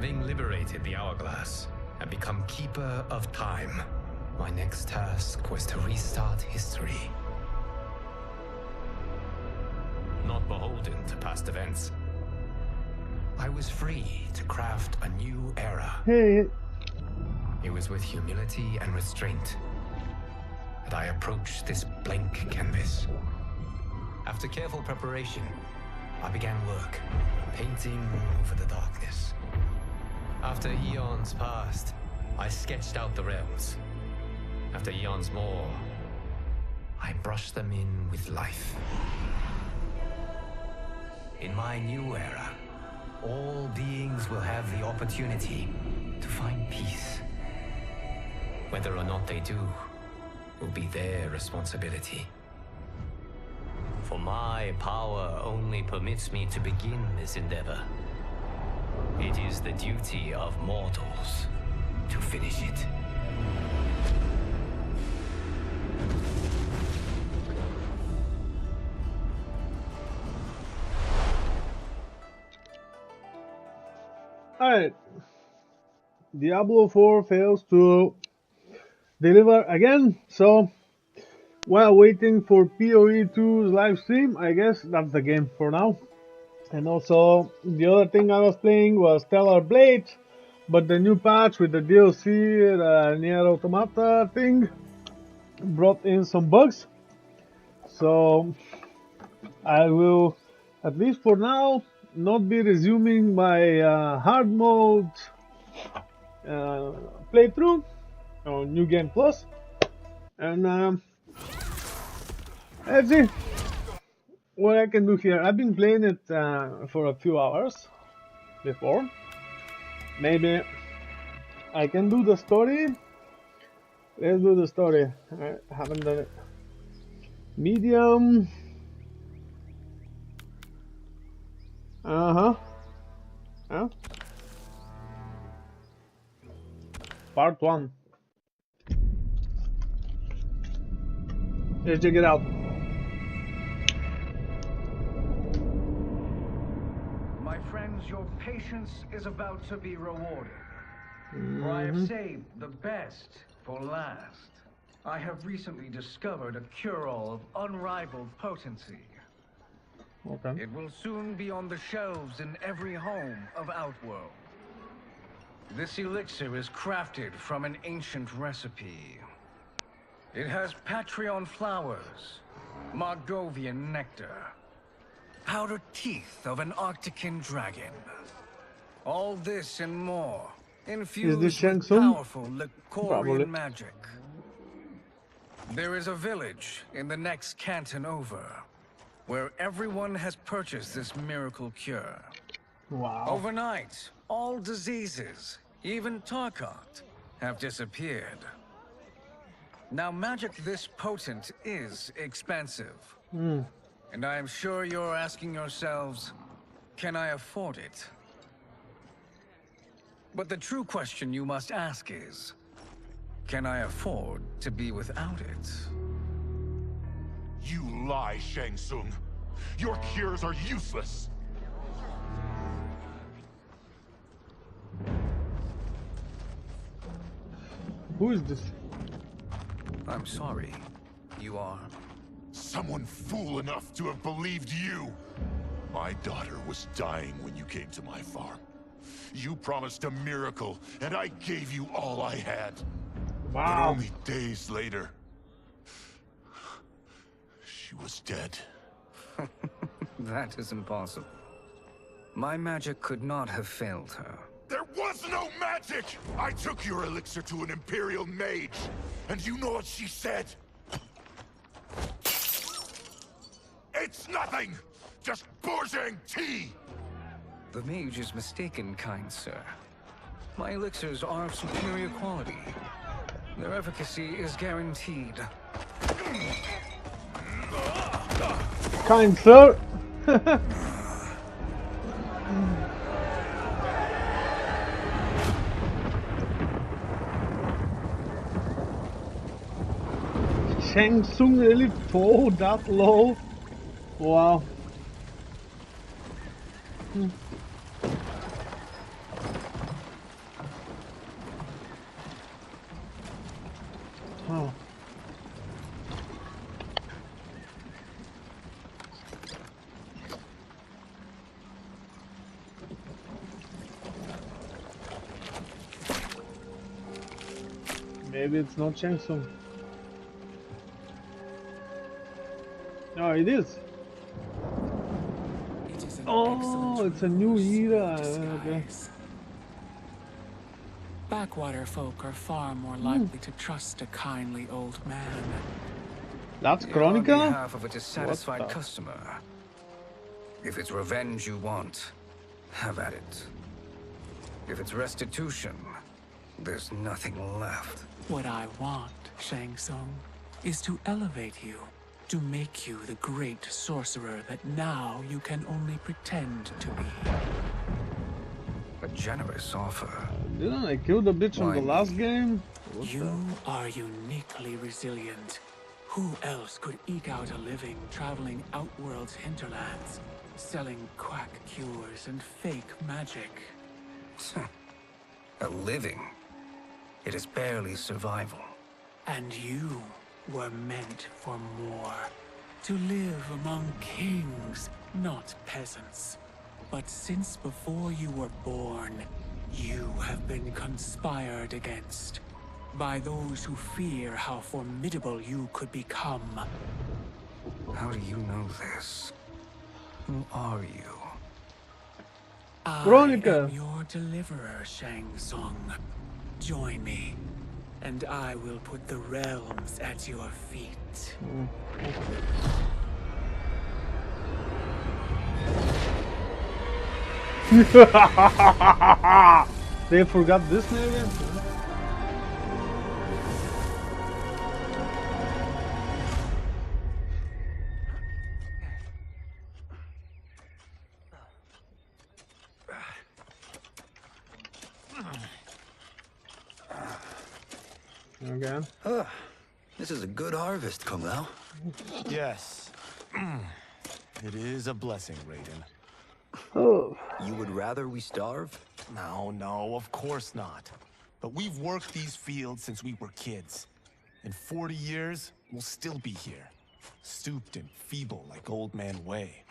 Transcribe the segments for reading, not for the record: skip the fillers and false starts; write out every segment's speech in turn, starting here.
Having liberated the hourglass and become keeper of time, my next task was to restart history. Not beholden to past events, I was free to craft a new era. Hey. It was with humility and restraint that I approached this blank canvas. After careful preparation, I began work, painting over the darkness. After eons passed, I sketched out the realms. After eons more, I brushed them in with life. In my new era, all beings will have the opportunity to find peace. Whether or not they do will be their responsibility. For my power only permits me to begin this endeavor. It is the duty of mortals to finish it. Alright. Diablo 4 fails to deliver again, so while waiting for PoE 2's live stream, I guess that's the game for now. And also, the other thing I was playing was Stellar Blade, but the new patch with the DLC, the Nier Automata thing, brought in some bugs. So, I will, at least for now, not be resuming my hard mode playthrough on New Game Plus. And let's see what I can do here. I've been playing it for a few hours before. Maybe I can do the story. Let's do the story. I haven't done it. Medium. Huh? Part 1. Let's check it out. My friends, your patience is about to be rewarded. For I have saved the best for last. I have recently discovered a cure-all of unrivaled potency. Okay. It will soon be on the shelves in every home of Outworld. This elixir is crafted from an ancient recipe. It has Patreon flowers, Margovian nectar, powdered teeth of an Arctican dragon. All this and more, infused with powerful Lycorian magic. There is a village in the next canton over, where everyone has purchased this miracle cure. Wow. Overnight, all diseases, even Tarkat, have disappeared. Now, magic this potent is expensive. And I am sure you're asking yourselves, can I afford it? But the true question you must ask is, can I afford to be without it? You lie, Shang Tsung. Your cures are useless. Who is this? I'm sorry. You are? Someone fool enough to have believed you. My daughter was dying when you came to my farm. You promised a miracle, and I gave you all I had. Wow. But only days later, she was dead. That is impossible. My magic could not have failed her. There was no magic! I took your elixir to an Imperial mage, and you know what she said? It's nothing! Just Bourgeois tea! The mage is mistaken, kind sir. My elixirs are of superior quality. Their efficacy is guaranteed. Kind sir. Shang Tsung really fall that low? Wow. Oh. Maybe it's not Shang Tsung. No, it is. It is an Oh, excellent it's a new ruse era. in Okay. disguise. Backwater folk are far more likely to trust a kindly old man. That's You're on Chronica? behalf of a dissatisfied What the- customer. If it's revenge you want, have at it. If it's restitution, there's nothing left. What I want, Shang Tsung, is to elevate you, to make you the great sorcerer that now you can only pretend to be. A generous offer. Didn't I kill the bitch on Why the me? last game? What You the- are uniquely resilient. Who else could eke out a living traveling Outworld's hinterlands, selling quack cures and fake magic? A living. It is barely survival. And you were meant for more. To live among kings, not peasants. But since before you were born, you have been conspired against by those who fear how formidable you could become. How do you know this? Who are you? I Veronica. am your deliverer, Shang Tsung. Join me, and I will put the realms at your feet. They forgot this name again? Again. This is a good harvest, Kung Lao. Yes. It is a blessing, Raiden. Oh. You would rather we starve? No, of course not. But we've worked these fields since we were kids. In 40 years, we'll still be here. Stooped and feeble like Old Man Wei.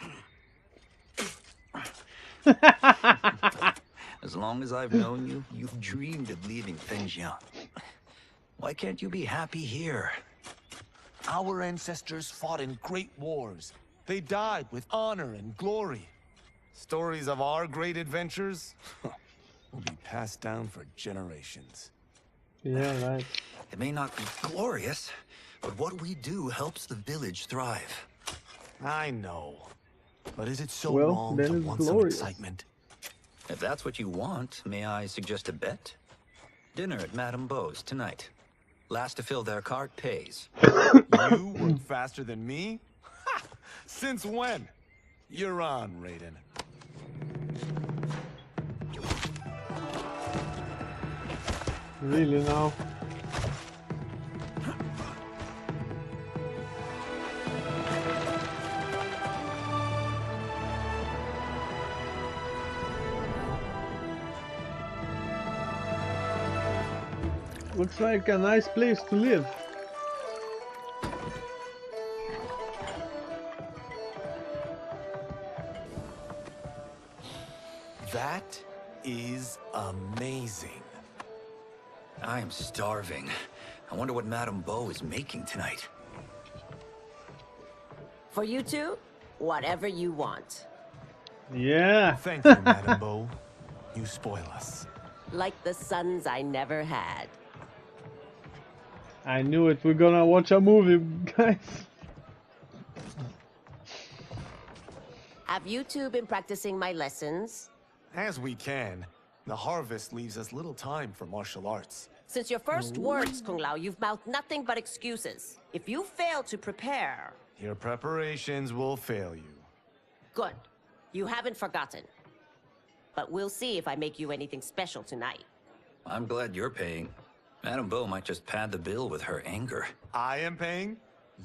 As long as I've known you, you've dreamed of leaving Fengjian. Why can't you be happy here? Our ancestors fought in great wars. They died with honor and glory. Stories of our great adventures will be passed down for generations. Yeah, right. It may not be glorious, but what we do helps the village thrive. I know. But is it so Well, wrong then to it's want glorious. some excitement? If that's what you want, may I suggest a bet? Dinner at Madame Beau's tonight. Last to fill their cart pays. You work faster than me? Ha! Since when? You're on, Raiden. Really now? Looks like a nice place to live. That is amazing. I am starving. I wonder what Madame Beau is making tonight. For you two, whatever you want. Yeah. Thank you, Madame Beau. You spoil us. Like the sons I never had. I knew it. We're gonna watch a movie, guys. Have you two been practicing my lessons? As we can. The harvest leaves us little time for martial arts. Since your first words, Kung Lao, you've mouthed nothing but excuses. If you fail to prepare... Your preparations will fail you. Good. You haven't forgotten. But we'll see if I make you anything special tonight. I'm glad you're paying. Madame Beau might just pad the bill with her anger. I am paying?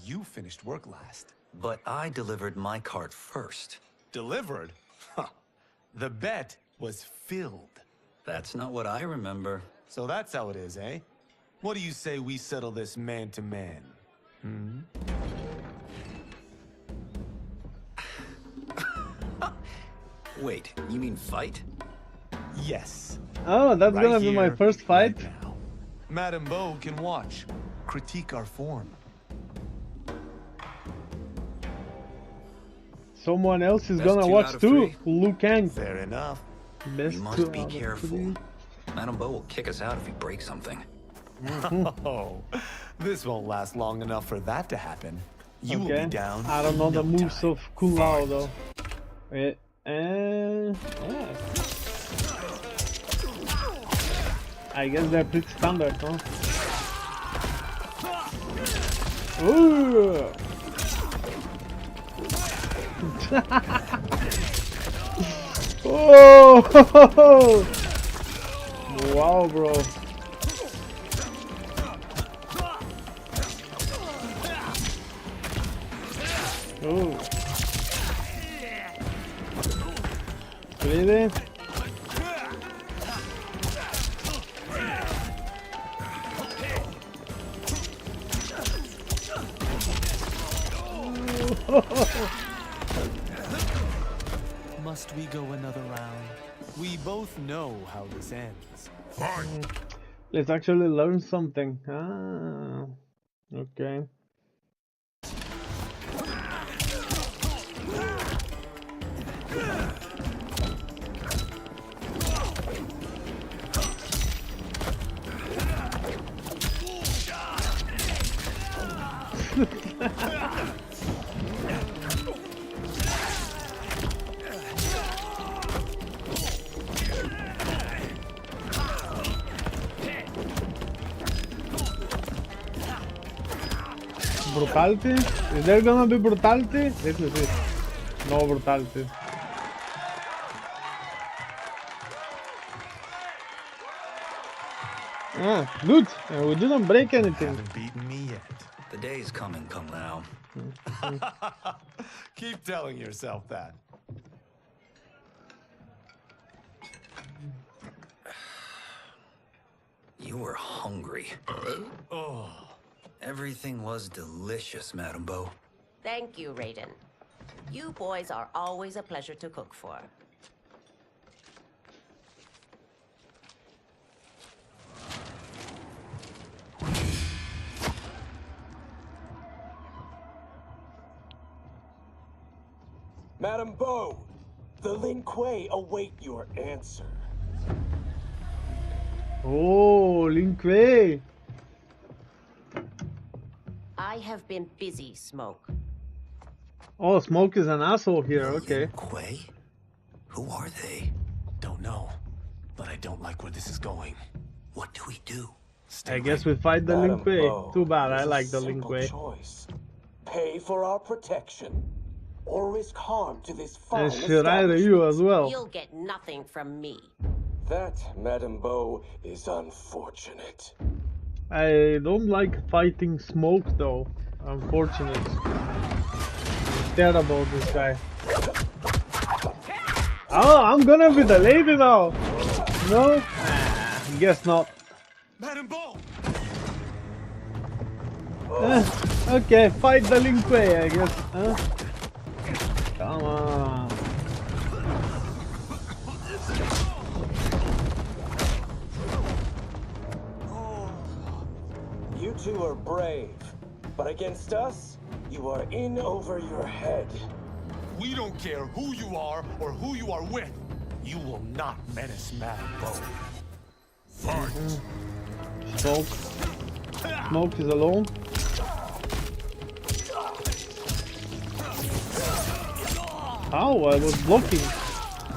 You finished work last. But I delivered my cart first. Delivered? Huh. The bet was filled. That's not what I remember. So that's how it is, eh? What do you say we settle this man to man? Hmm? Wait, you mean fight? Yes. Oh, that's Right gonna be my here, first fight. right now. Madame Bo can watch, critique our form. Someone else is Best gonna 2 watch out of too. 3. Liu Kang. Fair enough. Best You 2 must be out of careful. 3. Madame Bo will kick us out if we break something. Oh, this won't last long enough for that to happen. You will Okay. be down. I don't know in the no moves time. of Kung Lao though. Yeah. I guess they're pretty standard, huh? Ooh. Oh! Wow, bro. Oh. Really? Must we go another round? We both know how this ends. Fine. Let's actually learn something. Ah, okay. Brutality? Is there gonna be brutality? Let me see. No brutality. Ah, good. We didn't break anything. Haven't beaten me yet. The day's coming, Kung Lao. Keep telling yourself that. You were hungry. Oh, Everything was delicious, Madame Bo. Thank you, Raiden. You boys are always a pleasure to cook for. Madame Bo, the Lin Kuei await your answer. Oh, Lin Kuei. I have been busy, Smoke. Oh, Smoke is an asshole here. Okay. Lin Kuei? Who are they? don't know. But I don't like where this is going. What do we do? Stay I guess right. we fight the Lin Madame Kuei. Bo, Too bad. I there's a like the Lin simple Kuei. choice. Pay for our protection, or risk harm to this fine And should I to you as well? You'll get nothing from me. That, Madame Bo, is unfortunate. I don't like fighting Smoke though. Unfortunate. I'm scared about this guy. Oh, I'm gonna be the lady now. No? Guess not. Madame Bo! Okay, fight the Lin Kuei, I guess. Huh? Come on. You two are brave, but against us, you are in over your head. We don't care who you are or who you are with. You will not menace Madame Bo. Fight. Smoke. Smoke is alone. How? I was blocking.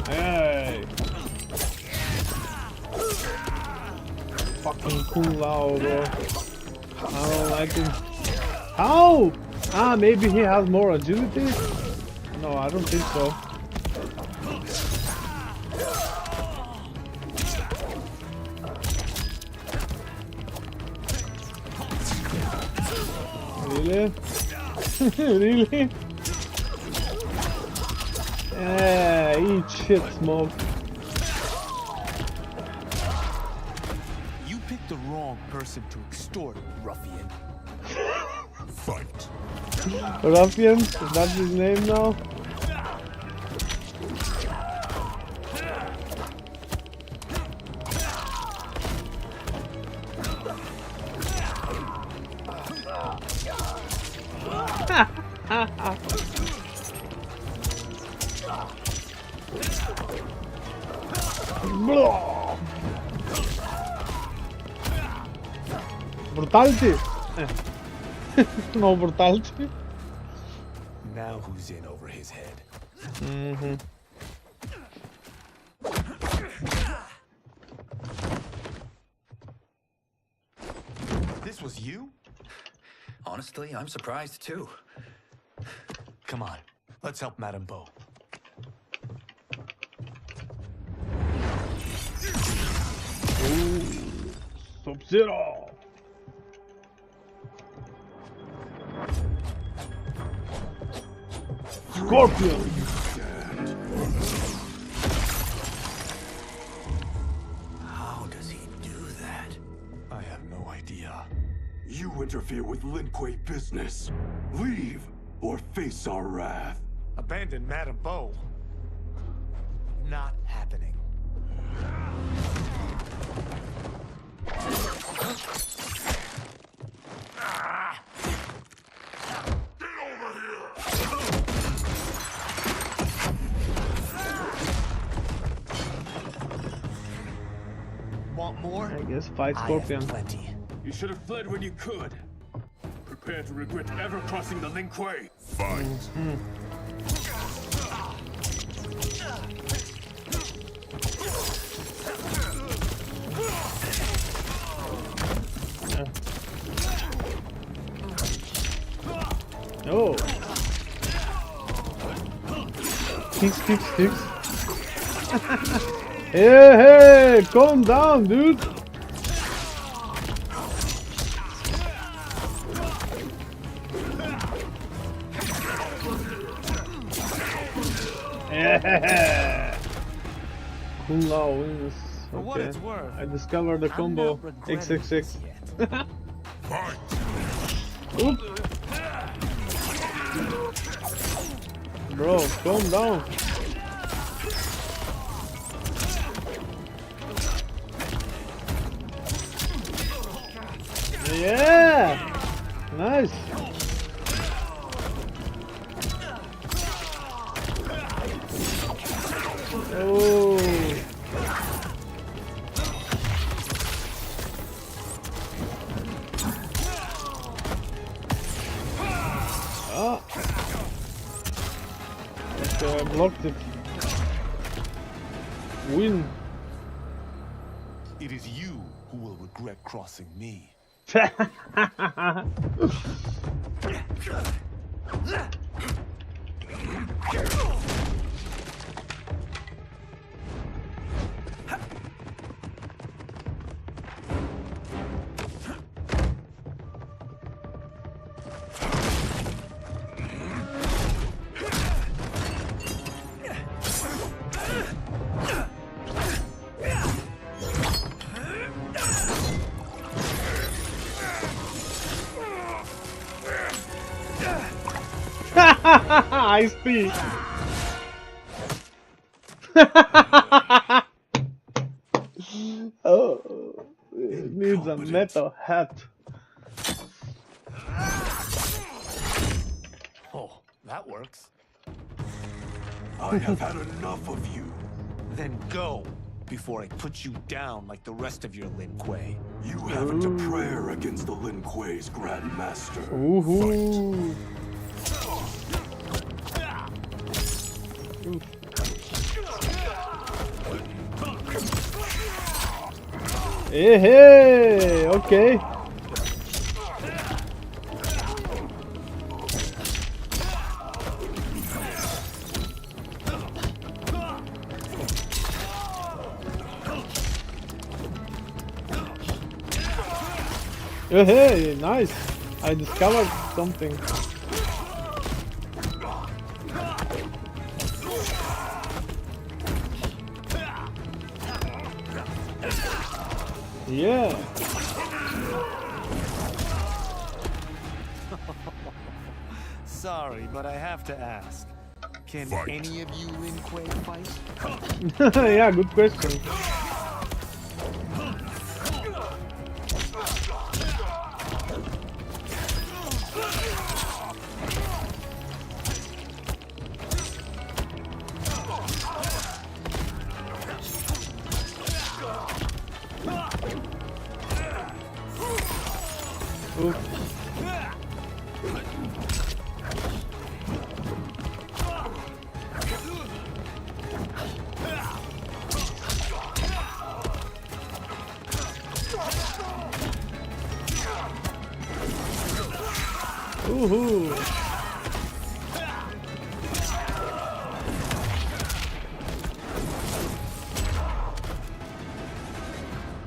Hey. Fucking Kung Lao, bro. I don't like him. How? Ah, maybe he has more agility? No, I don't think so. Really? Really? Yeah, eat shit, Smoke. You picked the wrong person. person to extort, ruffian. Fight. Ruffian, that's his name now. Brutality. No brutality. Now who's in over his head? This was you? Honestly, I'm surprised too. Come on, let's help Madame Beau. Sub-Zero. Scorpion. How does he do that? I have no idea. You interfere with Lin Kuei business. Leave or face our wrath. Abandon Madame Beau. Not happening. Want more? I guess fight Scorpion. I have plenty. You should have fled when you could. Prepare to regret ever crossing the Lin Kuei. Fight. Oh. Sticks. Hey, calm down, dude. Yeah. Kung Lao wins. For what Okay. it's worth, I discovered the combo I'm not regretting XXX. this yet. Fight. Oop. Bro, calm down. Yeah! Nice! Oh! Ah! Okay, I blocked it. Win! It is you who will regret crossing me. I see. Oh, it needs a metal hat. Oh, that works. I have had enough of you. Then go, before I put you down like the rest of your Lin Kuei. You haven't a prayer against the Lin Kuei's Grand Master. Ooh. Hey, okay. Hey, nice. I discovered something. Yeah. sorry, but I have to ask. Can Fight. any of you Lin Kuei fight? Yeah, good question. Oof. Woohoo!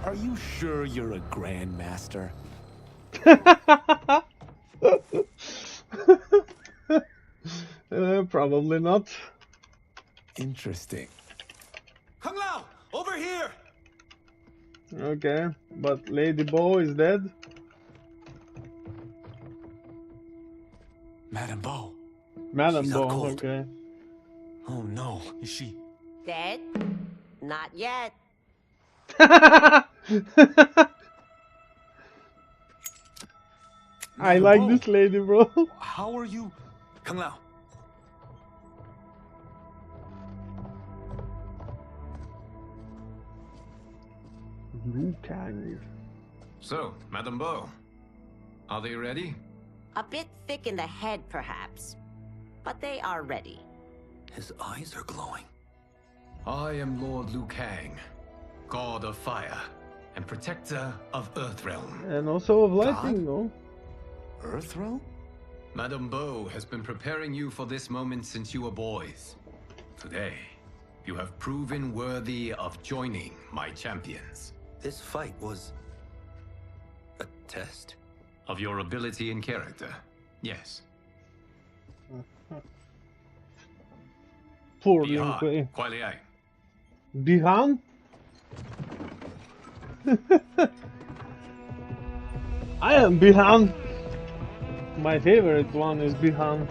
Are you sure you're a grandmaster? Probably not. Interesting. Kung Lao, over here! Okay, but Lady Bo is dead. Madame Bo. Madam She's Bo, out cold. okay. Oh no, is she? Dead? Not yet. I Madame like Bo, this lady, bro. how are you? Kung Lao. Liu Kang. So, Madame Bo, are they ready? A bit thick in the head, perhaps. But they are ready. His eyes are glowing. I am Lord Liu Kang, God of Fire and Protector of Earthrealm. And also of lighting, no? Earthrealm? Madame Bo has been preparing you for this moment since you were boys. Today, you have proven worthy of joining my champions. This fight was a test. Of your ability and character, yes. Poor Lin Kuei. Bihan, Kuai Liang. Bihan? I am Bihan. My favorite one is Bihan.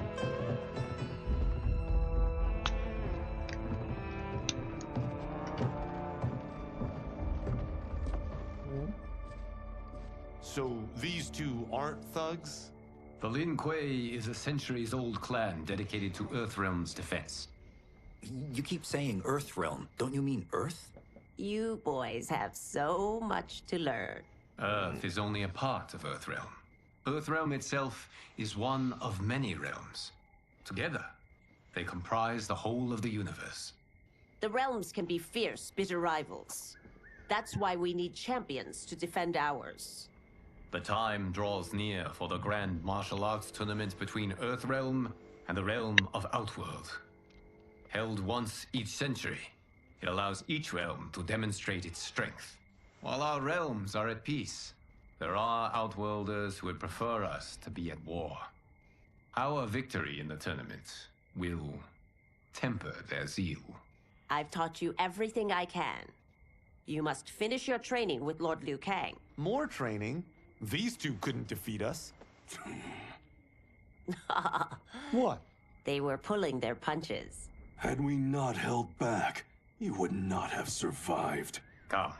So these two aren't thugs? The Lin Kuei is a centuries-old clan dedicated to Earthrealm's defense. You keep saying Earthrealm. Don't you mean Earth? You boys have so much to learn. Earth is only a part of Earthrealm. Earthrealm itself is one of many realms. Together, they comprise the whole of the universe. The realms can be fierce, bitter rivals. That's why we need champions to defend ours. The time draws near for the grand martial arts tournament between Earthrealm and the realm of Outworld. Held once each century, it allows each realm to demonstrate its strength. While our realms are at peace, there are Outworlders who would prefer us to be at war. Our victory in the tournament will temper their zeal. I've taught you everything I can. You must finish your training with Lord Liu Kang. More training? These two couldn't defeat us. What? They were pulling their punches. Had we not held back, you would not have survived. Come.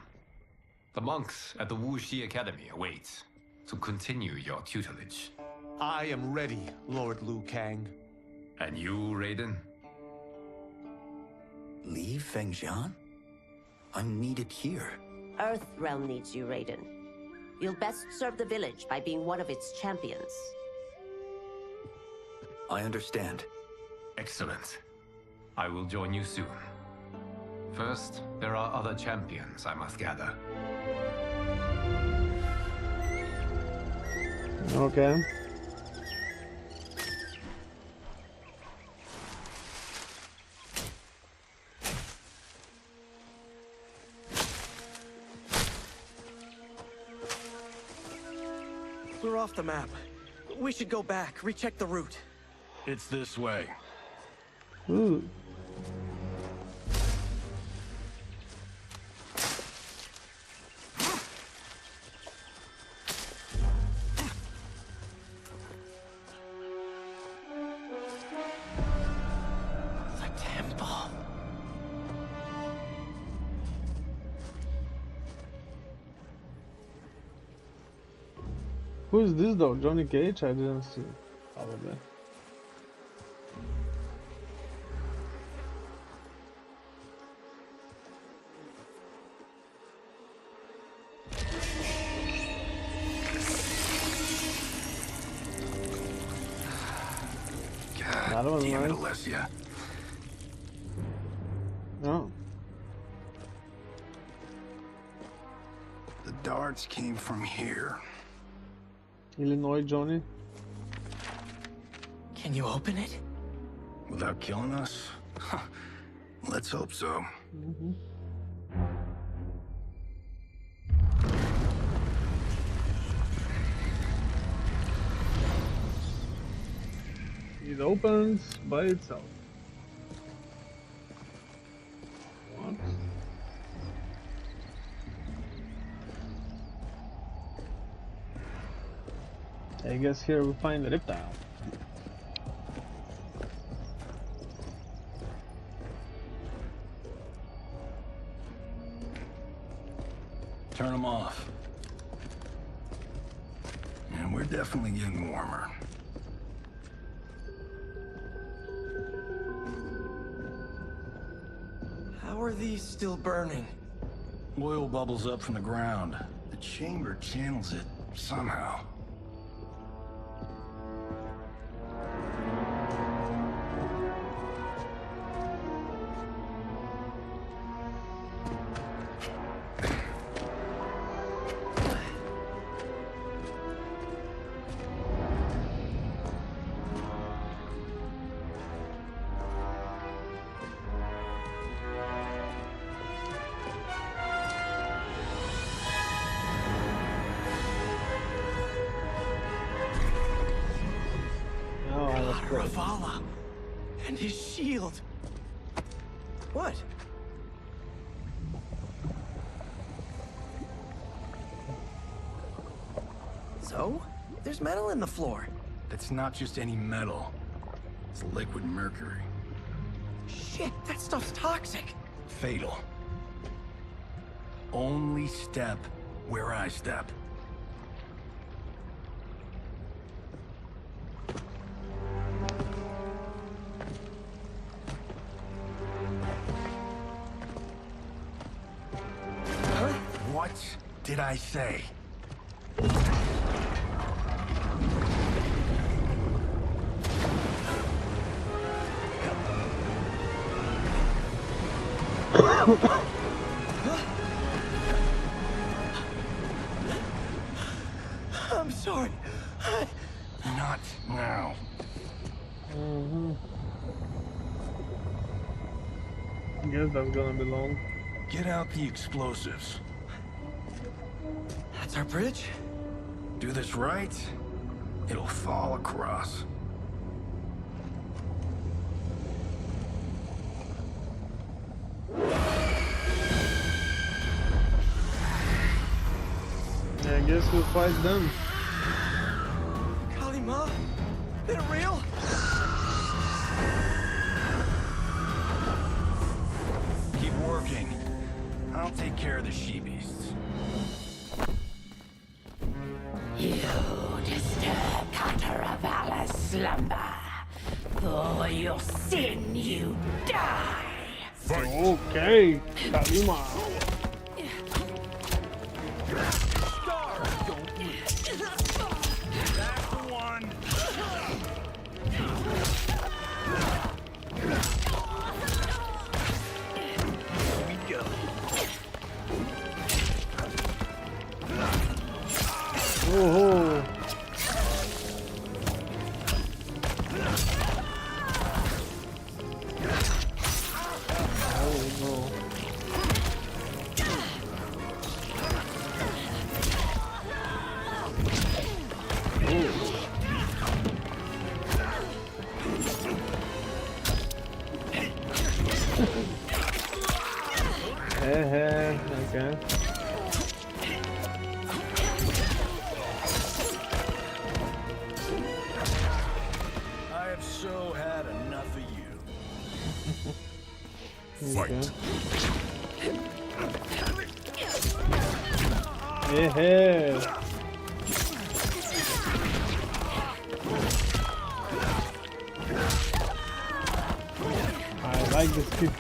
The monks at the Wuxi Academy await to continue your tutelage. I am ready, Lord Liu Kang. And you, Raiden? Leave Fengjian? I'm needed here. Earthrealm needs you, Raiden. You'll best serve the village by being one of its champions. I understand. Excellent. I will join you soon. First, there are other champions I must gather. Okay. We're off the map. We should go back, recheck the route. It's this way. Ooh. Who is this though? Johnny Cage? I didn't see. Probably. That was Damn it, nice. Alessia. Oh. The darts came from here. Illinois Johnny. Can you open it? Without killing us? Let's hope so. It opens by itself. What? I guess here we find the reptile. Turn them off. And we're definitely getting warmer. How are these still burning? Oil bubbles up from the ground. The chamber channels it somehow. Ravala and his shield. What? So? There's metal in the floor. It's not just any metal. It's liquid mercury. Shit, that stuff's toxic. Fatal. Only step where I step. What did I say? I'm sorry. Not now. I guess that's gonna be long. Get out the explosives. That's our bridge? Do this right, it'll fall across. Yeah, I guess we'll fight them. Kalima? They're real? Keep working. I'll take care of the she-beasts. You disturb Cataravalla's slumber. For your sin, you die. Okay, Kalima. That's the one. Here we go. Oh. Okay. I have so had enough of you. Fight. Yeah. like this kid.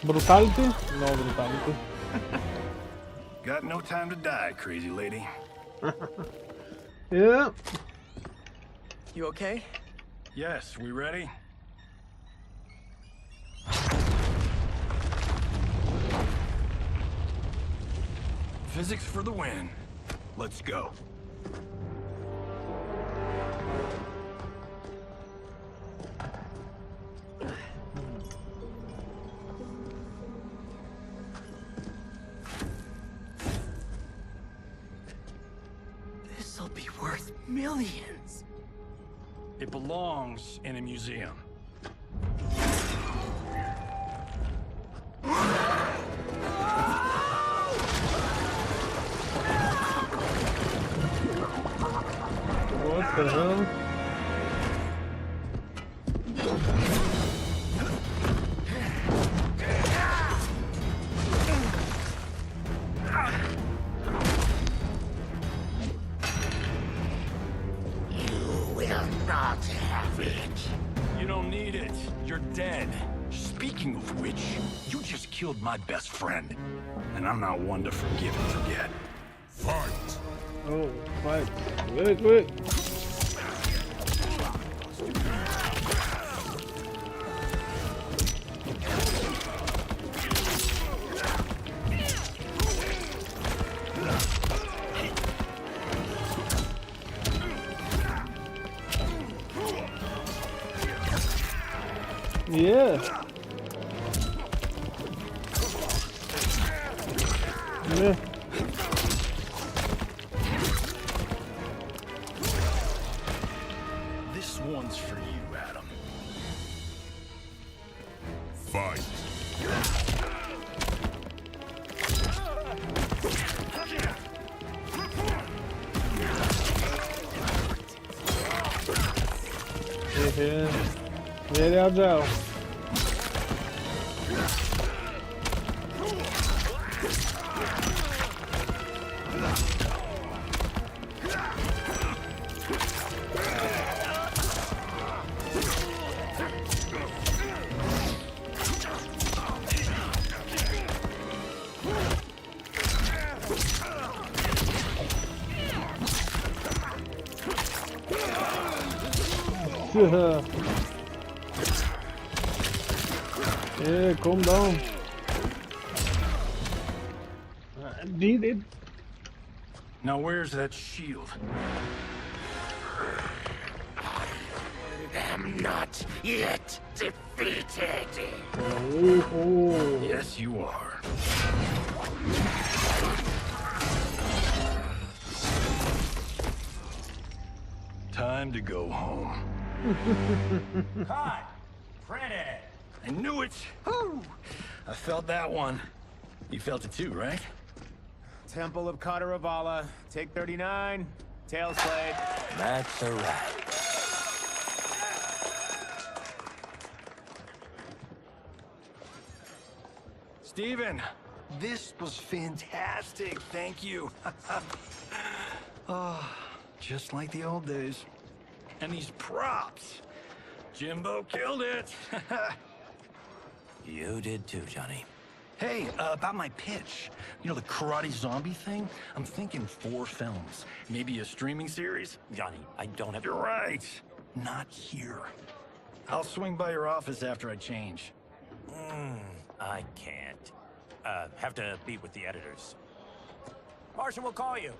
Brutality? No brutality. Got no time to die, crazy lady. Yeah. You okay? Yes, we ready? Physics for the win. Let's go. This'll be worth millions. It belongs in a museum. What the hell? You will not have it. You don't need it. You're dead. Speaking of which, you just killed my best friend. And I'm not one to forgive and forget. Fight! Oh, fight. Wait, wait. Yeah. Yeah. This one's for you, Adam. Fight! Ele é o Gel. Yeah, calm down. I need it. Now where's that shield? I'm not yet defeated. Oh. Yes, you are. Time to go home. Cut! Print it! I knew it! Woo! I felt that one. You felt it too, right? Temple of Kataravala, take 39, tails played. That's a wrap. Steven, this was fantastic. Thank you. Oh, just like the old days. And these props. Jimbo killed it. You did too, Johnny. Hey, about my pitch. You know, the karate zombie thing? I'm thinking 4 films. Maybe a streaming series? Johnny, I don't have... You're right. Not here. I'll swing by your office after I change. I can't. Have to meet with the editors. Marshall will call you.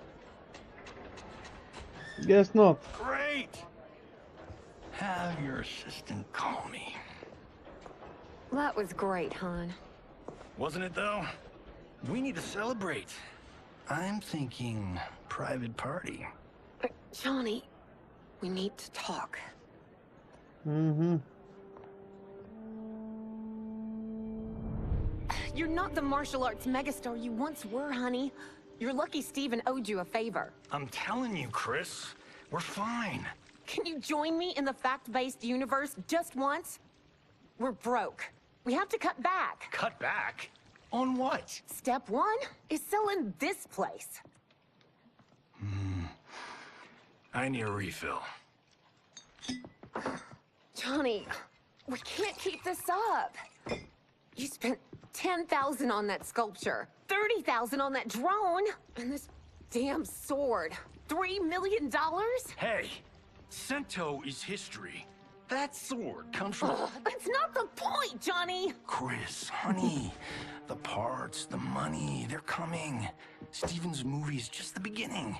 Guess not. Great! Have your assistant call me. That was great, hon. Wasn't it, though? We need to celebrate. I'm thinking private party. Johnny, we need to talk. Mm-hmm. You're not the martial arts megastar you once were, honey. You're lucky Steven owed you a favor. I'm telling you, Chris. We're fine. Can you join me in the fact-based universe just once? We're broke. We have to cut back. Cut back? On what? Step one is selling this place. I need a refill. Johnny, we can't keep this up. You spent $10,000 on that sculpture, $30,000 on that drone, and this damn sword. $3 million? Hey, Sento is history. That sword comes from... That's not the point, Johnny! Chris, honey, the parts, the money, they're coming. Steven's movie is just the beginning.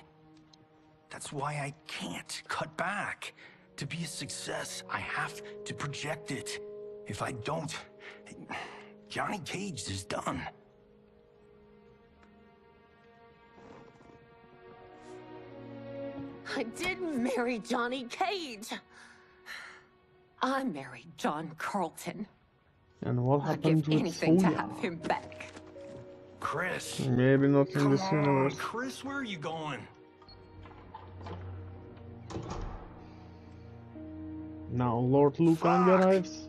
That's why I can't cut back. To be a success, I have to project it. If I don't, Johnny Cage is done. I didn't marry Johnny Cage. I married John Carlton. And what I'd happened give with anything to Sonya? have him back. Chris. Maybe not in Come this on, universe. Chris, where are you going? Now Lord Liu Kang arrives.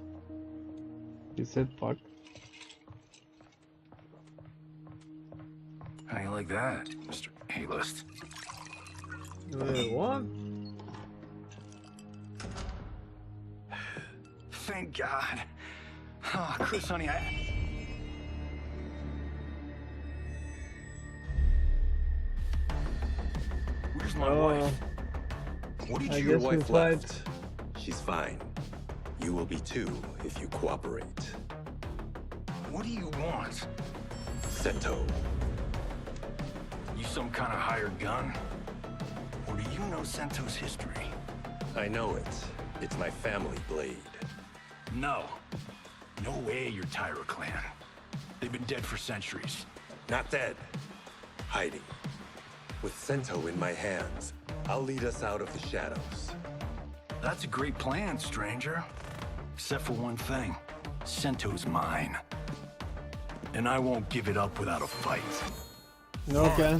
He said fuck. How you like that, Mr. A-list? Wait, what? Thank God. Oh, Chris, honey, Where's my wife? What did I your guess wife we fight. left? She's fine. You will be too if you cooperate. What do you want? Sento. You some kind of hired gun? Or do you know Sento's history? I know it. It's my family blade. No. No way you're Tyra clan. They've been dead for centuries. Not dead. Hiding. With Sento in my hands, I'll lead us out of the shadows. That's a great plan, stranger. Except for one thing. Sento's mine. And I won't give it up without a fight. Okay.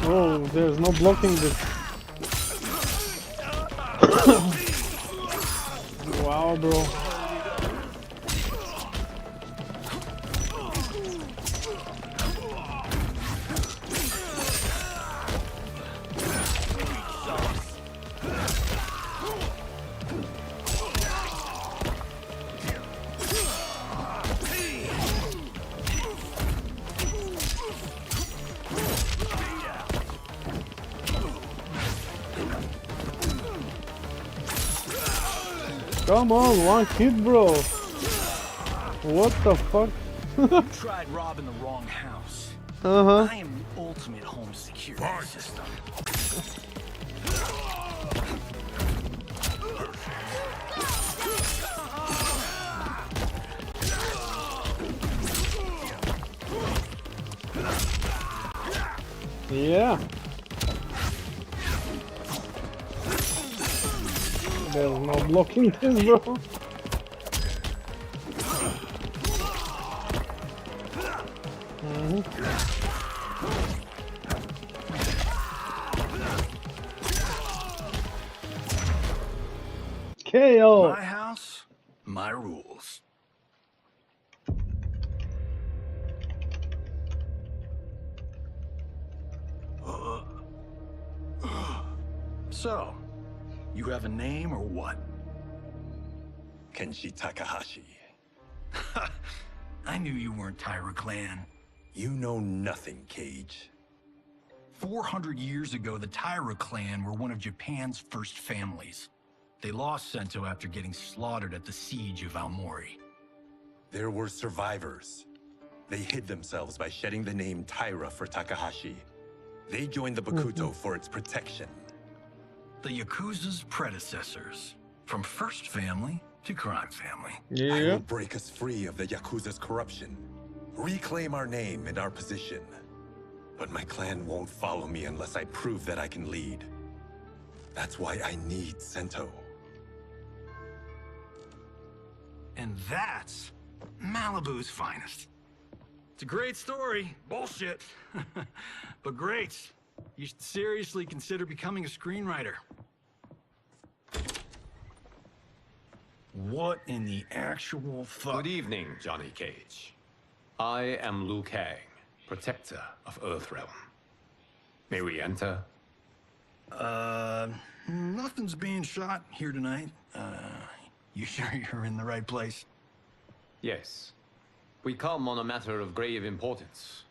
Oh, there's no blocking this. Wow, bro. Come on, one hit, bro. What the fuck? You tried robbing the wrong house. Uh-huh. I am the ultimate home security system. Yeah. There's no blocking this, bro. KO. My house, my rules. So, you have a name or what? Kenshi Takahashi. I knew you weren't Tyra clan. You know nothing, Cage. 400 years ago, the Tyra clan were one of Japan's first families. They lost Sento after getting slaughtered at the siege of Aomori. There were survivors. They hid themselves by shedding the name Tyra for Takahashi. They joined the Bakuto for its protection. The Yakuza's predecessors. From first family to crime family. I will break us free of the Yakuza's corruption. Reclaim our name and our position. But my clan won't follow me unless I prove that I can lead. That's why I need Sento. And that's Malibu's finest. It's a great story. Bullshit. But great. You should seriously consider becoming a screenwriter. What in the actual fuck? Good evening, Johnny Cage. I am Liu Kang, protector of Earthrealm. May we enter? Nothing's being shot here tonight. You sure you're in the right place? Yes. We come on a matter of grave importance.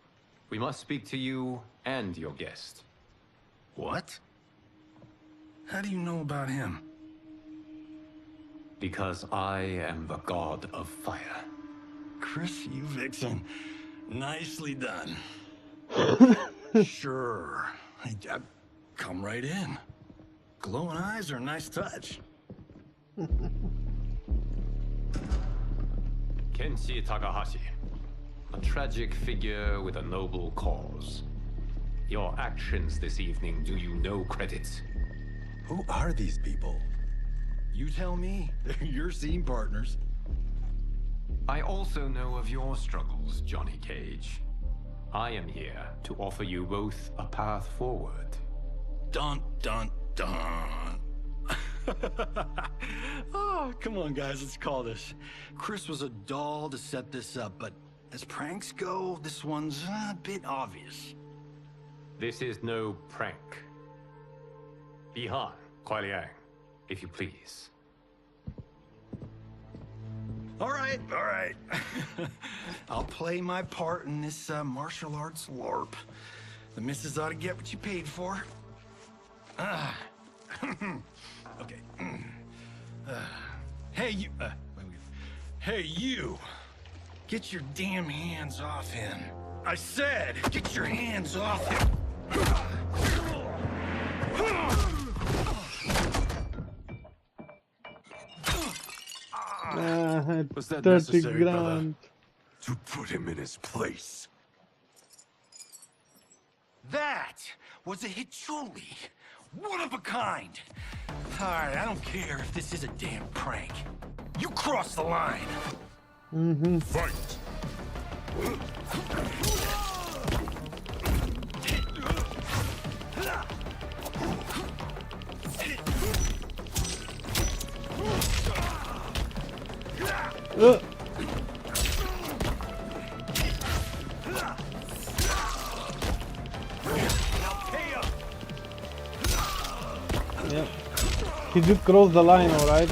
We must speak to you and your guest. What? How do you know about him? Because I am the god of fire. Chris, you vixen. Nicely done. Sure. Come right in. Glowing eyes are a nice touch. Kenshi Takahashi, a tragic figure with a noble cause. Your actions this evening do you no credit. Who are these people? You tell me. They're your scene partners. I also know of your struggles, Johnny Cage. I am here to offer you both a path forward. Dun, dun, dun. Oh, come on, guys, let's call this. Chris was a doll to set this up, but as pranks go, this one's a bit obvious. This is no prank. Bihan, Kuai Liang, if you please. All right. I'll play my part in this martial arts LARP. The missus ought to get what you paid for. Okay. Hey, you. Hey, you. Get your damn hands off him. I said, get your hands off him. Was that 30 necessary, grand. brother? To put him in his place. That was a Hichuli. One of a kind. All right, I don't care if this is a damn prank. You crossed the line. Fight! Yep. He did cross the line, alright.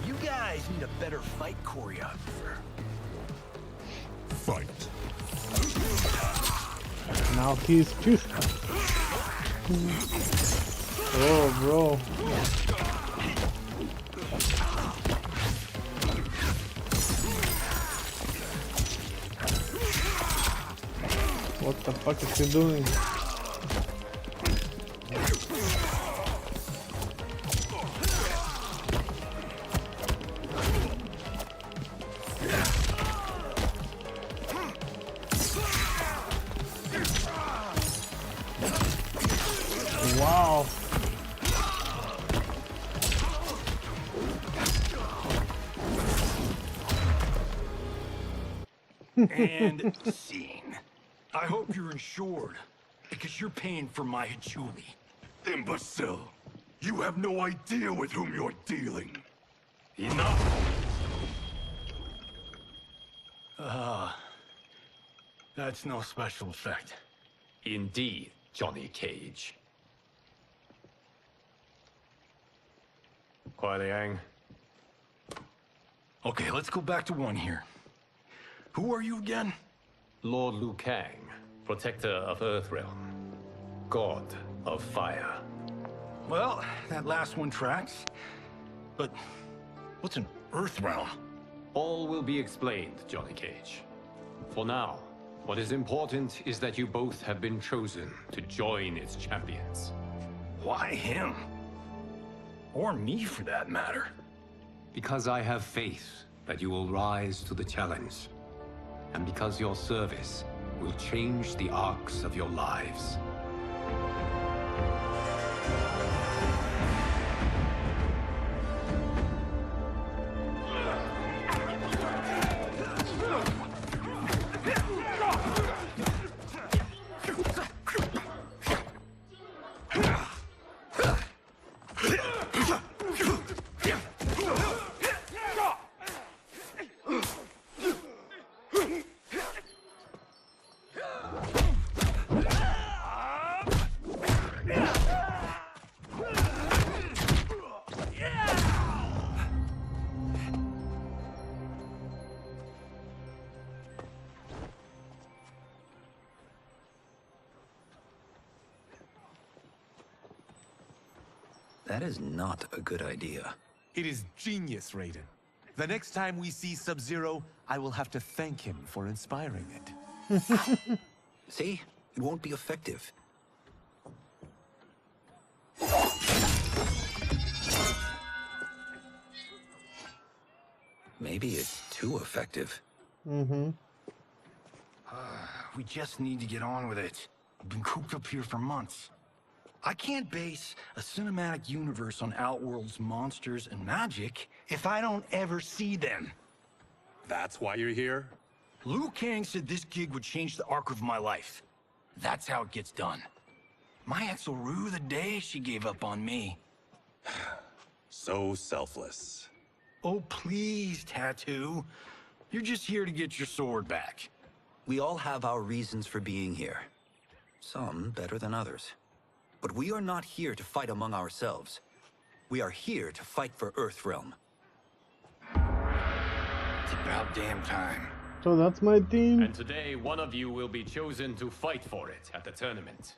You guys need a better fight choreographer. Fight. Now he's pissed. Oh, bro. What the fuck is he doing? Wow. And scene. I hope you're insured, because you're paying for my Hichuli. Imbecile! You have no idea with whom you're dealing. Enough! That's no special effect. Indeed, Johnny Cage. Kuai Liang. Okay, let's go back to one here. Who are you again? Lord Liu Kang, protector of Earthrealm, god of fire. Well, that last one tracks. But what's an Earthrealm? All will be explained, Johnny Cage. For now, what is important is that you both have been chosen to join its champions. Why him? Or me, for that matter. Because I have faith that you will rise to the challenge. And because your service will change the arcs of your lives. That is not a good idea. It is genius, Raiden. The next time we see Sub-Zero, I will have to thank him for inspiring it. See? It won't be effective. Maybe it's too effective. Mm-hmm. We just need to get on with it. I've been cooped up here for months. I can't base a cinematic universe on Outworld's monsters and magic if I don't ever see them. That's why you're here? Liu Kang said this gig would change the arc of my life. That's how it gets done. My ex will rue the day she gave up on me. So selfless. Oh, please, Tattoo. You're just here to get your sword back. We all have our reasons for being here. Some better than others. But we are not here to fight among ourselves. We are here to fight for Earthrealm. It's about damn time. So that's my team. And today, one of you will be chosen to fight for it at the tournament.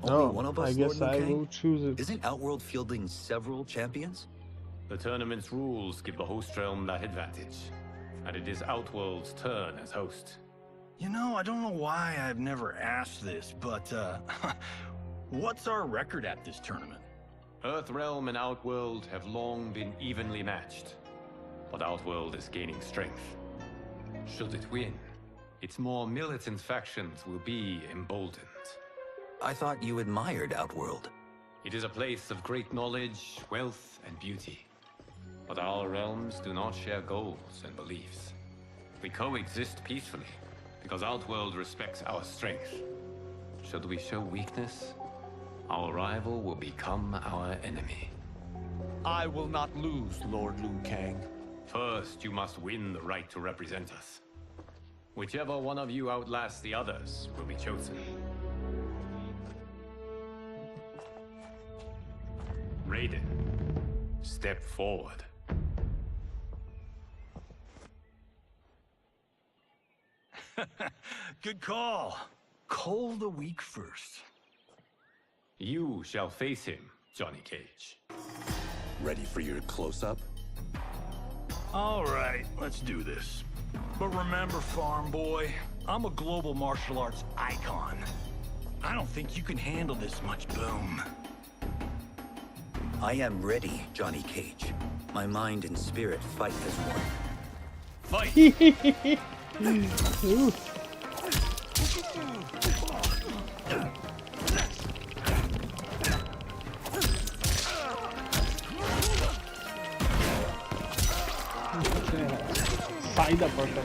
Only one of us, I guess Lord Liu I Kang? will choose it. Isn't Outworld fielding several champions? The tournament's rules give the host realm that advantage. And it is Outworld's turn as host. You know, I don't know why I've never asked this, but, what's our record at this tournament? Earthrealm and Outworld have long been evenly matched. But Outworld is gaining strength. Should it win, its more militant factions will be emboldened. I thought you admired Outworld. It is a place of great knowledge, wealth, and beauty. But our realms do not share goals and beliefs. We coexist peacefully, because Outworld respects our strength. Should we show weakness, our rival will become our enemy. I will not lose, Lord Liu Kang. First, you must win the right to represent us. Whichever one of you outlasts the others will be chosen. Raiden, step forward. Good call. Cole the weak first. You shall face him, Johnny Cage. Ready for your close-up? All right, let's do this. But remember, farm boy, I'm a global martial arts icon. I don't think you can handle this much boom. I am ready, Johnny Cage. My mind and spirit fight as one. Fight! Ooh. Side up or something.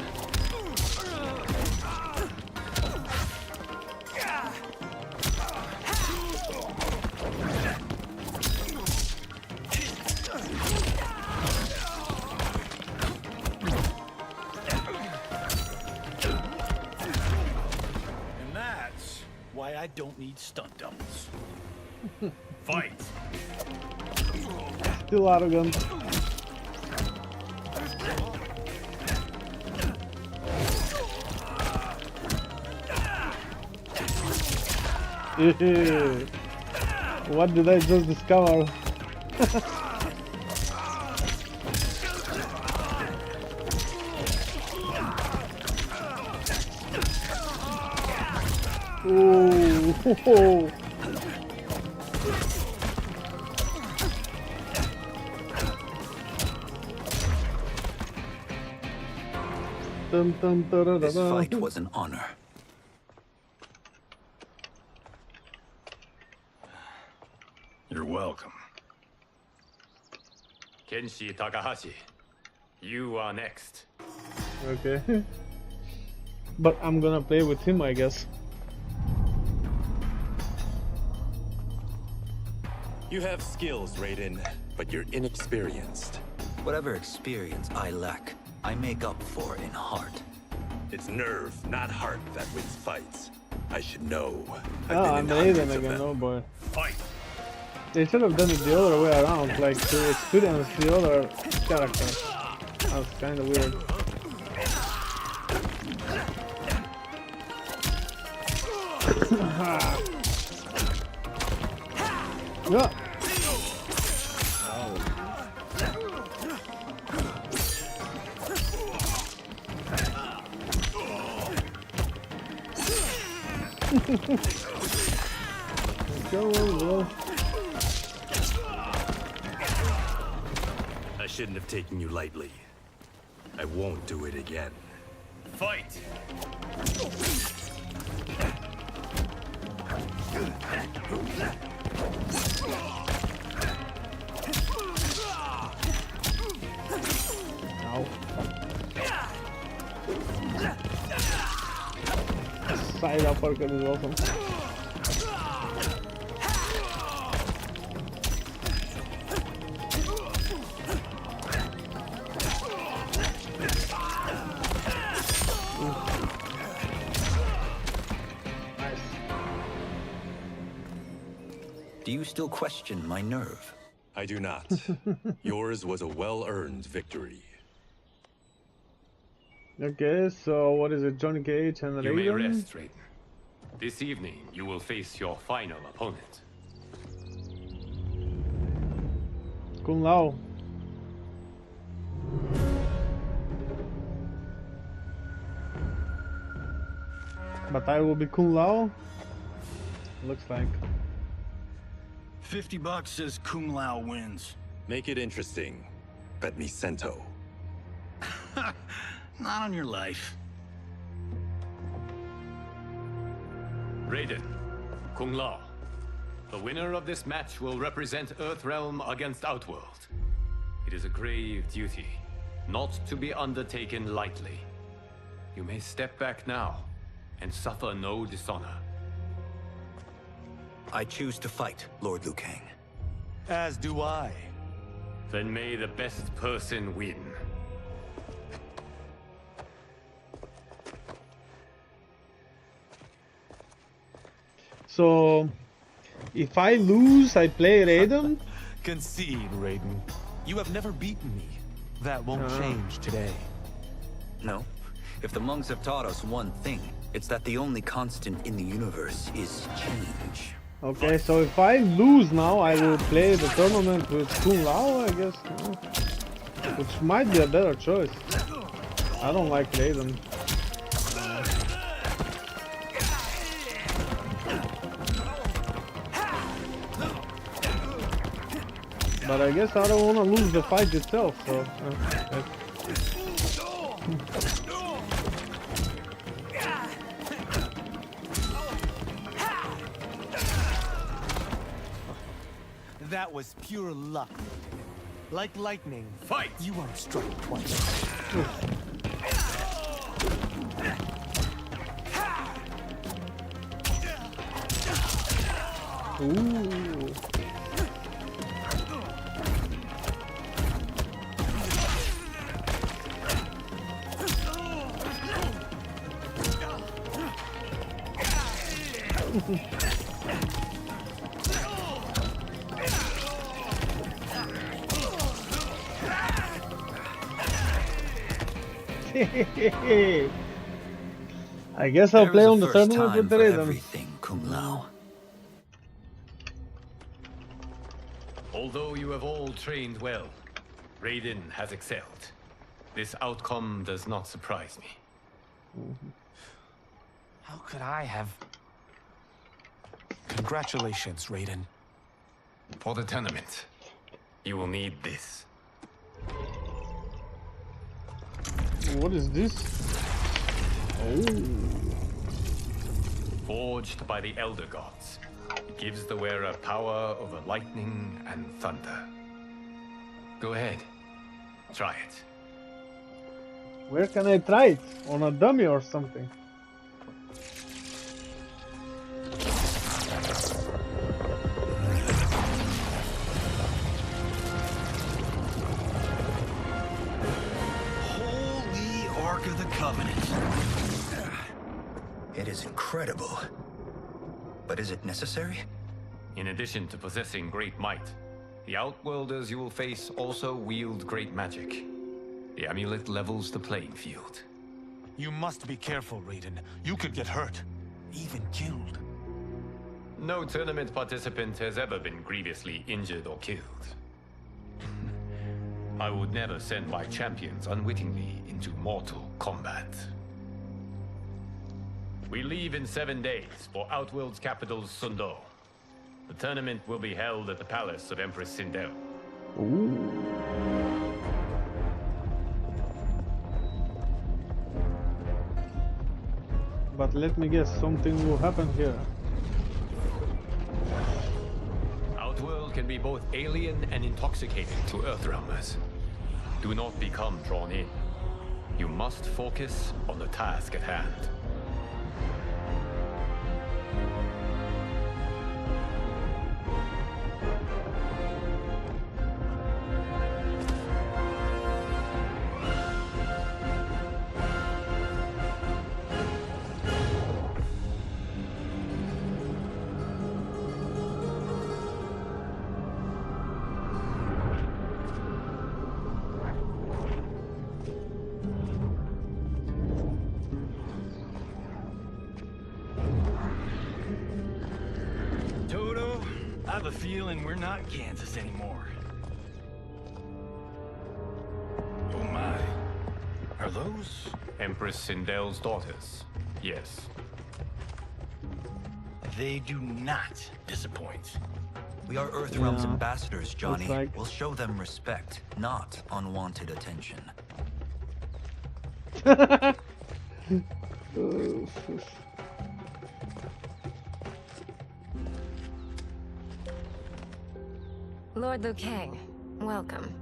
And that's why I don't need stunt doubles. Fight! Still out of guns. What did I just discover? Ooh. Dun, dun, da, da, da, This da. fight was an honor. You're welcome. Kenshi Takahashi, you are next. Okay. But I'm gonna play with him, I guess. You have skills, Raiden, but you're inexperienced. Whatever experience I lack, I make up for in heart. It's nerve, not heart, that wins fights. I should know. Oh, I'm Raiden again, oh boy. Fight! They should have done it the other way around, like to experience the other character. That's kinda weird. Yeah. Come on, bro. I shouldn't have taken you lightly. I won't do it again. Fight! Ow. Side uppercut is awesome. Do you still question my nerve? I do not. Yours was a well-earned victory. Okay, so what is it? Johnny Cage and You may Raiden? rest, Raiden. This evening, you will face your final opponent. Kung Lao. But I will be Kung Lao? Looks like. $50 says Kung Lao wins. Make it interesting. Bet me Cento. Not on your life. Raiden, Kung Lao. The winner of this match will represent Earthrealm against Outworld. It is a grave duty, not to be undertaken lightly. You may step back now and suffer no dishonor. I choose to fight, Lord Liu Kang. As do I. Then may the best person win. So, if I lose, I play Raiden? Concede, Raiden. You have never beaten me. That won't change today. No. If the monks have taught us one thing, it's that the only constant in the universe is change. Okay, so if I lose now, I will play the tournament with Kung Lao, I guess. Which might be a better choice. I don't like Raiden. But I guess I don't want to lose the fight itself, so... That was pure luck. Like lightning. Fight! You aren't struck twice. Ooh. I guess I'll play on the tournament with the Raiden. Everything, Kung Lao. Although you have all trained well, Raiden has excelled. This outcome does not surprise me. How could I have... Congratulations, Raiden. For the tournament, you will need this. What is this? Oh. Forged by the Elder Gods, it gives the wearer power over lightning and thunder. Go ahead, try it. Where can I try it? On a dummy or something? Of the Covenant. It is incredible. But is it necessary? In addition to possessing great might, the Outworlders you will face also wield great magic. The amulet levels the playing field. You must be careful, Raiden. You could get hurt. Even killed. No tournament participant has ever been grievously injured or killed. I would never send my champions unwittingly into mortal combat. We leave in 7 days for Outworld's capital, Sundo. The tournament will be held at the palace of Empress Sindel. Ooh. But let me guess, something will happen here. Outworld can be both alien and intoxicating to Earthrealmers. Do not become drawn in. You must focus on the task at hand. I have a feeling we're not Kansas anymore. Oh my. Are those? Empress Sindel's daughters. Yes. They do not disappoint. We are Earthrealm's ambassadors, Johnny. Like... We'll show them respect, not unwanted attention. Lord Liu Kang, welcome.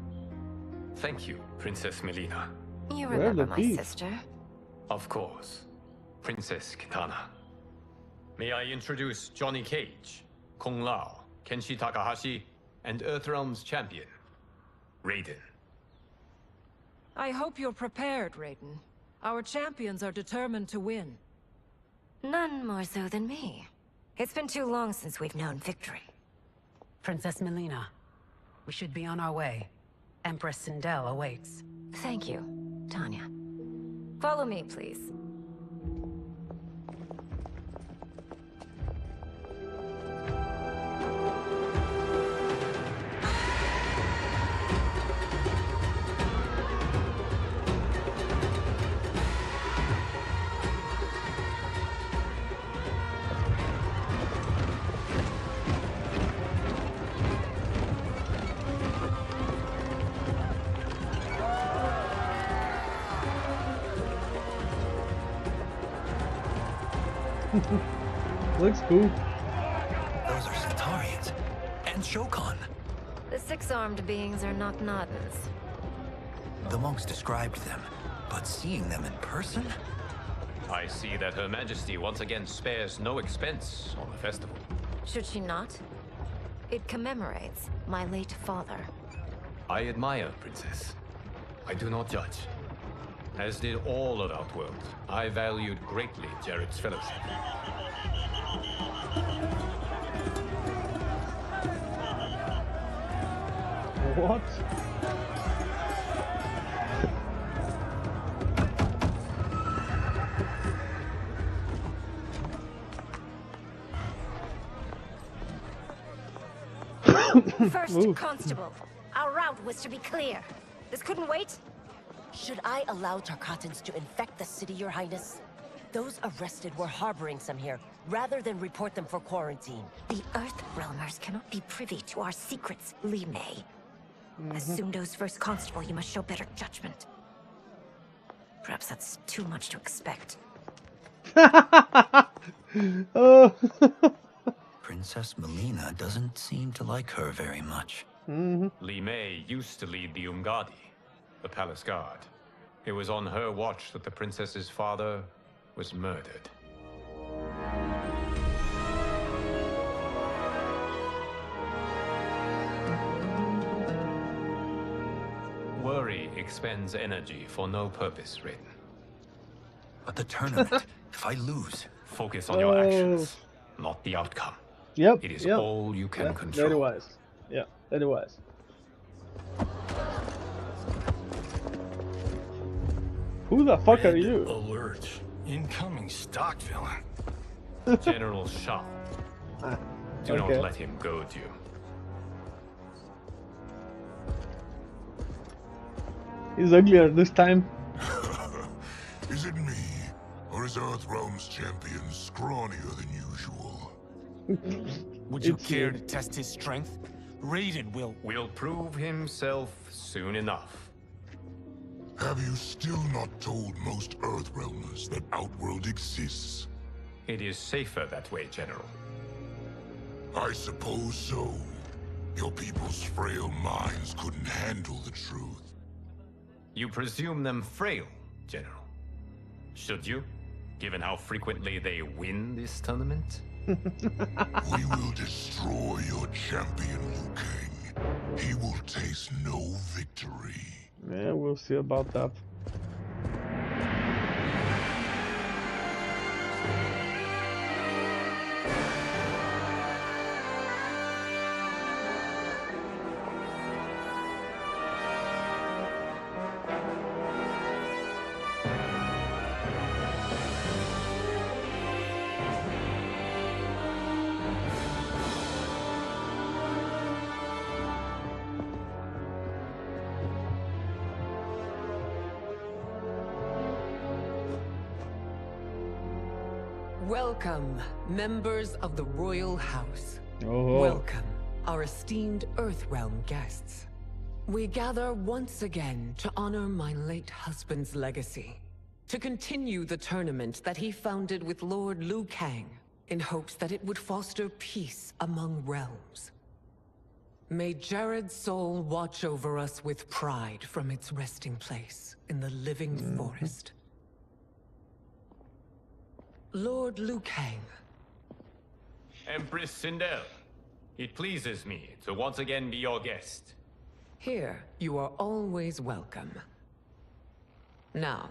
Thank you, Princess Melina. You remember my sister? Of course. Princess Kitana. May I introduce Johnny Cage, Kung Lao, Kenshi Takahashi, and Earthrealm's champion, Raiden. I hope you're prepared, Raiden. Our champions are determined to win. None more so than me. It's been too long since we've known victory. Princess Melina, we should be on our way. Empress Sindel awaits. Thank you, Tanya. Follow me, please. Looks cool. Those are Centaurians. And Shokan. The six-armed beings are not Nodens. The monks described them, but seeing them in person? I see that Her Majesty once again spares no expense on the festival. Should she not? It commemorates my late father. I admire, Princess. I do not judge. As did all of Outworld, I valued greatly Jared's fellowship. What? First Constable, our route was to be clear. This couldn't wait? Should I allow Tarkatans to infect the city, Your Highness? Those arrested were harboring some here, rather than report them for quarantine. The Earthrealmers cannot be privy to our secrets, Li Mei. As Sundo's first constable, you must show better judgment. Perhaps that's too much to expect. Oh. Princess Melina doesn't seem to like her very much. Li Mei used to lead the Umgadi, the palace guard. It was on her watch that the princess's father was murdered. Worry expends energy for no purpose, Raiden. But the tournament, if I lose... Focus on your actions, not the outcome. Yep. It is all you can control. Very wise. Yeah, very wise. Who the fuck are you? Alert. Incoming stock villain. General Shah. Do not let him goad you. He's uglier this time. Is it me? Or is Earthrealm's champion scrawnier than usual? Would you care to test his strength? Raiden will prove himself soon enough. Have you still not told most Earthrealmers that Outworld exists? It is safer that way, General. I suppose so. Your people's frail minds couldn't handle the truth. You presume them frail, General. Should you, given how frequently they win this tournament? We will destroy your champion, Liu Kang. He will taste no victory. Yeah, we'll see about that. Welcome, members of the Royal House. Oh. Welcome, our esteemed Earthrealm guests. We gather once again to honor my late husband's legacy, to continue the tournament that he founded with Lord Liu Kang, in hopes that it would foster peace among realms. May Jared's soul watch over us with pride from its resting place in the living forest. Lord Liu Kang. Empress Sindel, it pleases me to once again be your guest. Here, you are always welcome. Now,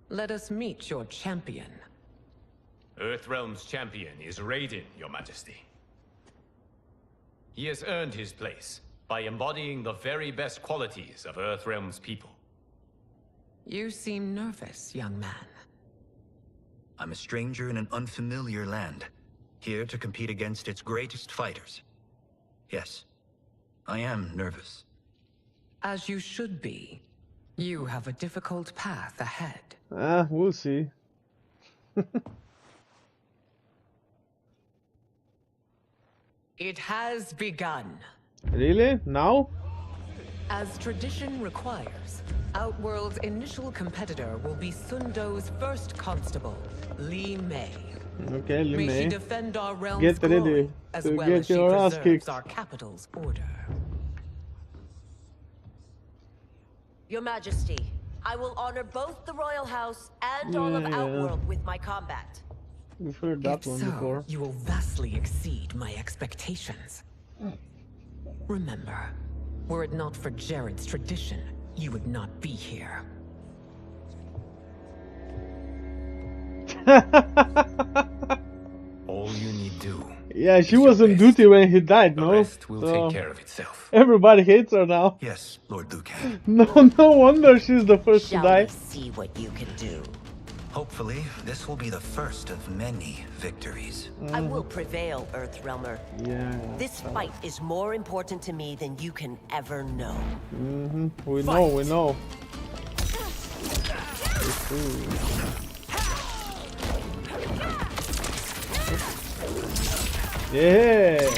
let us meet your champion. Earthrealm's champion is Raiden, Your Majesty. He has earned his place by embodying the very best qualities of Earthrealm's people. You seem nervous, young man. I'm a stranger in an unfamiliar land, here to compete against its greatest fighters. Yes, I am nervous. As you should be. You have a difficult path ahead. We'll see. It has begun. Really? Now? As tradition requires, Outworld's initial competitor will be Sundo's first constable, Li Mei. Okay, Li Mei. May she defend our realm's Get ready glory, as to well get as she your ass preserves kicked. our capital's order. Your Majesty, I will honor both the Royal House and all of Yeah. Outworld with my combat. We've heard that If one so, before. you will vastly exceed my expectations. Remember, were it not for Jared's tradition, you would not be here. All you need do. Yeah, she was on duty when he died, no? Rest will take care of itself. Everybody hates her now. Yes, Lord Liu Kang. No wonder she's the first to die. See what you can do. Hopefully, this will be the first of many victories. I will prevail, Earthrealmer. Yeah. This fight is more important to me than you can ever know. We know. Yeah.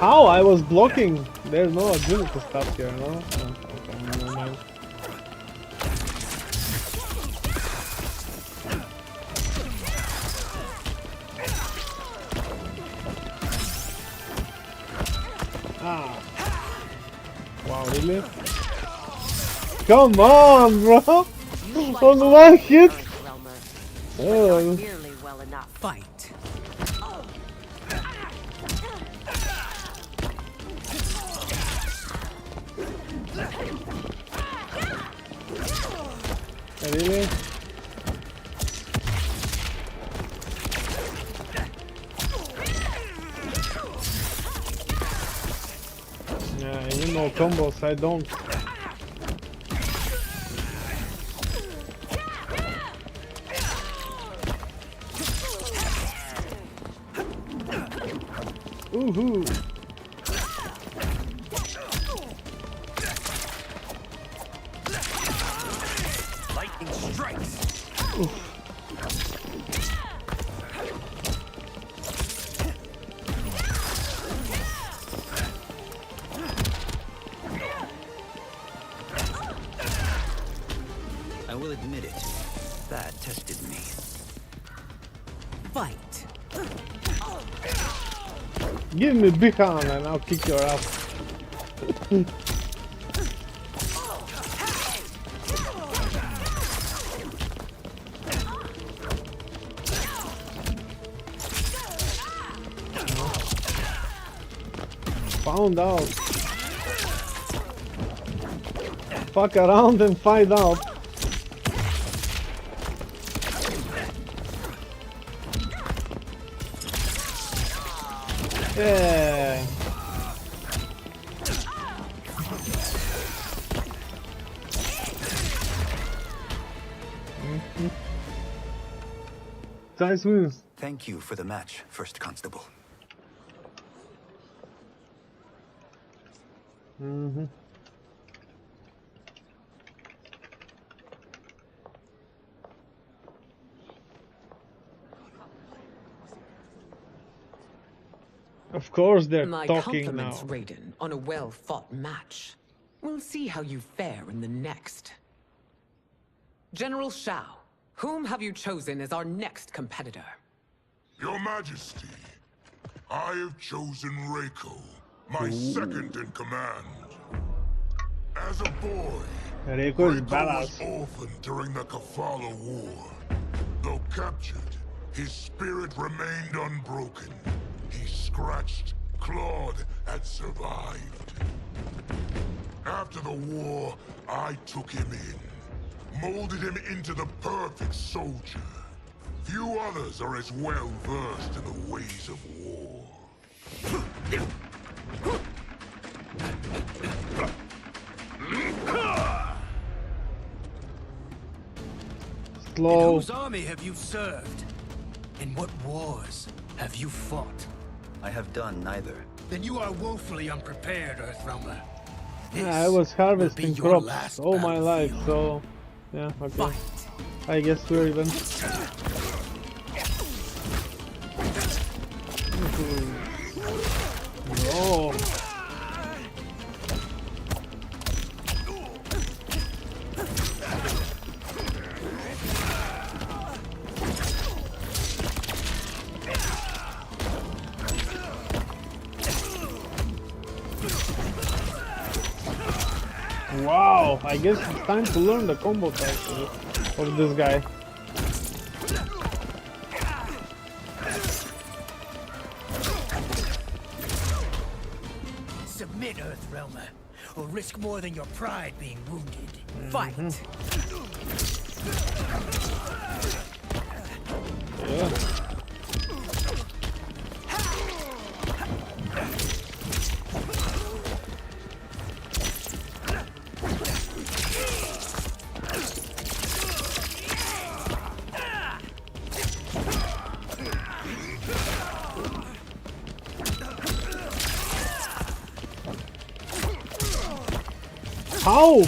How? I was blocking. There's no agility stuff here, no? Oh, okay, never mind. Wow, really? Come on, bro! On one hit! Oh. Nearly well enough. Fight. Really? Yeah, you know combos, I don't. Ooh. Lightning strikes. I will admit it. That tested me. Fight. Give me big hand and I'll kick your ass. Found out. Fuck around and find out. Yeah. Zeiss wins. Thank you for the match, First Constable. Of course they're My talking compliments, now. Raiden, on a well-fought match. We'll see how you fare in the next. General Shao, whom have you chosen as our next competitor? Your Majesty, I have chosen Reiko, my second in command. As a boy, Reiko is was badass. orphaned during the Kafala War. Though captured, his spirit remained unbroken. He scratched, clawed, and survived. After the war, I took him in, molded him into the perfect soldier. Few others are as well versed in the ways of war. Slow. In whose army have you served? In what wars have you fought? I have done neither. Then you are woefully unprepared, Earthrealmer. Yeah, I was harvesting crops all my life, so yeah, okay. I guess we're even. No. Wow, I guess it's time to learn the combo type of this guy. Submit, Earthrealmer, or risk more than your pride being wounded. Fight! Yeah. How?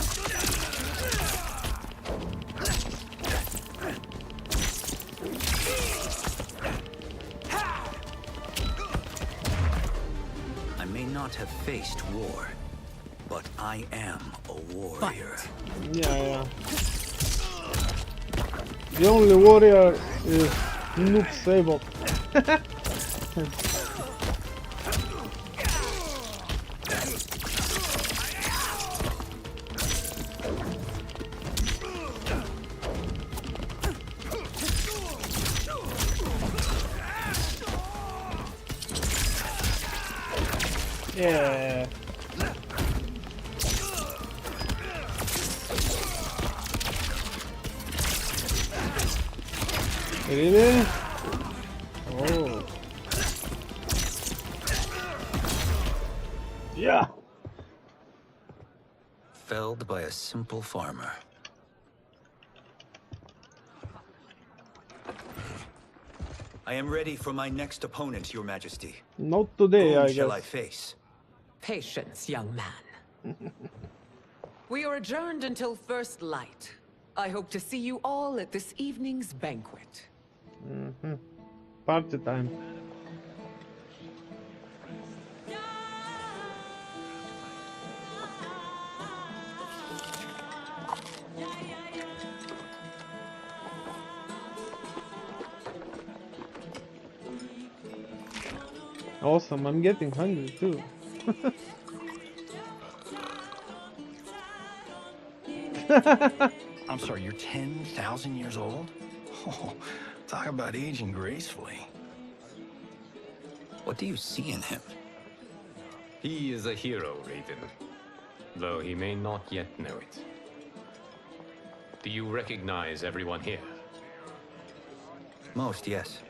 I may not have faced war, but I am a warrior. Yeah. The only warrior is Noob Sable. Yeah. Really? Oh. Yeah. Felled by a simple farmer. I am ready for my next opponent, Your Majesty. Not today, Whom I shall guess. I face? Patience, young man. We are adjourned until first light. I hope to see you all at this evening's banquet. Party time. Awesome, I'm getting hungry too. I'm sorry, you're 10,000 years old? Oh, talk about aging gracefully. What do you see in him? He is a hero, Raiden. Though he may not yet know it. Do you recognize everyone here? Most, yes.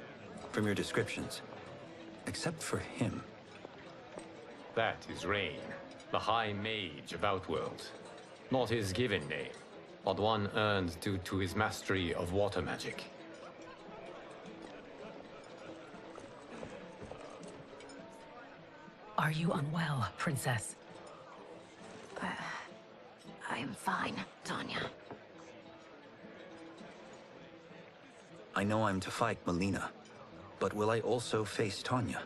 From your descriptions. Except for him. That is Rain, the High Mage of Outworld. Not his given name, but one earned due to his mastery of water magic. Are you unwell, Princess? I am fine, Tanya. I know I'm to fight Melina, but will I also face Tanya?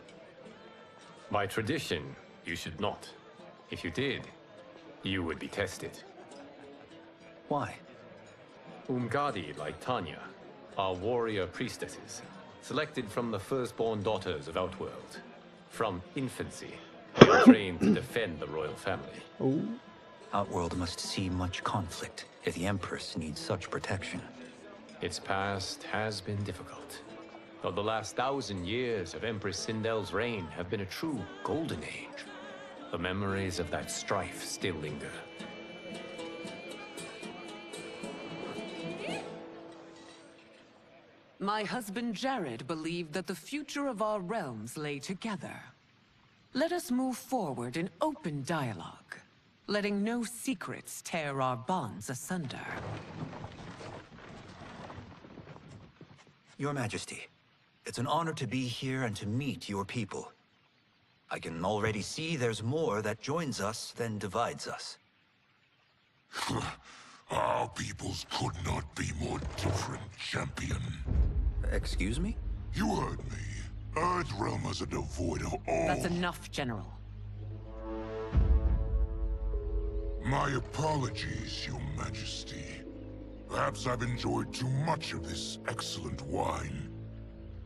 By tradition, you should not. If you did, you would be tested. Why? Umgadi, like Tanya, are warrior priestesses, selected from the firstborn daughters of Outworld. From infancy, they are trained to defend the royal family. Outworld must see much conflict if the Empress needs such protection. Its past has been difficult. Though the last 1,000 years of Empress Sindel's reign have been a true golden age, the memories of that strife still linger. My husband Jared believed that the future of our realms lay together. Let us move forward in open dialogue, letting no secrets tear our bonds asunder. Your Majesty, it's an honor to be here and to meet your people. I can already see there's more that joins us than divides us. Our peoples could not be more different, champion. Excuse me? You heard me. Earthrealmers are devoid of all... That's enough, General. My apologies, Your Majesty. Perhaps I've enjoyed too much of this excellent wine.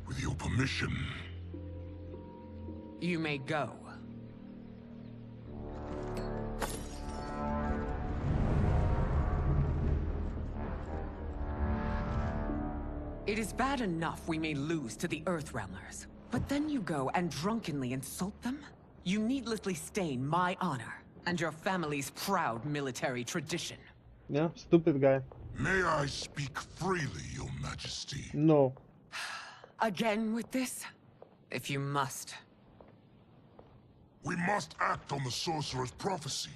With your permission... You may go. It is bad enough we may lose to the Earthrealmers, but then you go and drunkenly insult them? You needlessly stain my honor and your family's proud military tradition. Yeah, stupid guy. May I speak freely, Your Majesty? No. Again with this? If you must. We must act on the Sorcerer's prophecy.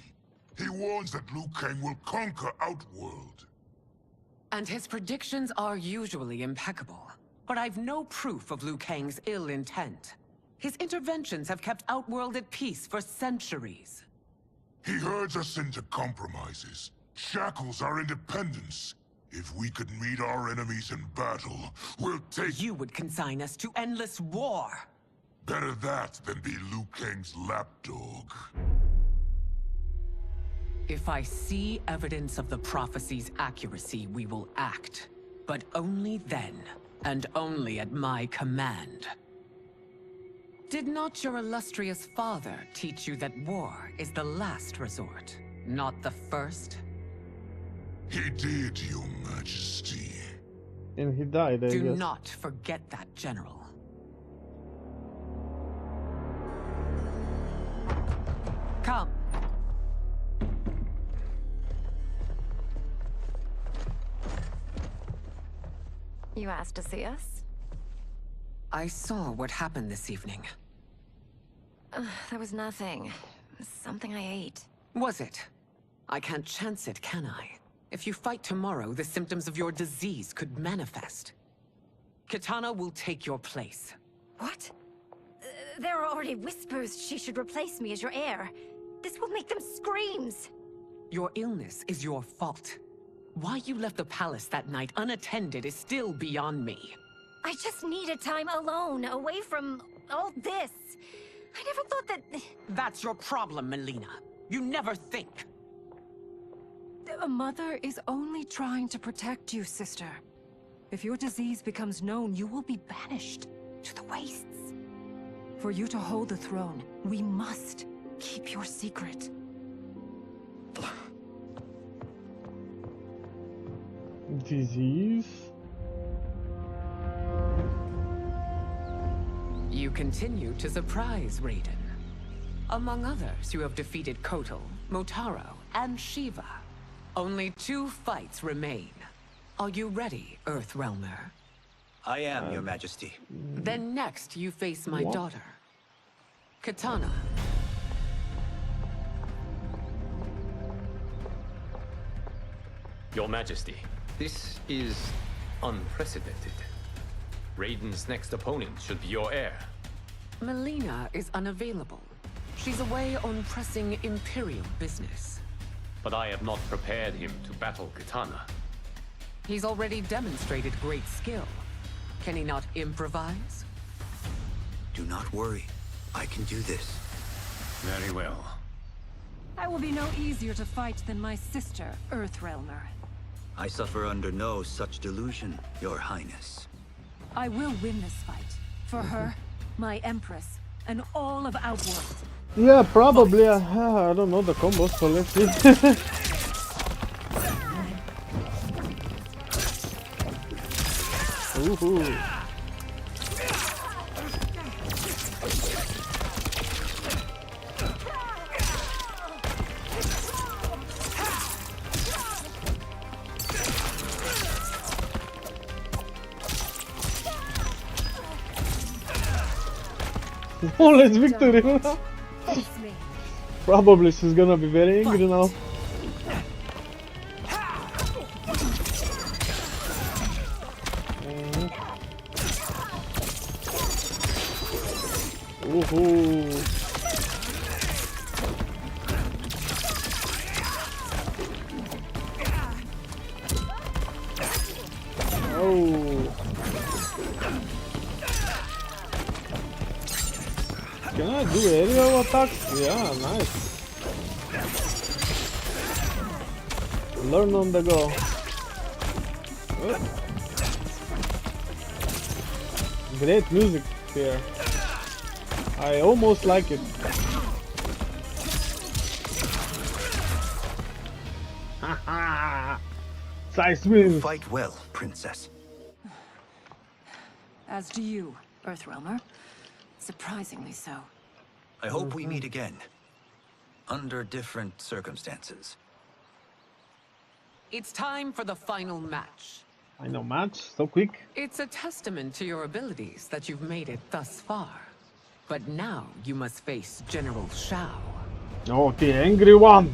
He warns that Liu Kang will conquer Outworld. And his predictions are usually impeccable. But I've no proof of Liu Kang's ill intent. His interventions have kept Outworld at peace for centuries. He herds us into compromises, shackles our independence. If we could meet our enemies in battle, we'll take... You would consign us to endless war! Better that than be Liu Kang's lapdog. If I see evidence of the prophecy's accuracy, we will act. But only then, and only at my command. Did not your illustrious father teach you that war is the last resort, not the first? He did, Your Majesty. And he died, I guess. Do not forget that, General. Come. You asked to see us? I saw what happened this evening. That was nothing. Something I ate. Was it? I can't chance it, can I? If you fight tomorrow, the symptoms of your disease could manifest. Kitana will take your place. What? There are already whispers she should replace me as your heir. This will make them screams. Your illness is your fault. Why you left the palace that night unattended is still beyond me. I just needed time alone, away from all this. I never thought that... That's your problem, Melina. You never think. A mother is only trying to protect you, sister. If your disease becomes known, you will be banished to the wastes. For you to hold the throne, we must keep your secret. Disease? You continue to surprise Raiden. Among others, you have defeated Kotal, Motaro, and Shiva. Only 2 fights remain. Are you ready, Earthrealmer? I am, Your Majesty. Then next, you face my daughter, Kitana. Your Majesty, this is unprecedented. Raiden's next opponent should be your heir. Melina is unavailable. She's away on pressing Imperial business. But I have not prepared him to battle Kitana. He's already demonstrated great skill. Can he not improvise? Do not worry. I can do this. Very well. I will be no easier to fight than my sister, Earthrealmer. I suffer under no such delusion, Your Highness. I will win this fight. For her, my Empress, and all of Outworld. Yeah, probably. I don't know the combos, so let's see. Ooh. Flawless victory! Probably she's gonna be very angry now. Woohoo! Oh! Can I do aerial attacks? Yeah, nice. Learn on the go. Great music here. I almost like it. Haha! Zeiss wins. Fight well, Princess. As do you, Earthrealmer. Surprisingly so. I hope we meet again. Under different circumstances. It's time for the final match. Final match? So quick? It's a testament to your abilities that you've made it thus far. But now you must face General Shao. Oh, the angry one!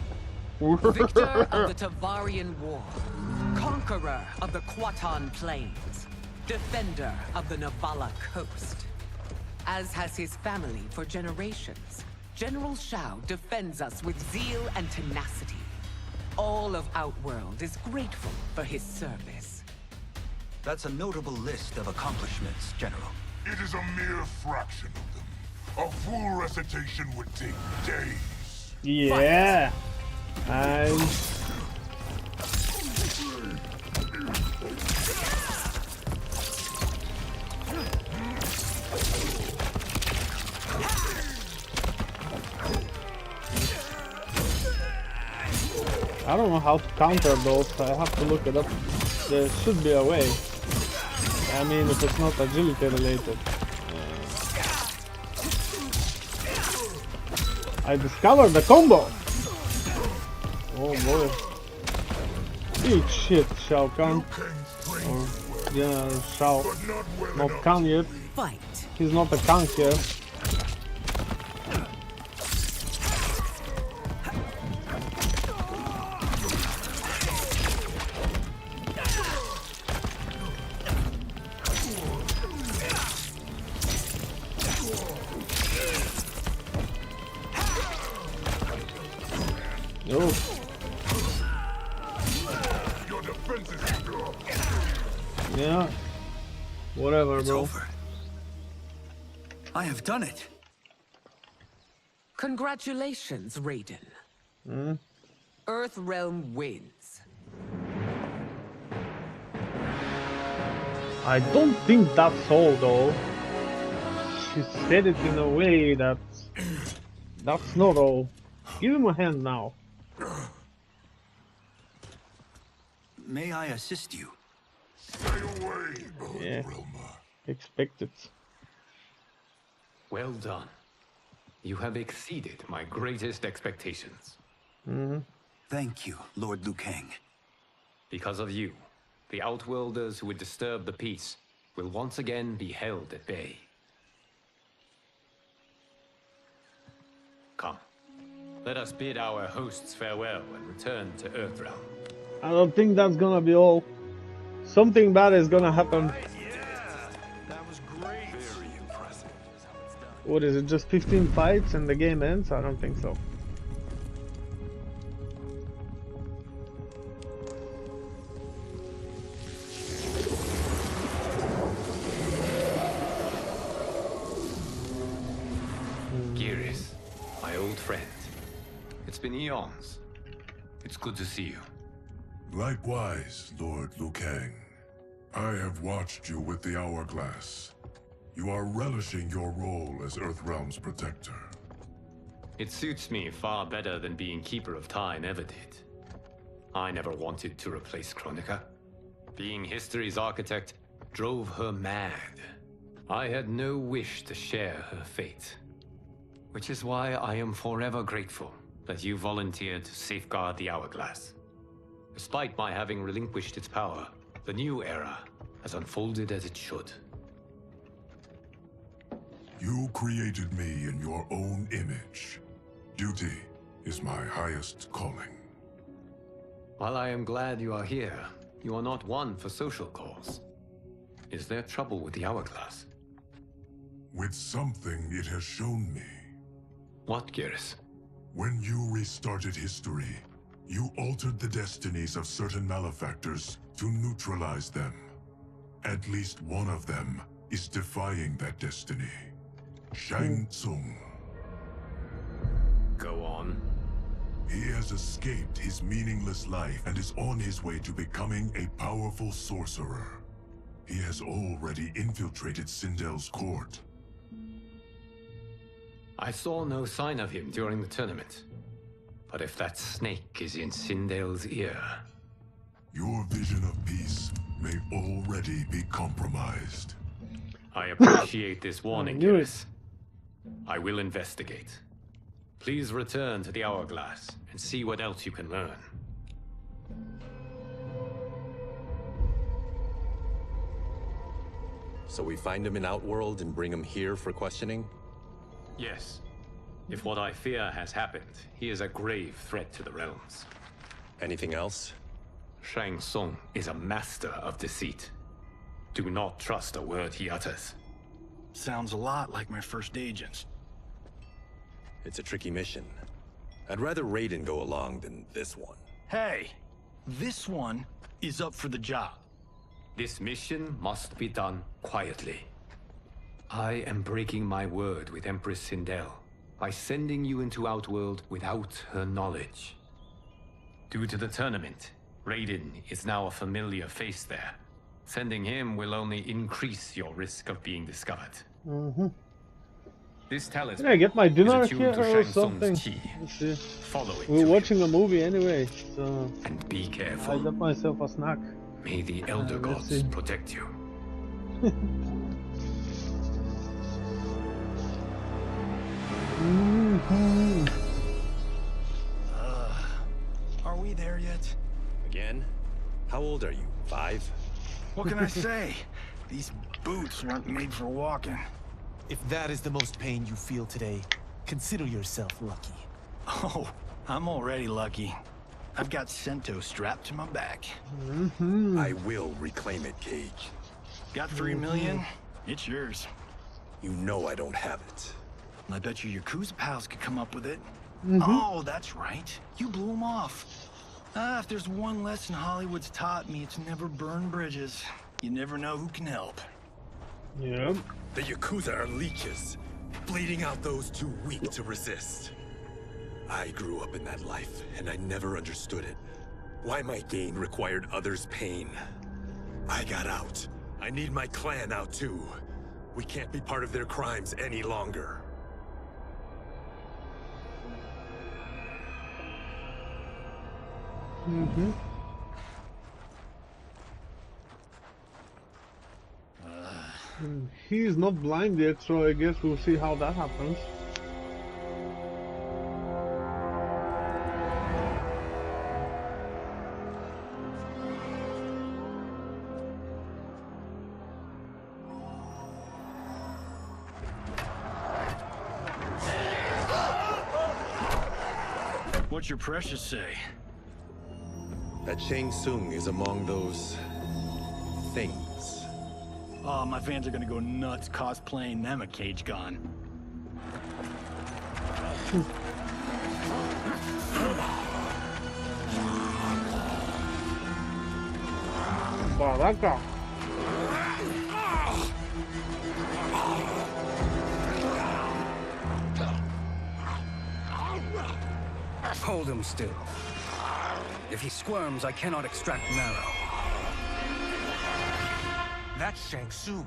Victor of the Tavarian War. Conqueror of the Quatan Plains. Defender of the Navala Coast. As has his family for generations, General Shao defends us with zeal and tenacity. All of Outworld is grateful for his service. That's a notable list of accomplishments, General. It is a mere fraction of them. A full recitation would take days. Yeah. And I don't know how to counter those. I have to look it up. There should be a way. I mean, if it's not agility related. I discovered the combo! Oh boy. Eat shit, Shao Kahn. Or, yeah, Shao. Not Kahn yet. He's not a Kahn here. Oh. Your defenses are up. Yeah. Whatever, It's bro. over. I have done it. Congratulations, Raiden. Earthrealm wins. I don't think that's all, though. She said it in a way that's not all. Give him a hand now. May I assist you? Stay away, Yeah. Realmer. Expect it. Well done. You have exceeded my greatest expectations. Thank you, Lord Liu Kang. Because of you, the Outworlders who would disturb the peace will once again be held at bay. Come, let us bid our hosts farewell and return to Earthrealm. I don't think that's gonna be all. Something bad is gonna happen. That was great. Very impressive. What is it, just 15 fights and the game ends? I don't think so. Geras, my old friend. It's been eons. It's good to see you. Likewise, Lord Liu Kang. I have watched you with the Hourglass. You are relishing your role as Earthrealm's protector. It suits me far better than being Keeper of Time ever did. I never wanted to replace Kronika. Being history's architect drove her mad. I had no wish to share her fate. Which is why I am forever grateful that you volunteered to safeguard the Hourglass. Despite my having relinquished its power, the new era has unfolded as it should. You created me in your own image. Duty is my highest calling. While I am glad you are here, you are not one for social calls. Is there trouble with the Hourglass? With something it has shown me. What, Geras? When you restarted history, you altered the destinies of certain malefactors to neutralize them. At least one of them is defying that destiny. Shang Tsung. Go on. He has escaped his meaningless life and is on his way to becoming a powerful sorcerer. He has already infiltrated Sindel's court. I saw no sign of him during the tournament. But if that snake is in Sindel's ear... Your vision of peace may already be compromised. I appreciate this warning, Geras. I will investigate. Please return to the Hourglass and see what else you can learn. So we find him in Outworld and bring him here for questioning? Yes. If what I fear has happened, he is a grave threat to the realms. Anything else? Shang Tsung is a master of deceit. Do not trust a word he utters. Sounds a lot like my first agents. It's a tricky mission. I'd rather Raiden go along than this one. Hey, this one is up for the job. This mission must be done quietly. I am breaking my word with Empress Sindel by sending you into Outworld without her knowledge. Due to the tournament, Raiden is now a familiar face there. Sending him will only increase your risk of being discovered. This talisman Can I get my dinner is here attuned to or Shang something? Tsung's chi. Let's see. Follow it We're to watching a movie anyway, so and be careful. I got myself a snack. May the Elder let's Gods see. protect you. Are we there yet? Again? How old are you? 5? What can I say? These boots weren't made for walking. If that is the most pain you feel today, consider yourself lucky. Oh, I'm already lucky. I've got Sento strapped to my back. I will reclaim it, Cage. Got 3 million? It's yours. You know I don't have it. I bet your Yakuza pals could come up with it. Oh, that's right. You blew him off. If there's one lesson Hollywood's taught me, it's never burn bridges. You never know who can help. Yeah. The Yakuza are leeches, bleeding out those too weak to resist. I grew up in that life, and I never understood it. Why my gain required others' pain. I got out. I need my clan out too. We can't be part of their crimes any longer. He's not blind yet, so I guess we'll see how that happens. What's your precious say? That Shang Tsung is among those... things. Oh, my fans are gonna go nuts cosplaying them a Cage Gun. Baraka. Hold him still. If he squirms, I cannot extract marrow. That's Shang Tsung.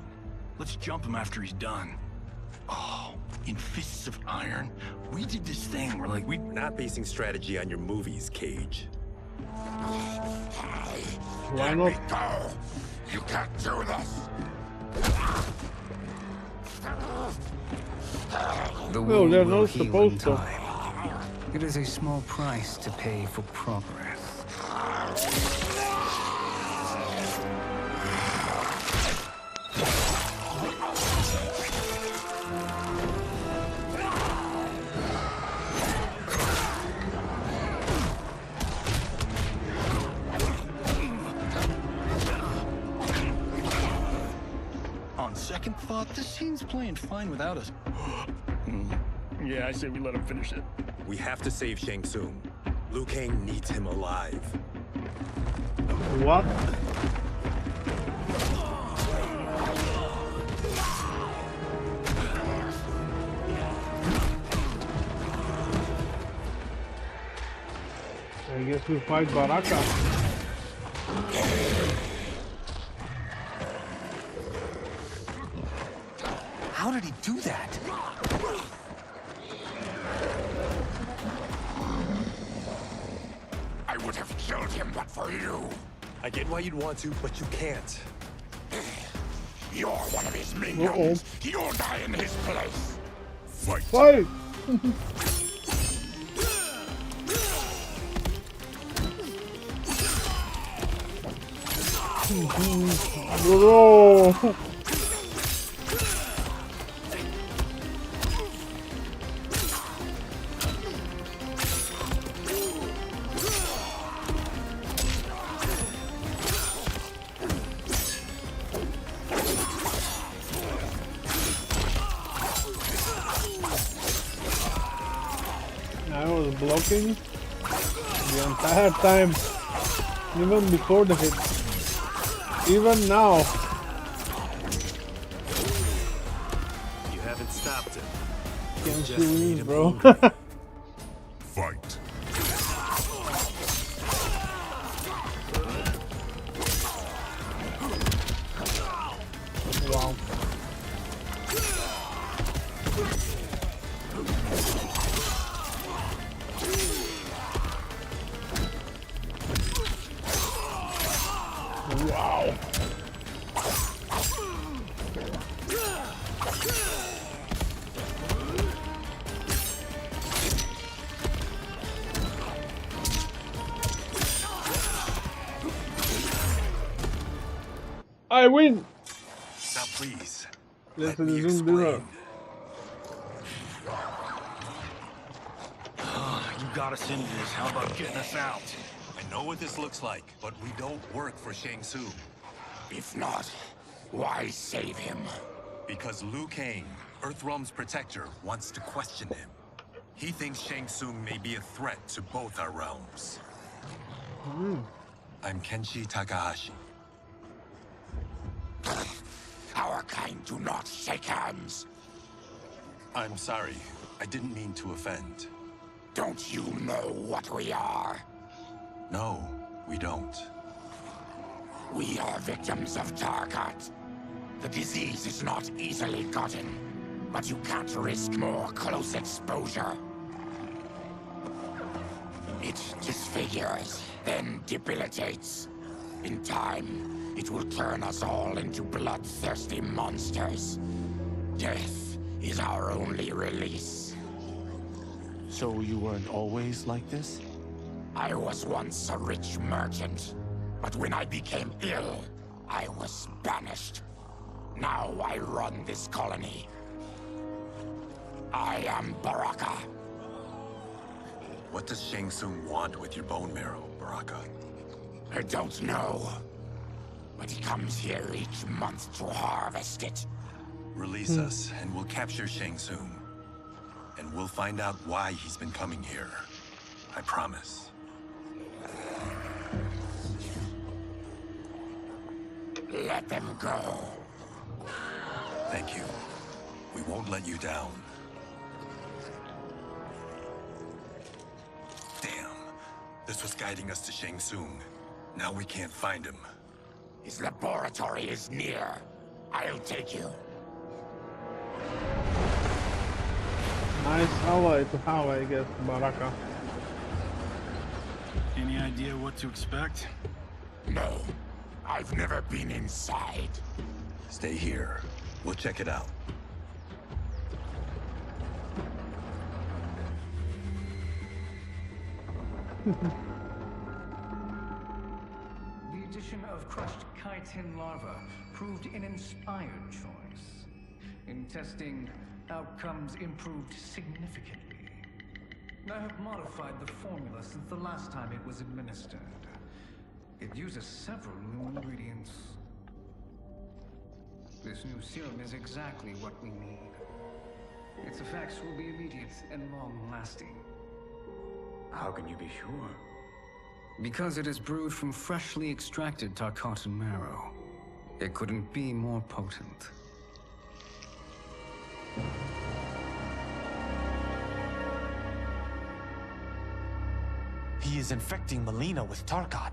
Let's jump him after he's done. Oh, in Fists of Iron, we did this thing where like We're not basing strategy on your movies, Cage. Why not? Go! You can't do this! The No, wound they're will not heal in supposed to. time. It is a small price to pay for progress. On second thought, this scene's playing fine without us. Yeah, I say we let him finish it. We have to save Shang Tsung. Liu Kang needs him alive. What? I guess we fight Baraka. How did he do that? I would have killed him but for you. I get why you'd want to, but you can't. You're one of his minions. You'll die in his place. Fight. Fight! Bro! I was blocking the entire time, even before the hit, even now. You haven't stopped him. Can't Just you made leave, him bro? Fight. Wow. Wow. I win. Now please, Let's let me resume dinner. explain. You got us into this. How about getting us out? I know what this looks like, but we don't work for Shang Tsung. If not, why save him? Because Liu Kang, Earthrealm's protector, wants to question him. He thinks Shang Tsung may be a threat to both our realms. I'm Kenshi Takahashi. Our kind do not shake hands. I'm sorry. I didn't mean to offend. Don't you know what we are? No, we don't. We are victims of Tarkat. The disease is not easily gotten, but you can't risk more close exposure. It disfigures, then debilitates. In time, it will turn us all into bloodthirsty monsters. Death is our only release. So you weren't always like this? I was once a rich merchant, but when I became ill, I was banished. Now I run this colony. I am Baraka. What does Shang Tsung want with your bone marrow, Baraka? I don't know. But he comes here each month to harvest it. Release us, and we'll capture Shang Tsung. And we'll find out why he's been coming here. I promise. Let them go. Thank you. We won't let you down. Damn. This was guiding us to Shang Tsung. Now we can't find him. His laboratory is near. I'll take you. Nice ally to have, I guess, Baraka. Any idea what to expect? No. I've never been inside. Stay here. We'll check it out. The addition of crushed chitin larva proved an inspired choice. In testing, outcomes improved significantly. I have modified the formula since the last time it was administered. It uses several new ingredients. This new serum is exactly what we need. Its effects will be immediate and long-lasting. How can you be sure? Because it is brewed from freshly extracted Tarkatan marrow. It couldn't be more potent. He is infecting Melina with Tarkat.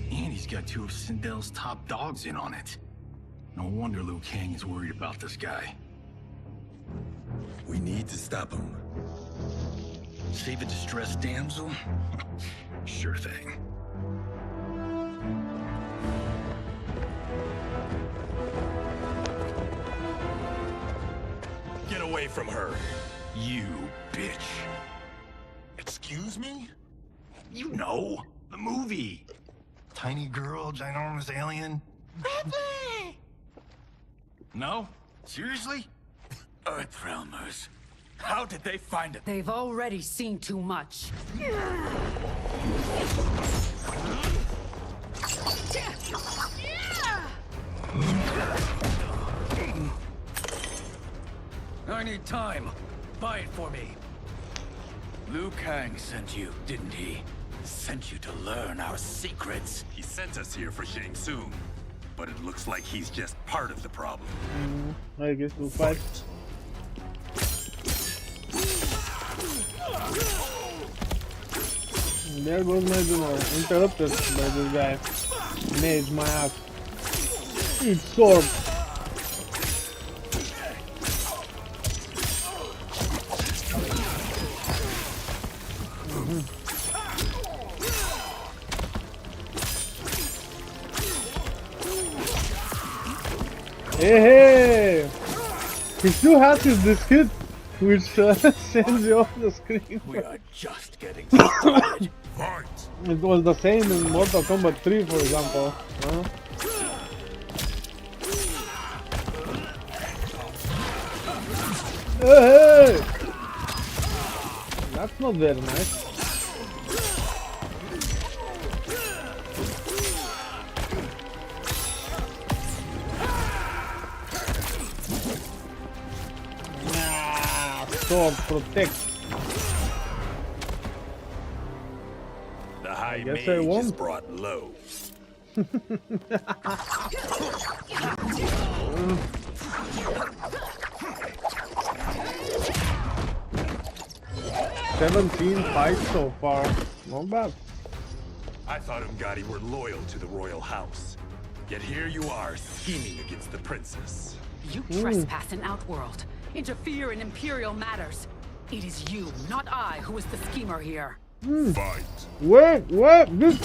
And he's got two of Sindel's top dogs in on it. No wonder Liu Kang is worried about this guy. We need to stop him. Save a distressed damsel? Sure thing. Get away from her. You bitch. Excuse me? You know, the movie. Tiny girl, ginormous alien. Ripley! No? Seriously? Earthrealmers. How did they find it? They've already seen too much. I need time. Buy it for me. Liu Kang sent you, didn't he? Sent you to learn our secrets. He sent us here for Shang Tsung, but it looks like he's just part of the problem. I guess we'll fight. There goes my dinner, interrupted by this guy. Mage my ass. Eat sword. Hey, hey! He still has this hit, which sends you off the screen. We are just getting started. Fight! It was the same in Mortal Kombat 3, for example. Hey! That's not very nice. sword protect? The High guess Mage I won. is brought low. 17 fights so far. Not bad. I thought Umgadi were loyal to the royal house. Yet here you are, scheming against the princess. You trespass in Outworld, interfere in Imperial matters. It is you, not I, who is the schemer here. Fight. Wait, this...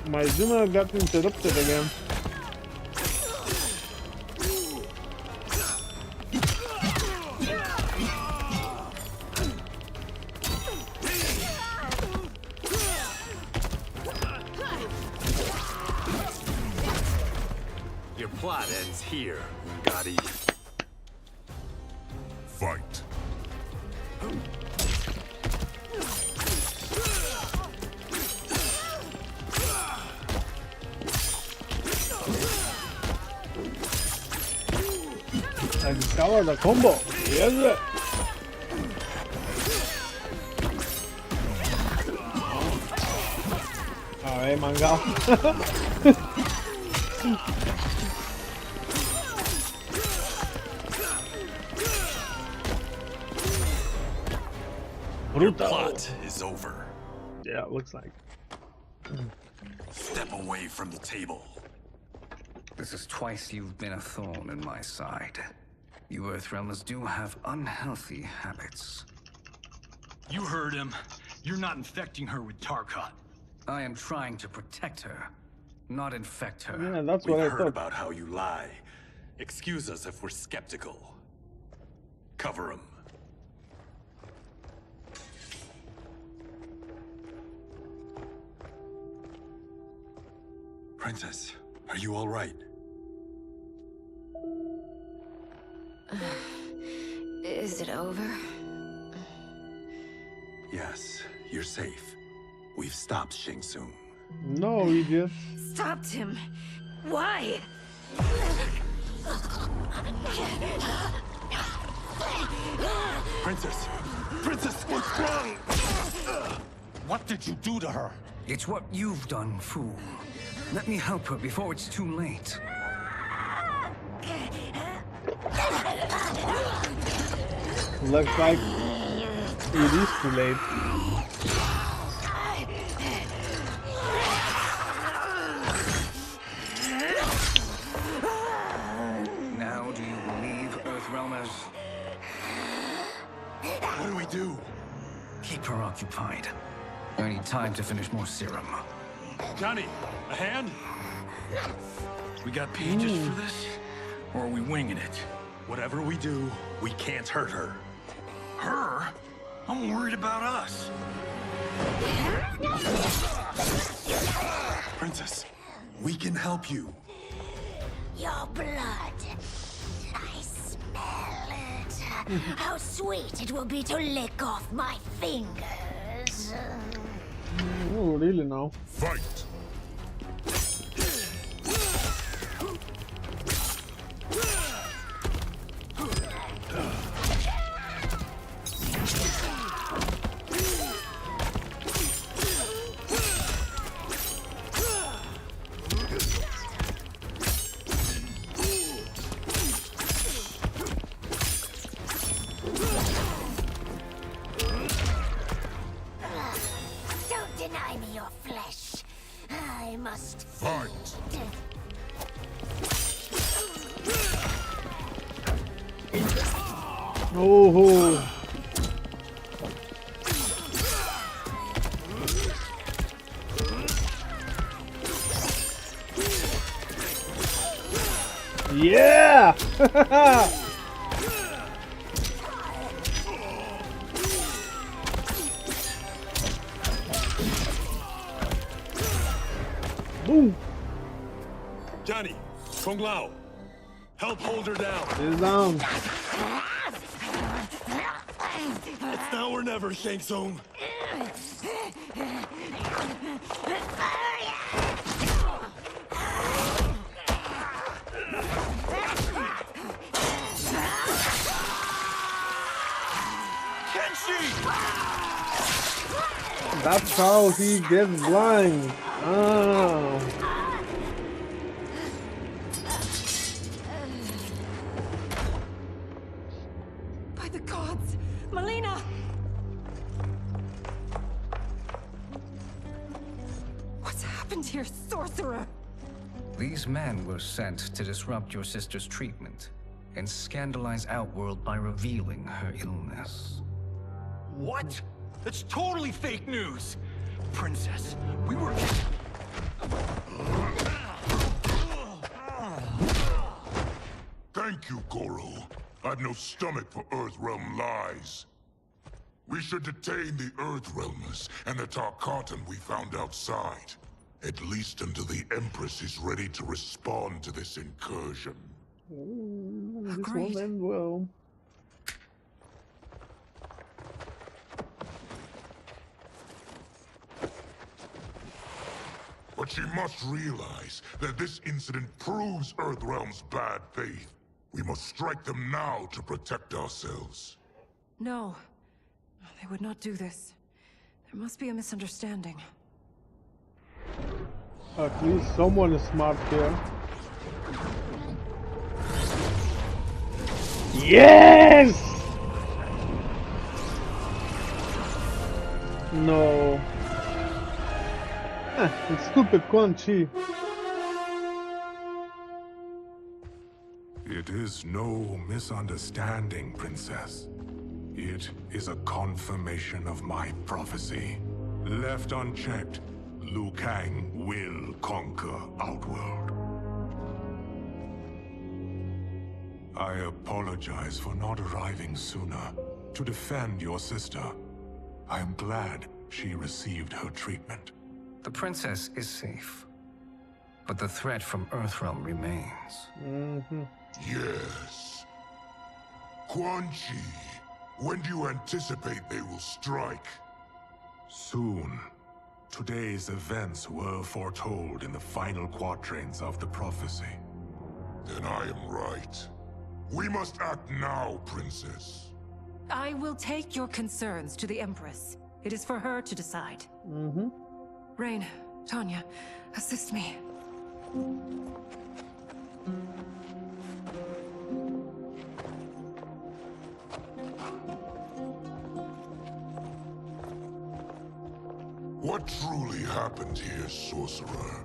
My dinner got interrupted again. Your plot ends here, Umgadi. Fight. I discovered a combo. Yes. Alright, manga. Your plot is over. Yeah, it looks like. Step away from the table. This is twice you've been a thorn in my side. You Earthrealmers do have unhealthy habits. You heard him. You're not infecting her with Tarkat. I am trying to protect her, not infect her. Yeah, that's We've what I heard thought. about how you lie. Excuse us if we're skeptical. Cover him. Princess, are you all right? Is it over? Yes, you're safe. We've stopped Shang Tsung. No, we just... Stopped him. Why? Princess! Princess, what's wrong? What did you do to her? It's what you've done, fool. Let me help her before it's too late. Looks like it is too late. Now do you believe, Earthrealmers? What do we do? Keep her occupied. I need time to finish more serum. Johnny, a hand? We got pages for this? Or are we winging it? Whatever we do, we can't hurt her. Her? I'm worried about us. Princess, we can help you. Your blood. I smell it. How sweet it will be to lick off my fingers. Oh, really now? Fight. Don't deny me your flesh. I must Fight. Oh. Yeah! Boom! Johnny, Kung Lao, help hold her down. She's down. It's now or never, Shang Tsung. That's how he gets blind. Ah. By the gods! Melina! What's happened here, sorcerer? These men were sent to disrupt your sister's treatment and scandalize Outworld by revealing her illness. What? That's totally fake news! Princess, we were... Thank you, Goro. I've no stomach for Earthrealm lies. We should detain the Earthrealmers and the Tarkatan we found outside. At least until the Empress is ready to respond to this incursion. This won't end well. But she must realize that this incident proves Earthrealm's bad faith. We must strike them now to protect ourselves. No. They would not do this. There must be a misunderstanding. At least someone is smart here. Yes! No. It's stupid Quan Chi. It is no misunderstanding, Princess. It is a confirmation of my prophecy. Left unchecked, Liu Kang will conquer Outworld. I apologize for not arriving sooner to defend your sister. I am glad she received her treatment. The princess is safe, but the threat from Earthrealm remains. Yes. Quan Chi, when do you anticipate they will strike? Soon. Today's events were foretold in the final quatrains of the prophecy. Then I am right. We must act now, Princess. I will take your concerns to the Empress. It is for her to decide. Rain, Tanya, assist me. What truly happened here, Sorcerer?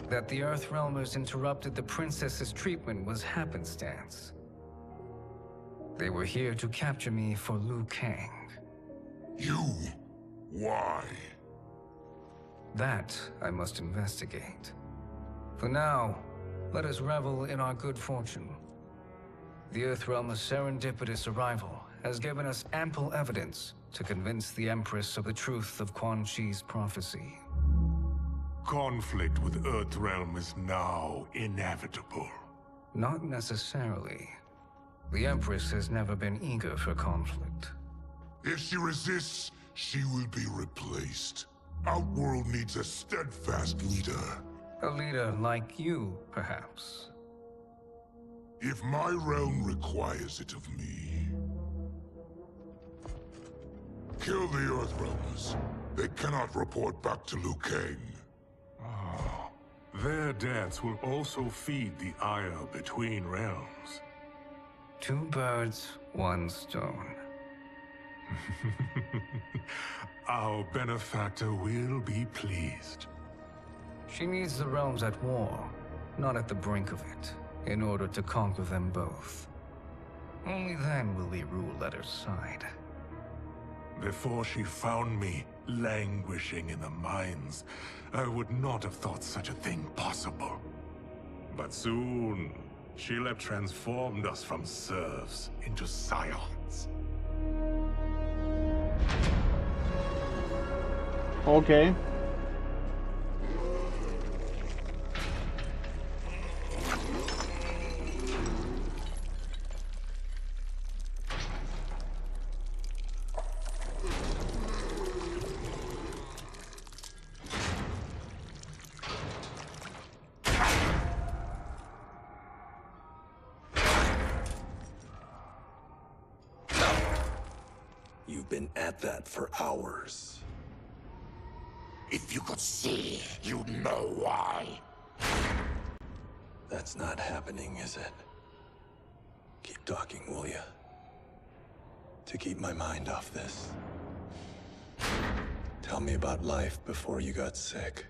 That the Earthrealmers interrupted the princess's treatment was happenstance. They were here to capture me for Liu Kang. You? Why? That I must investigate. For now, let us revel in our good fortune. The Earthrealm's serendipitous arrival has given us ample evidence to convince the Empress of the truth of Quan Chi's prophecy. Conflict with Earthrealm is now inevitable. Not necessarily. The Empress has never been eager for conflict. If she resists, she will be replaced. Outworld needs a steadfast leader. A leader like you, perhaps. If my realm requires it of me. Kill the Earthrealmers. They cannot report back to Liu Kang. Their deaths will also feed the ire between realms. 2 birds, 1 stone. Our benefactor will be pleased. She needs the realms at war, not at the brink of it, in order to conquer them both. Only then will we rule at her side. Before she found me languishing in the mines, I would not have thought such a thing possible. But soon, she'll have transformed us from serfs into scions. Okay. You've been at that for hours. If you could see, you'd know why. That's not happening, is it? Keep talking, will ya? To keep my mind off this. Tell me about life before you got sick.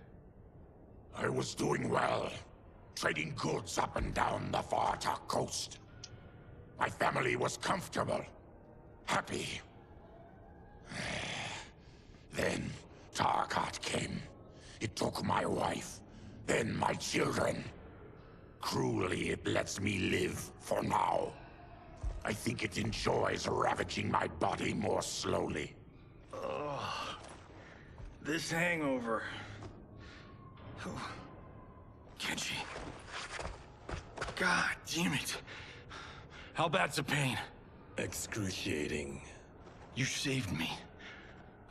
I was doing well, trading goods up and down the Varta coast. My family was comfortable, happy. Then Tarkat came. It took my wife, then my children. Cruelly, it lets me live for now. I think it enjoys ravaging my body more slowly. Ugh. This hangover. Oh. Kenji. God damn it. How bad's the pain? Excruciating. You saved me.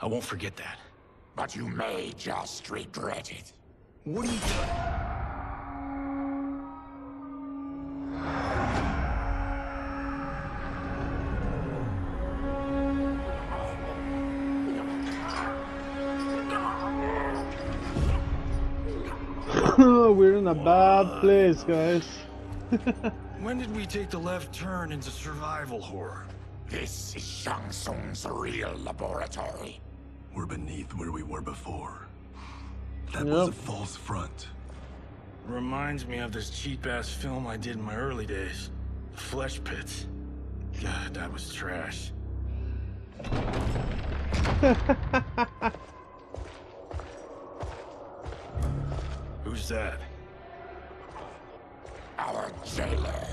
I won't forget that. But you may just regret it. What are you doing? We're in a bad place, guys. When did we take the left turn into survival horror? This is Shang Tsung's real laboratory. We're beneath where we were before. That was a false front. Reminds me of this cheap-ass film I did in my early days. Flesh Pits. God, that was trash. Who's that? Our jailer.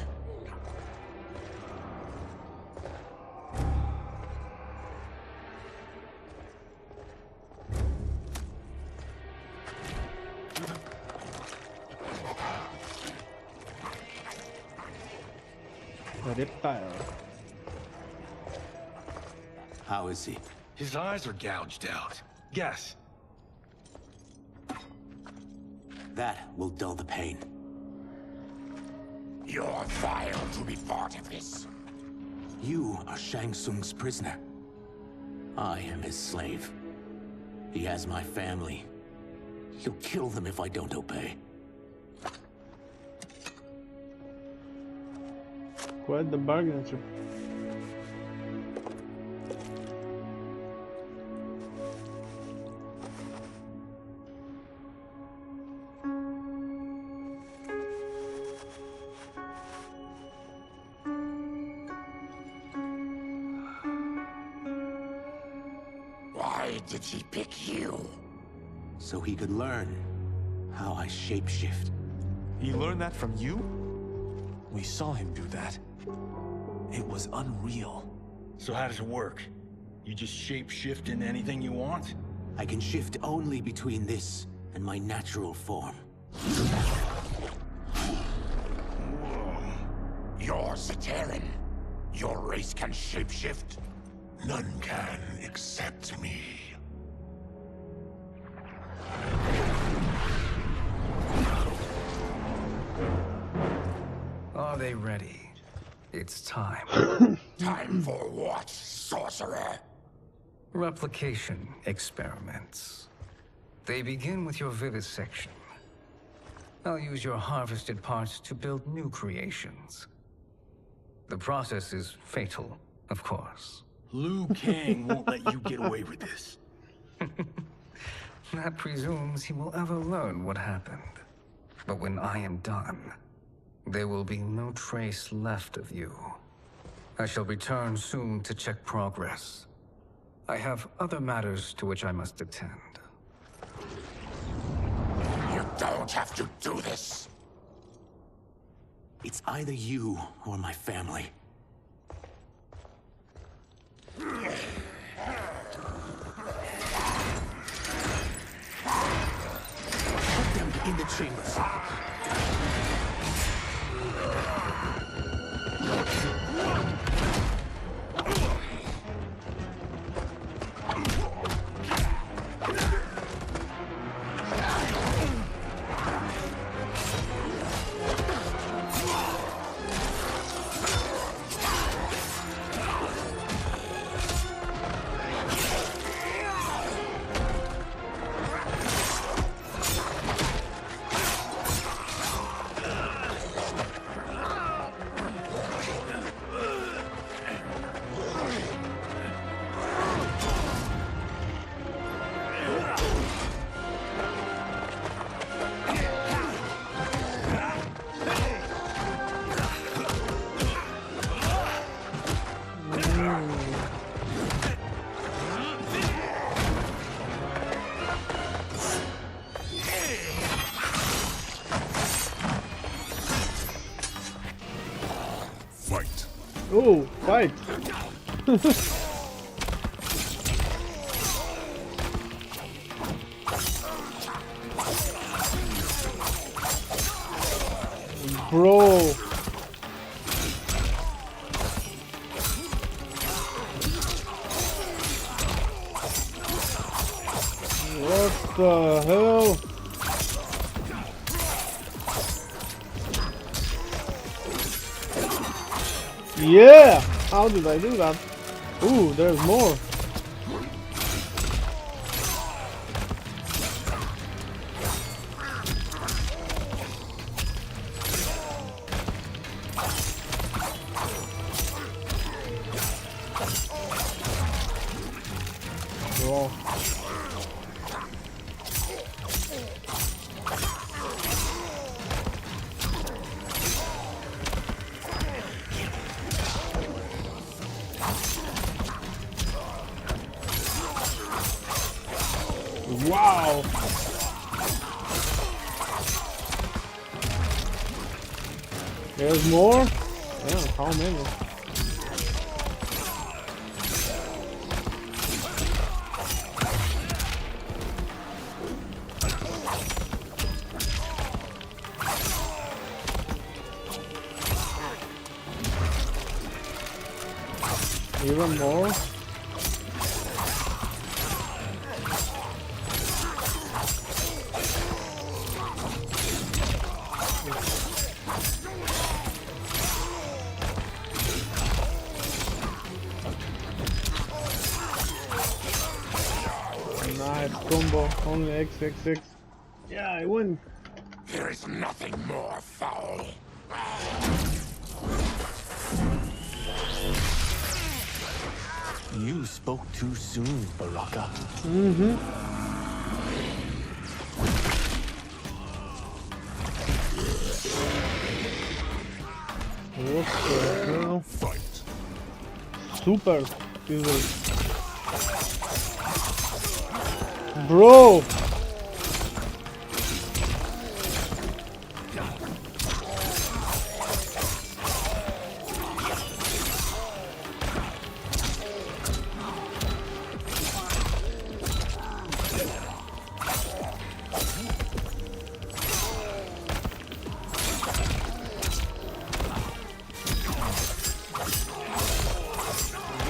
How is he? His eyes are gouged out. Guess. That will dull the pain. You're vile to be part of this. You are Shang Tsung's prisoner. I am his slave. He has my family. He'll kill them if I don't obey. Quite the bargain, sir. Why did he pick you? So he could learn how I shapeshift. He learned that from you? We saw him do that. It was unreal. So how does it work? You just shapeshift into anything you want? I can shift only between this and my natural form. You're Zaterran. Your race can shapeshift. None can except me. Are they ready? It's time. Time for what, sorcerer? Replication experiments. They begin with your vivisection. I'll use your harvested parts to build new creations. The process is fatal, of course. Liu Kang won't let you get away with this. That presumes he will ever learn what happened. But when I am done, there will be no trace left of you. I shall return soon to check progress. I have other matters to which I must attend. You don't have to do this. It's either you or my family. Put them in the chambers. Oh, fight! Bro! What the hell? Yeah! How did I do that? Ooh, there's more. Bro. Wow! There's more? Yeah, how many? Even more? Nice combo, only XXX. Yeah, I win. There is nothing more foul. You spoke too soon, Baraka. Mm-hmm. What the hell? Fight. Super easily. Bro!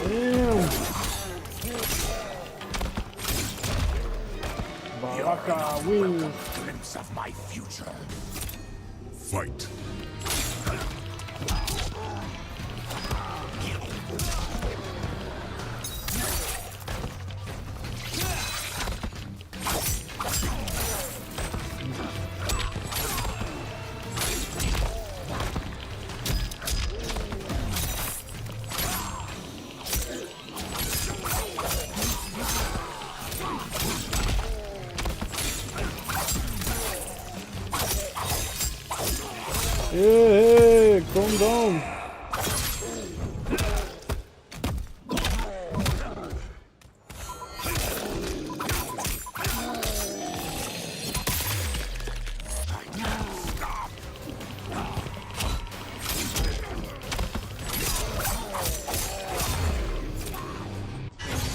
Damn! Baraka wins! Glimpse of my future. Fight. Hey, calm down.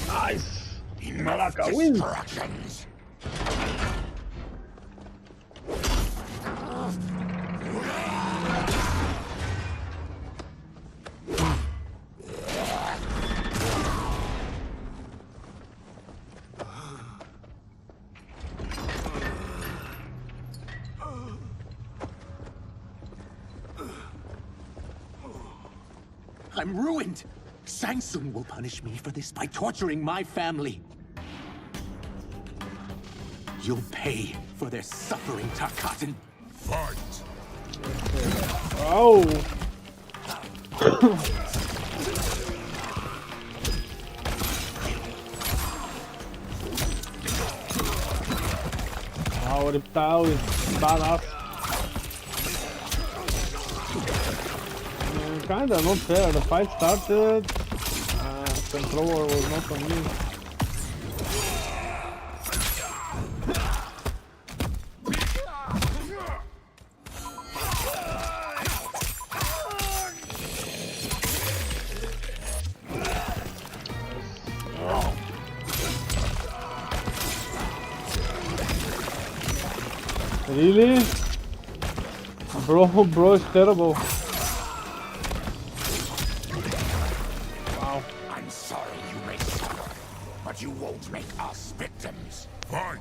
Nice. Baraka wins. I'm ruined! Shang Tsung will punish me for this by torturing my family. You'll pay for their suffering, Tarkatan. Fight! Oh! Oh, the Tao is badass. Kinda not fair. The fight started, controller was not on me. Really? Bro is terrible. Wow. I'm sorry you may suffer, but you won't make us victims. Fight!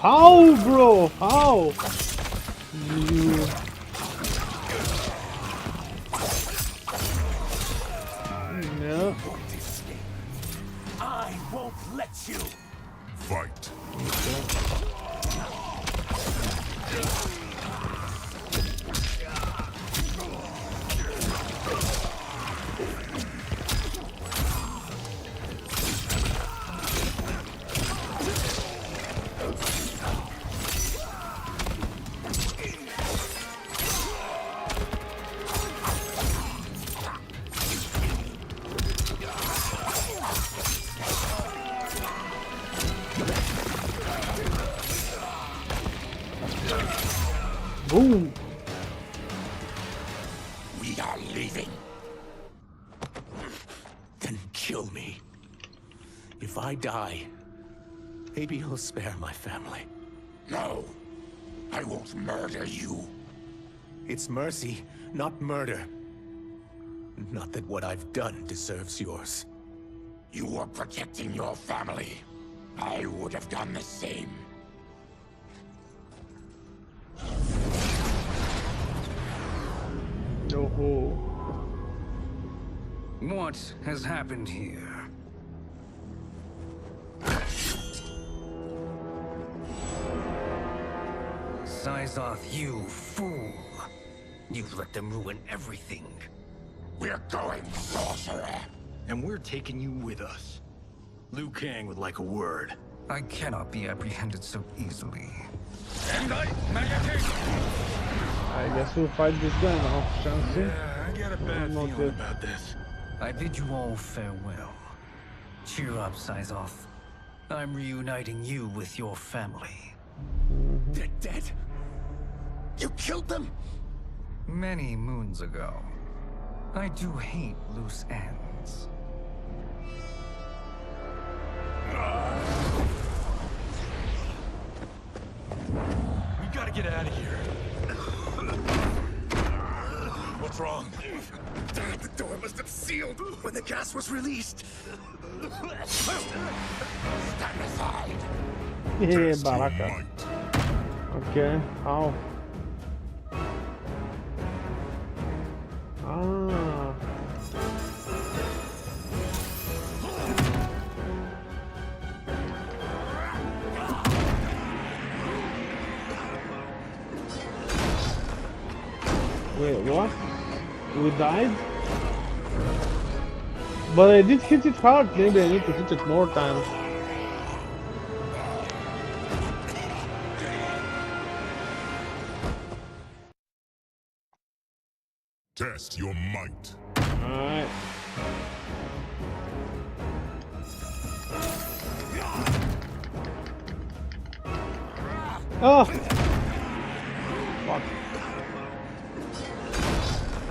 How, bro? How? You... No. I won't let you. Fight. Boom. We are leaving. Then kill me. If I die, maybe you'll spare my family. No, I won't murder you. It's mercy, not murder. Not that what I've done deserves yours. You were protecting your family. I would have done the same. Oh. What has happened here? Zeiss, you fool! You've let them ruin everything. We're going, sorcerer. And we're taking you with us. Liu Kang would like a word. I cannot be apprehended so easily. I guess we'll fight this guy now, Shansi. Yeah, I got a bad feeling about this. I bid you all farewell. Cheer up, Zeiss. I'm reuniting you with your family. They're dead? You killed them? Many moons ago. I do hate loose ends. We gotta get out of here. What's wrong? The door must have sealed when the gas was released. Stand aside. Yeah, Baraka. Okay, how? Ah. Wait, what? We died? But I did hit it hard, maybe I need to hit it more times. Test your might. Alright. Oh! Fuck.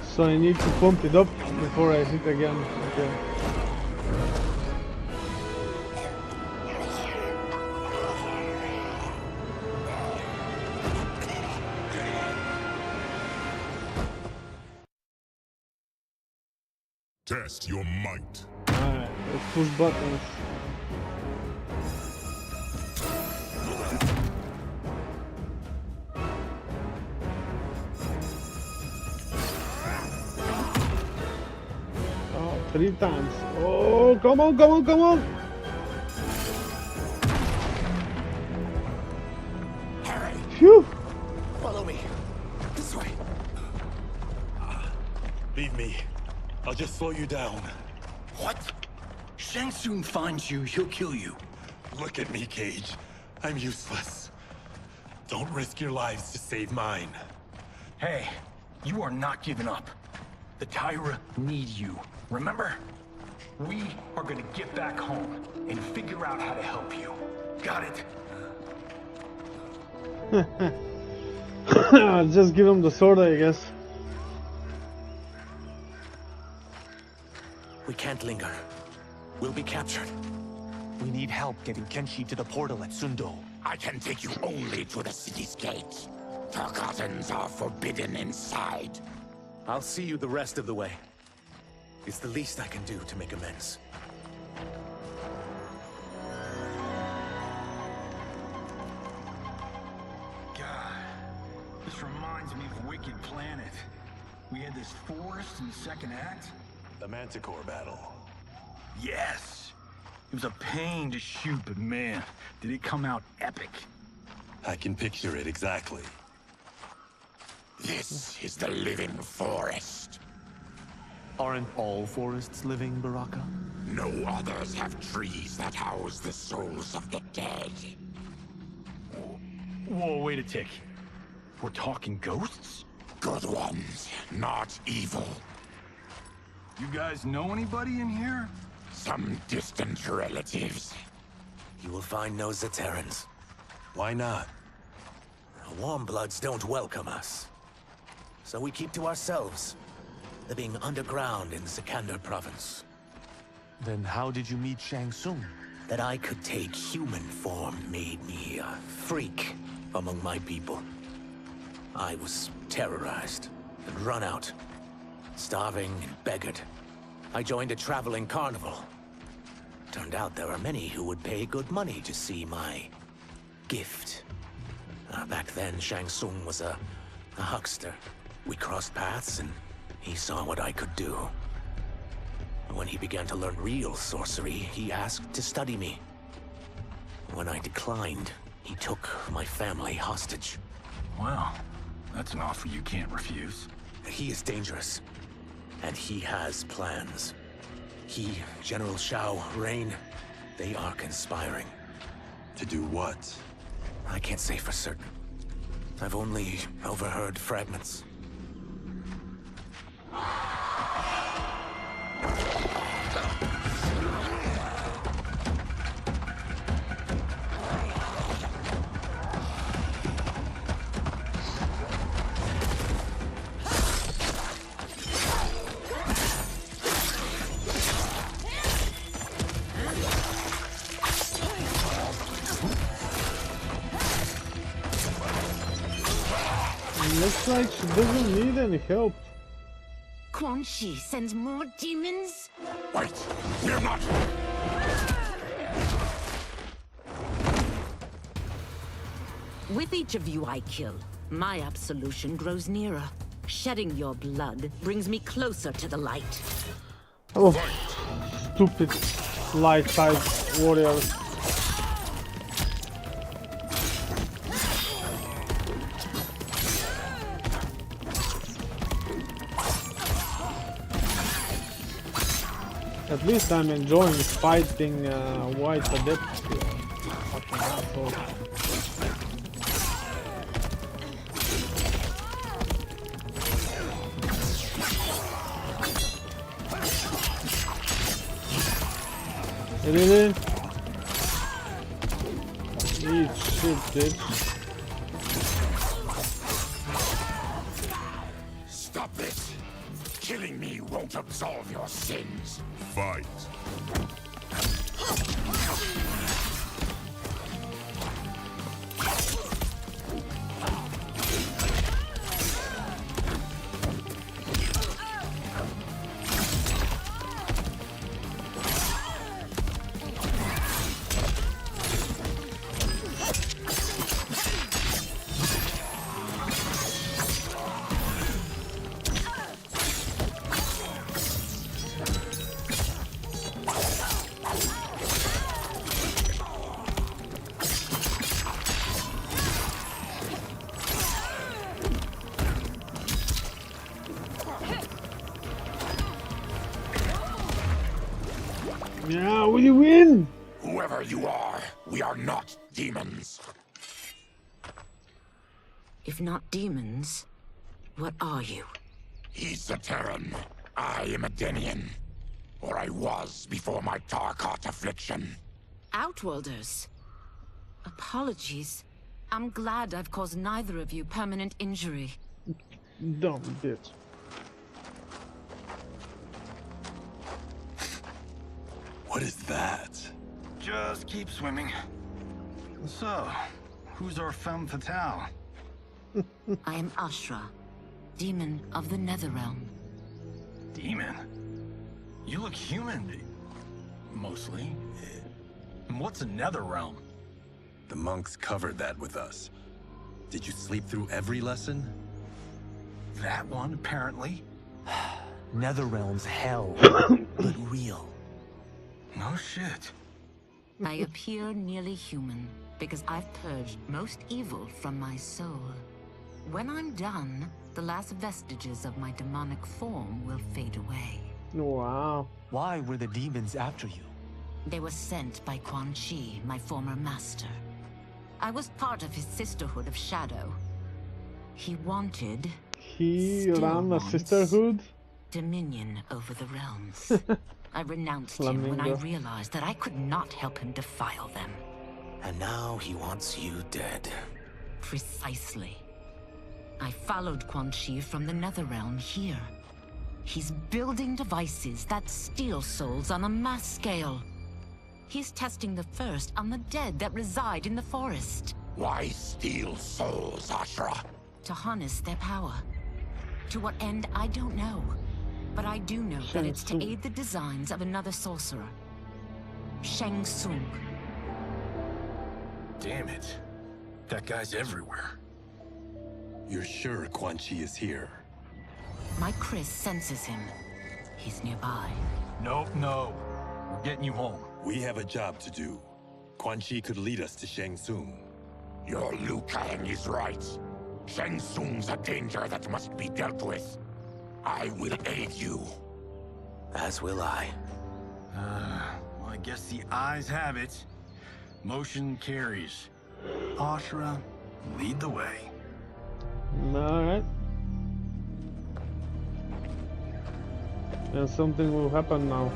So I need to pump it up before I hit again. Okay. Test your might. Alright, let's push buttons. Oh, 3 times. Oh, come on, come on, come on! Harry! Phew! Follow me. This way. Leave me. I'll just slow you down. What? Shang Tsung finds you, he'll kill you. Look at me, Cage. I'm useless. Don't risk your lives to save mine. Hey, you are not giving up. The Tyra need you, remember? We are gonna get back home and figure out how to help you. Got it? Just give him the sword, I guess. We can't linger. We'll be captured. We need help getting Kenshi to the portal at Sundo. I can take you only to the city's gate. Tarkatans are forbidden inside. I'll see you the rest of the way. It's the least I can do to make amends. God, this reminds me of Wicked Planet. We had this forest in the second act. The Manticore battle. Yes! It was a pain to shoot, but man, did it come out epic. I can picture it exactly. This is the living forest. Aren't all forests living, Baraka? No others have trees that house the souls of the dead. Whoa, wait a tick. We're talking ghosts? Good ones, not evil. You guys know anybody in here? Some distant relatives. You will find no Zaterrans. Why not? Warmbloods don't welcome us. So we keep to ourselves, living underground in Sikander province. Then how did you meet Shang Tsung? That I could take human form made me a freak among my people. I was terrorized and run out, starving and beggared. I joined a traveling carnival. Turned out there are many who would pay good money to see my gift. Back then, Shang Tsung was a huckster. We crossed paths and he saw what I could do. When he began to learn real sorcery, he asked to study me. When I declined, he took my family hostage. Well, that's an offer you can't refuse. He is dangerous, and he has plans. He, General Shao, Rain, they are conspiring. To do what? I can't say for certain. I've only overheard fragments. Looks like she doesn't need any help. Quan Chi sends more demons? Wait, we're not. With each of you I kill, my absolution grows nearer. Shedding your blood brings me closer to the light. Oh, stupid light type warrior. At least I'm enjoying fighting white adepts here. Fucking asshole. Really? Eat shit, bitch. Stop this! Killing me won't absolve your sins. Fight. Yeah, we win! Whoever you are, we are not demons. If not demons, what are you? He's a Terran. I am a Denian. or I was before my Tarkat affliction. Outworlders. Apologies. I'm glad I've caused neither of you permanent injury. Dumb bitch. What is that? Just keep swimming. So, who's our femme fatale? I am Ashra, demon of the Netherrealm. Demon? You look human, mostly. And what's a Netherrealm? The monks covered that with us. Did you sleep through every lesson? That one, apparently. Netherrealm's hell, but real. No shit. I appear nearly human because I've purged most evil from my soul. When I'm done, the last vestiges of my demonic form will fade away. Wow. Why were the demons after you? They were sent by Quan Chi, my former master. I was part of his Sisterhood of Shadow. He wanted... He ran a sisterhood? Dominion over the realms. I renounced him when I realized that I could not help him defile them. And now he wants you dead. Precisely. I followed Quan Chi from the Netherrealm here. He's building devices that steal souls on a mass scale. He's testing the first on the dead that reside in the forest. Why steal souls, Ashra? To harness their power. To what end, I don't know. But I do know that it's to aid the designs of another sorcerer. Shang Tsung. Damn it. That guy's everywhere. You're sure Quan Chi is here? My Chris senses him. He's nearby. Nope, no. We're getting you home. We have a job to do. Quan Chi could lead us to Shang Tsung. Your Liu Kang is right. Shang Tsung's a danger that must be dealt with. I will aid you. As will I. Well, I guess the eyes have it. Motion carries. Ashra, lead the way. Alright. And something will happen now.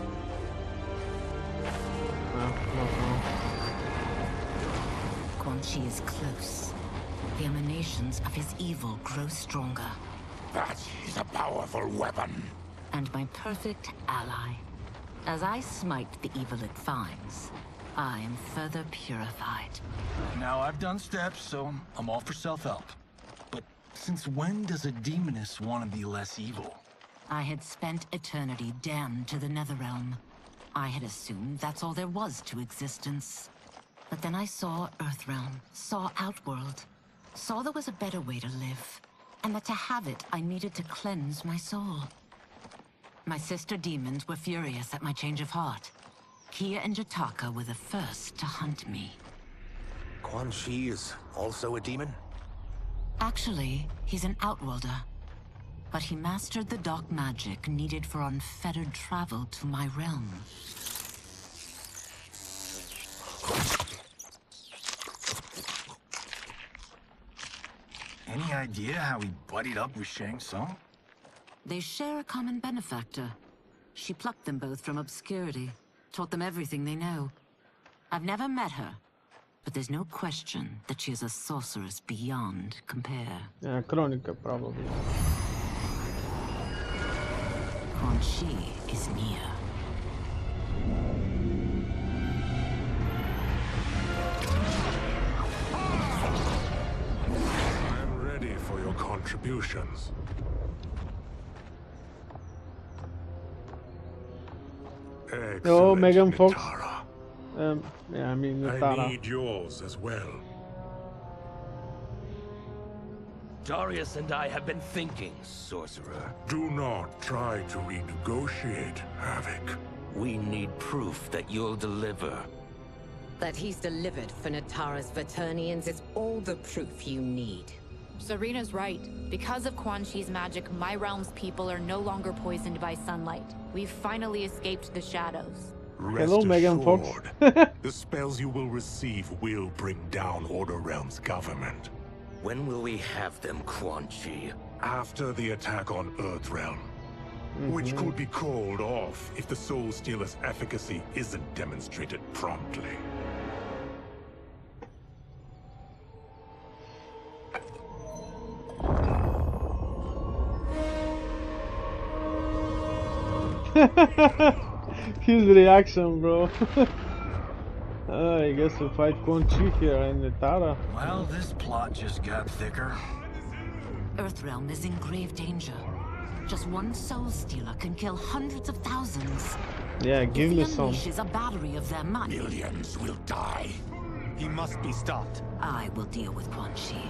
No, not now. Quan Chi is close. The emanations of his evil grow stronger. That is a powerful weapon. And my perfect ally. As I smite the evil it finds, I am further purified. Now I've done steps, so I'm all for self-help. But since when does a demoness want to be less evil? I had spent eternity damned to the Netherrealm. I had assumed that's all there was to existence. But then I saw Earthrealm, saw Outworld, saw there was a better way to live, and that to have it, I needed to cleanse my soul. My sister demons were furious at my change of heart. Kia and Jataka were the first to hunt me. Quan Chi is also a demon? Actually, he's an Outworlder. But he mastered the dark magic needed for unfettered travel to my realm. Any idea how he buddied up with Shang Tsung? They share a common benefactor. She plucked them both from obscurity, taught them everything they know. I've never met her, but there's no question that she is a sorceress beyond compare. Yeah, Chronica, probably. Quan Chi is near. I'm ready for your contributions. Oh, Megan Fox. Tara. Yeah, I mean, I Tara. need yours as well. Darius and I have been thinking, sorcerer. Do not try to renegotiate, Havoc. We need proof that you'll deliver. That he's delivered for Natara's Vaternians is all the proof you need. Serena's right. Because of Quan Chi's magic, my realm's people are no longer poisoned by sunlight. We've finally escaped the shadows. Hello, Megan Fox. The spells you will receive will bring down Order Realm's government. When will we have them, Quan Chi? After the attack on Earthrealm. which could be called off if the Soul Stealer's efficacy isn't demonstrated promptly. His reaction, bro. I guess we fight Quan Chi here and Tara. Well, this plot just got thicker. Earthrealm is in grave danger. Just one Soul Stealer can kill hundreds of thousands. Yeah, give me some. If he unleashes a battery of their might, Millions will die. He must be stopped. I will deal with Quan Chi.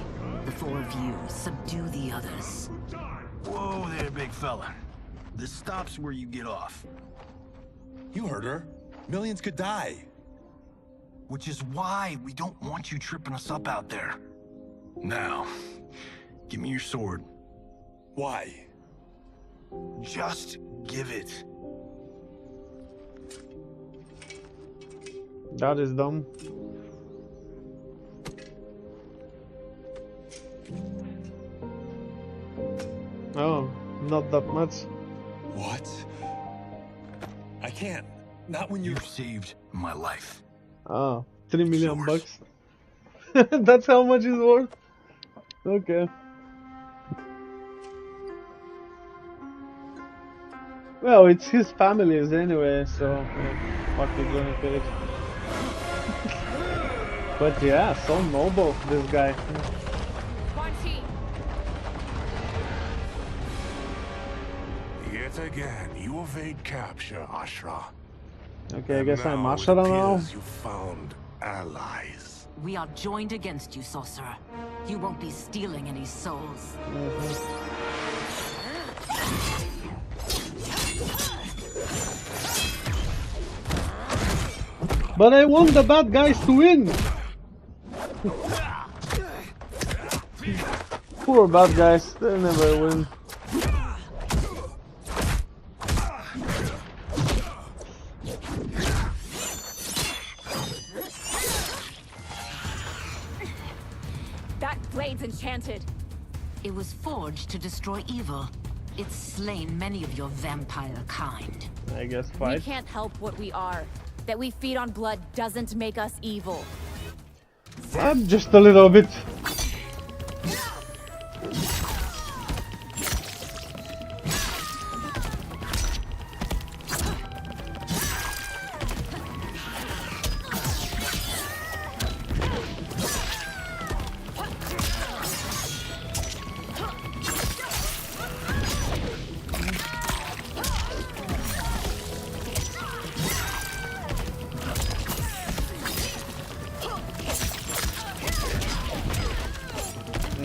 The four of you subdue the others. Whoa there, big fella. This stops where you get off. You heard her. Millions could die. Which is why we don't want you tripping us up out there. Now, give me your sword. Why? Just give it. That is dumb. Oh, not that much. What? I can't. Not when you've saved my life. Ah, 3 million bucks. That's how much it's worth? Okay. Well, it's his family's anyway, so fuck you gonna pay it. But yeah, so noble, this guy. Yet again, you evade capture, Ashra. Okay, I guess I'm Ashra now. You found allies. We are joined against you, sorcerer. You won't be stealing any souls. But I want the bad guys to win! Poor bad guys, they never win. That blade's enchanted. It was forged to destroy evil. It's slain many of your vampire kind. I guess We fight. can't help what we are. That we feed on blood doesn't make us evil. Just a little bit.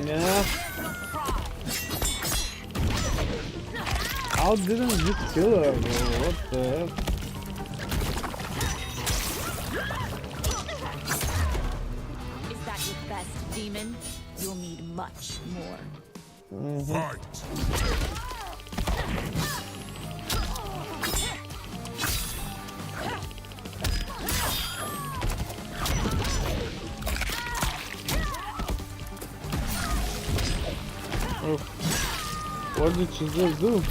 Yeah. How didn't this kill her, bro? What the heck? Is that your best, demon? You'll need much more. Oh. What did she just do?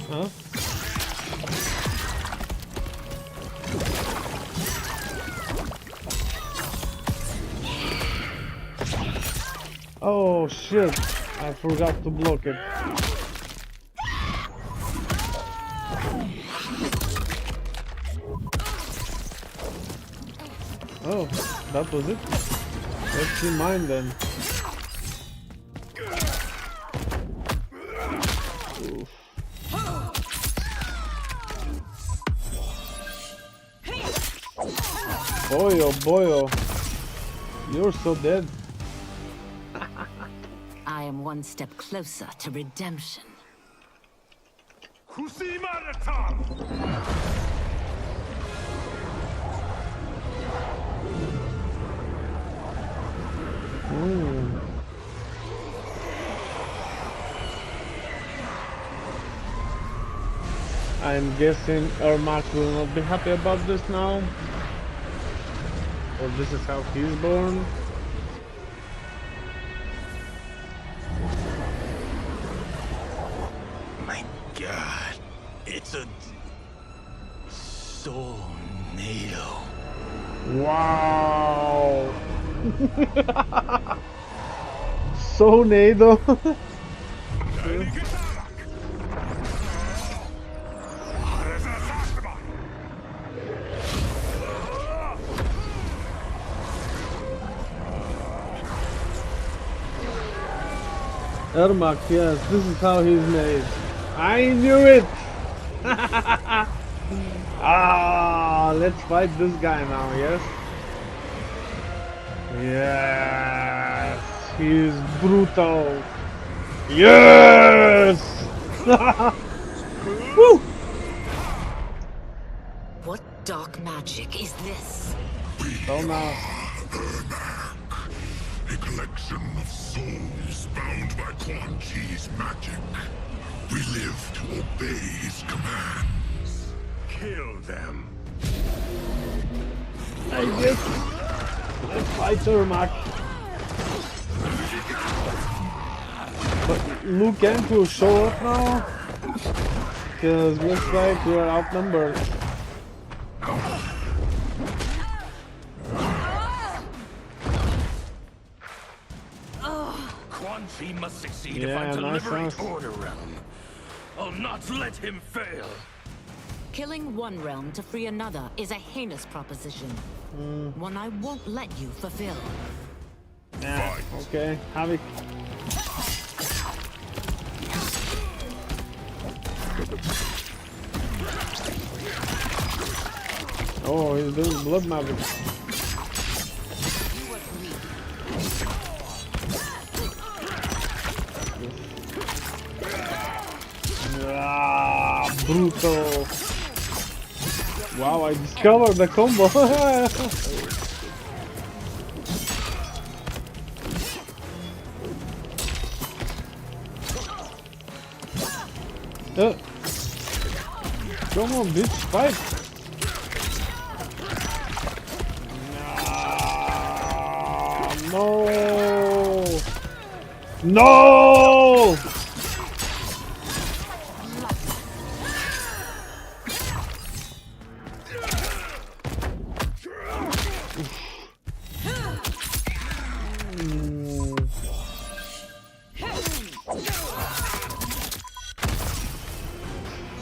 Huh? Oh shit, I forgot to block it. Oh, that was it? Let's see mine then. Oof. Boy oh boy oh. You're so dead. I am one step closer to redemption. I'm guessing Ermac will not be happy about this now. Or this is how he's born. So NATO. Wow. So NATO. Ermac, yes, this is how he's made. I knew it! Ah, let's fight this guy now, yes? Yes! He's brutal! Yes! Woo! What dark magic is this? Don't know. A collection of souls bound by Quan Chi's magic. We live to obey his commands. Kill them. I guess. Let's fight Ermac. But Liu Kang will show up now? Because looks like we are outnumbered. Quan Chi must succeed if Yeah, I'm to nice liberate sense. Order Realm. I'll not let him fail. Killing one realm to free another is a heinous proposition. One I won't let you fulfill. Yeah, okay, Havoc. Oh, he's doing blood magic. Ah, brutal. Wow, I discovered the combo. Come on, bitch, fight! No! No!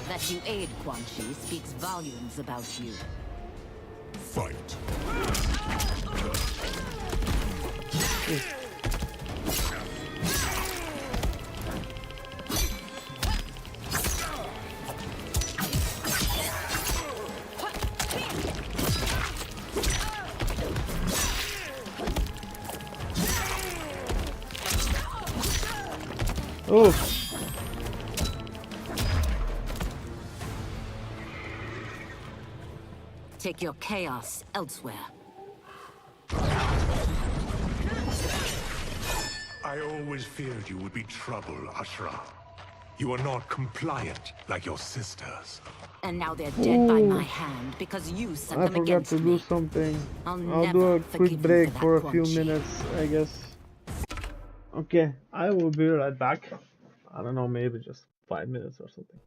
That you aid Quan Chi speaks volumes about you. Fight. Oh. Take your chaos elsewhere. I always feared you would be trouble, Ashra. You are not compliant like your sisters. And now they're dead by Ooh. my hand because you set I them forgot against to do me. something. I'll I'll do never a quick forgive you break for for a that, few Quan Chi. minutes, I guess. Okay, I will be right back. I don't know, maybe just 5 minutes or something.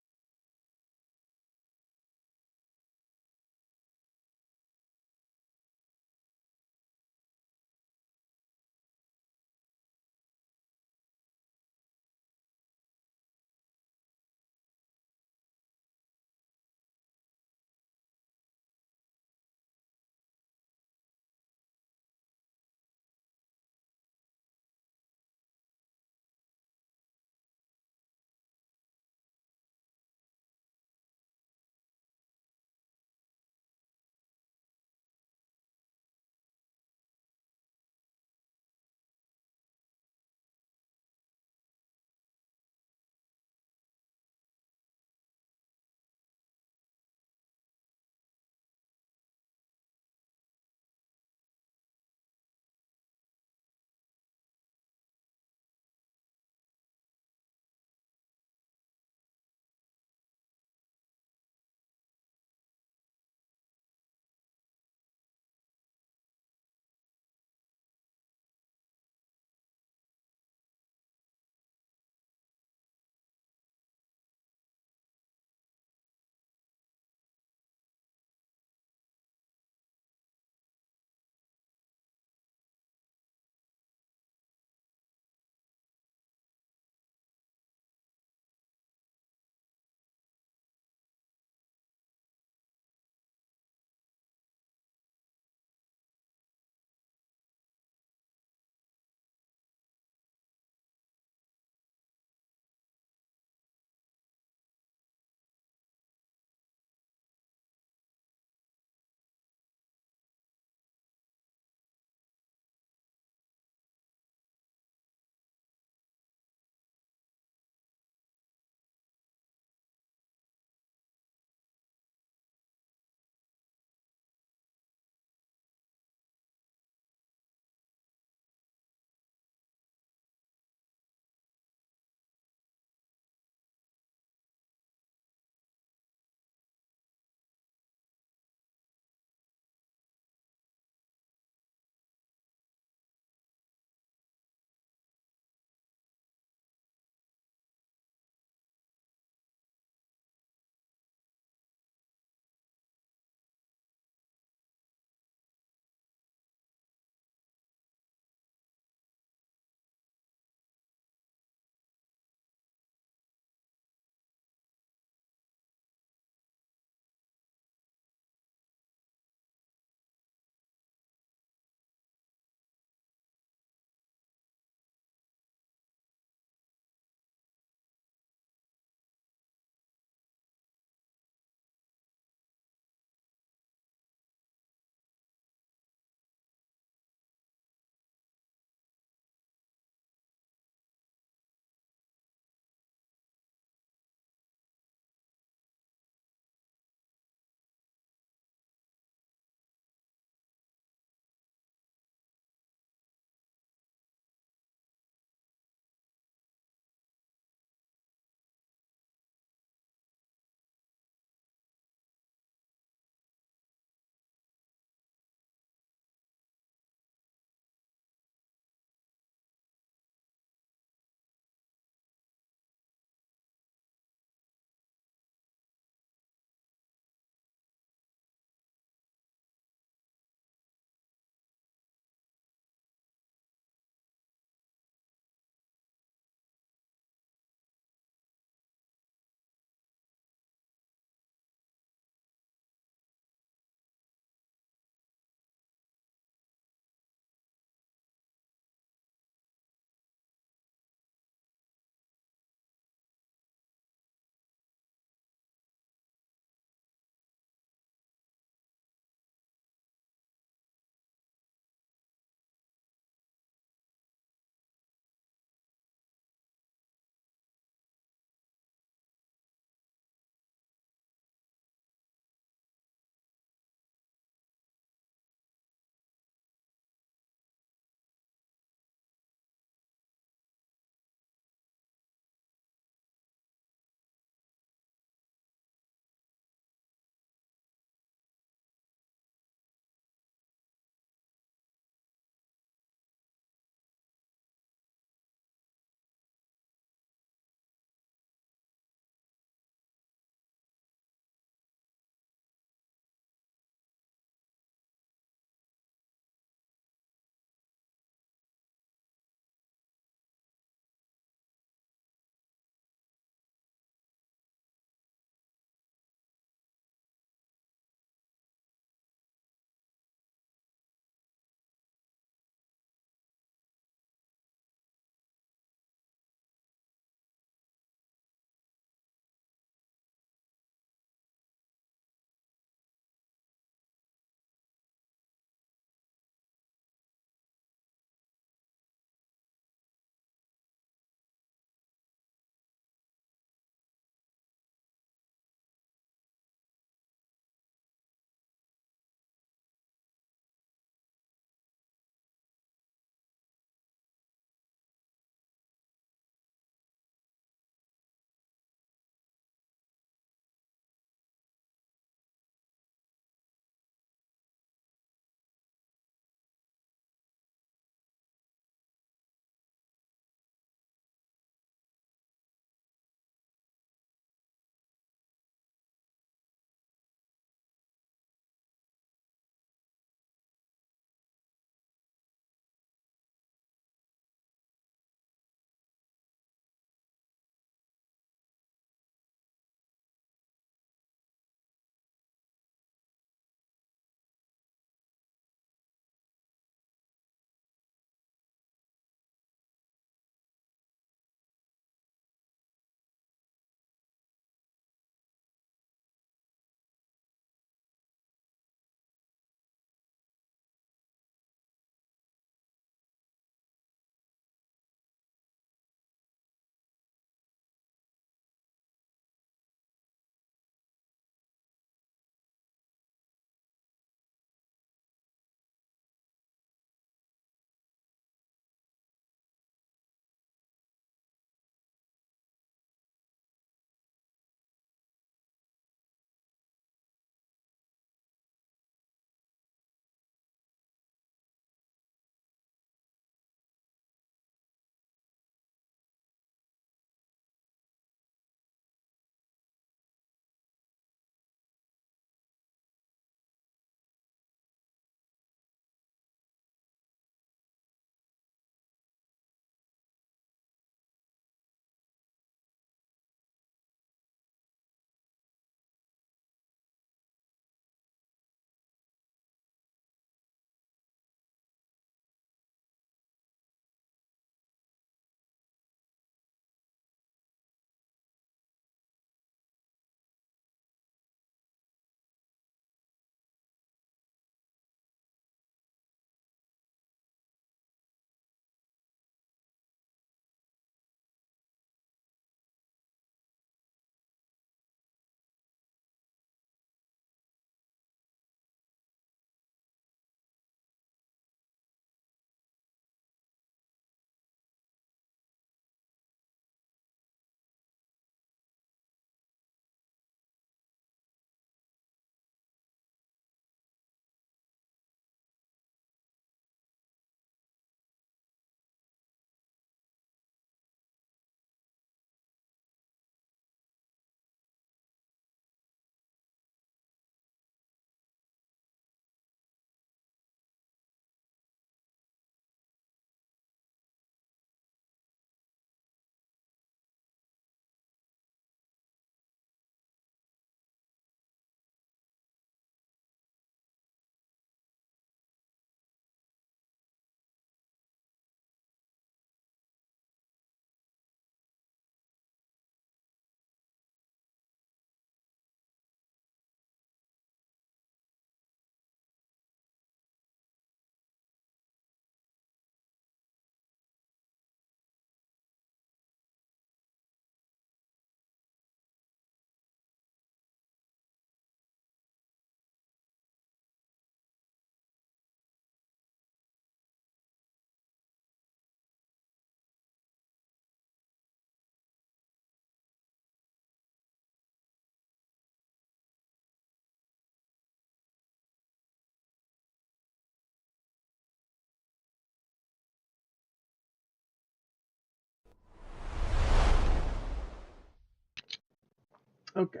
Okay.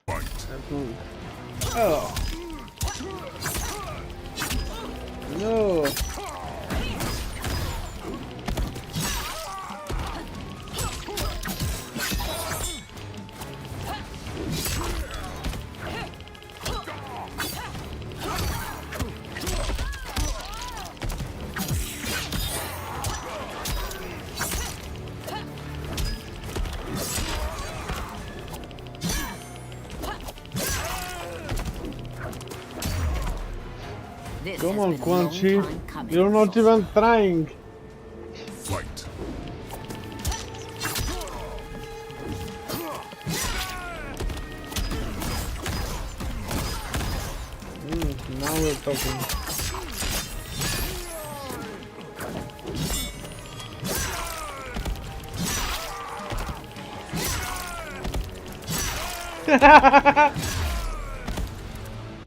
Let's move. Oh. No. Come on, Quan Chi. You're not even trying. Fight. Now we're talking.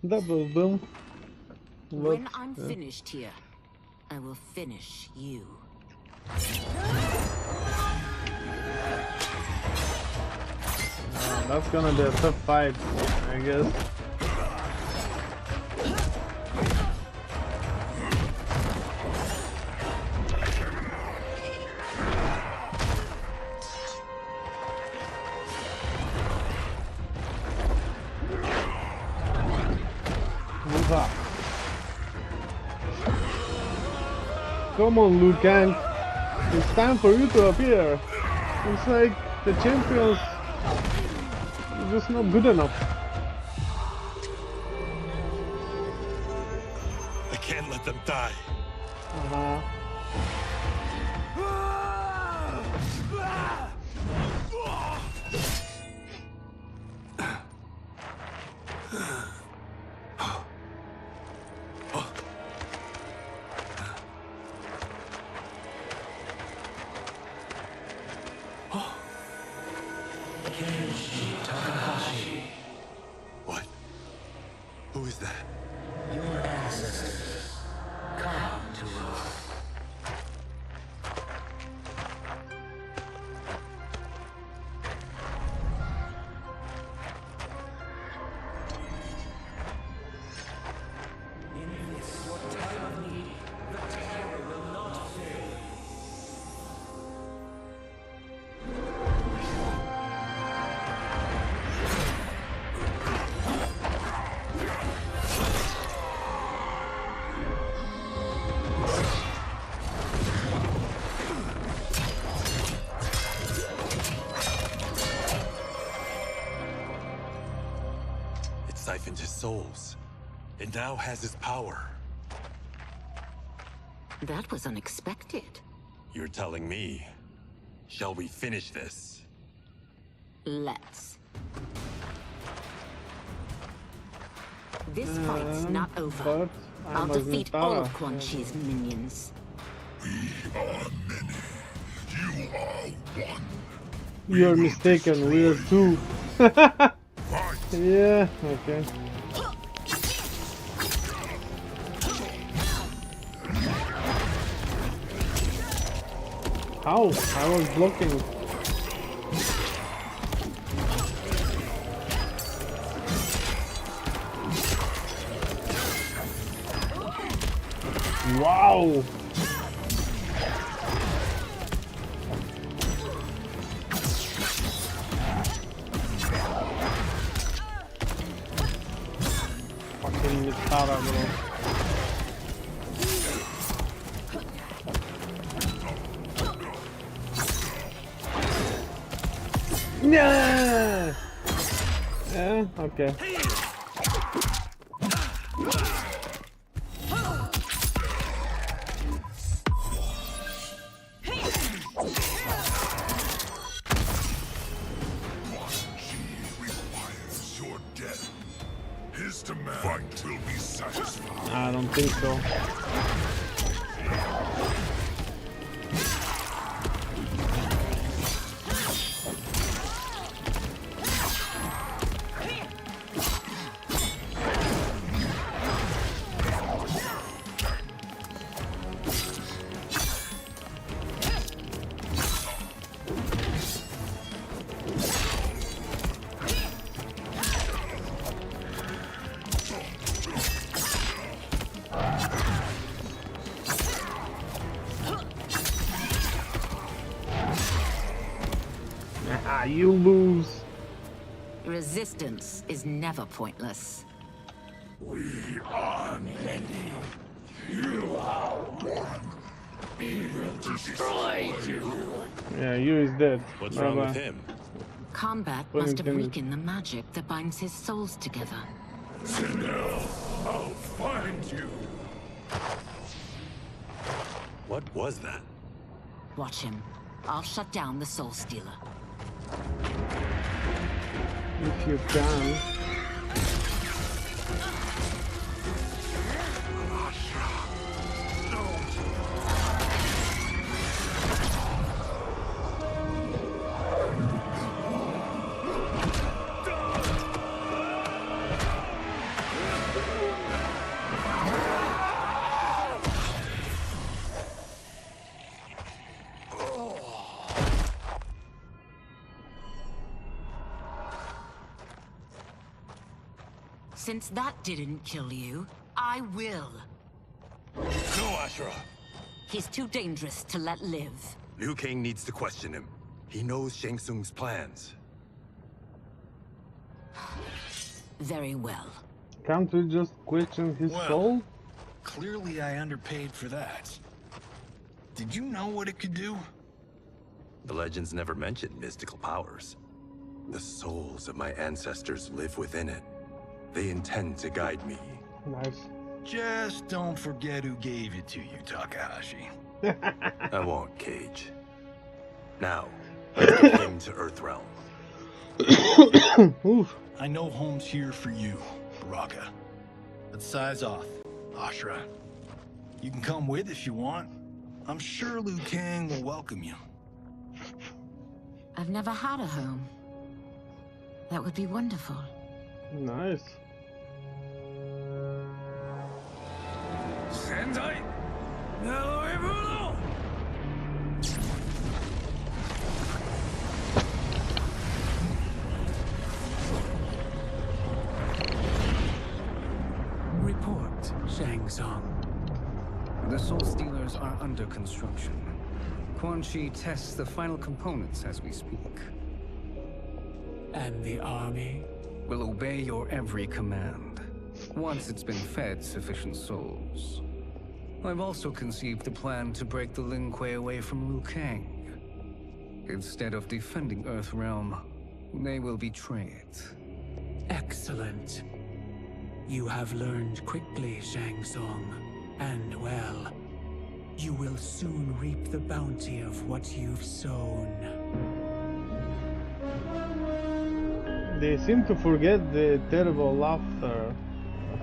Double boom. When I'm finished here, I will finish you. That's gonna be a tough fight, I guess. Move up. Come on, Liu Kang. It's time for you to appear. It's like the champions are just not good enough. I can't let them die. What? Who is that? Your ancestors come to us. In this your time of need, the terror will not fail. It siphoned his souls. It now has his power. That was unexpected. You're telling me. Shall we finish this? Let's. This fight's not over. I'll defeat all of Quan Chi's minions. We are many. You are one. You're mistaken, we're two. Yeah, okay. How? I was blocking. Wow! Fucking Mitara, bro. Yeah! Yeah, okay. Your death. His demand will be satisfied. I don't think so. You lose. Resistance is never pointless. We are many. You are one. We will destroy you. Yeah, you is dead. What's Bye wrong bye. with him? Combat Well must have intended. weakened the magic that binds his souls together. Sinel, I'll find you. What was that? Watch him. I'll shut down the Soul Stealer. If you can. Since that didn't kill you, I will. No, Ashura. He's too dangerous to let live. Liu Kang needs to question him. He knows Shang Tsung's plans. Very well. Can't we just question his Well. soul? Clearly I underpaid for that. Did you know what it could do? The legends never mentioned mystical powers. The souls of my ancestors live within it. They intend to guide me. Nice. Just don't forget who gave it to you, Takahashi. I won't, Cage. Now, let's get him to Earthrealm. I know home's here for you, Baraka. Let's size off, Ashura. You can come with if you want. I'm sure Liu Kang will welcome you. I've never had a home. That would be wonderful. Nice. Sendai, Neloibuno! Report, Shang Tsung. The Soul Stealers are under construction. Quan Chi tests the final components as we speak. And the army? Will obey your every command, once it's been fed sufficient souls. I've also conceived a plan to break the Lin Kuei away from Liu Kang. Instead of defending Earthrealm, they will betray it. Excellent. You have learned quickly, Shang Tsung. And well, you will soon reap the bounty of what you've sown. They seem to forget the terrible laughter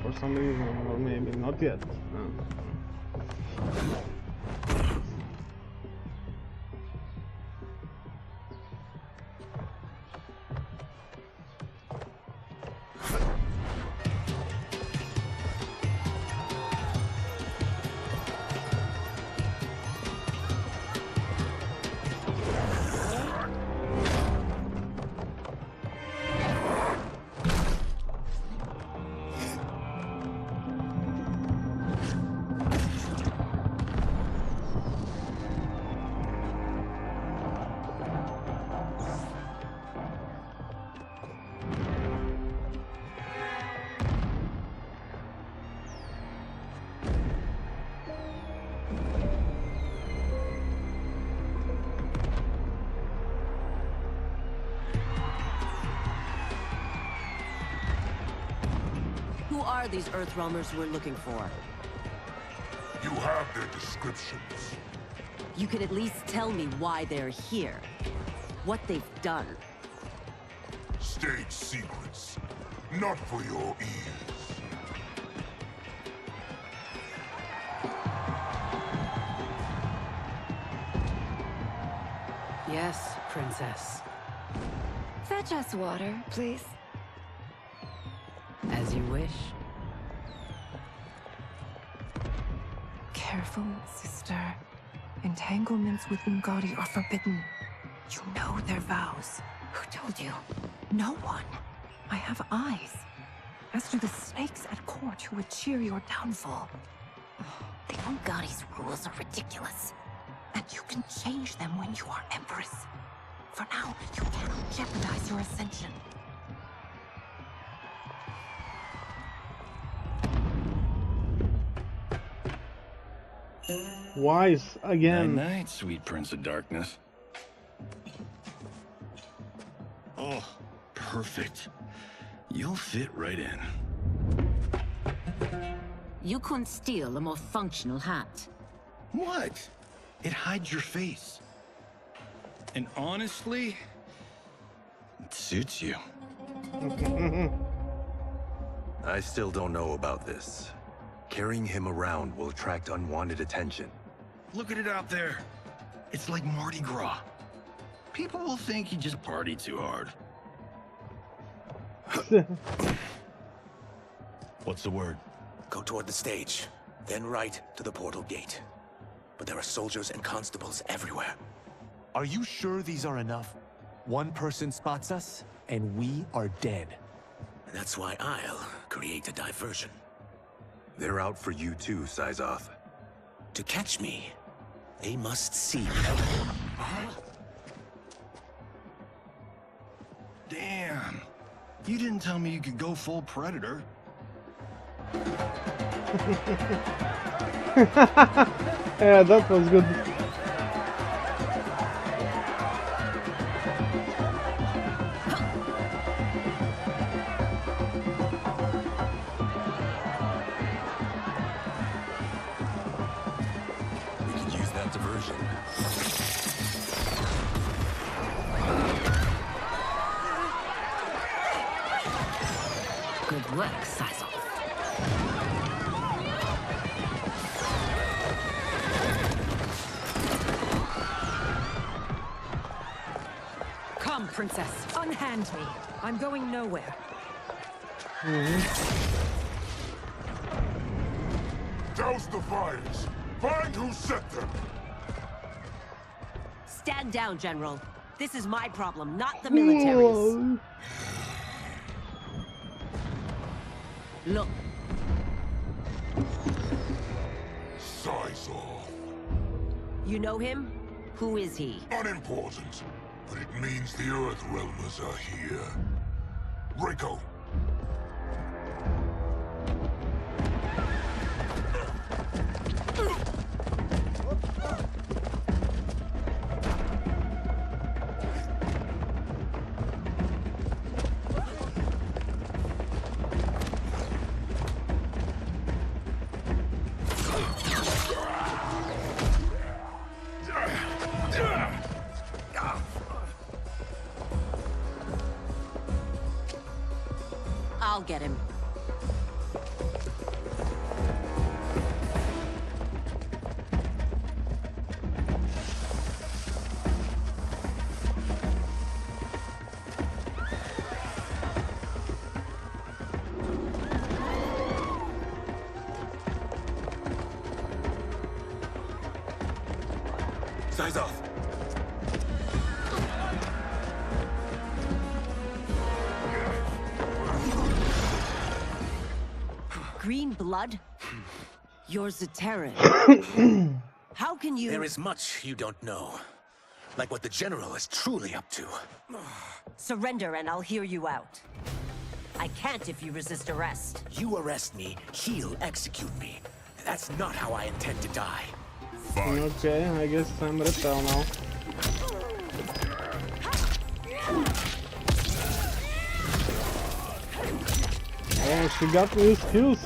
for some reason, or maybe not yet. Who are these Earthrealmers we're looking for? You have their descriptions. You can at least tell me why they're here. What they've done. State secrets. Not for your ears. Yes, Princess. Fetch us water, please. As you wish. Careful, sister. Entanglements with Ungadi are forbidden. You know their vows. Who told you? No one. I have eyes. As do the snakes at court who would cheer your downfall. The Ungadi's rules are ridiculous. And you can change them when you are Empress. For now, you cannot jeopardize your ascension. Wise again. Night, night, sweet Prince of Darkness. Oh, perfect. You'll fit right in. You couldn't steal a more functional hat. What? It hides your face. And honestly, it suits you. I still don't know about this. Carrying him around will attract unwanted attention. Look at it out there. It's like Mardi Gras. People will think you just party too hard. What's the word? Go toward the stage, then right to the portal gate. But there are soldiers and constables everywhere. Are you sure these are enough? One person spots us, and we are dead. And that's why I'll create a diversion. They're out for you too, Zeiss. To catch me, they must see me. Damn. You didn't tell me you could go full Predator. Yeah, that was good. We could use that diversion. Good work, Zeiss. Come, princess. Unhand me. I'm going nowhere. Douse the fires. Find who set them. Stand down, General. This is my problem, not the military's. Look. Zeiss. You know him? Who is he? Unimportant, but it means the Earth Realmers are here. Rico. I'll get him. Zeiss. Green blood? Yours a terror. How can you... There is much you don't know. Like what the General is truly up to. Surrender and I'll hear you out. I can't if you resist arrest. You arrest me, he'll execute me. That's not how I intend to die. Okay, I guess I'm reptile now. Oh, she got new skills.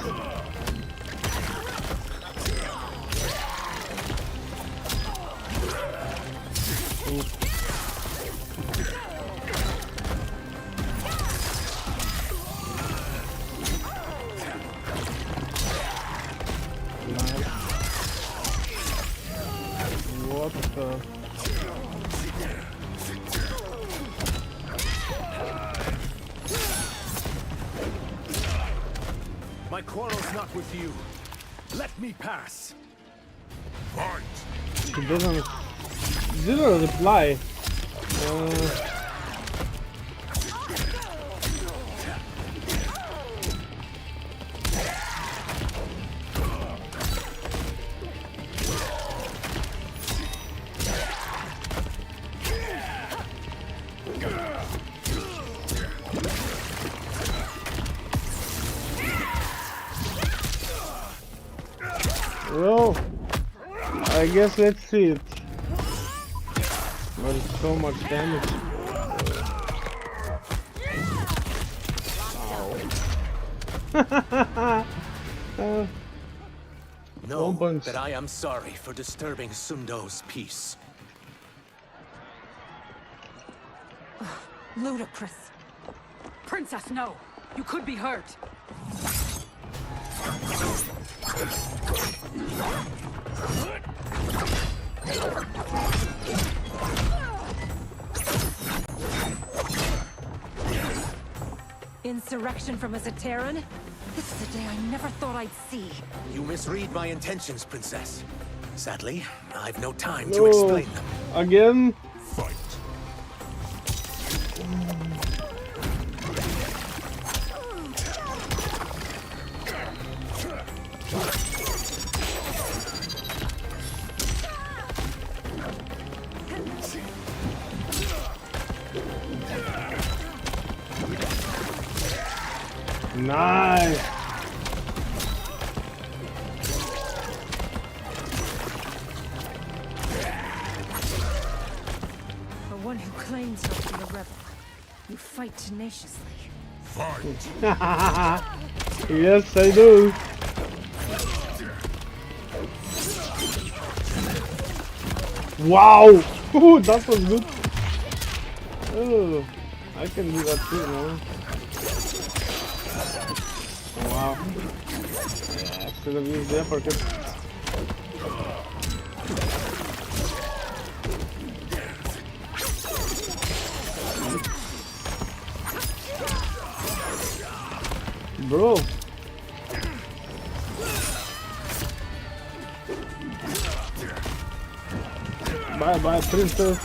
What the... My quarrel's not with you. Let me pass. Fight. She didn't reply. I guess let's see it. But it's so much damage. Know that I am sorry for disturbing Sundo's peace. Ludicrous. Princess, no. You could be hurt. Insurrection from a Zaterran? This is a day I never thought I'd see. You misread my intentions, Princess. Sadly, I've no time to explain them. Again? Fight. Nice. For one who claims not to be a rebel, you fight tenaciously. Fight. Yes, I do. Wow. Ooh, that was good. Oh, I can do that too, man. Wow. Yeah, I should have used the uppercut. Bro. Bye bye, princess.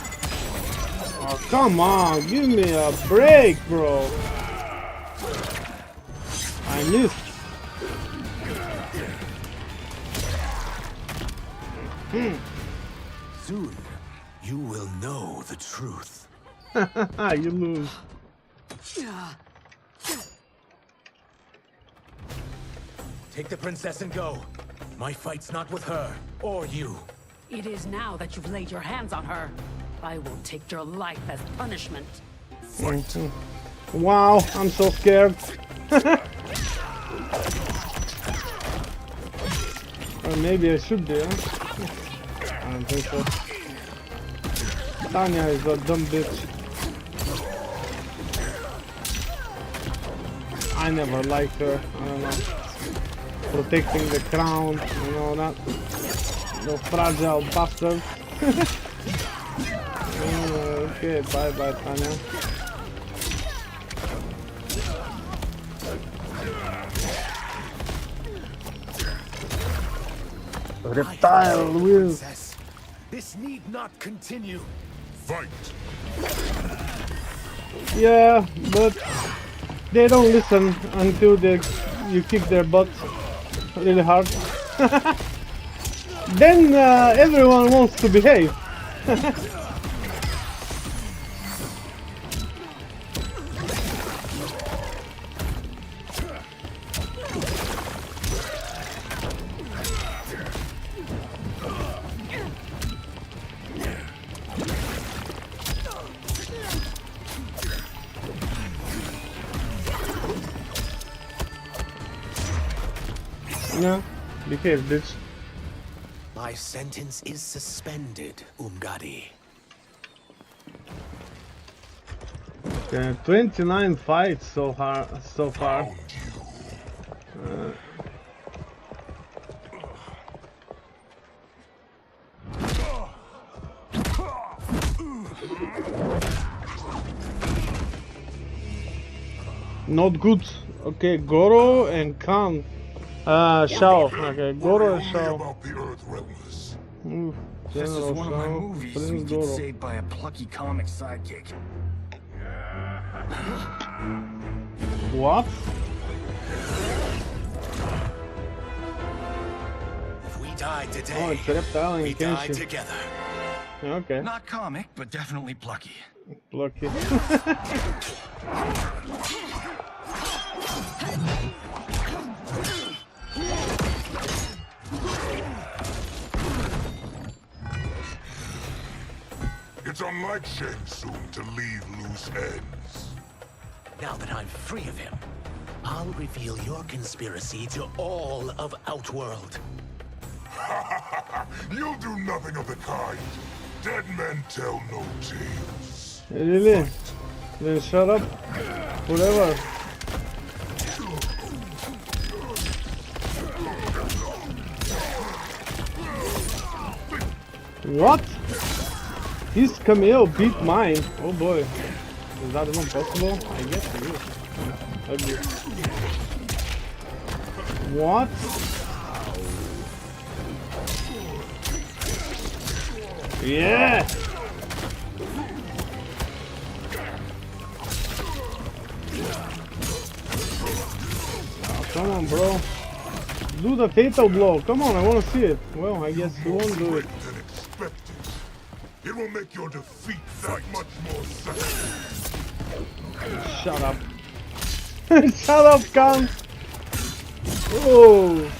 Oh, come on, give me a break, bro. I missed. Soon, you will know the truth. You lose. Take the princess and go. My fight's not with her, or you. It is now that you've laid your hands on her. I will take your life as punishment. Wow, I'm so scared. Or maybe I should be, huh? I don't think so. Tanya is a dumb bitch. I never liked her, I don't know. Protecting the crown, you know that. No fragile bastard. Okay, bye bye Tanya. Reptile will. This need not continue. Fight. Yeah, but they don't listen until you kick their butts really hard. Then everyone wants to behave. No, behave, bitch. My sentence is suspended, Umgadi. 29 fights so far. Not good. Okay, Goro and Khan. Shao. Okay, Goro and Shao. This is one of my Shao, movies. Prince We get Goro. saved by a plucky comic sidekick. What? If we die today, Oh, it's Reptile and we die Kenshin. together. Okay. Not comic, but definitely plucky. Lucky. It's unlike Shang Tsung to leave loose ends. Now that I'm free of him, I'll reveal your conspiracy to all of Outworld. You'll do nothing of the kind. Dead men tell no tales. Really? Then shut up. Whatever. What? His cameo beat mine. Oh boy. Is that even possible? I guess it is. Ugly. What? Yeah! Oh, come on, bro. Do the fatal blow. Come on, I want to see it. Well, I guess you won't do it. It will make your defeat that much more certain. Shut up. Shut up, cunt. Oh.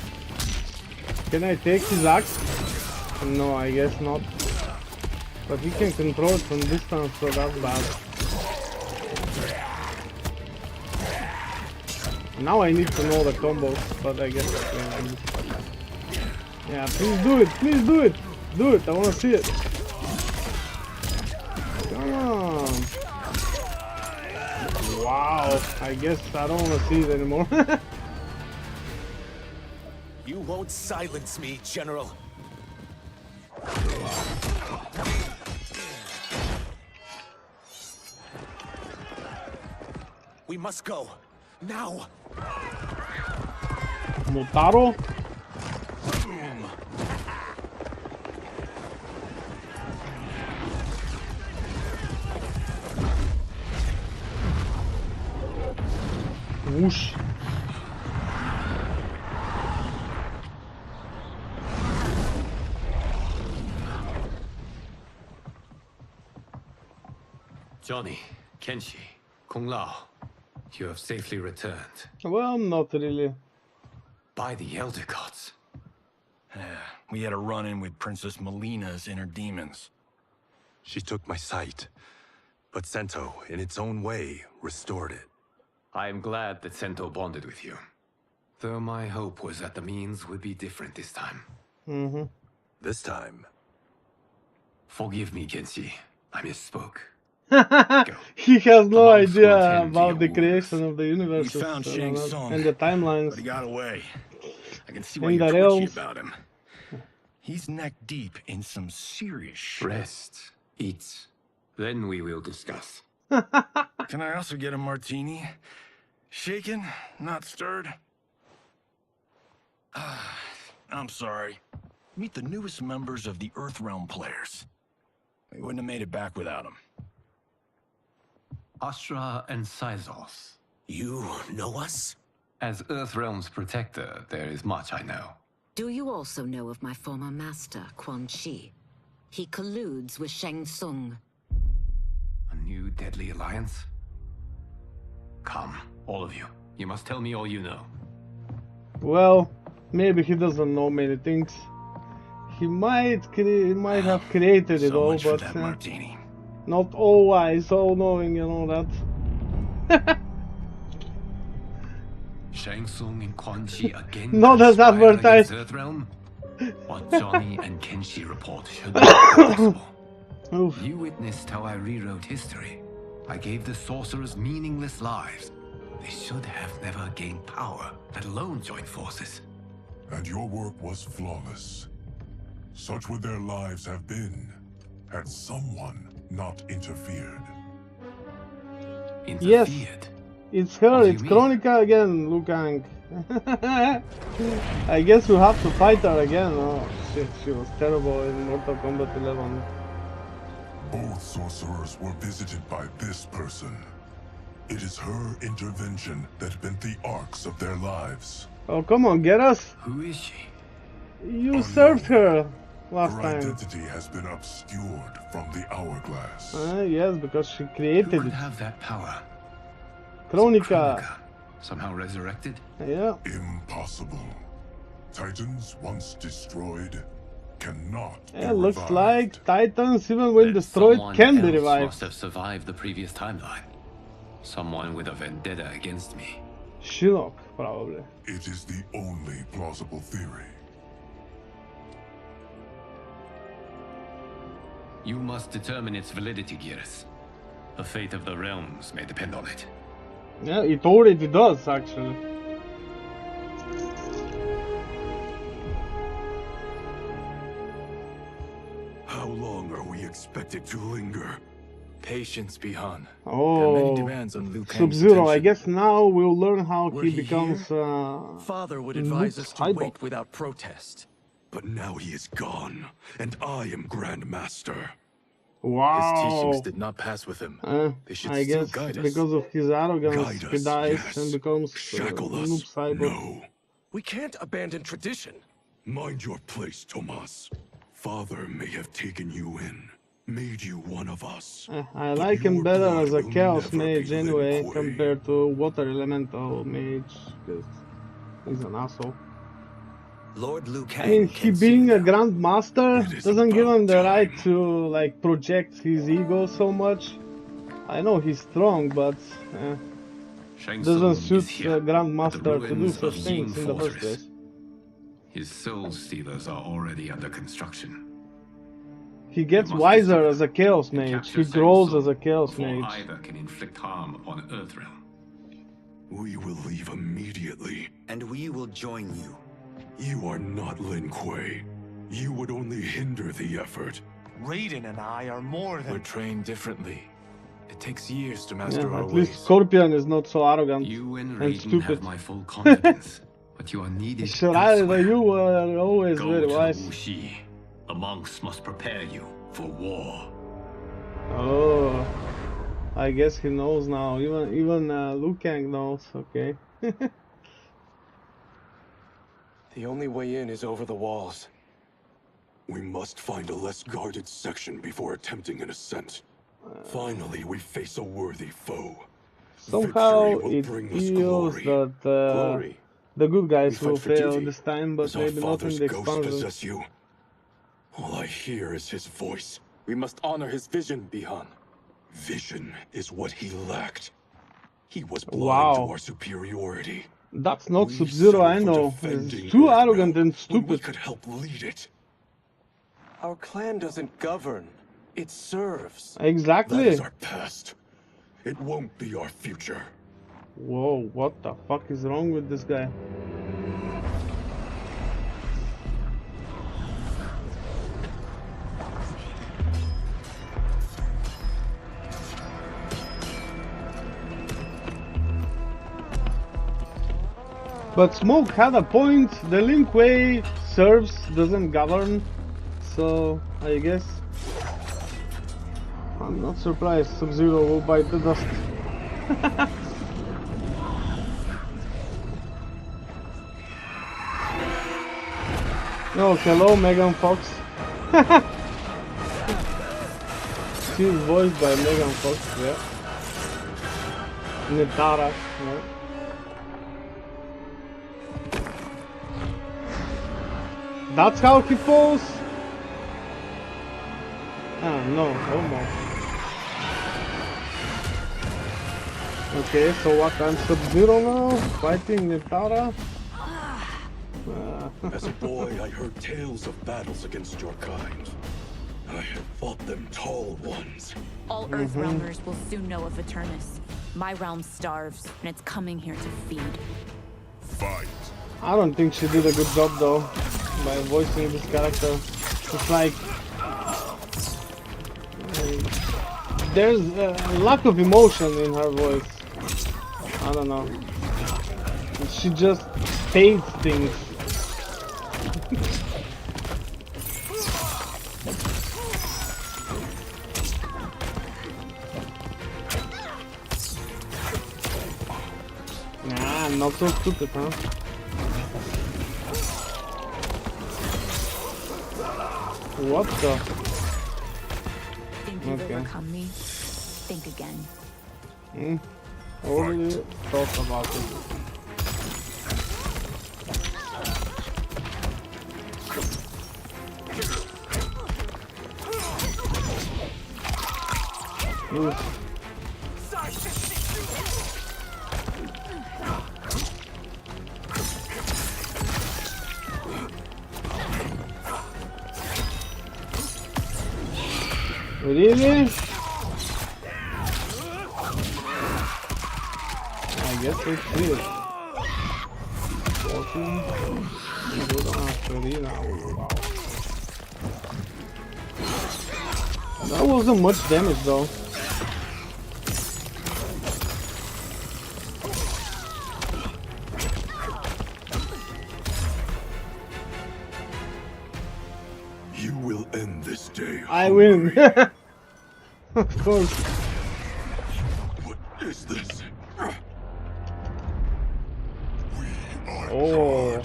Can I take his axe? No, I guess not. But he can control it from distance, so that's bad. Now I need to know the combos, but I guess I can. Yeah, please do it, please do it! Do it, I wanna see it. Come on! Wow, I guess I don't wanna see it anymore. You won't silence me, General. We must go. Now! Motaro? Whoosh. Johnny, Kenshi, Kung Lao, you have safely returned. Well, not really. By the Elder Gods. We had a run-in with Princess Melina's inner demons. She took my sight, but Sento, in its own way, restored it. I am glad that Sento bonded with you. Though my hope was that the means would be different this time. Mm-hmm. This time? Forgive me, Kenshi. I misspoke. He has no The monks will idea attend to about your the wounds. creation of the We universe found Shang Tsung, and the timelines. but he got away. I can see why In you're the twitchy realms. about him. He's neck deep in some serious shit. Rest, eat, then we will discuss. Can I also get a martini? Shaken, not stirred? I'm sorry. Meet the newest members of the Earthrealm players. We wouldn't have made it back without them. Astra and Sizos. You know us? As Earthrealm's protector, there is much I know. Do you also know of my former master, Quan Chi? He colludes with Shang Tsung. A new deadly alliance? Come, all of you. You must tell me all you know. Well, maybe he doesn't know many things. He might have created it all, but not all wise, all knowing, you know that. Shang Tsung and Quan Chi again Not as conspire advertised. against Earthrealm? What Johnny and Kenshi report should not be possible. Oof. You witnessed how I rewrote history. I gave the sorcerers meaningless lives. They should have never gained power, let alone join forces. And your work was flawless. Such would their lives have been, had someone not interfered. Yes, Interfered? it's her, What do you it's mean? Chronica again, Liu Kang. I guess we'll have to fight her again. Oh shit, she was terrible in Mortal Kombat 11. Both sorcerers were visited by this person. It is her intervention that bent the arcs of their lives. Oh, come on, get us! Who is she? You served her last Her time. identity has been obscured from the hourglass. Yes, because she created Who could it. have that power? Chronica. Somehow resurrected? Yeah. Impossible. Titans once destroyed, cannot be It looks revived. like Titans, even when destroyed, Someone can be else revived. must have survived the previous timeline. Someone with a vendetta against me. Shinnok, probably. It is the only plausible theory. You must determine its validity, Geras. The fate of the realms may depend on it. Yeah, it already does, actually. How long are we expected to linger? Patience, Bihan. Oh, There are many demands on Liu Kang's Sub-Zero, I attention. guess now we'll learn how Were he he becomes Father would advise us to Cyborg. wait without protest. But now he is gone, and I am Grand Master. Wow. His teachings did not pass with him. They should I still guess guide us. because of his arrogance, Guide he us, dies yes. and becomes Shackle Noob us, Cyborg. no. We can't abandon tradition. Mind your place, Tomas. Father may have taken you in, made you one of us. I like him better as a Chaos Mage anyway, compared to Water Elemental Mage, because he's an asshole. Lord Liu Kang I mean, he being a Grandmaster doesn't give him the right to, like, project his ego so much. I know he's strong, but Shang doesn't Tsung suit is here, a at the Grandmaster to do ruins such of things Yin in the first Fortress. place. His soul stealers are already under construction. He gets must wiser as a Chaos Mage, capture he Shang grows Tsung as a Chaos before Mage. either can inflict harm upon Earthrealm. We will leave immediately. And we will join you. You are not Lin Kuei. You would only hinder the effort. Raiden and I are more than... We're trained differently. It takes years to master Yeah, our at least ways. Scorpion is not so arrogant You and and Raiden stupid. have my full confidence, but you are needed Shiraiya, you were always Go very to wise. the Wuxi. The monks must prepare you for war. Oh, I guess he knows now. Even Liu Kang knows. Okay. The only way in is over the walls. We must find a less guarded section before attempting an ascent. Finally, we face a worthy foe. Somehow Victory will it bring us feels glory. that Glory? the good guys We will fight for fail duty. this time, but Does our maybe not in father's the ghost expansion. possess you? All I hear is his voice. We must honor his vision, Bihan. Vision is what he lacked. He was blind to Wow. our superiority. That's not We Sub-Zero, I settled for know. defending He's too Earth arrogant and when we stupid. could help lead it. Our clan doesn't govern. It serves. Exactly. That is our past. It won't be our future. Whoa, what the fuck is wrong with this guy? But Smoke had a point. The Lin Kuei serves, doesn't govern. So, I guess I'm not surprised Sub-Zero will bite the dust. Oh, hello, Megan Fox. She's voiced by Megan Fox, yeah. Nitara, yeah. That's how he falls? Ah, no, almost. Okay, so what, I'm Sub-Zero now? Fighting Nitara? As a boy, I heard tales of battles against your kind. I have fought them tall ones. All Earthrealmers will soon know of Eternus. My realm starves, and it's coming here to feed. Fight. I don't think she did a good job though, by voicing this character. It's like... there's a lack of emotion in her voice. I don't know. She just states things. Nah, not so stupid, huh? What the? Think you've Okay. overcome me? Think again. Already thought about it. Move. Really? I guess it's it. 14. Go down after it now. Wow. That wasn't much damage though. You will end this day. I win. Of course. What is this? Oh.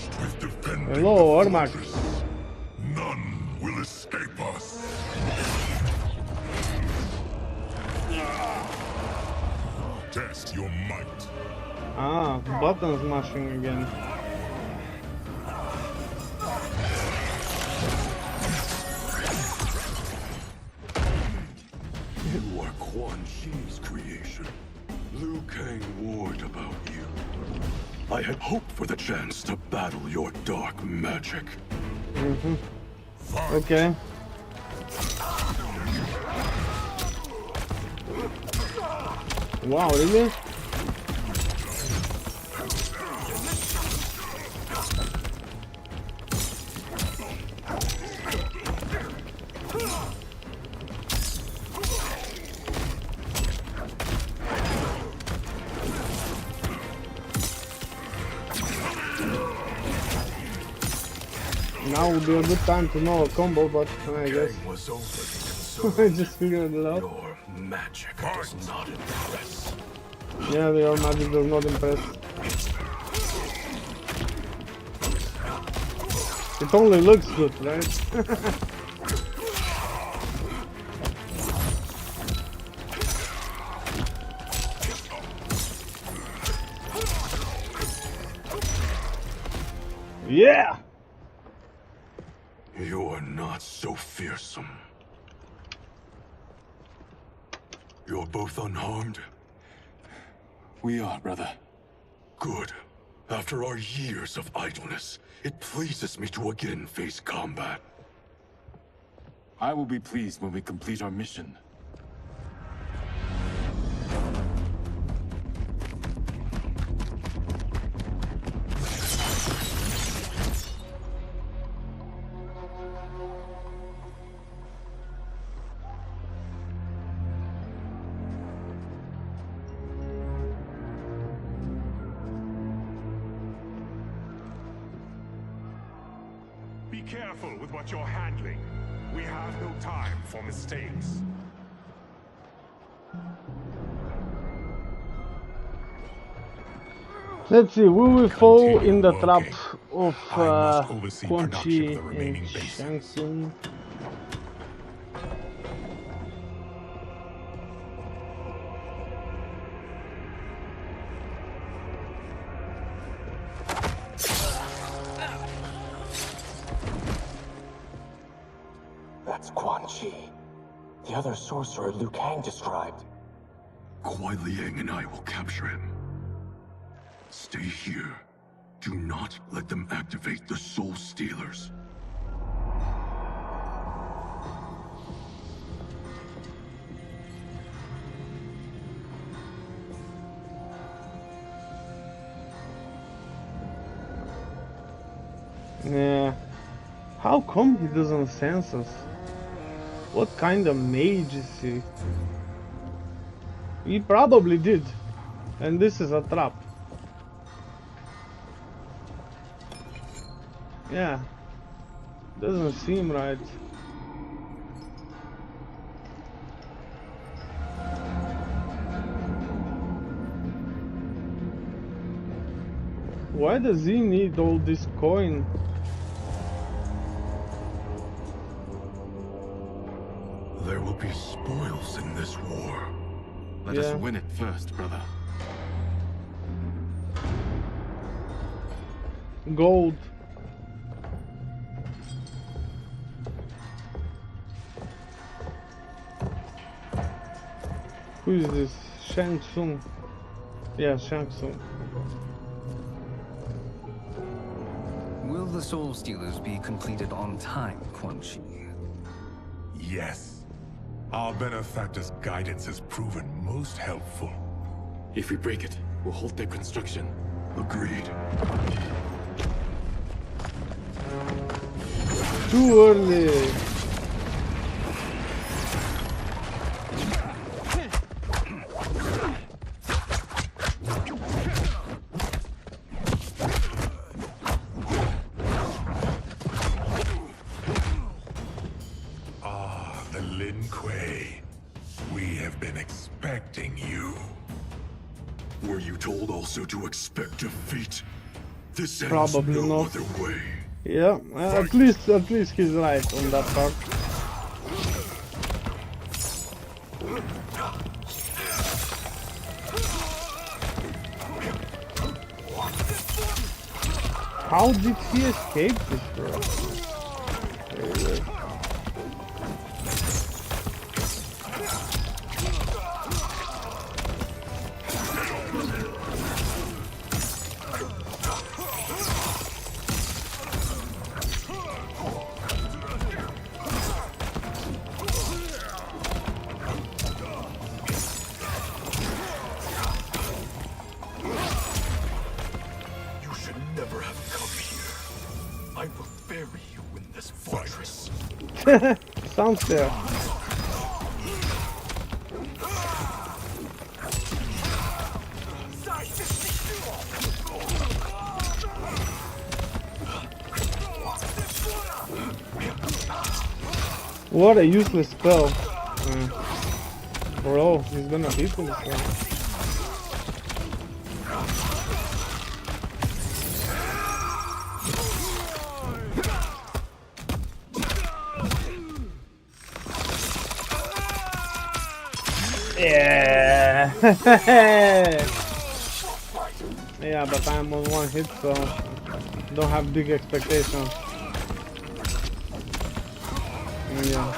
Hello, Armak. None will escape us. Test your might. Ah, button smashing again. You are Quan Chi's creation. Liu Kang warned about you. I had hoped for the chance to battle your dark magic. Okay. Wow, really? Now would be a good time to know a combo, but I guess I just figured it out. Your magic does not impress. Yeah, your magic does not impress. It only looks good, right? Yeah! You're not so fearsome. You're both unharmed? We are, brother. Good. After our years of idleness, it pleases me to again face combat. I will be pleased when we complete our mission. Be careful with what you're handling. We have no time for mistakes. Let's see, we will fall in the trap of Quan Chi and Shang Tsung. That's Quan Chi. The other sorcerer Liu Kang described. Kuai Liang and I will capture him. Stay here. Do not let them activate the Soul Stealers. Yeah. How come he doesn't sense us? What kind of mage is he? He probably did. And this is a trap. Yeah. Doesn't seem right. Why does he need all this coin? There will be spoils in this war. Let us win it first, brother. Gold. Who is this? Shang Tsung. Yeah, Shang Tsung. Will the Soul Stealers be completed on time, Quan Chi? Yes. Our benefactor's guidance has proven most helpful. If we break it, we'll halt their construction. Agreed. Too early. The Lin Kuei. We have been expecting you. Were you told also to expect defeat? This ends Probably no not. other way. Yeah, at least he's right on that part. How did he escape this, bro? Sounds fair. What a useless spell. Bro, he's gonna hit him. Yeah. Yeah, but I'm on one hit, so don't have big expectations. Yeah.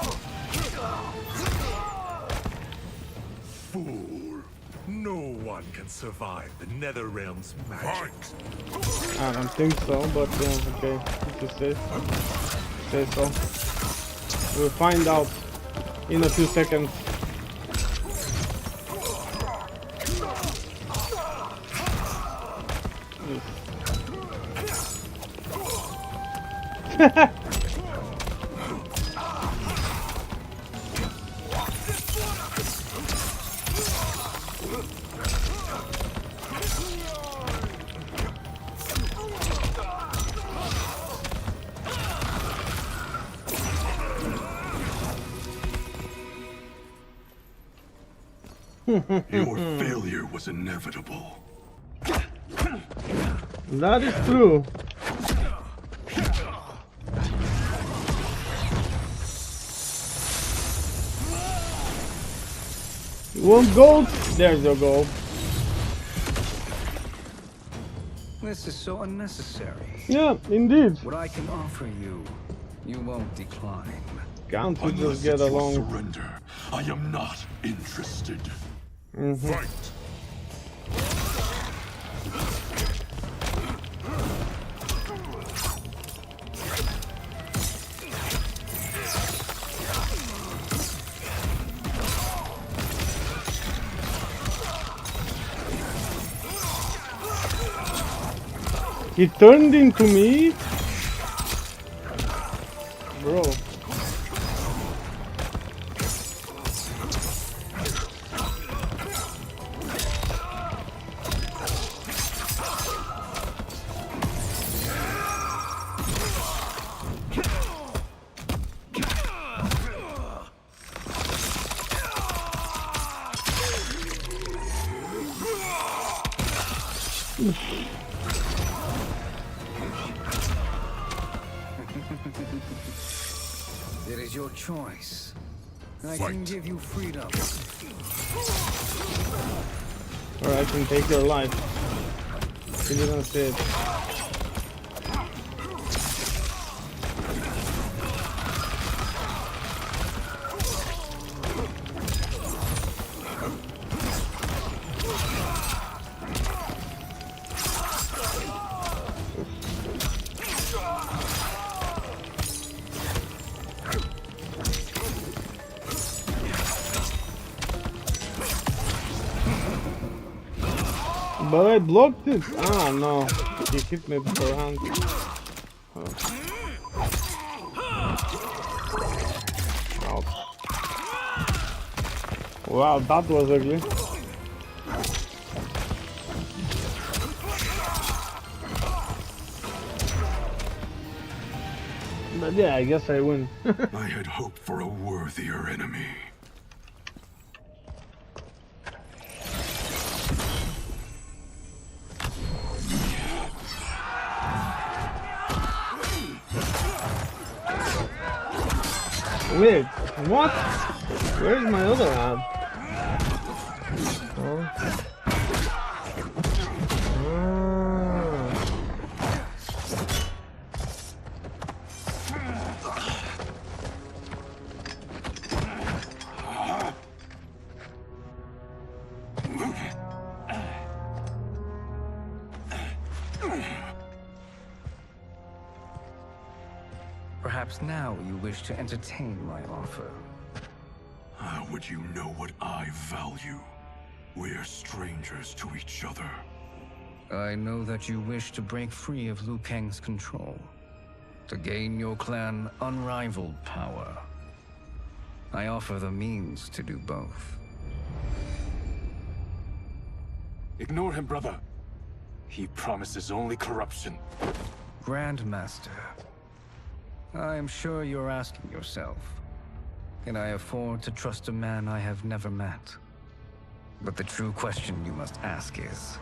Fool. No one can survive the Netherrealm's magic. I don't think so, but okay, if you say so. We'll find out in a few seconds. Your failure was inevitable. That is true. You want gold? There's your gold. This is so unnecessary. Yeah, indeed. What I can offer you, you won't decline. Can't we Unless just get it's your along? surrender, I am not interested. Fight! He turned into me? Bro. It is your choice. I can give you freedom. Or I can take your life. He didn't say it. But I blocked it. Ah, no. He hit me beforehand. Oh. Ouch. Wow, that was ugly. But yeah, I guess I win. I had hoped for a worthier enemy. Wait, what? Where's my other hand? Oh. Perhaps now you wish to entertain my offer. How would you know what I value? We're strangers to each other. I know that you wish to break free of Liu Kang's control, to gain your clan unrivaled power. I offer the means to do both. Ignore him, brother. He promises only corruption. Grandmaster, I am sure you're asking yourself, can I afford to trust a man I have never met? But the true question you must ask is,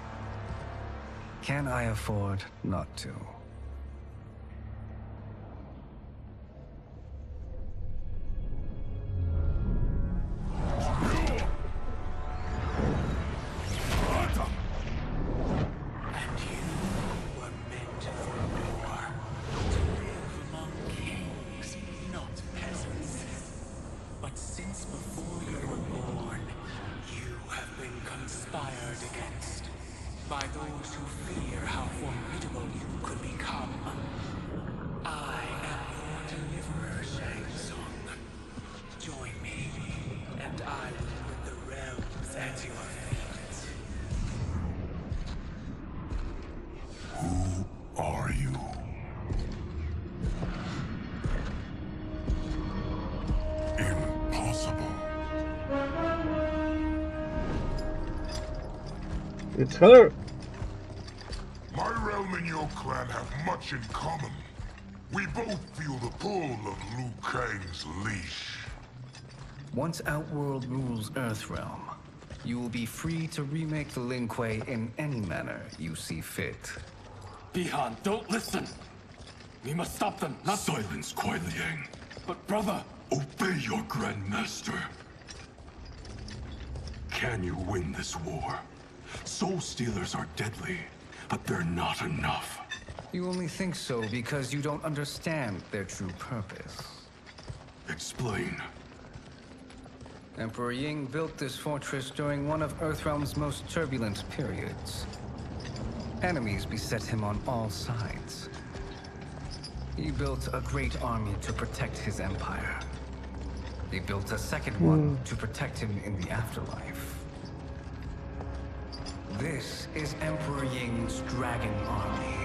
can I afford not to? By those who fear how formidable you could become. I am your deliverer, Shang Tsung. Join me, and I will put the realms at your feet. Who are you? Impossible. It's her. My realm and your clan have much in common. We both feel the pull of Liu Kang's leash. Once Outworld rules Earthrealm, you will be free to remake the Lin Kuei in any manner you see fit. Bihan, don't listen! We must stop them, not— Silence, Kuai Liang. But brother— Obey your Grandmaster. Can you win this war? Soul Stealers are deadly, but they're not enough. You only think so because you don't understand their true purpose. Explain. Emperor Ying built this fortress during one of Earthrealm's most turbulent periods. Enemies beset him on all sides. He built a great army to protect his empire. He built a second one to protect him in the afterlife. This is Emperor Ying's Dragon Army.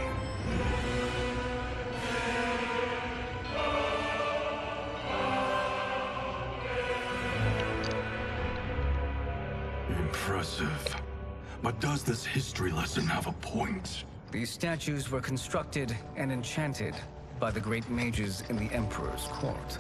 Impressive. But does this history lesson have a point? These statues were constructed and enchanted by the great mages in the Emperor's court.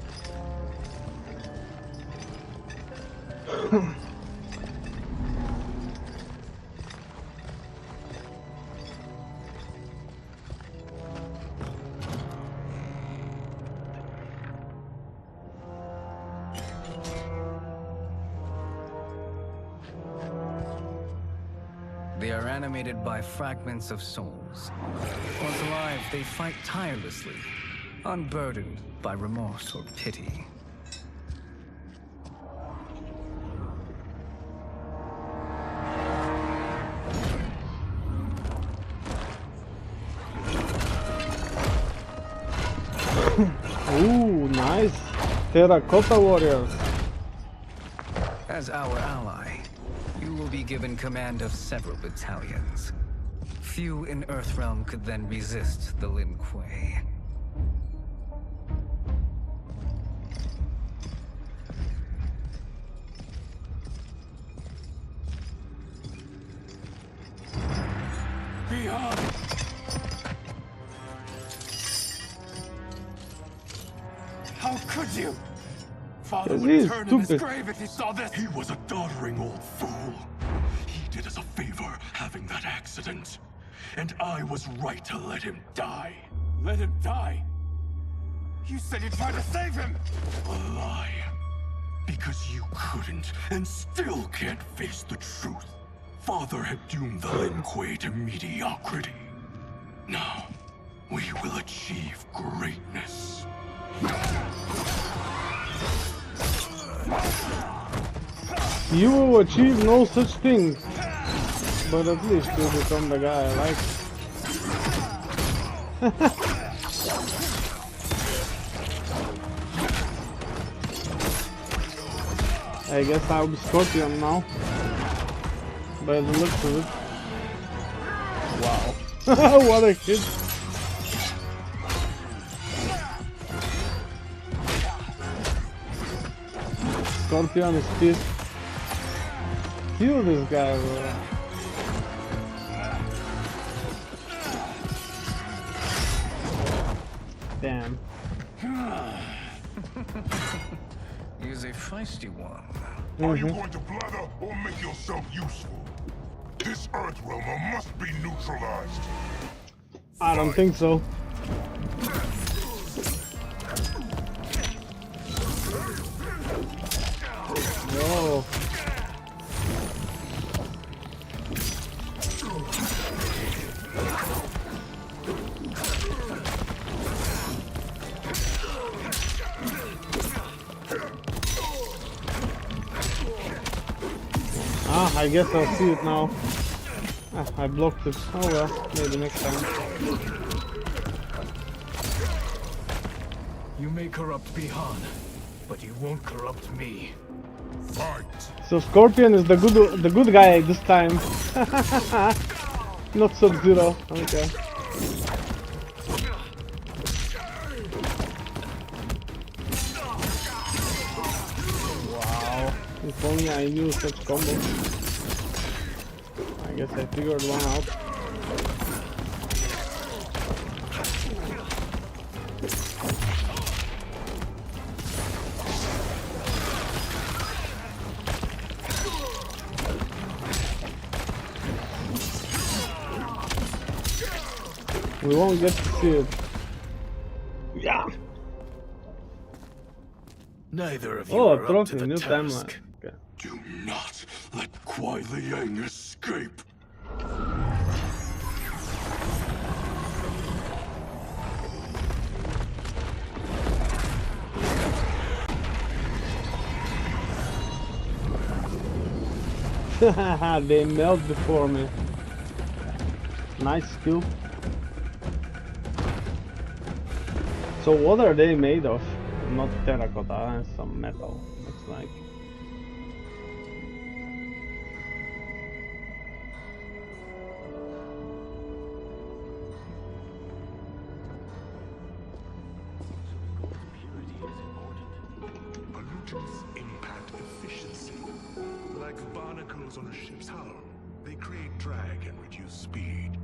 They are animated by fragments of souls. Once alive, they fight tirelessly, unburdened by remorse or pity. Ooh, nice. Terracotta warriors. As our ally, You will be given command of several battalions. Few in Earthrealm could then resist the Lin Kuei. Behind! How could you? Father Yes, would he's turn in his stupid. grave if he saw this. He was a doddering old fool. He did us a favor having that accident. And I was right to let him die. Let him die? You said you tried to save him! A lie. Because you couldn't and still can't face the truth. Father had doomed the Lin Kuei to mediocrity. Now, we will achieve greatness. You will achieve no such thing. But at least you become the guy I like. I guess I'll be Scorpion now. By the looks of it. Wow. What a hit. Scorpion is pissed. Kill this guy, bro. Damn. He's a feisty one. Are you going to blather or make yourself useful? This Earthrealmer must be neutralized. I don't think so. Whoa. Ah, I guess I'll see it now. Ah, I blocked it. Oh well, maybe next time. You may corrupt Bihan, but you won't corrupt me. Fight. So Scorpion is the good guy this time. Not Sub-Zero. Okay. Wow. If only I knew such combos. I guess I figured one out. We won't get to see it. Yeah. Neither of you Oh, are a up to trophy, the new task. timeline. Okay. Do not let Kuai Liang escape. They melt before me. Nice skill. So what are they made of? Not terracotta, some metal. Looks like. Pollutants impact efficiency. Like barnacles on a ship's hull. They create drag and reduce speed.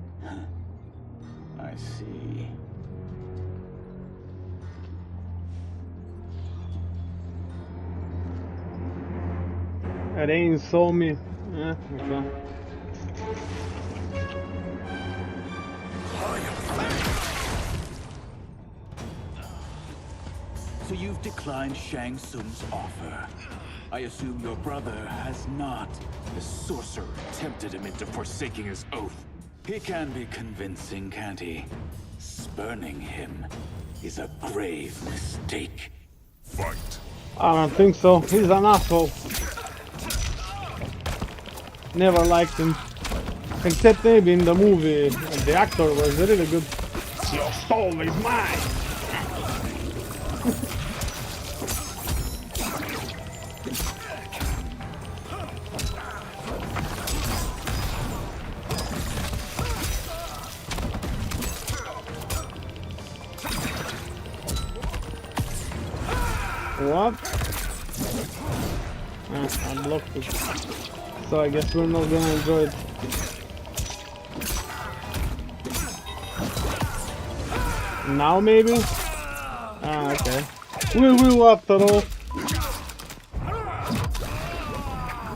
I see. Rain saw me. Yeah, okay. So you've declined Shang Tsung's offer. I assume your brother has not. The sorcerer tempted him into forsaking his oath. He can be convincing, can't he? Spurning him is a grave mistake. Fight. I don't think so. He's an asshole. Never liked him. Except maybe in the movie. The actor was really good. Your soul is mine! What? I blocked it. So I guess we're not gonna enjoy it. Now maybe? Ah, okay. We will after all.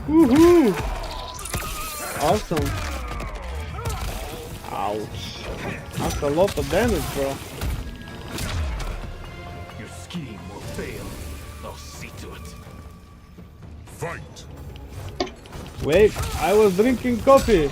Woohoo! Awesome. Ouch. That's a lot of damage, bro. Your scheme will fail. I'll see to it. Fight! Wait, I was drinking coffee.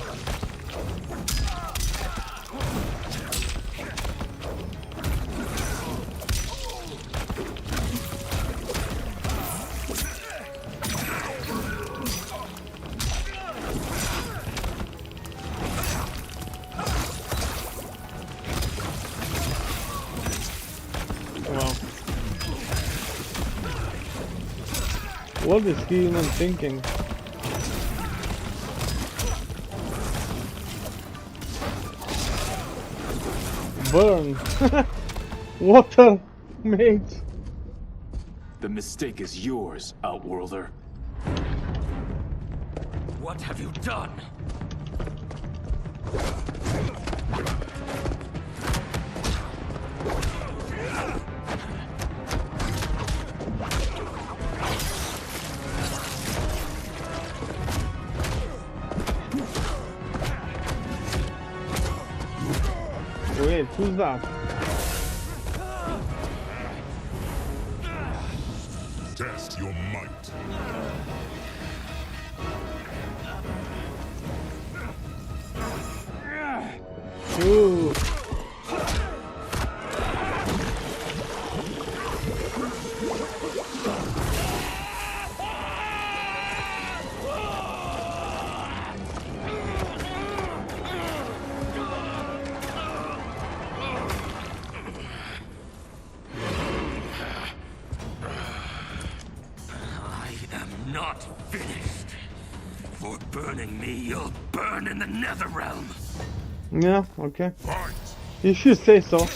What is he even thinking? Burn! Water, mate! The mistake is yours, Outworlder. What have you done? Wait, who's that? Test your might. Ooh. Not finished. For burning me, you'll burn in the Netherrealm. Yeah, okay. You should say so.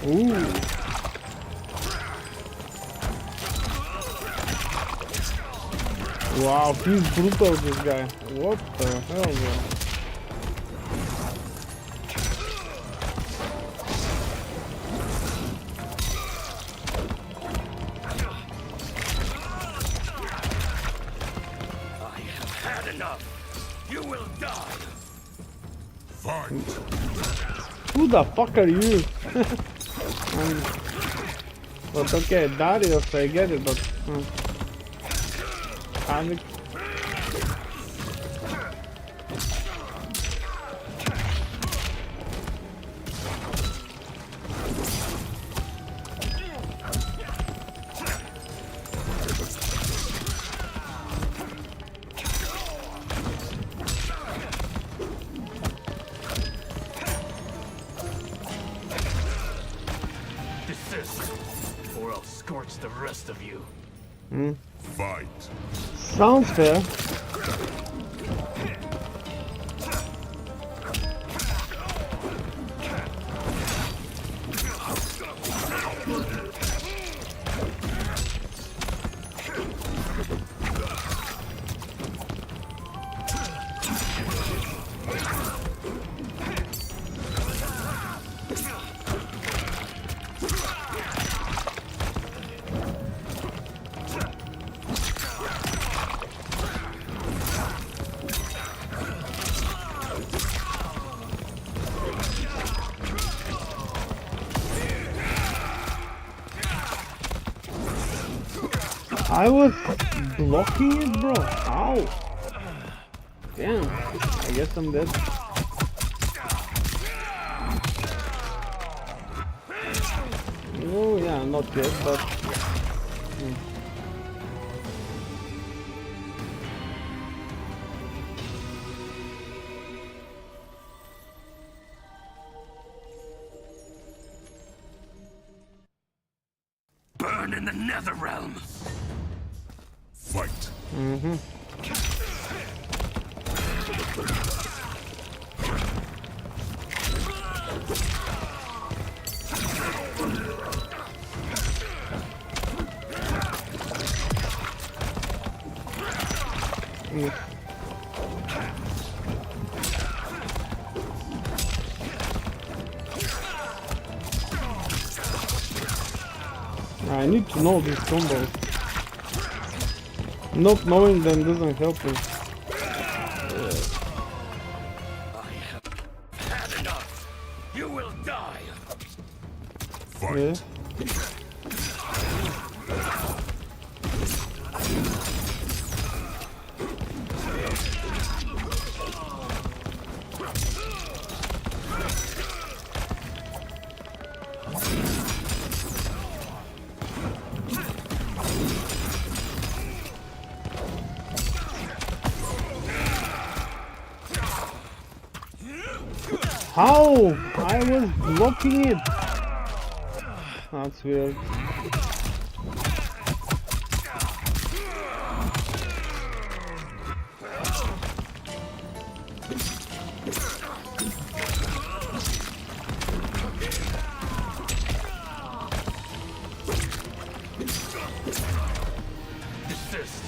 Ooh. Wow, he's brutal, this guy. What the hell, bro? I have had enough. You will die. Fight. Who the fuck are you? But okay, Darius, I get it, but... Panic. Desist, or I'll scorch the rest of you. Fight. Sounds fair. I was blocking it, bro. Ow. Damn. I guess I'm dead. Oh yeah, not yet, but... Burn in the Netherrealm. I need to know these combos. Not knowing them doesn't help me. I have had enough. You will die. Yeah. How? I was blocking it. That's weird. Desist,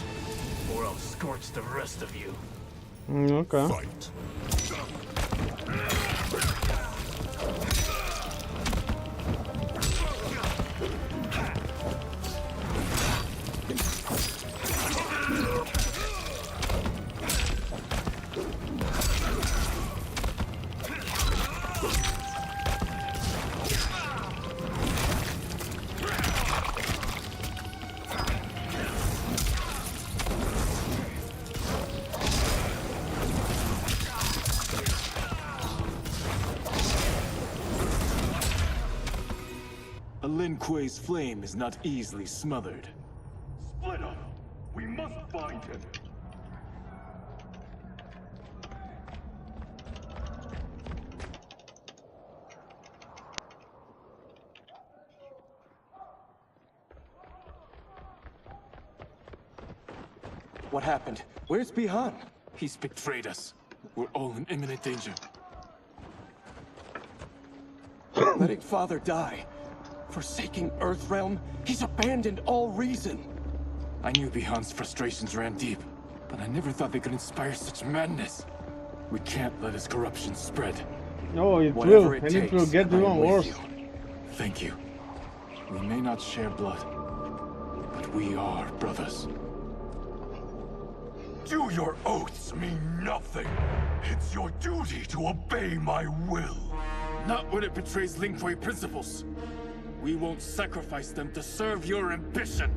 or I'll scorch the rest of you. Okay. Fight. A Lin Kuei's flame is not easily smothered. Split up! We must find him! What happened? Where's Bihan? He's betrayed us. We're all in imminent danger. Letting Father die. Forsaking Earthrealm, he's abandoned all reason. I knew Bihan's frustrations ran deep, but I never thought they could inspire such madness. We can't let his corruption spread. No, it Whatever will. it And it will takes, get I am even with worse. you. Thank you. We may not share blood, but we are brothers. Do your oaths mean nothing? It's your duty to obey my will. Not when it betrays Lin Kuei principles. We won't sacrifice them to serve your ambition.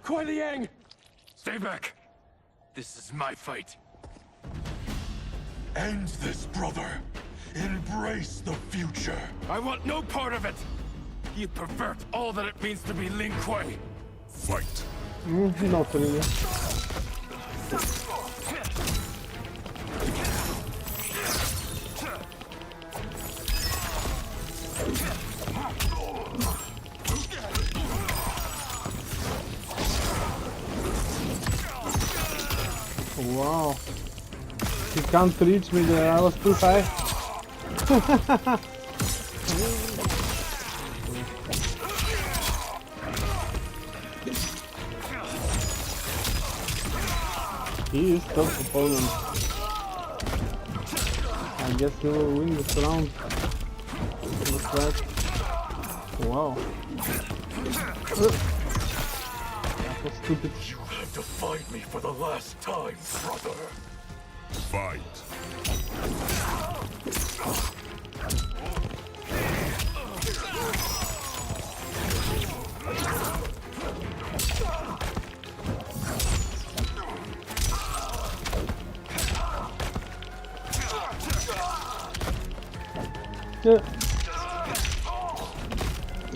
Kuei Liang! Stay back! This is my fight. End this, brother. Embrace the future. I want no part of it! You pervert all that it means to be Lin Kuei! Fight! Not really. Wow. He can't reach me there, I was too high. He is tough opponent. I guess he will win this round. Looks like. Wow. That was stupid. You have defied me for the last time, brother. Fight.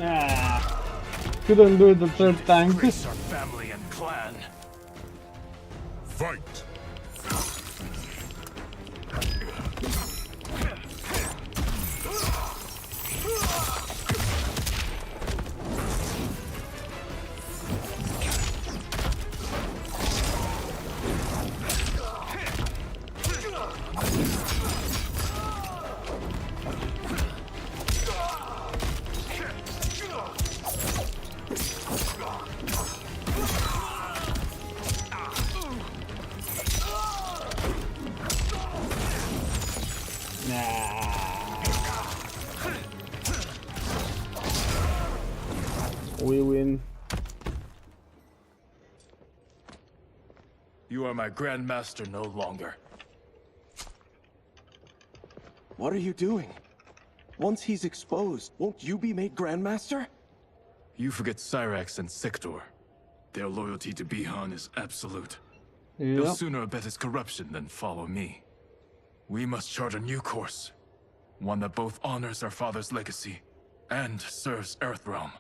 Ah, couldn't do it the third time. Our family and clan. Fight. We win. You are my Grandmaster no longer. What are you doing? Once he's exposed, won't you be made Grandmaster? You forget Cyrax and Sector. Their loyalty to Bihan is absolute. They'll Yep. sooner abet his corruption than follow me. We must chart a new course. One that both honors our father's legacy and serves Earthrealm.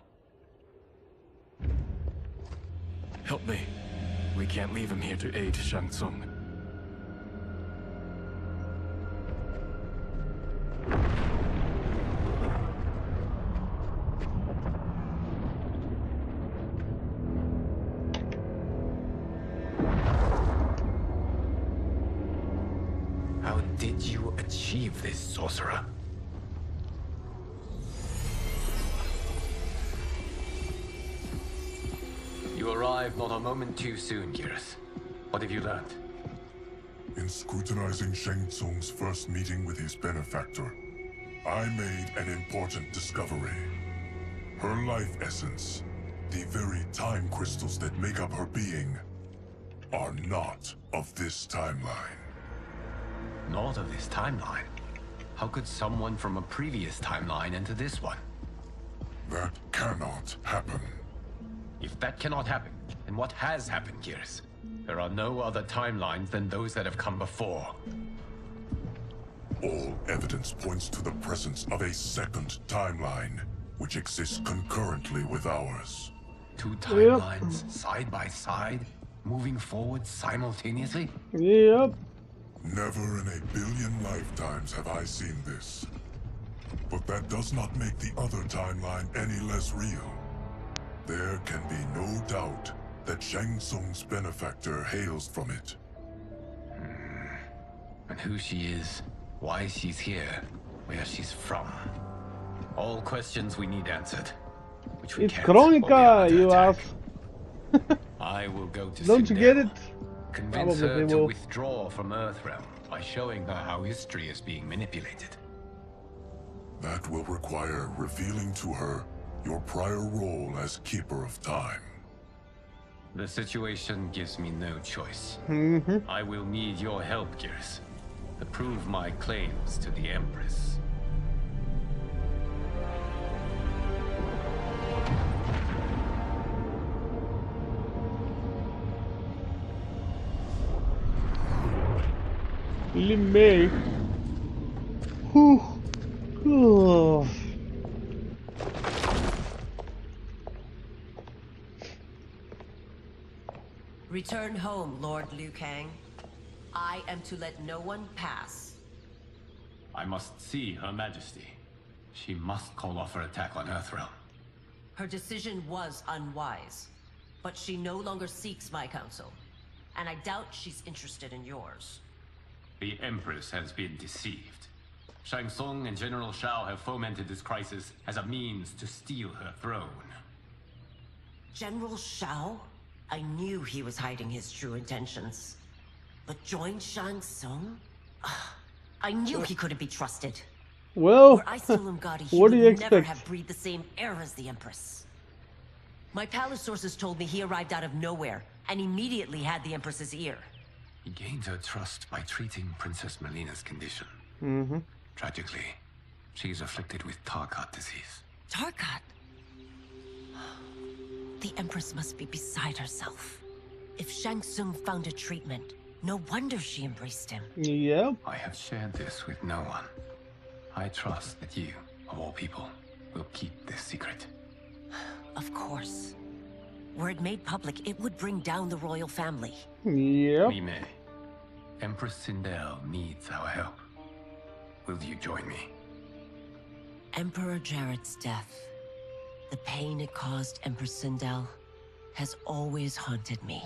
Help me. We can't leave him here to aid Shang Tsung. How did you achieve this, sorcerer? You arrived not a moment too soon, Geras. What have you learned? In scrutinizing Shang Tsung's first meeting with his benefactor, I made an important discovery. Her life essence, the very time crystals that make up her being, are not of this timeline. Not of this timeline? How could someone from a previous timeline enter this one? That cannot happen. If that cannot happen, then what has happened, Geras? There are no other timelines than those that have come before. All evidence points to the presence of a second timeline, which exists concurrently with ours. Two timelines, side by side, moving forward simultaneously? Yep. Never in a billion lifetimes have I seen this. But that does not make the other timeline any less real. There can be no doubt that Shang Tsung's benefactor hails from it. And who she is, why she's here, where she's from. All questions we need answered. Which we It's can't, or we are Chronica, under you attack. ask. I will go to Don't you Sindel. get it? Convince Probably her they to will. withdraw from Earthrealm by showing her how history is being manipulated. That will require revealing to her your prior role as Keeper of Time. The situation gives me no choice. Mm-hmm. I will need your help, Geras, to prove my claims to the Empress. Li Mei. Whew. Oh. Return home, Lord Liu Kang. I am to let no one pass. I must see Her Majesty. She must call off her attack on Earthrealm. Her decision was unwise, but she no longer seeks my counsel, and I doubt she's interested in yours. The Empress has been deceived. Shang Tsung and General Shao have fomented this crisis as a means to steal her throne. General Shao? I knew he was hiding his true intentions. But join Shang Tsung? I knew he couldn't be trusted. Well, Were I still Umgadi, he what do would you never expect? have breathed the same air as the Empress. My palace sources told me he arrived out of nowhere, and immediately had the Empress's ear. He gained her trust by treating Princess Melina's condition. Mm-hmm. Tragically, she is afflicted with Tarkat disease. Tarkat? The Empress must be beside herself. If Shang Tsung found a treatment, no wonder she embraced him. Yeah. I have shared this with no one. I trust that you, of all people, will keep this secret. Of course. Were it made public, it would bring down the royal family. Yep. Li Mei, Empress Sindel needs our help. Will you join me? Emperor Jared's death, the pain it caused Empress Sindel, has always haunted me.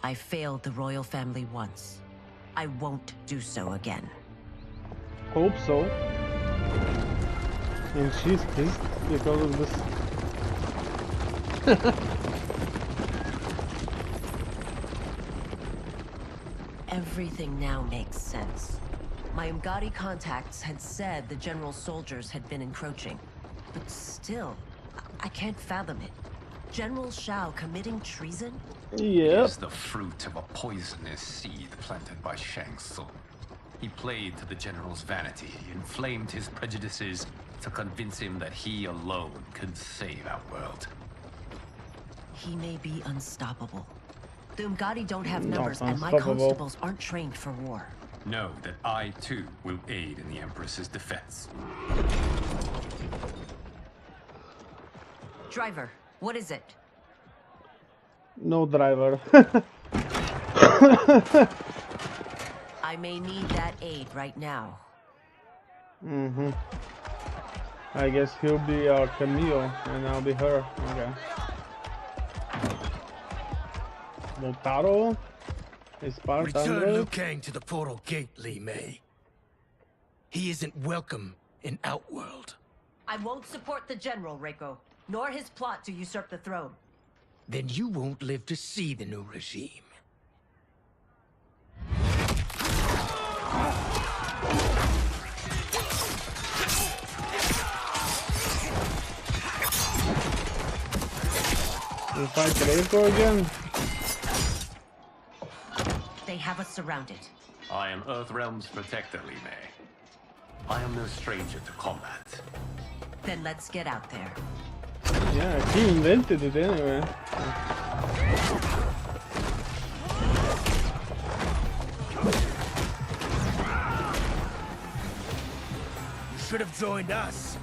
I failed the royal family once. I won't do so again. Hope so. And she's pissed because of this. Everything now makes sense. My Umgadi contacts had said the general's soldiers had been encroaching. But still, I can't fathom it. General Shao committing treason? Yeah. It is the fruit of a poisonous seed planted by Shang Tsung. He played to the general's vanity, inflamed his prejudices to convince him that he alone could save our world. He may be unstoppable. The Umgadi don't have Not numbers, and my unstoppable. constables aren't trained for war. Know that I, too, will aid in the Empress's defense. Driver, what is it? No driver. I may need that aid right now. Mm-hmm. I guess he'll be our Camille and I'll be her. Okay. Motaro? Return Liu Kang to the portal gate, Li Mei. He isn't welcome in Outworld. I won't support the general, Reiko, nor his plot to usurp the throne. Then you won't live to see the new regime. We fight Reiko again? They have us surrounded. I am Earthrealm's protector, Li Mei. I am no stranger to combat. Then let's get out there. Yeah, he invented it anyway. You should have joined us,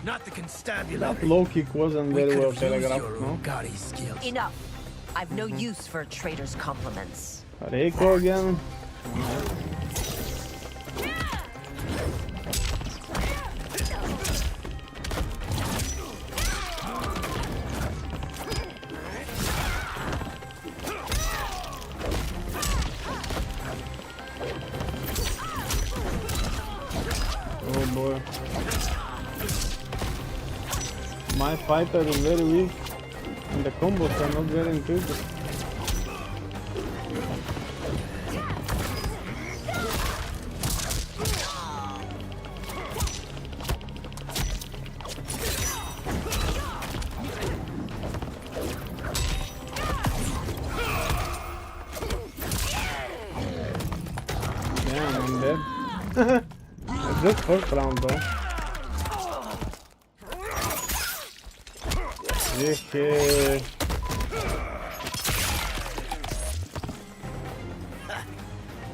not the constabulary. That low kick wasn't very well telegraphed, no? Skills. Enough. I've no use for a traitor's compliments. Reiko again. Oh boy. My fighter is very weak and the combos are not very intuitive. Damn, I'm dead. A good first round though. Okay.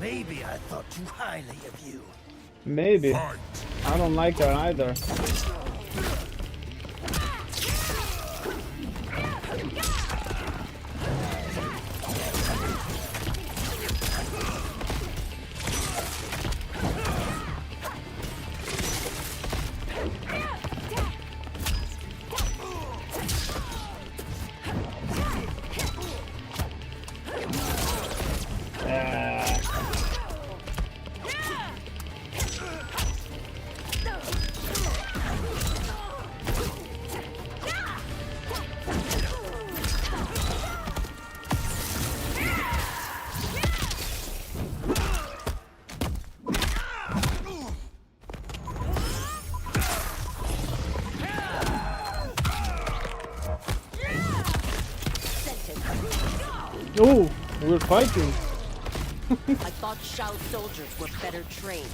Maybe I thought too highly of you. Maybe. I don't like her either. Oh, we're fighting. I thought Shao's soldiers were better trained.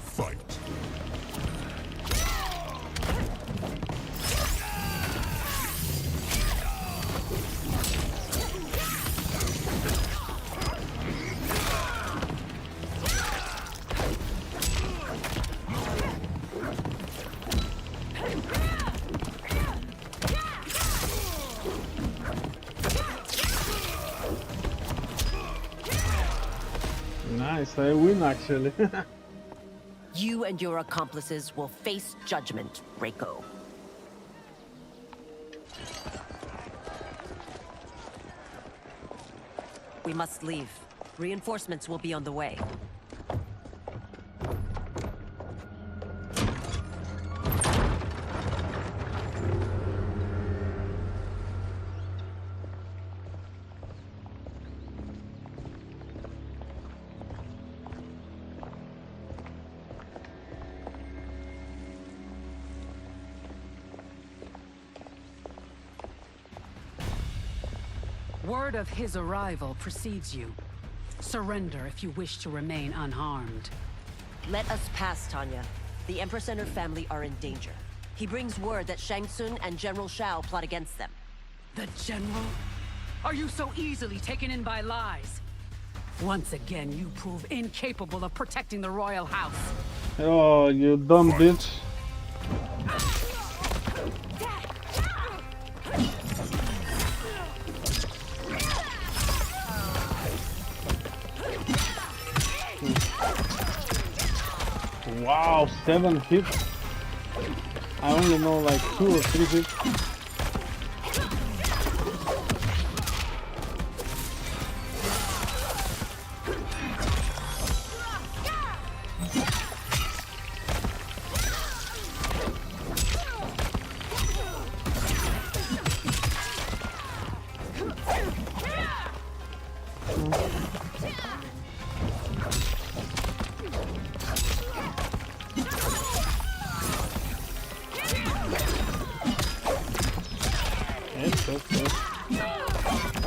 Fight. Nice, I win actually. You and your accomplices will face judgment, Reiko. We must leave. Reinforcements will be on the way. Word of his arrival precedes you. Surrender if you wish to remain unharmed. Let us pass, Tanya. The Empress and her family are in danger. He brings word that Shang Tsung and General Shao plot against them. The General? Are you so easily taken in by lies? Once again, you prove incapable of protecting the royal house. Oh, you dumb bitch. Wow, 7 hits. I only know like 2 or 3 hits.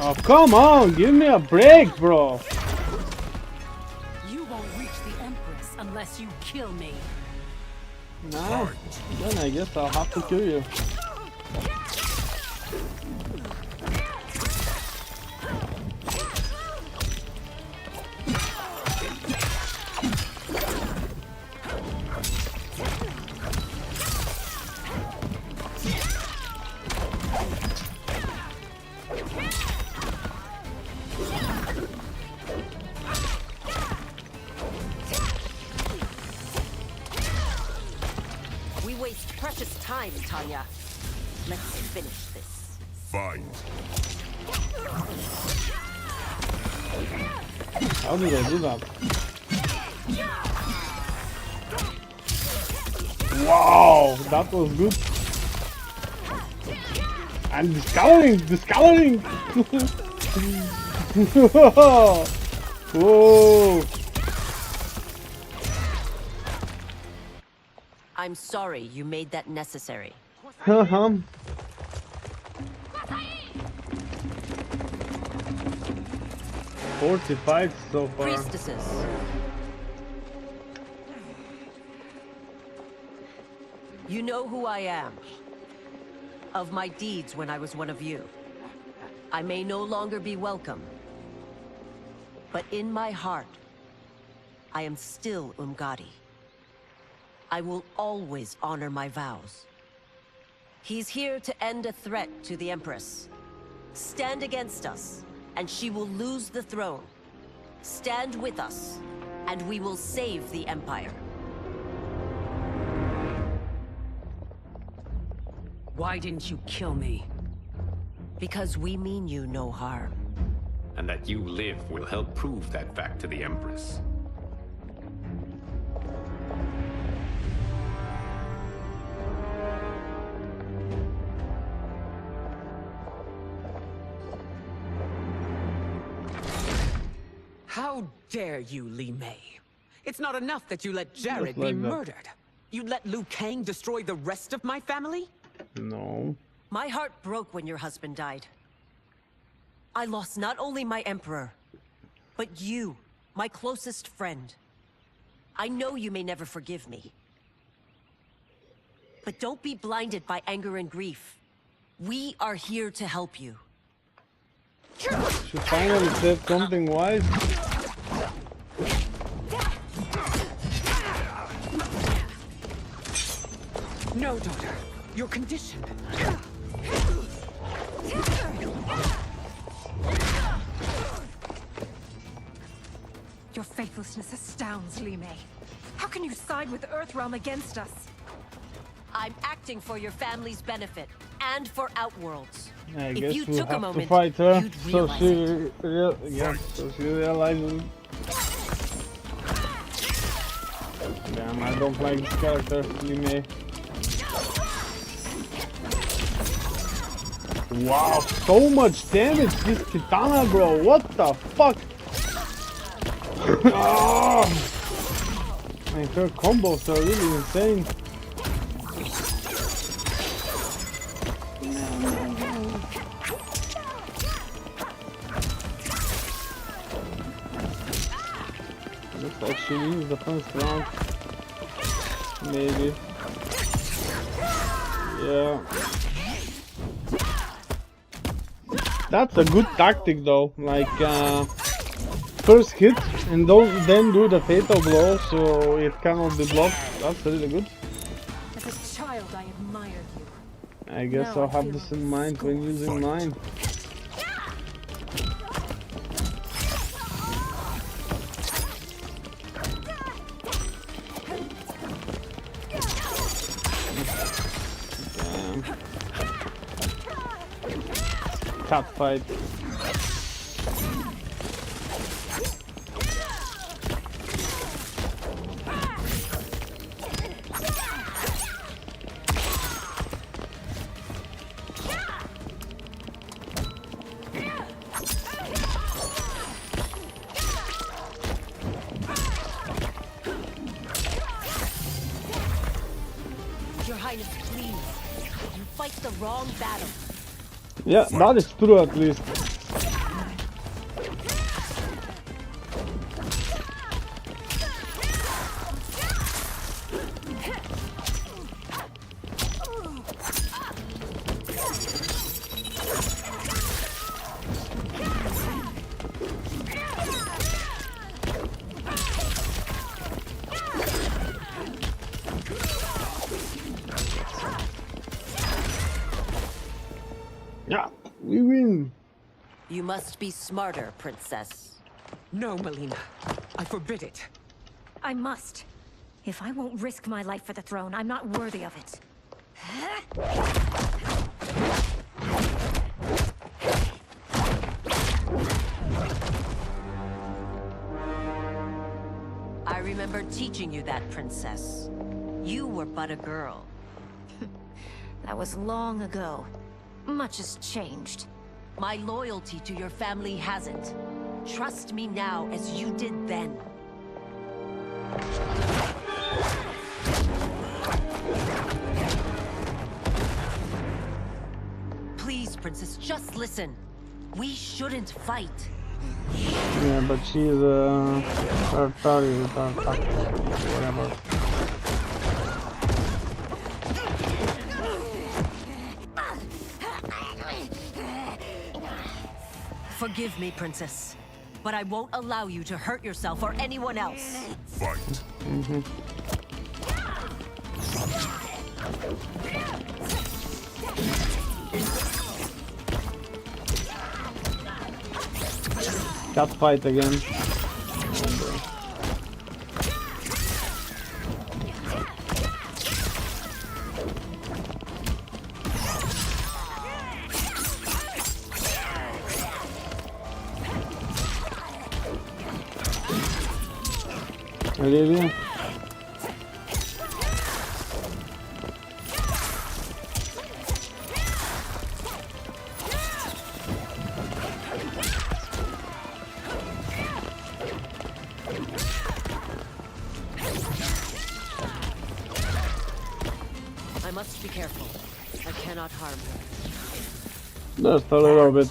Oh, come on, give me a break, bro. You won't reach the Empress unless you kill me. No, then I guess I'll have to kill you. Precious time, Tanya. Let's finish this. Fight. How did I do that? Wow, that was good. And discoloring. Whoa. I'm sorry you made that necessary. 45 so far. Priestesses. You know who I am. Of my deeds when I was one of you. I may no longer be welcome. But in my heart, I am still Umgadi. I will always honor my vows. He's here to end a threat to the Empress. Stand against us, and she will lose the throne. Stand with us, and we will save the Empire. Why didn't you kill me? Because we mean you no harm. And that you live will help prove that fact to the Empress. How dare you, Li Mei? It's not enough that you let Jared be murdered. You let Liu Kang destroy the rest of my family? No. My heart broke when your husband died. I lost not only my emperor, but you, my closest friend. I know you may never forgive me. But don't be blinded by anger and grief. We are here to help you. She finally said something wise. No, daughter. Your condition. Your faithlessness astounds, Li Mei. How can you side with Earthrealm against us? I'm acting for your family's benefit and for Outworld's. I guess if you we'll took a have moment, to fight her, you'd so realize she realizes. Damn, I don't like this character, Li Mei. Wow, so much damage this katana, bro. What the fuck? Oh. And her combos are really insane. Looks like she wins the first round. Maybe. Yeah. That's a good tactic though, like first hit and then do the fatal blow so it cannot be blocked. That's really good. As a child, I admired you. I guess I'll have this in mind when using mine. Damn. Cat fight. Your Highness, please. You fight the wrong battle. Yeah, that is true at least. Yeah, we win. You must be smarter, Princess. No, Melina. I forbid it. I must. If I won't risk my life for the throne, I'm not worthy of it. I remember teaching you that, Princess. You were but a girl. That was long ago. Much has changed. My loyalty to your family hasn't. Trust me now as you did then. Please, Princess, just listen. We shouldn't fight. Yeah, but she's whatever. Forgive me, Princess, but I won't allow you to hurt yourself or anyone else. Fight. Cat fight again. Really? I must be careful. I cannot harm her. Just a little bit.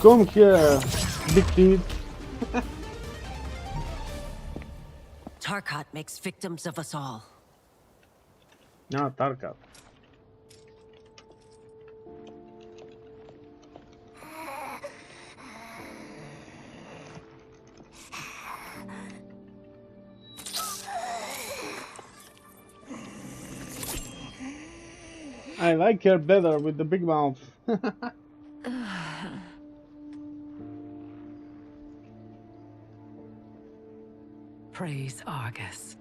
Come here, big kid. Tarkat makes victims of us all. No, Tarkat. I like her better with the big mouth. Praise Argus.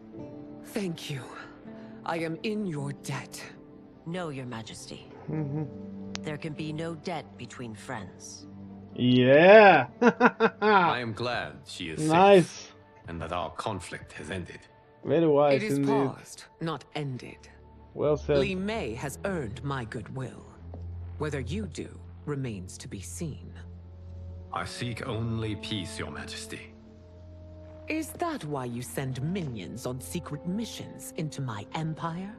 Thank you. I am in your debt. No, Your Majesty. There can be no debt between friends. Yeah. I am glad she is nice. safe, and that our conflict has ended. Very wise It is indeed. paused, not ended. Well said. Li Mei has earned my goodwill. Whether you do remains to be seen. I seek only peace, Your Majesty. Is that why you send minions on secret missions into my empire?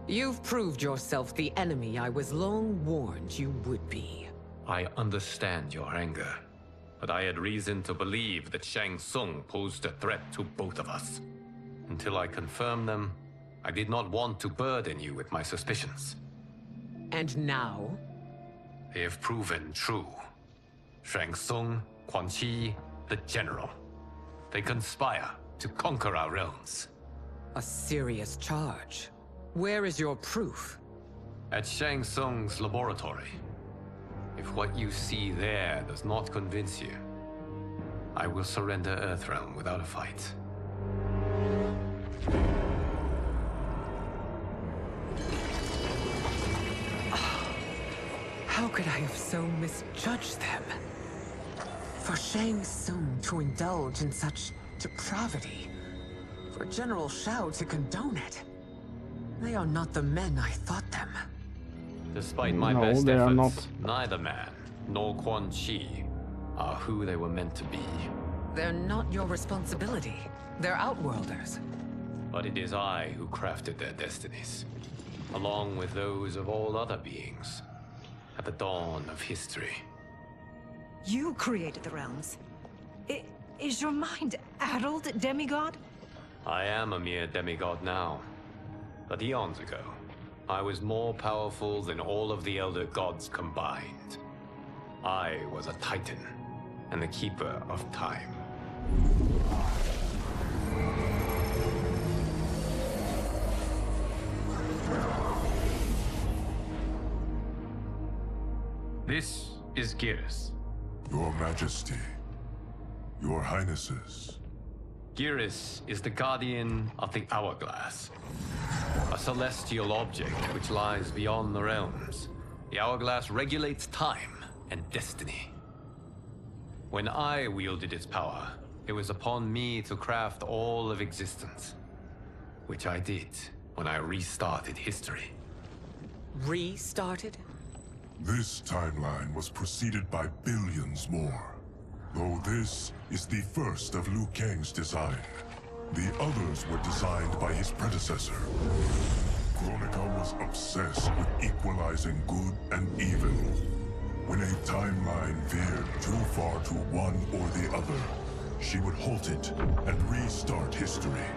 You've proved yourself the enemy I was long warned you would be. I understand your anger, but I had reason to believe that Shang Tsung posed a threat to both of us. Until I confirmed them, I did not want to burden you with my suspicions. And now? They have proven true. Shang Tsung, Quan Chi, the General. They conspire to conquer our realms. A serious charge. Where is your proof? At Shang Tsung's laboratory. If what you see there does not convince you, I will surrender Earthrealm without a fight. How could I have so misjudged them? For Shang Tsung to indulge in such depravity, for General Shao to condone it, they are not the men I thought them. Despite my best efforts, neither man nor Quan Chi are who they were meant to be. They're not your responsibility. They're Outworlders. But it is I who crafted their destinies, along with those of all other beings, at the dawn of history. You created the realms. Is your mind addled, demigod? I am a mere demigod now. But eons ago, I was more powerful than all of the Elder Gods combined. I was a Titan, and the Keeper of Time. This is Geras. Your Majesty, Your Highnesses. Geras is the guardian of the Hourglass, a celestial object which lies beyond the realms. The Hourglass regulates time and destiny. When I wielded its power, it was upon me to craft all of existence, which I did when I restarted history. Restarted? This timeline was preceded by billions more. Though this is the first of Liu Kang's design. The others were designed by his predecessor. Kronika was obsessed with equalizing good and evil. When a timeline veered too far to one or the other, she would halt it and restart history,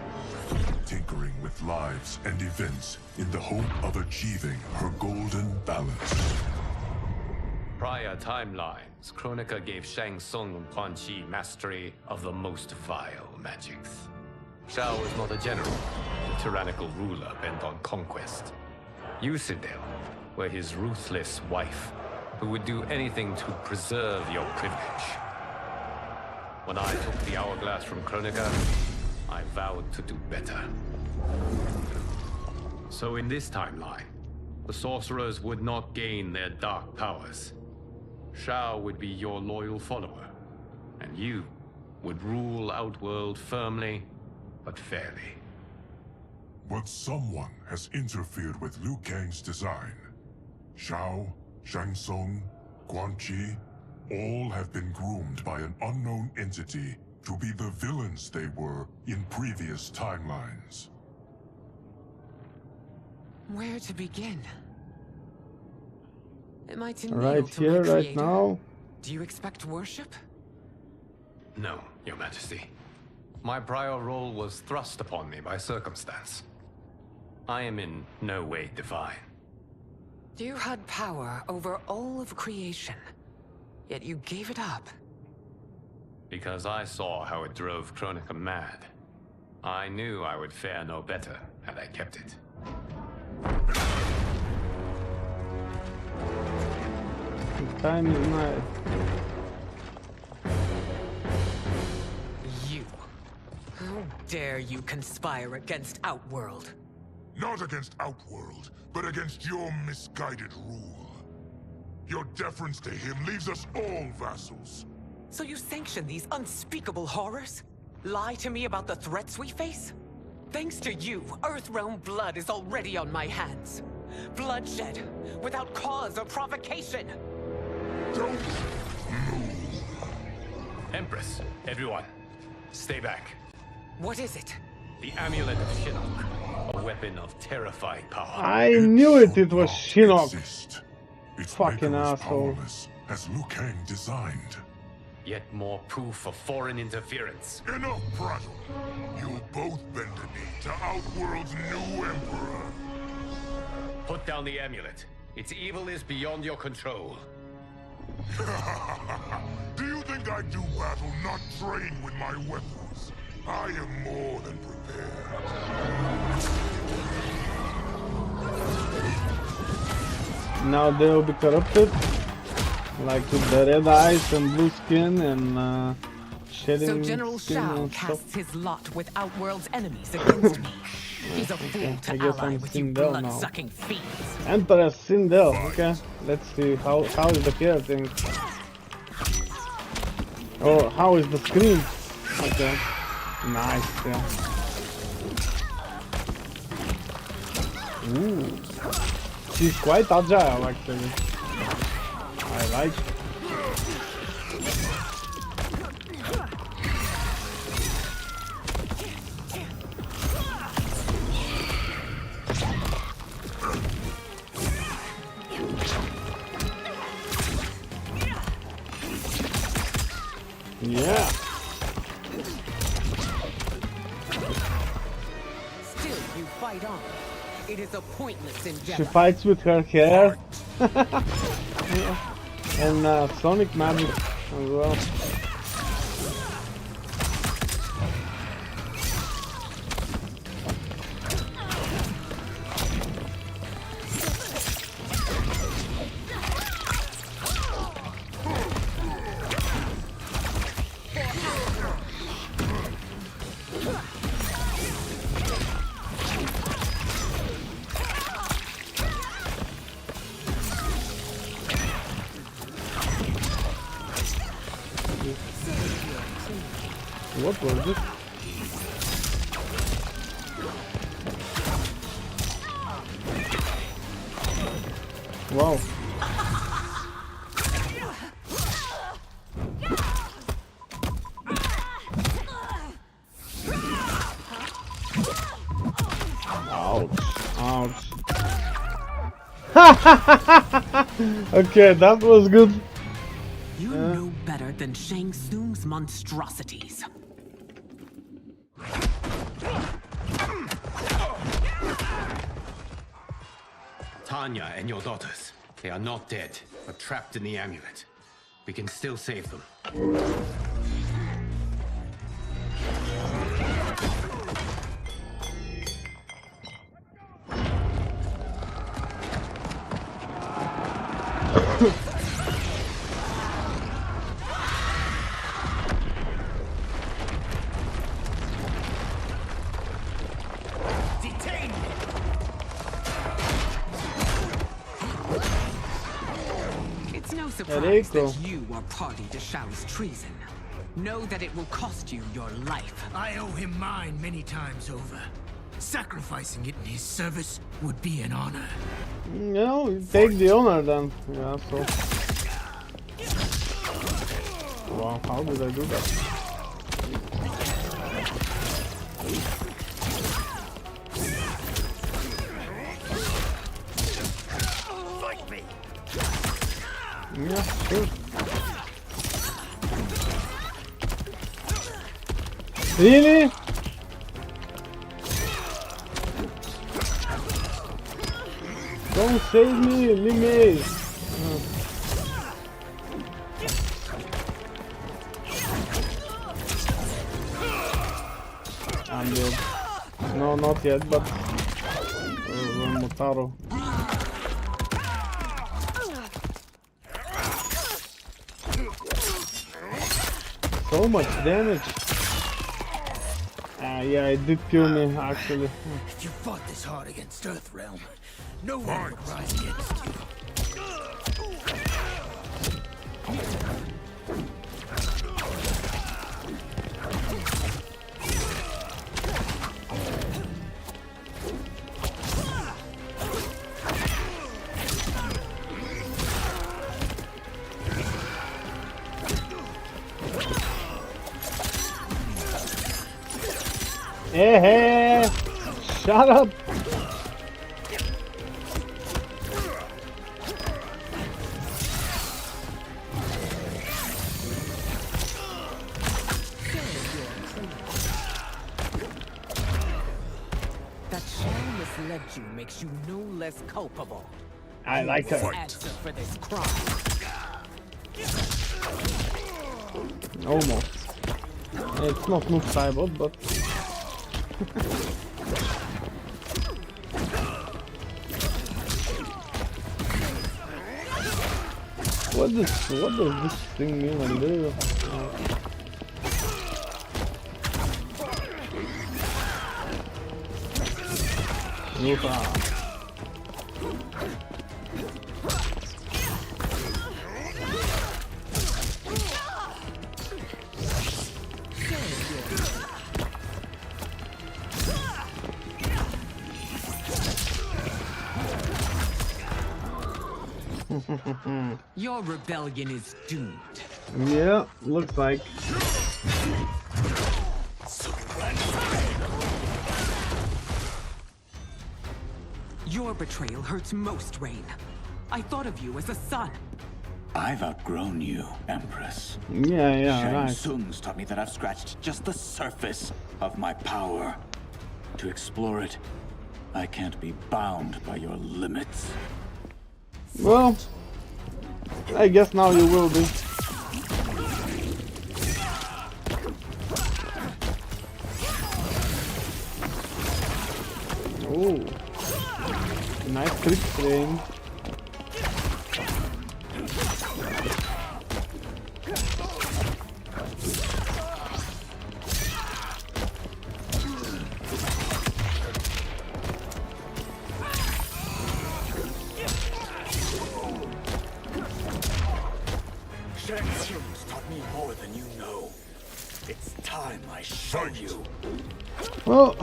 tinkering with lives and events in the hope of achieving her golden balance. Prior timelines, Kronika gave Shang Tsung and Quan Chi mastery of the most vile magics. Shao was not a general, a tyrannical ruler bent on conquest. Yusidel were his ruthless wife, who would do anything to preserve your privilege. When I took the Hourglass from Kronika, I vowed to do better. So in this timeline, the sorcerers would not gain their dark powers. Shao would be your loyal follower, and you would rule Outworld firmly, but fairly. But someone has interfered with Liu Kang's design. Shao, Shang Tsung, Quan Chi, all have been groomed by an unknown entity to be the villains they were in previous timelines. Where to begin? Am I to kneel Right to here, my right creator? now. Do you expect worship? No, Your Majesty. My prior role was thrust upon me by circumstance. I am in no way divine. You had power over all of creation, yet you gave it up. Because I saw how it drove Kronika mad. I knew I would fare no better had I kept it. Time is night. You. How dare you conspire against Outworld? Not against Outworld, but against your misguided rule. Your deference to him leaves us all vassals. So you sanction these unspeakable horrors? Lie to me about the threats we face? Thanks to you, Earthrealm blood is already on my hands. Bloodshed, without cause or provocation. Don't move. Empress, everyone, stay back. What is it? The Amulet of Shinnok, a weapon of terrifying power. I knew it was Shinnok. Its Fucking maker is asshole. powerless, as Liu Kang designed. Yet more proof of foreign interference. Enough prattle. You'll both bend a knee to Outworld's new emperor. Put down the amulet. Its evil is beyond your control. Do you think I do battle not trained with my weapons? I am more than prepared. Now they will be corrupted, like with the red eyes and blue skin and shedding So General skin Shao and stuff. casts his lot with Outworld's enemies against me. He's a fool to I guess ally I'm with you Sindel now. blood-sucking fiends. Emperor Sindel, okay. Let's see how is the hair thing. Or how is the screen? Okay. Nice, yeah. Ooh. She's quite agile actually. I like it. Yeah. Still, you fight on. It is a pointless She endeavor. fights with her hair. Yeah. And Sonic magic as well. What was it? Wow. Ouch. Ouch. Okay, that was good. You know better than Shang Tsung's monstrosities. Tanya and your daughters. They are not dead, but trapped in the amulet. We can still save them. Detain me! It's no There you surprise go. that you are party to Shao's treason. Know that it will cost you your life. I owe him mine many times over. Sacrificing it in his service would be an honor. No, you take the honor then. Yeah, so. Wow, how did I do that? Fight me! Yeah, sure. Really? Don't save me, leave me. I'm dead. No, not yet, but Motaro. So much damage. Yeah, it did kill me actually. If you fought this hard against Earthrealm, no one would rise against you. Hey, shut up! That Shang misled you makes you no less culpable. I like her. Answer for this crime. Almost. It's not noob cyber, but what does this thing even do? Your rebellion is doomed. Yeah, looks like. Your betrayal hurts most, Rain. I thought of you as a son. I've outgrown you, Empress. Yeah, Shang right. Tsung's taught me that I've scratched just the surface of my power. To explore it, I can't be bound by your limits. Well, I guess now you will be. Oh, nice trick frame. Shang Tsung's taught me more than you know. It's time I show you. Well,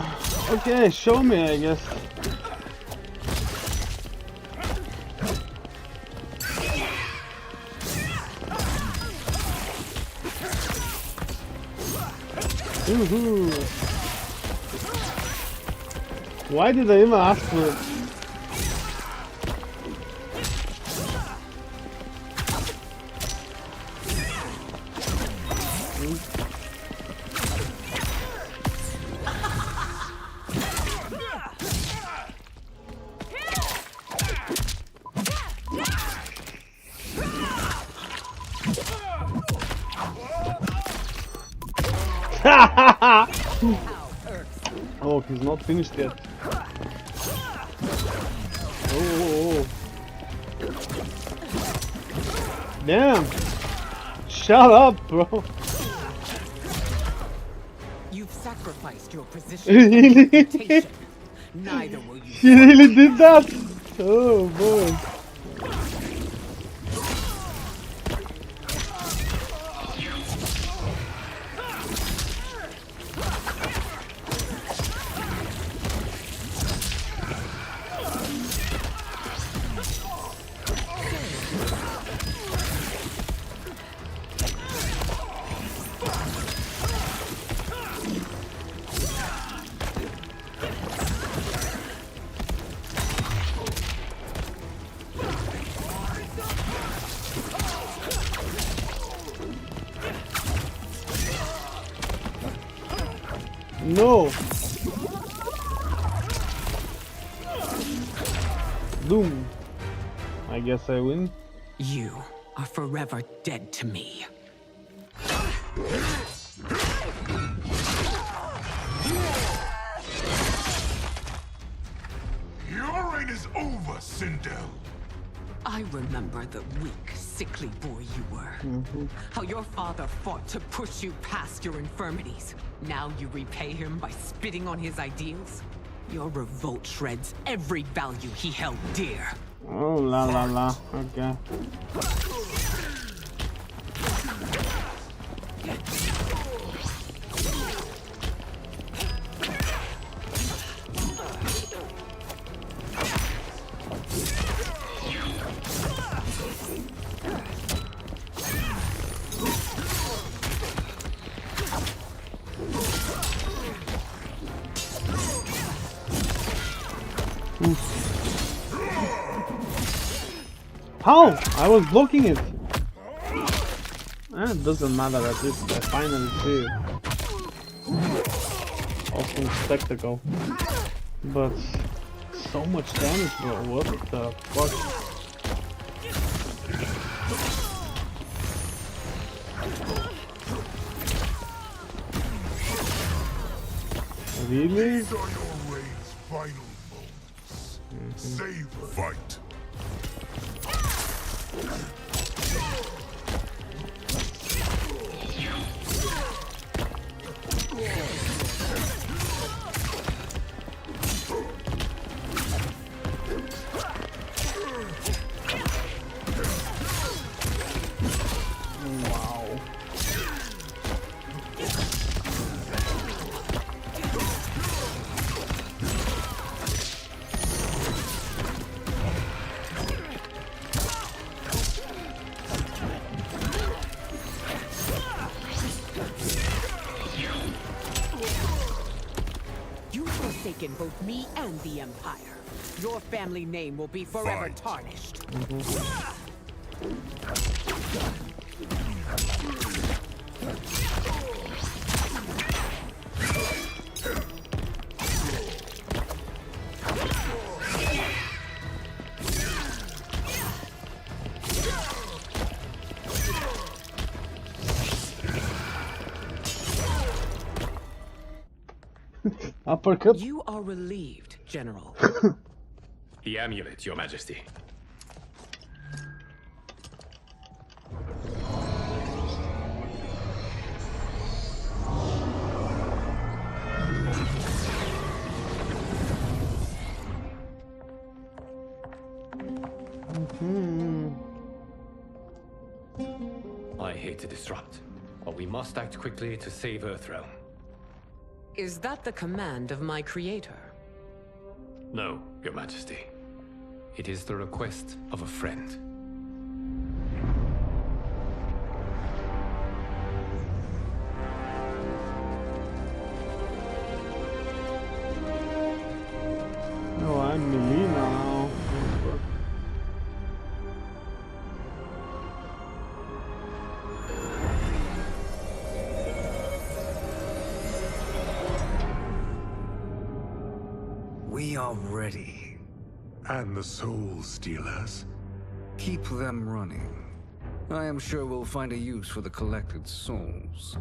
okay, show me, I guess. Woohoo! Why did I even ask for it? Oh, he's not finished yet. Oh. Damn! Shut up, bro! You've sacrificed your position. Really? Neither will you. He really did that? Oh boy. No. Boom. I guess I win. You are forever dead to me. Your reign is over, Sindel. I remember the weak, sickly boy you were. How your father fought to push you past your infirmities. Now you repay him by spitting on his ideals? Your revolt shreds every value he held dear. Oh la la la. Okay. How? I was blocking it. It doesn't matter, at least I finally see it. Awesome spectacle. But so much damage, bro. What the fuck? Really? These are your reign's final moments. Savor. Fight. Wow. You've forsaken both me and the Empire. Your family name will be forever tarnished. Uppercut. You are relieved, General. The amulet, Your Majesty. I hate to disrupt, but we must act quickly to save Earthrealm. Is that the command of my creator? No, Your Majesty. It is the request of a friend. No, I'm melee now. We are ready. And the Soul Stealers? Keep them running. I am sure we'll find a use for the collected souls.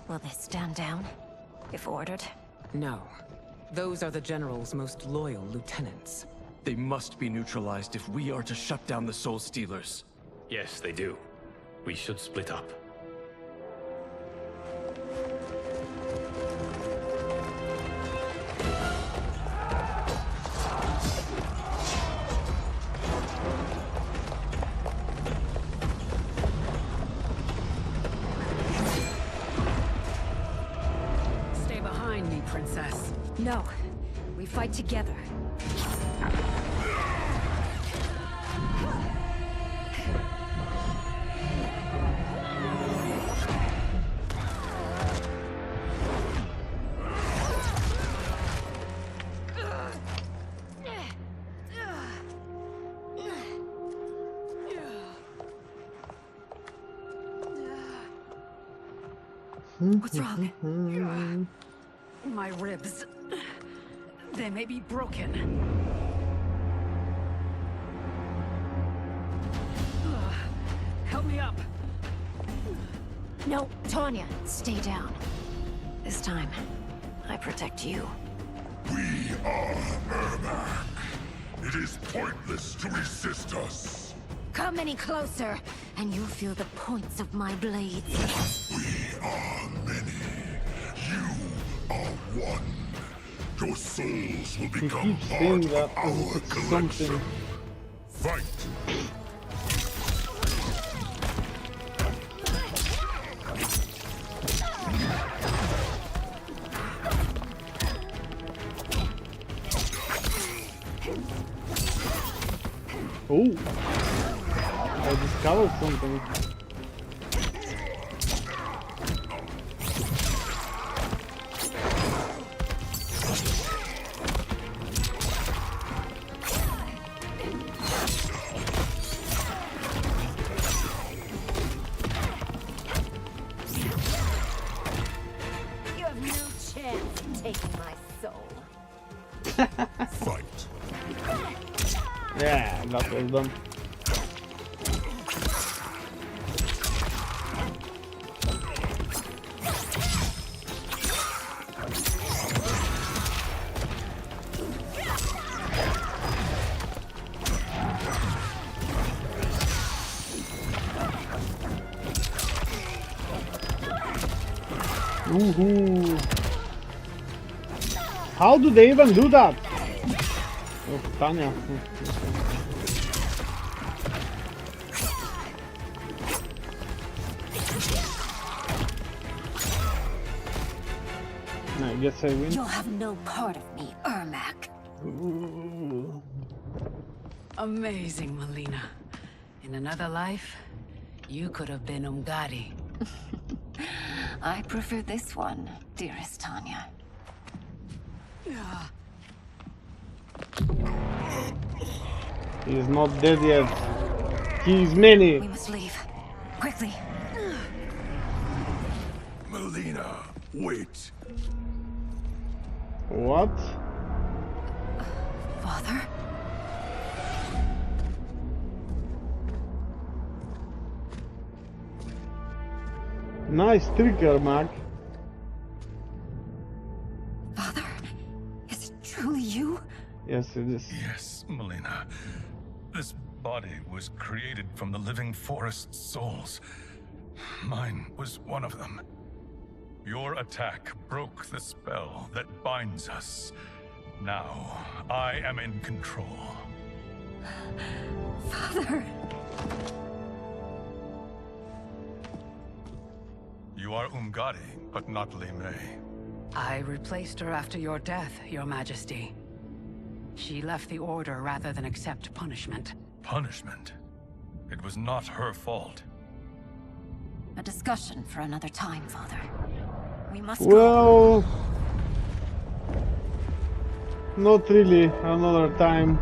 Will they stand down, if ordered? No. Those are the General's most loyal lieutenants. They must be neutralized if we are to shut down the Soul Stealers. Yes, they do. We should split up. Stay behind me, princess. No, we fight together. What's wrong? My ribs. They may be broken. Help me up. No, Tanya, stay down. This time, I protect you. We are Ermac. It is pointless to resist us. Come any closer, and you'll feel the points of my blades. We are many. You are one. Your souls will become part of our collection. Fight! Oh! I discovered something. You have no chance of taking my soul. Fight! Yeah, that was done. Woohoo! How do they even do that? Oh, Tanya. I guess I win. You'll have no part of me, Ermac. Ooh. Amazing, Melina. In another life, you could have been Umgadi. I prefer this one, dearest Tanya. He is not dead yet. He's many. We must leave. Quickly. Melina, wait. What? Father? Nice trigger, Mark. Father? Is it truly you? Yes, it is. Yes, Melina. This body was created from the living forest's souls. Mine was one of them. Your attack broke the spell that binds us. Now, I am in control. Father! You are Umgadi, but not Li Mei. I replaced her after your death, Your Majesty. She left the Order rather than accept punishment. Punishment? It was not her fault. A discussion for another time, Father. We must Well, not really another time.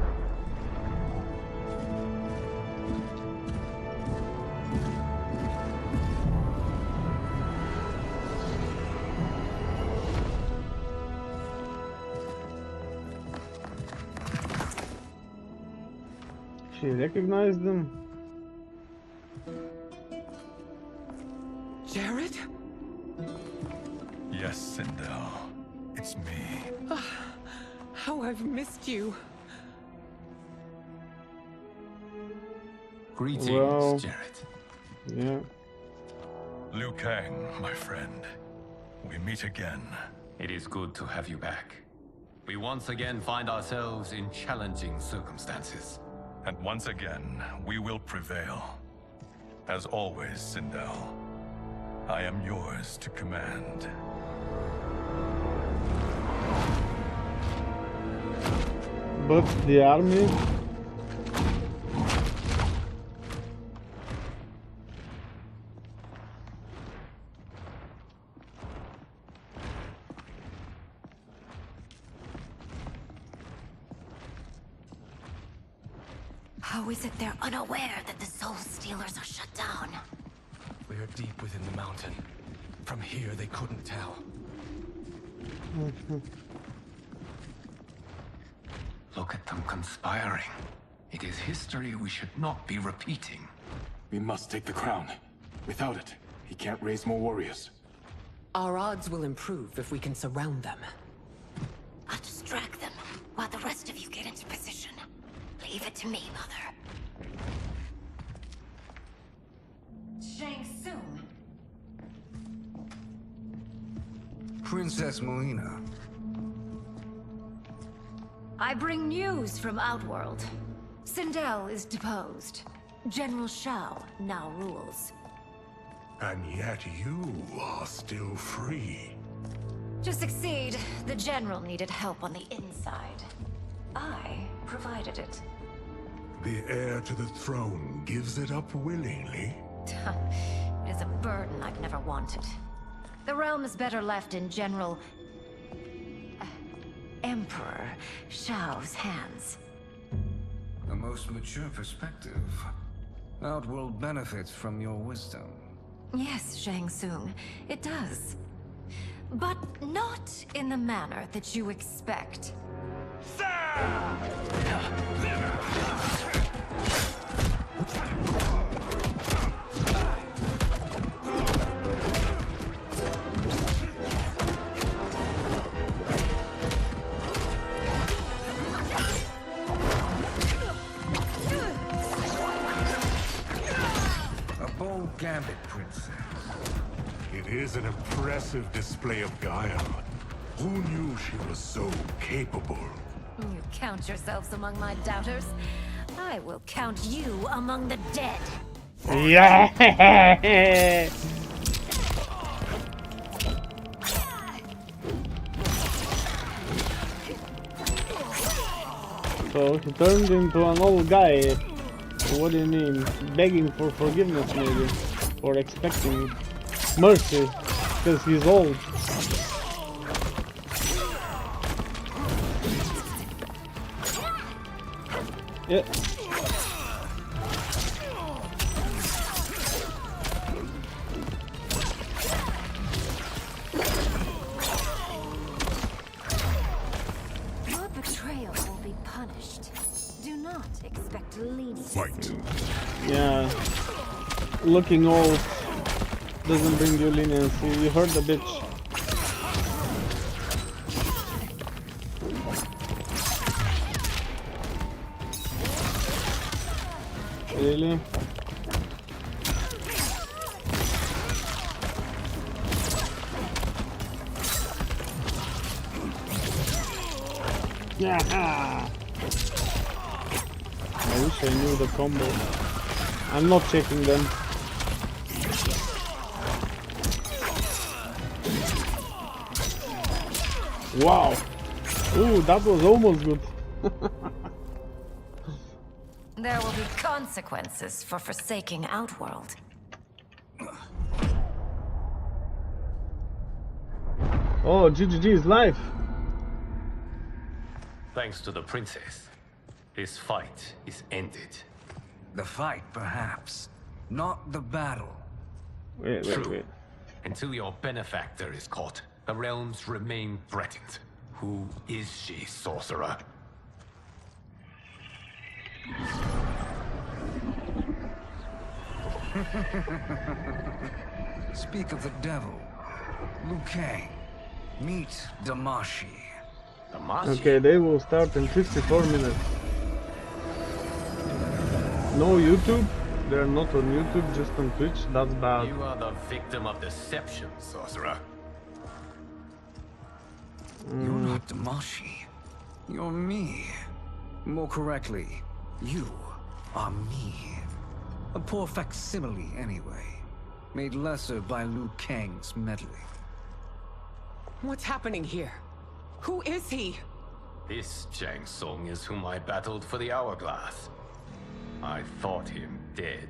She recognized them. Jared? Yes, Sindel. It's me. How I've missed you. Greetings, well, Jarrett. Yeah. Liu Kang, my friend. We meet again. It is good to have you back. We once again find ourselves in challenging circumstances. And once again, we will prevail. As always, Sindel, I am yours to command. But the army... How is it they're unaware that the Soul Stealers are shut down? We are deep within the mountain. From here, they couldn't tell. Look at them conspiring. It is history we should not be repeating. We must take the crown. Without it, he can't raise more warriors. Our odds will improve if we can surround them. I'll distract them while the rest of you get into position. Leave it to me, Mother. Shang Tsung. Princess Melina. I bring news from Outworld. Sindel is deposed. General Shao now rules. And yet you are still free. To succeed, the General needed help on the inside. I provided it. The heir to the throne gives it up willingly. It is a burden I've never wanted. The realm is better left in General... Emperor Shao's hands. A most mature perspective. Outworld benefits from your wisdom. Yes, Shang Tsung, it does. But not in the manner that you expect. A bold gambit, Princess. It is an impressive display of guile. Who knew she was so capable? You count yourselves among my doubters. I will count you among the dead. Yeah! So he turned into an old guy. What do you mean? Begging for forgiveness maybe? Or expecting mercy? Because he's old. Yeah. Your betrayal will be punished. Do not expect leniency. Fight. Yeah. Looking old doesn't bring you leniency. You heard the bitch. Really? Yeah. I wish I knew the combo. I'm not checking them. Wow. Ooh, that was almost good. There will be consequences for forsaking Outworld. Oh, GGG is live. Thanks to the princess, this fight is ended. The fight, perhaps. Not the battle. True. Until your benefactor is caught, the realms remain threatened. Who is she, sorcerer? Speak of the devil. Liu Kang. Meet Damashi. Okay, they will start in 54 minutes. No YouTube? They're not on YouTube, just on Twitch. That's bad. You are the victim of deception, sorcerer. You're not Damashi. You're me. More correctly, you are me. A poor facsimile, anyway. Made lesser by Liu Kang's meddling. What's happening here? Who is he? This Shang Tsung is whom I battled for the Hourglass. I thought him dead.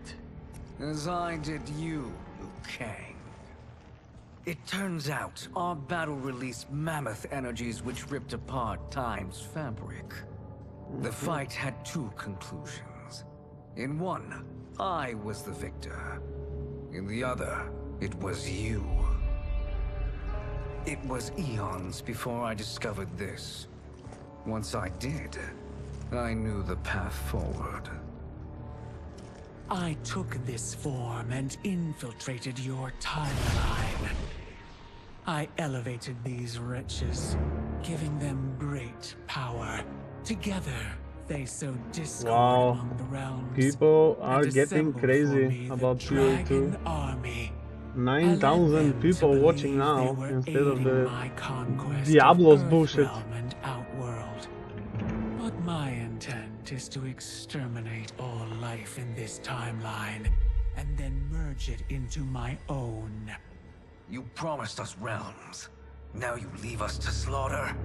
As I did you, Liu Kang. It turns out our battle released mammoth energies which ripped apart time's fabric. The fight had two conclusions. In one, I was the victor. In the other, it was you. It was eons before I discovered this. Once I did, I knew the path forward. I took this form and infiltrated your timeline. I elevated these wretches, giving them great power. Together, they sowed discord among the realms. People are getting crazy about PoE 2. 9,000 people watching now instead of the Diablo's bullshit. And outworld. But my intent is to exterminate all life in this timeline, and then merge it into my own. You promised us realms. Now you leave us to slaughter?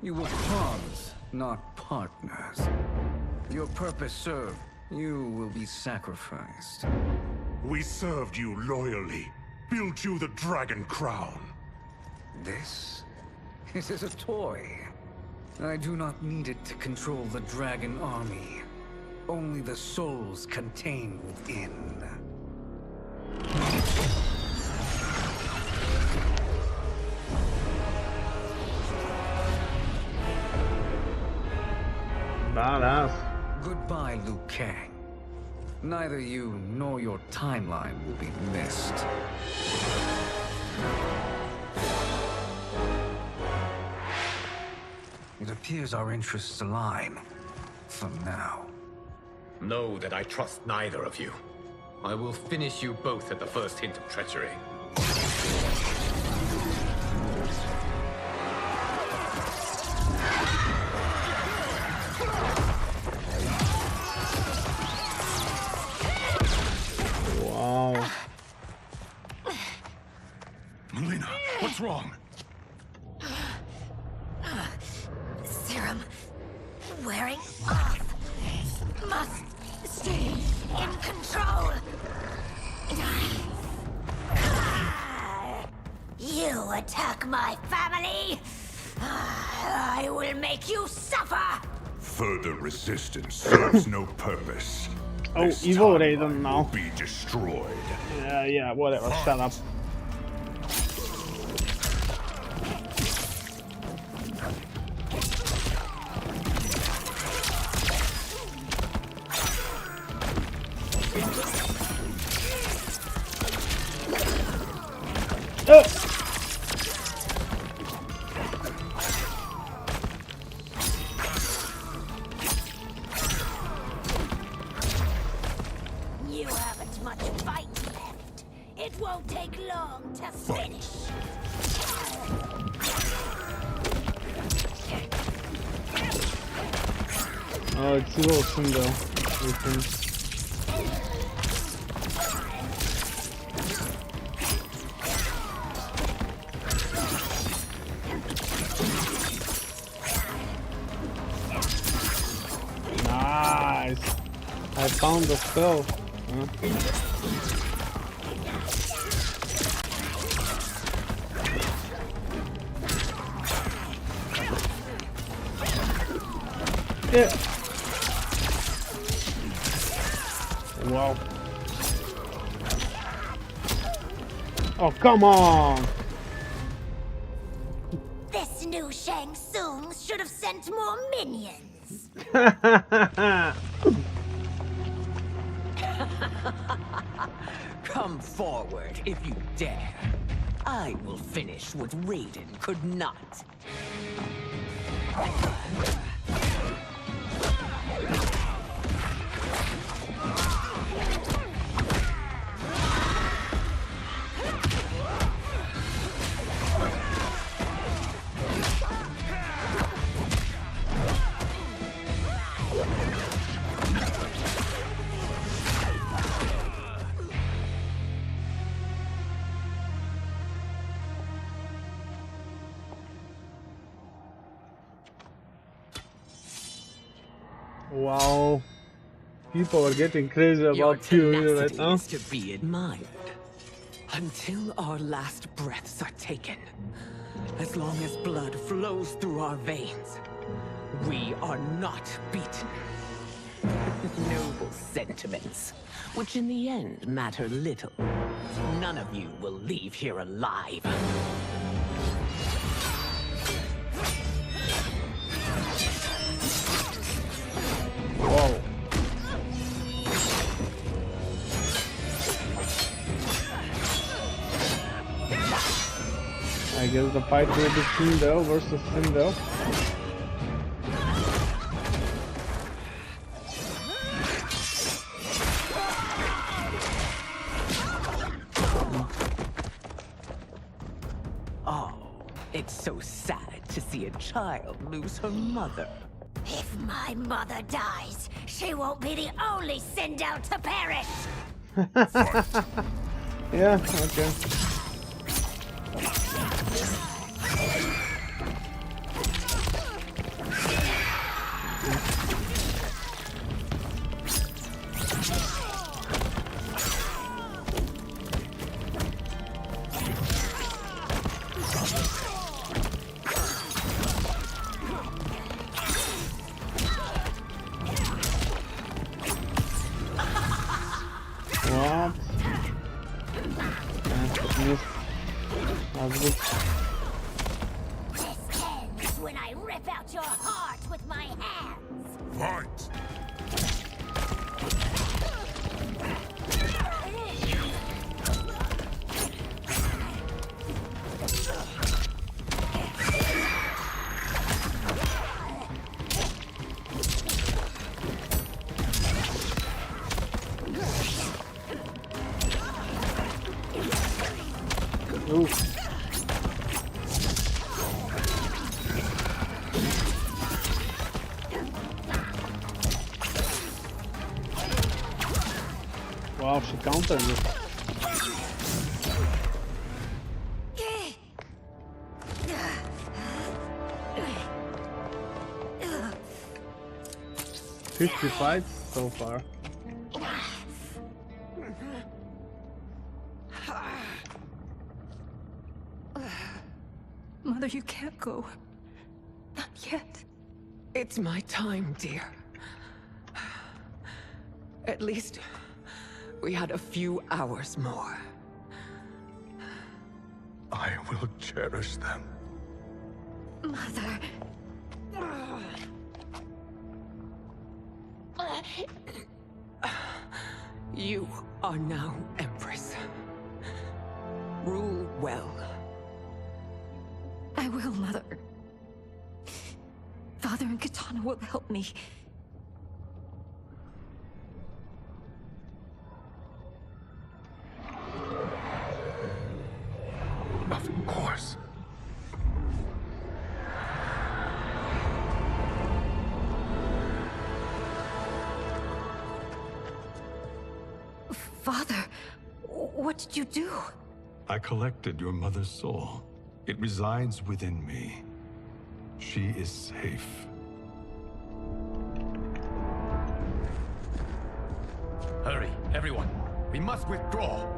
You were pawns, not partners. Your purpose served. You will be sacrificed. We served you loyally, built you the Dragon Crown. This? It is a toy. I do not need it to control the Dragon Army. Only the souls contained within. Badass. Goodbye, Liu Kang. Neither you nor your timeline will be missed. It appears our interests align. For now. Know that I trust neither of you. I will finish you both at the first hint of treachery. Wow. Melina, what's wrong? Serum wearing off. Must stay in control. You attack my family. I will make you suffer. Further resistance serves no purpose. Oh, evil Raiden now. Be destroyed. Yeah, whatever. Shut up. You haven't much fight left. It won't take long to finish. Oh, it's evil Singo. With him. Nice. I found the spell. Huh? Yeah. Wow. Oh, come on. This new Shang Tsung should have sent more minions. Come forward if you dare. I will finish what Raiden could not. Wow. People are getting crazy Your about PoE right tenacity now. is to be admired. Until our last breaths are taken, as long as blood flows through our veins, we are not beaten. Noble sentiments, which in the end matter little. None of you will leave here alive. Whoa. I guess the fight will be Sindel versus Sindel. Oh, it's so sad to see a child lose her mother. If my mother dies, she won't be the only Sindel to perish! Yeah, okay. What? That's good. This ends when I rip out your heart with my hands! Fight! Oof. Wow, she countered it. "50 fights so far." Mother, you can't go. Not yet. It's my time, dear. At least we had a few hours more. I will cherish them. Mother... You are now Empress. Rule well. I will, Mother. Father and Katana will help me. Of course. Father, what did you do? I collected your mother's soul. It resides within me. She is safe. Hurry, everyone. We must withdraw.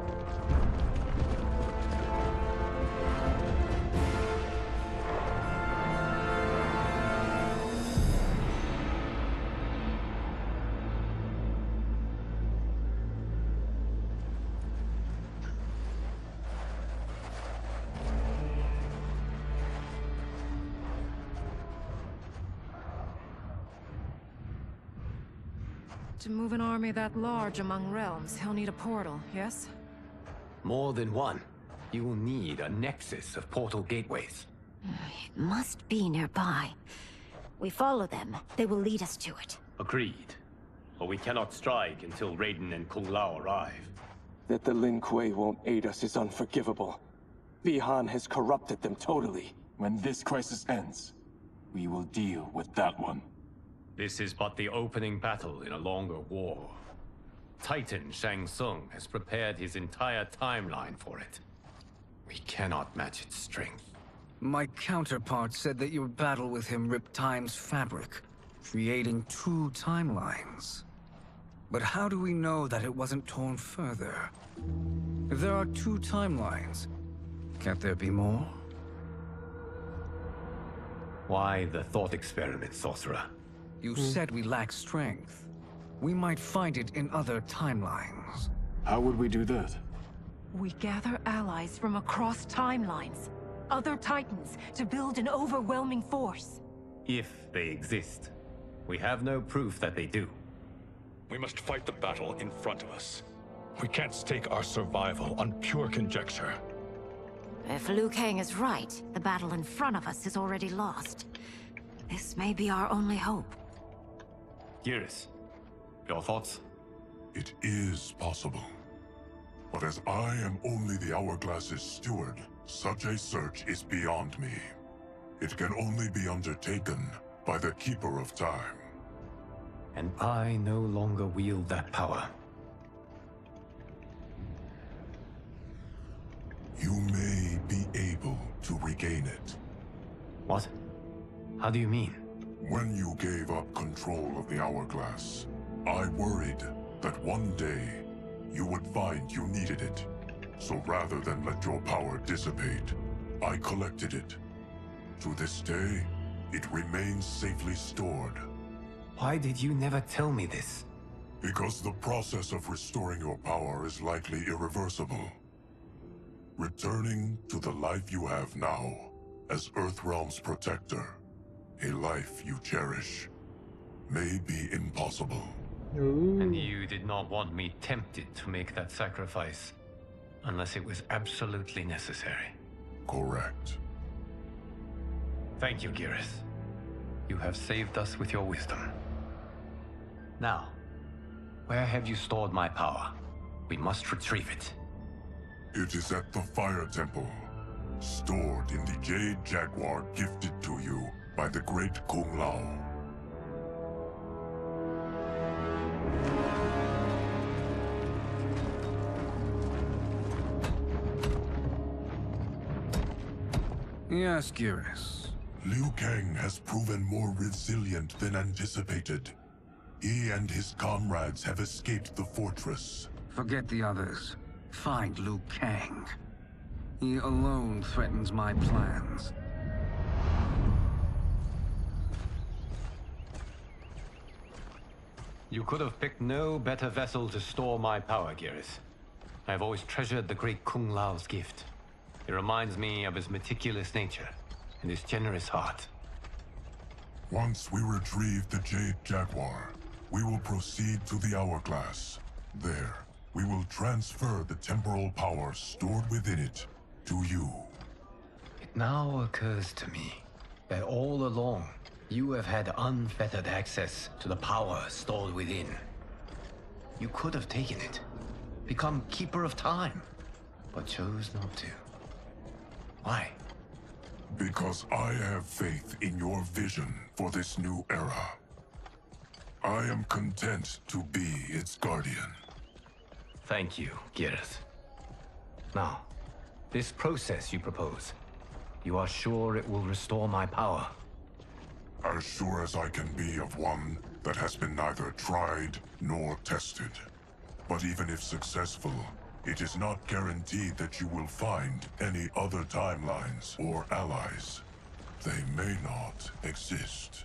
To move an army that large among realms, he'll need a portal, yes? More than one. You will need a nexus of portal gateways. It must be nearby. We follow them, they will lead us to it. Agreed. But we cannot strike until Raiden and Kung Lao arrive. That the Lin Kuei won't aid us is unforgivable. Bihan has corrupted them totally. When this crisis ends, we will deal with that one. This is but the opening battle in a longer war. Titan Shang Tsung has prepared his entire timeline for it. We cannot match its strength. My counterpart said that your battle with him ripped time's fabric. creating two timelines. But how do we know that it wasn't torn further? If there are two timelines, can't there be more? Why the thought experiment, sorcerer? You said we lack strength. We might find it in other timelines. How would we do that? We gather allies from across timelines, other titans, to build an overwhelming force. If they exist. We have no proof that they do. We must fight the battle in front of us. We can't stake our survival on pure conjecture. If Liu Kang is right, the battle in front of us is already lost. This may be our only hope. Geras, your thoughts? It is possible. But as I am only the Hourglass's steward, such a search is beyond me. It can only be undertaken by the Keeper of Time. And I no longer wield that power. You may be able to regain it. What? How do you mean? When you gave up control of the Hourglass, I worried that one day you would find you needed it. So rather than let your power dissipate, I collected it. To this day, it remains safely stored. Why did you never tell me this? Because the process of restoring your power is likely irreversible. Returning to the life you have now, as Earthrealm's protector, a life you cherish, may be impossible. And you did not want me tempted to make that sacrifice, unless it was absolutely necessary. Correct. Thank you, Geras. You have saved us with your wisdom. Now, where have you stored my power? We must retrieve it. It is at the Fire Temple, stored in the Jade Jaguar gifted to you by the great Kung Lao. Yes, Geras. Liu Kang has proven more resilient than anticipated. He and his comrades have escaped the fortress. Forget the others. Find Liu Kang. He alone threatens my plans. You could have picked no better vessel to store my power, Geras. I have always treasured the great Kung Lao's gift. It reminds me of his meticulous nature and his generous heart. Once we retrieve the Jade Jaguar, we will proceed to the Hourglass. There, we will transfer the temporal power stored within it to you. It now occurs to me that all along, you have had unfettered access to the power stored within. You could have taken it, become Keeper of Time, but chose not to. Why? Because I have faith in your vision for this new era. I am content to be its guardian. Thank you, Geras. Now, this process you propose, you are sure it will restore my power? As sure as I can be of one that has been neither tried nor tested. But even if successful, it is not guaranteed that you will find any other timelines or allies. They may not exist.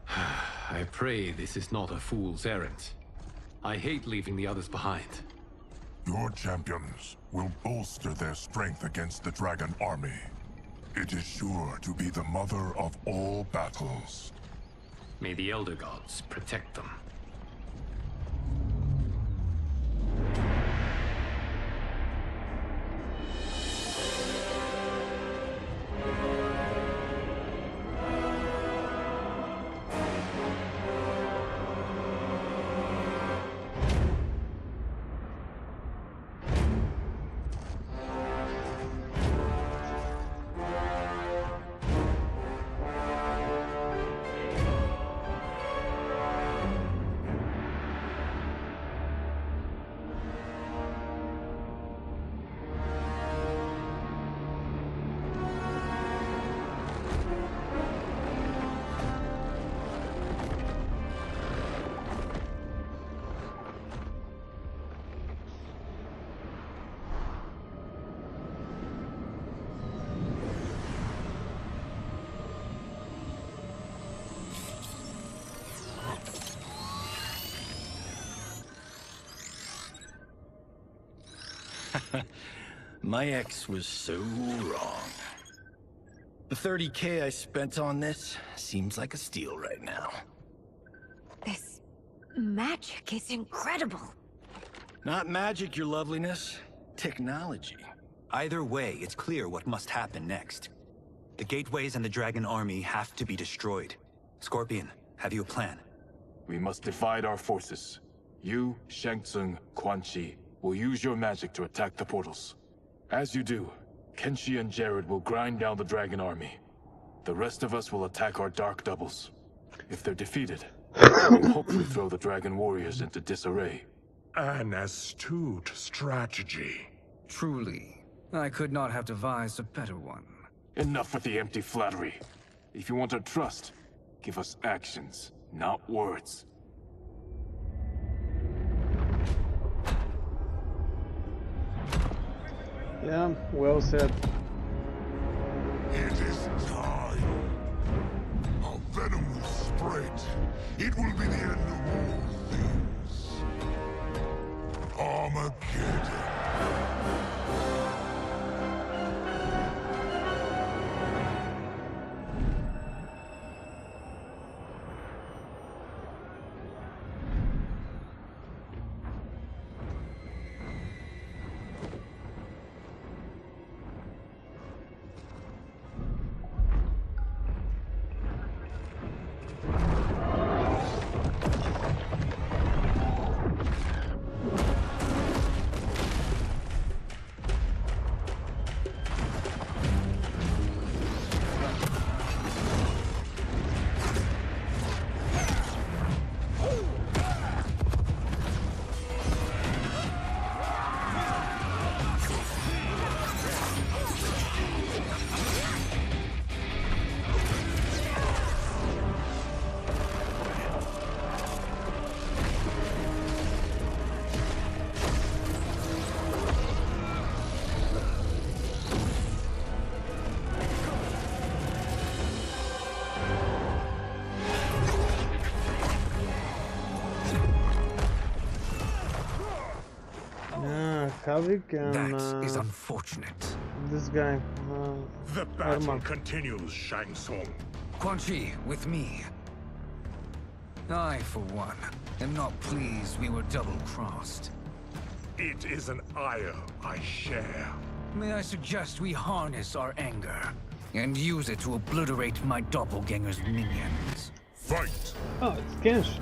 I pray this is not a fool's errand. I hate leaving the others behind. Your champions will bolster their strength against the Dragon Army. It is sure to be the mother of all battles. May the Elder Gods protect them. My ex was so wrong. The 30K I spent on this seems like a steal right now. This magic is incredible. Not magic, your loveliness. Technology. Either way, it's clear what must happen next. The gateways and the dragon army have to be destroyed. Scorpion, have you a plan? We must divide our forces. You, Shang Tsung, Quan Chi, will use your magic to attack the portals. As you do, Kenshi and Jared will grind down the dragon army. The rest of us will attack our dark doubles. If they're defeated, we will hopefully throw the dragon warriors into disarray. An astute strategy. Truly, I could not have devised a better one. Enough with the empty flattery. If you want our trust, give us actions, not words. Yeah, well said. It is time. Our venom will spread. It will be the end of all things. Armageddon. Havoc and That is unfortunate. this guy. The battle Armor. continues, Shang Tsung. Quan Chi, with me. I, for one, am not pleased we were double-crossed. It is an ire I share. May I suggest we harness our anger and use it to obliterate my doppelganger's minions? Fight! Oh, it's Kenshi.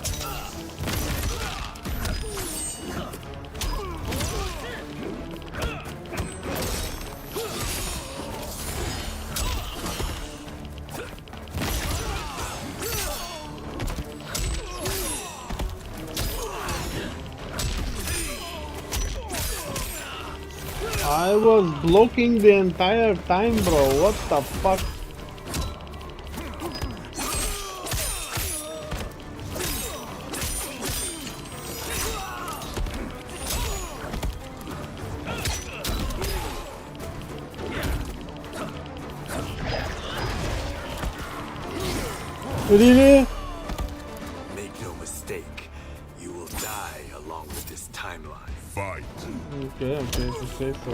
I was blocking the entire time, bro. What the fuck? Really? Make no mistake, you will die along with this timeline. Fight. Okay, okay, if you say so.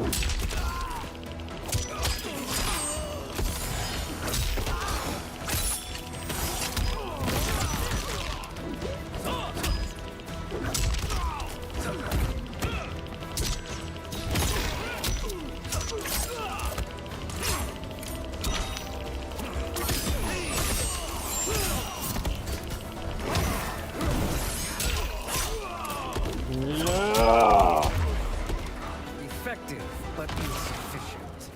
Effective, but insufficient.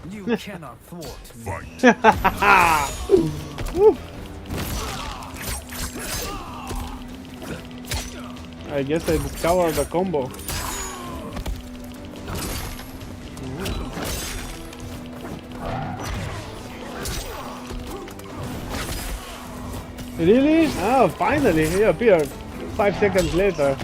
You cannot thwart me. I guess I discovered the combo. Really? Oh, finally he appeared 5 seconds later.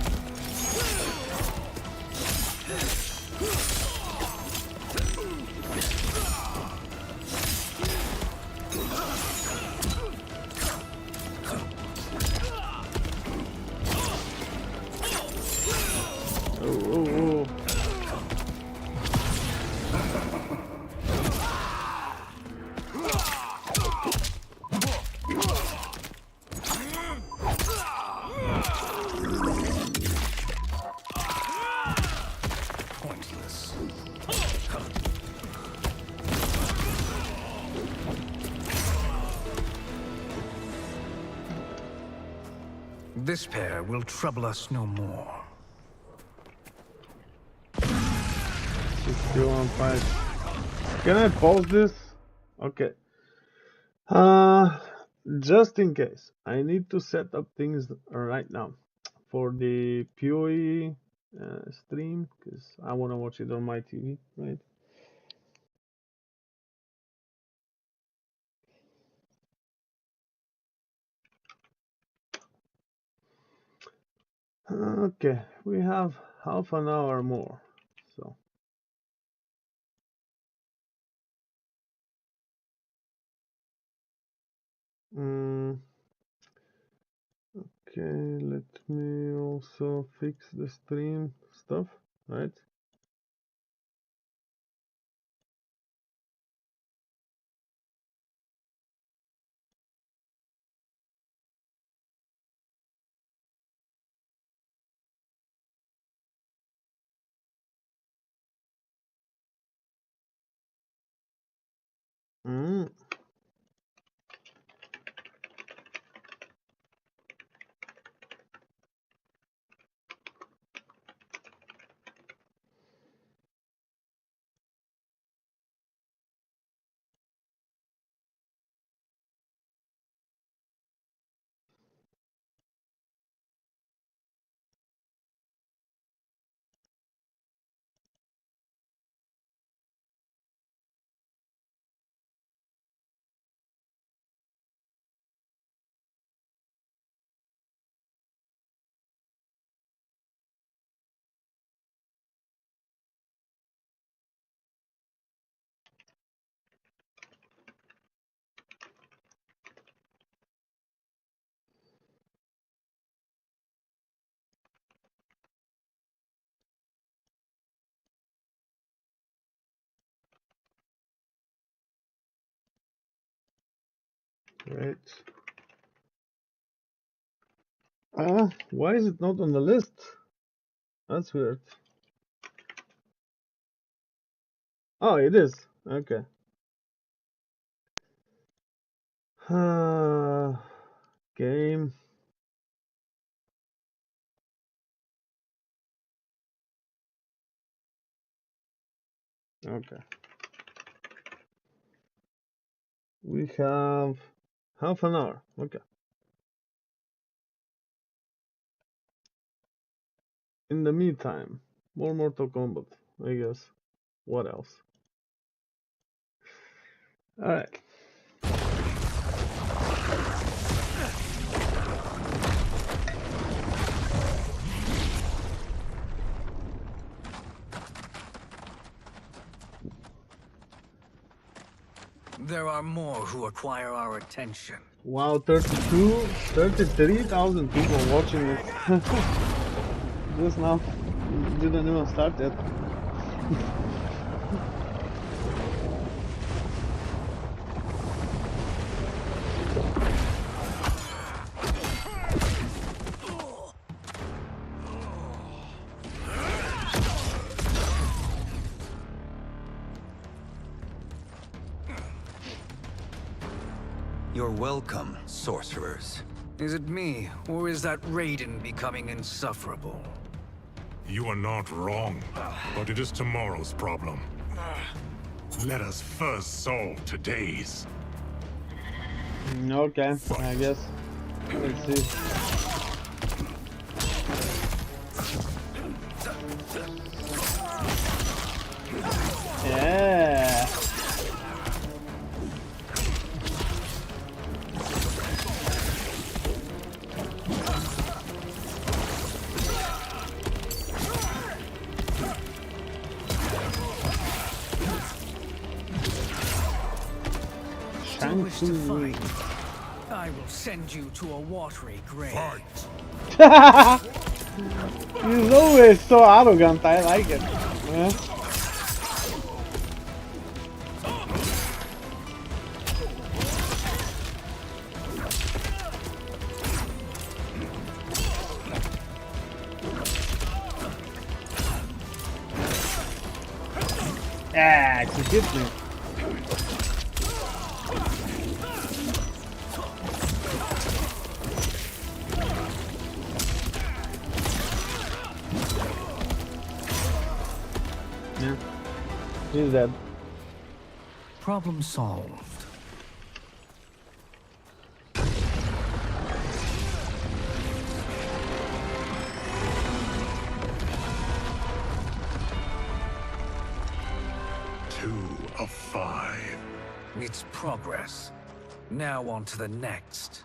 This pair will trouble us no more. 61.5. Can I pause this? Okay. Just in case, I need to set up things right now for the PoE stream, because I want to watch it on my TV, right? Okay, we have half an hour more, so. Okay, let me also fix the stream stuff, right? Great. Why is it not on the list? That's weird. Oh, it is. Okay. Game. Okay. We have half an hour. Okay. In the meantime, more Mortal Kombat, I guess. What else? Alright. There are more who acquire our attention. Wow, 33,000 people watching it. Just now. Didn't even start yet. You're welcome, sorcerers. Is it me, or is that Raiden becoming insufferable? You are not wrong, but it is tomorrow's problem. Let us first solve today's. Okay, I guess. Let's see. Yeah. Wish to fight. I will send you to a watery grave. He's always so arrogant, I like it. Yeah. Ah, she hit me. here. He's dead. Problem solved. Of 5. It's progress. Now on to the next.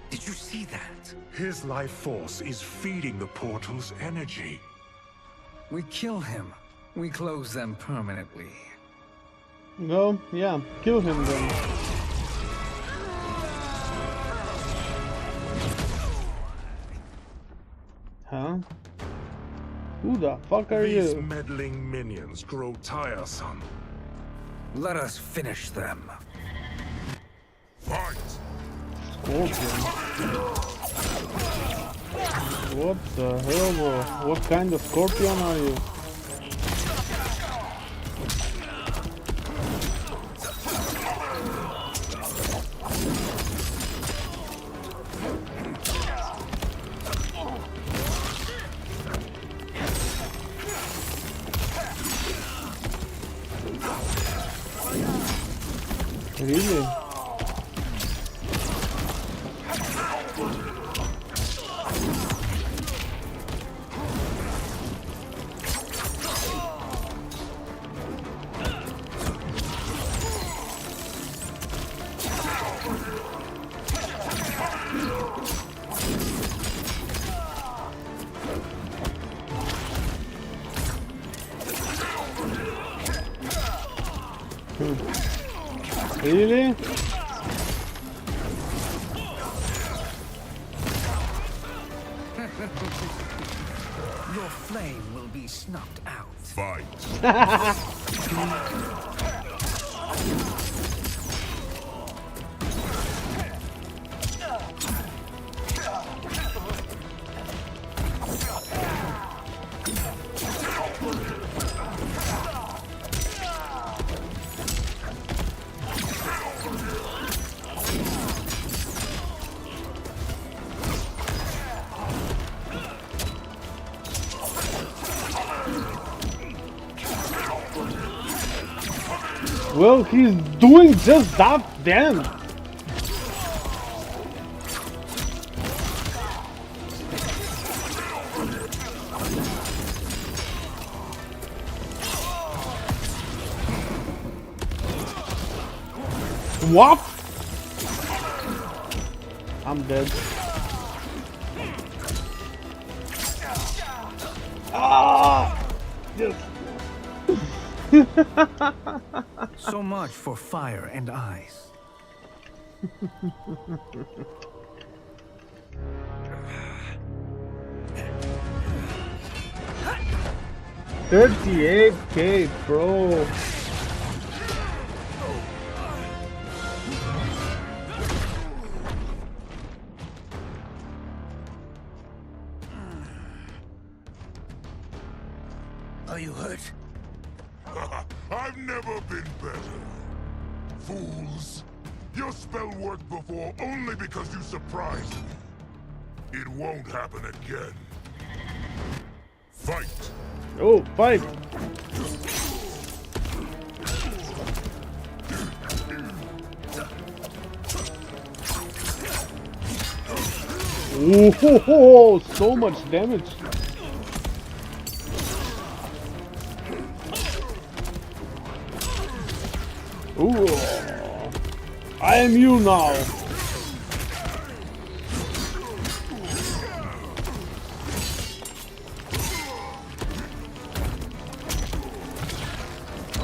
Did you see that? His life force is feeding the portal's energy. We kill him. We close them permanently. No, yeah, kill him then. Huh? Who the fuck are These you? meddling minions grow tiresome. Let us finish them. Fight! Scorpion. What the hell, bro? What kind of scorpion are you? Really? Really? Your flame will be snuffed out. Fight. Well, he's doing just that then. What? I'm dead. Ah! Yes. So much for fire and ice. 38K, bro. Are you hurt? I've never been better. Fools. Your spell worked before only because you surprised me. It won't happen again. Fight! Oh, fight! Oh, so much damage. Ooh, I am you now.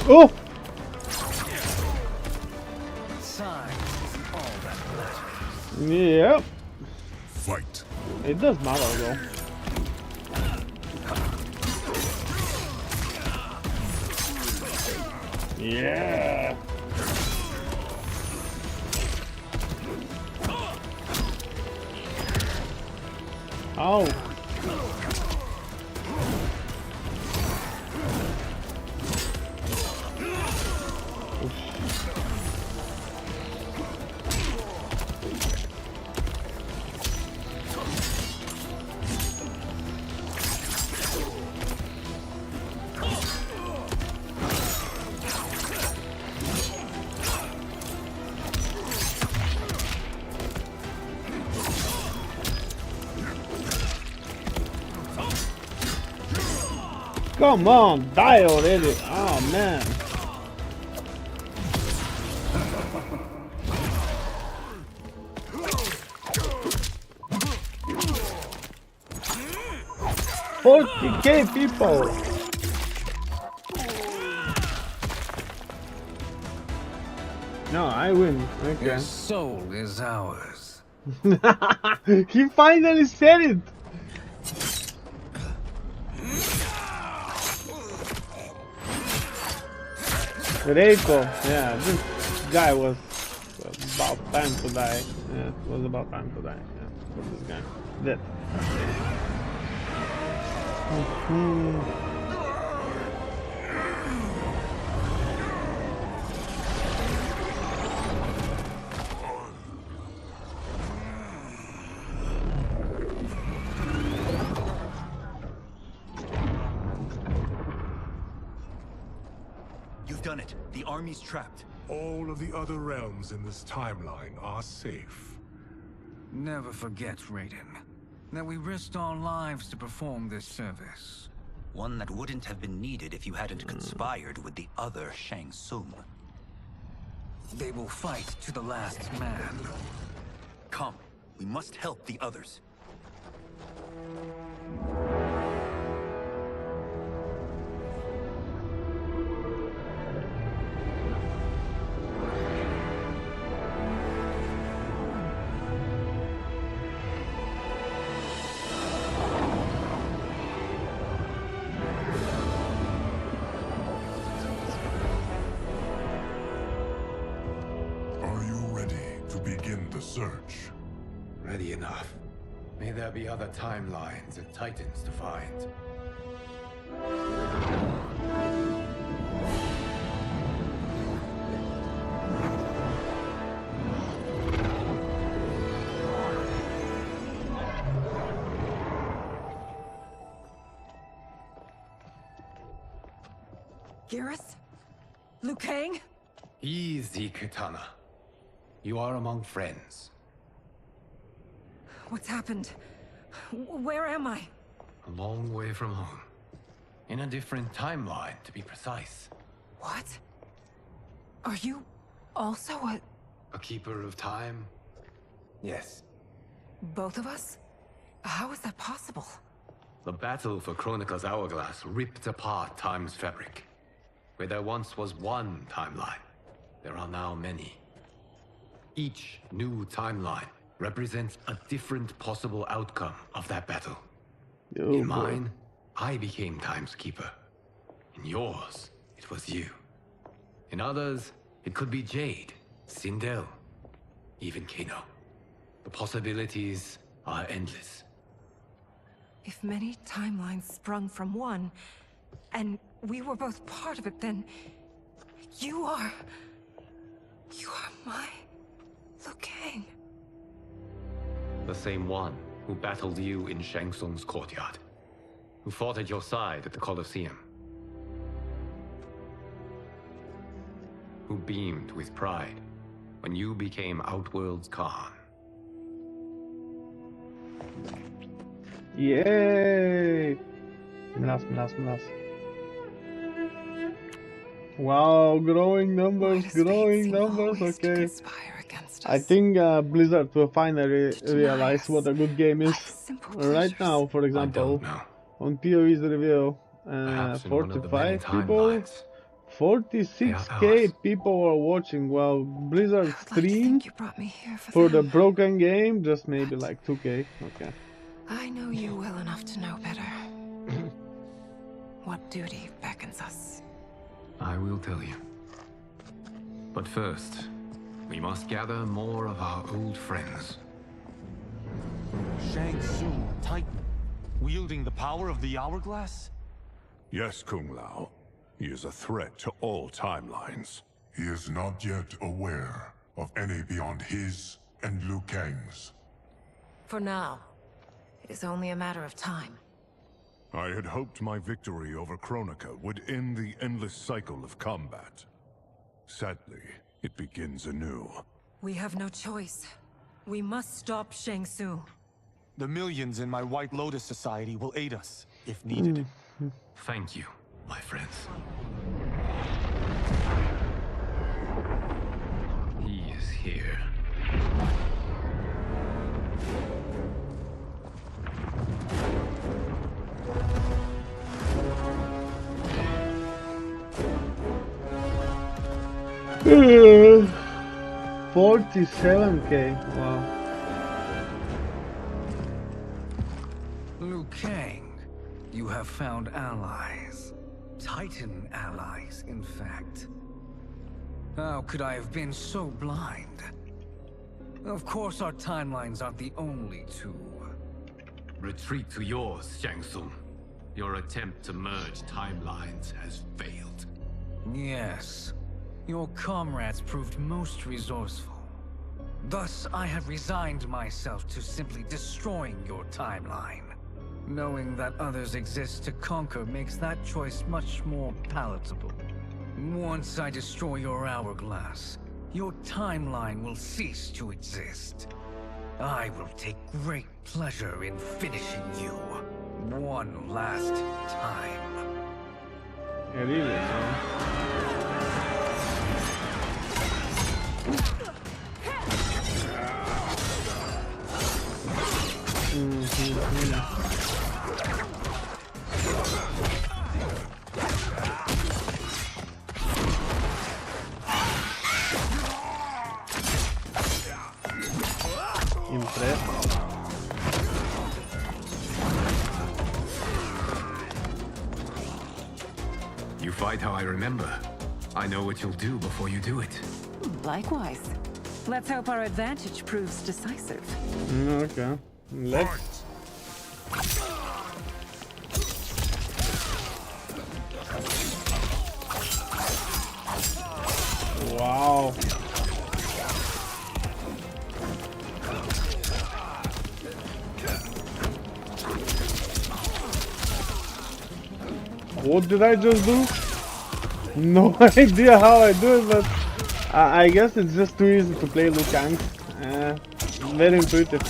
Oh! Size is all that matters. Yep. Fight. It does matter though. Yeah. Oh. Come on, die already! Oh man! $40,000 people! No, I win. Okay. Your soul is ours. He finally said it! Reiko, yeah, this guy was about time to die. Yeah, it was about time to die. Yeah, for this guy. Dead. You've done it. The army's trapped. All of the other realms in this timeline are safe. Never forget, Raiden, that we risked our lives to perform this service. One that wouldn't have been needed if you hadn't conspired with the other Shang Tsung. They will fight to the last man. Come, we must help the others. Search. Ready enough. May there be other timelines and titans to find. Garrus? Liu Kang? Easy, Kitana. You are among friends. What's happened? Where am I? A long way from home. In a different timeline, to be precise. What? Are you also a keeper of time? Yes. both of us? How is that possible? The battle for Chronica's Hourglass ripped apart time's fabric. Where there once was one timeline, there are now many. Each new timeline represents a different possible outcome of that battle. In mine, I became Time's Keeper. In yours, it was you. In others, it could be Jade, Sindel, even Kano. The possibilities are endless. If many timelines sprung from one, and we were both part of it, then you are my Liu Kang. The same one who battled you in Shang Tsung's courtyard. Who fought at your side at the Colosseum. Who beamed with pride when you became Outworld's Khan. Yay! Nice. Wow, growing numbers, okay. I think Blizzard will finally realize what a good game is. Right now, for example, on PoE's review, 45 people, 46k people are watching, while Blizzard stream for the broken game, just maybe like 2k, okay. I know you well enough to know better. What duty beckons us? I will tell you. But first, we must gather more of our old friends. Shang Tsung, Titan, wielding the power of the Hourglass? Yes, Kung Lao. He is a threat to all timelines. He is not yet aware of any beyond his and Liu Kang's. For now, it is only a matter of time. I had hoped my victory over Kronika would end the endless cycle of combat. Sadly, it begins anew. We have no choice. We must stop Shang Tsung. The millions in my White Lotus Society will aid us, if needed. Thank you, my friends. He is here. Uh, 47k. Wow. Liu Kang, you have found allies. Titan allies, in fact. How could I have been so blind? Of course our timelines aren't the only two. Retreat to yours, Shang Tsung. Your attempt to merge timelines has failed. Yes. Your comrades proved most resourceful. Thus, I have resigned myself to simply destroying your timeline. Knowing that others exist to conquer makes that choice much more palatable. Once I destroy your hourglass, your timeline will cease to exist. I will take great pleasure in finishing you one last time. It is, huh? You fight how I remember. I know what you'll do before you do it. Likewise. Let's hope our advantage proves decisive. Okay. Let's. Wow. What did I just do? No idea how I do it, but I guess it's just too easy to play Liu Kang. Very intuitive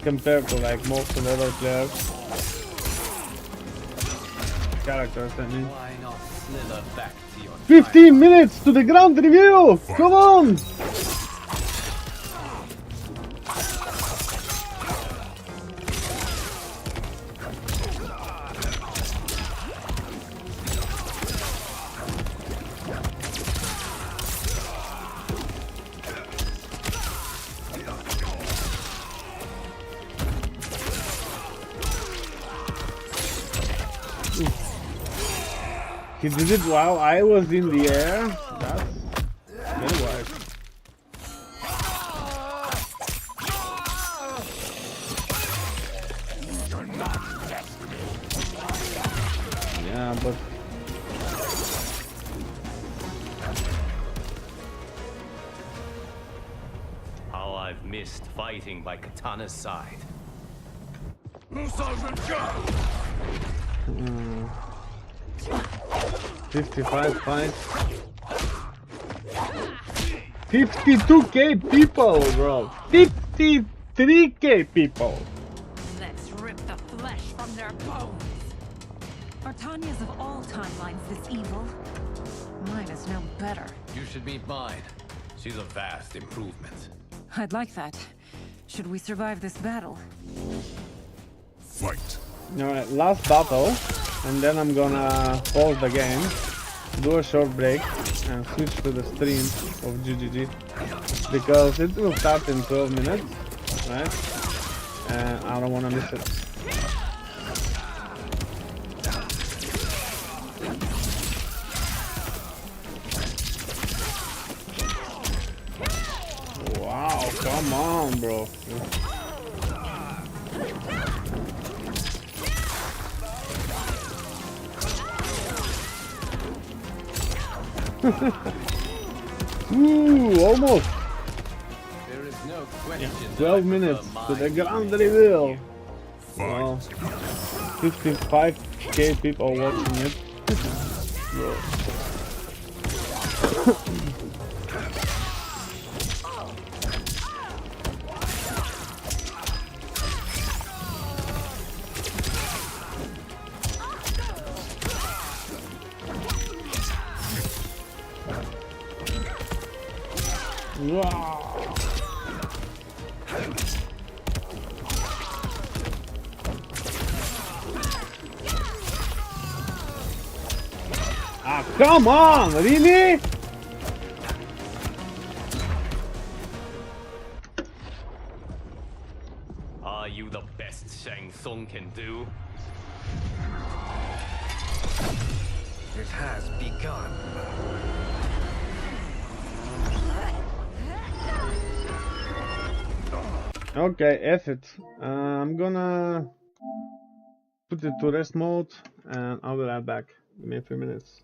compared to like most of the other players. Characters, I mean. Why not slither back to your 15 minutes to the ground review! Come on! He did it while I was in the air. That's very wise. Yeah, but How I've missed fighting by Katana's side. 55 fights. 52k people, bro. 53k people. Let's rip the flesh from their bones. Are Tanya's of all timelines this evil? Mine is no better. You should meet mine. She's a vast improvement. I'd like that. Should we survive this battle? Fight. Alright, last battle. And then I'm gonna pause the game, do a short break, and switch to the stream of GGG. Because it will start in 12 minutes, right? And I don't wanna miss it. Come on, bro. Ooh, almost. There is no question. 12 minutes to the grand reveal. Well, 55k people watching it. Bro. Ah, come on, really? Are you the best Shang Tsung can do? It has begun. Okay, F it. I'm gonna put it to rest mode and I'll be right back. Give me a few minutes.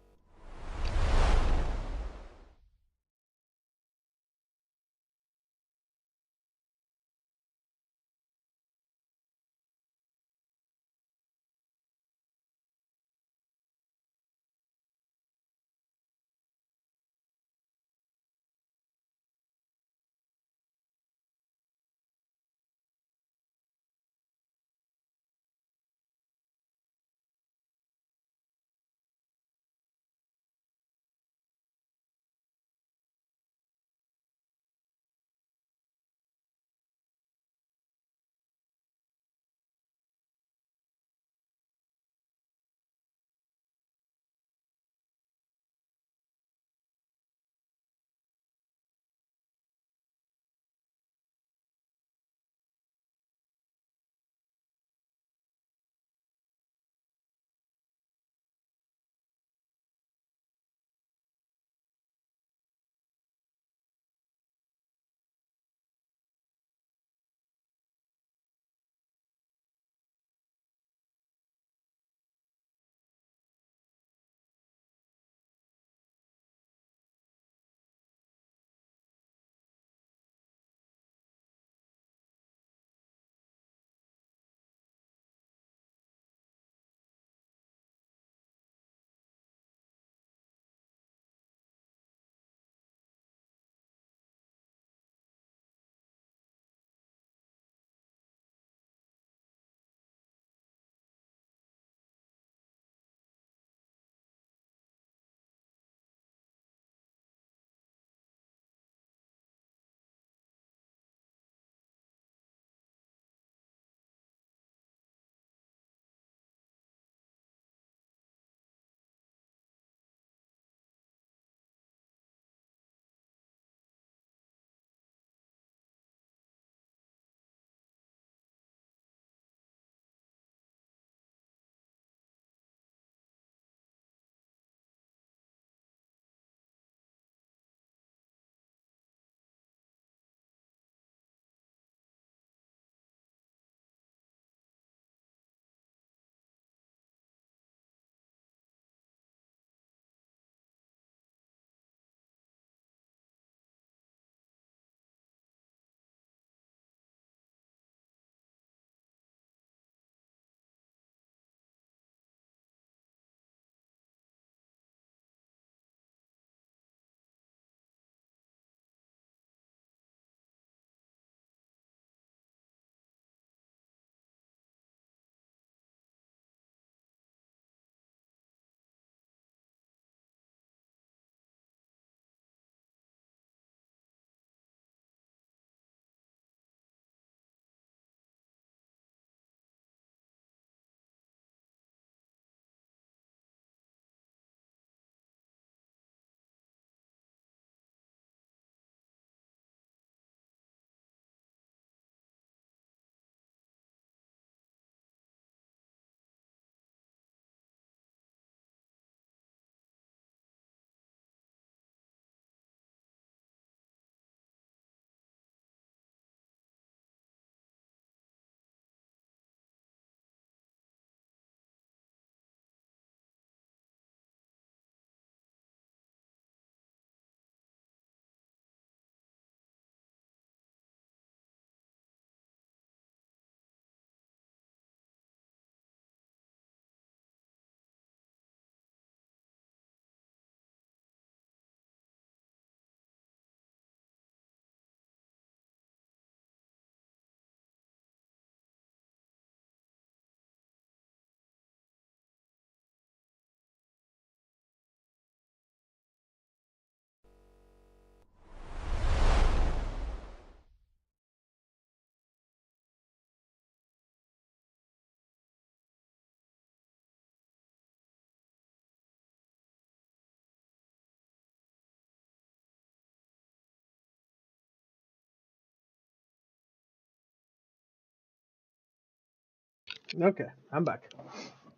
Okay, I'm back.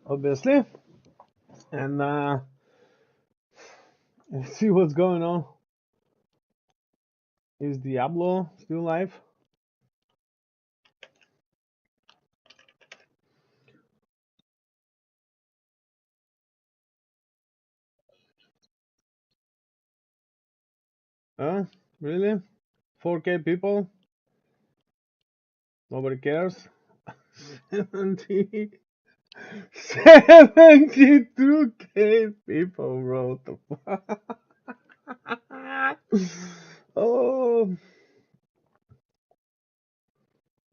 Obviously. And let's see what's going on. Is Diablo still live? Really? 4K people? Nobody cares? 70, 72K people wrote the fuck. Oh,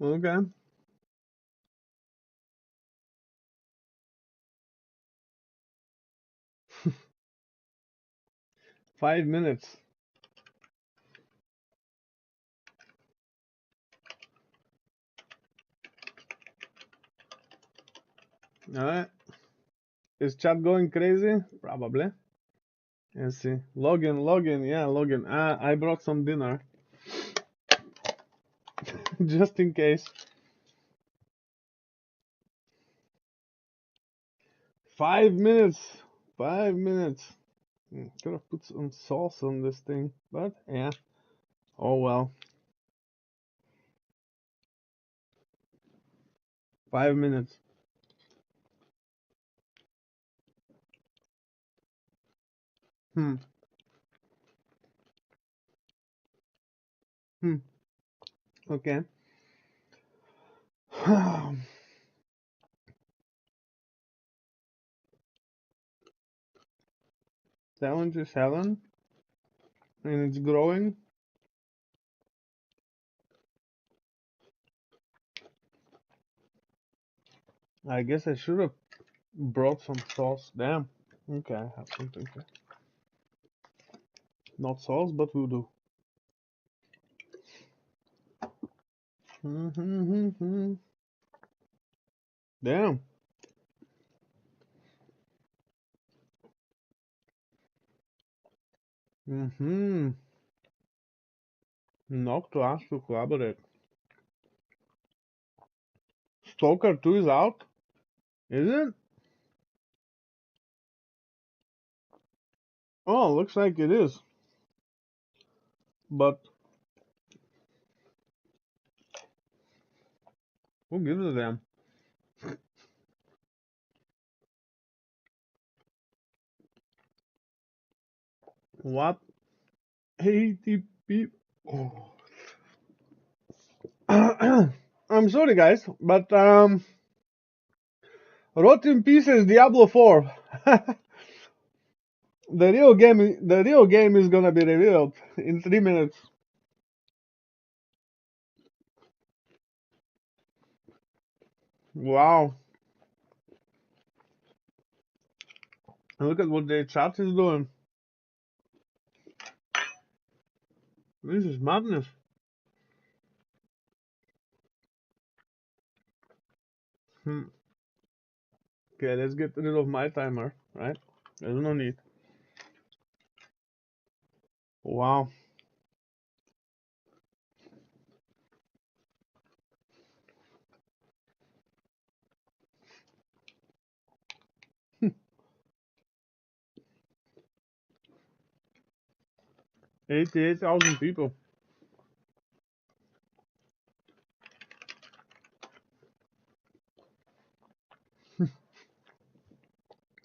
okay. 5 minutes. Alright. Is chat going crazy? Probably. Let's see. Login. Yeah, login. I brought some dinner. Just in case. 5 minutes. 5 minutes. Could have put some sauce on this thing, but yeah. Oh well. 5 minutes. Hmm. Okay. Challenge is 7. And it's growing. I guess I should have brought some sauce. Damn. Okay, I have something here. Not sauce, but voodoo. Damn. Not to ask to collaborate. Stalker 2 is out? Is it? Oh, looks like it is. But who gives a damn? What? 80 people. Oh. I'm sorry, guys, but rot in pieces, Diablo 4. The real game is gonna be revealed in 3 minutes. Wow. Look at what the chat is doing. This is madness. Okay, let's get rid of my timer, right? There's no need. Wow. $88,000 people.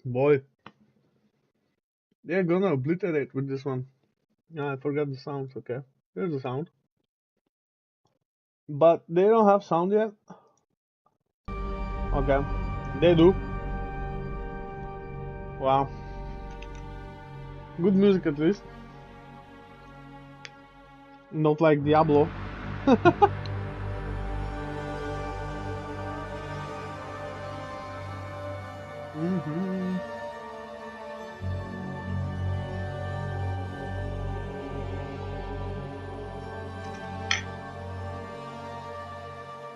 Boy. They're gonna obliterate with this one. Yeah, I forgot the sounds, okay. There's the sound. But they don't have sound yet? Okay. They do. Wow. Good music at least. Not like Diablo.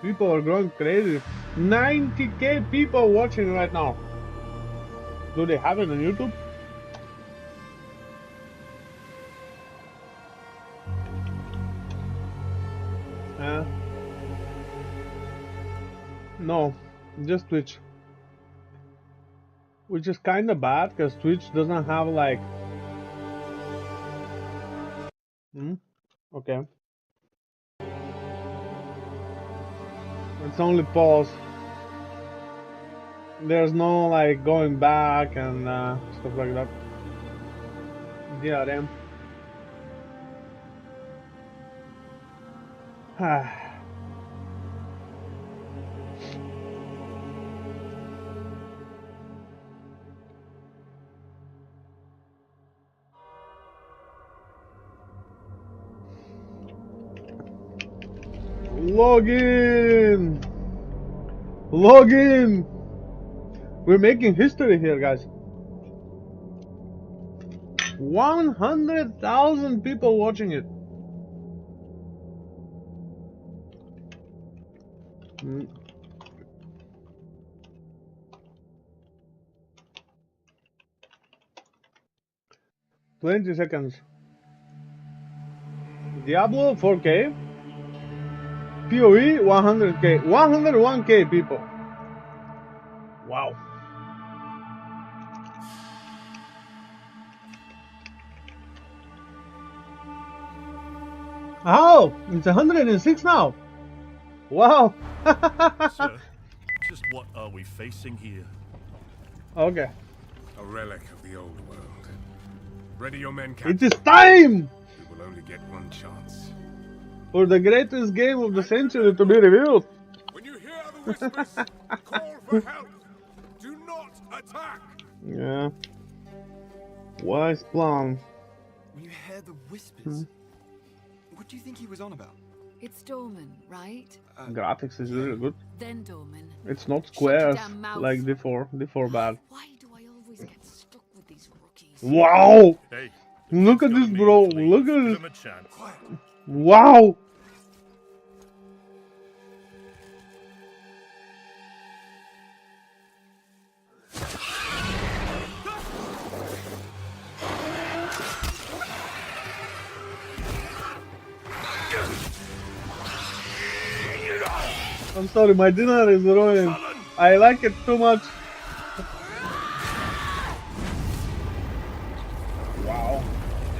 People are going crazy. 90K people watching right now. Do they have it on YouTube? No. Just Twitch. Which is kinda bad, because Twitch doesn't have like... Okay. It's only pause. There's no like going back and stuff like that. Yeah, damn. Login! Login! We're making history here, guys. 100,000 people watching it. 20 seconds. Diablo 4K. PoE 100K. 101K people. Wow. Oh, it's 106 now. Wow. So, just what are we facing here? Okay. A relic of the old world. Ready your men, It Captain. is time We will only get one chance. for the greatest game of the century to be revealed. When you hear the whispers, call for help. Do not attack. Yeah. Wise plan. When you hear the whispers, what do you think he was on about? It's Dorman, right? Graphics is really good. Then Dorman. It's not Shut your squares damn mouth. like before. Before bad. Why do I always get stuck with these rookies? Wow! Hey, look at this, bro. Look at give this. him a chance. Wow! I'm sorry, my dinner is ruined. I like it too much. Wow.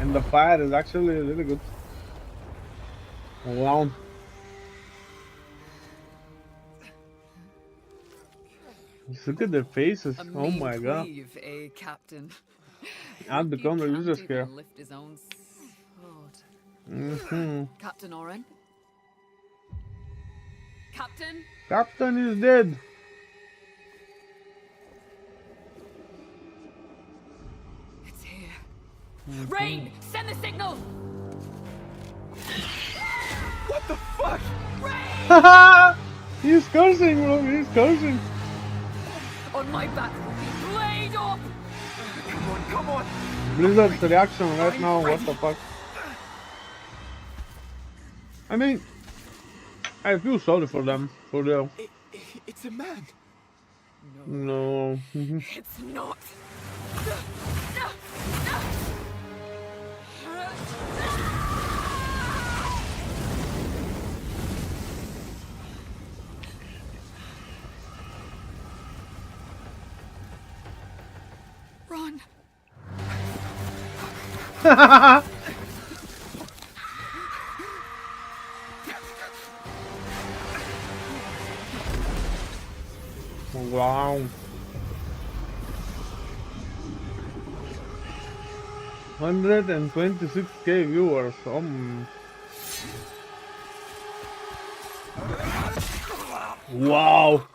And the fire is actually really good. Wow. Just look at their faces. Oh my god. Cleave, eh, Captain? I've become religious here. Lift his own sword. Captain Oren? Captain? Captain is dead. It's here. Rain! Send the signal! What the fuck? Rain! He's cursing, bro. He's cursing. On my back will be blade up! Come on! Blizzard's reaction right now. What the fuck? I mean, I feel sorry for them. For real. It's a man. No. It's not. Run. Wow. 126K viewers. Wow.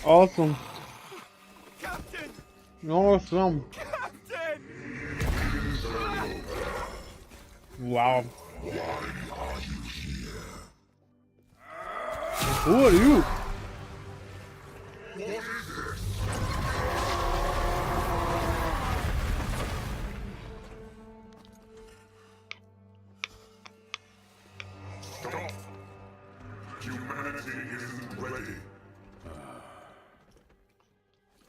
Awesome. Awesome. Wow. Who are you? Stop! Humanity isn't ready.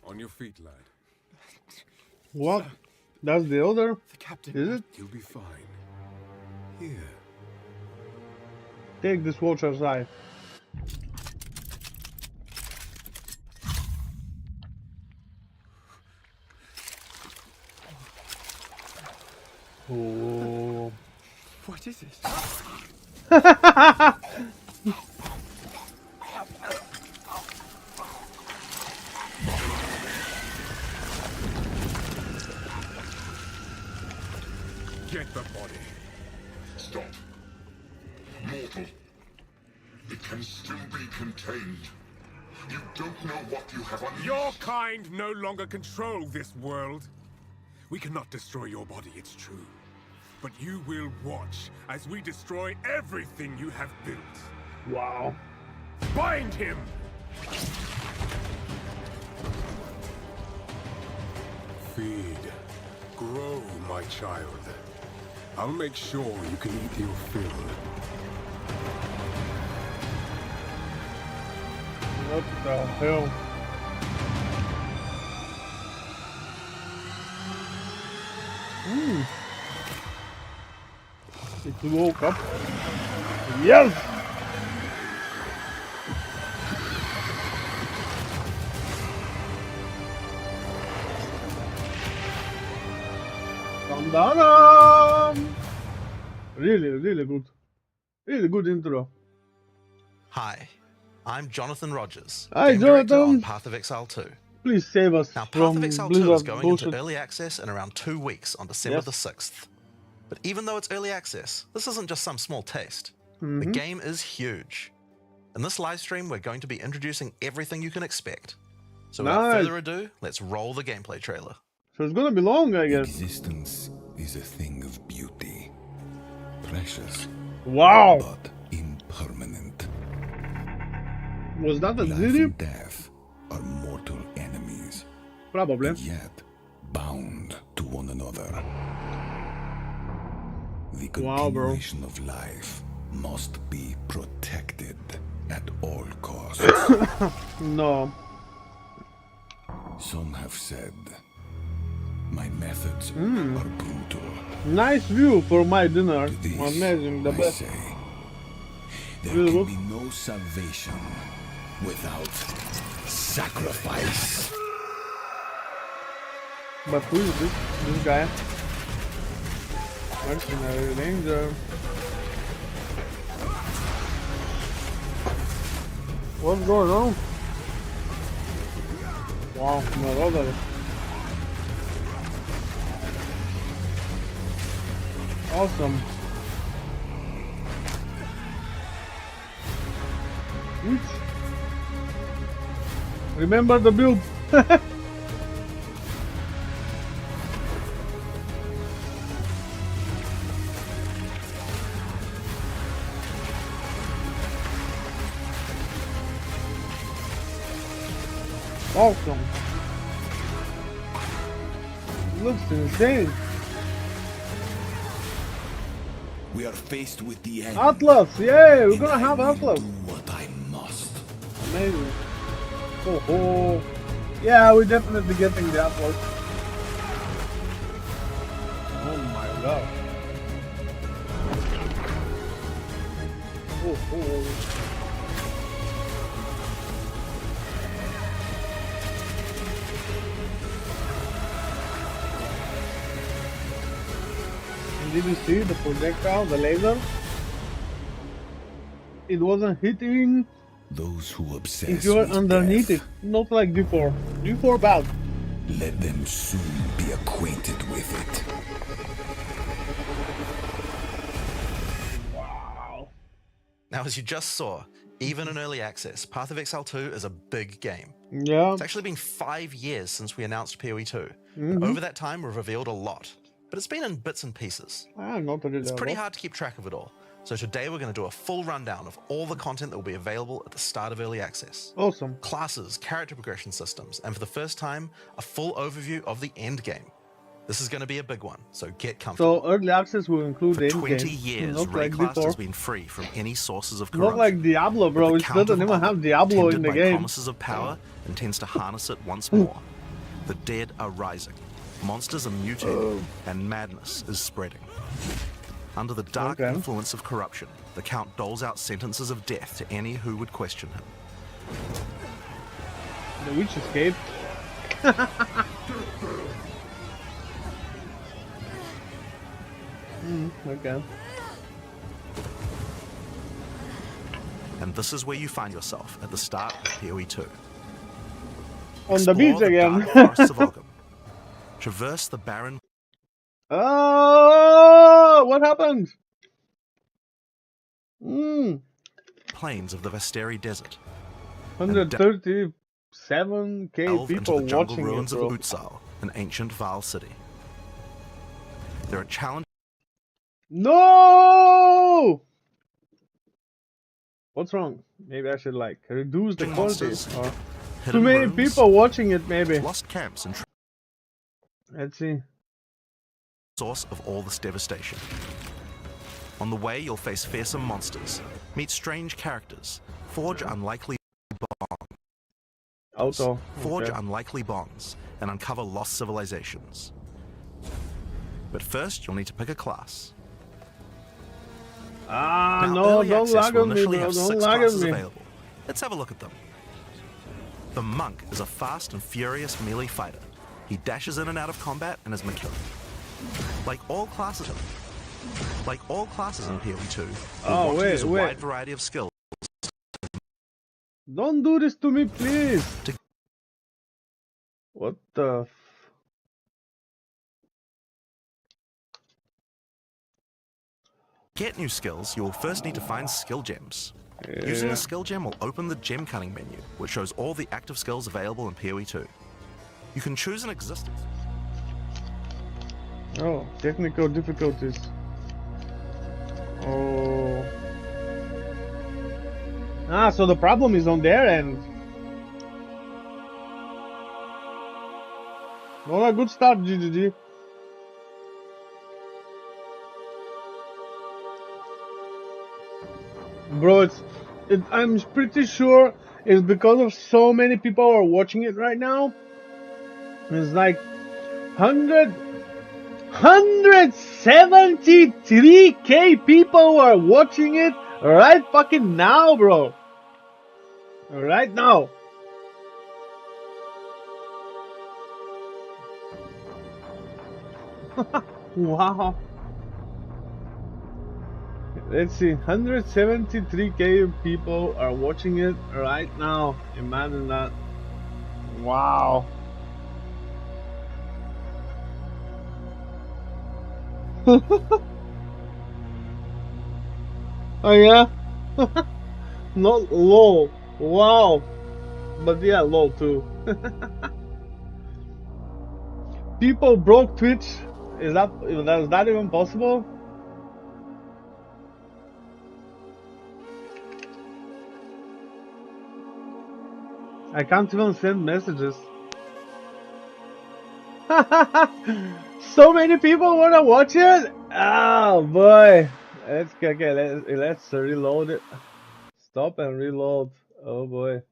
On your feet, lad. What? That's the other? The captain. Is it? You'll be fine. Here. Take this watcher's eye. Oh. What is it? Get the body. Stop. Mortal. It can still be contained. You don't know what you have unleashed. Your kind no longer control this world. We cannot destroy your body, it's true. But you will watch as we destroy everything you have built. Wow. Bind him! Feed. Grow, my child. I'll make sure you can eat your fill. What the hell? It woke up. Yes! Dum dum dum! Really good. Really good intro. Hi, I'm Jonathan Rogers, Hi, game director Jonathan. on Path of Exile 2. Please save us Now, Path from of Exile 2 Blizzard is going bullshit. into early access in around 2 weeks on December the 6th. But even though it's early access, this isn't just some small taste. The game is huge. In this live stream, we're going to be introducing everything you can expect. So without further ado, let's roll the gameplay trailer. So it's gonna be long, I guess. Existence is a thing of beauty. Precious. Wow! But impermanent. Was that a Life city? and death are mortal enemies. Probably. And yet bound to one another. The continuation of life must be protected at all costs. No. Some have said my methods are brutal. Nice view for my dinner. Amazing, the I best. say, there Really can good. be no salvation without sacrifice. But who is this guy? Mercenary Ranger. What's going on? Wow, Marauder. Awesome. Oops. Remember the build. Awesome. Looks insane. We are faced with the end. Atlas, yay! We're gonna have Atlas. Do what I must. Amazing. Oh, oh. Yeah, we're definitely getting the Atlas. Oh my god. Oh, oh. Did you see the projectile, the laser? It wasn't hitting Those who obsess if you were with underneath death, it, not like before. Before bad. let them soon be acquainted with it. Wow. Now, as you just saw, even in early access, Path of Exile 2 is a big game. Yeah. It's actually been 5 years since we announced PoE 2. Mhm. Over that time, we've revealed a lot, but it's been in bits and pieces. Not really It's a pretty lot. hard to keep track of it all. So today we're going to do a full rundown of all the content that will be available at the start of early access. Awesome. Classes, character progression systems, and for the first time, a full overview of the end game. This is going to be a big one, so get comfortable. So early access will include For the 20 endgame. years, Not like Rayclass before. has been free from any sources of corruption. Not like Diablo, bro. It Count doesn't of even Honor, have Diablo in tended the by game. promises of power, intends to harness it once more. The dead are rising, monsters are mutating, and madness is spreading. Under the dark Okay. influence of corruption, the Count doles out sentences of death to any who would question him. The witch escaped. Okay. And this is where you find yourself at the start of PoE 2. On the beach again. Dark forests of Ogham. Traverse the barren... Oh, what happened? plains of the Vesteri Desert. 137k people into the jungle watching ruins it, bro. of Utsal, an ancient Val city. There are challenges. No! What's wrong? Maybe I should like reduce the quality. Or too many people watching it, maybe. Lost camps and let's see. Source of all this devastation. On the way, you'll face fearsome monsters, meet strange characters, forge unlikely bonds, unlikely bonds, and uncover lost civilizations. But first, you'll need to pick a class. No, don't lag on me, bro. Don't lag on me. Available. Let's have a look at them. The Monk is a fast and furious melee fighter. He dashes in and out of combat and is MK1. Like all classes in PoE 2, a wide variety of skills. Don't do this to me, please. What the? Get new skills, you will first need to find skill gems. Using a skill gem will open the gem cutting menu, which shows all the active skills available in PoE 2. You can choose an existing. Oh, technical difficulties. Oh. So the problem is on their end. Not a good start, GGG. Bro, I'm pretty sure it's because of so many people are watching it right now. It's like 173k people are watching it right fucking now, bro. Right now. Wow. Let's see, 173k people are watching it right now. Imagine that. Wow. Oh yeah? Not LOL. Wow. But yeah, LOL too. People broke Twitch. Is that even possible? I can't even send messages. So many people wanna watch it? Oh boy. Let's reload it. Stop and reload. Oh boy.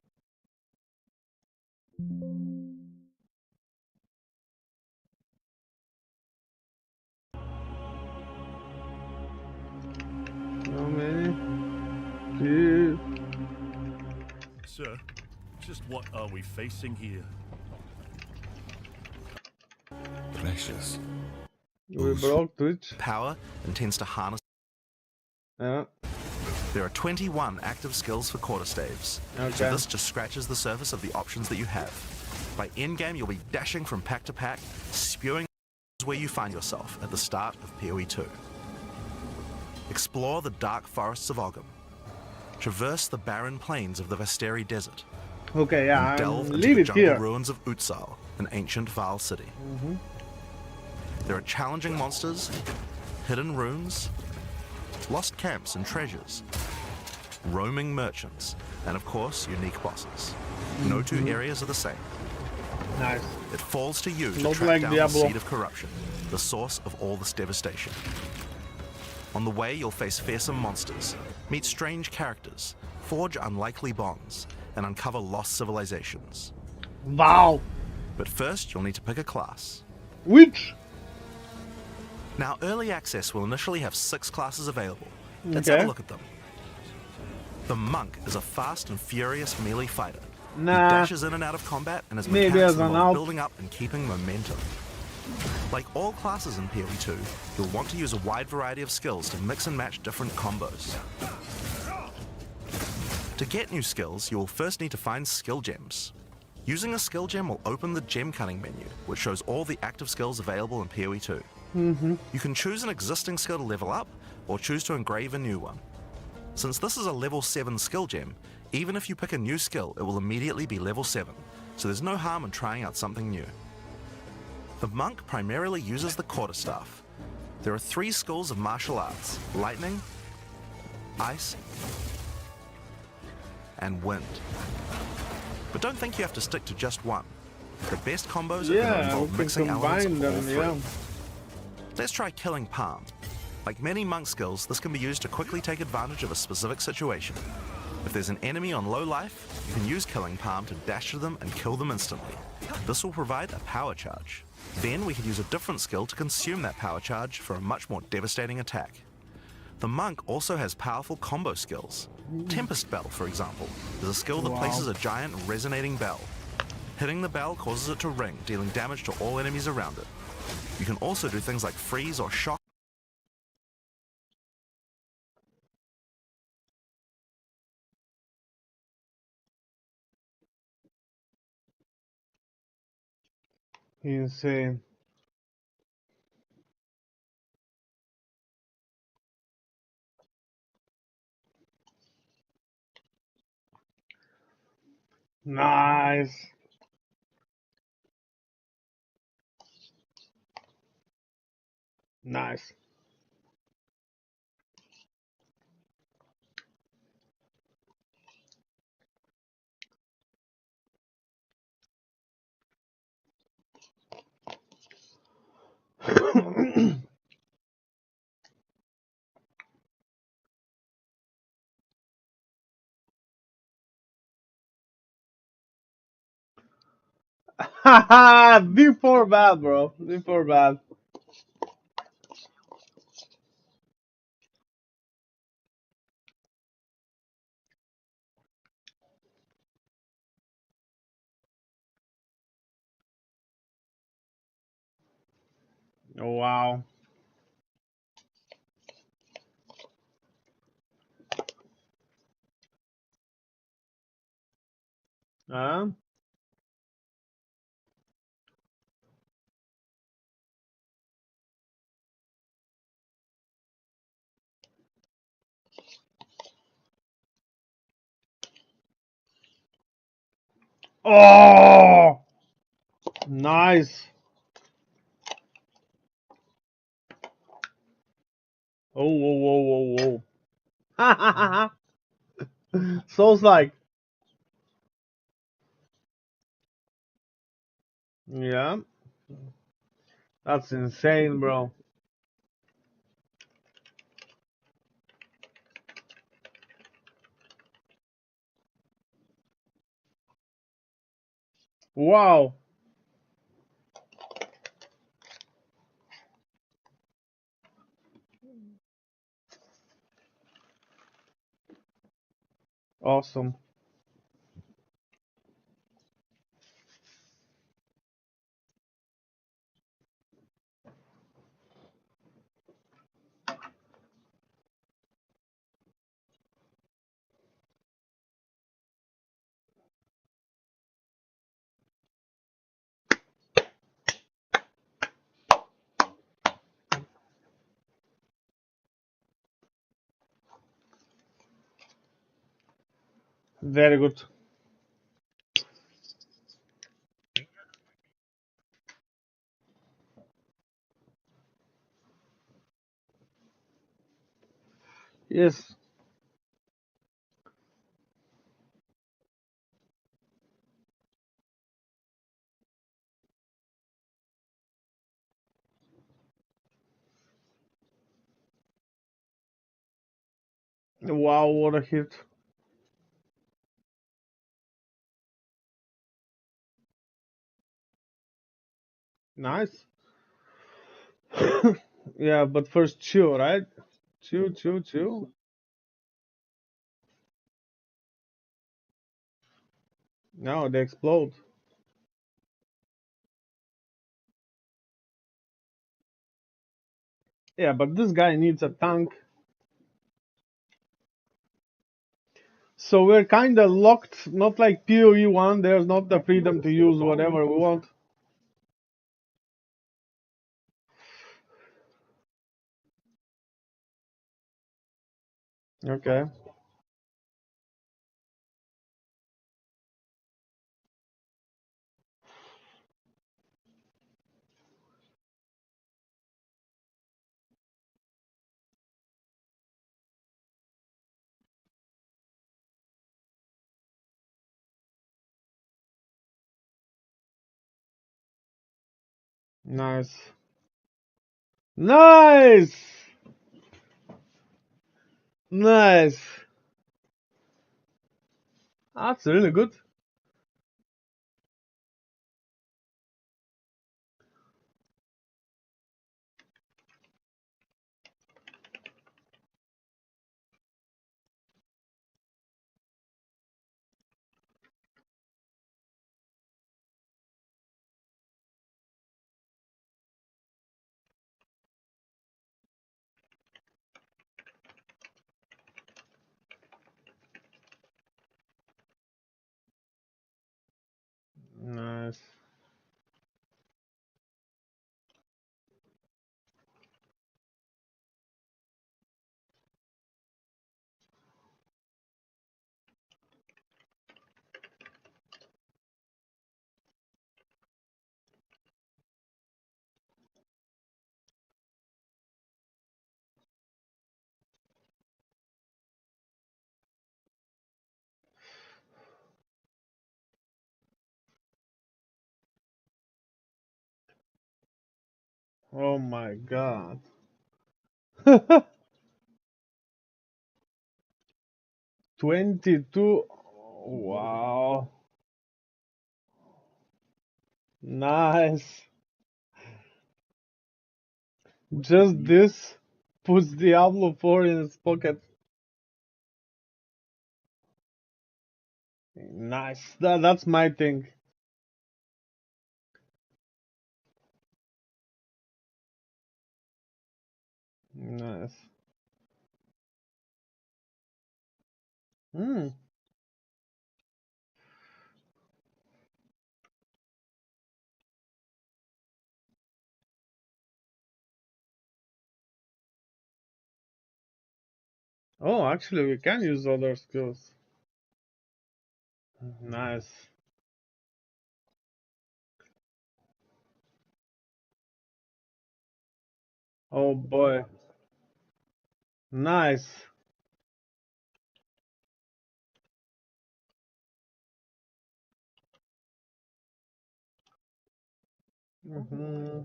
How many? Two. Sir, just what are we facing here? Precious. We broke Twitch. Power and tends to harness. Yeah. There are 21 active skills for quarterstaves. Okay. So this just scratches the surface of the options that you have. By endgame, you'll be dashing from pack to pack, spewing where you find yourself at the start of PoE 2. Explore the dark forests of Ogham. Traverse the barren plains of the Vesteri Desert. Okay, yeah, delve leave into the it jungle here. ruins of Utsal, an ancient Val city. There are challenging monsters, hidden runes, lost camps and treasures, roaming merchants, and of course, unique bosses. No two areas are the same. Nice. It falls to you to Not track like down Diablo. the seed of corruption, the source of all this devastation. On the way, you'll face fearsome monsters, meet strange characters, forge unlikely bonds, and uncover lost civilizations. Wow. But first, you'll need to pick a class. Which? Now, early access will initially have 6 classes available. Let's have a look at them. The Monk is a fast and furious melee fighter. Nah. He dashes in and out of combat and his Maybe mechanics as an involve out. building up and keeping momentum. Like all classes in PoE 2, you'll want to use a wide variety of skills to mix and match different combos. To get new skills, you will first need to find skill gems. Using a skill gem will open the gem cutting menu, which shows all the active skills available in PoE 2. You can choose an existing skill to level up, or choose to engrave a new one. Since this is a level 7 skill gem, even if you pick a new skill, it will immediately be level 7, so there's no harm in trying out something new. The monk primarily uses the quarterstaff. There are 3 schools of martial arts: lightning, ice, and wind. But don't think you have to stick to just one. The best combos are going to involve mixing elements of all 3. Let's try killing Palm. Like many monk skills, this can be used to quickly take advantage of a specific situation. If there's an enemy on low life, you can use Killing Palm to dash to them and kill them instantly. This will provide a power charge. Then we can use a different skill to consume that power charge for a much more devastating attack. The monk also has powerful combo skills. Tempest Bell, for example, is a skill that places a giant resonating bell. Hitting the bell causes it to ring, dealing damage to all enemies around it. You can also do things like freeze or shock. Insane. Nice. Nice. Haha, before bad, bro. Before bad. Oh, wow. Huh? Oh, nice. Oh, whoa, whoa, whoa, whoa. Soul's like, yeah, that's insane, bro. Wow. Awesome. Very good. Yes. Wow, what a hit. Nice. Yeah, but first chew, right? Chew, chew, chew. No, they explode. Yeah, but this guy needs a tank. So we're kinda locked, not like PoE 1, there's not the freedom to use whatever we want. Okay. Nice. Nice! Nice! That's really good. Nice. Oh my god. 22. Wow. Nice. Just this puts Diablo 4 in his pocket. Nice. That's my thing. Nice. Hmm. Oh, actually, we can use other skills. Nice. Oh boy. Nice. Hmm.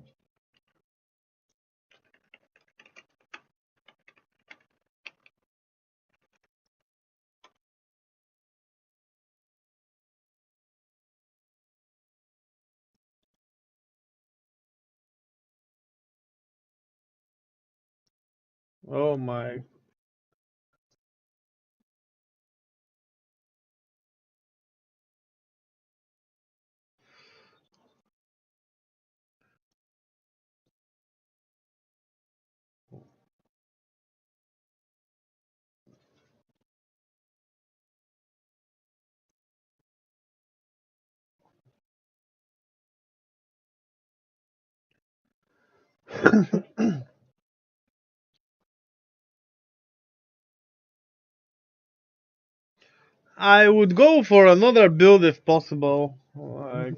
Oh my. I would go for another build if possible. Like,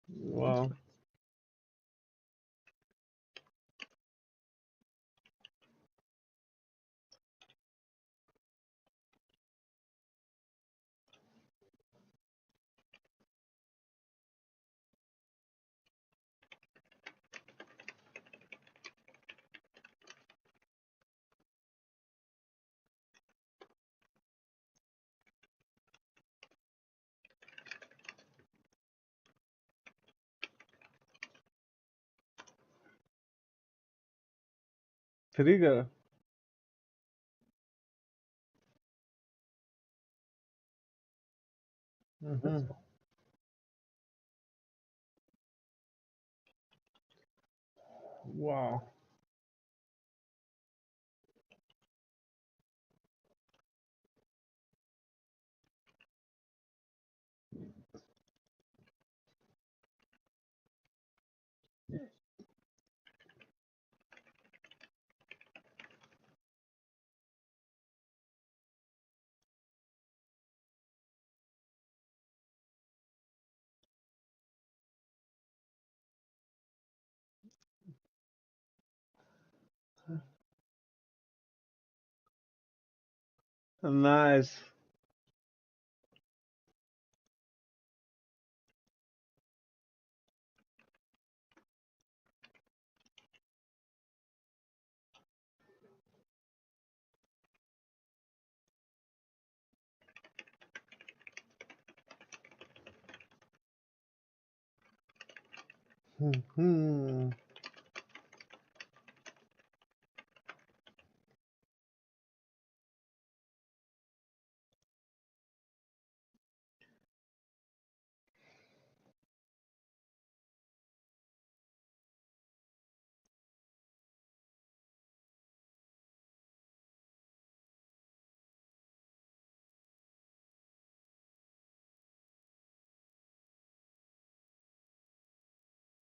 wow. Trigger. Mm-hmm. Wow. Nice. Hmm.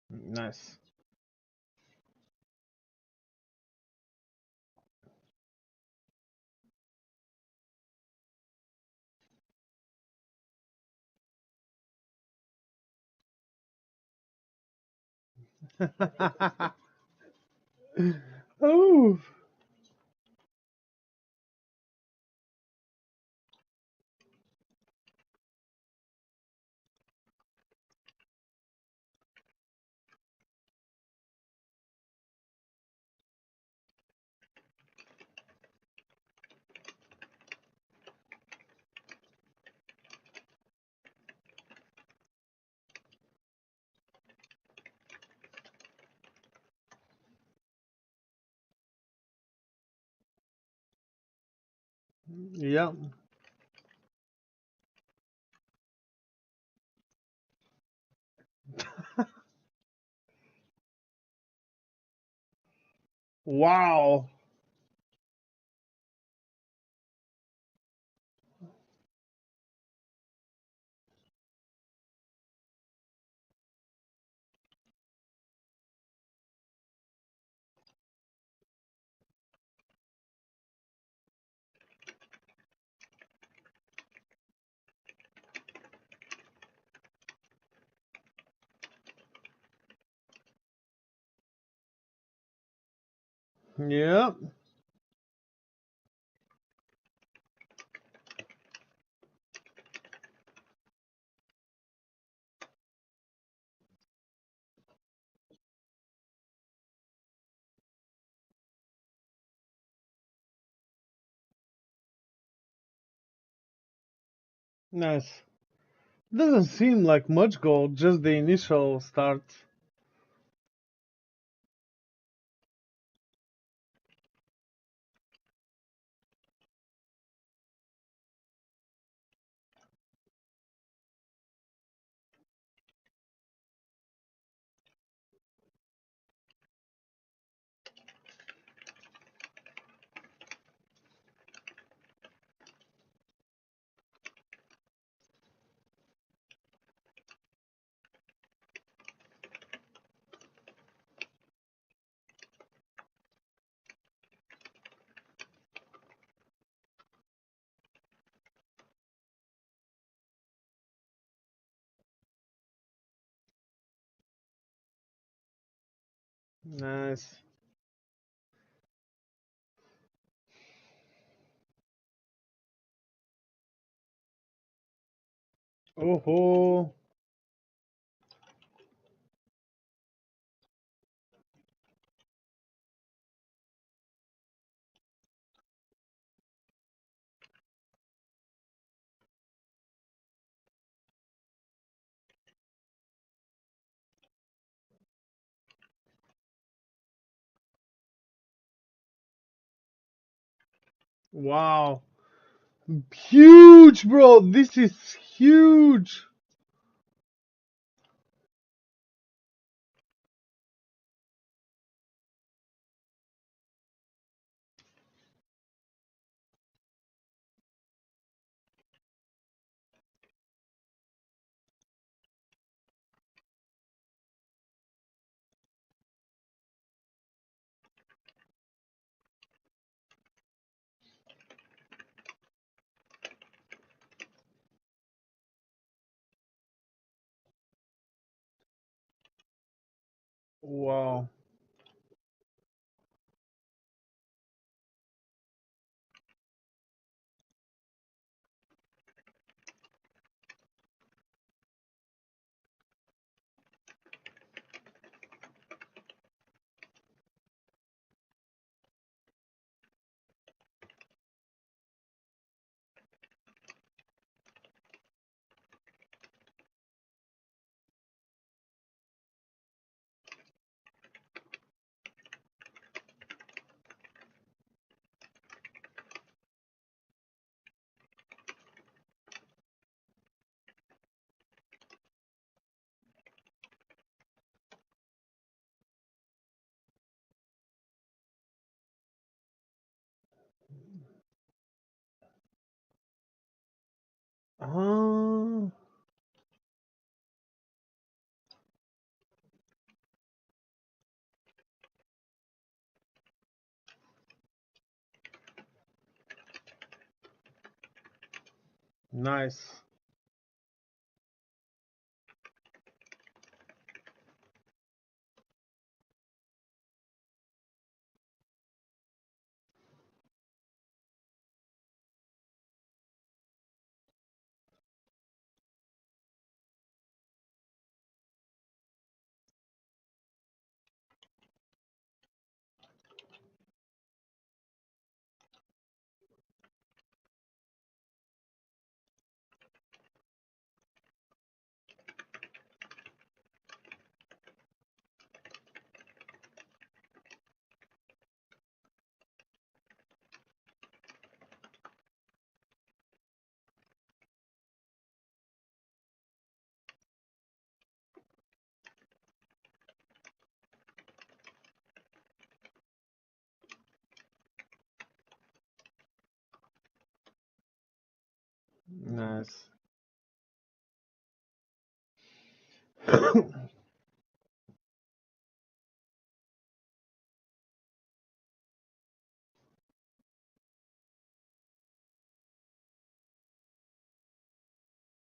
Nice. Oh. Yeah. Wow. Yeah. Nice. Doesn't seem like much gold, just the initial start. Nice. Oh. Wow. Huge, bro. This is huge. Wow. Ah, nice. Nice.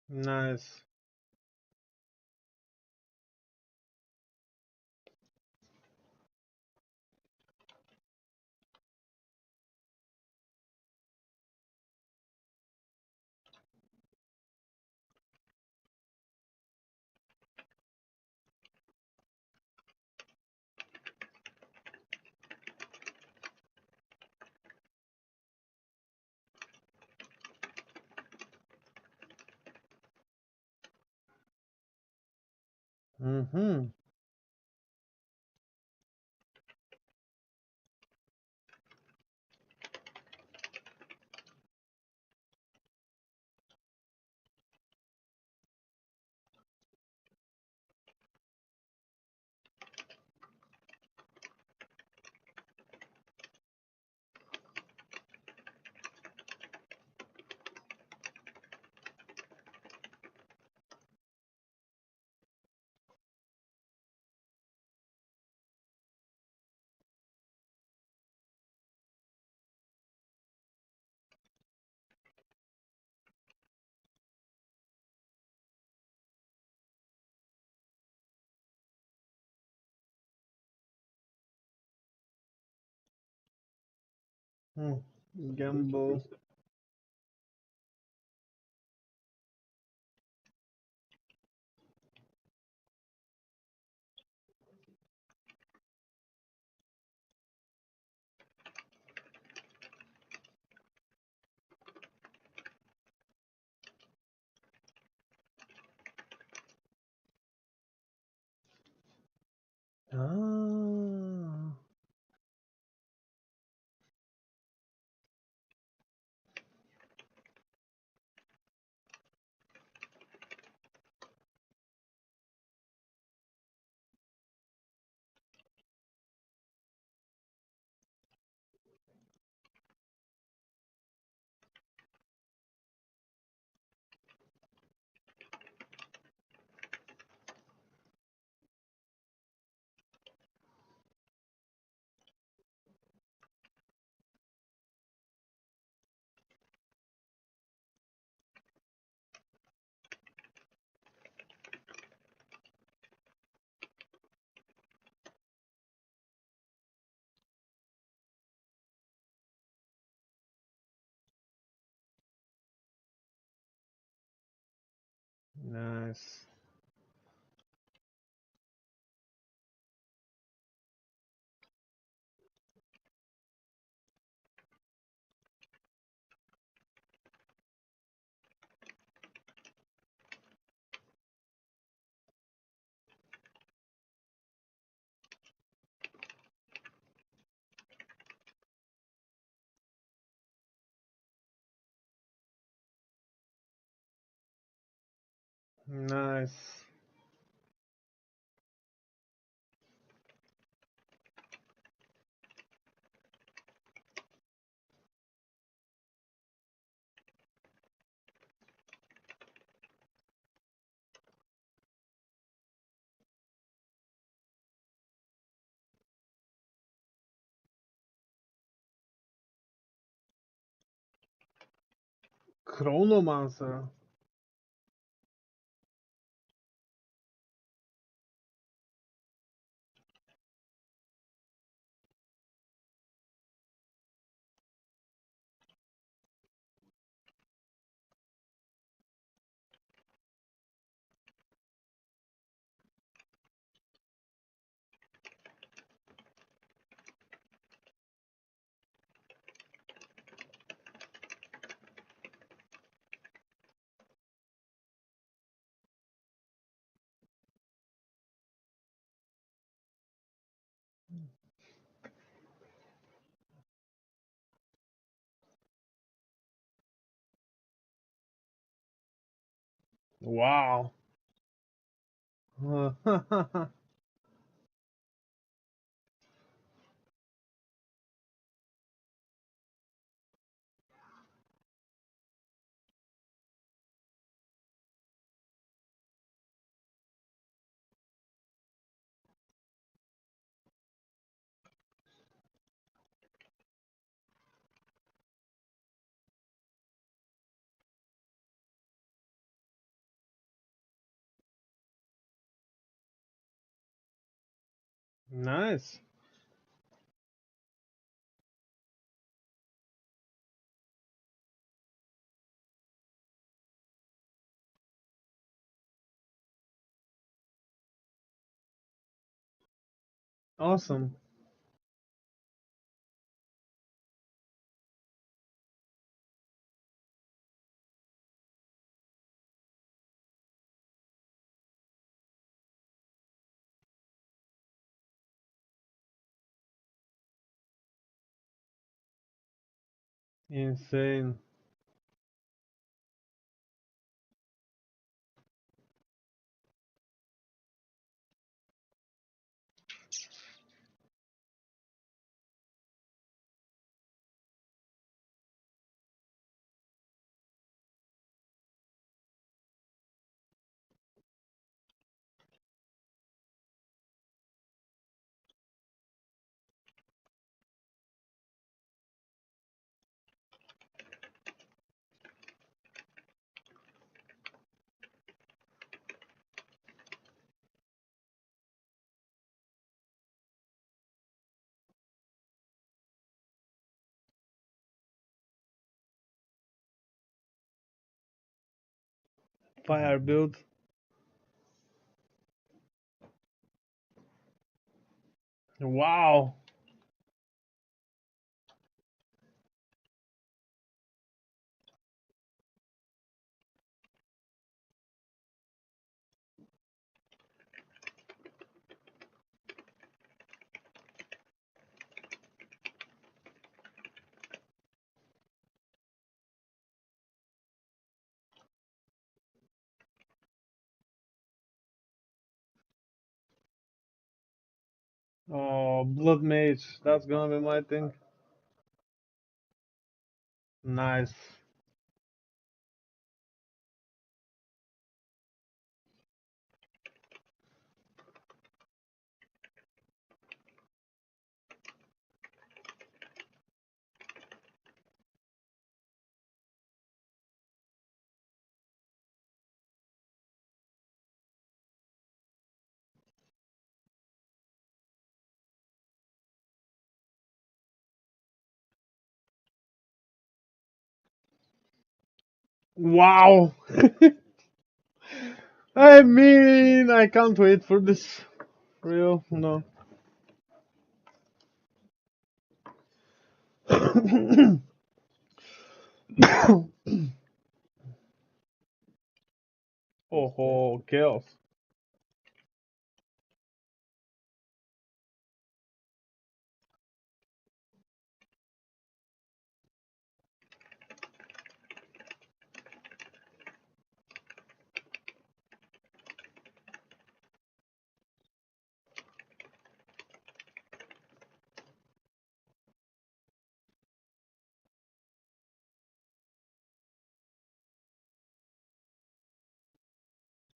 Nice. Mm-hmm. Gamble. Ah. Nice. Nice. Chronomancer. Wow. Nice. Awesome. Insane. Fire build. Wow. Oh, Blood Mage. That's gonna be my thing. Nice. Wow. I mean, I can't wait for this. Real, no. Oh, chaos.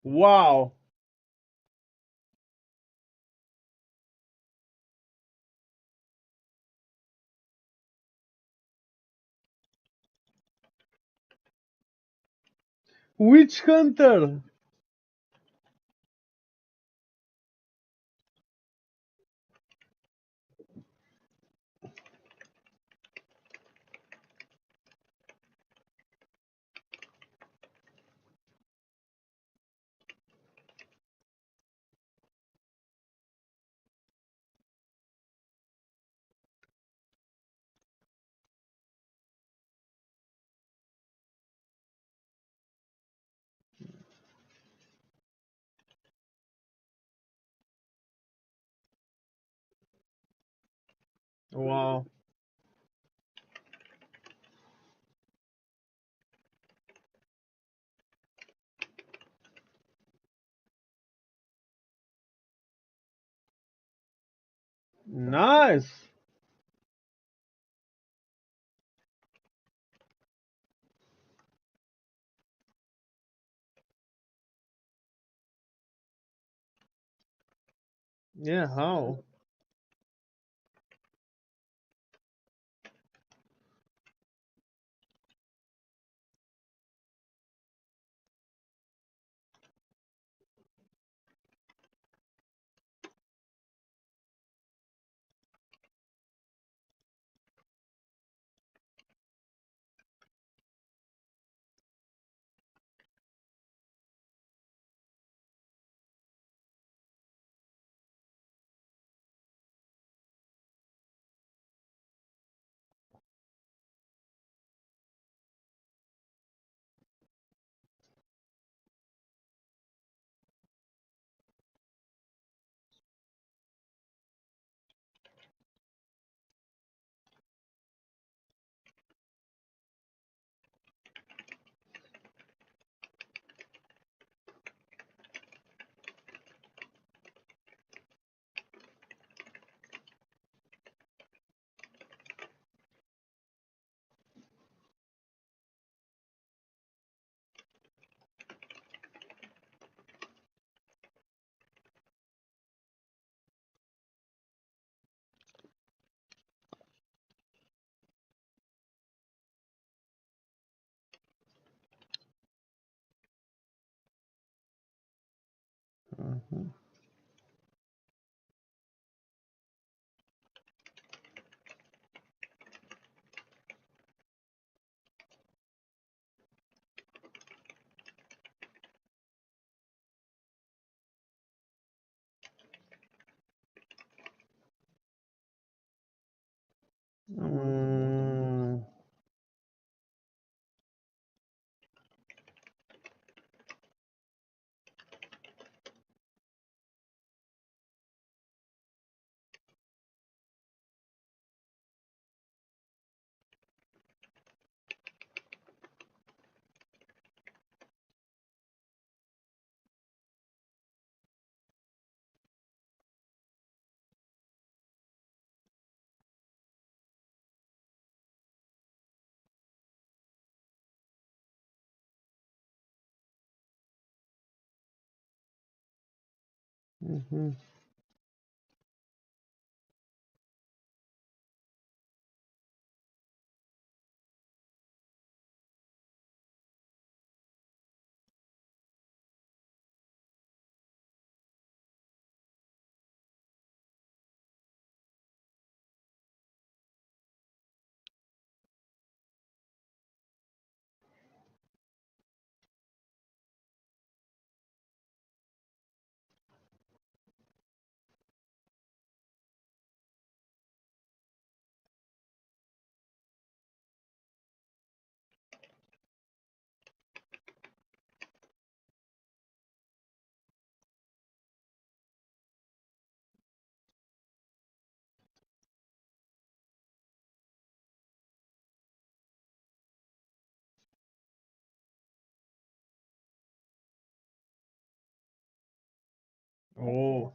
Wow. Witch Hunter. Wow. Nice. Yeah, how? Mhm. Mm. Mhm. Oh.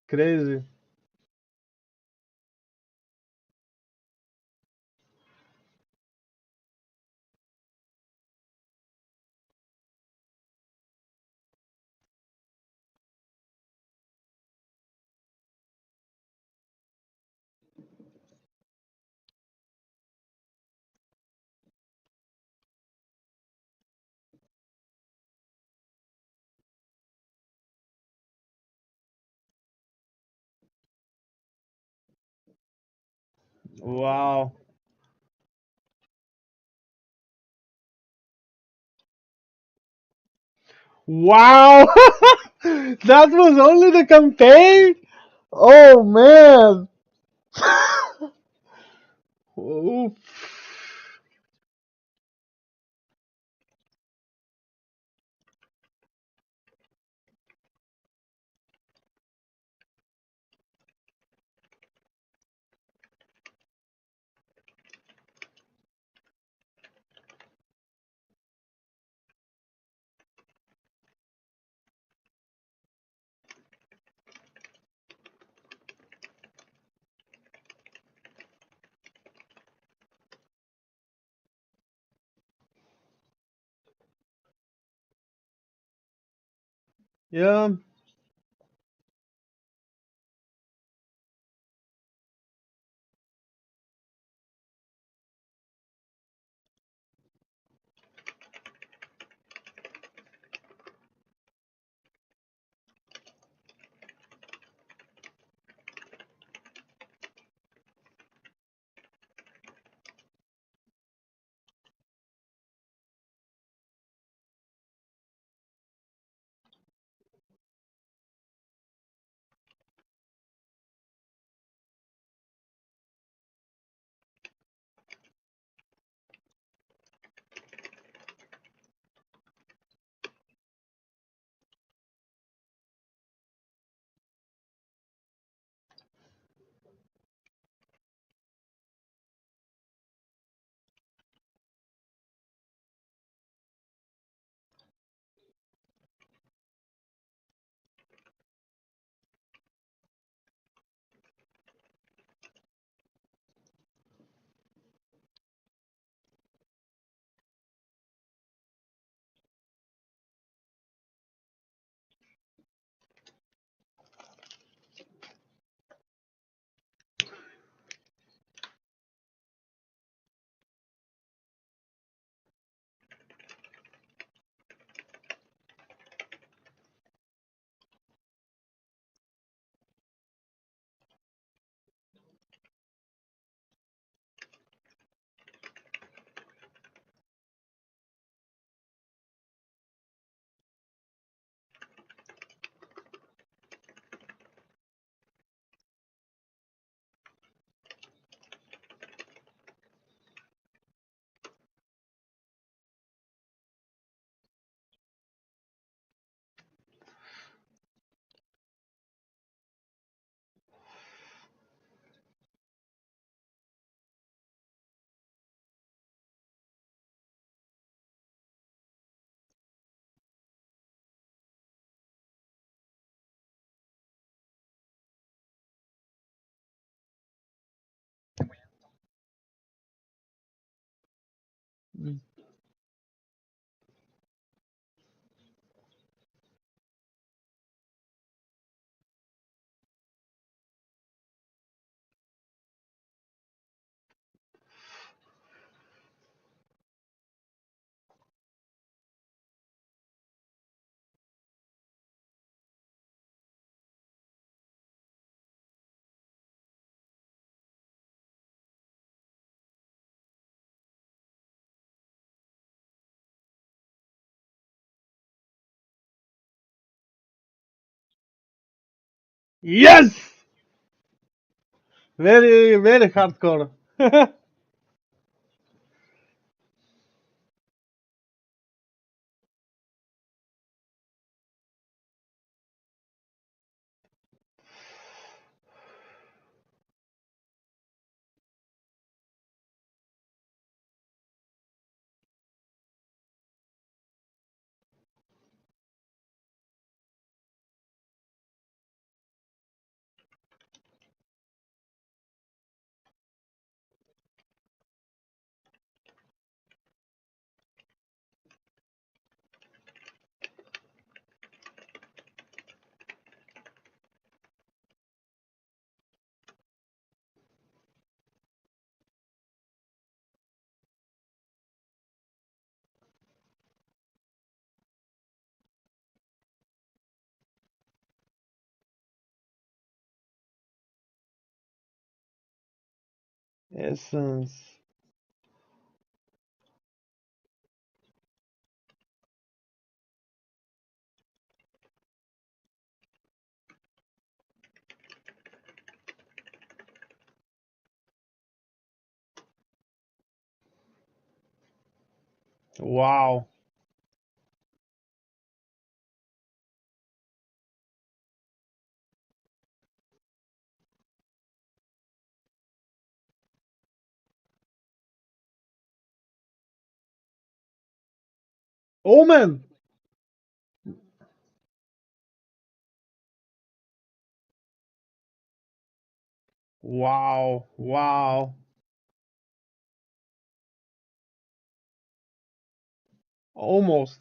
Crazy. Wow. Wow. That was only the campaign? Oh man. Oof. Yeah. Yes! Very, very hardcore. Essence. Wow. Omen. Wow. Wow. Almost.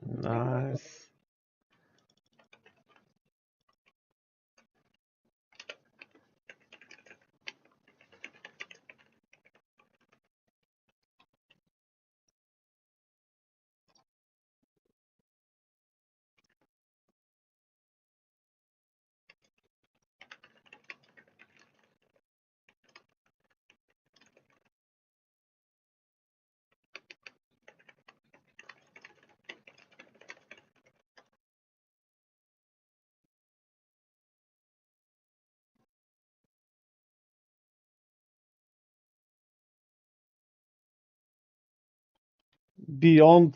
Nice. beyond.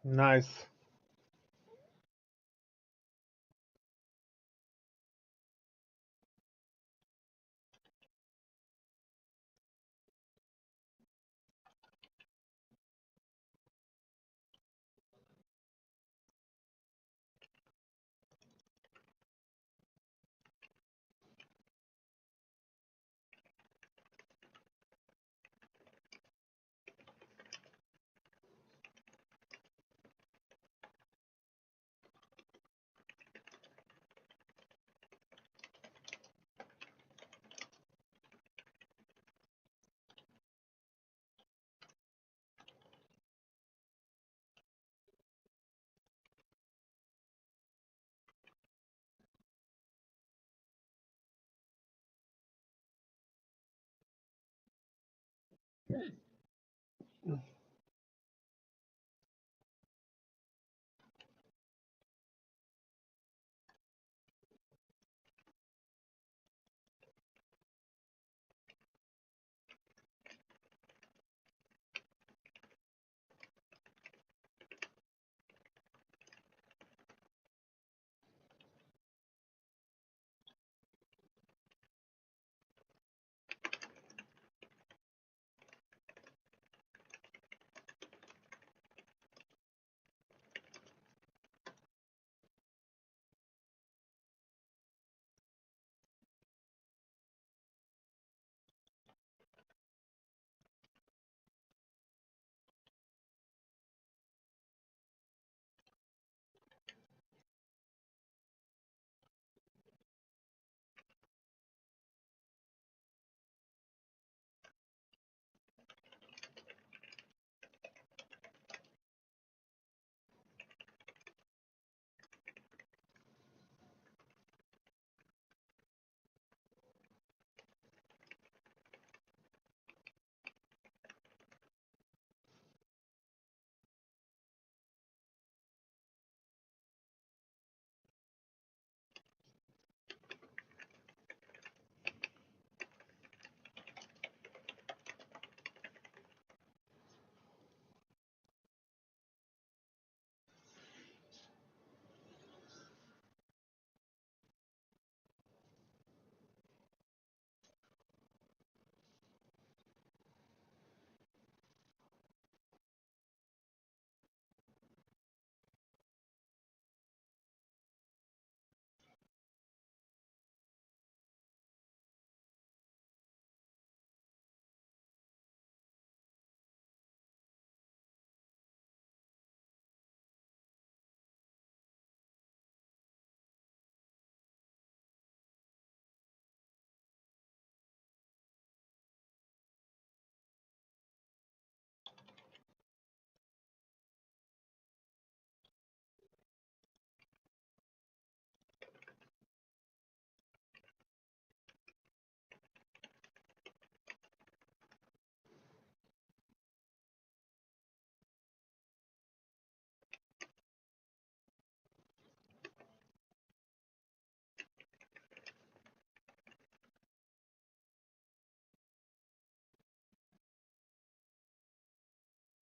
Nice.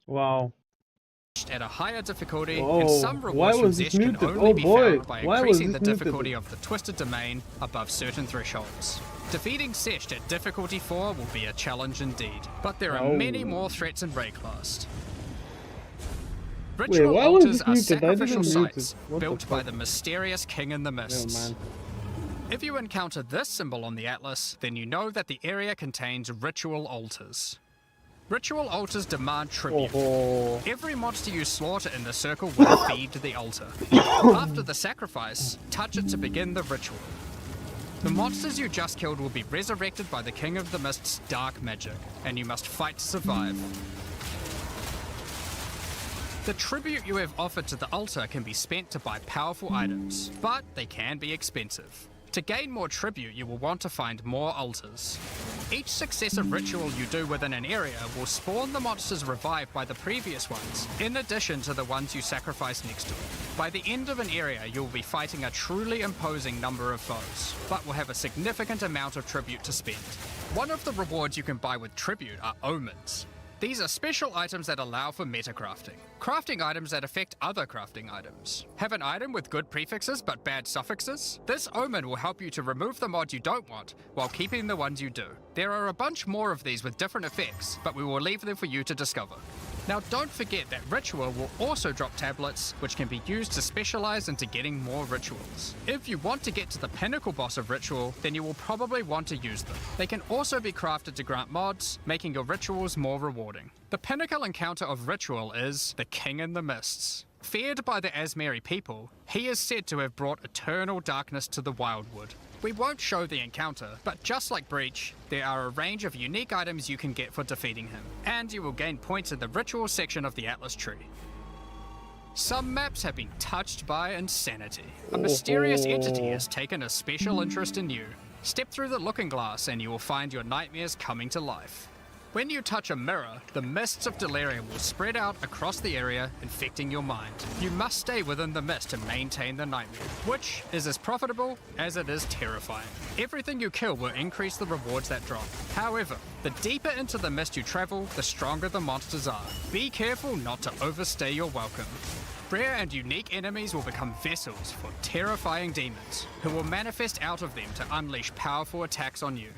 Wow. At a higher difficulty, Oh, and some why rewards from was this Zesh can muted? only Oh be boy, found by why was increasing the this muted? difficulty of the Twisted Domain above certain thresholds. Defeating Zesh at difficulty 4 will be a challenge indeed, but there are Oh. many more threats in Rayclast. Wait, Ritual why was altars this are muted? I didn't sacrificial mute it. sites What the built by fuck? the mysterious King in the Mists. man. If you encounter this symbol on the atlas, then you know that the area contains ritual altars. Ritual altars demand tribute. Oh. Every monster you slaughter in the circle will feed the altar. After the sacrifice, touch it to begin the ritual. The monsters you just killed will be resurrected by the King of the Mist's dark magic, and you must fight to survive. The tribute you have offered to the altar can be spent to buy powerful items, but they can be expensive. To gain more tribute, you will want to find more altars. Each successive ritual you do within an area will spawn the monsters revived by the previous ones, in addition to the ones you sacrifice next to it. By the end of an area, you will be fighting a truly imposing number of foes, but will have a significant amount of tribute to spend. One of the rewards you can buy with tribute are omens. These are special items that allow for metacrafting. Crafting items that affect other crafting items. Have an item with good prefixes but bad suffixes? This omen will help you to remove the mod you don't want while keeping the ones you do. There are a bunch more of these with different effects, but we will leave them for you to discover. Now don't forget that Ritual will also drop tablets, which can be used to specialize into getting more rituals. If you want to get to the pinnacle boss of Ritual, then you will probably want to use them. They can also be crafted to grant mods, making your rituals more rewarding. The pinnacle encounter of Ritual is the King in the Mists. Feared by the Asmeri people, he is said to have brought eternal darkness to the Wildwood. We won't show the encounter, but just like Breach, there are a range of unique items you can get for defeating him, and you will gain points in the ritual section of the Atlas tree. Some maps have been touched by insanity. A mysterious entity has taken a special interest in you. Step through the looking glass and you will find your nightmares coming to life. When you touch a mirror, the mists of delirium will spread out across the area, infecting your mind. You must stay within the mist to maintain the nightmare, which is as profitable as it is terrifying. Everything you kill will increase the rewards that drop. However, the deeper into the mist you travel, the stronger the monsters are. Be careful not to overstay your welcome. Rare and unique enemies will become vessels for terrifying demons, who will manifest out of them to unleash powerful attacks on you.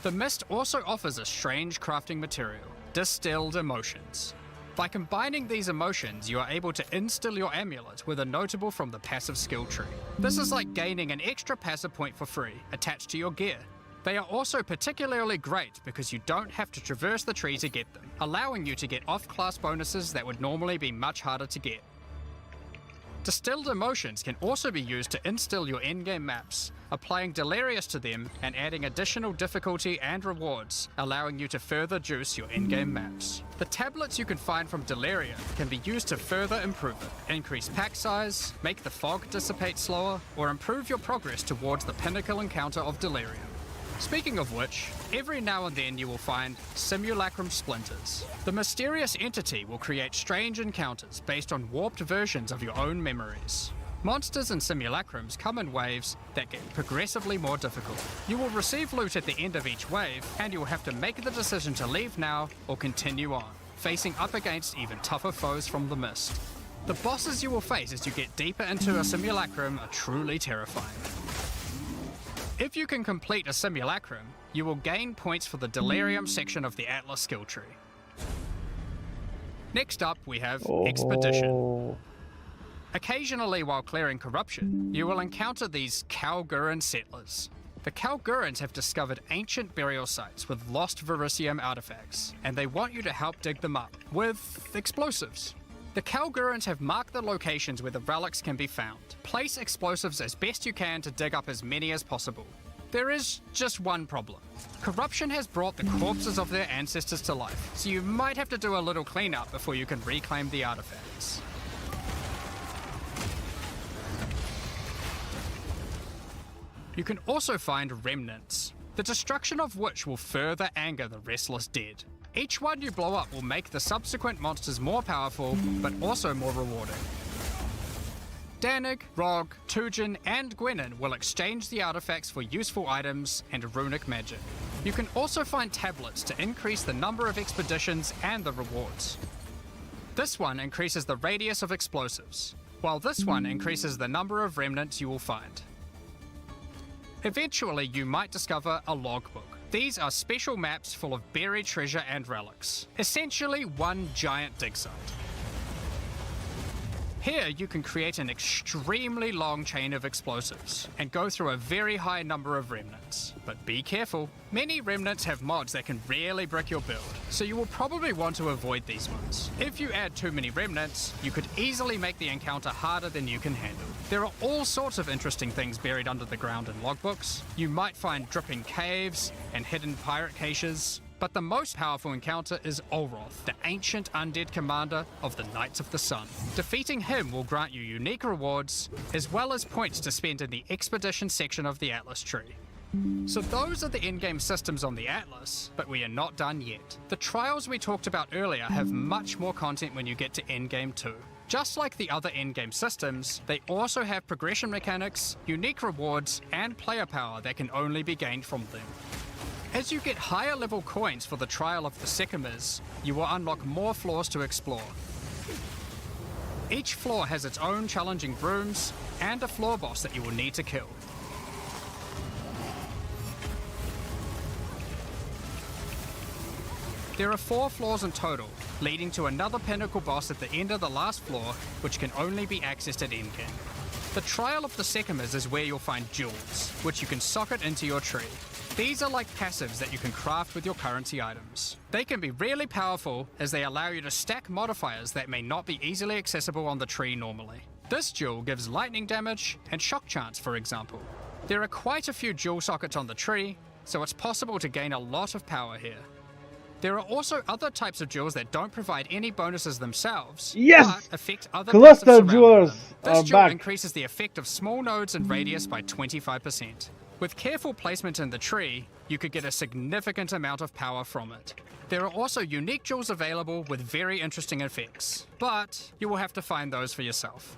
The mist also offers a strange crafting material, distilled emotions. By combining these emotions, you are able to instill your amulet with a notable from the passive skill tree. This is like gaining an extra passive point for free, attached to your gear. They are also particularly great because you don't have to traverse the tree to get them, allowing you to get off-class bonuses that would normally be much harder to get. Distilled emotions can also be used to instill your endgame maps, applying Delirious to them and adding additional difficulty and rewards, allowing you to further juice your endgame maps. The tablets you can find from Delirium can be used to further improve it, increase pack size, make the fog dissipate slower, or improve your progress towards the pinnacle encounter of Delirium. Speaking of which, every now and then you will find simulacrum splinters. The mysterious entity will create strange encounters based on warped versions of your own memories. Monsters and simulacrums come in waves that get progressively more difficult. You will receive loot at the end of each wave, and you will have to make the decision to leave now or continue on, facing up against even tougher foes from the mist. The bosses you will face as you get deeper into a simulacrum are truly terrifying. If you can complete a simulacrum, you will gain points for the Delirium section of the Atlas skill tree. Next up, we have Expedition. Occasionally, while clearing corruption, you will encounter these Kalguran settlers. The Kalgurans have discovered ancient burial sites with lost Verisium artifacts, and they want you to help dig them up with explosives. The Kalgurans have marked the locations where the relics can be found. Place explosives as best you can to dig up as many as possible. There is just one problem. Corruption has brought the corpses of their ancestors to life, so you might have to do a little cleanup before you can reclaim the artifacts. You can also find remnants, the destruction of which will further anger the restless dead. Each one you blow up will make the subsequent monsters more powerful, but also more rewarding. Danig, Rog, Tujin, and Gwenin will exchange the artifacts for useful items and runic magic. You can also find tablets to increase the number of expeditions and the rewards. This one increases the radius of explosives, while this one increases the number of remnants you will find. Eventually, you might discover a logbook. These are special maps full of buried treasure and relics, essentially one giant dig site. Here, you can create an extremely long chain of explosives and go through a very high number of remnants. But be careful, many remnants have mods that can really brick your build, so you will probably want to avoid these ones. If you add too many remnants, you could easily make the encounter harder than you can handle. There are all sorts of interesting things buried under the ground in logbooks. You might find dripping caves and hidden pirate caches. But the most powerful encounter is Olroth, the ancient undead commander of the Knights of the Sun. Defeating him will grant you unique rewards, as well as points to spend in the expedition section of the Atlas tree. So those are the in-game systems on the Atlas, but we are not done yet. The trials we talked about earlier have much more content when you get to endgame too. Just like the other endgame systems, they also have progression mechanics, unique rewards, and player power that can only be gained from them. As you get higher level coins for the Trial of the Sycamores, you will unlock more floors to explore. Each floor has its own challenging rooms and a floor boss that you will need to kill. There are 4 floors in total, leading to another pinnacle boss at the end of the last floor, which can only be accessed at endgame. The Trial of the Sycamores is where you'll find jewels, which you can socket into your tree. These are like passives that you can craft with your currency items. They can be really powerful as they allow you to stack modifiers that may not be easily accessible on the tree normally. This jewel gives lightning damage and shock chance, for example. There are quite a few jewel sockets on the tree, so it's possible to gain a lot of power here. There are also other types of jewels that don't provide any bonuses themselves, but affect other Cluster passives surrounding jewels them. This are jewel back. increases the effect of small nodes and radius by 25%. With careful placement in the tree, you could get a significant amount of power from it. There are also unique jewels available with very interesting effects, but you will have to find those for yourself.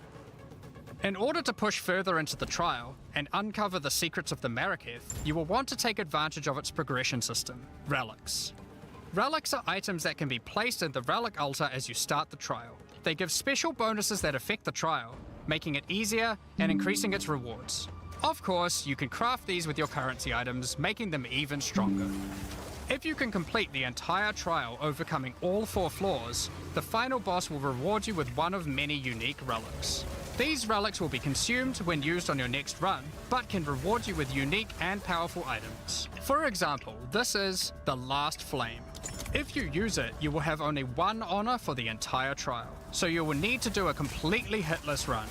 In order to push further into the trial and uncover the secrets of the Maraketh, you will want to take advantage of its progression system, relics. Relics are items that can be placed in the relic altar as you start the trial. They give special bonuses that affect the trial, making it easier and increasing its rewards. Of course, you can craft these with your currency items, making them even stronger. If you can complete the entire trial overcoming all 4 floors, the final boss will reward you with one of many unique relics. These relics will be consumed when used on your next run, but can reward you with unique and powerful items. For example, this is the Last Flame. If you use it, you will have only 1 honor for the entire trial, so you will need to do a completely hitless run.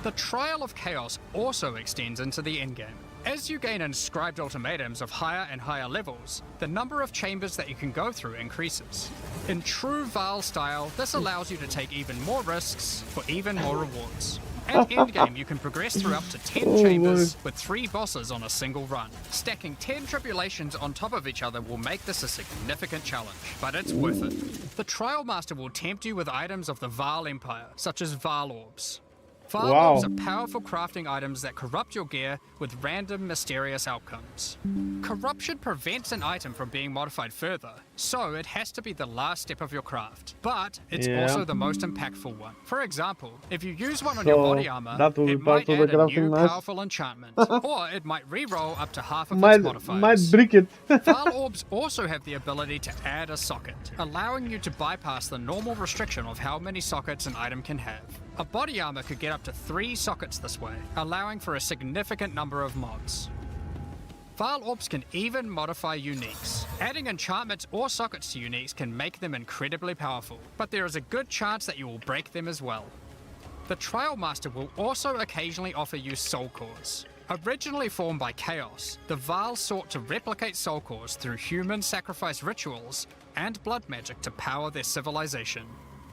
The Trial of Chaos also extends into the endgame. As you gain inscribed ultimatums of higher and higher levels, the number of chambers that you can go through increases. In true Val style, this allows you to take even more risks for even more rewards. At endgame, you can progress through up to 10 chambers with 3 bosses on a single run. Stacking 10 tribulations on top of each other will make this a significant challenge, but it's worth it. The Trial Master will tempt you with items of the Val Empire, such as Val Orbs. Val Orbs are powerful crafting items that corrupt your gear with random, mysterious outcomes. Corruption prevents an item from being modified further, so it has to be the last step of your craft. But it's also the most impactful one. For example, if you use one on your body armor, it might add a new powerful enchantment, or it might reroll up to half of its modifiers. Might brick it. Val Orbs also have the ability to add a socket, allowing you to bypass the normal restriction of how many sockets an item can have. A body armor could get up to 3 sockets this way, allowing for a significant number of mods. Val Orbs can even modify uniques. Adding enchantments or sockets to uniques can make them incredibly powerful, but there is a good chance that you will break them as well. The Trial Master will also occasionally offer you soul cores. Originally formed by Chaos, the Val sought to replicate soul cores through human sacrifice rituals and blood magic to power their civilization.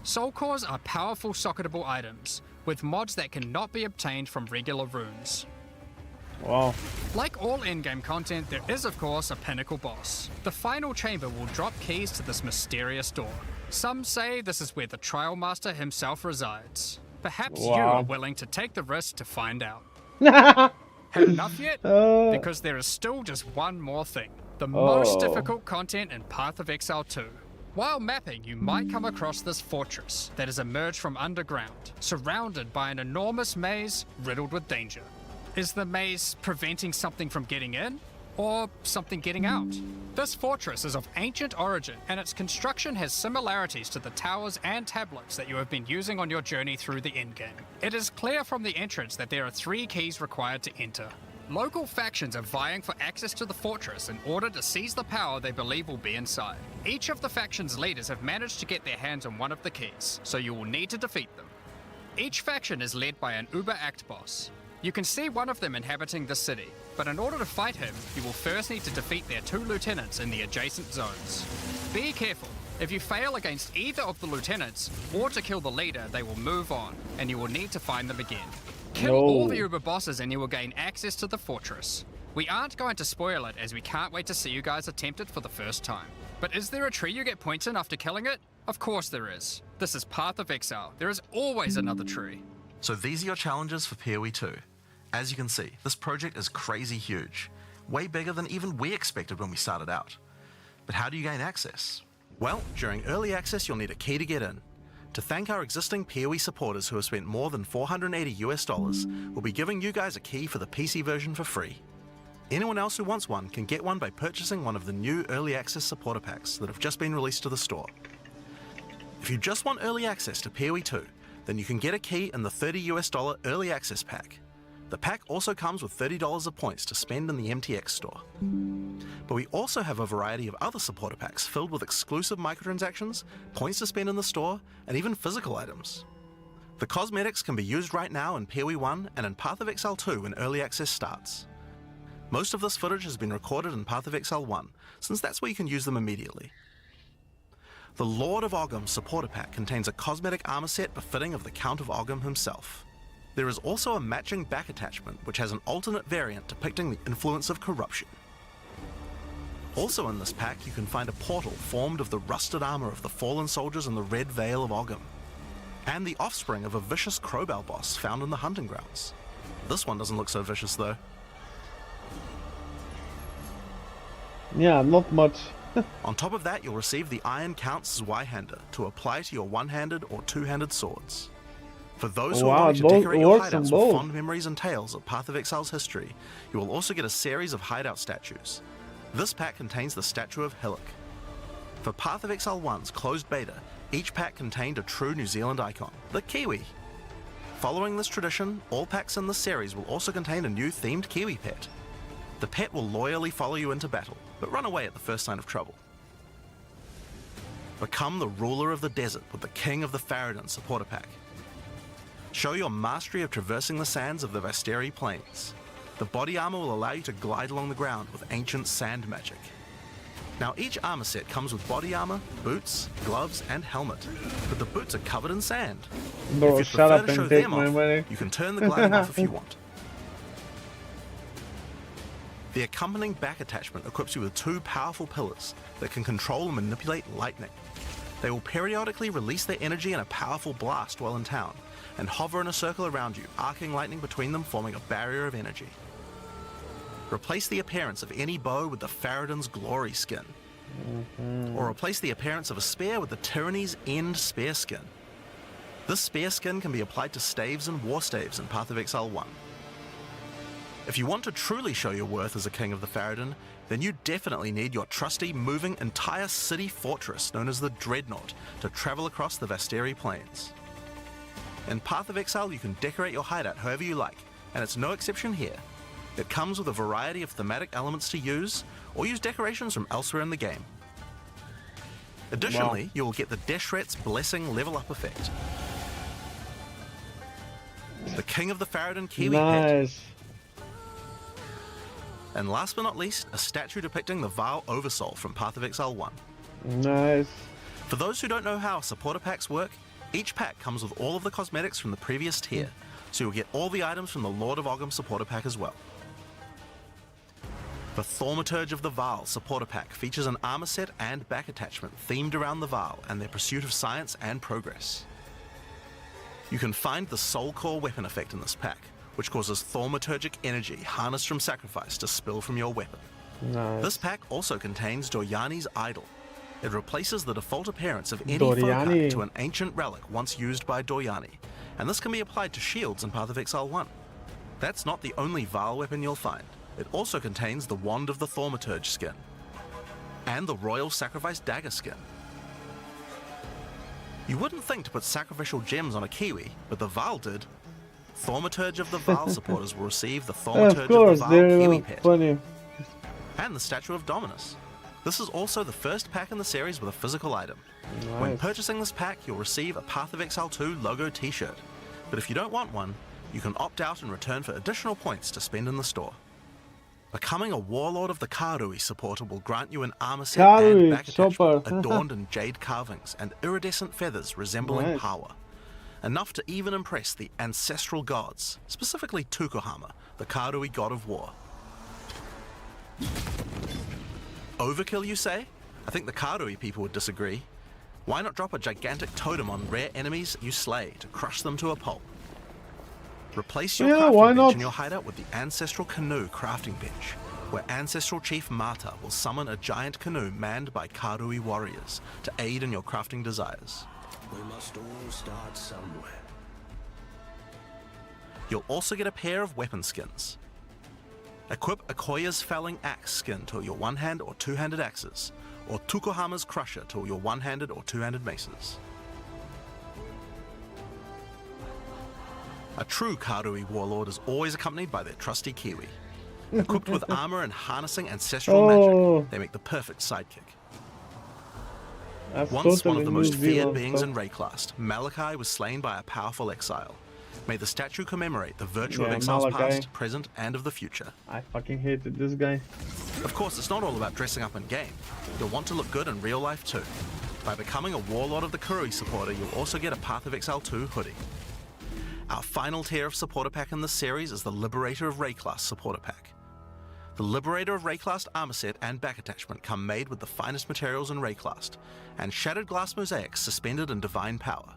Soul cores are powerful socketable items, with mods that cannot be obtained from regular runes. Wow. Like all endgame content, there is of course a pinnacle boss. The final chamber will drop keys to this mysterious door. Some say this is where the Trial Master himself resides. Perhaps you are willing to take the risk to find out. Had enough yet? Because there is still just one more thing. The most difficult content in Path of Exile 2. While mapping, you might come across this fortress that has emerged from underground, surrounded by an enormous maze riddled with danger. Is the maze preventing something from getting in, or something getting out? This fortress is of ancient origin, and its construction has similarities to the towers and tablets that you have been using on your journey through the endgame. It is clear from the entrance that there are 3 keys required to enter. Local factions are vying for access to the fortress in order to seize the power they believe will be inside. Each of the faction's leaders have managed to get their hands on one of the keys, so you will need to defeat them. Each faction is led by an Uber-Act boss. You can see one of them inhabiting the city, but in order to fight him, you will first need to defeat their 2 lieutenants in the adjacent zones. Be careful. If you fail against either of the lieutenants, or to kill the leader, they will move on, and you will need to find them again. Kill all the Uber bosses and you will gain access to the fortress. We aren't going to spoil it as we can't wait to see you guys attempt it for the first time. But is there a tree you get points in after killing it? Of course there is. This is Path of Exile. There is always another tree. So these are your challenges for PoE 2. As you can see, this project is crazy huge. Way bigger than even we expected when we started out. But how do you gain access? Well, during early access you'll need a key to get in. To thank our existing PoE supporters who have spent more than $480, we'll be giving you guys a key for the PC version for free. Anyone else who wants one can get one by purchasing one of the new early access supporter packs that have just been released to the store. If you just want early access to PoE 2, then you can get a key in the $30 early access pack. The pack also comes with $30 of points to spend in the MTX store. But we also have a variety of other supporter packs filled with exclusive microtransactions, points to spend in the store, and even physical items. The cosmetics can be used right now in PoE 1 and in Path of Exile 2 when early access starts. Most of this footage has been recorded in Path of Exile 1, since that's where you can use them immediately. The Lord of Ogham supporter pack contains a cosmetic armor set befitting of the Count of Ogham himself. There is also a matching back attachment which has an alternate variant depicting the influence of corruption. Also in this pack you can find a portal formed of the rusted armor of the fallen soldiers in the Red Vale of Ogham, and the offspring of a vicious Crowbell boss found in the hunting grounds. This one doesn't look so vicious though. Yeah, not much. On top of that you'll receive the Iron Count's Zweihander to apply to your one-handed or two-handed swords. For those who want to decorate your hideouts with fond memories and tales of Path of Exile's history, you will also get a series of hideout statues. This pack contains the statue of Hillock. For Path of Exile 1's closed beta, each pack contained a true New Zealand icon, the Kiwi. Following this tradition, all packs in this series will also contain a new themed Kiwi pet. The pet will loyally follow you into battle, but run away at the first sign of trouble. Become the ruler of the desert with the King of the Farad'n supporter pack. Show your mastery of traversing the sands of the Vasteri Plains. The body armor will allow you to glide along the ground with ancient sand magic. Now each armor set comes with body armor, boots, gloves, and helmet, but the boots are covered in sand. Bro, if you prefer to show them off, you can turn the gliding off if you want. The accompanying back attachment equips you with 2 powerful pillars that can control and manipulate lightning. They will periodically release their energy in a powerful blast while in town, and hover in a circle around you, arcing lightning between them, forming a barrier of energy. Replace the appearance of any bow with the Farad'n's Glory skin. Or replace the appearance of a spear with the Tyranny's End spear skin. This spear skin can be applied to staves and war staves in Path of Exile 1. If you want to truly show your worth as a King of the Farad'n, then you definitely need your trusty, moving, entire city fortress known as the Dreadnought to travel across the Vasteri Plains. In Path of Exile you can decorate your hideout however you like, and it's no exception here. It comes with a variety of thematic elements to use, or use decorations from elsewhere in the game. Additionally, you will get the Deshret's Blessing level up effect. The King of the Farad'n Kiwi pet. And last but not least, a statue depicting the Vaal Oversoul from Path of Exile 1. Nice. For those who don't know how supporter packs work, each pack comes with all of the cosmetics from the previous tier, so you'll get all the items from the Lord of Ogham supporter pack as well. The Thaumaturge of the Vaal supporter pack features an armor set and back attachment themed around the Vaal and their pursuit of science and progress. You can find the Soul Core weapon effect in this pack, which causes thaumaturgic energy harnessed from sacrifice to spill from your weapon. Nice. This pack also contains Doryani's Idol. It replaces the default appearance of any foci Doriani. to an ancient relic once used by Doriani, and this can be applied to shields in Path of Exile 1. That's not the only Vaal weapon you'll find. It also contains the Wand of the Thaumaturge skin, and the Royal Sacrifice Dagger skin. You wouldn't think to put sacrificial gems on a Kiwi, but the Vaal did. Thaumaturge of the Vaal supporters will receive the Thaumaturge of the Vaal Kiwi pet, funny. and the Statue of Dominus. This is also the first pack in the series with a physical item. When Nice. purchasing this pack, you'll receive a Path of Exile 2 logo t-shirt, but if you don't want one, you can opt out and return for additional points to spend in the store. Becoming a Warlord of the Karui supporter will grant you an armor set Karui, and back attachment super. adorned in jade carvings and iridescent feathers resembling Nice. power. Enough to even impress the ancestral gods, specifically Tukohama, the Karui god of war. Overkill, you say? I think the Karui people would disagree. Why not drop a gigantic totem on rare enemies you slay to crush them to a pulp? Replace your Yeah, why crafting bench not? in your hideout with the Ancestral Canoe crafting bench, where Ancestral Chief Mata will summon a giant canoe manned by Karui warriors to aid in your crafting desires. We must all start somewhere. You'll also get a pair of weapon skins. Equip Akoya's Felling Axe skin to your one-hand or two-handed axes, or Tukohama's Crusher to your one-handed or two-handed maces. A true Karui warlord is always accompanied by their trusty Kiwi. Equipped with armor and harnessing ancestral magic, they make the perfect sidekick. That's Once one totally of the New most feared Zealand beings stuff. in Rayclast, Malachi was slain by a powerful exile. May the statue commemorate the virtue of Yeah, exile's Malachi. past, present, and of the future. I fucking hated this guy. Of course, it's not all about dressing up in game. You'll want to look good in real life too. By becoming a Warlord of the Karui supporter, you'll also get a Path of Exile 2 hoodie. Our final tier of supporter pack in this series is the Liberator of Rayclast supporter pack. The Liberator of Rayclast armor set and back attachment come made with the finest materials in Rayclast, and shattered glass mosaics suspended in divine power.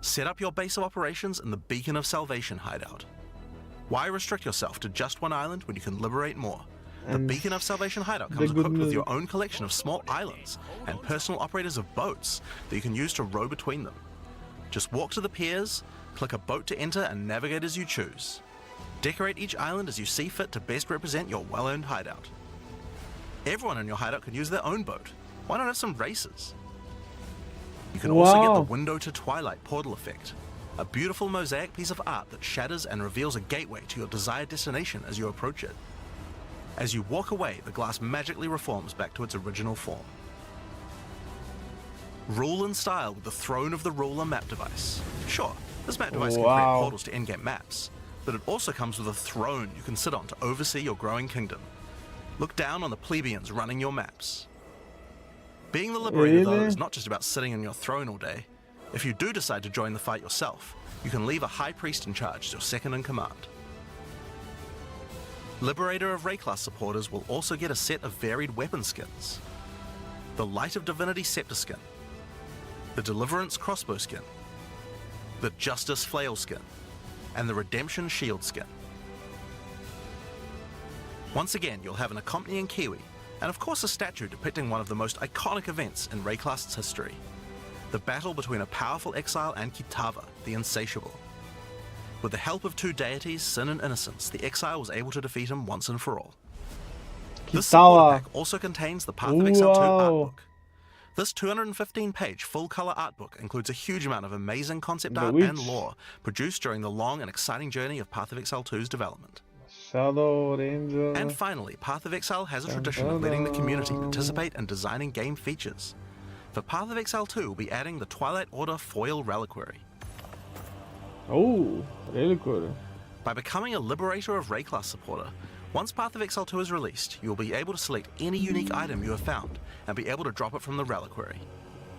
Set up your base of operations in the Beacon of Salvation hideout. Why restrict yourself to just one island when you can liberate more? The And Beacon of Salvation hideout the comes good equipped with news- your own collection of small islands and personal operators of boats that you can use to row between them. Just walk to the piers, click a boat to enter, and navigate as you choose. Decorate each island as you see fit to best represent your well-earned hideout. Everyone in your hideout can use their own boat. Why not have some races? You can also get the Wow. Window to Twilight portal effect, a beautiful mosaic piece of art that shatters and reveals a gateway to your desired destination as you approach it. As you walk away, the glass magically reforms back to its original form. Rule in style with the Throne of the Ruler map device. Sure, this map device can create Wow. portals to in-game maps, but it also comes with a throne you can sit on to oversee your growing kingdom. Look down on the plebeians running your maps. Being the Liberator, though, Really? is not just about sitting on your throne all day. If you do decide to join the fight yourself, you can leave a High Priest in charge as your second in command. Liberator of Rayclast supporters will also get a set of varied weapon skins. The Light of Divinity Scepter skin, the Deliverance Crossbow skin, the Justice Flail skin, and the Redemption Shield skin. Once again, you'll have an accompanying Kiwi, and of course a statue depicting one of the most iconic events in Rayclast's history, the battle between a powerful exile and Kitava, the Insatiable. With the help of two deities, Sin and Innocence, the exile was able to defeat him once and for all. This supporter pack also contains the Path of Exile 2 art book. This 215-page full-color art book includes a huge amount of amazing concept The art Witch. and lore produced during the long and exciting journey of Path of Exile 2's development. Shadow Ranger. And finally, Path of Exile has a tradition of letting the community participate in designing game features. For Path of Exile 2, we'll be adding the Twilight Order Foil Reliquary. Oh, really cool. By becoming a Liberator of Rayclast supporter, once Path of Exile 2 is released, you will be able to select any unique item you have found and be able to drop it from the Reliquary.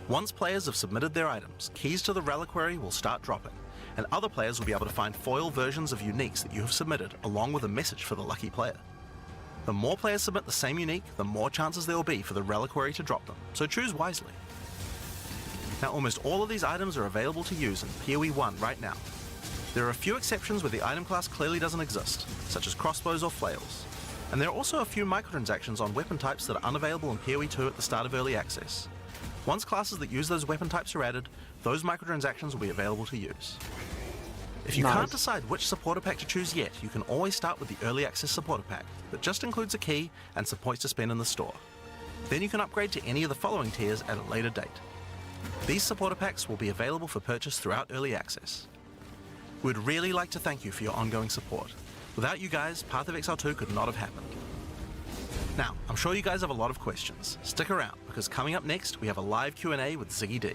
Once players have submitted their items, keys to the Reliquary will start dropping, and other players will be able to find foil versions of uniques that you have submitted along with a message for the lucky player. The more players submit the same unique, the more chances there will be for the Reliquary to drop them, so choose wisely. Now, almost all of these items are available to use in PoE 1 right now. There are a few exceptions where the item class clearly doesn't exist, such as crossbows or flails. And there are also a few microtransactions on weapon types that are unavailable in PoE 2 at the start of early access. Once classes that use those weapon types are added, those microtransactions will be available to use. If you can't decide which supporter pack to choose yet, you can always start with the early access supporter pack that just includes a key and some points to spend in the store. Then you can upgrade to any of the following tiers at a later date. These supporter packs will be available for purchase throughout early access. We'd really like to thank you for your ongoing support. Without you guys, Path of Exile 2 could not have happened. Now, I'm sure you guys have a lot of questions. Stick around, because coming up next, we have a live Q&A with Ziggy D.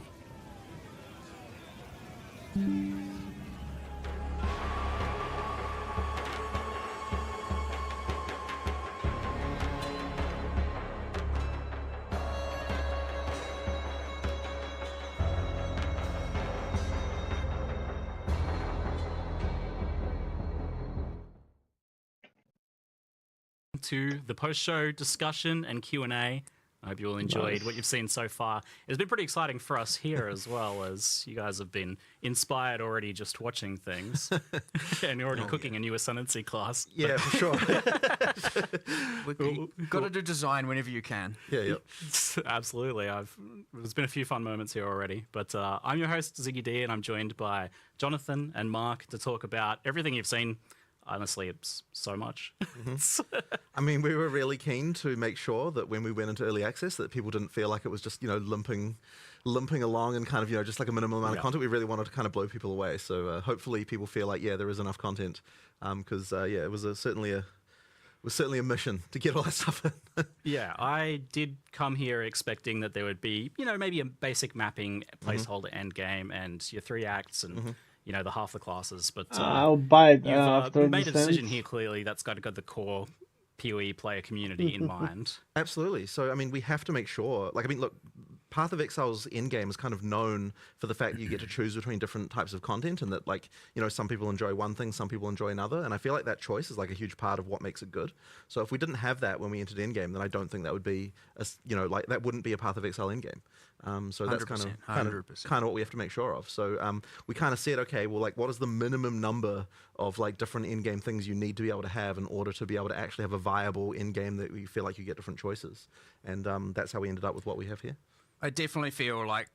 To the post-show discussion and Q&A. I hope you all enjoyed what you've seen so far. It's been pretty exciting for us here as well, as you guys have been inspired already just watching things. And you're already cooking a new Ascendancy class. Yeah, for sure. Got to do design whenever you can. Yeah. Absolutely. There's been a few fun moments here already. But I'm your host, Ziggy D, and I'm joined by Jonathan and Mark to talk about everything you've seen. Honestly, it's so much. I mean, we were really keen to make sure that when we went into early access that people didn't feel like it was just, limping along and kind of, just like a minimum amount of content. We really wanted to kind of blow people away. So hopefully people feel like, there is enough content. Because, it was certainly a mission to get all that stuff in. Yeah, I did come here expecting that there would be, maybe a basic mapping placeholder end game and your 3 acts and... the half the classes, but I'll buy it after you've made a Descent. decision here clearly that's got the core PoE player community in mind. Absolutely. So, I mean, we have to make sure, look, Path of Exile's endgame is kind of known for the fact you get to choose between different types of content and that, some people enjoy one thing, some people enjoy another. And I feel like that choice is, a huge part of what makes it good. So if we didn't have that when we entered endgame, then I don't think that would be, that wouldn't be a Path of Exile endgame. So that's kind of what we have to make sure of. So we kind of said, okay, well, what is the minimum number of different in-game things you need to be able to have in order to be able to actually have a viable in-game that we feel like you get different choices. And that's how we ended up with what we have here. I definitely feel like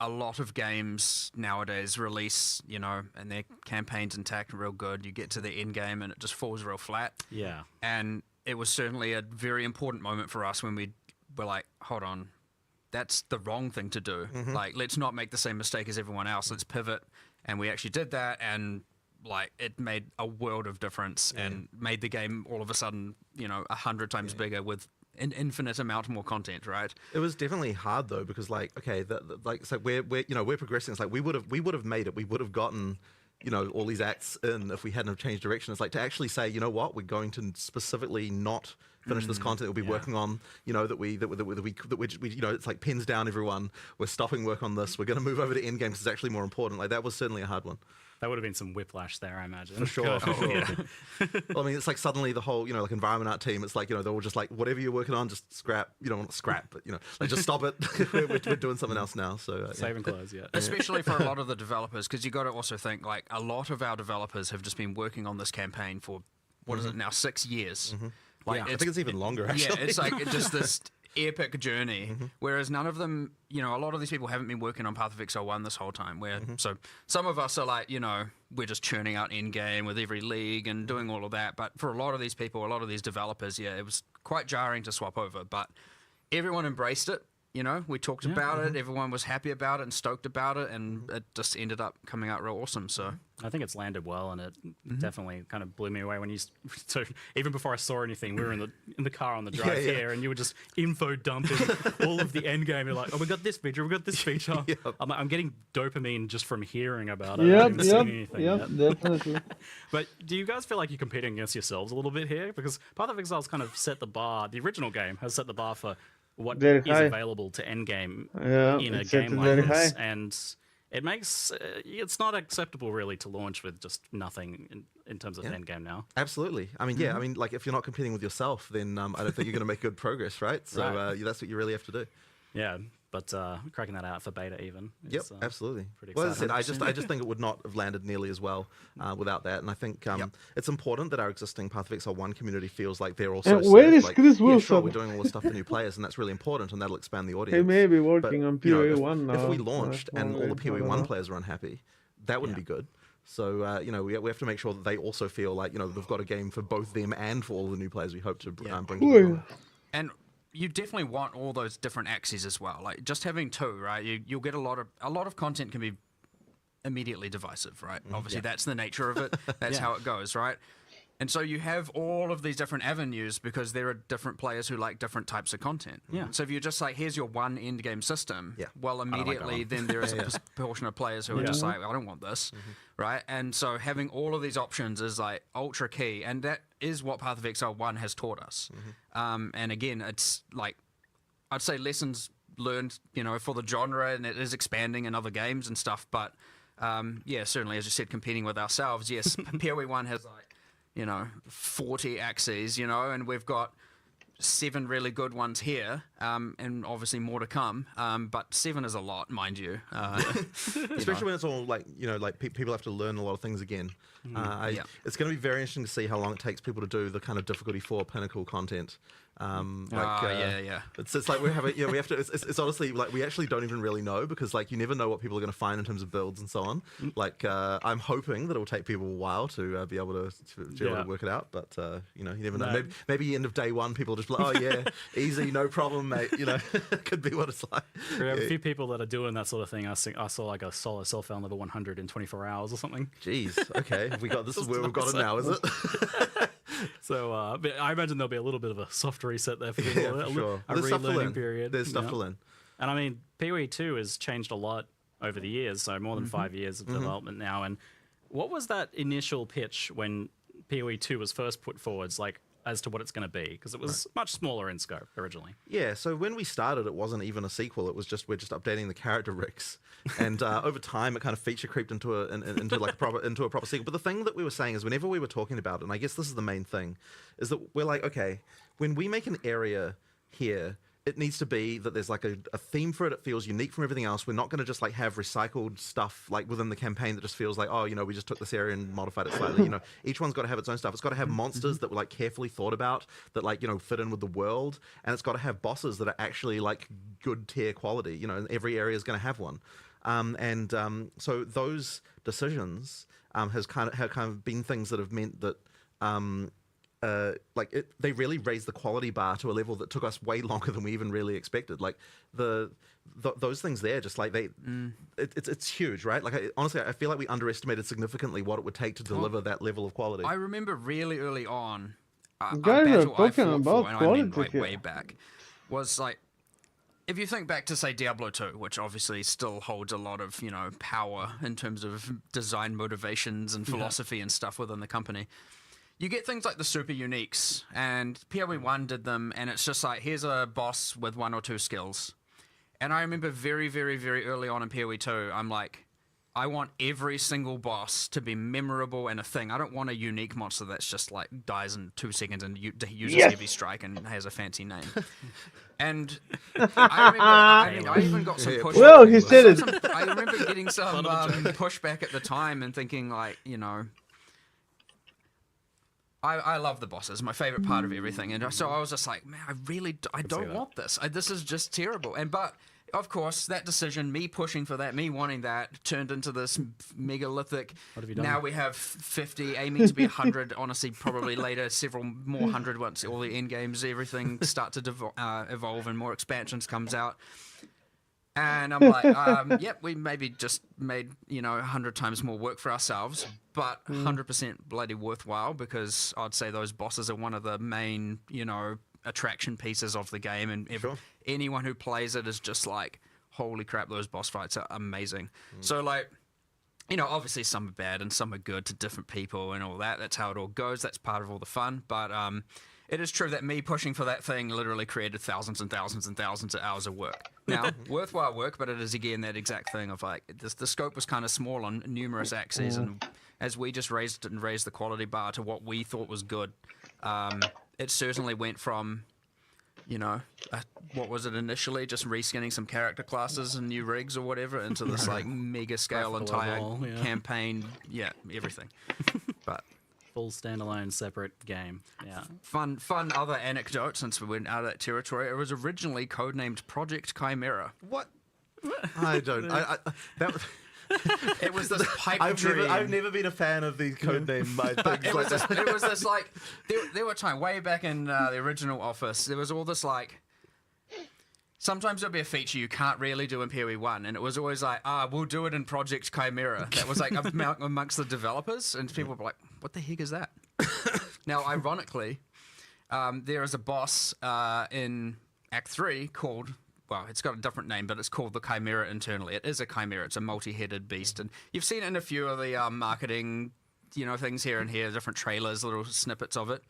a lot of games nowadays release, and their campaign's intact and real good. You get to the end game and it just falls real flat. Yeah. And it was certainly a very important moment for us when we were like, hold on, that's the wrong thing to do. Let's not make the same mistake as everyone else. Let's pivot. And we actually did that, and it made a world of difference and made the game all of a sudden, 100 times bigger with an infinite amount more content, right? It was definitely hard though, because so we're progressing. It's we would have made it. We would have gotten all these acts in if we hadn't have changed direction. It's to actually say, you know what, we're going to specifically not finish this content that we'll be working on, that we it's pins down everyone. We're stopping work on this. We're going to move over to endgame because it's actually more important. That was certainly a hard one. That would have been some whiplash there, I imagine. For sure. Well, I mean, it's suddenly the whole, environment art team, it's they're all just whatever you're working on, just scrap. You don't want to scrap, but, just stop it. we're doing something else now. So saving clothes, yeah. Especially for a lot of the developers, because you got to also think, a lot of our developers have just been working on this campaign for, what is it now, 6 years? I think it's even longer, actually. Yeah, it's just this epic journey, whereas none of them, a lot of these people haven't been working on Path of Exile 1 this whole time, so some of us are we're just churning out in-game with every league and doing all of that, but for a lot of these people, a lot of these developers, it was quite jarring to swap over, but everyone embraced it. We talked about it, everyone was happy about it and stoked about it, and it just ended up coming out real awesome, so... I think it's landed well, and it definitely kind of blew me away when you... So even before I saw anything, we were in the car on the drive here, and you were just info dumping all of the end game. You're like, oh, we got this feature, we got this feature. I'm getting dopamine just from hearing about it. I haven't seen anything yet. Definitely. But do you guys feel like you're competing against yourselves a little bit here? Because Path of Exile's kind of set the bar, the original game has set the bar for what very is high. Available to endgame in a set game very like this, high. and it makes it's not acceptable really to launch with just nothing in terms of endgame now. Absolutely. I mean, I mean, if you're not competing with yourself, then I don't think you're going to make good progress, right? So Right. that's what you really have to do. Yeah. but cracking that out for beta even. Yep, Is, absolutely. Pretty Well, as I exciting. said, I just think it would not have landed nearly as well without that. And I think it's important that our existing Path of Exile 1 community feels like they're also And where served. is Like, Chris yeah, Wilson? sure, we're doing all this stuff for new players, and that's really important, and that'll expand the audience. He may be But, working on you know, PoE if- 1 now. If we launched and all the I PoE don't 1 know. players are unhappy, that wouldn't be good. So, you know, we have to make sure that they also feel like, you know, we've got a game for both them and for all the new players we hope to bring to the genre. And you definitely want all those different axes as well. Like just having two, right? You'll get a lot of content can be immediately divisive, right? Obviously, that's the nature of it. That's how it goes, right? And so you have all of these different avenues because there are different players who like different types of content. Yeah. So if you're just like, here's your one end game system, well, like that immediately one. then there is a portion of players who are just like, I don't want this, right? And so having all of these options is like ultra key, and that is what Path of Exile 1 has taught us. And again, it's like, I'd say lessons learned, you know, for the genre, and it is expanding in other games and stuff. But yeah, certainly, as you said, competing with ourselves, yes, PoE 1 has like, you know, 40 axes, you know, and we've got 7 really good ones here, and obviously more to come. But 7 is a lot, mind you. Especially when it's all like, you know, like people have to learn a lot of things again. It's going to be very interesting to see how long it takes people to do the kind of difficulty 4 pinnacle content. It's like we have to. It's honestly like we actually don't even really know, because like you never know what people are going to find in terms of builds and so on. Like I'm hoping that it will take people a while to be able to work it out, but you know, you never know. Maybe end of day 1 people just be like, oh yeah, easy, no problem, mate. You know, could be what it's like. We have a few people that are doing that sort of thing. I saw like a solo self found level 100 in 24 hours or something. Jeez, okay, this is where we've got it now, is it? So but I imagine there'll be a little bit of a soft reset there for people. Yeah, for sure. A There's stuff to relearning learn. period. There's stuff to learn. And I mean, PoE 2 has changed a lot over the years, so more than 5 years of development now. And what was that initial pitch when PoE 2 was first put forwards, like as to what it's going to be? Because it was much smaller in scope originally. Yeah, so when we started, it wasn't even a sequel. It was just we're just updating the character rigs, and over time, it kind of feature creeped into a proper sequel. But the thing that we were saying is, whenever we were talking about it, and I guess this is the main thing, is that we're like, okay, when we make an area here, it needs to be that there's like a theme for it. It feels unique from everything else. We're not going to just like have recycled stuff like within the campaign that just feels like, oh, you know, we just took this area and modified it slightly. You know, each one's got to have its own stuff. It's got to have monsters that were like carefully thought about, that like, you know, fit in with the world, and it's got to have bosses that are actually like good tier quality. You know, and every area is going to have one. So those decisions have kind of been things that have meant that. They really raised the quality bar to a level that took us way longer than we even really expected. Like those things there, just like it's huge, right? Like honestly, I feel like we underestimated significantly what it would take to deliver that level of quality. I remember really early on, You a guys are battle I talking fought about for, and I mean quality like here. way back, was like, if you think back to say Diablo 2, which obviously still holds a lot of, you know, power in terms of design motivations and philosophy and stuff within the company. You get things like the super uniques, and PoE 1 did them, and it's just like, here's a boss with 1 or 2 skills. And I remember very, very, very early on in PoE 2, I'm like, I want every single boss to be memorable and a thing. I don't want a unique monster that's just like dies in 2 seconds and uses heavy strike and has a fancy name. And I remember, I even got some pushback. Well, he said it. I remember getting some pushback at the time and thinking like, you know, I love the bosses, my favorite part of everything, and so I was just like, man, I don't want this. This is just terrible. But of course, that decision, me pushing for that, me wanting that, turned into this megalithic. What have you done? Now we have 50, aiming to be 100. Honestly, probably later, several more 100 once all the end games, everything start to evolve and more expansions comes out. And I'm like, yep, we maybe just made, 100 times more work for ourselves, but 100% bloody worthwhile, because I'd say those bosses are one of the main, attraction pieces of the game. And anyone who plays it is just like, holy crap, those boss fights are amazing. So like, obviously some are bad and some are good to different people and all that. That's how it all goes. That's part of all the fun. But it is true that me pushing for that thing literally created thousands and thousands and thousands of hours of work. Now, worthwhile work, but it is again that exact thing of like, the scope was kind of small on numerous axes, and as we just raised the quality bar to what we thought was good, it certainly went from you know, what was it initially? Just reskinning some character classes and new rigs or whatever into this like mega scale entire campaign. Yeah, everything. But full standalone separate game. Yeah. Fun other anecdote since we went out of that territory. It was originally codenamed Project Chimera. What? I don't. It was this pipe dream. I've never been a fan of these codename things. It was this like there were times way back in the original Office. There was all this like. Sometimes there'll be a feature you can't really do in PoE 1, and it was always like, we'll do it in Project Chimera. That was like amongst the developers, and people were like, what the heck is that? Now, ironically, there is a boss in Act 3 called, well, it's got a different name, but it's called the Chimera internally. It is a Chimera. It's a multi-headed beast, and you've seen it in a few of the marketing, things here and here, different trailers, little snippets of it.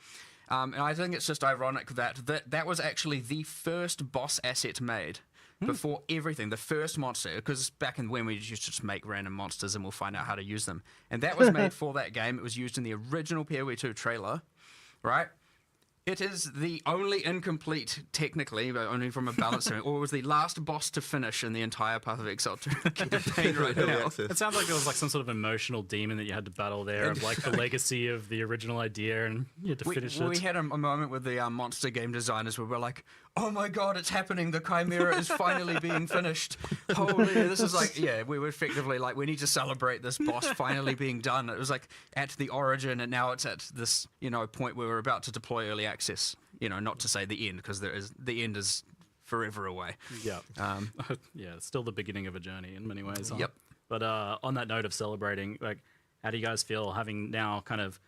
And I think it's just ironic that was actually the first boss asset made before everything, the first monster, because back in when we used to just make random monsters and we'll find out how to use them. And that was made for that game. It was used in the original PoE 2 trailer, right? It is the only incomplete, technically, but only from a balance standpoint, or it was the last boss to finish in the entire Path of Exile 2 campaign right now. It sounds like there was like some sort of emotional demon that you had to battle there, of like the legacy of the original idea, and you had to finish it. We had a moment with the monster game designers where we're like, oh my god, it's happening, the Chimera is finally being finished. Holy, this is like, we were effectively like, we need to celebrate this boss finally being done. It was like at the origin, and now it's at this, point where we're about to deploy early access. Not to say the end, because the end is forever away. Yeah. It's still the beginning of a journey in many ways. Yep. But on that note of celebrating, like, how do you guys feel having now kind of,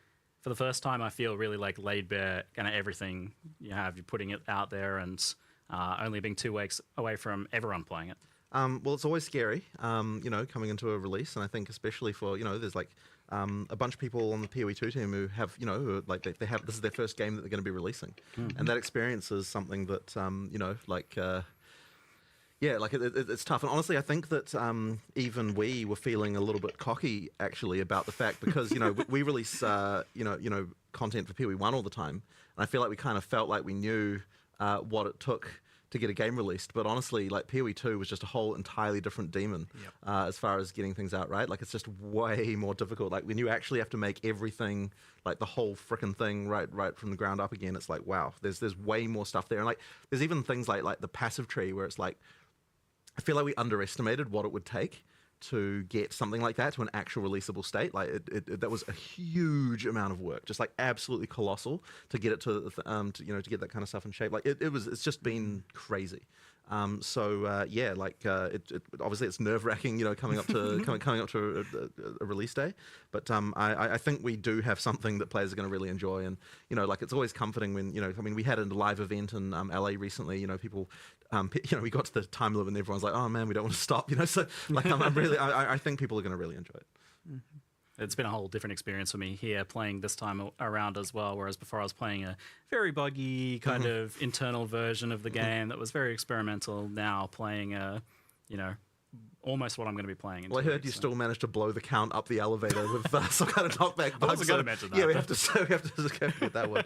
for the first time, I feel really like laid bare kind of everything you have. You're putting it out there, and only being 2 weeks away from everyone playing it. Well, it's always scary, coming into a release, and I think especially for there's like a bunch of people on the PoE 2 team who have who like they have this is their first game that they're going to be releasing, and that experience is something that it's tough. And honestly, I think that even we were feeling a little bit cocky actually about the fact, because we release content for PoE 1 all the time, and I feel like we kind of felt like we knew what it took to get a game released, but honestly, like PoE 2 was just a whole entirely different demon as far as getting things out right. Like, it's just way more difficult. Like, when you actually have to make everything, like the whole frickin' thing right from the ground up again, it's like, wow, there's way more stuff there. And like, there's even things like the passive tree, where it's like, I feel like we underestimated what it would take to get something like that to an actual releasable state. Like, that was a huge amount of work, just like absolutely colossal to get it to get that kind of stuff in shape. Like, it's just been crazy. Obviously it's nerve-wracking, coming up to a release day, but I think we do have something that players are going to really enjoy. And like, it's always comforting when we had a live event in LA recently. People, we got to the time limit and everyone's like, oh man, we don't want to stop. So like, I think people are going to really enjoy it. Mm-hmm. It's been a whole different experience for me here playing this time around as well, whereas before I was playing a very buggy kind of internal version of the game that was very experimental. Now playing almost what I'm going to be playing in. Well, I heard you still managed to blow the count up the elevator with some kind of knockback bug. I wasn't going to mention that. Yeah, we have to get that one.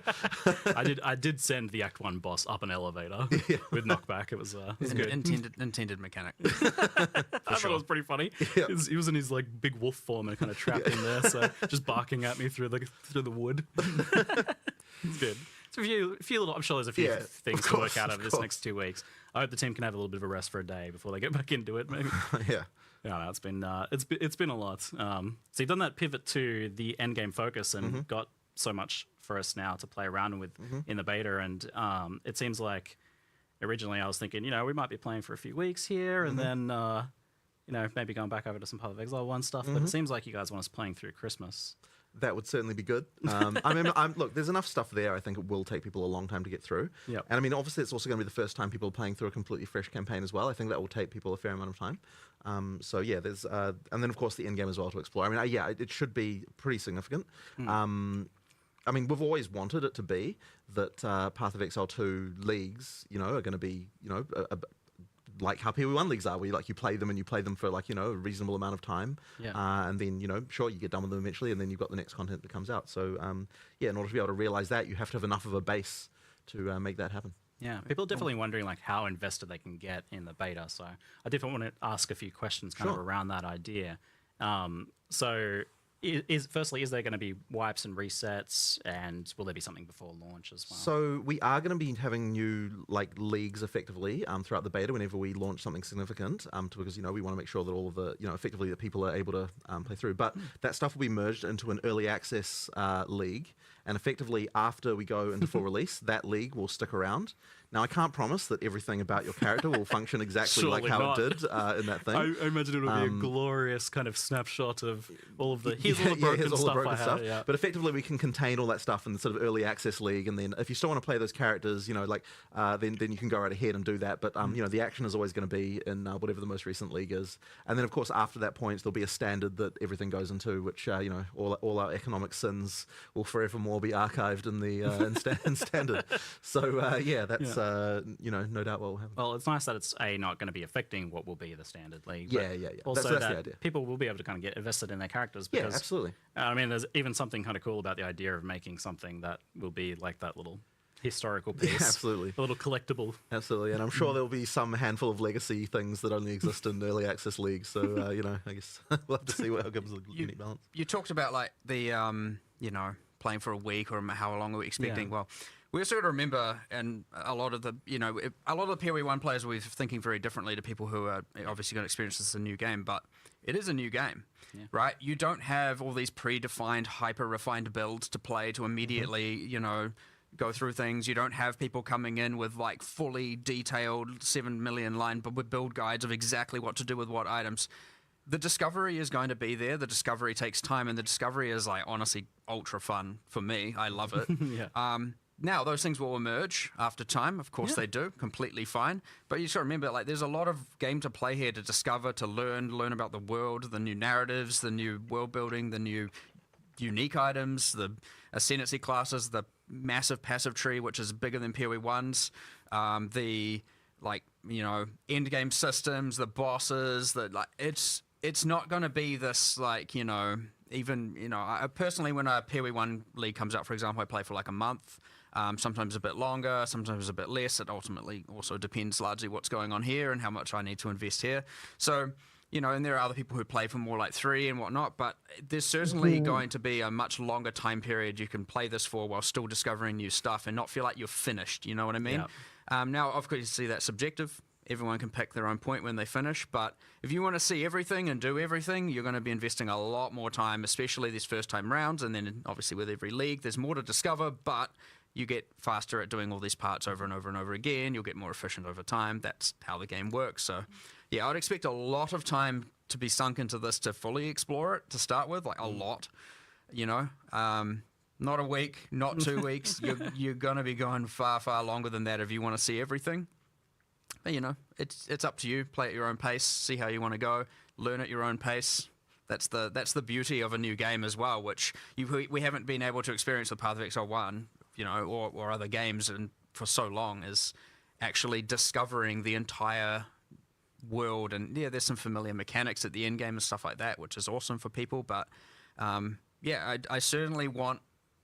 I did send the Act 1 boss up an elevator with knockback. It was good. Intended mechanic. I thought it was pretty funny. Yeah. He was in his like big wolf form and kind of trapped in there, so just barking at me through the wood. It's good. So a few little. I'm sure there's a few things to work out over this next 2 weeks. I hope the team can have a little bit of a rest for a day before they get back into it. Maybe. Yeah. No, it's been a lot. So you've done that pivot to the end game focus and got so much for us now to play around with in the beta. And it seems like originally I was thinking, we might be playing for a few weeks here, and then maybe going back over to some Path of Exile 1 stuff. But it seems like you guys want us playing through Christmas. That would certainly be good. Look, there's enough stuff there. I think it will take people a long time to get through. Yep. And obviously, it's also going to be the first time people are playing through a completely fresh campaign as well. I think that will take people a fair amount of time. There's and then of course the end game as well to explore. It should be pretty significant. We've always wanted it to be that Path of Exile 2 leagues, are going to be, like how PoE 1 leagues are, where you play them and you play them for a reasonable amount of time, and then sure, you get done with them eventually, and then you've got the next content that comes out. So in order to be able to realize that, you have to have enough of a base to make that happen. Yeah, people are definitely wondering like how invested they can get in the beta. So I definitely want to ask a few questions kind of around that idea. So firstly, is there going to be wipes and resets, and will there be something before launch as well? So we are going to be having new leagues effectively throughout the beta whenever we launch something significant, because we want to make sure that all of the effectively that people are able to play through. But that stuff will be merged into an early access league, and effectively after we go into full release, that league will stick around. Now, I can't promise that everything about your character will function exactly like how it did in that thing. I imagine it will be a glorious kind of snapshot of all of the here's all the broken stuff. Yeah. But effectively, we can contain all that stuff in the sort of early access league, and then if you still want to play those characters, then you can go right ahead and do that. But the action is always going to be in whatever the most recent league is, and then of course after that point, there'll be a standard that everything goes into, which all our economic sins will forevermore be archived in the in standard. So that's. No doubt what will happen. Well, it's nice that it's not going to be affecting what will be the standard league. Yeah. Also, that's the idea. People will be able to kind of get invested in their characters. Because, absolutely. I mean, there's even something kind of cool about the idea of making something that will be like that little historical piece. Yeah, absolutely. A little collectible. Absolutely, and I'm sure there'll be some handful of legacy things that only exist in early access leagues. So I guess we'll have to see what comes with the unique balance. You talked about the playing for a week or how long are we expecting? Yeah. Well, we also got to remember, and a lot of the PoE 1 players will be thinking very differently to people who are obviously going to experience this as a new game, but it is a new game, right? You don't have all these predefined, hyper-refined builds to play to immediately, go through things. You don't have people coming in with fully detailed 7 million line build guides of exactly what to do with what items. The discovery is going to be there. The discovery takes time, and the discovery is honestly ultra fun for me. I love it. Yeah. Now, those things will emerge after time. Of course they do. Completely fine. But you should remember, there's a lot of game to play here to discover, to learn about the world, the new narratives, the new world building, the new unique items, the ascendancy classes, the massive passive tree, which is bigger than PoE 1's, the, end game systems, the bosses, it's not going to be this, personally, when a PoE 1 league comes out, for example, I play for a month. Sometimes a bit longer, sometimes a bit less. It ultimately also depends largely what's going on here and how much I need to invest here. So, and there are other people who play for more 3 and whatnot, but there's certainly going to be a much longer time period you can play this for while still discovering new stuff and not feel like you're finished, you know what I mean? Yeah. Now, of course, you see that's subjective. Everyone can pick their own point when they finish, but if you want to see everything and do everything, you're going to be investing a lot more time, especially these first-time rounds, and then obviously with every league, there's more to discover, but you get faster at doing all these parts over and over and over again. You'll get more efficient over time. That's how the game works. So, yeah, I'd expect a lot of time to be sunk into this to fully explore it to start with, a lot, not a week, not 2 weeks. You're going to be going far, far longer than that if you want to see everything. But, it's up to you. Play at your own pace. See how you want to go. Learn at your own pace. That's the beauty of a new game as well, which we haven't been able to experience with Path of Exile 1, or other games and for so long, is actually discovering the entire world. And yeah, there's some familiar mechanics at the end game and stuff like that, which is awesome for people. But I certainly want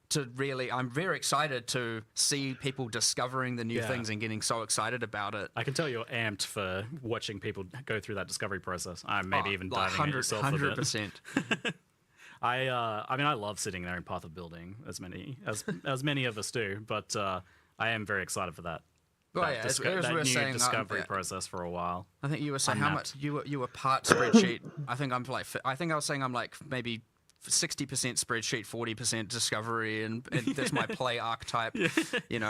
to I'm very excited to see people discovering the new things and getting so excited about it. I can tell you're amped for watching people go through that discovery process. I'm maybe even diving in yourself 100%. I love sitting there in Path of Building, as many of us do, but I am very excited for that. That new discovery process for a while. I think you were saying how much you were part spreadsheet. I think I was saying I'm maybe 60% spreadsheet, 40% discovery, and that's my play archetype.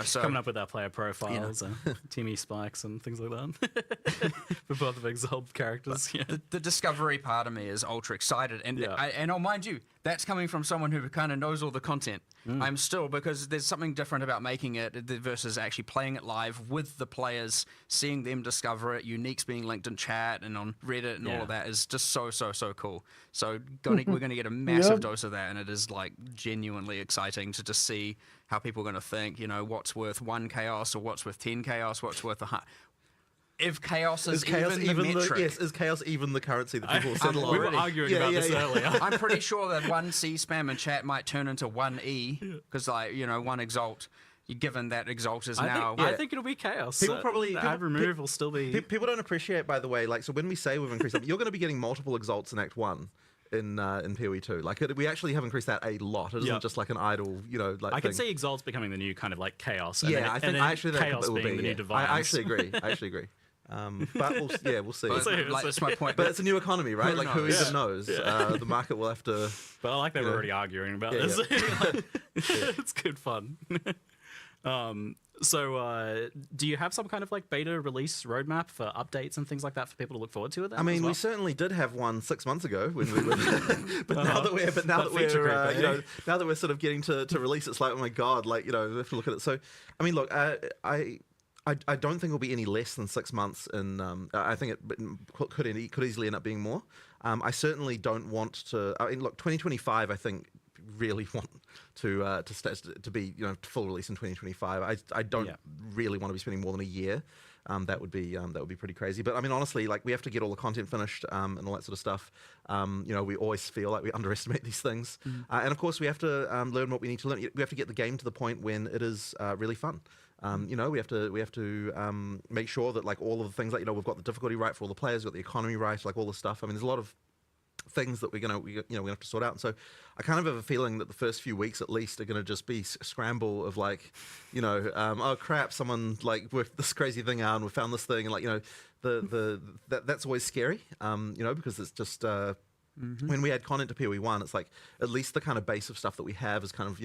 So coming up with our player profiles, Timmy spikes and things like that for both of Exiled characters. The discovery part of me is ultra excited, and I'll mind you, that's coming from someone who kind of knows all the content. I'm still, because there's something different about making it versus actually playing it live with the players, seeing them discover it, uniques being linked in chat and on Reddit and all of that is just so cool. So we're going to get a massive dose of that, and it is genuinely exciting to just see how people are going to think, what's worth 1 chaos or what's worth 10 chaos, what's worth if chaos is even the metric. Is chaos even the currency that people settle on? We were arguing about this earlier. I'm pretty sure that 1 C spam in chat might turn into 1 E, because 1 exalt. given that Exalt is I now. I think it'll be chaos. People probably ad remove will still be. People don't appreciate, by the way. Like, so when we say we've increased, you're going to be getting multiple exalts in Act 1 in PoE 2. Like, we actually have increed that a lot. It isn't just like an idle, like. I can thing. see exalts becoming the new kind of like chaos. Yeah, I think actually that chaos will being be the new yeah. divines. I actually agree. But we'll see. That's my point. But it's a new economy, right? Like, who even knows? Yeah. The market will have to. But I like that we're already arguing about this. It's good fun. So, do you have some kind of like beta release roadmap for updates and things like that for people to look forward to? I mean, we certainly did have one 6 months ago when we were, but now that we're now that we're sort of getting to release, it's like, oh my god, like we have to look at it. So, I mean, look, I don't think it'll be any less than 6 months. I think it could easily end up being more. I certainly don't want to. I mean, look, 2025. I think really want to be full release in 2025. I don't really want to be spending more than a year. That would be pretty crazy. But I mean, honestly, like we have to get all the content finished and all that sort of stuff. We always feel like we underestimate these things, and of course we have to learn what we need to learn. We have to get the game to the point when it is really fun. We have to make sure that like all of the things like we've got the difficulty right for all the players, we've got the economy right, like all the stuff. I mean, there's a lot of things that we have to sort out. And so I kind of have a feeling that the first few weeks at least are going to just be scramble of like, oh crap, someone like worked this crazy thing out and we found this thing, and like that's always scary, because it's just when we add content to PoE 1, it's like at least the kind of base of stuff that we have is kind of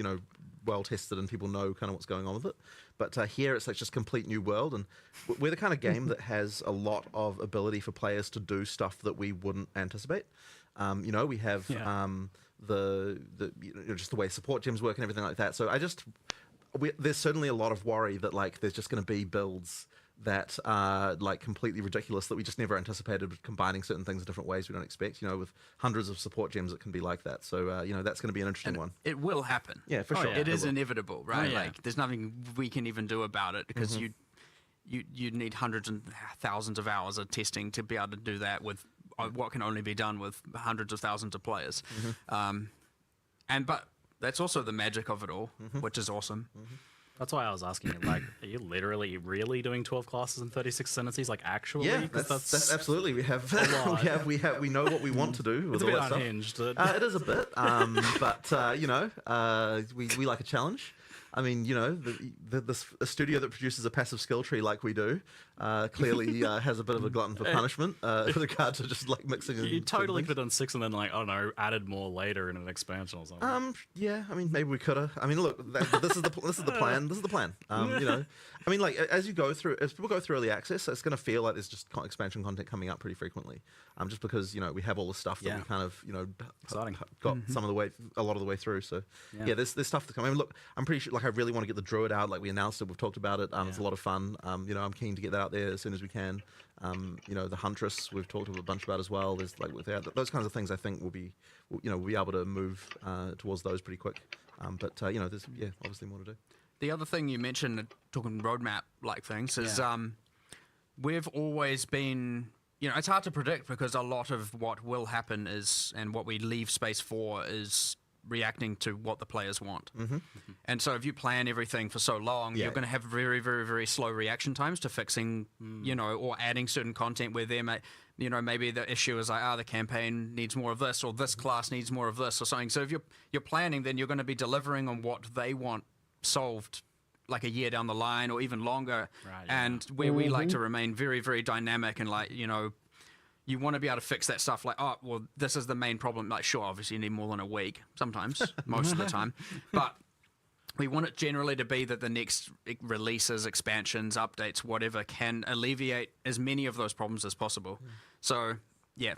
well tested and people know kind of what's going on with it. But here it's like just complete new world, and we're the kind of game that has a lot of ability for players to do stuff that we wouldn't anticipate. We have just the way support gems work and everything like that. So there's certainly a lot of worry that like there's just going to be builds that are like completely ridiculous that we just never anticipated, combining certain things in different ways we don't expect. With hundreds of support gems, it can be like that. So that's going to be an interesting one. It will happen. Yeah, for sure. It is inevitable, right? Like there's nothing we can even do about it because you need hundreds and thousands of hours of testing to be able to do that with what can only be done with hundreds of thousands of players. But that's also the magic of it all, which is awesome. That's why I was asking you, like, are you literally really doing 12 classes and 36 ascendancies, like actually? Yeah, that's absolutely. We have we know what we want to do with it's all a bit that unhinged. Stuff. It is a bit, but we like a challenge. I mean, a studio that produces a passive skill tree like we do clearly has a bit of a glutton for punishment with regard to just like mixing. You totally could have done 6 and then like I don't know, added more later in an expansion or something. Yeah, I mean maybe we could have. I mean, look, this is the plan. This is the plan. I mean, like as people go through early access, it's going to feel like there's just expansion content coming up pretty frequently. Just because we have all the stuff that we kind of got a lot of the way through. So there's stuff to come. I mean, look, I'm pretty sure. Like I really want to get the Druid out. Like we announced it, we've talked about it. It's a lot of fun. I'm keen to get that out there as soon as we can. The Huntress we've talked a bunch about as well. There's like those kinds of things. I think we'll be able to move towards those pretty quick. But there's obviously more to do. The other thing you mentioned, talking roadmap like things, is we've always been. It's hard to predict because a lot of what will happen is, and what we leave space for is reacting to what the players want. And so if you plan everything for so long, you're going to have very, very, very slow reaction times to fixing, or adding certain content where there maybe the issue is like, the campaign needs more of this, or this class needs more of this, or something. So if you're planning, then you're going to be delivering on what they want solved like a year down the line or even longer. Right, and where we like to remain very, very dynamic and like, you want to be able to fix that stuff like, oh, well, this is the main problem. Like, sure, obviously you need more than a week sometimes, most of the time. But we want it generally to be that the next releases, expansions, updates, whatever, can alleviate as many of those problems as possible. So, yeah,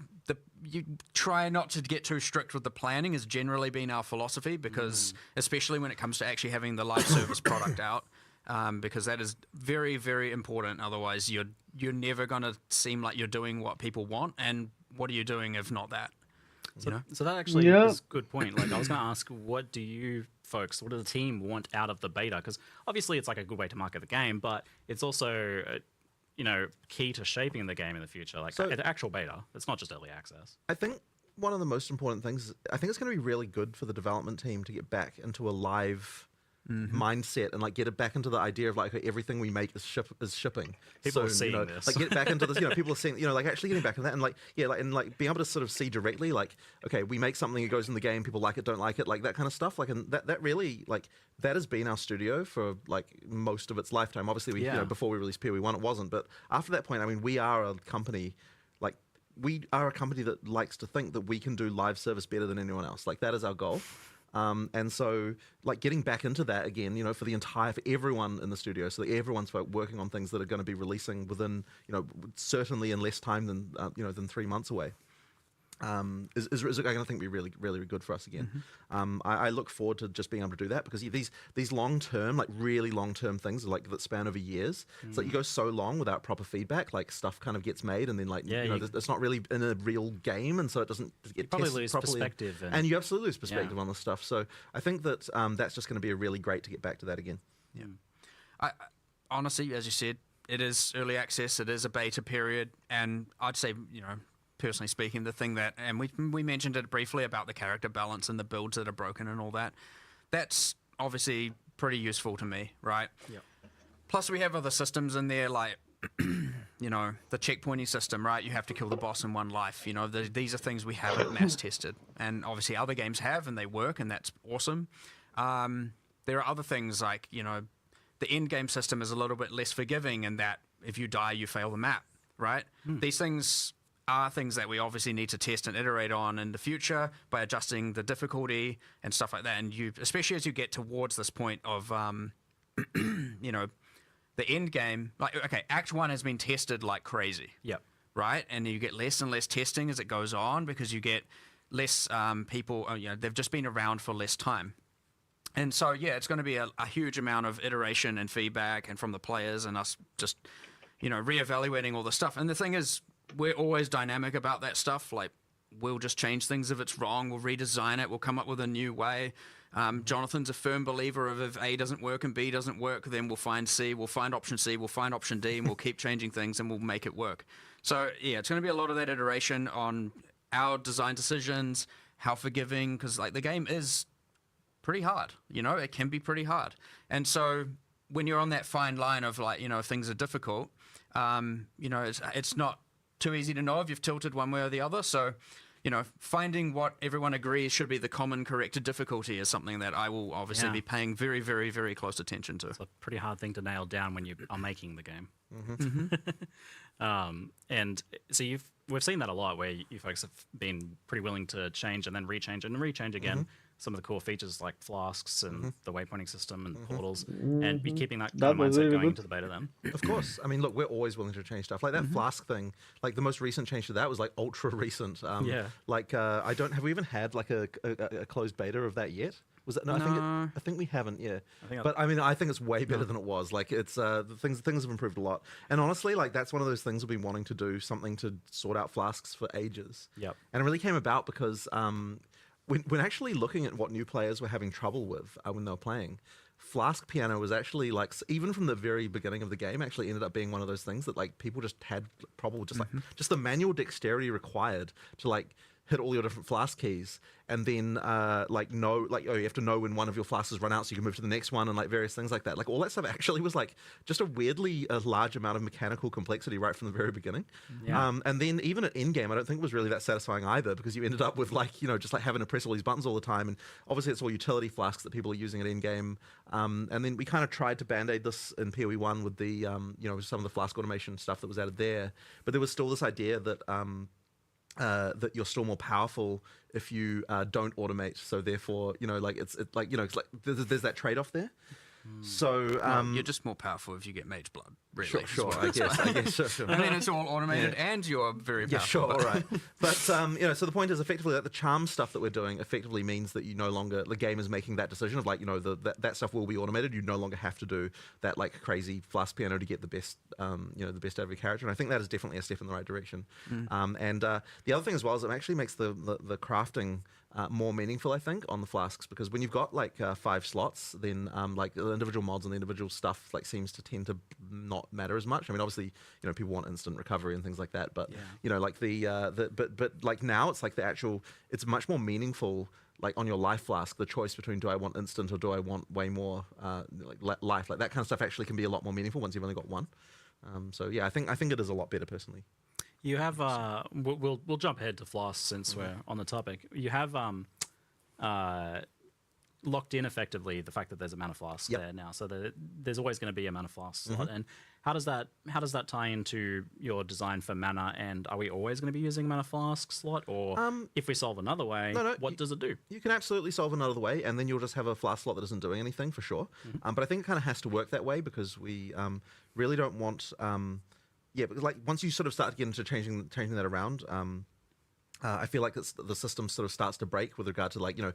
you try not to get too strict with the planning has generally been our philosophy because especially when it comes to actually having the live service product out, because that is very, very important. Otherwise, you're never going to seem like you're doing what people want. And what are you doing if not that? So that actually is a good point. Like I was going to ask, what do the team want out of the beta? Because obviously it's like a good way to market the game, but it's also key to shaping the game in the future. Like the actual beta, it's not just early access. I think one of the most important things, I think it's going to be really good for the development team to get back into a live mindset and like get it back into the idea of like, okay, everything we make is shipping. People are soon, seeing you know, this. like get back into this. You know, people are seeing, you know, like actually getting back into that and like and like being able to sort of see directly like, okay, we make something, it goes in the game, people like it, don't like it, like that kind of stuff. Like, and that really like that has been our studio for like most of its lifetime. Obviously, we you know, before we released PoE 1, it wasn't, but after that point, I mean, we are a company like. We are a company that likes to think that we can do live service better than anyone else. Like that is our goal. And so, like, getting back into that again, you know, for everyone in the studio, so that everyone's working on things that are going to be releasing within, you know, certainly in less time than, than 3 months away. Is going to think be really, really good for us again. I look forward to just being able to do that because these long-term, like really long-term things like that span over years. It's like you go so long without proper feedback, like stuff kind of gets made and then like, you know, it's not really in a real game and so it doesn't get probably tested lose properly. perspective. And you absolutely lose perspective on this stuff. So I think that that's just going to be really great to get back to that again. Yeah. I honestly, as you said, it is early access, it is a beta period, and I'd say, you know, personally speaking, the thing that, and we mentioned it briefly about the character balance and the builds that are broken and all that, that's obviously pretty useful to me, right? Yeah. Plus we have other systems in there like, you know, the checkpointing system, right? You have to kill the boss in one life. You know, these are things we haven't mass tested, and obviously other games have, and they work, and that's awesome. There are other things like, you know, the end game system is a little bit less forgiving in that if you die, you fail the map, right? These things are things that we obviously need to test and iterate on in the future by adjusting the difficulty and stuff like that. And you, especially as you get towards this point of, you know, the end game, like, okay, Act 1 has been tested like crazy. Yep. Right? And you get less and less testing as it goes on because you get less people, you know, they've just been around for less time. And so, yeah, it's going to be a huge amount of iteration and feedback and from the players and us just, you know, reevaluating all the stuff. And the thing is, we're always dynamic about that stuff. Like, we'll just change things if it's wrong. We'll redesign it. We'll come up with a new way. Jonathan's a firm believer of if A doesn't work and B doesn't work, then we'll find C, we'll find option C, we'll find option D, and we'll keep changing things and we'll make it work. So, yeah, it's going to be a lot of that iteration on our design decisions, how forgiving, because, like, the game is pretty hard. You know, it can be pretty hard. And so when you're on that fine line of, like, you know, if things are difficult, you know, it's not too easy to know if you've tilted one way or the other. So, you know, finding what everyone agrees should be the common corrected difficulty is something that I will obviously be paying very, very, very close attention to. It's a pretty hard thing to nail down when you are making the game. And so we've seen that a lot where you folks have been pretty willing to change and then rechange and rechange again. Some of the core features like flasks and the waypointing system and portals, and be keeping that kind of mindset going into the beta then. Of course. I mean, look, we're always willing to change stuff. Like that flask thing, like the most recent change to that was like ultra recent. Like, have we even had like a closed beta of that yet? Was it? No, I think we haven't. Yeah, but I mean, I think it's way better than it was. Like, it's things have improved a lot. And honestly, like that's one of those things we've been wanting to do, something to sort out flasks for ages. Yep. And it really came about because when actually looking at what new players were having trouble with when they were playing, Flask Piano was actually like, even from the very beginning of the game, actually ended up being one of those things that like people just had trouble with, just the manual dexterity required to like hit all your different flask keys, and then you have to know when one of your flasks run out so you can move to the next one, and like various things like that. Like all that stuff actually was like just a large amount of mechanical complexity right from the very beginning. And then even at endgame, I don't think it was really that satisfying either, because you ended up with like, you know, just like having to press all these buttons all the time, and obviously it's all utility flasks that people are using at endgame. And then we kind of tried to band-aid this in PoE 1 with the you know, some of the flask automation stuff that was added there, but there was still this idea that that you're still more powerful if you don't automate. So therefore, you know, like it's like there's that trade-off there. So you're just more powerful if you get mage blood. Really, sure. I guess. Sure. And then it's all automated, and you're very powerful. Yeah, sure, all right. But you know, so the point is effectively that the charm stuff that we're doing effectively means that you no longer, the game is making that decision of like, you know, that stuff will be automated. You no longer have to do that like crazy flask piano to get the best, you know, the best out of your character. And I think that is definitely a step in the right direction. And the other thing as well is it actually makes the crafting more meaningful, I think, on the flasks, because when you've got like 5 slots, then like the individual mods and the individual stuff like seems to tend to not matter as much. I mean, obviously, you know, people want instant recovery and things like that, but you know, like but like now it's like it's much more meaningful. like on your life flask, the choice between do I want instant or do I want way more life, like that kind of stuff actually can be a lot more meaningful once you've only got one. So yeah, I think it is a lot better personally. You have we'll jump ahead to floss since we're on the topic. You have locked in effectively the fact that there's a mana flask there now, so that there's always going to be a mana flask slot. And how does that tie into your design for mana? And are we always going to be using a mana flask slot, or if we solve another way, what does it do? You can absolutely solve another way, and then you'll just have a flask slot that isn't doing anything for sure. But I think it kind of has to work that way because we really don't want. Because like once you sort of start to get into changing that around. I feel like the system sort of starts to break with regard to like, you know,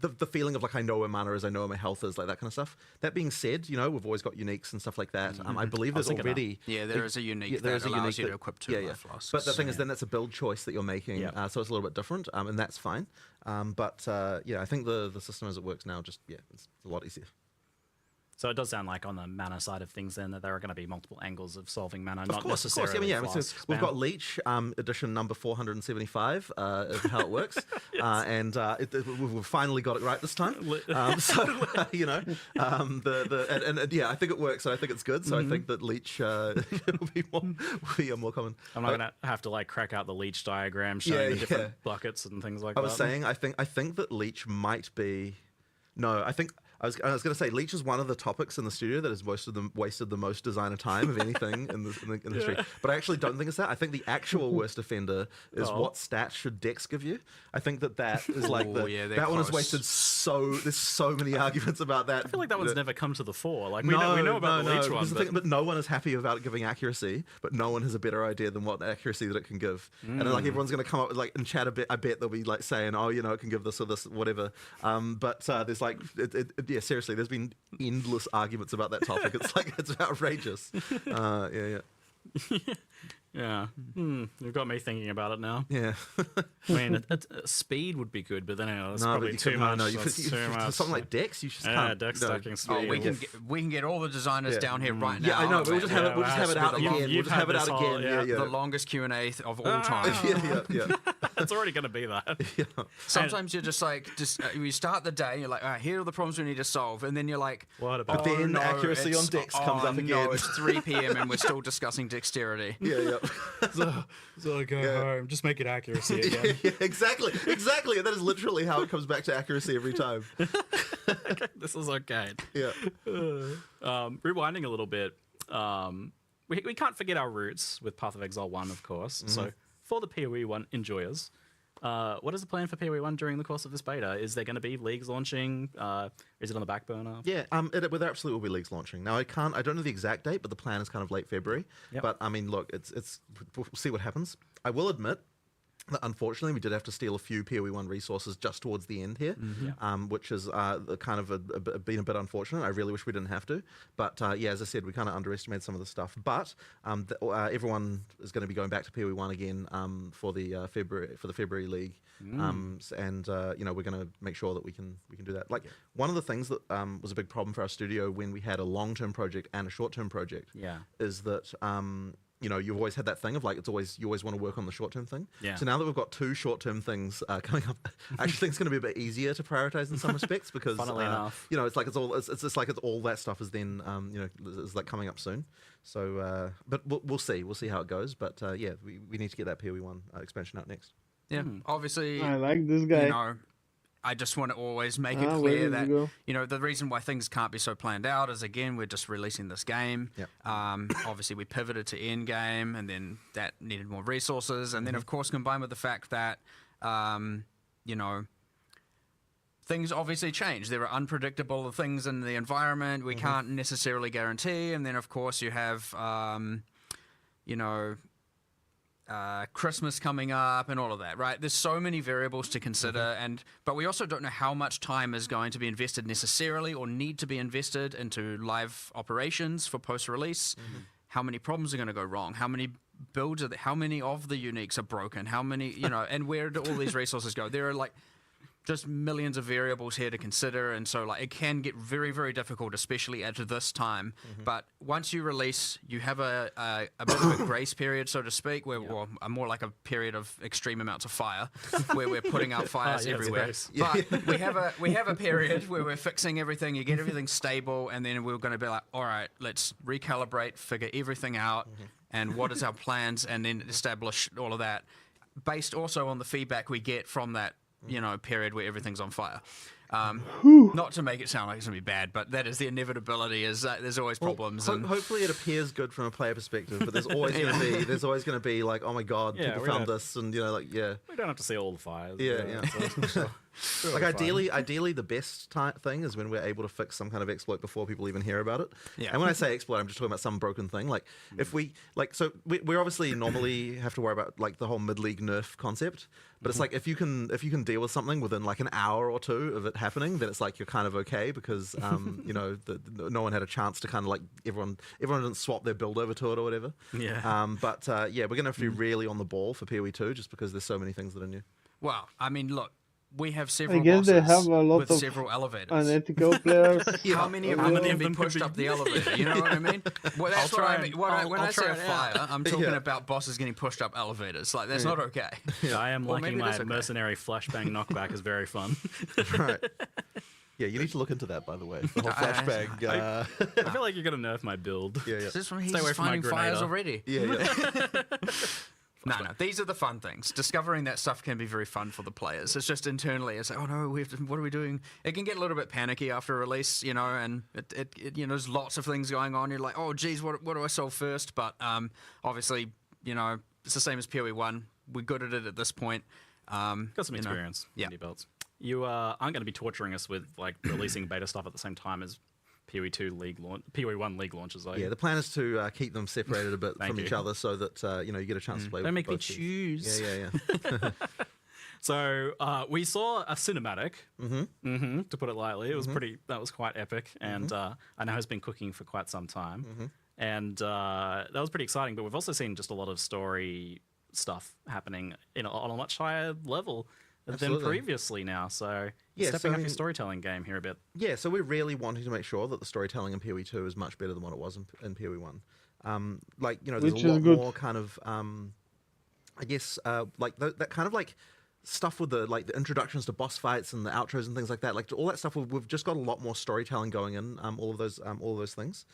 the feeling of like I know where mana is, I know where my health is, like that kind of stuff. That being said, you know, we've always got uniques and stuff like that. I believe there's already... there is a unique that allows you to equip two life flasks. But the thing is then that's a build choice that you're making, so it's a little bit different, and that's fine. But I think the system as it works now just, it's a lot easier. So it does sound like on the mana side of things then that there are going to be multiple angles of solving mana, Of course. So we've got Leech edition number 475 of how it works, and we've finally got it right this time. I think it works, and I think it's good. So I think that Leech will be more common. I'm not going to have to like crack out the Leech diagram showing the different buckets and things like that. I was saying, I think that Leech might be. No, I think. I was going to say Leech is one of the topics in the studio that has wasted the most designer time of anything in the industry. But I actually don't think it's that. I think the actual worst offender is what stats should Dex give you. I think that is like that one has wasted there's so many arguments about that. I feel like that one's never come to the fore. Like we know about the Leech one, but no one is happy about it giving accuracy. But no one has a better idea than what accuracy that it can give. And then, like everyone's going to come up with like in chat a bit. I bet they'll be like saying, oh, you know, it can give this or this, whatever. But there's like seriously, there's been endless arguments about that topic. It's like it's outrageous. You've got me thinking about it now. Yeah. I mean, speed would be good, but then it's probably too much. Something like Dex, you just can't. Dex stacking speed. We can get all the designers down here right now. Yeah, I know. We'll just have it out again. We'll just have it out again. The longest Q&A of all time. It's already going to be that. Sometimes you're just like, you start the day, and you're like, all right, here are the problems we need to solve, and then you're like, what about? But then accuracy on Dex comes up again. No, it's 3 p.m. and we're still discussing dexterity. So I go home. Just make it accuracy again. Exactly. That is literally how it comes back to accuracy every time. This is okay. Yeah. Rewinding a little bit, we can't forget our roots with Path of Exile 1, of course. So for the PoE 1 enjoyers, what is the plan for PoE 1 during the course of this beta? Is there going to be leagues launching? Is it on the back burner? Yeah, there absolutely will be leagues launching. Now I don't know the exact date, but the plan is kind of late February. But I mean, look, we'll see what happens. I will admit that unfortunately we did have to steal a few PoE 1 resources just towards the end here, which is kind of been a bit unfortunate. I really wish we didn't have to, but as I said, we kind of underestimated some of the stuff. But everyone is going to be going back to PoE 1 again for the February league, and we're going to make sure that we can do that. Like one of the things that was a big problem for our studio when we had a long-term project and a short-term project, is that. You've always had that thing of like you always want to work on the short-term thing. Yeah. So now that we've got 2 short-term things coming up, I actually think it's going to be a bit easier to prioritize in some respects because funnily enough, it's just like all that stuff is then is like coming up soon. So but we'll see how it goes. But we need to get that PoE 1 expansion out next. Yeah, obviously. I like this guy. I just want to always make it clear that, the reason why things can't be so planned out is, again, we're just releasing this game. Yep. Obviously, we pivoted to endgame, and then that needed more resources. And then, of course, combined with the fact that, things obviously change. There are unpredictable things in the environment we can't necessarily guarantee. And then, of course, you have, Christmas coming up and all of that, right? There's so many variables to consider, but we also don't know how much time is going to be invested necessarily or need to be invested into live operations for post-release. How many problems are going to go wrong? How many builds how many of the uniques are broken? How many, and where do all these resources go? There are like just millions of variables here to consider, and so like it can get very, very difficult, especially at this time. But once you release, you have a bit of a grace period, so to speak, where well, more like a period of extreme amounts of fire, where we're putting out fires everywhere. But we have a period where we're fixing everything. You get everything stable, and then we're going to be like, all right, let's recalibrate, figure everything out, and what is our plans, and then establish all of that, based also on the feedback we get from that period where everything's on fire. Not to make it sound like it's going to be bad, but that is the inevitability. Is that there's always problems. And hopefully, it appears good from a player perspective, but there's always going to be like, oh my god, people found this, and we don't have to see all the fires. Like ideally, the best thing is when we're able to fix some kind of exploit before people even hear about it. And when I say exploit, I'm just talking about some broken thing. Like if we we obviously normally have to worry about like the whole mid-league nerf concept, but it's like if you can deal with something within like an hour or two of it happening, then it's like you're kind of okay because no one had a chance to kind of like everyone didn't swap their build over to it or whatever. But we're gonna have to be really on the ball for PoE 2 just because there's so many things that are new. Well, I mean, look. We have several I guess bosses they have a lot with of several elevators. unethical players. How many of them can be pushed up the elevator? You know what I mean? Well, that's what I mean. When I say a fire, I'm talking about bosses getting pushed up elevators. Like, that's not okay. I am liking my mercenary flashbang knockback is very fun. Right. Yeah, you need to look into that, by the way. The whole flashbang. I feel like you're going to nerf my build. This one, he's just finding fires already. No, these are the fun things. Discovering that stuff can be very fun for the players. It's just internally, it's like, oh no, what are we doing? It can get a little bit panicky after release, and it there's lots of things going on. You're like, oh geez, what do I solve first? But obviously, it's the same as PoE 1. We're good at it at this point. Got some experience. Belts. You aren't going to be torturing us with like releasing beta stuff at the same time as PoE 1 league launches. Yeah, the plan is to keep them separated a bit from each other so that you get a chance to play. Don't with make me both choose. Yeah. So we saw a cinematic, to put it lightly. It was that was quite epic, and I know has been cooking for quite some time, and that was pretty exciting. But we've also seen just a lot of story stuff happening on a much higher level than previously now. So stepping up your storytelling game here a bit. Yeah, so we're really wanting to make sure that the storytelling in PoE 2 is much better than what it was in PoE 1. There's a lot more kind of, I guess, that kind of like stuff with the introductions to boss fights and the outros and things like that, like all that stuff. We've just got a lot more storytelling going in. All of those things.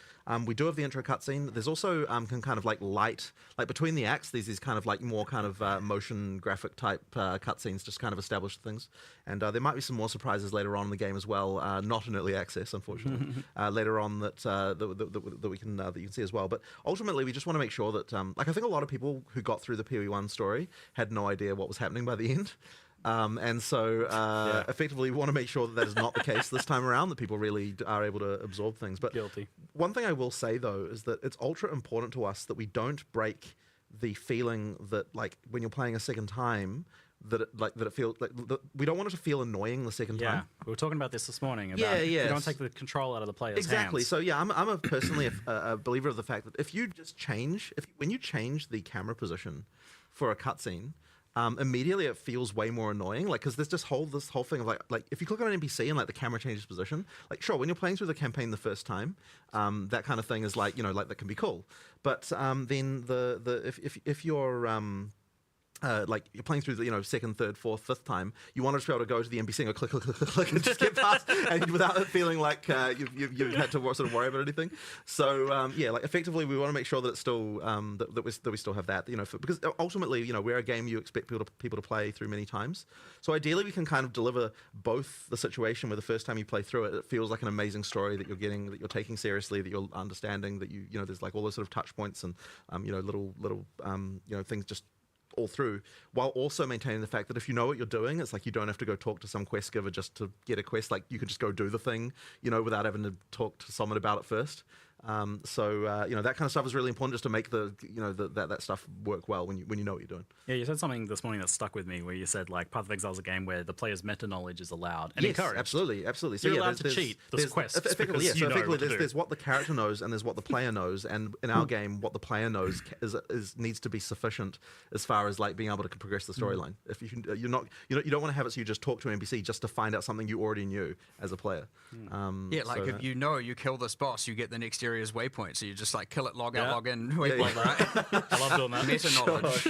We do have the intro cutscene. There's also kind of like light, like between the acts. There's these kind of like more kind of motion graphic type cutscenes, just kind of establish things. And there might be some more surprises later on in the game as well. Not in early access, unfortunately. Later on that we can see as well. But ultimately, we just want to make sure that I think a lot of people who got through the PoE 1 story had no idea what was happening by the end. And so effectively we want to make sure that is not the case this time around, that people really are able to absorb things. But one thing I will say though is that it's ultra important to us that we don't break the feeling that like when you're playing a second time that it feels like we don't want it to feel annoying the second time. We were talking about this morning. About you don't take the control out of the player's hands. So I'm personally a believer of the fact that if you just when you change the camera position for a cutscene, immediately it feels way more annoying, like because there's this whole thing of like if you click on an NPC and like the camera changes position, like sure when you're playing through the campaign the first time, that kind of thing is like like that can be cool, but then if you're like you're playing through the second, third, fourth, fifth time, you want to be able to go to the NPC and go click, click, click, click, click, and just get past, and without it feeling like you've had to sort of worry about anything. So like effectively, we want to make sure that it's still that we still have that, because ultimately, we're a game you expect people to play through many times. So ideally, we can kind of deliver both the situation where the first time you play through it, it feels like an amazing story that you're getting, that you're taking seriously, that you're understanding, that there's like all those sort of touch points and little things just all through, while also maintaining the fact that if you know what you're doing, it's like you don't have to go talk to some quest giver just to get a quest. Like you can just go do the thing, without having to talk to someone about it first. So you know, that kind of stuff is really important just to make the that stuff work well when you know what you're doing. Yeah, you said something this morning that stuck with me, where you said like Path of Exile is a game where the player's meta knowledge is allowed and yes, encouraged. absolutely. So you're yeah, allowed to cheat the quests. Effectively, yeah. So effectively, there's what the character knows and there's what the player knows, and in our game, what the player knows is needs to be sufficient as far as like being able to progress the storyline. If you don't want to have it so you just talk to an NPC just to find out something you already knew as a player. Yeah, like if you know you kill this boss, you get the next area's waypoint. So you just like kill it, log out, log in, waypoint, right? I love doing that. Meta knowledge.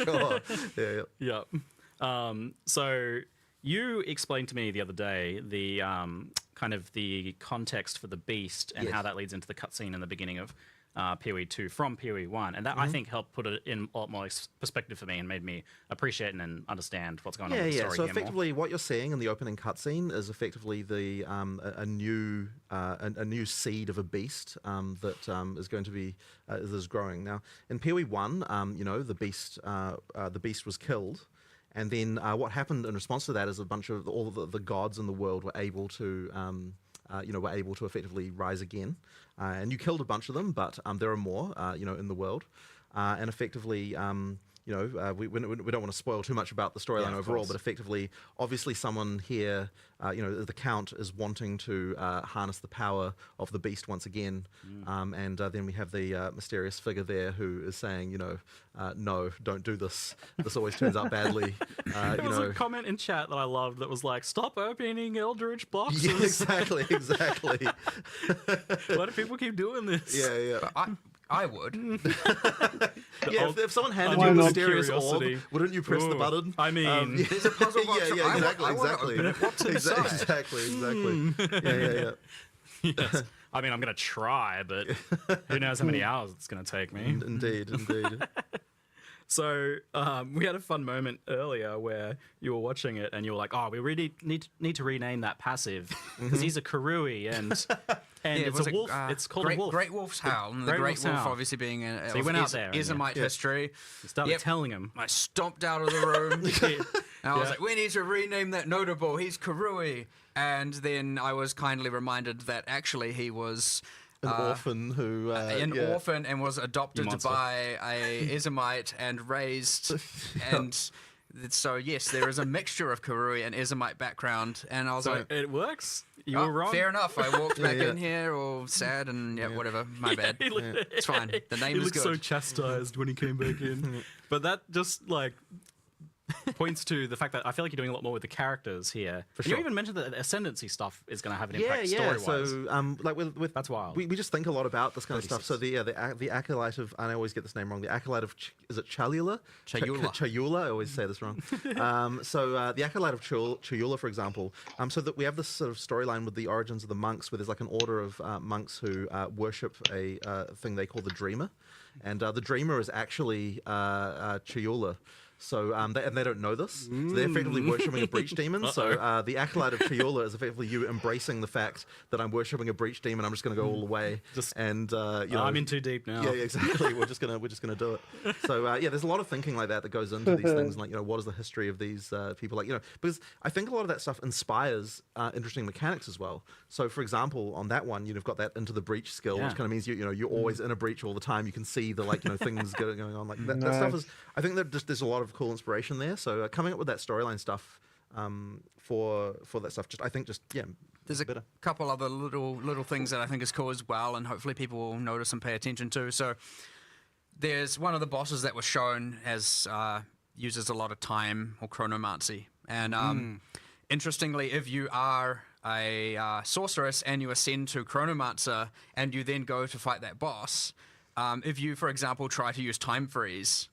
Yeah. So you explained to me the other day the kind of the context for the beast and how that leads into the cutscene in the beginning of PoE 2 from PoE 1, and that I think helped put it in a lot more perspective for me and made me appreciate and understand what's going on with the story. So effectively, what you're seeing in the opening cutscene is effectively the a new seed of a beast that is going to be is growing. Now in PoE 1, you know, the beast was killed. And then what happened in response to that is a bunch of all the gods in the world were able to effectively rise again. And you killed a bunch of them, but there are more, in the world. And effectively, we don't want to spoil too much about the storyline overall, but effectively, obviously someone here, the Count is wanting to harness the power of the beast once again. And then we have the mysterious figure there who is saying, no, don't do this. This always turns out badly. There was a comment in chat that I loved that was like, stop opening Eldritch boxes. Yeah, exactly. Why do people keep doing this? Yeah. But I would. If someone handed you a mysterious orb, wouldn't you press the button? I mean, there's a puzzle box. Exactly. What's inside? Exactly. Yes. I mean, I'm going to try, but who knows how many hours it's going to take me. Indeed. So we had a fun moment earlier where you were watching it and you were like, "Oh, we really need to rename that passive because he's a Karui and it's a wolf. It's called a wolf. Great Wolf's Howl. And the Great Wolf obviously being so he went out there. Ismite history. You started telling him. I stomped out of the room. And I was like, we need to rename that notable. He's Karui. And then I was kindly reminded that actually he was an orphan who orphan and was adopted by a Ismite and raised and so yes, there is a mixture of Karui and Ismite background, and I was like, it works. You were wrong. Fair enough. I walked back in here all sad and whatever. My bad. It's fine. The name is good. He looked so chastised when he came back in, but that just like points to the fact that I feel like you're doing a lot more with the characters here. For sure. You even mentioned that ascendancy stuff is going to have an impact story-wise. So, like with that's wild. We just think a lot about this kind of stuff. So the acolyte of, I always get this name wrong. The acolyte of is it Chalula? Chayula. I always say this wrong. The acolyte of Chayula, for example. So that we have this sort of storyline with the origins of the monks, where there's like an order of monks who worship a thing they call the Dreamer, and the Dreamer is actually Chayula. So they don't know this. So they're effectively worshipping a breach demon. So the acolyte of Chayula is effectively you embracing the fact that I'm worshipping a breach demon. I'm just going to go all the way. I'm in too deep now. Yeah, exactly. we're just gonna do it. So there's a lot of thinking like that goes into these things. Like what is the history of these people? Like because I think a lot of that stuff inspires interesting mechanics as well. So for example, on that one, you've got that into the breach skill, which kind of means you're always in a breach all the time. You can see the things going on. Like that stuff is. I think that there's a lot of cool inspiration there. So coming up with that storyline stuff for that stuff, there's a couple other little things that I think is cool as well, and hopefully people will notice and pay attention to. So there's one of the bosses that was shown as uses a lot of time or chronomancy, and interestingly, if you are a sorceress and you ascend to chronomancer and you then go to fight that boss, if you, for example, try to use time freeze,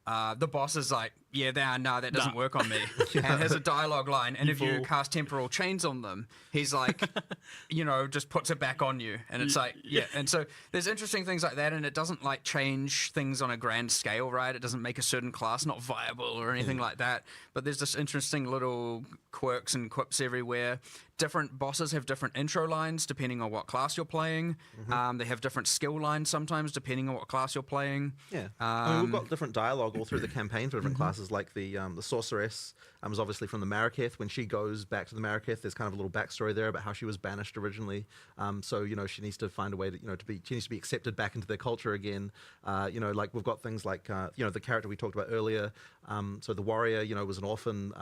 the boss is like, that doesn't work on me. And has a dialogue line. And if you cast temporal chains on them, he's like, just puts it back on you. And it's like, And so there's interesting things like that. And it doesn't like change things on a grand scale, right? It doesn't make a certain class not viable or anything like that. But there's just interesting little quirks and quips everywhere. Different bosses have different intro lines depending on what class you're playing. They have different skill lines sometimes depending on what class you're playing. Yeah. We've got different dialogue all through the campaign for different classes classes like the sorceress is obviously from the Maraketh. When she goes back to the Maraketh, there's kind of a little backstory there about how she was banished originally. So she needs to find a way to she needs to be accepted back into their culture again. Like we've got things like the character we talked about earlier. So the warrior was an orphan.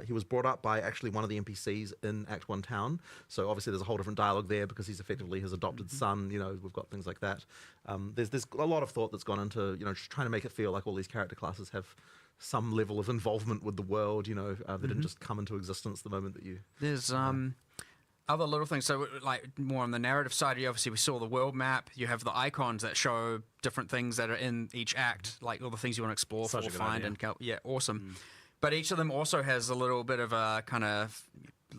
He was brought up by actually one of the NPCs in Act 1 town. So obviously there's a whole different dialogue there because he's effectively his adopted son. We've got things like that. There's a lot of thought that's gone into just trying to make it feel like all these character classes have some level of involvement with the world. They didn't just come into existence the moment that you. There's other little things. So like more on the narrative side, obviously we saw the world map. You have the icons that show different things that are in each act, like all the things you want to explore, Such a good find, idea. and go. Yeah, awesome. But each of them also has a little bit of a kind of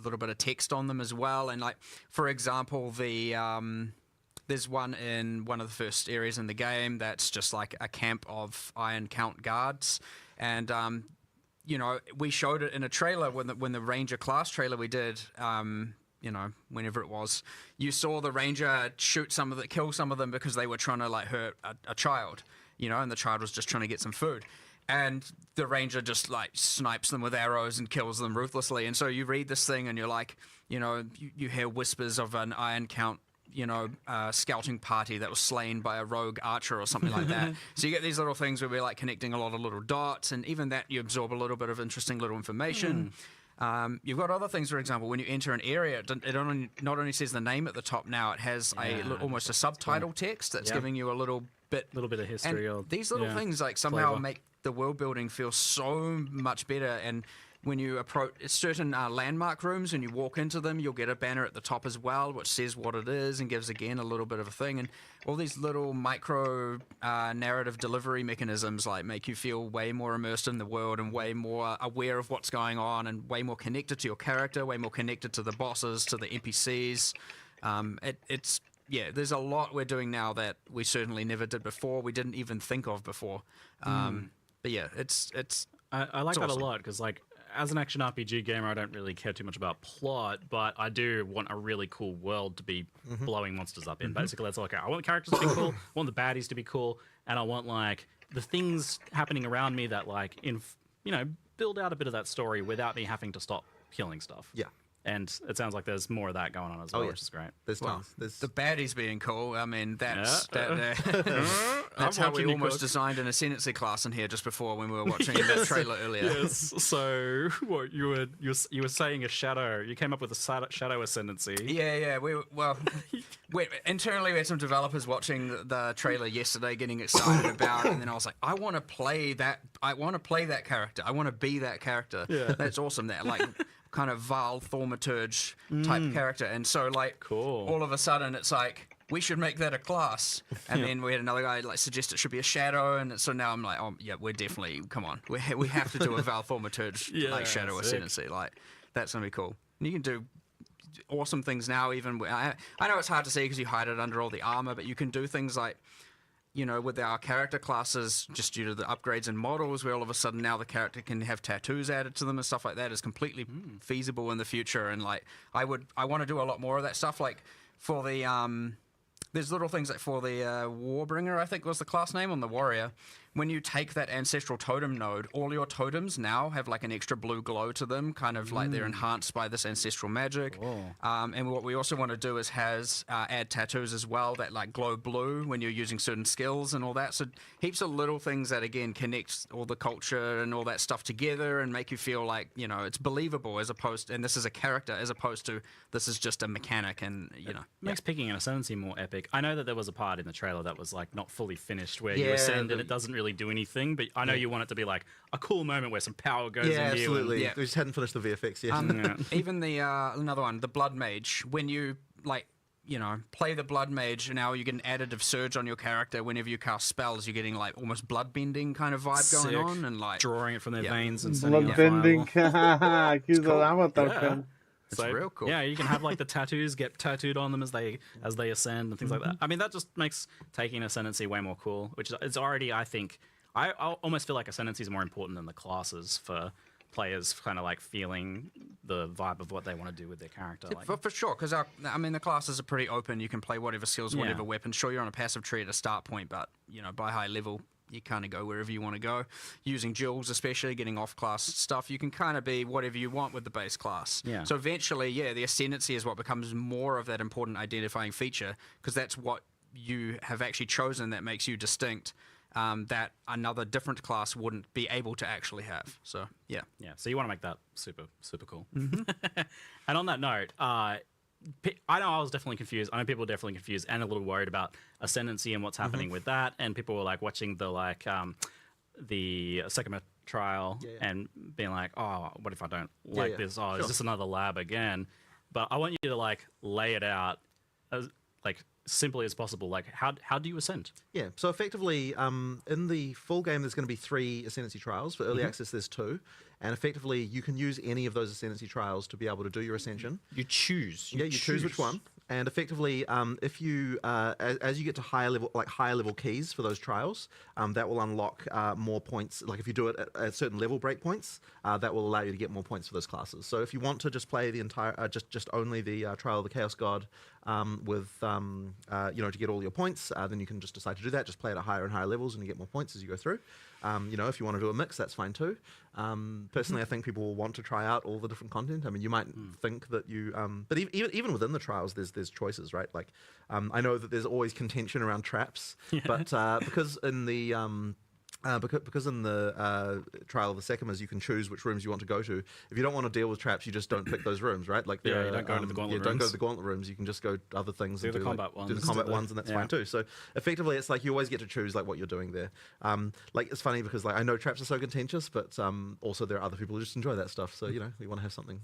little bit of text on them as well. And like, for example, there's one in one of the first areas in the game that's just like a camp of Iron Count guards. And, we showed it in a trailer when the Ranger class trailer we did, whenever it was, you saw the Ranger kill some of them because they were trying to like hurt a child, and the child was just trying to get some food. And the Ranger just like snipes them with arrows and kills them ruthlessly. And so you read this thing and you're like, you hear whispers of an Iron Count, scouting party that was slain by a rogue archer or something like that. So you get these little things where we're like connecting a lot of little dots, and even that you absorb a little bit of interesting little information. You've got other things, for example, when you enter an area, it not only says the name at the top now, it has almost a subtitle text that's giving you a little bit of history. And these little things like somehow make the world building feel so much better. And when you approach certain landmark rooms, when you walk into them, you'll get a banner at the top as well, which says what it is and gives again a little bit of a thing. And all these little micro narrative delivery mechanisms like make you feel way more immersed in the world and way more aware of what's going on and way more connected to your character, way more connected to the bosses, to the NPCs. There's a lot we're doing now that we certainly never did before. We didn't even think of before. But yeah, it's I like it's that awesome. a lot because like as an action RPG gamer, I don't really care too much about plot, but I do want a really cool world to be blowing monsters up in. Basically, that's okay. I want the characters to be cool, I want the baddies to be cool, and I want like the things happening around me that like build out a bit of that story without me having to stop killing stuff. Yeah. And it sounds like there's more of that going on as well, which is great. There's tons. The baddies being cool. I mean, that's I'm how we watching you almost cook. designed an ascendancy class in here just before when we were watching that trailer earlier. Yes. So what you were saying a shadow. You came up with a shadow ascendancy. Yeah. Internally we had some developers watching the trailer yesterday, getting excited about it, and then I was like, I want to play that. I want to play that character. I want to be that character. Yeah. That's awesome. That like. Kind of Val Thaumaturge type character, and so like all of a sudden it's like we should make that a class, and then we had another guy like suggest it should be a shadow, and so now I'm like, oh yeah, we're definitely we have to do a Val Thaumaturge like shadow ascendancy, like that's gonna be cool. And you can do awesome things now. Even I know it's hard to see because you hide it under all the armor, but you can do things like. With our character classes, just due to the upgrades and models, where all of a sudden now the character can have tattoos added to them and stuff like that is completely feasible in the future. And like, I want to do a lot more of that stuff. Like for the, there's little things like for the Warbringer, I think was the class name on the warrior. When you take that ancestral totem node, all your totems now have like an extra blue glow to them, kind of like they're enhanced by this ancestral magic. And what we also want to do is add tattoos as well that like glow blue when you're using certain skills and all that. So heaps of little things that again connect all the culture and all that stuff together and make you feel like it's believable and this is a character as opposed to this is just a mechanic and makes picking an ascendancy more epic. I know that there was a part in the trailer that was like not fully finished where you ascend and it doesn't really do anything, but I know you want it to be like a cool moment where some power goes into absolutely. you. We just hadn't finished the VFX yet. Even the another one, the Blood Mage, when you like play the Blood Mage, now you get an additive surge on your character whenever you cast spells. You're getting like almost blood bending kind of vibe going on, and like drawing it from their veins and sending blood bending. He's cool. an avatar. It's real cool. Yeah, you can have like the tattoos get tattooed on them as they ascend and things like that. I mean, that just makes taking ascendancy way more cool, which is it's already, I think, I almost feel like ascendancy is more important than the classes for players kind of like feeling the vibe of what they want to do with their character. Like. For sure, because the classes are pretty open. You can play whatever skills, whatever weapons. Sure, you're on a passive tree at a start point, but by high level, you kind of go wherever you want to go. Using jewels, especially getting off-class stuff, you can kind of be whatever you want with the base class. Yeah. So eventually, the ascendancy is what becomes more of that important identifying feature, because that's what you have actually chosen that makes you distinct, that another different class wouldn't be able to actually have. So, yeah. Yeah, so you want to make that super, super cool. And on that note, I know I was definitely confused. I know people were definitely confused and a little worried about ascendancy and what's happening with that. And people were like watching the Sekima trial and being like, "Oh, what if I don't like this? Oh, is this another lab again?" But I want you to like lay it out as like simply as possible. Like, how do you ascend? Yeah, so effectively, in the full game, there's going to be 3 ascendancy trials. For early access, there's 2. And effectively, you can use any of those ascendancy trials to be able to do your ascension. You choose. You choose which one. And effectively, if you as you get to higher level keys for those trials, that will unlock more points. Like if you do it at certain level breakpoints, that will allow you to get more points for those classes. So if you want to just play the entire, just only the Trial of the Chaos God with to get all your points, then you can just decide to do that. Just play it at higher and higher levels, and you get more points as you go through. If you want to do a mix, that's fine too. Personally, I think people will want to try out all the different content. I mean, you might think that you, but even within the trials, there's choices, right? Like, I know that there's always contention around traps, but because in the because in the Trial of the Sekimas, you can choose which rooms you want to go to. If you don't want to deal with traps, you just don't pick those rooms, right? Like, you don't go to the gauntlet rooms. Don't go to the gauntlet rooms. You can just go to other things. Do the combat ones. Do the combat ones, and that's fine too. So effectively, it's like you always get to choose like what you're doing there. Like, it's funny because like I know traps are so contentious, but also there are other people who just enjoy that stuff. So we want to have something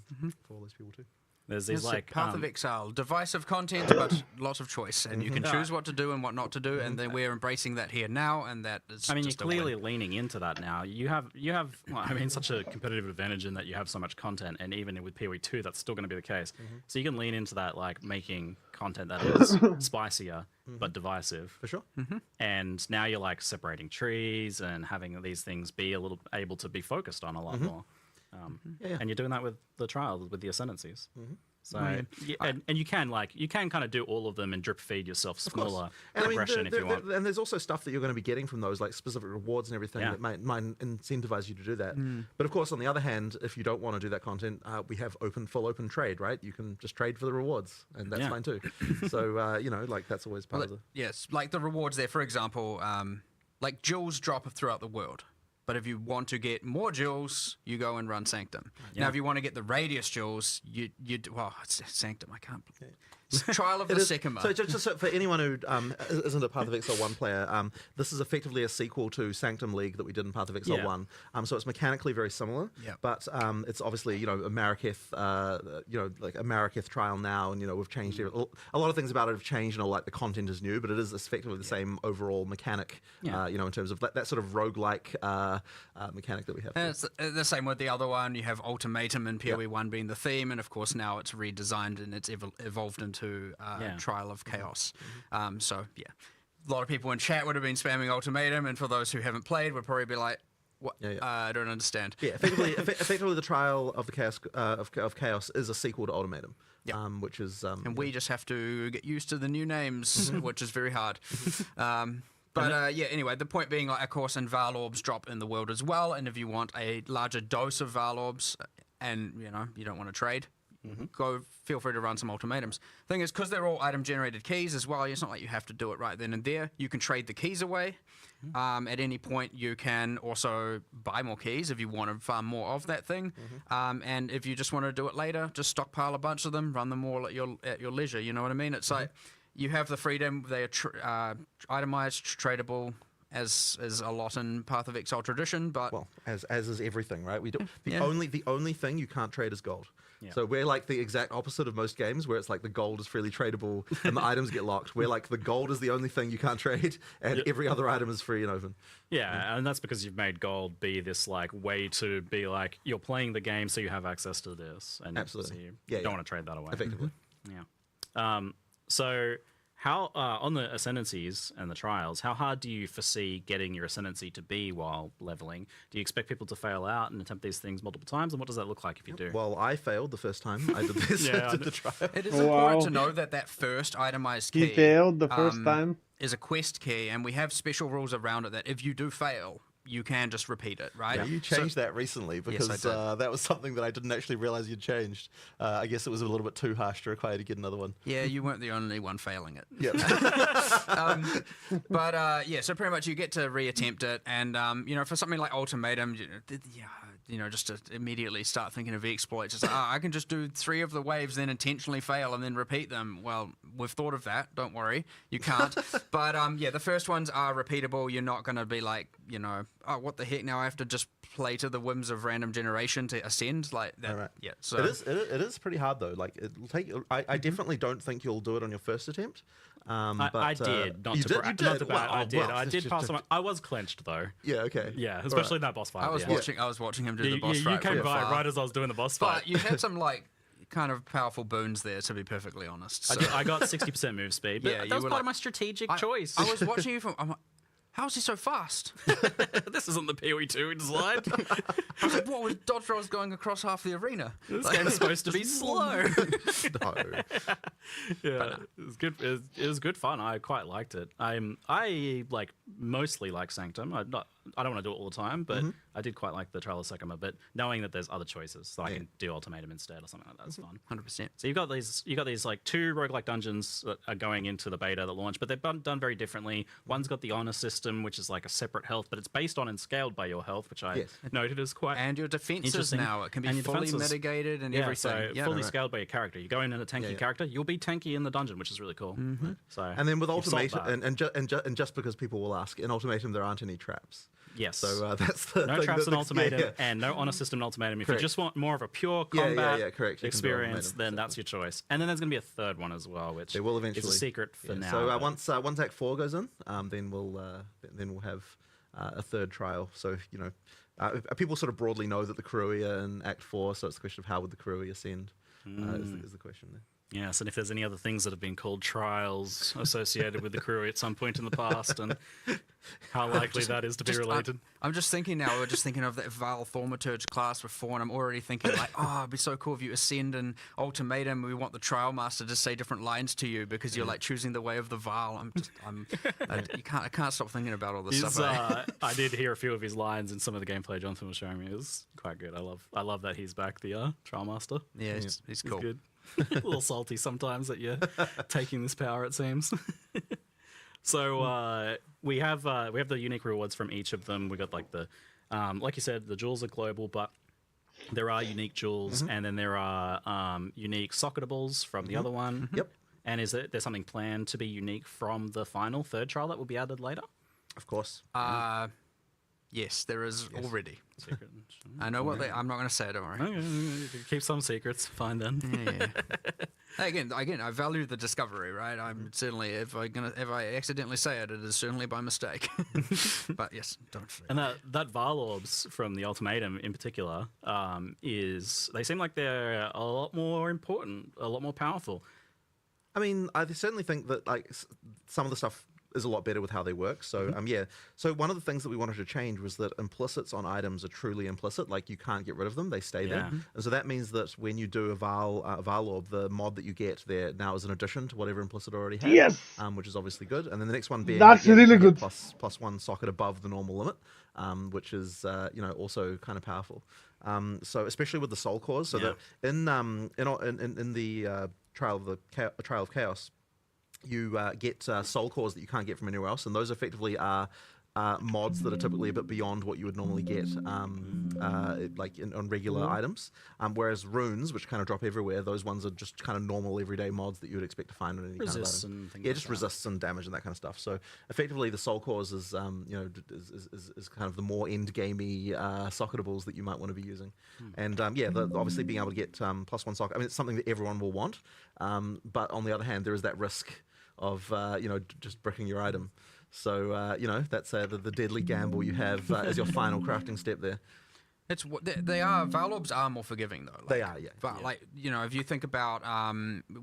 for all those people too. There's these Path of Exile, divisive content, but lots of choice, and you can choose what to do and what not to do, and then we're embracing that here now, and that is. I mean, just you're clearly leaning into that now. You have, such a competitive advantage in that you have so much content, and even with PoE 2, that's still going to be the case. So you can lean into that, like making content that is spicier but divisive, for sure. And now you're like separating trees and having these things be able to be focused on a lot more. And you're doing that with the trials, with the ascendancies. So and you can kind of do all of them and drip feed yourself smaller progression if you want. And there's also stuff that you're going to be getting from those, like specific rewards and everything that might incentivize you to do that. But of course, on the other hand, if you don't want to do that content, we have full open trade, right? You can just trade for the rewards, and that's fine too. So like that's always part of the. Yes, like the rewards there. For example, like jewels drop throughout the world. But if you want to get more jewels, you go and run Sanctum. Now, if you want to get the Radius jewels, it's Sanctum. I can't. Trial of the Sekima. So just for anyone who isn't a Path of Exile 1 player, this is effectively a sequel to Sanctum League that we did in Path of Exile 1. So it's mechanically very similar, but it's obviously, a Marraketh, like a Marraketh trial now, and, we've changed a lot of things about it have changed, and the content is new, but it is effectively the same overall mechanic, in terms of that sort of roguelike mechanic that we have. And it's the same with the other one. You have Ultimatum and PoE 1 being the theme, and of course now it's redesigned and it's evolved into Trial of Chaos. So a lot of people in chat would have been spamming Ultimatum, and for those who haven't played would probably be like, what? I don't understand. Effectively the Trial of the Chaos of Chaos is a sequel to Ultimatum. Which is and we just have to get used to the new names, which is very hard. But anyway, the point being, of course, and Val Orbs drop in the world as well, and if you want a larger dose of Val Orbs, and you don't want to trade, feel free to run some ultimatums. Thing is, because they're all item generated keys as well, it's not like you have to do it right then and there. You can trade the keys away. At any point, you can also buy more keys if you want to farm more of that thing. And if you just want to do it later, just stockpile a bunch of them, run them all at your leisure. You know what I mean? It's like you have the freedom. They are itemized, tradable, as is a lot in Path of Exile tradition. But as is everything, right? We do the only thing you can't trade is gold. So we're like the exact opposite of most games, where it's like the gold is freely tradable and the items get locked. We're like the gold is the only thing you can't trade, and every other item is free and open. And that's because you've made gold be this like way to be like you're playing the game, so you have access to this, and absolutely, so you don't want to trade that away. Effectively, So how on the ascendancies and the trials, how hard do you foresee getting your ascendancy to be while leveling? Do you expect people to fail out and attempt these things multiple times, and what does that look like if you do? Well, I failed the first time I did this. Yeah, did the trial. It is important to know that first itemized key. He failed the first time. is a quest key, and we have special rules around it that if you do fail, you can just repeat it, right? Yeah, you changed that recently because that was something that I didn't actually realize you'd changed. I guess it was a little bit too harsh to require to get another one. Yeah, you weren't the only one failing it. Yeah. So pretty much you get to reattempt it, and for something like Ultimatum, just to immediately start thinking of exploits. It's like, I can just do 3 of the waves, then intentionally fail, and then repeat them. Well, we've thought of that. Don't worry, you can't. But the first ones are repeatable. You're not going to be like, oh, what the heck? Now I have to just play to the whims of random generation to ascend like that. Right. Yeah. So it is pretty hard though. Like it'll take. I definitely don't think you'll do it on your first attempt. I did. I did pass on. I was clenched though. Yeah. Okay. Yeah, especially in that boss fight. I was watching him do the boss fight. You came by right as I was doing the boss fight. But you had some kind of powerful boons there, to be perfectly honest. So. I got 60% move speed. But that was part of my strategic choice. I was watching you from. I'm like, how is he so fast? This isn't the PoE 2 design. I was like, what was dodge rolls going across half the arena? This game's supposed to be slow. No. Yeah, it was good. It was good fun. I quite liked it. I mostly like Sanctum. I don't want to do it all the time, but I did quite like the Trial of Sekima. But knowing that there's other choices, so I can do Ultimatum instead or something like that, is fun. 100%. So you've got these 2 roguelike dungeons that are going into the beta that launch, but they're done very differently. One's got the honor system, which is like a separate health, but it's based on and scaled by your health, which I noted as quite and your defenses now. It can be fully mitigated and everything. So fully scaled by your character. You go in a tanky character, you'll be tanky in the dungeon, which is really cool. So and then with Ultimatum, and just because people will ask, in Ultimatum there aren't any traps. Yes. So that's the no thing traps in Ultimatum and no honor system in Ultimatum. If you just want more of a pure combat experience, then that's your choice. And then there's going to be a third one as well, which will eventually. Is a secret for now. So once Act 4 goes in, then we'll have a third trial. So people sort of broadly know that the crew are in Act 4, so it's the question of how would the crew ascend is the question there. Yes, and if there's any other things that have been called trials associated with the crew at some point in the past, and how likely that is to be related. I'm just thinking now, we're just thinking of that Val Thaumaturge class with 4, and I'm already thinking it'd be so cool if you ascend in Ultimatum, we want the Trial Master to say different lines to you because you're choosing the way of the Val. I can't stop thinking about all this stuff. I did hear a few of his lines in some of the gameplay Jonathan was showing me. It was quite good. I love that he's back, the Trial Master. Yeah, he's cool. Good. A little salty sometimes that you're taking this power, it seems. So we have the unique rewards from each of them. We got like you said, the jewels are global, but there are unique jewels, and then there are unique socketables from the other one. Yep. And is there something planned to be unique from the final third trial that will be added later? Of course. Yes, there is already. Secret. I know what I'm not going to say it. Don't worry. Okay. Keep some secrets. Fine then. Yeah. Again, I value the discovery, right? I'm certainly if I accidentally say it, it is certainly by mistake. But yes, don't. And that Val orbs from the Ultimatum in particular they seem like they're a lot more important, a lot more powerful. I mean, I certainly think that some of the stuff is a lot better with how they work. So So one of the things that we wanted to change was that implicits on items are truly implicit. Like you can't get rid of them; they stay there. And so that means that when you do a Val orb, the mod that you get there now is an addition to whatever implicit already had. Yes. Which is obviously good. And then the next one being that's really good. plus 1 socket above the normal limit, which is also kind of powerful. So especially with the soul cores, so that in the Trial of Chaos, you get soul cores that you can't get from anywhere else, and those effectively are mods that are typically a bit beyond what you would normally get on regular items. Whereas runes, which kind of drop everywhere, those ones are just kind of normal everyday mods that you would expect to find on any Resists kind of item. And things just resists and damage and that kind of stuff. So effectively, the soul cores is is kind of the more end gamey socketables that you might want to be using. And obviously being able to get plus 1 socket. I mean, it's something that everyone will want. But on the other hand, there is that risk of just bricking your item. So that's the deadly gamble you have as your final crafting step there. It's they are Val orbs are more forgiving though. They are, yeah. But if you think about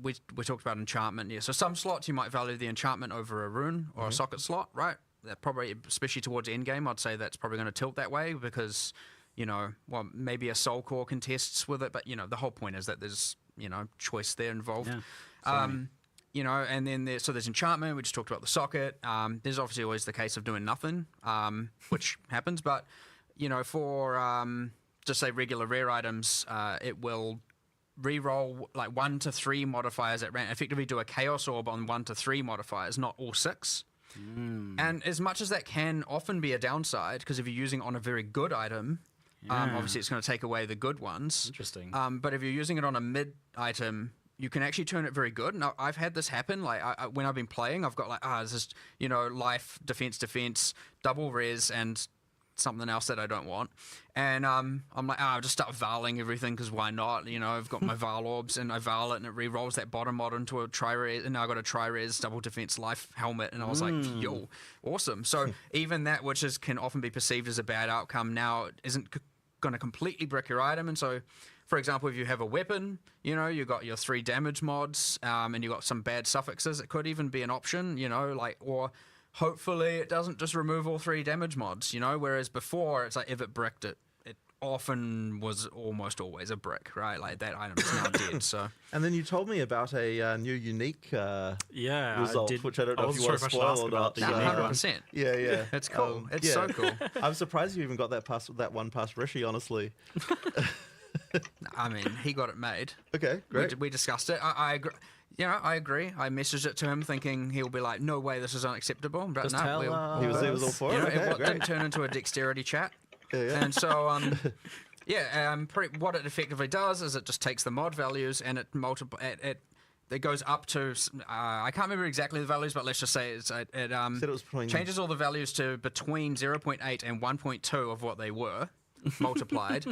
we talked about enchantment, so some slots you might value the enchantment over a rune or a socket slot, right? That probably, especially towards end game, I'd say that's probably going to tilt that way because maybe a soul core contests with it, but the whole point is that there's choice there involved. Yeah. you know, and then there's enchantment. We just talked about the socket. There's obviously always the case of doing nothing, which happens. But you know, for just say regular rare items, it will re-roll like 1 to 3 modifiers at random. Effectively, do a chaos orb on 1 to 3 modifiers, not all 6. And as much as that can often be a downside, because if you're using it on a very good item, obviously it's going to take away the good ones. Interesting. But if you're using it on a mid item, you can actually turn it very good. Now, I've had this happen. Like when I've been playing, I've got like, this is, you know, life, defense, double res, and something else that I don't want. And I'm like, I'll just start valing everything, because why not? You know, I've got my Val orbs, and I val it, and it re-rolls that bottom mod into a tri-res, and now I got a tri-res double defense life helmet, and I was like, yo, awesome. So even that, which can often be perceived as a bad outcome, now isn't going to completely brick your item. And so, for example, if you have a weapon, you know, you got your 3 damage mods, and you got some bad suffixes, it could even be an option, you know, like, or hopefully it doesn't just remove all 3 damage mods, you know, whereas before it's like if it bricked it, it often was almost always a brick, right? Like that item is now dead. So, and then you told me about a new unique result, which I don't know if you want to spoil or not. 100%. Yeah, it's cool. It's so cool. I'm surprised you even got that one past Rishi, honestly. I mean, he got it made. Okay, great. We discussed it. I agree. Yeah, I agree. I messaged it to him thinking he'll be like, no way, this is unacceptable. But just no, he was all for it. It didn't turn into a dexterity chat. Yeah. And so, what it effectively does is it just takes the mod values and it goes up to, I can't remember exactly the values, but let's just say it changes all the values to between 0.8 and 1.2 of what they were multiplied,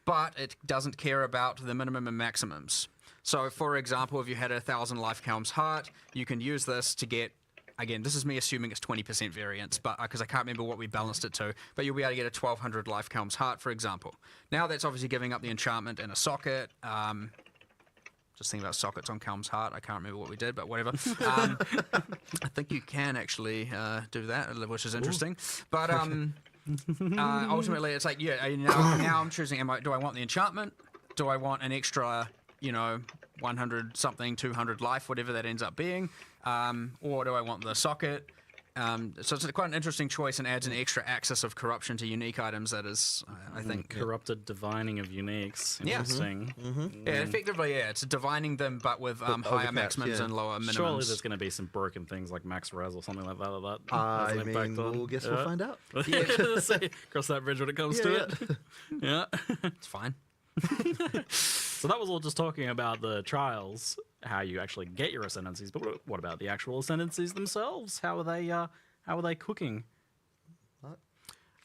but it doesn't care about the minimum and maximums. So, for example, if you had 1,000 life Helm's Heart, you can use this to get, again, this is me assuming it's 20% variance, but because I can't remember what we balanced it to, but you'll be able to get a 1,200 life Helm's Heart, for example. Now, that's obviously giving up the enchantment and a socket. Just thinking about sockets on Helm's Heart. I can't remember what we did, but whatever. I think you can actually do that, which is interesting. But ultimately, it's like, now I'm choosing, do I want the enchantment? Do I want an extra, 100 something, 200 life, whatever that ends up being, or do I want the socket? So it's quite an interesting choice and adds an extra axis of corruption to unique items. That is, I think, corrupted divining of uniques. Interesting. Yeah, effectively, it's divining them, but with higher maximums and lower minimums. Surely there's going to be some broken things like max res or something like that. I mean, we'll find out. Cross that bridge when it comes to it. Yeah, it's fine. So that was all just talking about the trials, how you actually get your ascendancies. But what about the actual ascendancies themselves? How are they cooking?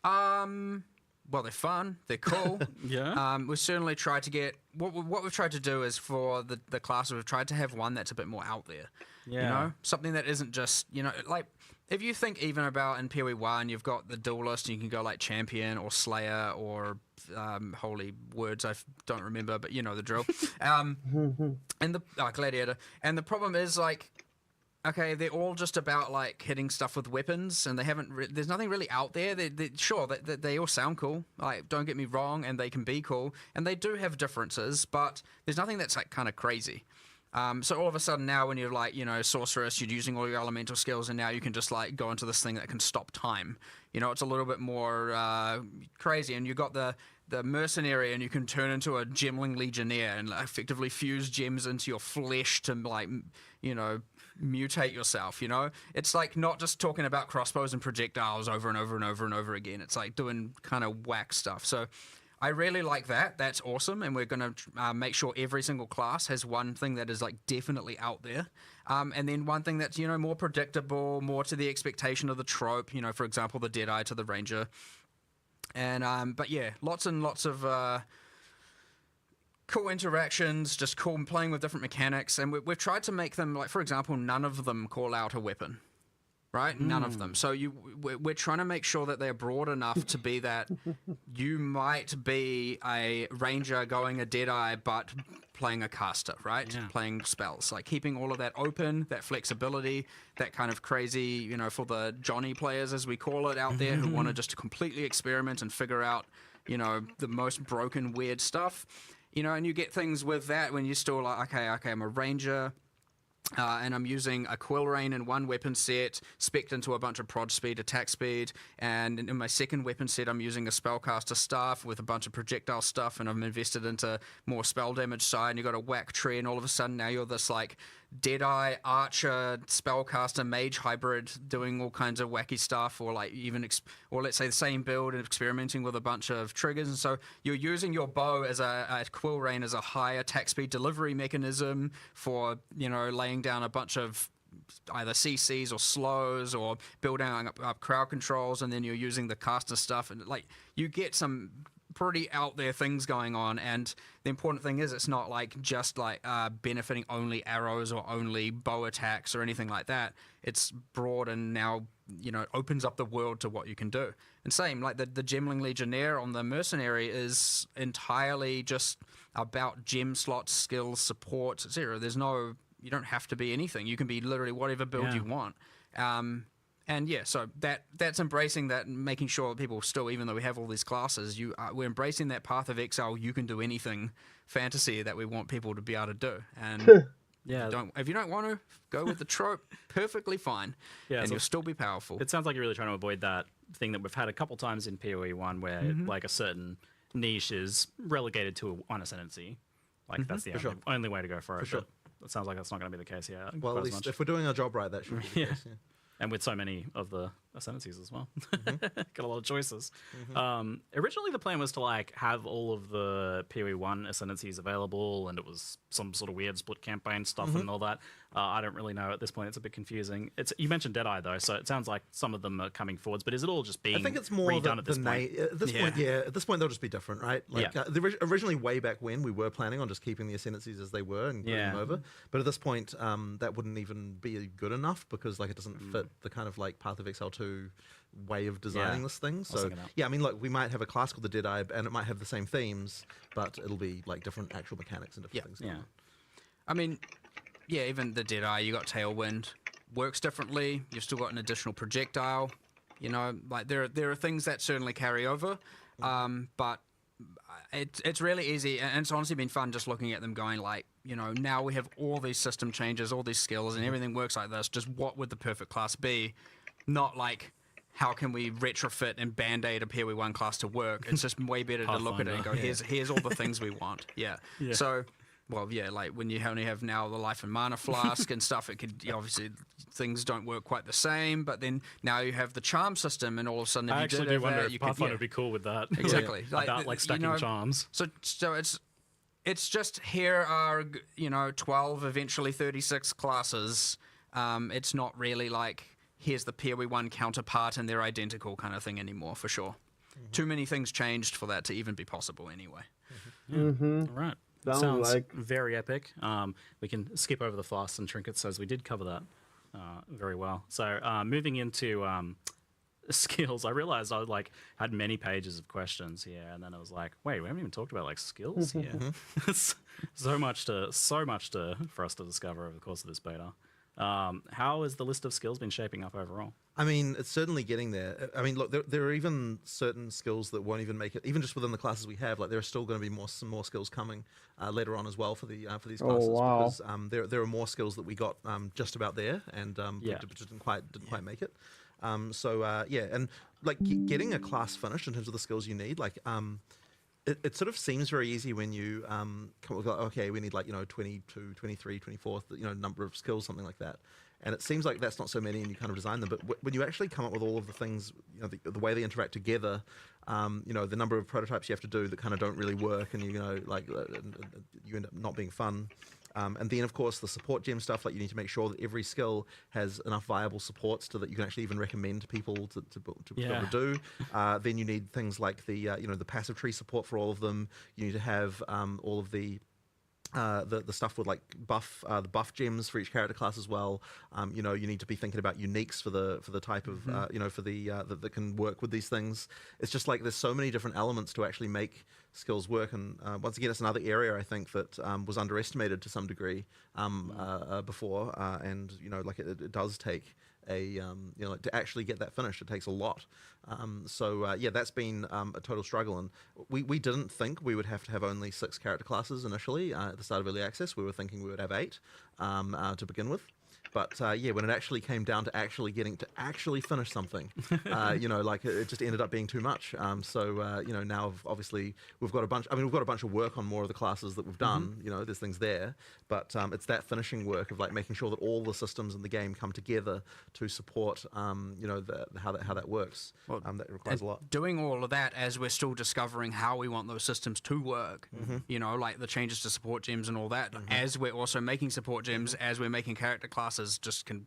Well, they're fun. They're cool. Yeah. We certainly tried to get what we've tried to do is for the class we've tried to have one that's a bit more out there. Yeah. You know, something that isn't just like. If you think even about in PoE 1, you've got the duelist, and you can go like champion or slayer or holy words, I don't remember, but you know the drill. And the gladiator. And the problem is like, okay, they're all just about like hitting stuff with weapons, and they haven't. There's nothing really out there. They all sound cool. Like, don't get me wrong, and they can be cool, and they do have differences, but there's nothing that's like kind of crazy. So all of a sudden now when you're like, sorceress, you're using all your elemental skills, and now you can just like go into this thing that can stop time. It's a little bit more crazy, and you got the mercenary, and you can turn into a gemling legionnaire and like, effectively fuse gems into your flesh to like, mutate yourself. It's like not just talking about crossbows and projectiles over and over and over and over again. It's like doing kind of whack stuff. So I really like that. That's awesome, and we're going to make sure every single class has one thing that is like definitely out there, and then one thing that's more predictable, more to the expectation of the trope. For example, the Deadeye to the Ranger, and but yeah, lots and lots of cool interactions, just cool playing with different mechanics, and we've tried to make them like, for example, none of them call out a weapon. Right? None of them. So we're trying to make sure that they're broad enough to be that you might be a ranger going a Deadeye, but playing a caster, right? Yeah. Playing spells. Like keeping all of that open, that flexibility, that kind of crazy, for the Johnny players, as we call it, out there, who want to just completely experiment and figure out, the most broken, weird stuff. And you get things with that when you're still like, okay, I'm a ranger. And I'm using a Quill Rain in one weapon set, spec'd into a bunch of prod speed, attack speed, and in my second weapon set I'm using a Spellcaster Staff with a bunch of projectile stuff, and I've invested into more spell damage side, and you've got a whack tree, and all of a sudden now you're this like Deadeye, Archer, Spellcaster, Mage hybrid doing all kinds of wacky stuff, or like even, or let's say the same build and experimenting with a bunch of triggers. And so you're using your bow as a Quill Rain as a high attack speed delivery mechanism for, you know, laying down a bunch of either CCs or slows or building up crowd controls, and then you're using the caster stuff, and like you get some pretty out there things going on. And the important thing is it's not like just like benefiting only arrows or only bow attacks or anything like that. It's broad and now, you know, opens up the world to what you can do. And same like the Gemling Legionnaire on the Mercenary is entirely just about gem slots, skills, support, etc. There's no, you don't have to be anything. You can be literally whatever build you want. And yeah, so that's embracing that and making sure that people still, even though we have all these classes, we're embracing that path of exile. You can do anything fantasy that we want people to be able to do. And if you don't want to, go with the trope, perfectly fine. Yeah, and so you'll still be powerful. It sounds like you're really trying to avoid that thing that we've had a couple times in PoE 1 where like a certain niche is relegated to one ascendancy. Like that's the only way to go for it. Sure. But it sounds like that's not going to be the case here. Well, at least if we're doing our job right, that should be the case. Yeah. And with so many of the ascendancies as well. Got a lot of choices. Originally the plan was to like have all of the PoE 1 ascendancies available, and it was some sort of weird split campaign stuff and all that. I don't really know at this point. It's a bit confusing. You mentioned Deadeye though, so it sounds like some of them are coming forwards, but is it all just being I think it's more redone at this point? At this point they'll just be different, right? Like originally way back when we were planning on just keeping the ascendancies as they were and putting them over, but at this point that wouldn't even be good enough because like it doesn't fit the kind of like Path of Exile 2 way of designing this thing. So I mean, look, we might have a class called the Deadeye and it might have the same themes, but it'll be like different actual mechanics and different things. I mean, even the Deadeye, you got Tailwind, works differently. You've still got an additional projectile. You know, like there are things that certainly carry over, but it's really easy, and it's honestly been fun just looking at them going like, you know, now we have all these system changes, all these skills, and everything works like this. Just what would the perfect class be? Not like how can we retrofit and band-aid a PoE 1 class to work. It's just way better to look at it and go, here's all the things we want. So. Well, like when you only have now the life and mana flask and stuff, it could obviously things don't work quite the same. But then now you have the charm system, and all of a sudden, if I you actually did do wonder that, if you Pathfinder could would be cool with that. Exactly, about stacking charms. So it's just here are 12, eventually 36 classes. It's not really like here's the PoE 1 counterpart and they're identical kind of thing anymore, for sure. Too many things changed for that to even be possible anyway. All right. Sounds like very epic. We can skip over the flasks and trinkets as we did cover that very well. So moving into skills, I realized I had many pages of questions here, and then I was like, wait, we haven't even talked about like skills here. so much for us to discover over the course of this beta. How has the list of skills been shaping up overall? I mean, it's certainly getting there. I mean, look, there are even certain skills that won't even make it, even just within the classes we have. Like, there are still going to be some more skills coming later on as well for these classes. Because there are more skills that we got just about there, and just didn't quite make it. And like getting a class finished in terms of the skills you need, like it sort of seems very easy when you come with, okay, we need 22, 23, 24, number of skills, something like that. And it seems like that's not so many, and you kind of design them. But when you actually come up with all of the things, the way they interact together, the number of prototypes you have to do that kind of don't really work, and you end up not being fun. And then, of course, the support gem stuff, like you need to make sure that every skill has enough viable supports that you can actually even recommend people to be able to do. Then you need things like the passive tree support for all of them. You need to have all of the stuff with like the buff gems for each character class as well. You need to be thinking about uniques for the type of that can work with these things. It's just like there's so many different elements to actually make skills work, and once again, it's another area I think that was underestimated to some degree before, and it does take like to actually get that finished. It takes a lot. Yeah, that's been a total struggle, and we didn't think we would have to have only 6 character classes initially at the start of early access. We were thinking we would have 8 to begin with. But yeah, when it actually came down to actually getting to actually finish something, like it just ended up being too much. Now obviously we've got a bunch. I mean, we've got a bunch of work on more of the classes that we've done. There's things there, but it's that finishing work of like making sure that all the systems in the game come together to support, how that works. That requires a lot. Doing all of that as we're still discovering how we want those systems to work. Like the changes to support gems and all that. As we're also making support gems, as we're making character classes, just can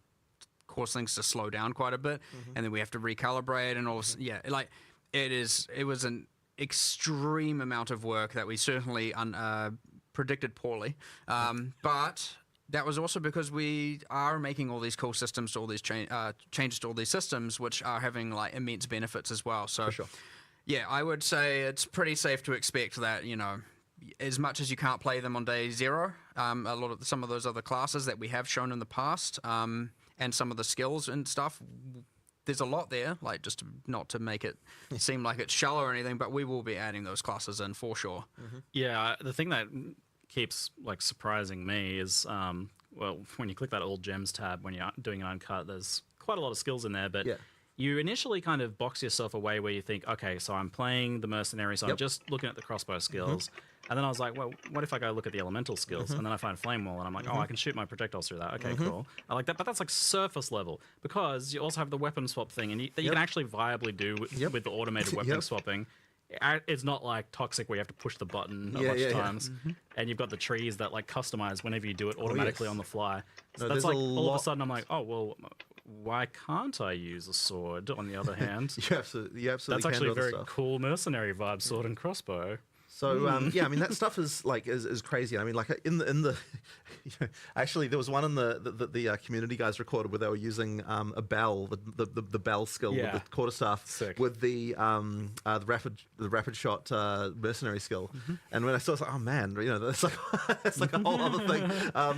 cause things to slow down quite a bit, and then we have to recalibrate and all. Yeah, like it was an extreme amount of work that we certainly predicted poorly, but that was also because we are making all these cool systems to all these changes to all these systems, which are having like immense benefits as well. So, yeah, I would say it's pretty safe to expect that as much as you can't play them on day 0, some of those other classes that we have shown in the past, and some of the skills and stuff, there's a lot there, like just not to make it seem like it's shallow or anything, but we will be adding those classes in for sure. Yeah, the thing that keeps like surprising me is, when you click that all gems tab when you're doing an uncut, there's quite a lot of skills in there, but you initially kind of box yourself away where you think, okay, so I'm playing the mercenary, so I'm just looking at the crossbow skills. And then I was like, well, what if I go look at the elemental skills? And then I find flame wall, and I'm like, oh, I can shoot my projectiles through that. Okay, cool. I like that, but that's like surface level, because you also have the weapon swap thing, and that you can actually viably do with the automated weapon swapping. It's not like Toxic where you have to push the button a bunch of times, and you've got the trees that like customize whenever you do it automatically on the fly. So that's like all of a sudden I'm like, oh well, why can't I use a sword? On the other hand, you absolutely that's actually a very cool mercenary vibe, sword and crossbow. So yeah, I mean that stuff is like is crazy. I mean, like in the actually there was one in the community guys recorded where they were using a bell, the bell skill with the quarterstaff with the rapid shot mercenary skill. And when I saw it, I was like, oh man, that's like a whole other thing.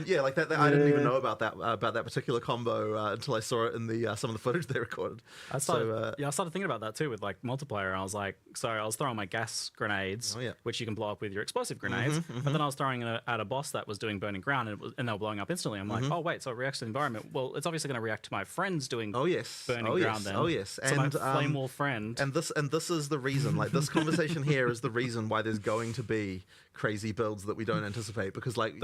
Yeah, like that I didn't even know about that particular combo until I saw it in the some of the footage they recorded. I started thinking about that too with like multiplayer. And I was like, so I was throwing my gas grenades, which you can blow up with your explosive grenades. But then I was throwing it at a boss that was doing burning ground, and they were blowing up instantly. I'm like, oh wait, so it reacts to the environment. Well, it's obviously going to react to my friends doing burning ground then. Oh yes, so and my flame wall friend. And this is the reason. Like this conversation here is the reason why there's going to be crazy builds that we don't anticipate, because like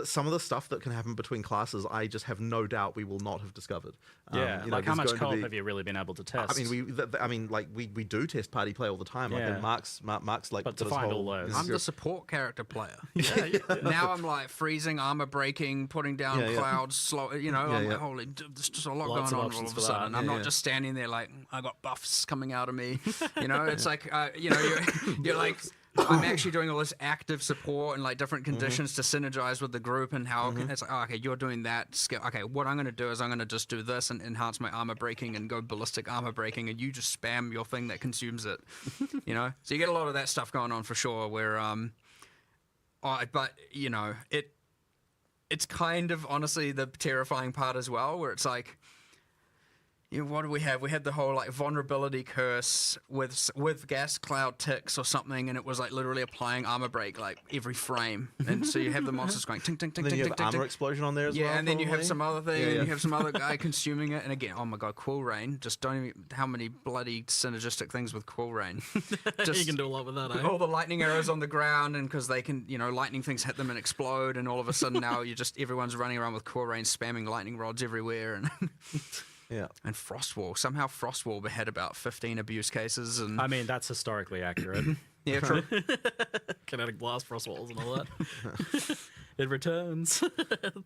some of the stuff that can happen between classes, I just have no doubt we will not have discovered. Like how much co-op have you really been able to test? I mean, we do test party play all the time. Like and Mark's like, but to find all those, I'm the support character player. Now I'm like freezing, armor breaking, putting down clouds, slow. I'm like, holy, there's just a lot going on all of a sudden. I'm not just standing there like I got buffs coming out of me. It's like you're like. I'm actually doing all this active support and like different conditions to synergize with the group, and how it's like, oh, okay, you're doing that skill. Okay, what I'm going to do is I'm going to just do this and enhance my armor breaking and go ballistic armor breaking, and you just spam your thing that consumes it. So you get a lot of that stuff going on for sure. Where but it's kind of honestly the terrifying part as well, where it's like. What do we have? We had the whole like vulnerability curse with gas cloud ticks or something, and it was like literally applying armor break like every frame, and so you have the monsters going tink tink tink tink tink. Armor explosion on there as well. Yeah, and then you have some other thing, and you have some other guy consuming it, and again, oh my god, Quill Rain! Just don't even how many bloody synergistic things with Quill Rain. You can do a lot with that. All the lightning arrows on the ground, and because they can, lightning things hit them and explode, and all of a sudden now everyone's running around with Quill Rain, spamming lightning rods everywhere, and. Yeah, and Frostwall. Somehow Frostwall had about 15 abuse cases, and I mean that's historically accurate. Yeah, true. Kinetic blast, Frostwalls, and all that. It returns.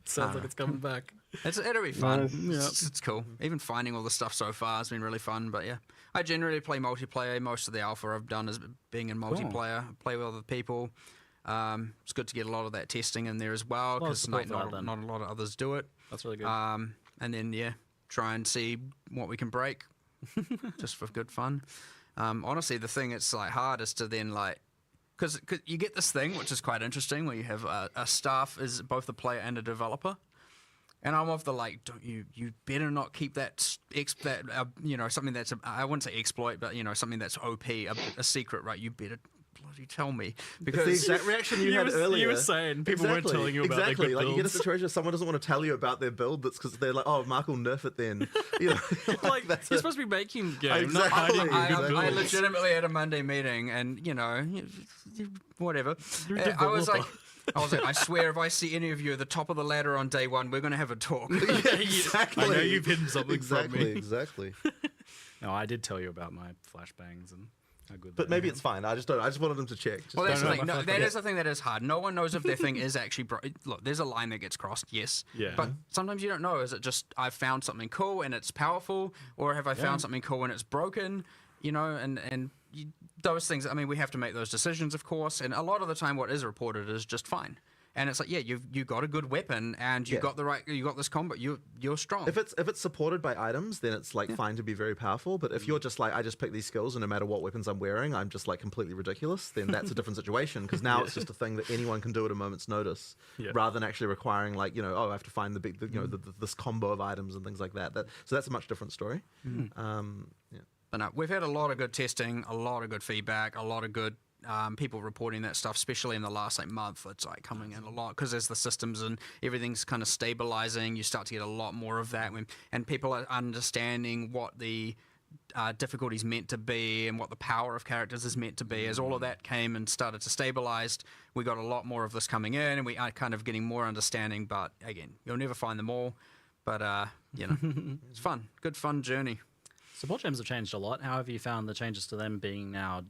Sounds like it's coming back. It'll be fun. It's cool. Even finding all the stuff so far has been really fun. But yeah, I generally play multiplayer. Most of the alpha I've done is being in multiplayer. I play with other people. It's good to get a lot of that testing in there as well, because not a lot of others do it. That's really good. And then try and see what we can break, just for good fun. Honestly, the thing it's like hard is to then like, because you get this thing which is quite interesting where you have a staff is both a player and a developer, And I'm of the like, don't you better not keep that something that's I wouldn't say exploit, but something that's OP, a secret, right? You better bloody tell me, because it's the exact reaction you had earlier. You were saying people weren't telling you about their good like builds. you get a situation where someone doesn't want to tell you about their build, that's because they're like, oh, Mark will nerf it then. Like you're supposed to be making game, exactly. not hiding your good I builds. legitimately had a Monday meeting, and whatever. I was like, I swear, if I see any of you at the top of the ladder on day one, we're going to have a talk. Exactly. I know you've hidden something from me. Exactly. No, I did tell you about my flashbangs and how good. But maybe it's fine. I just wanted them to check. Well, that's the thing. No, that is the thing that is hard. No one knows if their thing is actually look, there's a line that gets crossed, yes. Yeah. But sometimes you don't know. Is it just I've found something cool and it's powerful, or have I found something cool and it's broken? Those things. I mean, we have to make those decisions, of course. And a lot of the time, what is reported is just fine. And it's like, yeah, you got a good weapon, and you got this combo. You're strong. If it's supported by items, then it's like fine to be very powerful. But if you're just like, I just pick these skills, and no matter what weapons I'm wearing, I'm just like completely ridiculous, then that's a different situation, because now it's just a thing that anyone can do at a moment's notice, rather than actually requiring like I have to find this combo of items and things like that. So that's a much different story. But no, we've had a lot of good testing, a lot of good feedback, a lot of good people reporting that stuff, especially in the last month. It's like coming in a lot because as the systems and everything's kind of stabilizing, you start to get a lot more of that, and people are understanding what the difficulties meant to be and what the power of characters is meant to be. As all of that came and started to stabilize, we got a lot more of this coming in, and we are kind of getting more understanding. But again, you'll never find them all. But it's fun, good fun journey. Support gems have changed a lot. How have you found the changes to them being now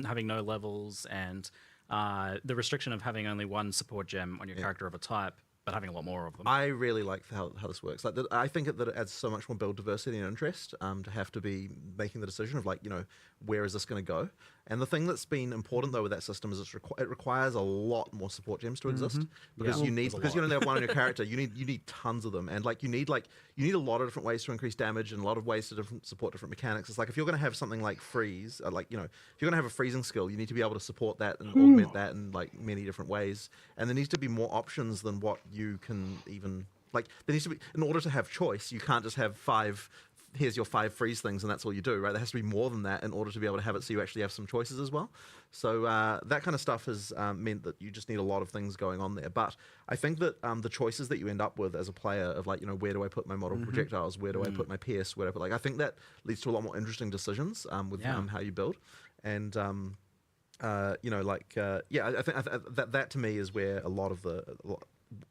having no levels, and the restriction of having only one support gem on your character of a type, but having a lot more of them? I really like how this works. Like, I think that it adds so much more build diversity and interest to have to be making the decision of where is this going to go. And the thing that's been important though with that system is it requires a lot more support gems to exist, because you only have one on your character. You need tons of them, and you need a lot of different ways to increase damage and a lot of ways to support different mechanics. It's like if you're going to have something like freeze, if you're going to have a freezing skill, you need to be able to support that and augment that in many different ways. And there needs to be more options than what you can even there needs to be, in order to have choice. You can't just have here's your 5 freeze things and that's all you do, right? There has to be more than that in order to be able to have it so you actually have some choices as well. So that kind of stuff has meant that you just need a lot of things going on there. But I think that the choices that you end up with as a player of where do I put my model projectiles, where do I put my PS, where do I put I think that leads to a lot more interesting decisions with how you build. And I think that to me is where a lot of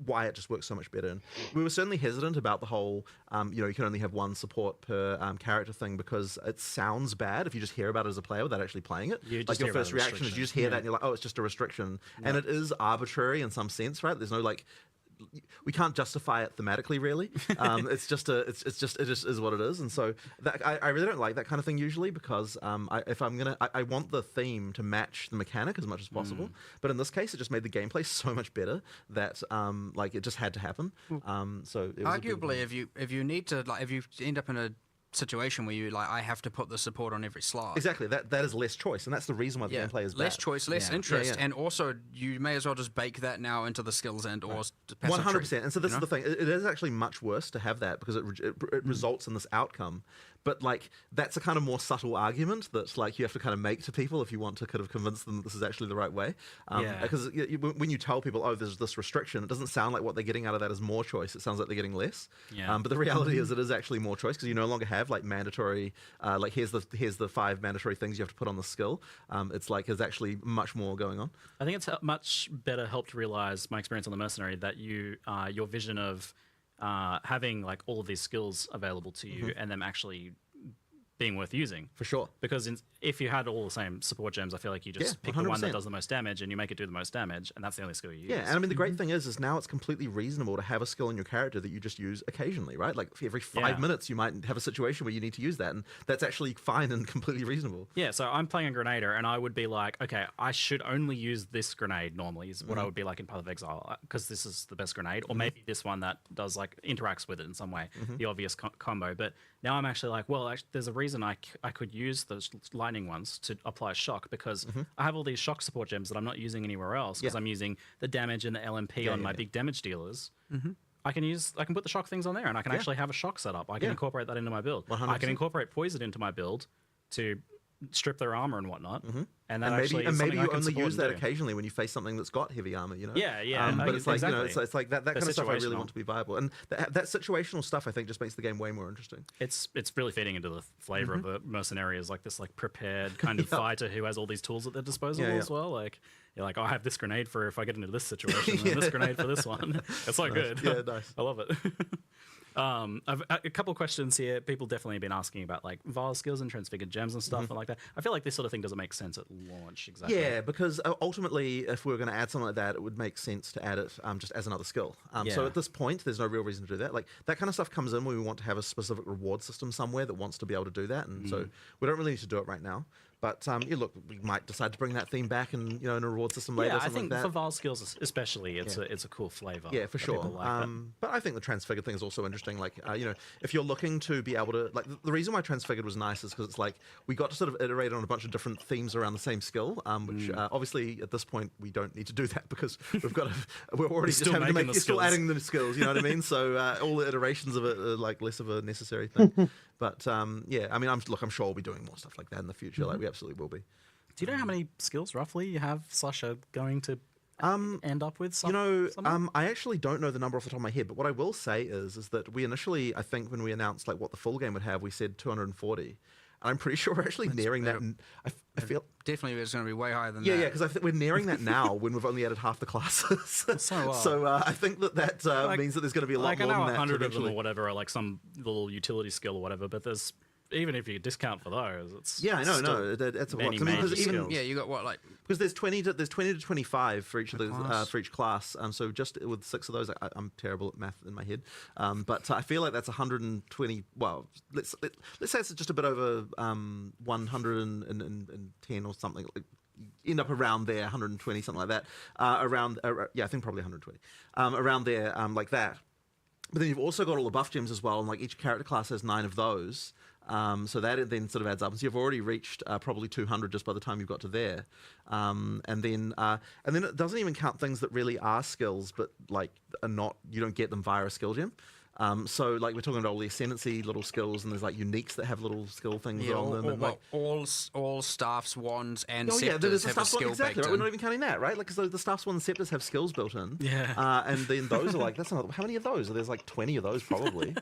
why it just works so much better. And we were certainly hesitant about the whole, you can only have one support per character thing, because it sounds bad if you just hear about it as a player without actually playing it. Your first reaction is you just hear that and you're like, oh, it's just a restriction. And it is arbitrary in some sense, right? There's no we can't justify it thematically, really. It just is what it is. And so I really don't like that kind of thing usually, because I want the theme to match the mechanic as much as possible. But in this case, it just made the gameplay so much better that it just had to happen. So it was arguably, if you need to if you end up in a situation where you I have to put the support on every slot. Exactly, that is less choice, and that's the reason why the gameplay is less bad. choice, less interest, and also you may as well just bake that now into the skills and or 100%. And so this is the thing: it is actually much worse to have that, because it results in this outcome. But that's a kind of more subtle argument that you have to kind of make to people if you want to kind of convince them that this is actually the right way. Because when you tell people, oh, there's this restriction, it doesn't sound like what they're getting out of that is more choice. It sounds like they're getting less. But the reality is it is actually more choice, because you no longer have mandatory, here's the 5 mandatory things you have to put on the skill. It's there's actually much more going on. I think it's much better helped realize my experience on the Mercenary, that your vision of having all of these skills available to you and them actually being worth using. For sure. Because if you had all the same support gems, I feel like you just pick 100%. The one that does the most damage and you make it do the most damage, and that's the only skill you use. Yeah, and I mean, the great thing is now it's completely reasonable to have a skill in your character that you just use occasionally, right? Every 5 minutes you might have a situation where you need to use that, and that's actually fine and completely reasonable. Yeah, so I'm playing a Grenader, and I would be like, okay, I should only use this grenade normally, is what I would be like in Path of Exile, because this is the best grenade, or maybe this one that does interacts with it in some way, the obvious combo. But now I'm actually like, well, there's a reason I could use those lightning ones to apply shock, because I have all these shock support gems that I'm not using anywhere else, because I'm using the damage and the LMP on my big damage dealers. I can put the shock things on there, and I can actually have a shock setup. I can incorporate that into my build. 100%. I can incorporate poison into my build to strip their armor and whatnot. And that maybe you only use that do. occasionally when you face something that's got heavy armor, you know. Yeah. But it's like exactly. it's like that kind of stuff I really want to be viable, and that situational stuff I think just makes the game way more interesting. It's really feeding into the flavor of the mercenary as like this like prepared kind of fighter who has all these tools at their disposal as well. Like you're like, oh, I have this grenade for if I get into this situation, and this grenade for this one. It's so good. Yeah, nice. I love it. I've a couple of questions here. People definitely have been asking about like Vile skills and transfigured gems and stuff and like that. I feel like this sort of thing doesn't make sense at launch exactly. Yeah, because ultimately, if we were going to add something like that, it would make sense to add it just as another skill. So at this point, there's no real reason to do that. Like that kind of stuff comes in when we want to have a specific reward system somewhere that wants to be able to do that, and so we don't really need to do it right now. But look, we might decide to bring that theme back, and in a reward system later. I think like for Vile skills especially, it's a cool flavor. Yeah, for sure. Like but I think the transfigured thing is also interesting. Like if you're looking to be able to like the reason why transfigured was nice is because it's like we got to sort of iterate on a bunch of different themes around the same skill. Which obviously at this point we don't need to do that because we're already just having to make still adding the skills. You know what I mean? So all the iterations of it are like less of a necessary thing. But I mean, I'm sure we'll be doing more stuff like that in the future. Like we absolutely will be. Do you know how many skills roughly you have / are going to end up with? I actually don't know the number off the top of my head. But what I will say is that we initially, I think, when we announced like what the full game would have, we said 240. And I'm pretty sure we're actually nearing that. I feel definitely it's going to be way higher than that. Yeah, because I think we're nearing that now when we've only added half the classes. So I think that means that there's going to be a lot more than that. I know 100 of them or whatever are like some little utility skill or whatever, but there's even if you discount for those, it's I know that's a lot. You got what because there's 20 to 25 for each of those for each class. So just with 6 of those, I'm terrible at math in my head. But I feel like that's 120. Well, let's say it's just a bit over 110 or something. End up around there, 120, something like that. I think probably 120. Around there, like that. But then you've also got all the buff gems as well, and like each character class has 9 of those. So that then sort of adds up. And so you've already reached probably 200 just by the time you've got to there. And then it doesn't even count things that really are skills, but like are not. You don't get them via a skill gem. So like we're talking about all the ascendancy little skills, and there's like uniques that have little skill things on them. All staffs, wands, and there's scepters have a skill exactly. baked Right? We're not even counting that, right? Like because the staffs, wands, and scepters have skills built in. Yeah. And then those are like how many of those? There's like 20 of those probably.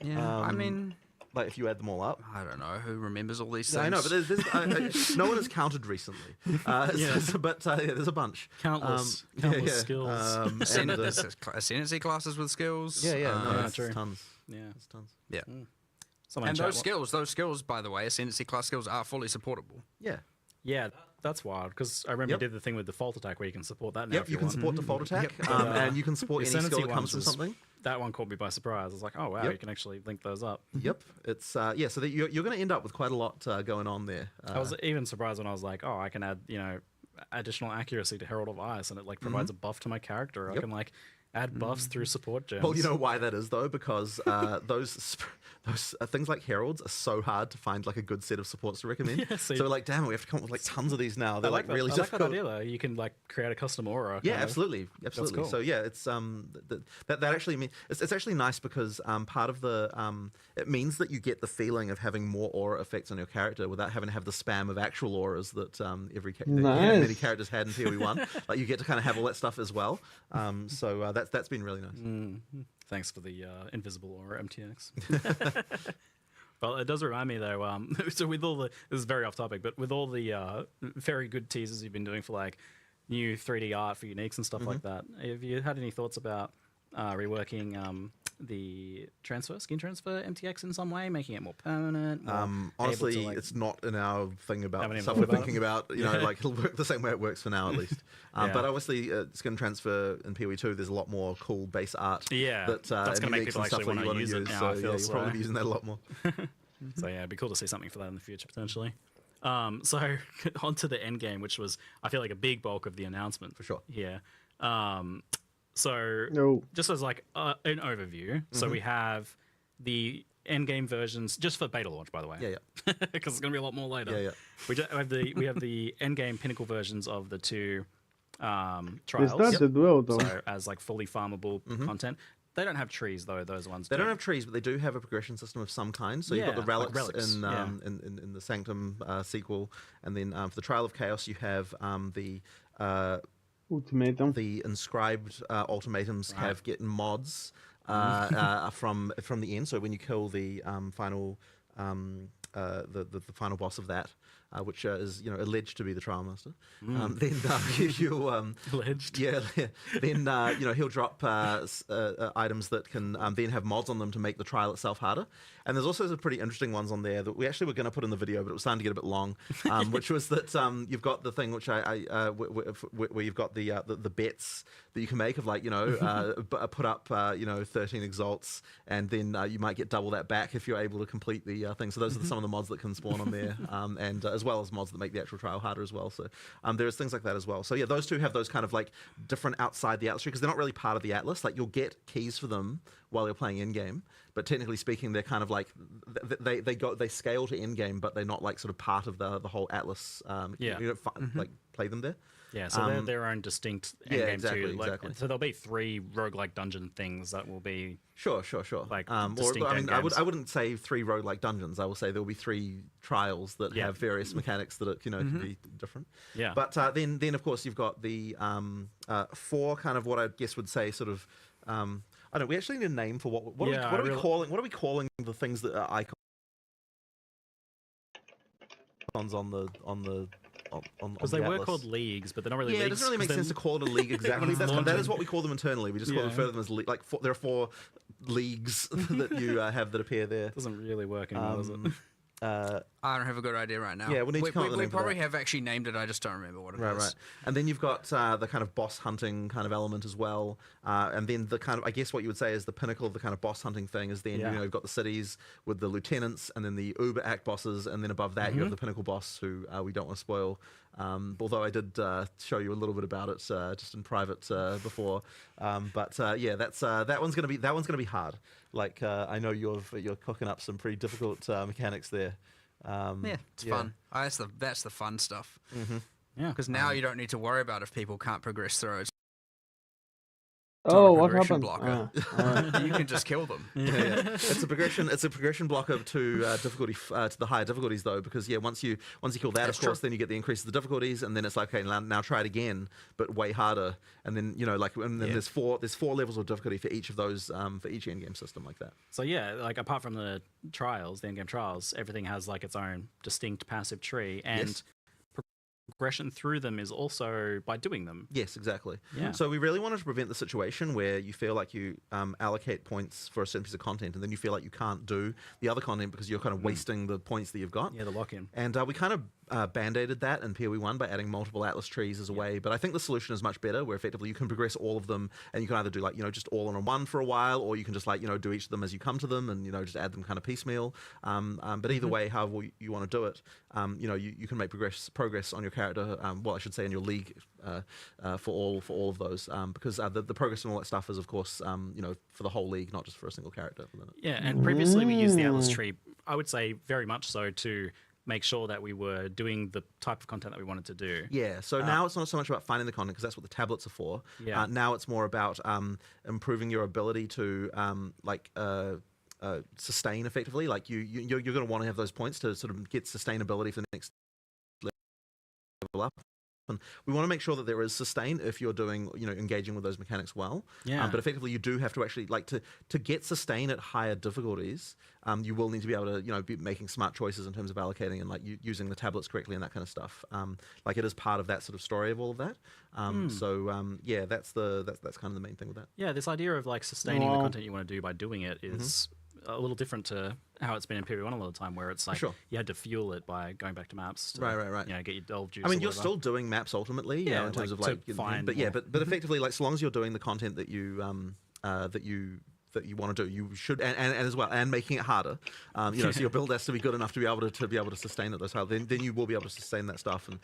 I mean. Like if you add them all up, I don't know who remembers all these things. Yeah, I know, but there's no one has counted recently. But there's a bunch. Countless skills. Ascendancy classes with skills. Tons. Yeah, it's tons. Yeah. And those skills, by the way, ascendancy class skills are fully supportable. Yeah, that's wild because I remember you did the thing with default attack where you can support that now. Yep, you can support default attack, and you can support any skill that comes from something. That one caught me by surprise. I was like, oh wow, you can actually link those up. Yep, it's so that you're going to end up with quite a lot going on there. I was even surprised when I was like, oh, I can add additional accuracy to Herald of Ice, and it like provides a buff to my character. I can like add buffs through support gems. Well, you know why that is though, because those things like heralds are so hard to find like a good set of supports to recommend. So like, damn, we have to come up with like tons of these now. They're like really difficult. I like that idea though. You can like create a custom aura. Yeah, absolutely. Cool. So yeah, it's that actually means it's actually nice because part of the it means that you get the feeling of having more aura effects on your character without having to have the spam of actual auras that many characters had in PoE 1. Like you get to kind of have all that stuff as well. So that's been really nice. Thanks for the invisible aura MTX. Well, it does remind me though. So with all this is very off topic, but with all the very good teasers you've been doing for like new 3D art for uniques and stuff like that, have you had any thoughts about reworking the skin transfer MTX in some way, making it more permanent? Honestly, it's not in our thing about stuff we're thinking about. Like it'll work the same way it works for now, at least. But obviously, skin transfer in PoE 2, there's a lot more cool base art. That's going to make people actually want to use it now. So you'll probably be using that a lot more. So yeah, it'd be cool to see something for that in the future potentially. So onto the end game, which was I feel like a big bulk of the announcement for sure. Yeah. Just as like an overview, so we have the end game versions just for beta launch, by the way. Yeah. Because it's going to be a lot more later. Yeah. We have the end game pinnacle versions of the 2 trials. They started well, though. So as like fully farmable content. They don't have trees though. Those ones. They don't have trees, but they do have a progression system of some kind. So you've got the like relics, in the Sanctum sequel, and then for the Trial of Chaos, you have the ultimatum. The inscribed ultimatums have getting mods from the end. So when you kill the final the final boss of that, which is alleged to be the Trial Master, then you alleged, then he'll drop items that can then have mods on them to make the trial itself harder. And there's also some pretty interesting ones on there that we actually were going to put in the video, but it was starting to get a bit long. Which was that you've got the thing which where you've got the bets that you can make of put up 13 exalts, and then you might get double that back if you're able to complete the thing. So those are some of the mods that can spawn on there, and as well as mods that make the actual trial harder as well. So there's things like that as well. So yeah, those two have those kind of like different outside the Atlas tree, because they're not really part of the Atlas. Like you'll get keys for them while you're playing in game, but technically speaking, they're kind of like they scale to end game, but they're not like sort of part of the whole Atlas. You don't like play them there. Yeah, so they're their own distinct endgame exactly, too. Exactly. So there'll be 3 roguelike dungeon things that will be sure. Like Or I wouldn't say 3 roguelike dungeons. I will say there will be 3 trials that have various mechanics that can be different. Yeah. But then of course you've got the 4 kind of what I guess would say sort of I don't know. We actually need a name for what are we calling the things that are icons on the because they were called leagues, but they're not really leagues. It doesn't really make sense to call it a league exactly. That is what we call them internally. We just refer to them as like there are 4 leagues that you have that appear there. Doesn't really work anymore, does it? I don't have a good idea right now. Yeah, we need to come up with a name for probably that. have actually named it. I just don't remember what it is. Right. And then you've got the kind of boss hunting kind of element as well. And then the kind of, I guess what you would say is the pinnacle of the kind of boss hunting thing is then, you've got the cities with the lieutenants and then the Uber Act bosses. And then above that, you have the pinnacle boss who we don't want to spoil. Although I did show you a little bit about it just in private before. But that one's gonna be hard. Like I know you're cooking up some pretty difficult mechanics there. It's fun. That's the fun stuff. Yeah, because now you don't need to worry about if people can't progress through it. Oh, what happened? Blocker. You can just kill them. It's a progression blocker to difficulty to the higher difficulties though, because once you kill that, of course, then you get the increase of the difficulties, and then it's like, okay, now try it again, but way harder, and then and then there's four levels of difficulty for each of those for each endgame system like that. So like apart from the trials, the endgame trials, everything has like its own distinct passive tree, and progression through them is also by doing them. Yes, exactly. Yeah. So we really wanted to prevent the situation where you feel like you allocate points for a certain piece of content, and then you feel like you can't do the other content because you're kind of wasting the points that you've got. Yeah, the lock-in. And we kind of band-aided that in PoE 1 by adding multiple Atlas trees as a way. But I think the solution is much better, where effectively you can progress all of them, and you can either do just all in one for a while, or you can just do each of them as you come to them, and just add them kind of piecemeal. But either way, however you want to do it, you can make progress on your character. I should say in your league for all of those, because the progress and all that stuff is, of course, for the whole league, not just for a single character. Yeah, and previously we used the Atlas tree, I would say very much so, to make sure that we were doing the type of content that we wanted to do. Yeah, so now it's not so much about finding the content, because that's what the tablets are for. Yeah. Now it's more about improving your ability to sustain effectively. Like you're going to want to have those points to sort of get sustainability for the next level up. And we want to make sure that there is sustain if you're doing, engaging with those mechanics well. Yeah. But effectively, you do have to actually to get sustain at higher difficulties. You will need to be able to, be making smart choices in terms of allocating and using the tablets correctly and that kind of stuff. It is part of that sort of story of all of that. So that's kind of the main thing with that. Yeah, this idea of sustaining the content you want to do by doing it is a little different to how it's been in PoE 1 a lot of the time, where it's you had to fuel it by going back to maps to, right. Get your delve juice. I mean, you're still doing maps ultimately, in terms of but effectively, so long as you're doing the content that you that you want to do, you should, and as well, and making it harder. So your build has to be good enough to be able to sustain it. Then you will be able to sustain that stuff. And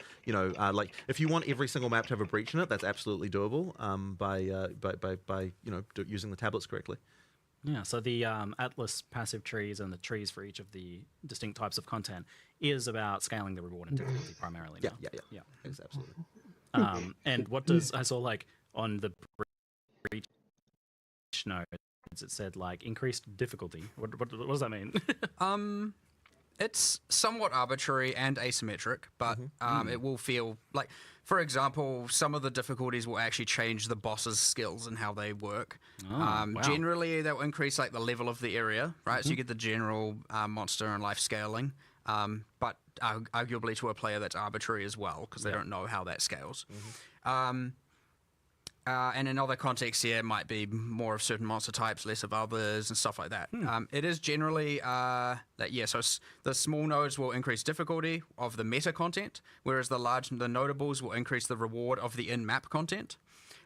if you want every single map to have a breach in it, that's absolutely doable by using the tablets correctly. Yeah, so the Atlas passive trees and the trees for each of the distinct types of content is about scaling the reward and difficulty primarily. Yeah, absolutely. And what does I saw on the breach node it said like increased difficulty. What does that mean? It's somewhat arbitrary and asymmetric, but it will feel like, for example, some of the difficulties will actually change the boss's skills and how they work. Wow. Generally, that will increase like the level of the area, right? So you get the general monster and life scaling, but arguably to a player that's arbitrary as well because they don't know how that scales. And in other contexts, it might be more of certain monster types, less of others, and stuff like that. It is generally so the small nodes will increase difficulty of the meta content, whereas the notables will increase the reward of the in-map content.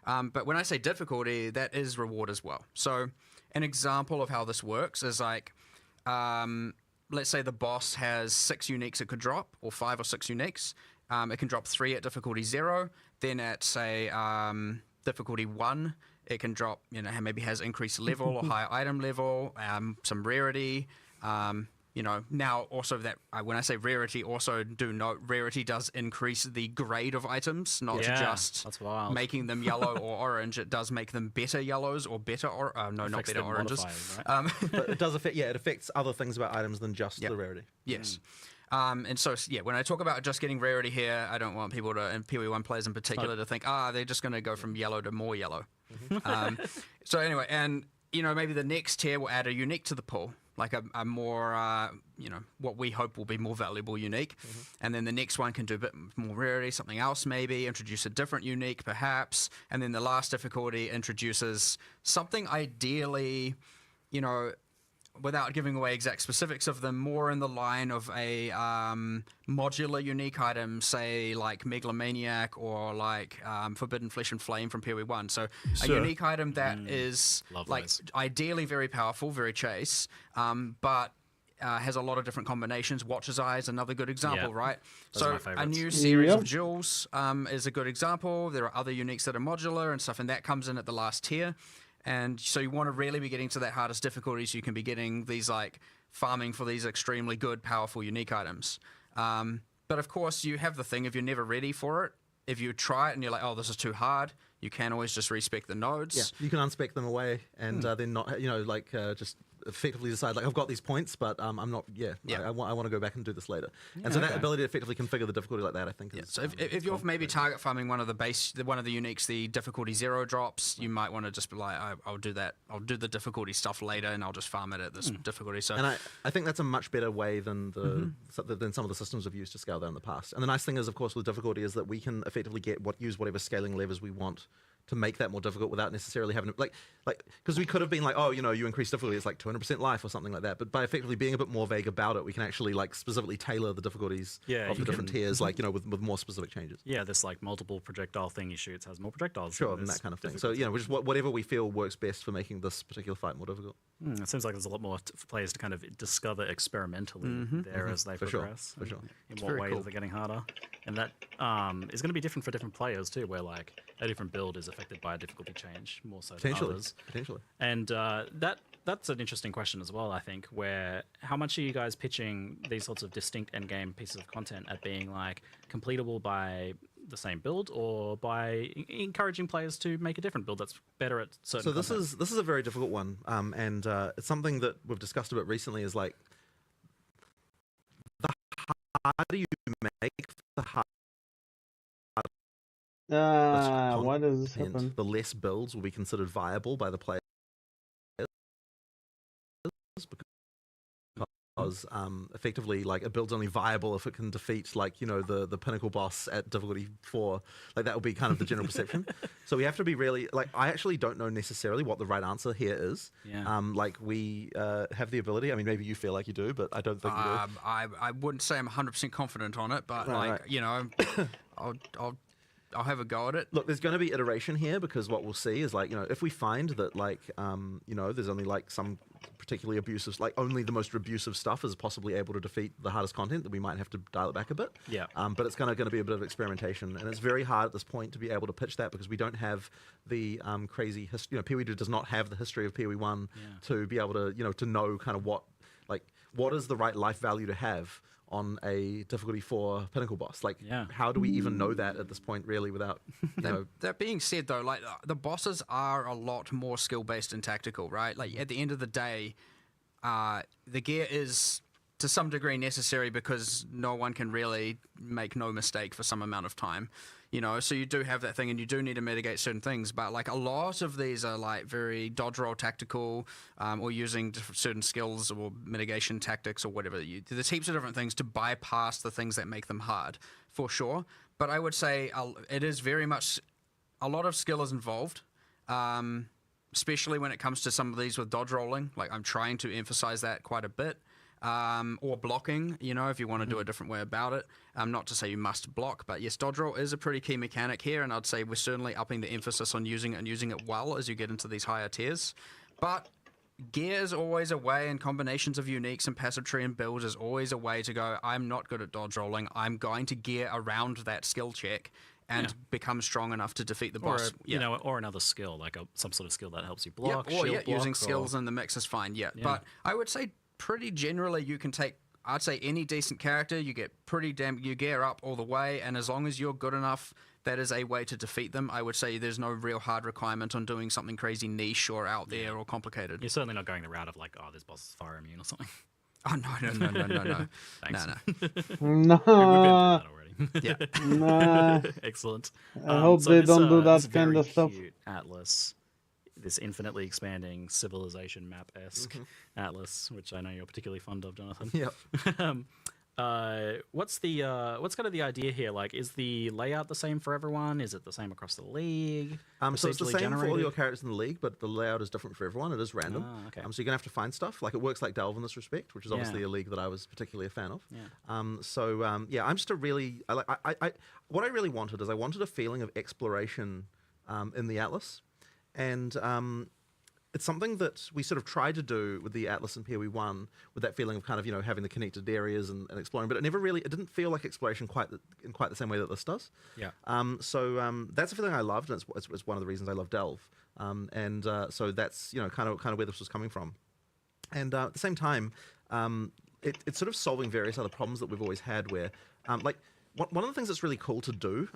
But when I say difficulty, that is reward as well. So an example of how this works is like, let's say the boss has 6 uniques it could drop, or 5 or 6 uniques. It can drop 3 at difficulty 0, then at, say, difficulty 1, it can drop, maybe has increased level or higher item level, some rarity. Now also that when I say rarity, also do note rarity does increase the grade of items, not just making them yellow or orange. It does make them better yellows or better not better oranges. Right? But it does affect. Yeah, it affects other things about items than just the rarity. Yes. And so, when I talk about just getting rarity here, I don't want people to, and PoE1 players in particular, to think, they're just going to go from yellow to more yellow. So anyway, and, maybe the next tier will add a unique to the pool, like a more, what we hope will be more valuable unique. And then the next one can do a bit more rarity, something else maybe, introduce a different unique perhaps. And then the last difficulty introduces something ideally, without giving away exact specifics of them, more in the line of a modular unique item, say like Megalomaniac or like Forbidden Flesh and Flame from PoE 1. So a unique item that is like ideally very powerful, very chase, but has a lot of different combinations. Watcher's Eye is another good example, right? So a new series of jewels is a good example. There are other uniques that are modular and stuff, and that comes in at the last tier. And so you want to really be getting to that hardest difficulty so you can be getting these like farming for these extremely good, powerful, unique items. But of course, you have the thing, if you're never ready for it, if you try it and you're like, oh, this is too hard, you can always just respec the nodes. Yeah, you can unspec them away and then not, just effectively decide, like, I've got these points, but I'm not, I want to go back and do this later. And so that ability to effectively configure the difficulty like that, I think is... So if you're maybe target farming one of the uniques, the difficulty 0 drops, you might want to just be like, I'll do that. I'll do the difficulty stuff later and I'll just farm it at this difficulty. So, and I think that's a much better way than than some of the systems we've used to scale down in the past. And the nice thing is, of course, with difficulty is that we can effectively use whatever scaling levers we want to make that more difficult without necessarily having to, because we could have been like, oh, you increase difficulty, it's like 200% life or something like that. But by effectively being a bit more vague about it, we can actually like specifically tailor the difficulties of the different tiers, with more specific changes. Yeah, this like multiple projectile thing you shoot has more projectiles. Sure, and that kind of thing. So just whatever we feel works best for making this particular fight more difficult. It seems like there's a lot more for players to kind of discover experimentally as they progress. For sure. In what ways they're getting harder, and that is going to be different for different players too, where like a different build is affected by a difficulty change more so than others. Potentially. And that's an interesting question as well, I think, where how much are you guys pitching these sorts of distinct endgame pieces of content at being like completable by the same build or by encouraging players to make a different build that's better at certain So this is a very difficult one, and it's something that we've discussed a bit recently, is like the harder you make, the harder why does this happen? the less builds will be considered viable by the players, because effectively, like, a build's only viable if it can defeat, the pinnacle boss at difficulty 4. Like, that will be kind of the general perception. So we have to be really, I actually don't know necessarily what the right answer here is. Yeah. We have the ability. I mean, maybe you feel like you do, but I don't think you do. I wouldn't say I'm 100% confident on it, but I'll have a go at it. Look, there's going to be iteration here, because what we'll see is, if we find that, there's only, some particularly abusive, only the most abusive stuff is possibly able to defeat the hardest content, that we might have to dial it back a bit. Yeah. But it's going to be a bit of experimentation, and it's very hard at this point to be able to pitch that, because we don't have the crazy history. PoE does not have the history of PoE 1 to be able to, to know kind of what is the right life value to have on a difficulty 4 pinnacle boss. Like, how do we even know that at this point, really, without, you know... That being said, though, like, the bosses are a lot more skill-based and tactical, right? Like, at the end of the day, the gear is, to some degree, necessary because no one can really make no mistake for some amount of time. You know, so you do have that thing, and you do need to mitigate certain things. But like a lot of these are like very dodge roll tactical, or using certain skills or mitigation tactics or whatever. There's heaps of different things to bypass the things that make them hard, for sure. But I would say it is very much a lot of skill is involved, especially when it comes to some of these with dodge rolling. Like I'm trying to emphasize that quite a bit. Or blocking, you know, if you want to do a different way about it. Not to say you must block, but yes, dodge roll is a pretty key mechanic here, and I'd say we're certainly upping the emphasis on using it and using it well as you get into these higher tiers. But gear is always a way, and combinations of uniques and passive tree and builds is always a way to go, I'm not good at dodge rolling, I'm going to gear around that skill check and become strong enough to defeat the boss. You know, or another skill, like some sort of skill that helps you block, or shield block, using skills in the mix is fine, But I would say pretty generally you can take, I'd say any decent character, you get you gear up all the way, and as long as you're good enough, that is a way to defeat them. I would say there's no real hard requirement on doing something crazy niche or out there or complicated. You're certainly not going the route of like, oh, this boss is fire immune or something. Oh, no. Thanks. No. We've been through that already. Yeah. Nah. Excellent. I hope they don't do that kind of stuff. Cute atlas, this infinitely expanding civilization map-esque atlas, which I know you're particularly fond of, Jonathan. Yep. What's kind of the idea here? Like, is the layout the same for everyone? Is it the same across the league? So it's the same for all your characters in the league, but the layout is different for everyone. It is random. Okay. So you're gonna have to find stuff. Like it works like Delve in this respect, which is obviously a league that I was particularly a fan of. I'm just what I really wanted is I wanted a feeling of exploration in the Atlas. And it's something that we sort of tried to do with the Atlas and PoE 1, with that feeling of kind of, you know, having the connected areas and exploring, but it didn't feel like exploration in quite the same way that this does. That's a feeling I loved, and it's one of the reasons I love Delve. So that's, you know, kind of where this was coming from. And at the same time, it's sort of solving various other problems that we've always had where, one of the things that's really cool to do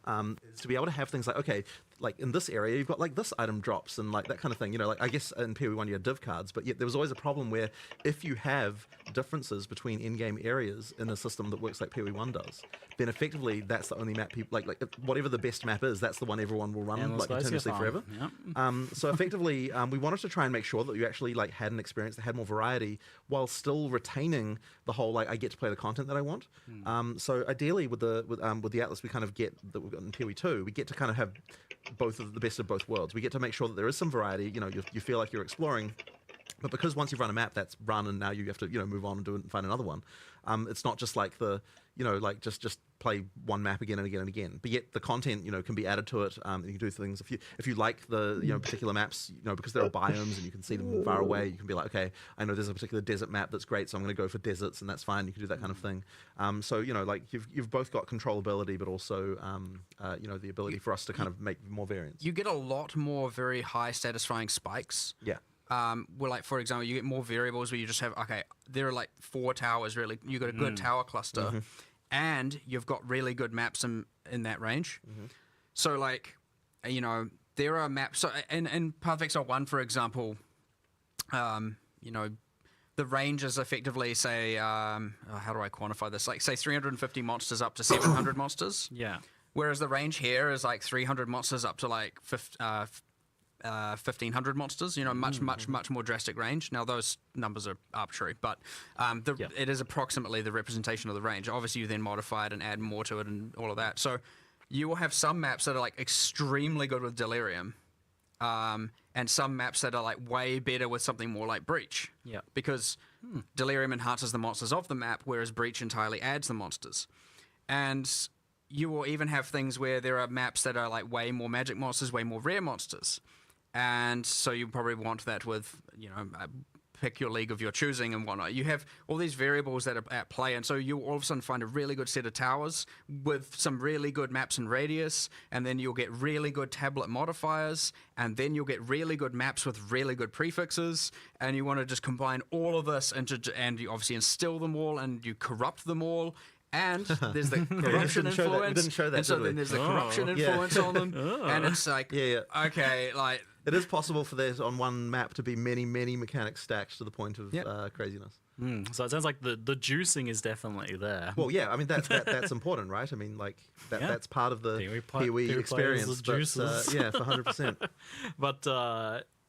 is to be able to have things like, okay, like in this area, you've got like this item drops and like that kind of thing. You know, like I guess in PoE 1 you had div cards, but yet there was always a problem where if you have differences between in-game areas in a system that works like PoE 1 does, then effectively that's the only map people, like whatever the best map is, that's the one everyone will run like continuously forever. So effectively, we wanted to try and make sure that you actually like had an experience that had more variety while still retaining the whole, like I get to play the content that I want. So ideally with the Atlas we kind of get that we've got in PoE 2, we get to kind of have the best of both worlds. We get to make sure that there is some variety, you know, you feel like you're exploring, but because once you've run a map, that's run, and now you have to, you know, move on and do it and find another one. It's not just like just play one map again and again and again. But yet the content, you know, can be added to it. You can do things if you like the, you know, particular maps, you know, because there are biomes and you can see them far away. You can be like, okay, I know there's a particular desert map that's great, so I'm going to go for deserts, and that's fine. You can do that kind of thing. So you know, like you've both got controllability, but also you know, the ability for us to kind of make more variants. You get a lot more very high satisfying spikes. Yeah. Where, like, for example, you get more variables where you just have, okay, there are like 4 towers, really. You got a good tower cluster, and you've got really good maps in that range. So, like, you know, there are maps. So, in Path of Exile 1, for example, you know, the range is effectively, say, how do I quantify this? Like, say, 350 monsters up to 700 monsters. Yeah. Whereas the range here is like 300 monsters up to like 1,500 monsters, you know, much more drastic range. Now, those numbers are arbitrary, but it is approximately the representation of the range. Obviously, you then modify it and add more to it and all of that. So you will have some maps that are like extremely good with Delirium, and some maps that are like way better with something more like Breach. Yeah. Because Delirium enhances the monsters of the map, whereas Breach entirely adds the monsters. And you will even have things where there are maps that are like way more magic monsters, way more rare monsters. And so you probably want that with, you know, pick your league of your choosing and whatnot. You have all these variables that are at play, and so you all of a sudden find a really good set of towers with some really good maps and radius, and then you'll get really good tablet modifiers, and then you'll get really good maps with really good prefixes, and you want to just combine all of this and you obviously instill them all, and you corrupt them all. And there's the corruption influence. We didn't show that, and so did we? then there's the corruption influence on them. And it's like, okay, like... It is possible for there on one map to be many, many mechanics stacked to the point of craziness. So it sounds like the juicing is definitely there. Well, yeah, I mean, that's important, right? I mean, like, that's part of the PoE experience. But, yeah, for 100%. But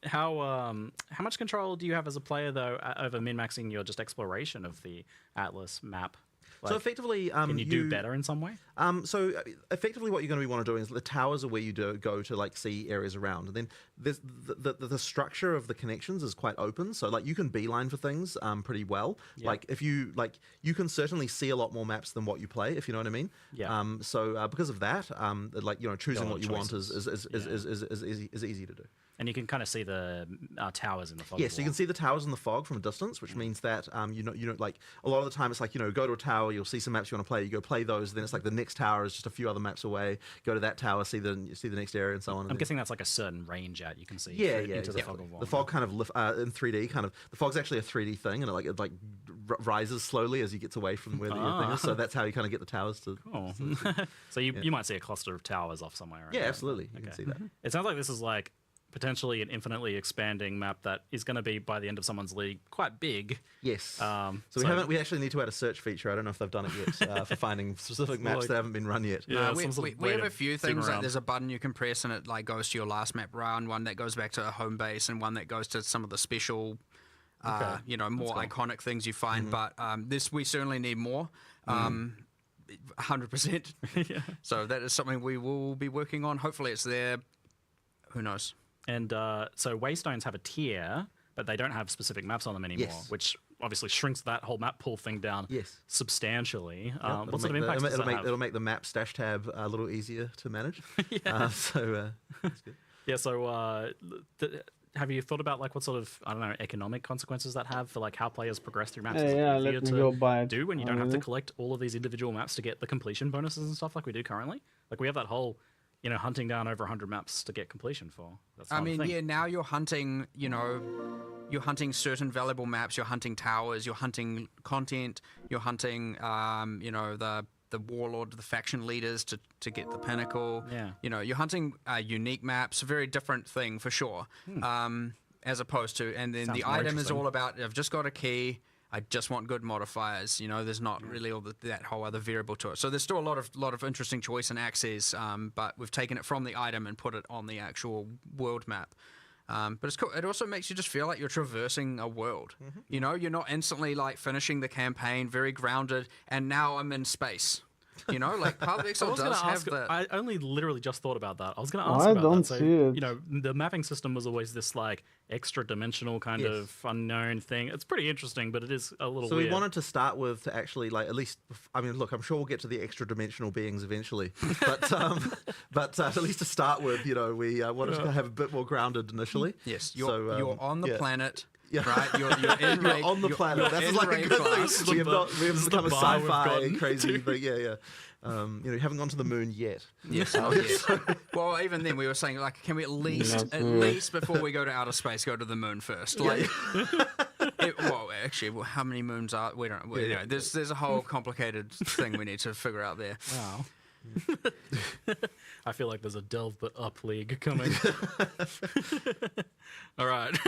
how much control do you have as a player, though, over min-maxing your just exploration of the Atlas map? Like, so effectively, can you do better in some way? So effectively, what you're going to want to do is the towers are where you go to like see areas around, and then there's the structure of the connections is quite open. So like you can beeline for things pretty well. Yeah. Like if you you can certainly see a lot more maps than what you play, if you know what I mean. Yeah. So because of that, like choosing what you want is easy to do. And you can kind of see the towers in the fog. Yeah, so you can see the towers in the fog from a distance, which means that like a lot of the time it's like go to a tower, you'll see some maps you want to play, you go play those, then it's like the next tower is just a few other maps away. Go to that tower, see the next area, and so on. I'm guessing that's like a certain range out you can see. Into the fog of war. The fog kind of in 3D kind of the fog's actually a 3D thing, and it rises slowly as you get away from where the thing is. So that's how you kind of get the towers to. Cool. So you might see a cluster of towers off somewhere. Right? Yeah, absolutely. You can see that. It sounds like this is like potentially an infinitely expanding map that is going to be, by the end of someone's league, quite big. Yes. So we actually need to add a search feature. I don't know if they've done it yet for finding specific maps that haven't been run yet. Yeah, we have a few things. Like there's a button you can press and it like goes to your last map round, one that goes back to a home base, and one that goes to some of the special, more iconic things you find. But we certainly need more. 100%. So that is something we will be working on. Hopefully it's there. Who knows? And so Waystones have a tier, but they don't have specific maps on them anymore, which obviously shrinks that whole map pool thing down substantially. What sort of impact does that have? It'll make the map stash tab a little easier to manage. That's good. Yeah, so have you thought about like what sort of, I don't know, economic consequences that have for like how players progress through maps? Let me go buy it. Do when you don't have to collect all of these individual maps to get the completion bonuses and stuff like we do currently? Like we have that whole... hunting down over 100 maps to get completion for. That's now you're hunting, you're hunting certain valuable maps, you're hunting towers, you're hunting content, you're hunting, the warlord, the faction leaders to get the pinnacle. Yeah. You're hunting unique maps, a very different thing for sure. As opposed to, and then the item is all about, I've just got a key, I just want good modifiers. There's not really all that whole other variable to it. So there's still a lot of interesting choice and access, but we've taken it from the item and put it on the actual world map. But it's cool. It also makes you just feel like you're traversing a world. You're not instantly like finishing the campaign, very grounded, and now I'm in space. Like Path of Exile does have that. I only literally just thought about that. I was going to ask about that. So, see it. The mapping system was always this like extra dimensional kind of unknown thing. It's pretty interesting, but it is a little So weird. we wanted to start with to actually like at least, I mean, look, I'm sure we'll get to the extra dimensional beings eventually, but at least to start with, we wanted to have a bit more grounded initially. Yes, you're on the planet. Yeah. Right, you're on the planet. That's like a good thing. We have become a sci-fi crazy, but you haven't gone to the moon yet. Yes. Well, even then, we were saying like, can we at least before we go to outer space, go to the moon first? Like, how many moons are we? Don't. There's a whole complicated thing we need to figure out there. Wow. I feel like there's a delve but up league coming. All right.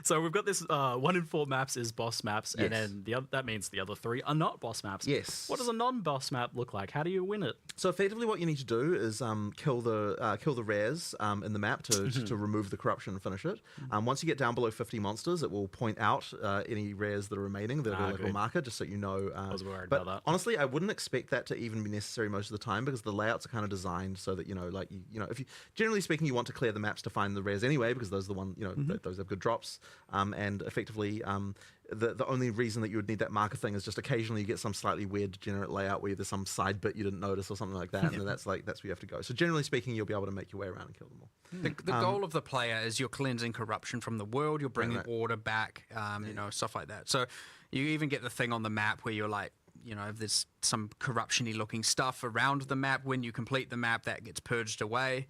So we've got this 1 in 4 maps is boss maps, and then that means the other 3 are not boss maps. Yes. What does a non-boss map look like? How do you win it? So effectively what you need to do is kill the rares in the map to remove the corruption and finish it. Once you get down below 50 monsters, it will point out any rares that are remaining, the little marker, just so you know. I was worried about that. Honestly, I wouldn't expect that to even be necessary most of the time, because the layouts are kind of designed so that, if you, generally speaking, you want to clear the maps to find the rares anyway, because those are the one, those have good drops, and effectively, the only reason that you would need that marker thing is just occasionally you get some slightly weird degenerate layout where there's some side bit you didn't notice or something like that, and then that's where you have to go. So generally speaking, you'll be able to make your way around and kill them all. The goal of the player is you're cleansing corruption from the world, you're bringing order back, you know, stuff like that. So you even get the thing on the map where you're like, you know, if there's some corruption-y looking stuff around the map, when you complete the map, that gets purged away.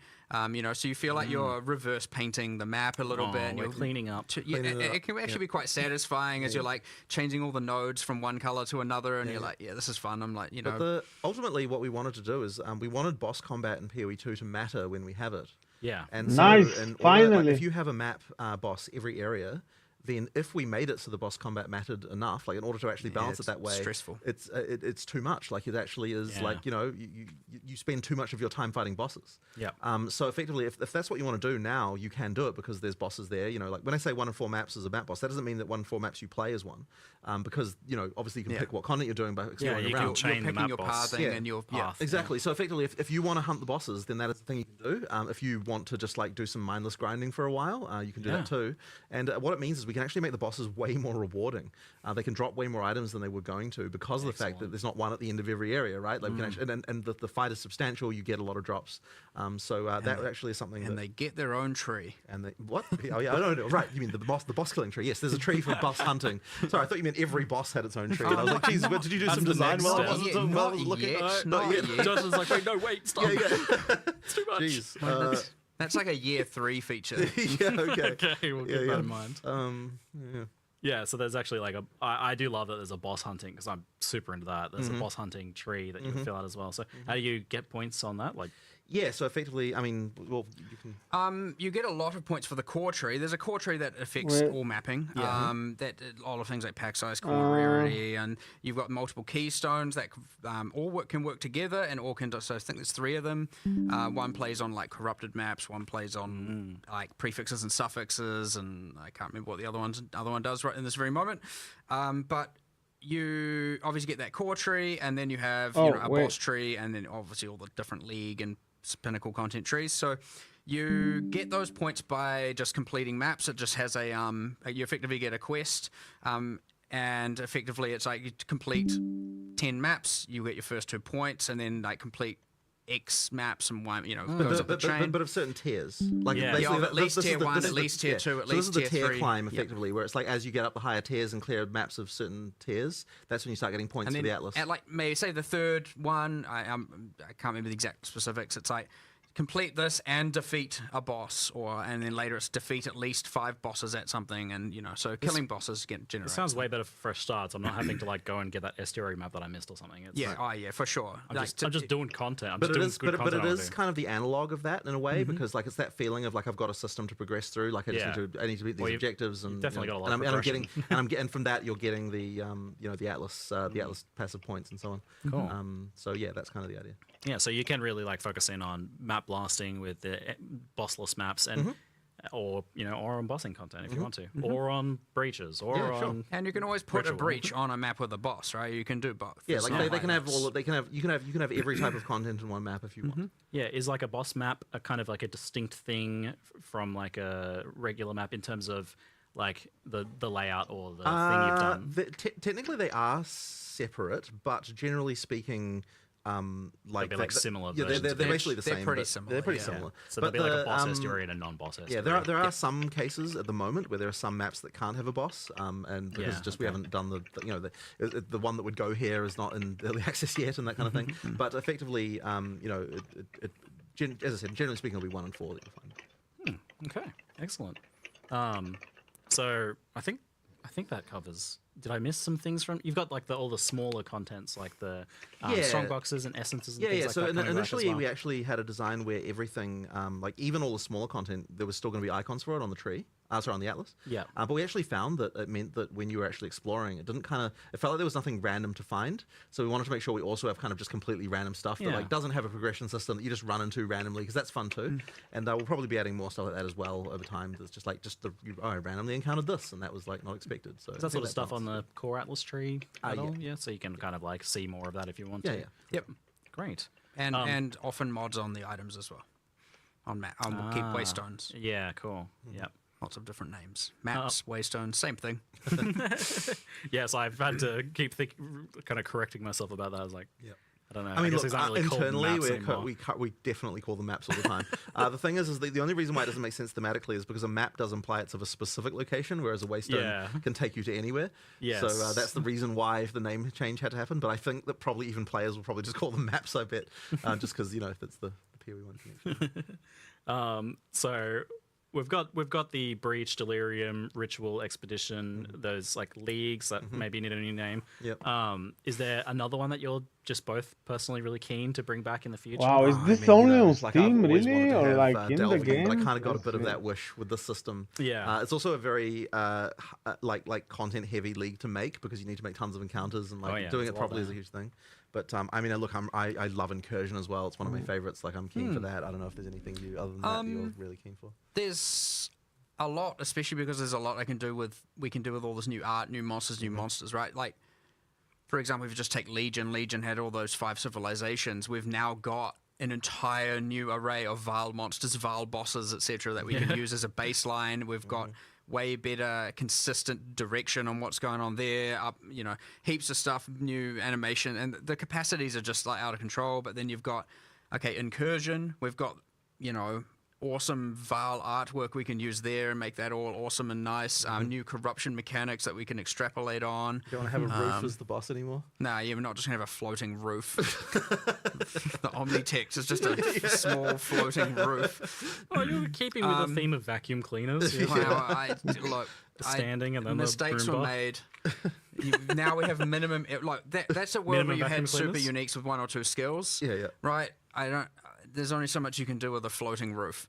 You know, so you feel like you're reverse painting the map a little bit. And you're you're cleaning up. It can actually be quite satisfying as you're like changing all the nodes from one color to another, and you're like, yeah, this is fun. I'm like, you know. But ultimately, what we wanted to do is we wanted boss combat in PoE 2 to matter when we have it. Yeah. And so nice. Finally. if you have a map boss every area, then if we made it so the boss combat mattered enough, like in order to actually balance it that way, stressful. It's too much. Like it actually is like, you know, you spend too much of your time fighting bosses. Yeah. So effectively, if that's what you want to do now, you can do it because there's bosses there. You know, like when I say 1 in 4 maps is a map boss, that doesn't mean that 1 in 4 maps you play is one, because you know obviously you can pick what content you're doing by exploring around. You're picking your pathing and your path. Exactly. So effectively, if you want to hunt the bosses, then that is the thing you can do. If you want to just like do some mindless grinding for a while, you can do that too. And what it means is we can actually make the bosses way more rewarding. They can drop way more items than they were going to because of the fact that there's not one at the end of every area, right? Like we can actually, and the fight is substantial. You get a lot of drops. So that actually is something. And they get their own tree. And they what? Oh yeah, no, right. You mean the boss killing tree? Yes, there's a tree for boss hunting. Sorry, I thought you meant every boss had its own tree. And I was like, geez, did you do some design while I wasn't looking? Not yet. Josh was like, wait, no, wait, stop. It's too much. Jeez. That's like a year 3 feature. Yeah, okay. Okay, we'll keep that in mind. Yeah. Yeah, so there's actually like I do love that there's a boss hunting because I'm super into that. There's a boss hunting tree that you can fill out as well. So how do you get points on that? Like, yeah, so effectively, I mean, well, you can. You get a lot of points for the core tree. There's a core tree that affects all mapping. That all of things like pack size, core rarity, and you've got multiple keystones that all can work together, and all can. So I think there's 3 of them. One plays on like corrupted maps. One plays on like prefixes and suffixes, and I can't remember what the other one does right in this very moment. But you obviously get that core tree, and then you have a boss tree, and then obviously all the different league and pinnacle content trees. So you get those points by just completing maps. It just has you effectively get a quest, and effectively it's like you complete 10 maps, you get your first 2 points, and then like complete X maps and one, goes up the chain. But of certain tiers, like at least tier 1, at least tier 2, at least tier 3. This is the tier climb, effectively, where it's like as you get up the higher tiers and clear maps of certain tiers, that's when you start getting points for the Atlas. At like maybe say the 3rd one, I can't remember the exact specifics. It's like complete this and defeat a boss, and then later it's defeat at least 5 bosses at something, and so killing bosses generate. It sounds way better for fresh starts. I'm not having to like go and get that estuary map that I missed or something. It's yeah, for sure. I'm just doing content. But it is kind of the analog of that in a way, because like it's that feeling of like I've got a system to progress through. Like I need to meet these objectives, and definitely got a lot of progression. And from that you're getting the the Atlas passive points and so on. Cool. So yeah, that's kind of the idea. Yeah, so you can really like focus in on map blasting with the bossless maps, and or on bossing content if you want to, or on breaches, or on. And you can always put a breach on a map with a boss, right? You can do both. Yeah, like they can have you can have every type of content in one map if you want. Yeah, is like a boss map a kind of like a distinct thing from like a regular map in terms of like the layout or the thing you've done? Technically, they are separate, but generally speaking. Similar. Yeah, they're basically the same. They're pretty similar. They're pretty similar. So there'll be like a boss estuary and a non-boss estuary. Yeah, there are some cases at the moment where there are some maps that can't have a boss, and because we haven't done the one that would go here is not in early access yet, and that kind of thing. But effectively, as I said, generally speaking, it'll be 1 in 4 that you'll find. Okay, excellent. So I think that covers. Did I miss some things from? You've got like all the smaller contents, like the strong boxes and essences and things like that. So initially, we actually had a design where everything, like even all the smaller content, there was still going to be icons for it on the tree. On the Atlas. Yeah. But we actually found that it meant that when you were actually exploring, it felt like there was nothing random to find. So we wanted to make sure we also have kind of just completely random stuff that like doesn't have a progression system that you just run into randomly, because that's fun too. And we'll probably be adding more stuff like that as well over time. That's just like I randomly encountered this, and that was like not expected. So is that sort of stuff on the core Atlas tree at all? Yeah. So you can kind of like see more of that if you want to. Yeah. Yep. Great. And often mods on the items as well. On keep waystones. Yeah. Cool. Yep. Lots of different names. Maps, Waystone, same thing. Yes, I've had to keep kind of correcting myself about that. I was like, I don't know. I mean, guess look, these aren't really internally, called maps we definitely call them maps all the time. The thing is the only reason why it doesn't make sense thematically is because a map does imply it's of a specific location, whereas a waystone can take you to anywhere. Yes. So that's the reason why the name change had to happen. But I think that probably even players will probably just call them maps, I bet, just because, that's the PoE one connection. So we've got the Breach, Delirium, Ritual, Expedition, those like leagues that maybe need a new name. Yep. Is there another one that you're just both personally really keen to bring back in the future? Wow, is this only on Steam, I've always really, wanted to or have, like in the Delving, game? but I kind of got a bit of that wish with the system. Yeah. It's also a very like content heavy league to make because you need to make tons of encounters and doing it properly is a huge thing. But I mean, look, I love Incursion as well. It's one of my favorites. Like I'm keen for that. I don't know if there's anything other than that you're really keen for. There's a lot, especially because there's a lot we can do with all this new art, new monsters, right? Like, for example, if you just take Legion had all those 5 civilizations. We've now got an entire new array of Vile monsters, Vile bosses, etc. that we can use as a baseline. We've got way better consistent direction on what's going on there, heaps of stuff, new animation, and the capacities are just like out of control. But then you've got Incursion, we've got awesome Vile artwork we can use there and make that all awesome and nice. New corruption mechanics that we can extrapolate on. You don't want to have a roof as the boss anymore? Nah, we're not just going to have a floating roof. The Omnitex is just a small floating roof. Oh, you're keeping with the theme of vacuum cleaners. Look, standing and then mistakes the were made. Now we have minimum. That's a world where you had super uniques with 1 or 2 skills. Yeah. Right. There's only so much you can do with a floating roof.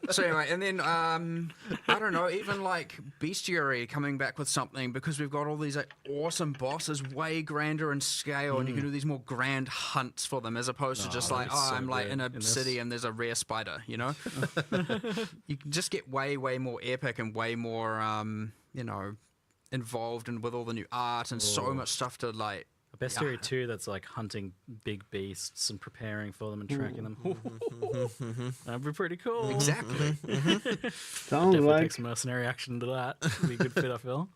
So anyway, and then I don't know, even like Bestiary coming back with something because we've got all these awesome bosses, way grander in scale, and you can do these more grand hunts for them as opposed to just like, I'm like in a city and there's a rare spider, You can just get way more epic and way more involved and with all the new art and so much stuff to like. A Bestiary 2 that's like hunting big beasts and preparing for them and tracking them. That'd be pretty cool. Exactly. Sounds like take some mercenary action into that. Be a good fit, I feel.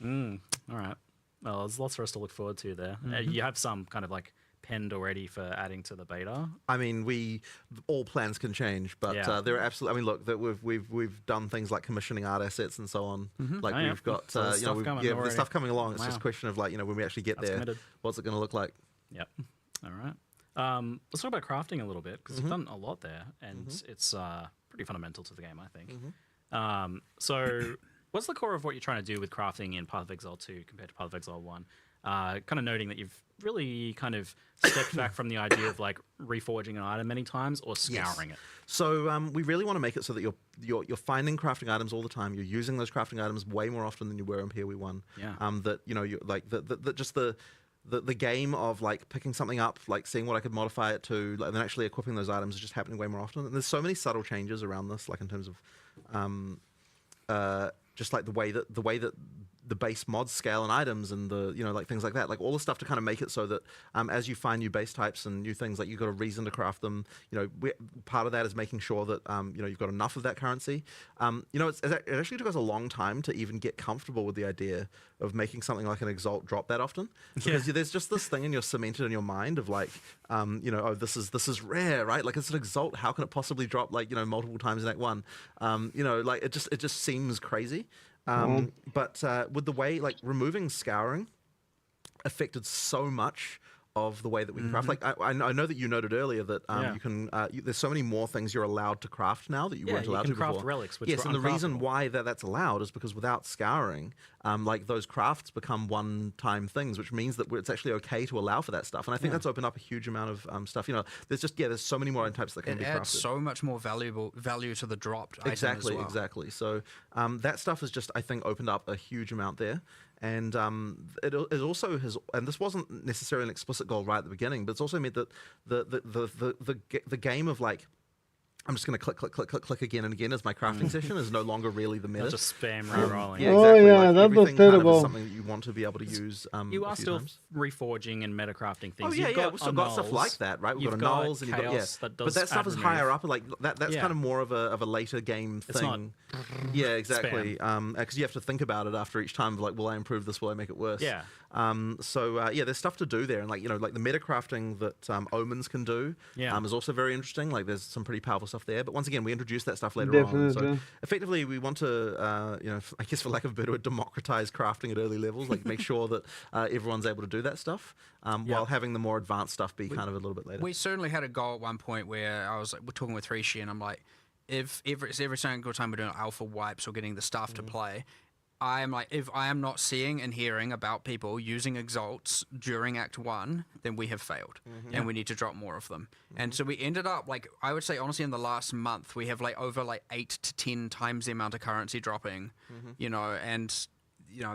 All right. Well, there's lots for us to look forward to there. You have some kind of like penned already for adding to the beta. I mean, all plans can change, but there are absolutely. I mean, look, that we've done things like commissioning art assets and so on. Like we've got there's stuff coming along. It's just a question of like when we actually get there, committed. What's it going to look like? Yep. All right. Let's talk about crafting a little bit because you've done a lot there, and it's pretty fundamental to the game, I think. So, what's the core of what you're trying to do with crafting in Path of Exile 2 compared to Path of Exile 1? Kind of noting that you've really kind of stepped back from the idea of like reforging an item many times or scouring it. So we really want to make it so that you're finding crafting items all the time. You're using those crafting items way more often than you were in PoE 1. Yeah. That you like just the game of like picking something up, like seeing what I could modify it to, and then actually equipping those items is just happening way more often. And there's so many subtle changes around this, like in terms of just like the way that the base mods scale and items and the like things like that, like all the stuff to kind of make it so that as you find new base types and new things, like you've got a reason to craft them. Part of that is making sure that you've got enough of that currency. It actually took us a long time to even get comfortable with the idea of making something like an Exalt drop that often, because there's just this thing cemented in your mind of like this is rare, right? Like it's an Exalt, how can it possibly drop like multiple times in Act 1? Like it just seems crazy. But with the way like removing scouring affected so much of the way that we can craft. Like I know that you noted earlier that you can. There's so many more things you're allowed to craft now that you weren't allowed to before. Craft relics, which yes, and the reason why that's allowed is because without scouring, like those crafts become one-time things, which means that it's actually okay to allow for that stuff. And I think that's opened up a huge amount of stuff. There's so many more types that can be crafted. It adds so much more value to the dropped item Exactly, as well. exactly. So that stuff has just, I think, opened up a huge amount there. And it also has, and this wasn't necessarily an explicit goal right at the beginning, but it's also meant that the game of like I'm just going to click again and again as my crafting session is no longer really the meta. Just spam re-rolling. Yeah, exactly. Yeah, that was everything terrible. Kind of is something that you want to be able to use. You are still times. reforging and metacrafting things. Oh yeah, You've yeah. got We've still got stuff like that, right? We've got nulls and you've got that but that stuff is higher up. Like that's kind of more of a later game thing. It's not yeah, exactly. Because you have to think about it after each time. Like, will I improve this? Will I make it worse? Yeah. Yeah, there's stuff to do there, and like the metacrafting that omens can do is also very interesting. Like, there's some pretty powerful stuff there. But once again, we introduce that stuff later on. So effectively, we want to, I guess for lack of a better word, democratize crafting at early levels. Like, make sure that everyone's able to do that stuff, while having the more advanced stuff be kind of a little bit later. We certainly had a goal at one point where I was like, we're talking with Rishi, and I'm like, if every single time we're doing alpha wipes or getting the staff to play, I'm like, if I am not seeing and hearing about people using exalts during Act 1, then we have failed, and we need to drop more of them. And so we ended up, like, I would say honestly, in the last month, we have like over like 8 to 10 times the amount of currency dropping, and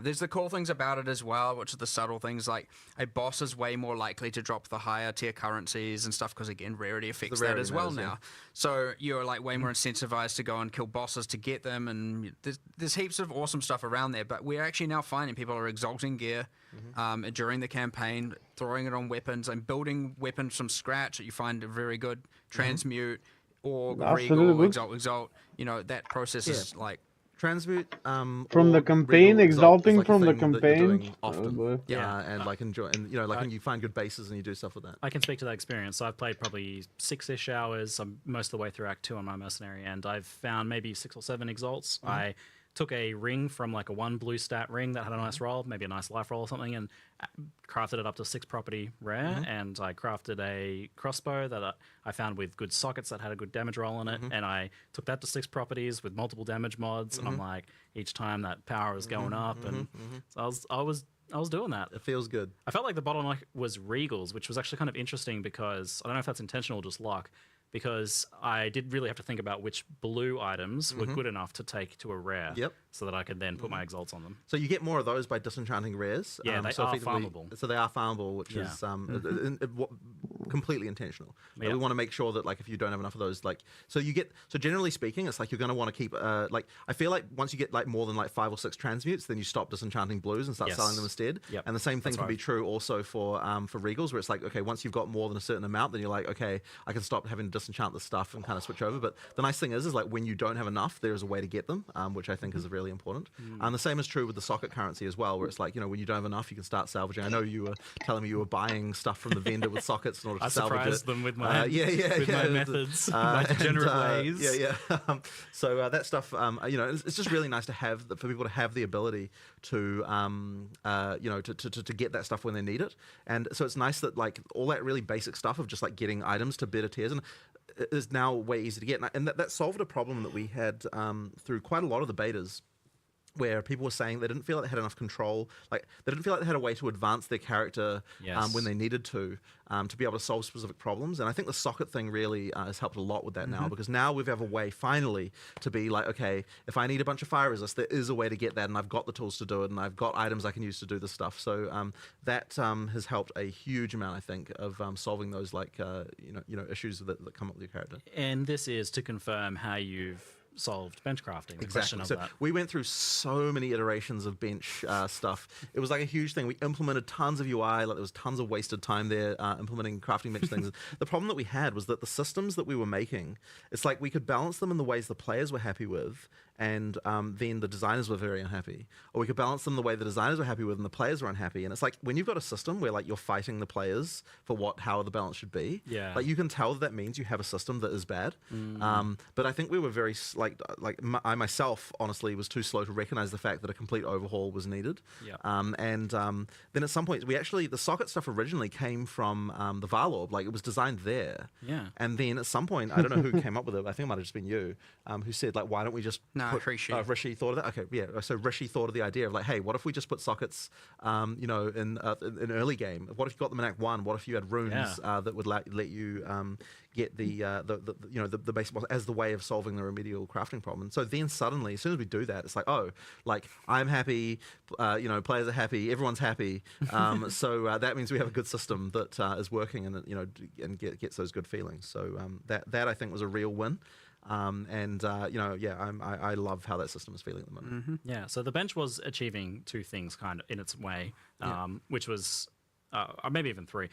there's the cool things about it as well, which are the subtle things, like a boss is way more likely to drop the higher tier currencies and stuff, because again, rarity affects that as well now. So you're like way more incentivized to go and kill bosses to get them, and there's heaps of awesome stuff around there. But we're actually now finding people are exalting gear during the campaign, throwing it on weapons and building weapons from scratch that you find very good. Transmute or regal, exalt. That process is like transmute from the campaign, exalting from the campaign often, and like enjoy, and and you find good bases and you do stuff with that. I can speak to that experience. So I've played probably 6-ish hours. I'm most of the way through Act 2 on my mercenary, and I've found maybe 6 or 7 exalts. I took a ring from like a 1 blue stat ring that had a nice roll, maybe a nice life roll or something, and crafted it up to 6 property rare. And I crafted a crossbow that I found with good sockets that had a good damage roll in it, and I took that to 6 properties with multiple damage mods. And I'm like, each time that power was going up, and so I was doing that. It feels good. I felt like the bottleneck was regals, which was actually kind of interesting, because I don't know if that's intentional or just luck, because I did really have to think about which blue items were good enough to take to a rare, so that I could then put my exalts on them. So you get more of those by disenchanting rares. Yeah, they are farmable. So they are farmable, which is completely intentional. We want to make sure that, like, if you don't have enough of those, so generally speaking, it's like you're going to want to keep, I feel like once you get like more than like 5 or 6 transmutes, then you stop disenchanting blues and start selling them instead. And the same thing can be true also for regals, where it's like, okay, once you've got more than a certain amount, then you're like, okay, I can stop having to disenchant the stuff and kind of switch over. But the nice thing is like when you don't have enough, there is a way to get them, which I think is really important. And the same is true with the socket currency as well, where it's like, when you don't have enough, you can start salvaging. I know you were telling me you were buying stuff from the vendor with sockets in order to salvage it. I surprised them with my my methods, my degenerate ways. So that stuff, it's just really nice to have for people to have the ability to to get that stuff when they need it. And so it's nice that like all that really basic stuff of just like getting items to better tiers and is now way easier to get. And that solved a problem that we had through quite a lot of the betas, where people were saying they didn't feel like they had enough control, like they didn't feel like they had a way to advance their character when they needed to be able to solve specific problems. And I think the socket thing really has helped a lot with that now, because now we have a way finally to be like, okay, if I need a bunch of fire resist, there is a way to get that, and I've got the tools to do it, and I've got items I can use to do this stuff. So that has helped a huge amount, I think, of solving those like issues that come up with your character. And this is to confirm how you've solved bench crafting. Exactly. So we went through so many iterations of bench stuff. It was like a huge thing. We implemented tons of UI. Like there was tons of wasted time there implementing crafting bench things. The problem that we had was that the systems that we were making, it's like we could balance them in the ways the players were happy with, and then the designers were very unhappy. Or we could balance them the way the designers were happy with and the players were unhappy. And it's like when you've got a system where like you're fighting the players for how the balance should be, like you can tell that means you have a system that is bad. But I think we were very I myself honestly was too slow to recognize the fact that a complete overhaul was needed. And then at some point the socket stuff originally came from the Varlorb. Like it was designed there. And then at some point, I don't know who came up with it. I think it might have just been you, who said like, why don't we just Rishi thought of that. Okay, yeah. So Rishi thought of the idea of like, hey, what if we just put sockets, in early game? What if you got them in Act 1? What if you had runes that would let you get the you know the basic boss as the way of solving the remedial crafting problem. And so then suddenly, as soon as we do that, it's like, oh, like I'm happy, you know, players are happy, everyone's happy. So that means we have a good system that is working and you know and gets those good feelings. So that I think was a real win. And you know, yeah, I love how that system is feeling at the moment. Yeah, so the bench was achieving two things kind of in its way, which was or maybe even three.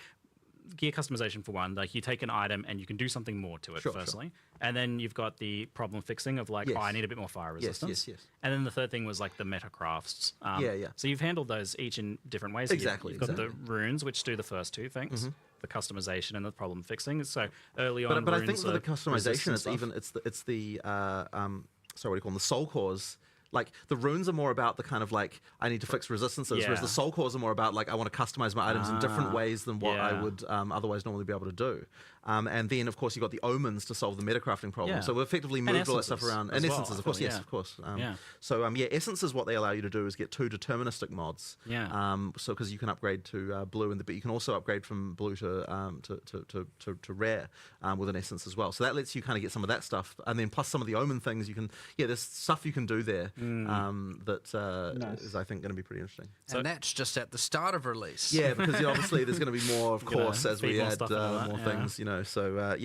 Gear customization for one, like you take an item and you can do something more to it, firstly. And then you've got the problem fixing of like, oh, I need a bit more fire resistance. Yes. And then the third thing was like the meta crafts. Yeah. So you've handled those each in different ways. Exactly. You've got the runes, which do the first two things, the customization and the problem fixing. So early on, but I think for the customization, resistance it's the sorry, what do you call them? The soul cores. Like the runes are more about the kind of like I need to fix resistances, whereas the soul cores are more about like I want to customize my items in different ways than what I would otherwise normally be able to do. And then of course you got the omens to solve the metacrafting problem. So we effectively moved all that stuff around. And essences, of course, yes, of course. So essences, what they allow you to do is get 2 deterministic mods. So because you can upgrade to blue, but you can also upgrade from blue to rare with an essence as well. So that lets you kind of get some of that stuff, and then plus some of the omen things you can. Yeah, there's stuff you can do there. That is, I think, going to be pretty interesting. And that's just at the start of release. Yeah, because obviously there's going to be more, of course, as we add more things, you know. So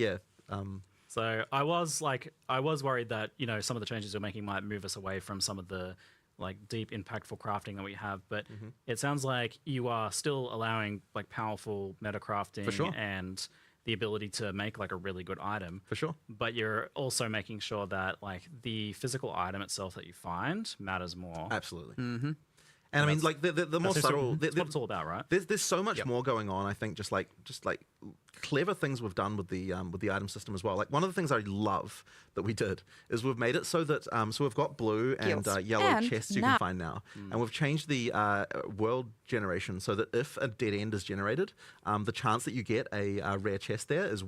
So I was worried that you know some of the changes you're making might move us away from some of the like deep, impactful crafting that we have. But it sounds like you are still allowing like powerful meta crafting and the ability to make like a really good item. For sure. But you're also making sure that like the physical item itself that you find matters more. Absolutely. And I mean, like the more subtle, that's what it's all about, right? There's so much more going on. I think just like clever things we've done with the item system as well. Like one of the things I love that we did is we've made it so that so we've got blue and yellow And chests you can find now, and we've changed the world generation so that if a dead end is generated, the chance that you get a rare chest there is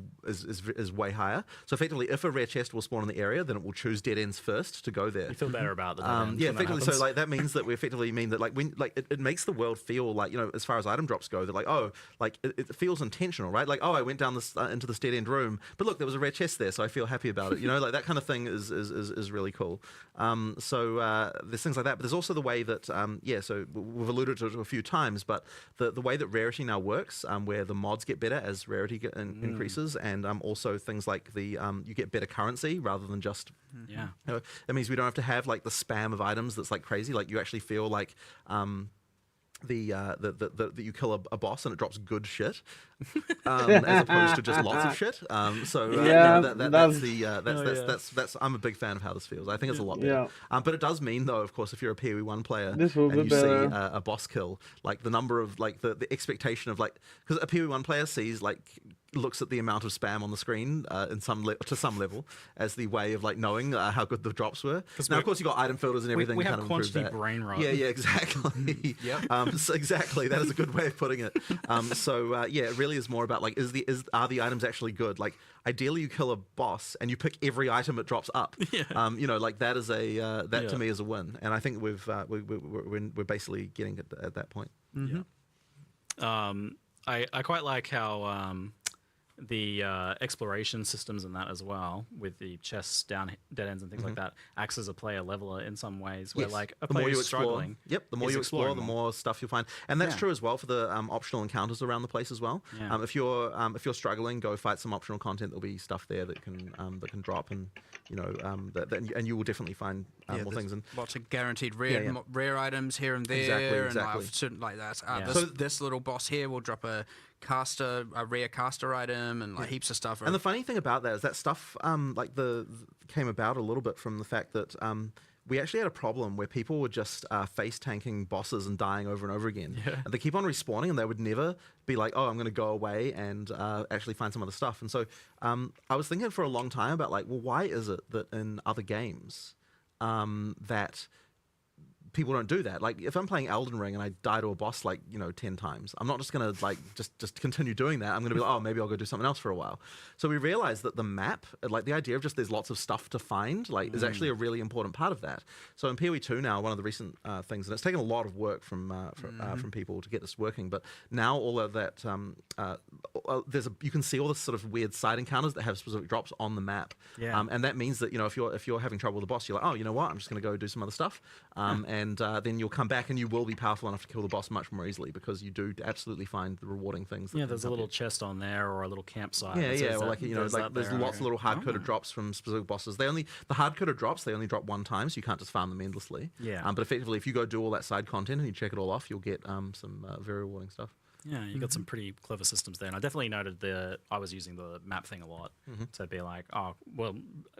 way higher. So effectively, if a rare chest will spawn in the area, then it will choose dead ends first to go there. You feel better about the dead ends yeah, when that effectively. So happens. like that means that we effectively mean that like when like it makes the world feel like, you know, as far as item drops go, they're like, oh, like it feels intentional, right? Like, oh, I went down this into this dead end room, but look, there was a rare chest there, so I feel happy about it. You know, like that kind of thing is really cool. So there's things like that, but there's also the way that so we've alluded to it a few times, but the way that rarity now works, where the mods get better as rarity increases, and also things like the you get better currency rather than just you know, it means we don't have to have like the spam of items that's like crazy. Like you actually feel like that you kill a boss and it drops good shit, as opposed to just lots of shit. That's I'm a big fan of how this feels. I think it's a lot better. But it does mean though, of course, if you're a PoE 1 player and you see a boss kill, like the number of like the expectation of like, because a PoE 1 player sees like looks at the amount of spam on the screen to some level as the way of like knowing how good the drops were. Now, of course, you got item filters and everything. We kind have of quantity brain rot. Yeah, exactly. So exactly, that is a good way of putting it. It really is more about like, are the items actually good? Like, ideally, you kill a boss and you pick every item it drops up. You know, like that is to me is a win, and I think we're basically getting at that point. I quite like how the exploration systems and that as well, with the chests down dead ends and things like that, acts as a player leveler in some ways. Where like a player who's struggling, the more you explore, the more stuff you'll find, and that's true as well for the optional encounters around the place as well. If you're struggling, go fight some optional content. There'll be stuff there that can drop, and you know and you will definitely find more things. And lots of guaranteed rare items here and there, exactly. and like that. This little boss here will drop a rare caster item, and like heaps of stuff. And the funny thing about that is that stuff came about a little bit from the fact that we actually had a problem where people were just face tanking bosses and dying over and over again. And they keep on respawning, and they would never be like, oh, I'm going to go away and actually find some other stuff. And so I was thinking for a long time about like, well, why is it that in other games that people don't do that. Like if I'm playing Elden Ring and I die to a boss like 10 times, I'm not just gonna like just continue doing that. I'm gonna be like, oh, maybe I'll go do something else for a while. So we realized that the map, like the idea of just there's lots of stuff to find, like is actually a really important part of that. So in PoE 2 now, one of the recent things, and it's taken a lot of work from people to get this working, but now all of that you can see all this sort of weird side encounters that have specific drops on the map. Yeah. And that means that if you're having trouble with the boss, you're like, oh, you know what, I'm just gonna go do some other stuff. And then you'll come back and you will be powerful enough to kill the boss much more easily because you do absolutely find the rewarding things. Yeah, there's a little chest on there or a little campsite. Yeah, or there's lots of little hard-coded drops from specific bosses. The hard-coded drops, they only drop one time, so you can't just farm them endlessly. Yeah. But effectively, if you go do all that side content and you check it all off, you'll get some very rewarding stuff. Yeah, you got some pretty clever systems there, and I definitely noted I was using the map thing a lot to be like, oh, well,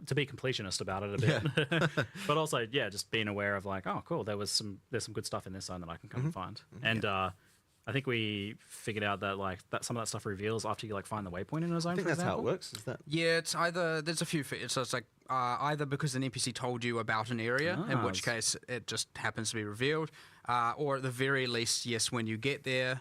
to be completionist about it a bit, but also, just being aware of like, oh, cool, there's some good stuff in this zone that I can come and find, and I think we figured out that some of that stuff reveals after you find the waypoint in a zone. I think that's how it works. Is that? Yeah, it's either there's a few. So it's like either because an NPC told you about an area, in which case it just happens to be revealed, or at the very least, yes, when you get there.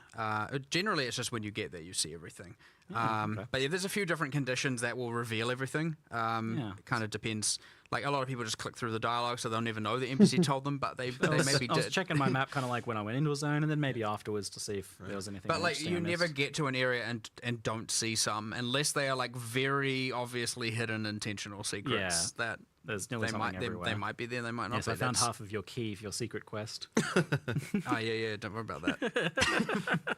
Generally, it's just when you get there you see everything. But yeah, there's a few different conditions that will reveal everything. It kind of depends. Like a lot of people just click through the dialogue, so they'll never know the NPC told them, but they maybe did. I was checking my map kind of like when I went into a zone, and then maybe afterwards to see if there was anything. But like you never get to an area and don't see some unless they are like very obviously hidden intentional secrets. Yeah, that there's nearly something everywhere. They might be there, they might not. Yes, be. I found half of your key for your secret quest. Oh yeah, don't worry about that.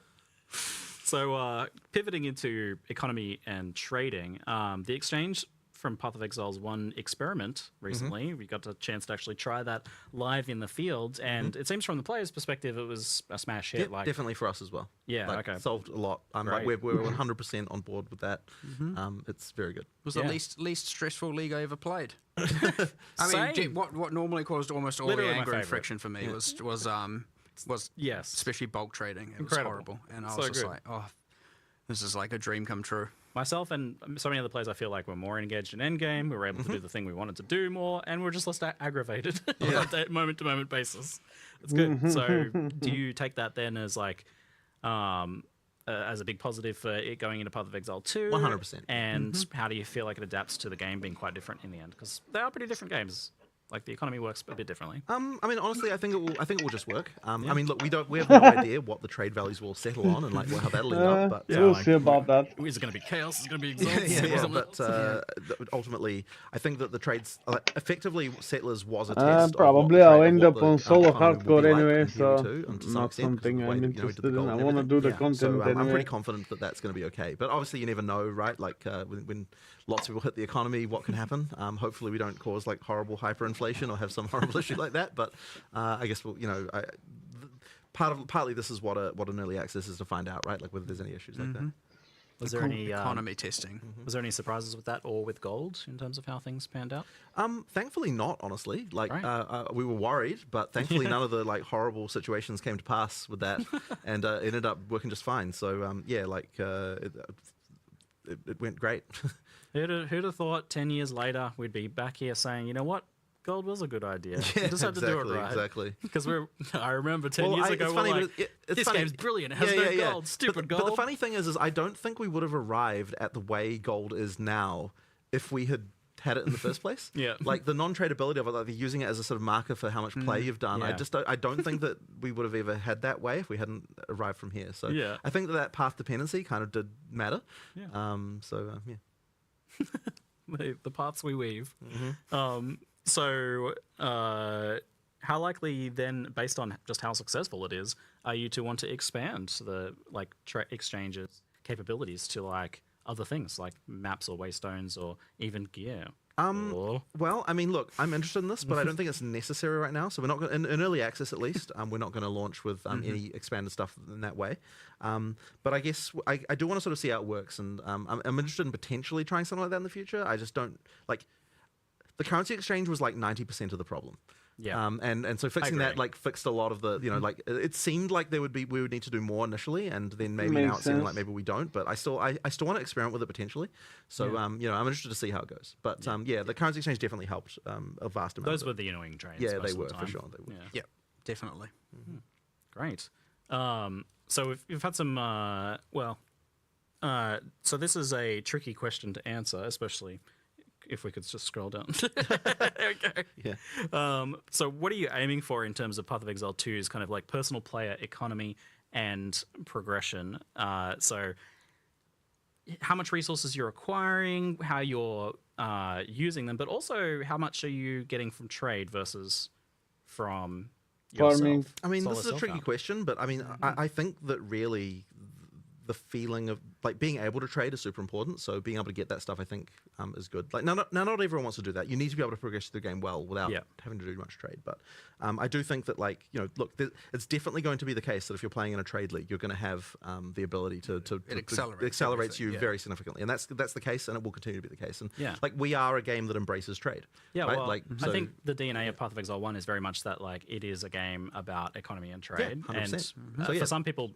So pivoting into economy and trading, the exchange from Path of Exile's one experiment recently. We got a chance to actually try that live in the field, and it seems from the player's perspective it was a smash hit. Yeah, definitely for us as well. Yeah, okay. Solved a lot. We're 100% on board with that. It's very good. It was the least stressful league I ever played. I mean, what normally caused almost all Literally the anger and favorite. friction for me was yes, especially bulk trading. It Incredible. was horrible, and I was just like, oh, this is like a dream come true. Myself and so many other players, I feel like, were more engaged in endgame. We were able to do the thing we wanted to do more, and we're just less aggravated on a moment-to-moment basis. It's good. So, do you take that then as like as a big positive for it going into Path of Exile 2? 100%. And how do you feel like it adapts to the game being quite different in the end? Because they are pretty different games. Like the economy works a bit differently. I mean, honestly, I think it will just work. I mean, look, we have no idea what the trade values will settle on and like how that'll end up. But we'll see about that. Is it going to be chaos? Is it going to be exhaustion? But ultimately, I think that the trades effectively Settlers was a test. Probably I'll end up on solo hardcore anyway, so not something I'm interested in. I want to do the content anyway. I'm pretty confident that that's going to be okay. But obviously, you never know, right? Like when lots of people hit the economy, what can happen? Hopefully, we don't cause like horrible hyperinflation or have some horrible issue like that. But I guess partly this is what an early access is to find out, right? Like whether there's any issues like that. Was there any economy testing? Was there any surprises with that or with gold in terms of how things panned out? Thankfully not, honestly. Like we were worried, but thankfully none of the like horrible situations came to pass with that, and it ended up working just fine. So it went great. Who'd have thought 10 years later we'd be back here saying, you know what? Gold was a good idea. Yeah, you just had to do it right. Exactly. Because I remember 10 years ago, this game's brilliant. It has no gold. Stupid gold. But the funny thing is I don't think we would have arrived at the way gold is now if we had it in the first place. Yeah. Like the non-tradability of it, like using it as a sort of marker for how much play you've done. Yeah. I don't think that we would have ever had that way if we hadn't arrived from here. So I think that path dependency kind of did matter. Yeah. The paths we weave. So, how likely then, based on just how successful it is, are you to want to expand the exchanges capabilities to like other things like maps or waystones or even gear? Well, I mean, look, I'm interested in this, but I don't think it's necessary right now. So we're not going in early access, at least. We're not going to launch with any expanded stuff in that way. But I guess I do want to sort of see how it works, and I'm interested in potentially trying something like that in the future. I just don't like. The currency exchange was like 90% of the problem. Yeah. And so fixing that like fixed a lot of the, like it seemed like we would need to do more initially, and then maybe now it's seeming like maybe we don't, but I still want to experiment with it potentially. So I'm interested to see how it goes. But the currency exchange definitely helped a vast amount. Those were the annoying trades. Yeah, they were for sure. They were. Yeah, definitely. Great. So we've had some, so this is a tricky question to answer, especially if we could just scroll down. Okay. Yeah. So what are you aiming for in terms of Path of Exile 2's kind of like personal player economy and progression? So how much resources you're acquiring, how you're using them, but also how much are you getting from trade versus from Farming. yourself? I mean, this is a Solo tricky self-found. question, but I mean, I think that really the feeling of like being able to trade is super important. So being able to get that stuff, I think, is good. Like, not everyone wants to do that. You need to be able to progress through the game well without having to do much trade. But I do think that, like, you know, look, it's definitely going to be the case that if you're playing in a trade league, you're going to have the ability to accelerates it accelerates everything, you very significantly, and that's the case, and it will continue to be the case. And Yeah. like, we are a game that embraces trade. Yeah, right? well, Like, I so- think the DNA of Path of Exile 1 is very much that, like, it is a game about economy and trade. 100%. And So, yeah. for some people,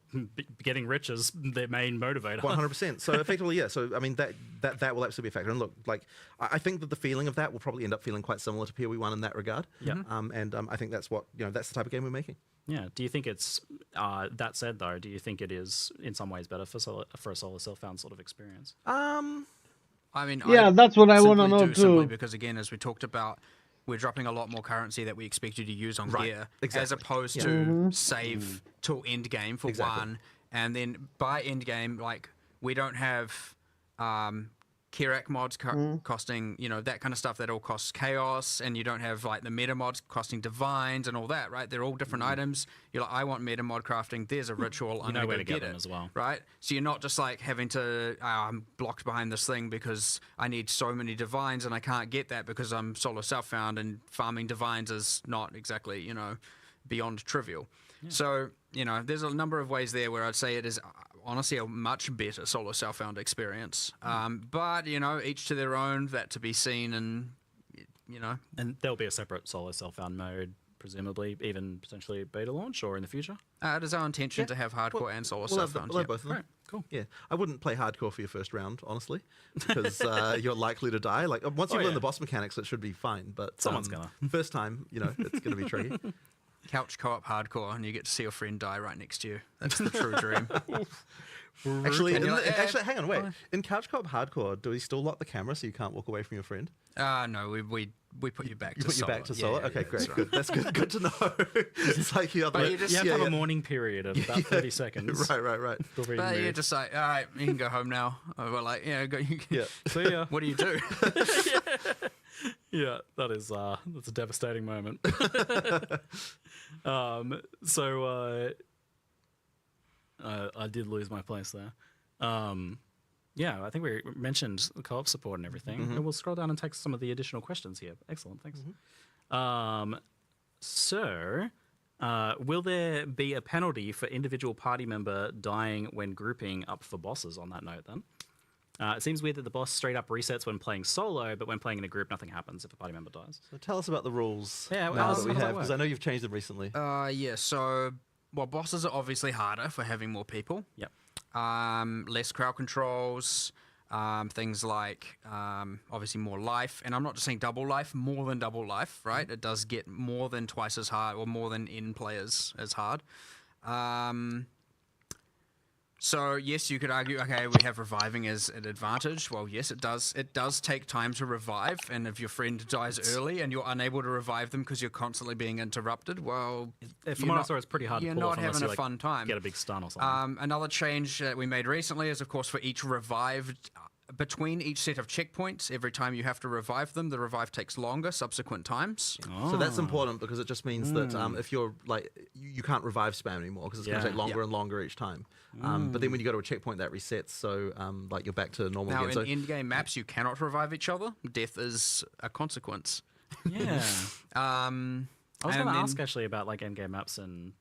getting rich is their main motivator. 100%. So effectively, yeah. So I mean, that will absolutely be a factor. And look, like, I think that the feeling of that will probably end up feeling quite similar to PoE 1 in that regard. Yeah. I think that's what, you know, that's the type of game we're making. Yeah. Do you think it's, that said, though, do you think it is in some ways better for a solo self-found sort of experience? I mean, Yeah, that's what I wanna simply know do simply too. because, again, as we talked about, we're dropping a lot more currency that we expect you to use on Right, gear, exactly. as opposed Yeah. to save till end game for Exactly. one, and then by end game, like, we don't have Kirak mods costing, you know, that kind of stuff that all costs chaos, and you don't have like the meta mods costing divines and all that, right? They're all different items. You're like, I want meta mod crafting. There's a ritual. I'm You know gonna where go to get get them it as well. right? So you're not just like having to, I'm blocked behind this thing because I need so many divines and I can't get that because I'm solo self-found, and farming divines is not exactly, you know, beyond trivial. So, you know, there's a number of ways there where I'd say it is honestly a much better solo self-found experience. But, you know, each to their own, that to be seen, and, you know. And there'll be a separate solo self-found mode, presumably, even potentially beta launch or in the future? It is our intention to have hardcore and solo We'll have, self-found. we'll have both of them. Right, cool. Yeah, I wouldn't play hardcore for your first round, honestly, because you're likely to die. Like, once Oh, you learn yeah. the boss mechanics, it should be fine. But Someone's gonna. First time, you know, it's gonna be tricky. Couch co-op hardcore, and you get to see your friend die right next to you. That's the true dream. Actually, And you're like, actually, hang on, wait. In couch co-op hardcore, do we still lock the camera so you can't walk away from your friend? No, we put you back You to put you solo. back to solo. Yeah, Okay, yeah, great, right. good. That's good. Good to know. It's like you have, But you just- You have to yeah, have yeah. a mourning period of about 30 seconds. Right. Before you But you're move. just like, all right, you can go home now. We're like, yeah, go. You can, Yeah. See ya. What do you do? Yeah, that's a devastating moment. I did lose my place there. Yeah, I think we mentioned the co-op support and everything. And we'll scroll down and take some of the additional questions here. Excellent, thanks. Will there be a penalty for individual party member dying when grouping up for bosses on that note then? It seems weird that the boss straight up resets when playing solo, but when playing in a group, nothing happens if a party member dies. So tell us about the rules Yeah, now how that we does that have, because work? I know you've changed them recently. Yeah, so, well, bosses are obviously harder for having more people. Yep. Less crowd controls, things like obviously more life, and I'm not just saying double life, more than double life, right? It does get more than twice as hard, or more than in players as hard. So yes, you could argue, okay, we have reviving as an advantage. Well, yes, it does. It does take time to revive, and if your friend dies early and you're unable to revive them because you're constantly being interrupted, well, From what I saw, it's pretty hard to you're pull not off unless having you, a fun time. get a big stun or something. Another change that we made recently is, of course, for each revived, between each set of checkpoints, every time you have to revive them, the revive takes longer subsequent times. So that's important because it just means that if you're like, you can't revive spam anymore because it's going to take longer and longer each time. But then when you go to a checkpoint, that resets. So like you're back to normal Now, again. in end-game maps, you cannot revive each other. Death is a consequence. Yeah. I was and going to then- ask actually about like endgame maps and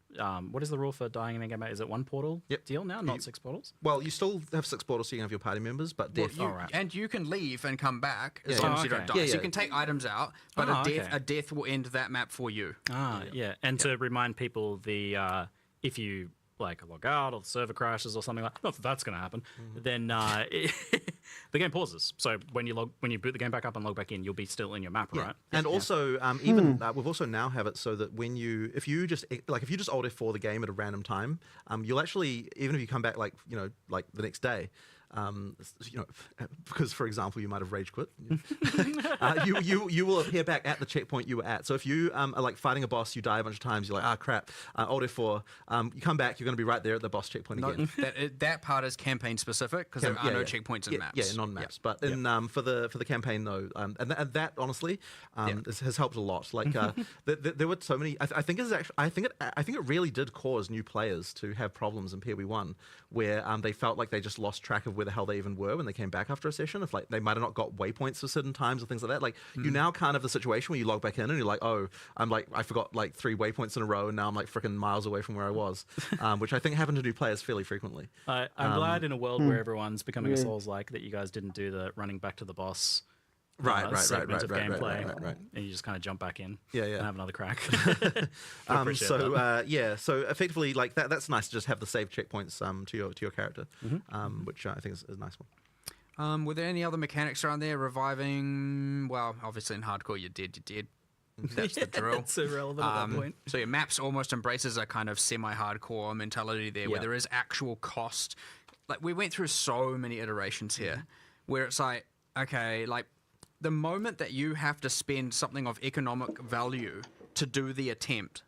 what is the rule for dying in endgame map? Is it one portal deal now, not 6 portals? Well, you still have 6 portals so you can have your party members, but death. And you can leave and come back as Yeah. long Oh, as you don't okay. die. Yeah, So yeah. you can take items out, but a death will end that map for you. Yeah. And to remind people, the if you like log out or the server crashes or something like, not that that's going to happen, then the game pauses. So when you boot the game back up and log back in, you'll be still in your map, right? And also, even we've also now have it so that when if you just Alt F4 the game at a random time, you'll actually, even if you come back like the next day. Because for example, you might have rage quit. You will appear back at the checkpoint you were at. So if you are like fighting a boss, you die a bunch of times. You're like, crap. Alt F4. You come back. You're going to be right there at the boss checkpoint again. That part is campaign specific because there are no checkpoints in maps. Yeah, non-maps. But in for the campaign though, and that honestly has helped a lot. Like there were so many. I think it really did cause new players to have problems in PoE 1 where they felt like they just lost track of where the hell they even were when they came back after a session. If like they might have not got waypoints for certain times or things like that. Like you now kind of the situation where you log back in and you're like, oh, I forgot like 3 waypoints in a row and now I'm like freaking miles away from where I was, which I think happened to new players fairly frequently. I'm glad in a world where everyone's becoming a Souls-like that you guys didn't do the running back to the boss. Segment of gameplay, and you just kind of jump back in, and have another crack. So effectively, like that's nice to just have the save checkpoints to your character, which I think is a nice one. Were there any other mechanics around there? Reviving? Well, obviously in hardcore, you're dead. That's the drill. It's irrelevant at that point. So your maps almost embraces a kind of semi-hardcore mentality there, where there is actual cost. Like we went through so many iterations here, where it's like, okay, like. The moment that you have to spend something of economic value to do the attempt,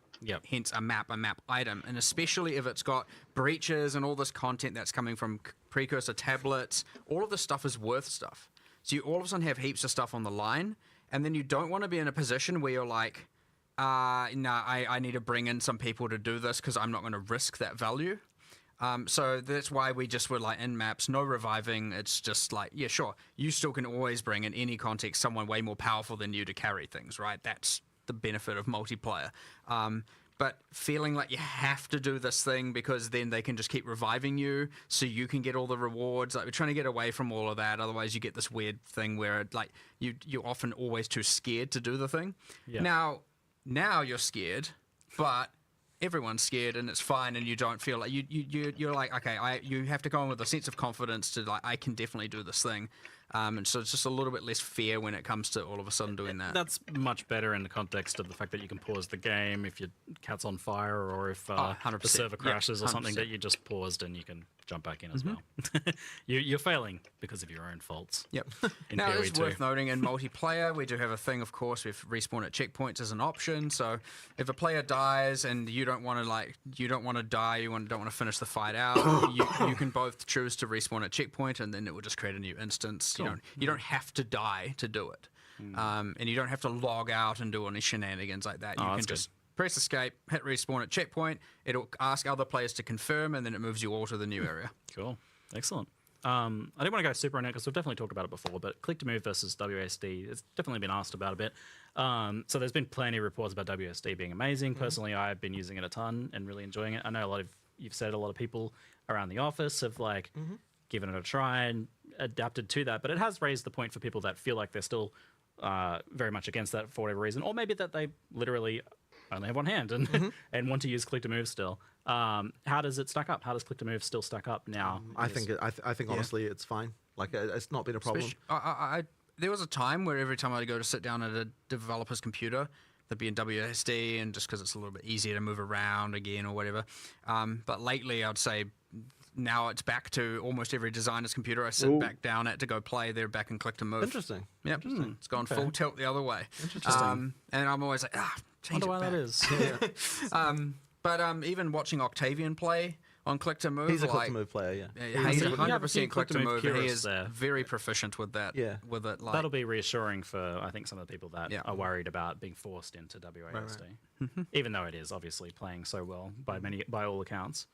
hence a map item, and especially if it's got breaches and all this content that's coming from precursor tablets, all of this stuff is worth stuff. So you all of a sudden have heaps of stuff on the line, and then you don't want to be in a position where you're like, I need to bring in some people to do this because I'm not going to risk that value. So that's why we just were like in maps, no reviving. It's just like, yeah, sure. You still can always bring in any context someone way more powerful than you to carry things, right? That's the benefit of multiplayer. But feeling like you have to do this thing because then they can just keep reviving you so you can get all the rewards. Like we're trying to get away from all of that. Otherwise you get this weird thing where like you're often always too scared to do the thing. Yeah. Now you're scared, but everyone's scared and it's fine, and you don't feel like you're like, okay, you have to go in with a sense of confidence to like, I can definitely do this thing, and so it's just a little bit less fear when it comes to all of a sudden doing that. That's much better in the context of the fact that you can pause the game if your cat's on fire or if the server crashes or something, that you just paused and you can jump back in as well. You're failing because of your own faults. Yep. Now it is worth noting in multiplayer we do have a thing, of course, with respawn at checkpoints as an option. So if a player dies and you don't want to die, don't want to finish the fight out, you can both choose to respawn at checkpoint, and then it will just create a new instance. Cool. You don't have to die to do it, and you don't have to log out and do any shenanigans like that. You can just press escape, hit respawn at checkpoint. It'll ask other players to confirm, and then it moves you all to the new area. Cool. Excellent. I didn't want to go super on it because we've definitely talked about it before, but click to move versus WSD, it's definitely been asked about a bit. So there's been plenty of reports about WSD being amazing. Personally, I've been using it a ton and really enjoying it. I know you've said a lot of people around the office have given it a try and adapted to that, but it has raised the point for people that feel like they're still very much against that for whatever reason, or maybe that they literally only have one hand and and want to use click to move still. How does it stack up? How does click to move still stack up now? I think honestly it's fine. Like it's not been a problem. There was a time where every time I'd go to sit down at a developer's computer, there'd be in WSD, and just because it's a little bit easier to move around again or whatever. But lately, I'd say now it's back to almost every designer's computer I sit back down at to go play. They're back in click to move. Interesting. Yep. It's gone full tilt the other way. Interesting. And I'm always like, change it back. Why that is. But even watching Octavian play on click to move, he's a click to move player. He's 100% click to move. He is very proficient with that. Yeah. With it, that'll be reassuring for I think some of the people that are worried about being forced into WASD, even though it is obviously playing so well by all accounts.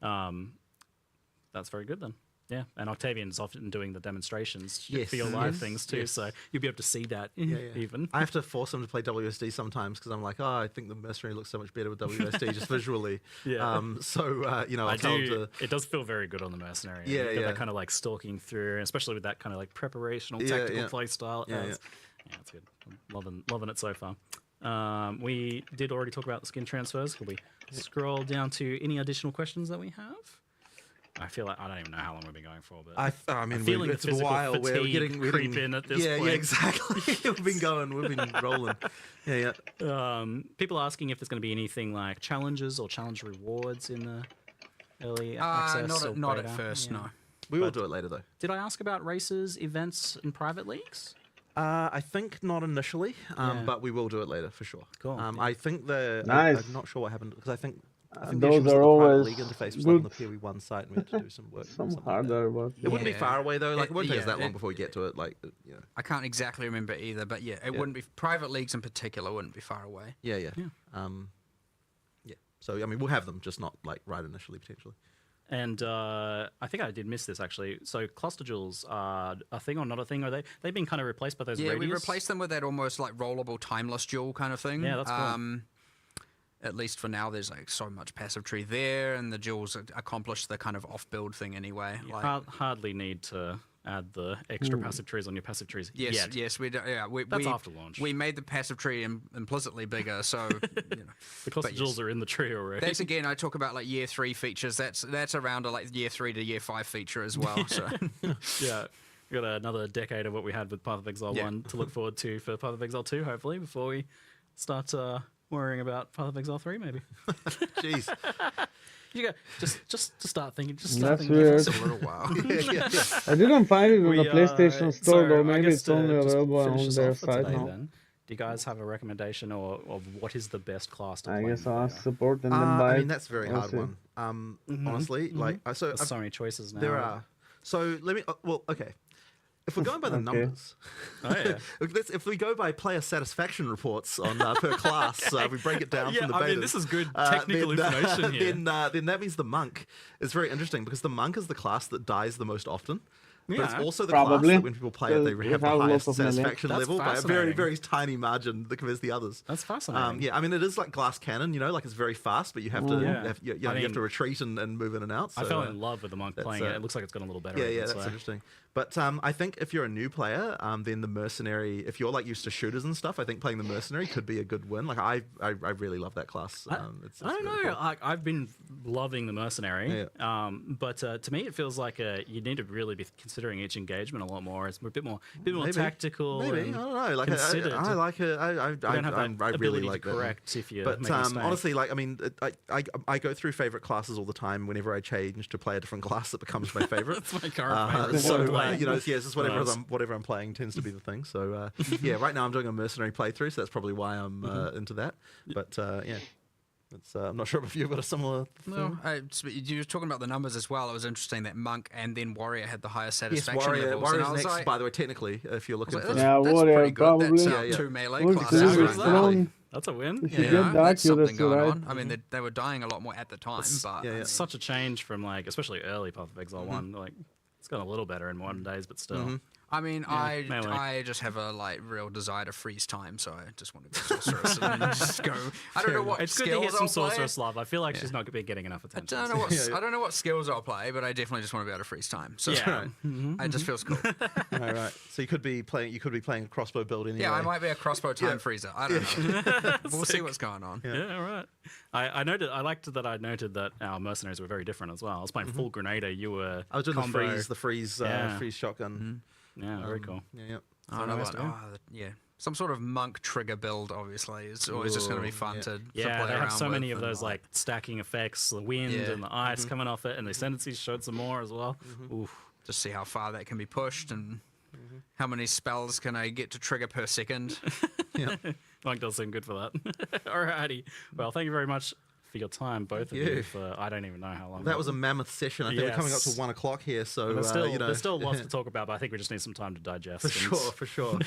That's very good then. Yeah, and Octavian's often doing the demonstrations for your live things too, so you'll be able to see that even. I have to force him to play WSD sometimes because I'm like, I think the Mercenary looks so much better with WSD just visually. I'll tell him to... It does feel very good on the Mercenary. That kind of like stalking through, especially with that kind of like preparational tactical play style. It's good. I'm loving it so far. We did already talk about the skin transfers. Could we scroll down to any additional questions that we have? I feel like I don't even know how long we've been going for, but I mean, I'm feeling it's the a physical while. We're getting creep in at this yeah, point. Yeah, exactly. we've been rolling. Yeah, yeah. People asking if there's going to be anything like challenges or challenge rewards in the early access. Not at first, no. We will do it later, though. Did I ask about races, events, and private leagues? I think not initially, but we will do it later for sure. Cool. I think Nice. I'm not sure what happened because I think the those issue was are that the private always league interface was good. like on the PoE1 site, and we had to do some work. Some harder, but it wouldn't be far away though. Like it won't take us that long it- before we get to it. Like you know. I can't exactly remember either, but yeah, it wouldn't be private leagues in particular wouldn't be far away. Yeah. Yeah. So I mean, we'll have them, just not like right initially potentially. And I think I did miss this actually. So cluster jewels are a thing or not a thing? Are they've been kind of replaced by those? Yeah, radius? we replaced them with that almost like rollable timeless jewel kind of thing. Yeah, that's cool. At least for now, there's like so much passive tree there, and the jewels accomplish the kind of off-build thing anyway. You Like, hardly need to add the extra passive trees on your passive trees. yes, yet. yes, we do. Yeah, That's after launch. We made the passive tree implicitly bigger, so you know. The cluster jewels are in the tree already. That's again, I talk about like year 3 features. That's around a like year 3 to year 5 feature as well. So Yeah. We've got another decade of what we had with Path of Exile 1 to look forward to for Path of Exile 2, hopefully, before we start worrying about Path of Exile 3, maybe. Jeez. You go, just to start thinking, That's weird. for a little while. I didn't find it on the PlayStation Store, so though. I Maybe guess it's only to just available finish on this their off for site today now. then, do you guys have a recommendation of what is the best class to play? I guess in I'll Player? support and then buy I it. mean, that's a very We'll hard see. one. Honestly, like so. There's so many choices now. There are. So let me. Well, okay. If we're going by the Okay. numbers, if we go by player satisfaction reports on per class, we break it down from the betas. I mean, this is good technical information here. Then that means the monk is very interesting because the monk is the class that dies the most often. But it's Yeah. also the Probably. class that when people play it, they It have the has lots highest of melee. satisfaction That's level by a very, fascinating. very tiny margin that compares to the others. That's fascinating. Yeah, I mean, it is like glass cannon, you know, like it's very fast, but you have to, Yeah. you I have mean, to retreat and move in and out. So, I fell in love with the monk that's, playing it. It looks like it's gotten a little better. Yeah, in yeah, this that's way. interesting. But I think if you're a new player, then the mercenary, if you're like used to shooters and stuff, I think playing the mercenary could be a good win. Like I really love that class. It's I don't really know. cool. I've been loving the mercenary, Yeah. but to me it feels like you need to really be considering each engagement a lot more. It's a bit more Maybe. tactical. Maybe, and I don't know. Like considered. I like it. You don't have that I really ability like to that one. correct if you But make a mistake. honestly, like I mean, I go through favorite classes all the time. Whenever I change to play a different class, it becomes my favorite. That's my current favorite. So play. you know, yeah, it's just whatever Nice. whatever I'm playing tends to be the thing. So yeah, right now I'm doing a mercenary playthrough, so that's probably why I'm into that. But yeah. It's, I'm not sure if you've got a similar No, you were talking about the numbers as well. It was interesting that monk and then warrior had the highest Yes, satisfaction levels. Warrior's and I was next, like, by the way, technically, if you're looking for... Yeah, that's warrior pretty good. probably. That's two melee Look, classes. this is right strong. there. That's a win. If you Yeah, get the that's something accuracy going right. on. I mean, they were dying a lot more at the time, but It's such a change from like, especially early Path of Exile 1. Like, it's gotten a little better in modern days, but still. I mean, melee. I just have a like real desire to freeze time, so I just want to go sorceress and then just go. I don't know what It's good to skills get some I'll play. sorceress love. I feel like she's not been getting enough I attention. don't know what I don't know what skills I'll play, but I definitely just want to be able to freeze time. So Yeah. it just feels cool. Right. So you could be playing a crossbow build anyway. Yeah, I might be a crossbow time freezer. I don't know. We'll see Sick. what's going on. Yeah, all right. I liked that I noted that our mercenaries were very different as well. I was playing full Grenader. You were I was doing combo. the freeze shotgun. Yeah, very cool. Yeah. I don't know what. Yeah, some sort of monk trigger build. Obviously, it's always just going to be fun to Yeah, play they have around so many with of and those like stacking effects, the wind Yeah. and the ice coming off it, and the ascendancies showed some more as well. Oof. just see how far that can be pushed and how many spells can I get to trigger per second. Monk does seem good for that. Alrighty. Well, thank you very much for your time, both of Yeah. you. For I don't even know how long. That was a mammoth session. I think we're coming up to Yes. 1 o'clock here, so There's still, you know, there's still lots to talk about, but I think we just need some time to digest. For sure.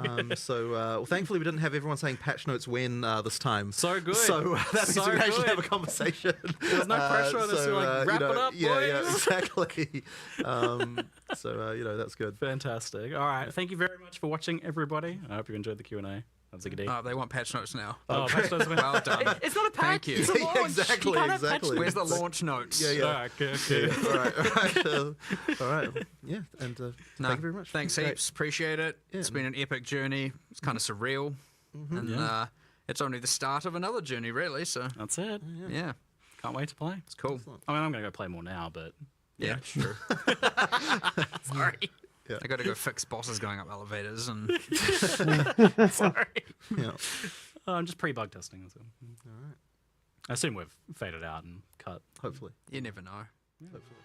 Well, thankfully we didn't have everyone saying patch notes when this time. So good. So that means So we can actually good. have a conversation. There's no pressure on us to like wrap it up, Yeah, boys. exactly. That's good. Fantastic. All right. Thank you very much for watching, everybody. I hope you enjoyed the Q&A. That's a good day. They want patch notes now. Patch notes. Well done. It's not a patch. Thank you. It's a launch. Exactly, You can't have patch exactly. Where's the launch notes? Yeah. Okay. All right. Yeah, and thank you very much. Thanks Great. heaps. Appreciate it. Yeah. It's been an epic journey. It's kind of surreal. And it's only the start of another journey, really. So That's it. yeah. Can't wait to play. It's cool. I mean, I'm going to go play more now, but Yeah, true. Sorry. I got to go fix bosses going up elevators and. Sorry. Yeah. I'm just pre-bug testing. So. All right. I assume we've faded out and cut. Hopefully. You never know. Hopefully.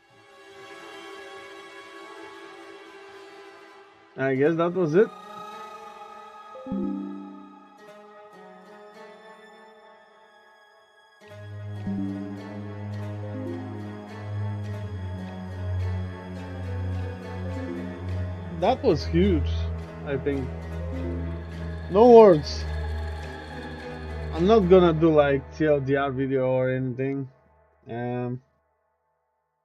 I guess that was it. That was huge, I think. No words. I'm not gonna do like TLDR video or anything.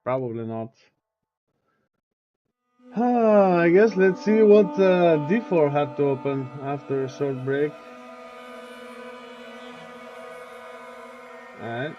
Probably not. I guess let's see what D4 had to open after a short break. Alright.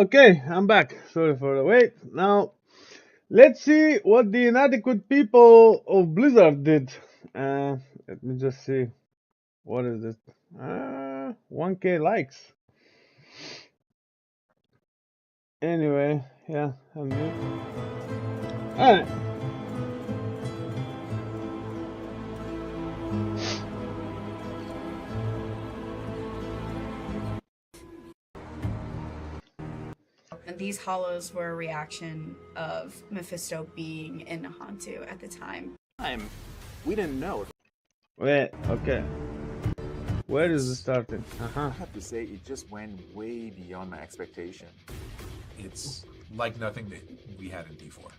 Okay, I'm back. Sorry for the wait. Now, let's see what the inadequate people of Blizzard did. Let me just see. What is it? 1K likes. Anyway, yeah, I'm new. Alright. And these hollows were a reaction of Mephisto being in Nahantu at the time. We didn't know. Wait, okay. Where is it starting? I have to say, it just went way beyond my expectation. It's like nothing that we had in D4.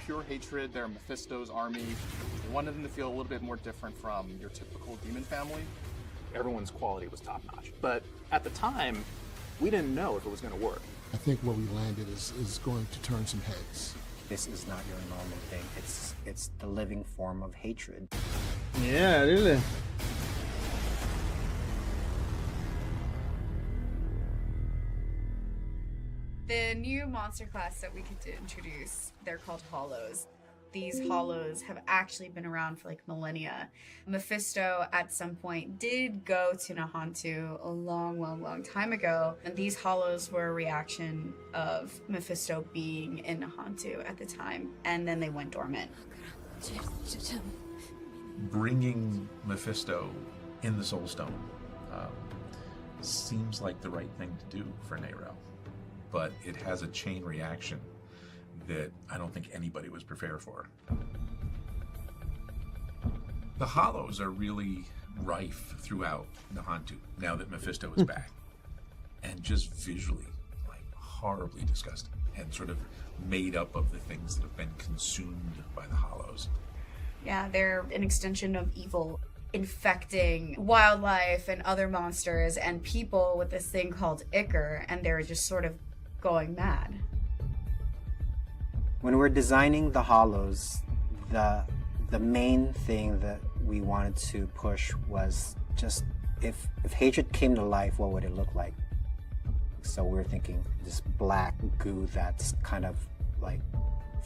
Pure hatred, they're Mephisto's army. They wanted them to feel a little bit more different from your typical demon family. Everyone's quality was top notch. But at the time, we didn't know if it was going to work. I think where we landed is going to turn some heads. This is not your normal thing. It's the living form of hatred. Yeah, really. The new monster class that we could introduce, they're called Hollows. These Hollows have actually been around for like millennia. Mephisto at some point did go to Nahantu a long time ago, and these Hollows were a reaction of Mephisto being in Nahantu at the time, and then they went dormant. Bringing Mephisto in the Soul Stone seems like the right thing to do for Neyrel, but it has a chain reaction that I don't think anybody was prepared for. The Hollows are really rife throughout Nahantu now that Mephisto is back, and just visually, like, horribly disgusting, and sort of made up of the things that have been consumed by the Hollows. Yeah, they're an extension of evil, infecting wildlife and other monsters and people with this thing called Ichor, and they're just sort of going mad. When we're designing the Hollows, the main thing that we wanted to push was just if hatred came to life, what would it look like? So we're thinking this black goo that's kind of like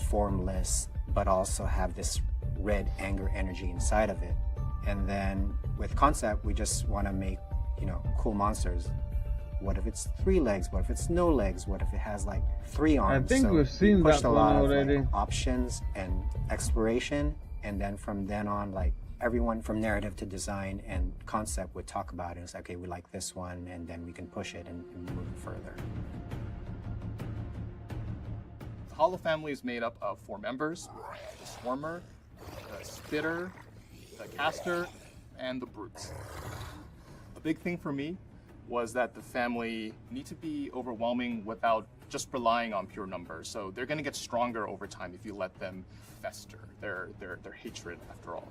formless, but also have this red anger energy inside of it. And then with concept, we just want to make, cool monsters. What if it's 3 legs? What if it's no legs? What if it has like 3 arms? I think we've seen that one already. Of, like, options and exploration, and then from then on, like everyone from narrative to design and concept would talk about it. It's like, okay, we like this one, and then we can push it and move it further. The Hollow family is made up of 4 members: the Swarmer, the Spitter, the Caster, and the Brutes. A big thing for me was that the family need to be overwhelming without just relying on pure numbers. So they're going to get stronger over time if you let them fester. Their hatred, after all.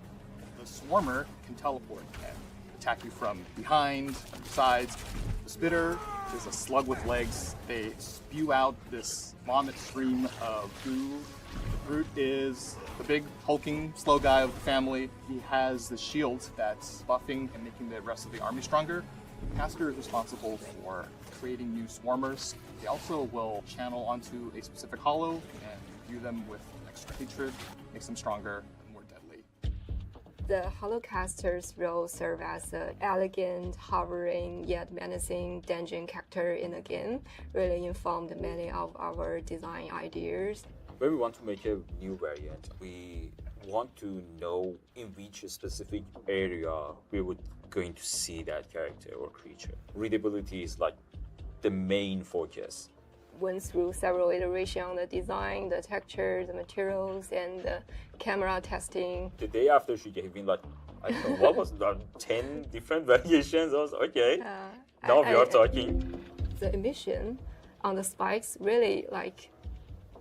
The Swarmer can teleport and attack you from behind, sides. The Spitter is a slug with legs. They spew out this vomit stream of goo. The Brute is the big hulking slow guy of the family. He has the shield that's buffing and making the rest of the army stronger. Caster is responsible for creating new swarmers. They also will channel onto a specific hollow and view them with extra hatred, makes them stronger and more deadly. The Hollowcaster's role serves as an elegant, hovering, yet menacing dungeon character in the game, really informed many of our design ideas. When we want to make a new variant, we want to know in which specific area we would going to see that character or creature. Readability is like the main focus. Went through several iterations on the design, the texture, the materials, and the camera testing. The day after she gave me like, I don't know, what was that, 10 different variations? I was okay, now we are talking. The emission on the spikes really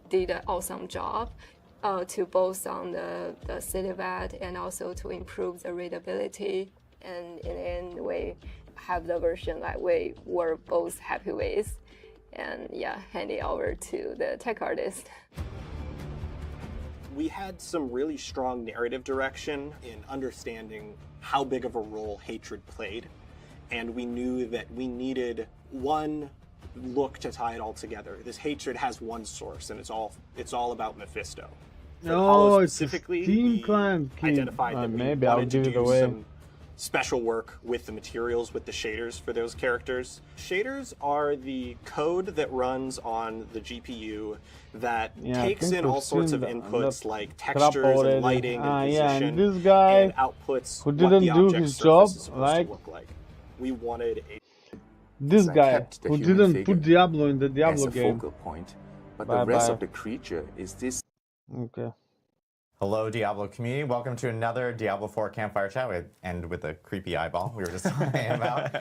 did an awesome job to both on the silhouette and also to improve the readability. And in the end, we have the version that we were both happy with, and hand it over to the tech artist. We had some really strong narrative direction in understanding how big of a role hatred played, and we knew that we needed one look to tie it all together. This hatred has one source, and it's all about Mephisto. For Oh, Hollow it's a specifically, Steam we client key. identified that we Maybe I'll wanted to give it do away. some special work with the materials, with the shaders for those characters. Shaders are the code that runs on the GPU that takes in all sorts of inputs like textures and lighting and position, and this guy and outputs who what didn't the do object his surface job, is supposed like to look like. We wanted a this I guy kept the who human didn't figure put Diablo in the as Diablo a game. focal point, but Bye the rest bye. of the creature is this. Okay. Hello, Diablo community. Welcome to another Diablo 4 campfire chat. We end with a creepy eyeball we were just talking about.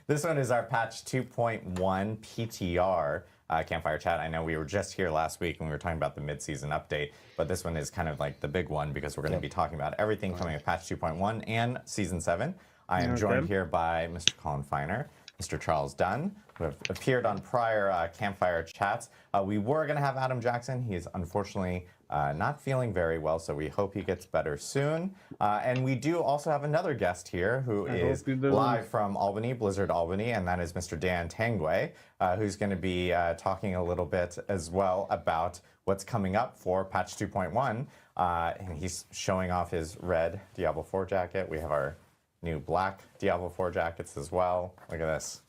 This one is our patch 2.1 PTR campfire chat. I know we were just here last week when we were talking about the mid-season update, but this one is kind of like the big one because we're going to be talking about everything coming with patch 2.1 and Season 7. I am joined here by Mr. Colin Feiner, Mr. Charles Dunn, who have appeared on prior campfire chats. We were going to have Adam Jackson. He is unfortunately not feeling very well, so we hope he gets better soon. And we do also have another guest here who is live from Albany, Blizzard Albany, and that is Mr. Dan Tangway, who's going to be talking a little bit as well about what's coming up for patch 2.1. And he's showing off his red Diablo 4 jacket. We have our new black Diablo 4 jackets as well. Look at this.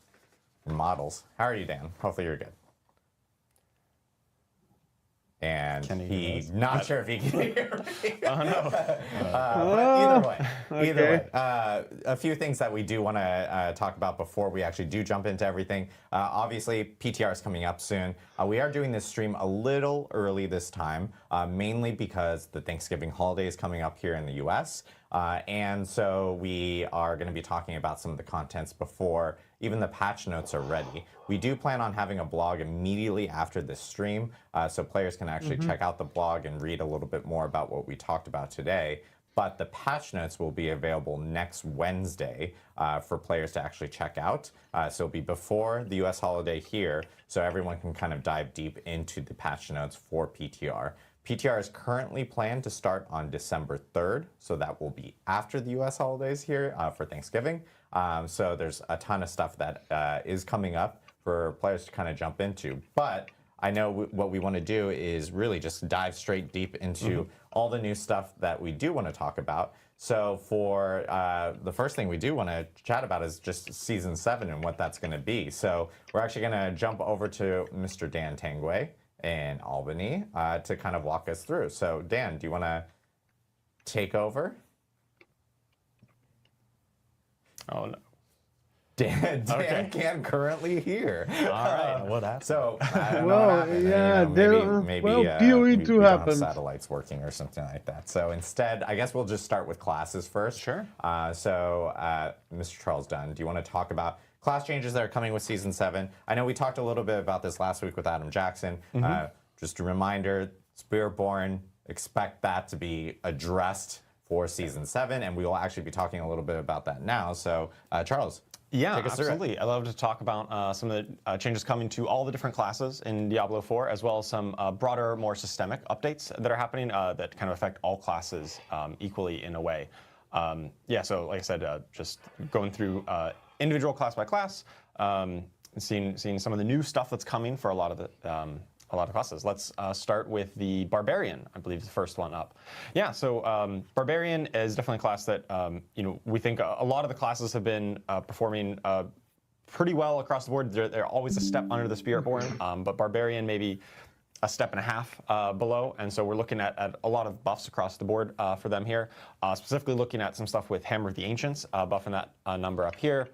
Models. How are you, Dan? Hopefully you're good. And he's not sure if he can hear me. Oh, no. But either way, a few things that we do want to talk about before we actually do jump into everything. Obviously, PTR is coming up soon. We are doing this stream a little early this time, mainly because the Thanksgiving holiday is coming up here in the US. And so we are going to be talking about some of the contents before even the patch notes are ready. We do plan on having a blog immediately after this stream, so players can actually check out the blog and read a little bit more about what we talked about today. But the patch notes will be available next Wednesday for players to actually check out. So it'll be before the US holiday here, so everyone can kind of dive deep into the patch notes for PTR. PTR is currently planned to start on December 3rd, so that will be after the US holidays here for Thanksgiving. So there's a ton of stuff that is coming up for players to kind of jump into. But I know what we want to do is really just dive straight deep into all the new stuff that we do want to talk about. So for the first thing we do want to chat about is just Season 7 and what that's going to be. So we're actually going to jump over to Mr. Dan Tangway in Albany to kind of walk us through. So Dan, do you want to take over? Oh no. Dan can't currently hear. All right, what happened? So I don't know what happened. Maybe PoE we 2 don't happened. have satellites working or something like that. So instead, I guess we'll just start with classes first. Sure. Mr. Charles Dunn, do you want to talk about class changes that are coming with Season 7? I know we talked a little bit about this last week with Adam Jackson. Just a reminder, Spiritborn, expect that to be addressed for Season 7, and we will actually be talking a little bit about that now. So, Charles, yeah, take us through it. absolutely. I'd love to talk about some of the changes coming to all the different classes in Diablo 4, as well as some broader, more systemic updates that are happening that kind of affect all classes equally in a way. So like I said, just going through individual class by class, seeing some of the new stuff that's coming for a lot of the classes. Let's start with the Barbarian, I believe is the first one up. Yeah, so Barbarian is definitely a class that we think a lot of the classes have been performing pretty well across the board. They're always a step under the Spiritborn, but Barbarian maybe a step and a half below, and so we're looking at a lot of buffs across the board for them here, specifically looking at some stuff with Hammer of the Ancients, buffing that number up here.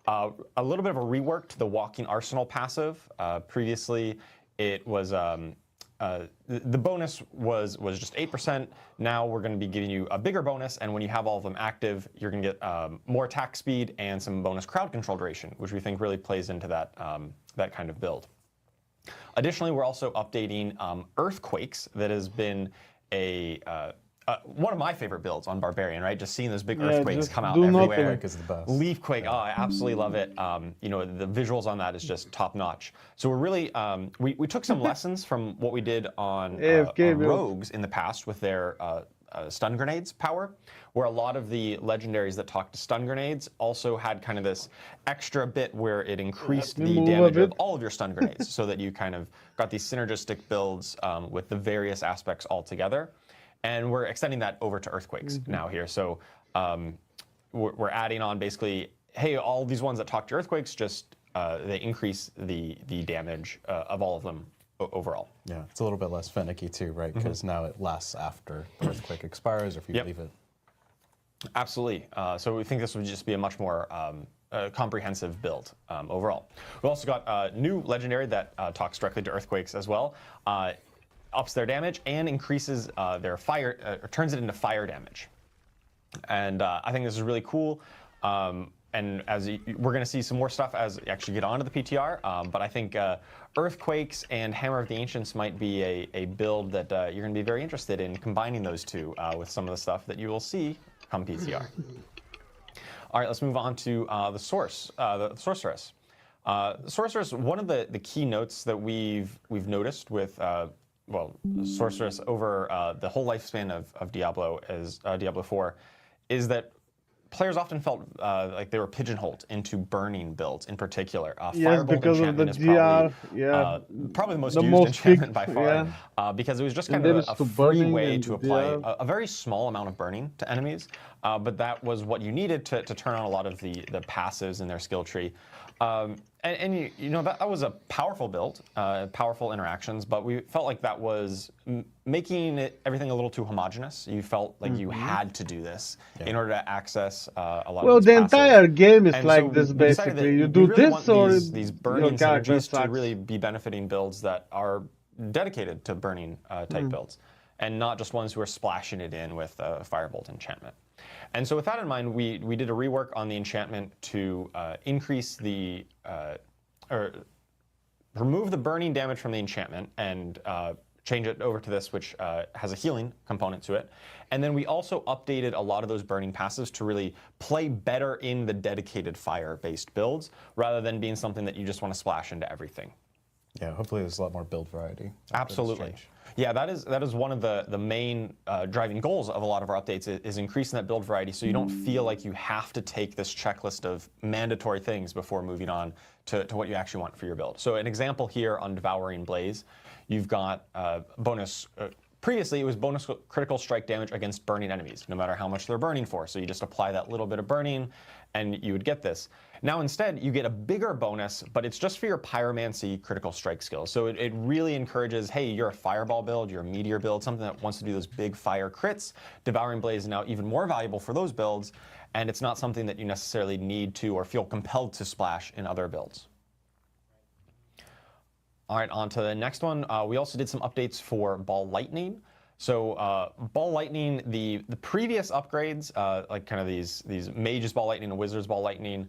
A little bit of a rework to the Walking Arsenal passive. Previously, it was the bonus was just 8%. Now we're going to be giving you a bigger bonus, and when you have all of them active, you're going to get more attack speed and some bonus crowd control duration, which we think really plays into that that kind of build. Additionally, we're also updating Earthquakes. That has been one of my favorite builds on Barbarian, right? Just seeing those big earthquakes come out everywhere. Is the best. Leafquake, oh, I absolutely love it. The visuals on that is just top notch. So we're really, we took some lessons from what we did on Rogues in the past with their stun grenades power, where a lot of the legendaries that talk to stun grenades also had kind of this extra bit where it increased the damage of all of your stun grenades, so that you kind of got these synergistic builds with the various aspects all together. And we're extending that over to earthquakes now here. So we're adding on basically, hey, all these ones that talk to earthquakes, just they increase the damage of all of them overall. Yeah, it's a little bit less finicky too, right? Because now it lasts after the earthquake expires, or if you leave it. Absolutely. So we think this would just be a much more comprehensive build overall. We also got a new legendary that talks directly to earthquakes as well. Ups their damage and increases their fire, or turns it into fire damage. And I think this is really cool. And as we're going to see some more stuff as we actually get onto the PTR, but I think Earthquakes and Hammer of the Ancients might be a build that you're going to be very interested in combining those two with some of the stuff that you will see come PTR. All right, let's move on to the Sorceress. Sorceress, one of the key notes that we've noticed with Sorceress over the whole lifespan of Diablo as Diablo 4 is that players often felt like they were pigeonholed into burning builds in particular. Firebolt enchantment is probably the most used enchantment by far because it was just kind of a free way to apply a very small amount of burning to enemies, but that was what you needed to turn on a lot of the passives in their skill tree. And you know that was a powerful build, powerful interactions, but we felt like that was making everything a little too homogenous. You felt like you had to do this in order to access a lot of these passives. Entire game is And like so this we decided basically. that You we do really this want or these burning your character synergies sucks. to really be benefiting builds that are dedicated to burning type builds, and not just ones who are splashing it in with Firebolt enchantment. And so with that in mind, we did a rework on the enchantment to increase the, or remove the burning damage from the enchantment and change it over to this, which has a healing component to it. And then we also updated a lot of those burning passives to really play better in the dedicated fire-based builds, rather than being something that you just want to splash into everything. Yeah, hopefully there's a lot more build variety. Absolutely. Yeah, that is one of the main driving goals of a lot of our updates is increasing that build variety, so you don't feel like you have to take this checklist of mandatory things before moving on to what you actually want for your build. So an example here on Devouring Blaze, you've got bonus. Previously, it was bonus critical strike damage against burning enemies, no matter how much they're burning for. So you just apply that little bit of burning, and you would get this. Now instead, you get a bigger bonus, but it's just for your Pyromancy critical strike skill. So it really encourages, hey, you're a Fireball build, you're a Meteor build, something that wants to do those big fire crits. Devouring Blaze is now even more valuable for those builds, and it's not something that you necessarily need to or feel compelled to splash in other builds. All right, on to the next one. We also did some updates for Ball Lightning. So Ball Lightning, the previous upgrades, like kind of these Mage's Ball Lightning and Wizard's Ball Lightning,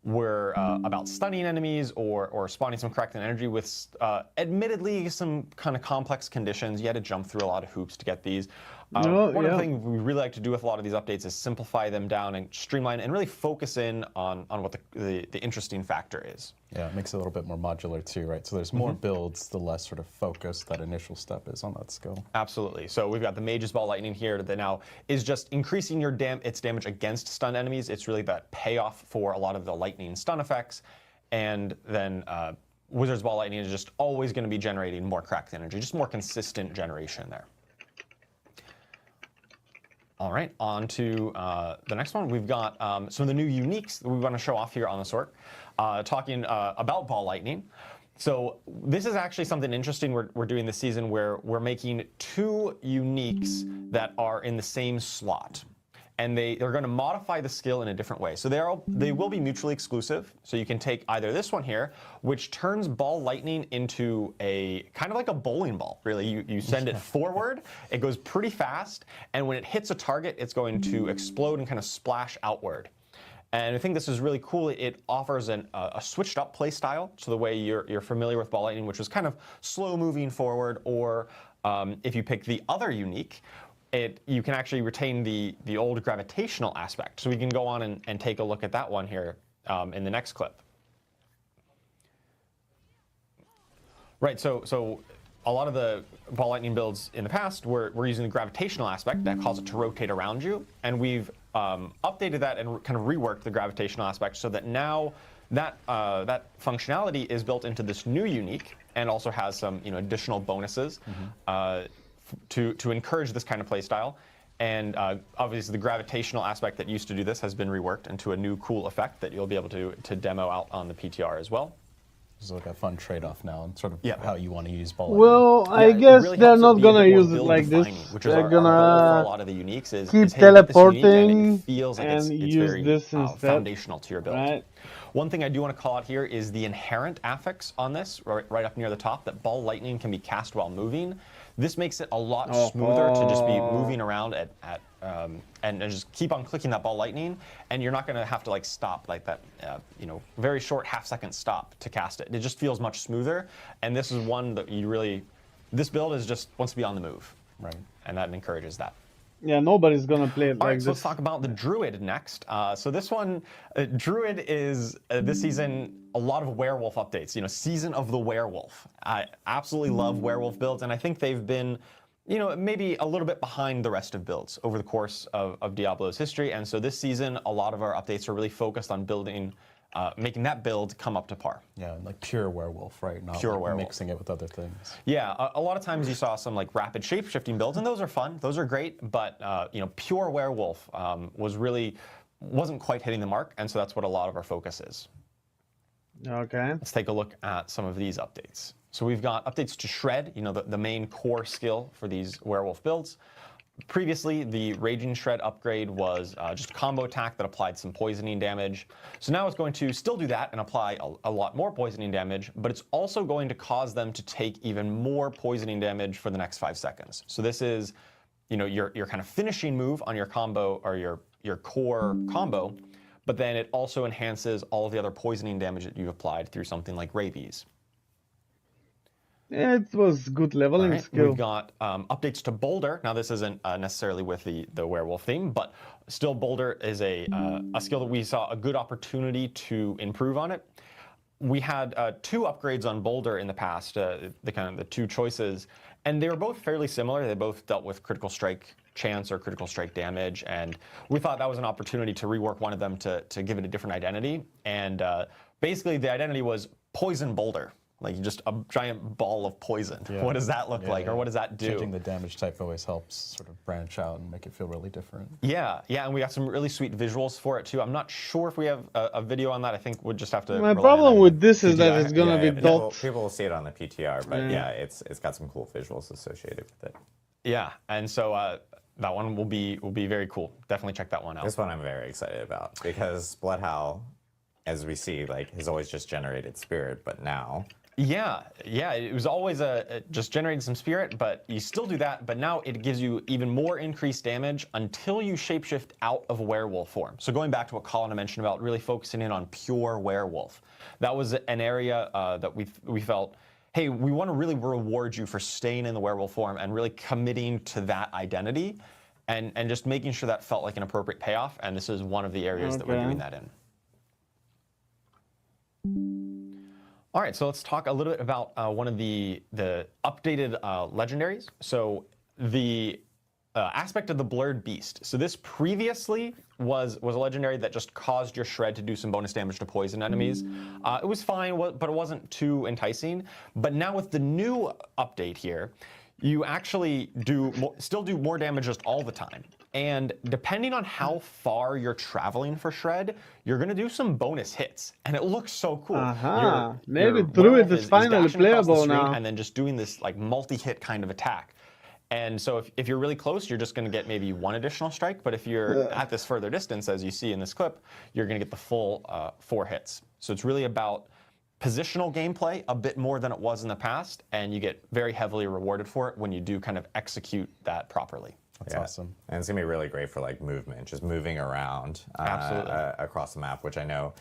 were about stunning enemies or spawning some cracked energy with admittedly some kind of complex conditions. You had to jump through a lot of hoops to get these. One of the things we really like to do with a lot of these updates is simplify them down and streamline and really focus in on what the interesting factor is. Yeah, it makes it a little bit more modular too, right? So there's more builds, the less sort of focused that initial step is on that skill. Absolutely. So we've got the Mage's Ball Lightning here that now is just increasing its damage against stun enemies. It's really that payoff for a lot of the lightning stun effects. And then Wizard's Ball Lightning is just always going to be generating more cracked energy, just more consistent generation there. All right, on to the next one. We've got some of the new uniques that we want to show off here on the Sorc, talking about Ball Lightning. So this is actually something interesting we're doing this season where we're making two uniques that are in the same slot. And they're going to modify the skill in a different way. So they will be mutually exclusive. So you can take either this one here, which turns Ball Lightning into a kind of like a bowling ball, really. You send it forward, it goes pretty fast, and when it hits a target, it's going to explode and kind of splash outward. And I think this is really cool. It offers a switched up play style, so the way you're familiar with Ball Lightning, which was kind of slow moving forward, or if you pick the other unique, you can actually retain the old gravitational aspect. So we can go on and take a look at that one here in the next clip. Right, so a lot of the ball lightning builds in the past were using the gravitational aspect that caused it to rotate around you, and we've updated that and kind of reworked the gravitational aspect so that now that functionality is built into this new unique and also has some additional bonuses to encourage this kind of playstyle. And obviously the gravitational aspect that used to do this has been reworked into a new cool effect that you'll be able to demo out on the PTR as well. It's like a fun trade-off now, and sort of how you want to use ball lightning. Well, I guess really they're not gonna use it like this. Which is they're our goal for a gonna lot of the uniques is keep hey, teleporting and it feels like it's use very this instead. foundational to your build. Right. One thing I do want to call out here is the inherent affix on this, right up near the top, that ball lightning can be cast while moving. This makes it a lot smoother to just be moving around and just keep on clicking that ball lightning, and you're not going to have to like stop like that, very short half-second stop to cast it. It just feels much smoother, and this is one that this build is just wants to be on the move, right? And that encourages that. Yeah, nobody's gonna play it like So this. let's talk about the Druid next. So this one, Druid is this season a lot of werewolf updates. Season of the Werewolf. I absolutely love werewolf builds, and I think they've been, maybe a little bit behind the rest of builds over the course of Diablo's history. And so this season, a lot of our updates are really focused on building. Making that build come up to par. Yeah, like pure werewolf, right? Not pure like werewolf. Mixing it with other things. Yeah, a lot of times you saw some like rapid shape-shifting builds, and those are fun. Those are great, but pure werewolf wasn't quite hitting the mark, and so that's what a lot of our focus is. Okay. Let's take a look at some of these updates. So we've got updates to Shred, the main core skill for these werewolf builds. Previously, the Raging Shred upgrade was just a combo attack that applied some poisoning damage. So now it's going to still do that and apply a lot more poisoning damage, but it's also going to cause them to take even more poisoning damage for the next 5 seconds. So this is, your kind of finishing move on your combo or your core combo, but then it also enhances all of the other poisoning damage that you've applied through something like Rabies. Yeah, it was good leveling skill. We've got updates to Boulder. Now this isn't necessarily with the werewolf theme, but still Boulder is a skill that we saw a good opportunity to improve on it. We had 2 upgrades on Boulder in the past, the 2 choices, and they were both fairly similar. They both dealt with critical strike chance or critical strike damage, and we thought that was an opportunity to rework one of them to give it a different identity. And basically the identity was Poison Boulder. Like just a giant ball of poison. Yeah. What does that look like, or what does that do? Changing the damage type always helps sort of branch out and make it feel really different. Yeah, and we got some really sweet visuals for it too. I'm not sure if we have a video on that. I think we'll just have to. My problem with this is that it's gonna be dull. People will see it on the PTR, but it's got some cool visuals associated with it. Yeah, and so that one will be very cool. Definitely check that one out. This one I'm very excited about because Bloodhowl, as we see, has always just generated spirit, but now. Yeah, it was always just generating some spirit, but you still do that, but now it gives you even more increased damage until you shapeshift out of werewolf form. So going back to what Colin mentioned about really focusing in on pure werewolf, that was an area that we felt, hey, we want to really reward you for staying in the werewolf form and really committing to that identity and just making sure that felt like an appropriate payoff, and this is one of the areas that we're doing that in. All right, so let's talk a little bit about one of the updated legendaries. So the aspect of the Blurred Beast. So this previously was a legendary that just caused your Shred to do some bonus damage to poison enemies. It was fine, but it wasn't too enticing. But now with the new update here, you actually still do more damage just all the time. And depending on how far you're traveling for Shred, you're going to do some bonus hits. And it looks so cool. Maybe Druid is finally playable now. And then just doing this like multi-hit kind of attack. And so if you're really close, you're just going to get maybe 1 additional strike. But if you're at this further distance, as you see in this clip, you're going to get the full 4 hits. So it's really about positional gameplay a bit more than it was in the past. And you get very heavily rewarded for it when you do kind of execute that properly. That's awesome. And it's going to be really great for movement, just moving around across the map, which I know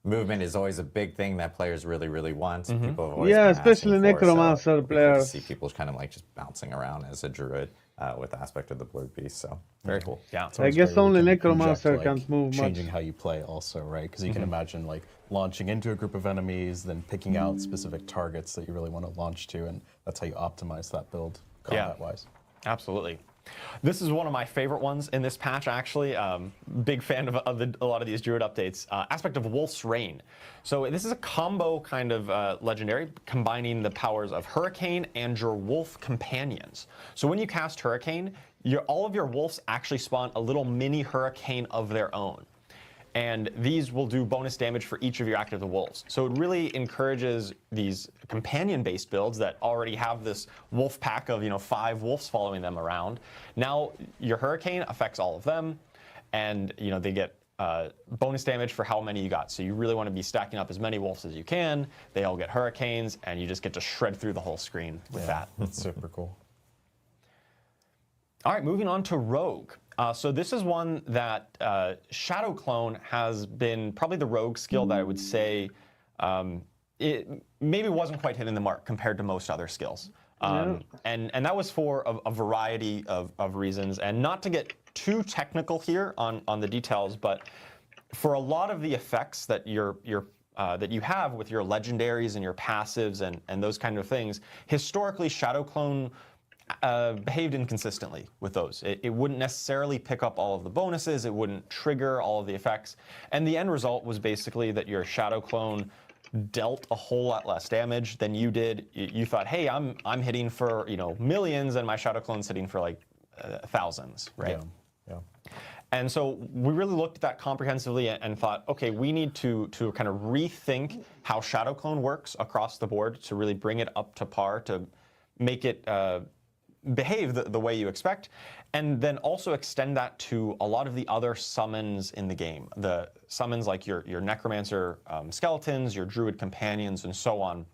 movement is always a big thing that players really, really want. Mm-hmm. People have always Yeah, been especially asking for, Necromancer so we players. get to see people kind of like just bouncing around as a druid with the aspect of the blue beast. So very cool. Yeah, I guess only Necromancer can't move changing much. how you play also, right? Because you can Mm-hmm. imagine like launching into a group of enemies, then picking out specific targets that you really want to launch to, and that's how you optimize that build combat-wise. Absolutely. This is one of my favorite ones in this patch, actually. Big fan of a lot of these Druid updates. Aspect of Wolf's Rain. So this is a combo kind of legendary, combining the powers of Hurricane and your Wolf companions. So when you cast Hurricane, all of your Wolves actually spawn a little mini Hurricane of their own. And these will do bonus damage for each of your active wolves. So it really encourages these companion-based builds that already have this wolf pack of 5 wolves following them around. Now your Hurricane affects all of them, and they get bonus damage for how many you got. So you really want to be stacking up as many wolves as you can. They all get Hurricanes, and you just get to shred through the whole screen with that. That's super cool. All right, moving on to Rogue. So this is one that Shadow Clone has been probably the Rogue skill that I would say it maybe wasn't quite hitting the mark compared to most other skills. And that was for a variety of reasons. And not to get too technical here on the details, but for a lot of the effects that that you have with your legendaries and your passives and those kind of things, historically Shadow Clone behaved inconsistently with those. It wouldn't necessarily pick up all of the bonuses, it wouldn't trigger all of the effects, and the end result was basically that your Shadow Clone dealt a whole lot less damage than you did. You thought, hey, I'm hitting for millions, and my Shadow Clone's hitting for like thousands, right? Yeah. And so we really looked at that comprehensively and thought, okay, we need to kind of rethink how Shadow Clone works across the board to really bring it up to par, to make it behave the way you expect, and then also extend that to a lot of the other summons in the game. The summons like your Necromancer skeletons, your Druid companions, and so on.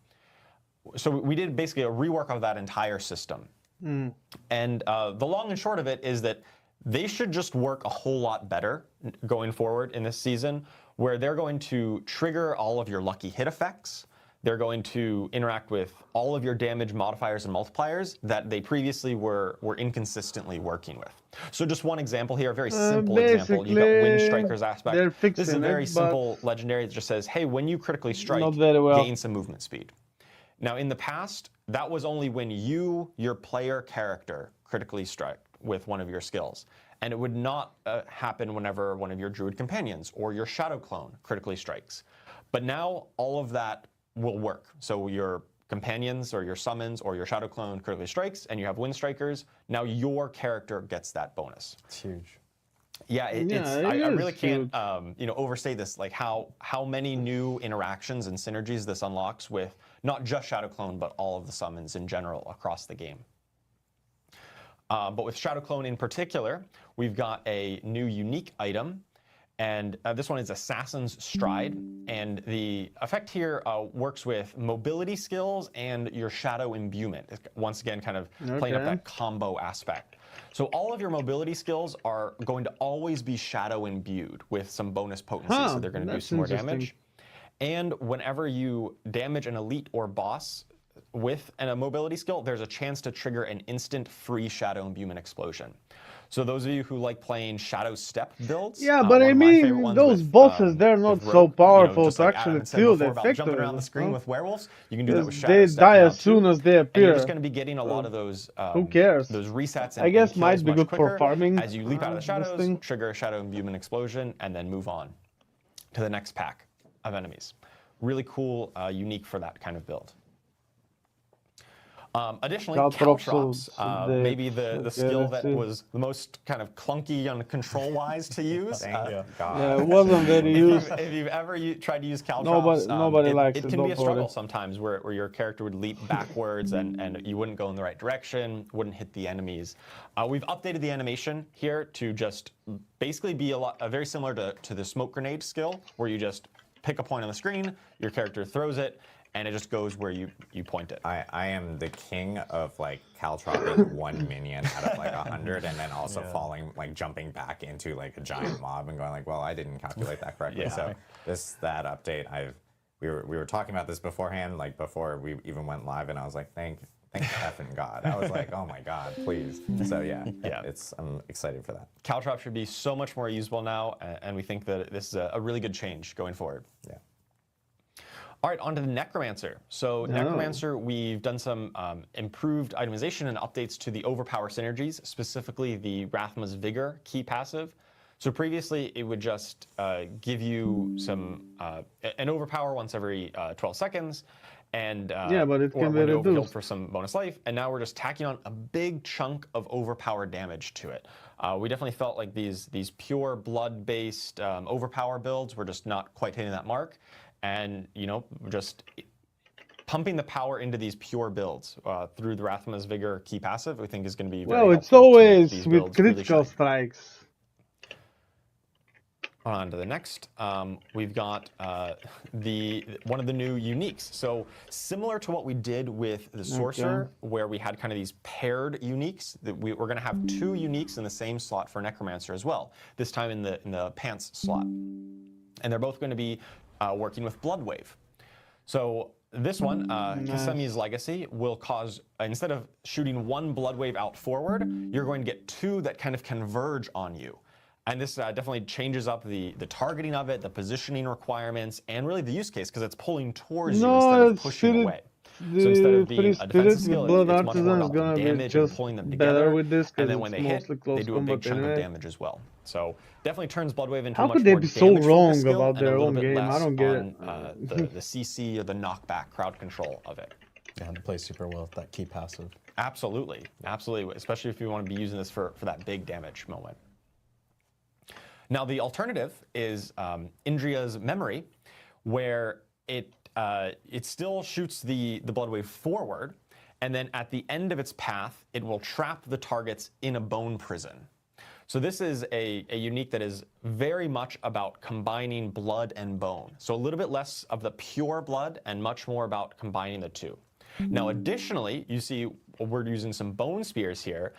So we did basically a rework of that entire system. And the long and short of it is that they should just work a whole lot better going forward in this season, where they're going to trigger all of your lucky hit effects. They're going to interact with all of your damage modifiers and multipliers that they previously were inconsistently working with. So just one example here, a very simple example. You've got Wind Striker's aspect. This is a very simple legendary that just says, hey, when you critically strike, gain some movement speed. Now in the past, that was only when your player character, critically strike with one of your skills. And it would not happen whenever one of your Druid companions or your Shadow Clone critically strikes. But now all of that will work. So your companions or your summons or your Shadow Clone critically strikes and you have Wind Strikers, now your character gets that bonus. It's huge. Yeah, I really can't overstate this, like how many new interactions and synergies this unlocks with not just Shadow Clone, but all of the summons in general across the game. But with Shadow Clone in particular, we've got a new unique item. And this one is Assassin's Stride, and the effect here works with mobility skills and your shadow imbuement. Once again, kind of playing up that combo aspect. So all of your mobility skills are going to always be shadow imbued with some bonus potency, so they're going to do some more damage. And whenever you damage an elite or boss with a mobility skill, there's a chance to trigger an instant free shadow imbuement explosion. So those of you who like playing Shadow Step builds, but I mean, those bosses, they're not so powerful to actually feel the effect jumping of around the it, screen no? with werewolves, you can do that with Shadow They Step die now as soon too. as they And appear. you're just going to be getting a lot of those. Who cares? Those resets. And, I guess and might kills be much good quicker for farming. as you leap out of the this shadows, thing. trigger a Shadow Imbuement explosion, and then move on to the next pack of enemies. Really cool, unique for that kind of build. Additionally, Caltrops, maybe the skill that was the most kind of clunky and control-wise to use. Thank you. Yeah, it wasn't very used. If you've ever tried to use Caltrops, nobody likes it. It can be a struggle sometimes where your character would leap backwards and you wouldn't go in the right direction, wouldn't hit the enemies. We've updated the animation here to just basically be very similar to the smoke grenade skill, where you just pick a point on the screen, your character throws it, and it just goes where you point it. I am the king of like caltropping one minion out of like 100 and then also falling, like jumping back into like a giant mob and going like, well, I didn't calculate that correctly. So that update, we were talking about this beforehand, like before we even went live, and I was like, thank effing God. I was like, oh my God, please. So I'm excited for that. Caltrop should be so much more usable now, and we think that this is a really good change going forward. Yeah. All right, on to the Necromancer. So Necromancer, we've done some improved itemization and updates to the overpower synergies, specifically the Rathma's Vigor key passive. So previously, it would just give you some an overpower once every 12 seconds, and but it can be overhealed reduced for some bonus life. And now we're just tacking on a big chunk of overpower damage to it. We definitely felt like these pure blood-based overpower builds were just not quite hitting that mark, and just pumping the power into these pure builds through the Rathma's Vigor key passive, we think is going to be very well. It's helpful always these with builds really critical shine. strikes. On to the next. We've got one of the new uniques. So similar to what we did with the Sorcerer, where we had kind of these paired uniques, that we're going to have two uniques in the same slot for Necromancer as well. This time in the pants slot, and they're both going to be working with Blood Wave. So this one, Kasemi's Legacy, will cause, instead of shooting one Blood Wave out forward, you're going to get two that kind of converge on you. And this definitely changes up the targeting of it, the positioning requirements, and really the use case, because it's pulling towards you instead of pushing away. So instead of being a defensive skill, it's much more about the damage and pulling them together. With this, and then when they hit, they do a big chunk of damage as well. So definitely turns Blood Wave into a much more damage so wrong skill about their own game? I don't get it. The CC or the knockback crowd control of it. Yeah, and it plays super well with that key passive. Absolutely, absolutely, especially if you want to be using this for that big damage moment. Now, the alternative is Indria's Memory, where it still shoots the Blood Wave forward, and then at the end of its path, it will trap the targets in a bone prison. So this is a unique that is very much about combining blood and bone. So a little bit less of the pure blood and much more about combining the two. Now, additionally, you see we're using some bone spears here,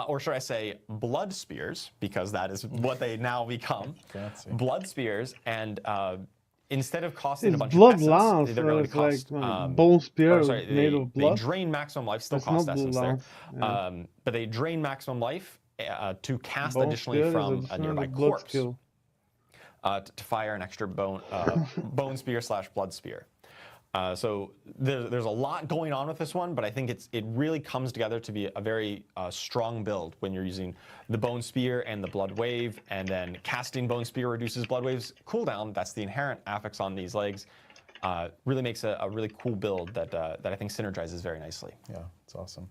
or should I say blood spears, because that is what they now become. Blood spears, and instead of costing a bunch of essence, they're going to cost bone spear made of blood. They drain maximum life, still cost essence there, but they drain maximum life to cast bone additionally from a nearby corpse to fire an extra bone spear / blood spear. So there's a lot going on with this one, but I think it really comes together to be a very strong build when you're using the Bone Spear and the Blood Wave, and then casting Bone Spear reduces Blood Wave's cooldown. That's the inherent affix on these legs. Really makes a really cool build that I think synergizes very nicely. Yeah, it's awesome.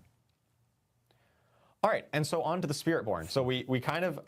All right, and so on to the Spiritborn. So we kind of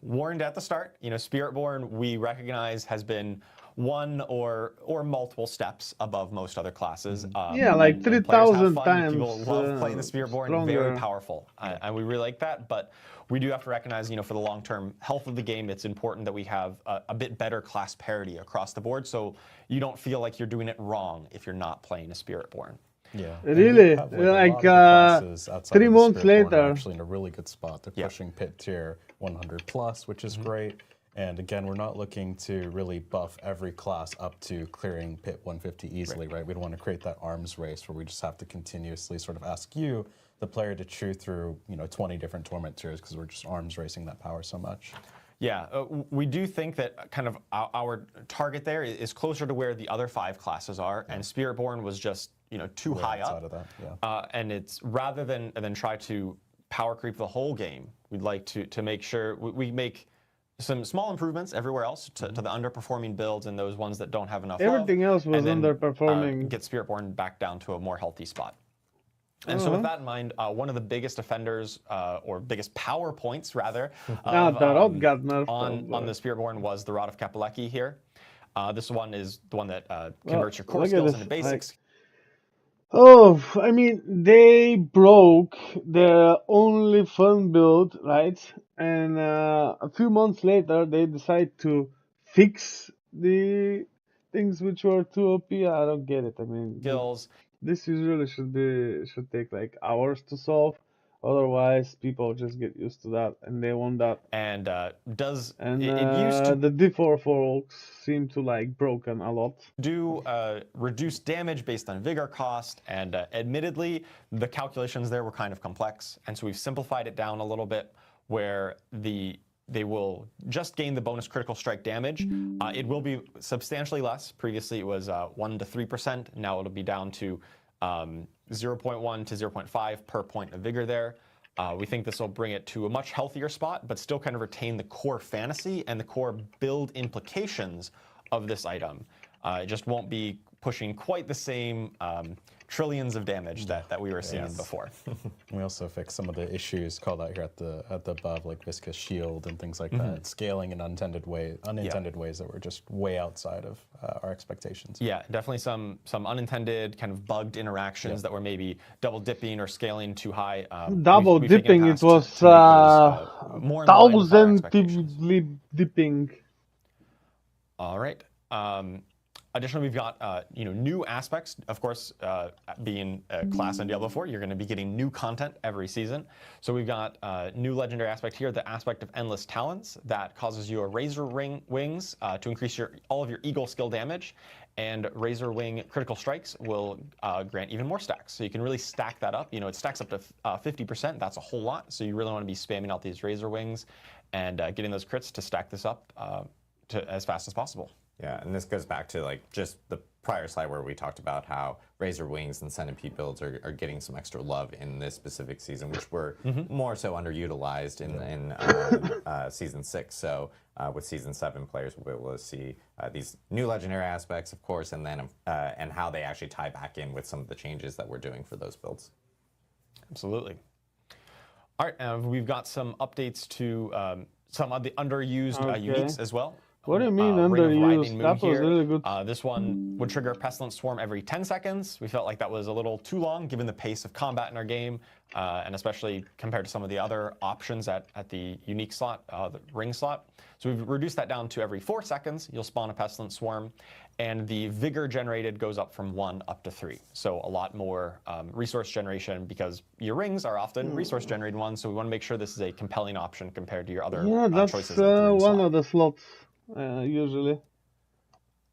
warned at the start. Spiritborn we recognize has been one or multiple steps above most other classes. Like 3,000 times. People love playing the Spiritborn. Stronger. Very powerful, and we really like that. But we do have to recognize, for the long-term health of the game, it's important that we have a bit better class parity across the board, so you don't feel like you're doing it wrong if you're not playing a Spiritborn. Yeah, really, have, 3 months later, actually in a really good spot. They're pushing pit tier 100 plus, which is great. And again, we're not looking to really buff every class up to clearing pit 150 easily, right? We don't want to create that arms race where we just have to continuously sort of ask you, the player, to chew through 20 different torment tiers because we're just arms racing that power so much. Yeah, we do think that kind of our target there is closer to where the other 5 classes are, and Spiritborn was just too high up. Of that, and it's rather than try to power creep the whole game, we'd like to make sure we make some small improvements everywhere else to the underperforming builds and those ones that don't have enough everything else was underperforming. Get Spiritborn back down to a more healthy spot. And so with that in mind, one of the biggest offenders, or biggest power points rather, on the Spiritborn was the Rod of Kapaleki here. This one is the one that converts your core skills into basics. I mean, they broke their only fun build, right? And a few months later, they decide to fix the things which were too OP, I don't get it. I mean, skills. This usually should take like hours to solve. Otherwise, people just get used to that and they want that. And it used to the D4 folks seem to like broken a lot. do reduce damage based on vigor cost, and admittedly, the calculations there were kind of complex, and so we've simplified it down a little bit, where they will just gain the bonus critical strike damage. It will be substantially less. Previously, it was 1 to 3%. Now it'll be down to 0.1 to 0.5 per point of vigor there. We think this will bring it to a much healthier spot, but still kind of retain the core fantasy and the core build implications of this item. It just won't be pushing quite the same trillions of damage that we were seeing before. We also fixed some of the issues called out here at the above, like viscous shield and things like that, scaling in unintended ways that were just way outside of our expectations. Yeah, definitely some unintended kind of bugged interactions that were maybe double dipping or scaling too high. Double dipping, it was thousand dipping. All right. Additionally, we've got new aspects. Of course, being a class in Diablo 4, you're going to be getting new content every season. So we've got a new legendary aspect here, the aspect of Endless Talons, that causes you a Razor Wings to increase all of your Eagle skill damage, and Razor Wing critical strikes will grant even more stacks. So you can really stack that up. It stacks up to 50%. That's a whole lot. So you really want to be spamming out these Razor Wings and getting those crits to stack this up as fast as possible. Yeah, and this goes back to like just the prior slide where we talked about how Razor Wings and Centipede builds are getting some extra love in this specific season, which were more so underutilized in Season 6. So with Season 7, players will be able to see these new legendary aspects, of course, and then and how they actually tie back in with some of the changes that we're doing for those builds. Absolutely. All right, we've got some updates to some of the underused uniques as well. What do you mean underused? That was really good. This one would trigger Pestilent Swarm every 10 seconds. We felt like that was a little too long given the pace of combat in our game, and especially compared to some of the other options at the unique slot, the ring slot. So we've reduced that down to every 4 seconds. You'll spawn a Pestilent Swarm, and the vigor generated goes up from 1 up to 3. So a lot more resource generation, because your rings are often resource generated ones, so we want to make sure this is a compelling option compared to your other choices. Yeah, that's one of the slots. Usually.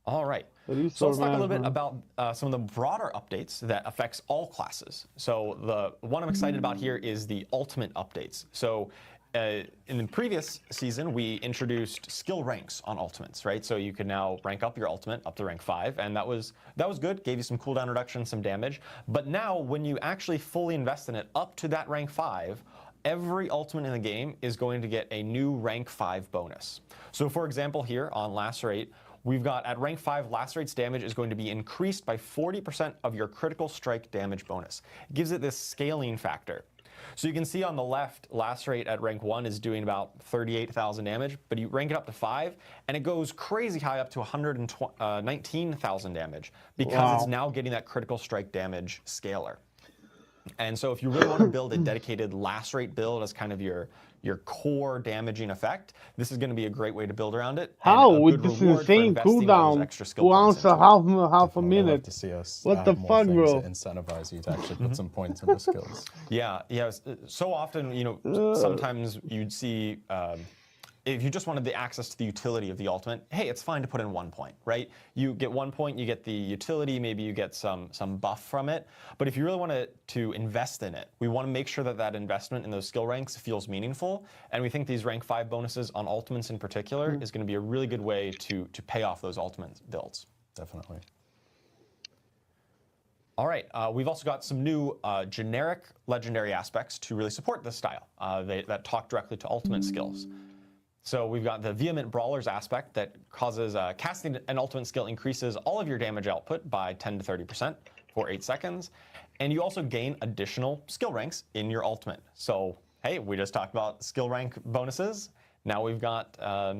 All right. So let's talk a little bit about some of the broader updates that affects all classes. So the one I'm excited about here is the ultimate updates. So in the previous season, we introduced skill ranks on ultimates, right? So you can now rank up your ultimate up to rank 5, and that was good. Gave you some cooldown reduction, some damage. But now, when you actually fully invest in it up to that rank 5, every ultimate in the game is going to get a new rank 5 bonus. So for example, here on Lacerate, we've got at rank 5, Lacerate's damage is going to be increased by 40% of your critical strike damage bonus. It gives it this scaling factor. So you can see on the left, Lacerate at rank 1 is doing about 38,000 damage, but you rank it up to 5, and it goes crazy high up to 119,000 damage, because it's now getting that critical strike damage scalar. And so if you really want to build a dedicated Lacerate build as kind of your core damaging effect, this is going to be a great way to build around it. How with this insane cooldown? Once half a minute. To see us what the fuck, bro? Incentivize you to actually put some points into skills. Yeah. So often, sometimes you'd see. If you just wanted the access to the utility of the ultimate, hey, it's fine to put in 1 point, right? You get 1 point, you get the utility, maybe you get some buff from it. But if you really want to invest in it, we want to make sure that investment in those skill ranks feels meaningful. And we think these rank 5 bonuses on ultimates in particular is going to be a really good way to pay off those ultimate builds. Definitely. All right, we've also got some new generic legendary aspects to really support this style that talk directly to ultimate skills. So we've got the Vehement Brawlers aspect that causes casting an ultimate skill increases all of your damage output by 10 to 30% for 8 seconds. And you also gain additional skill ranks in your ultimate. So, hey, we just talked about skill rank bonuses. Now we've got a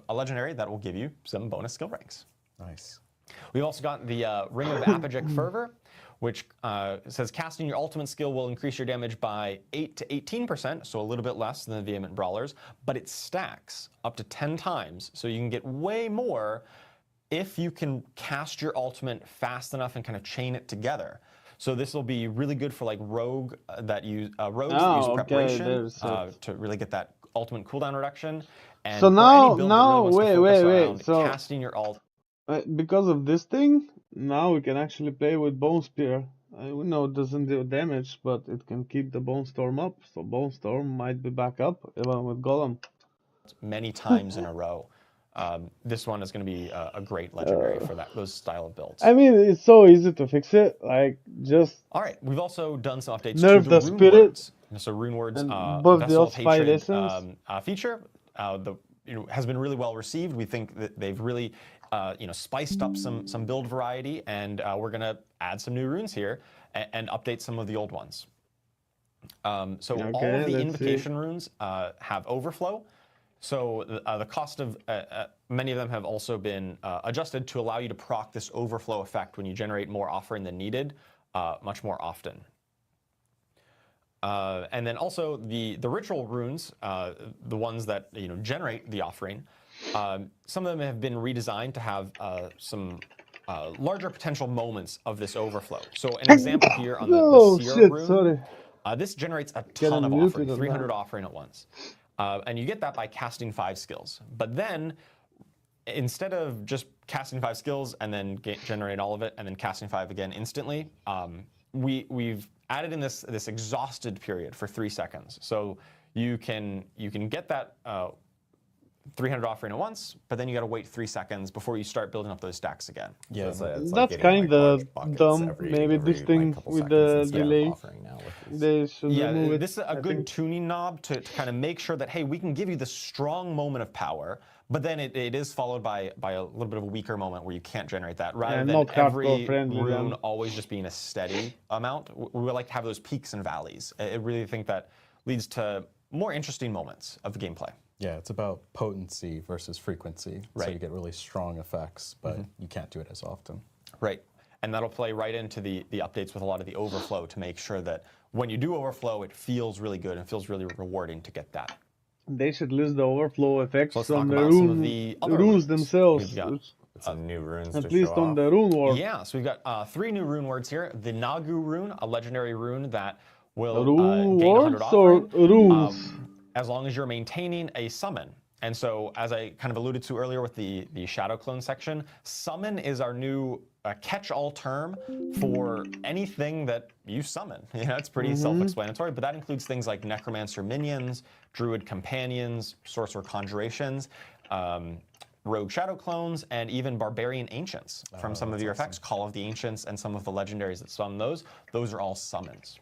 legendary that will give you some bonus skill ranks. Nice. We've also got the Ring of Apigic Fervor, which says casting your ultimate skill will increase your damage by 8 to 18%, so a little bit less than the Vehement Brawlers, but it stacks up to 10 times, so you can get way more if you can cast your ultimate fast enough and kind of chain it together. So this will be really good for like rogues that use preparation to really get that ultimate cooldown reduction. And so now, wait. So casting your ult. Because of this thing, now we can actually play with Bone Spear. We know it doesn't do damage, but it can keep the Bone Storm up. So Bone Storm might be back up even with Golem. Many times in a row. This one is going to be a great legendary for those style of builds. I mean, it's so easy to fix it. Like, just... Alright, we've also done some updates nerf to the rune spirit. words. So rune words, Vessel of Hatred feature has been really well received. We think that they've really spiced up some build variety, and we're going to add some new runes here and update some of the old ones. All of the invocation runes have overflow. So the cost of many of them have also been adjusted to allow you to proc this overflow effect when you generate more offering than needed much more often. And then also the ritual runes, the ones that generate the offering, some of them have been redesigned to have some larger potential moments of this overflow. So an example here on the Seer rune, this generates a ton of offering, 300 offering at once. And you get that by casting 5 skills. But then, instead of just casting 5 skills and then generate all of it and then casting 5 again instantly, we've added in this exhausted period for 3 seconds. So you can get that 300 offering at once, but then you got to wait 3 seconds before you start building up those stacks again. Yeah, that's kind of dumb. Maybe this thing with the delay. They should remove it. This is a good tuning knob to kind of make sure that, hey, we can give you the strong moment of power, but then it is followed by a little bit of a weaker moment where you can't generate that. Rather than every rune always just being a steady amount, we would like to have those peaks and valleys. I really think that leads to more interesting moments of gameplay. Yeah, it's about potency versus frequency. Right. So you get really strong effects, but you can't do it as often. Right. And that'll play right into the updates with a lot of the overflow to make sure that when you do overflow, it feels really good and feels really rewarding to get that. They should list the overflow effects on the runes themselves. Some new runes at least on the rune word. Yeah, so we've got 3 new rune words here. The Nagu rune, a legendary rune that will gain 100 offering. Runes? As long as you're maintaining a summon. And so, as I kind of alluded to earlier with the Shadow Clone section, summon is our new catch-all term for anything that you summon. It's pretty self-explanatory, but that includes things like Necromancer minions, Druid companions, Sorcerer conjurations, Rogue Shadow Clones, and even Barbarian Ancients from some of your effects. Call of the Ancients and some of the legendaries that summon those. Those are all summons.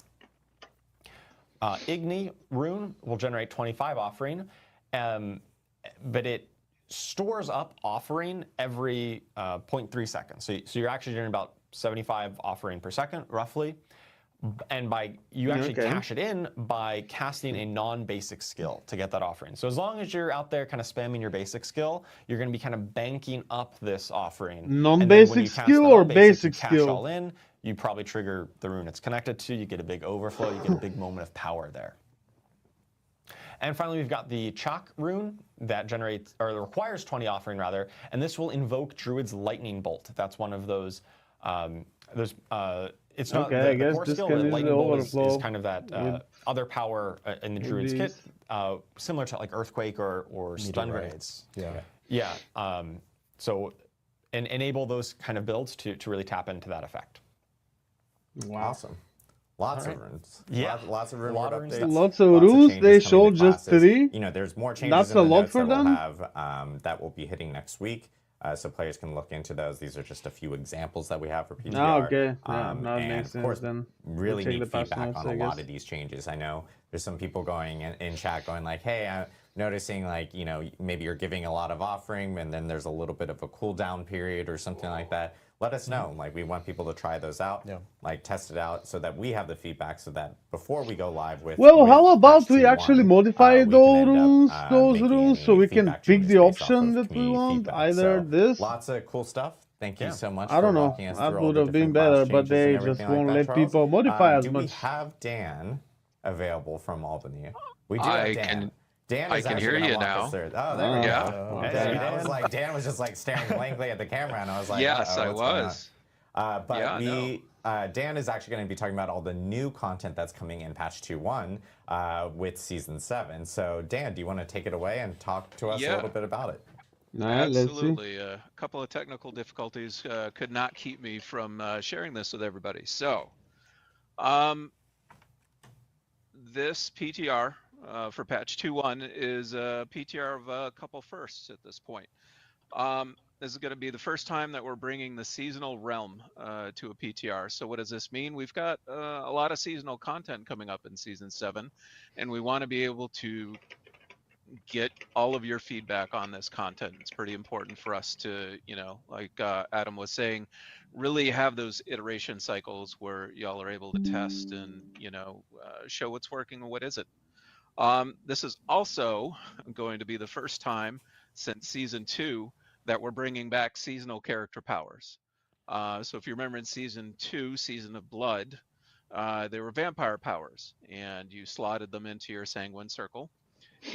Igni rune will generate 25 offering, but it stores up offering every 0.3 seconds. So you're actually generating about 75 offering per second, roughly. And you actually cash it in by casting a non-basic skill to get that offering. So as long as you're out there kind of spamming your basic skill, you're going to be kind of banking up this offering. Non-basic skill or basic skill? Cash all in. You probably trigger the rune it's connected to, you get a big overflow, you get a big moment of power there. And finally, we've got the Chak rune that generates, or requires 20 offering rather, and this will invoke Druid's Lightning Bolt. That's one of those, it's not the core skill, but Lightning Bolt is kind of that other power in the Druid's kit, similar to like Earthquake or Stun Grenades. Yeah. So enable those kind of builds to really tap into that effect. Wow. Awesome. Lots of runes. Yeah. Lots of rune updates. Lots of runes. They showed just 3. There's more changes. That's a lot for them. That will be hitting next week. So players can look into those. These are just a few examples that we have for PTR. Okay. And makes of course, then really neat feedback on a lot of these changes. I know there's some people going in chat going like, hey, I'm noticing like, maybe you're giving a lot of offering and then there's a little bit of a cooldown period or something like that. Let us know. Like, we want people to try those out, like test it out, so that we have the feedback, so that before we go live with. Well, how about we actually modify those runes, so we can pick the option that we want? Either this. Lots of cool stuff. Thank you so much. I don't know. That would have been better, but they just won't let people modify as much. Do we have Dan available from Albany? We do have Dan. Dan I is can actually hear going to you walk now. us through. Oh, there we Yeah. go. Okay. I was like, Dan was just like staring blankly at the camera, and I was like, Yes, I what's going on? was. But Yeah, Dan is actually going to be talking about all the new content that's coming in patch 2.1 with Season 7. So, Dan, do you want to take it away and talk to us a little bit about it? Absolutely. A couple of technical difficulties could not keep me from sharing this with everybody. So, this PTR for patch 2.1 is a PTR of a couple firsts at this point. This is going to be the first time that we're bringing the seasonal realm to a PTR. So what does this mean? We've got a lot of seasonal content coming up in Season 7, and we want to be able to get all of your feedback on this content. It's pretty important for us to, like Adam was saying, really have those iteration cycles where y'all are able to test and, show what's working and what isn't. This is also going to be the first time since Season 2 that we're bringing back seasonal character powers. So if you remember in Season 2, Season of Blood, they were vampire powers, and you slotted them into your Sanguine Circle.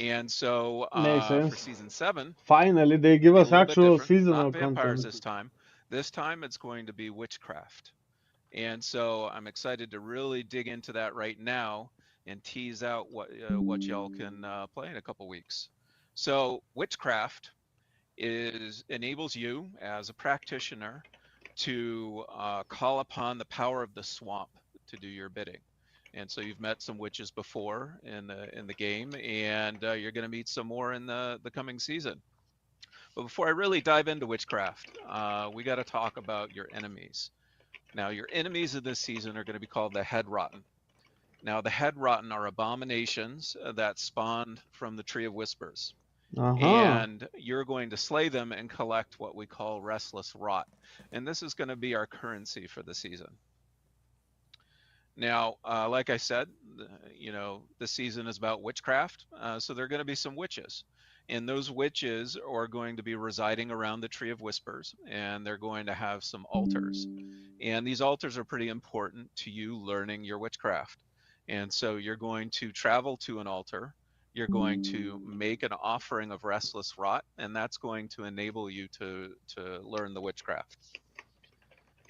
And so for Season 7, finally they give us actual seasonal not vampires content. this time. This time it's going to be witchcraft. And so I'm excited to really dig into that right now and tease out what y'all can play in a couple weeks. So witchcraft enables you as a practitioner to call upon the power of the swamp to do your bidding. And so you've met some witches before in the game, and you're going to meet some more in the coming season. But before I really dive into witchcraft, we got to talk about your enemies. Now, your enemies of this season are going to be called the Head Rotten. Now, the Head Rotten are abominations that spawned from the Tree of Whispers. And you're going to slay them and collect what we call Restless Rot. And this is going to be our currency for the season. Now, like I said, the season is about witchcraft, so there are going to be some witches. And those witches are going to be residing around the Tree of Whispers, and they're going to have some altars. And these altars are pretty important to you learning your witchcraft. And so you're going to travel to an altar, you're going to make an offering of Restless Rot, and that's going to enable you to learn the witchcraft.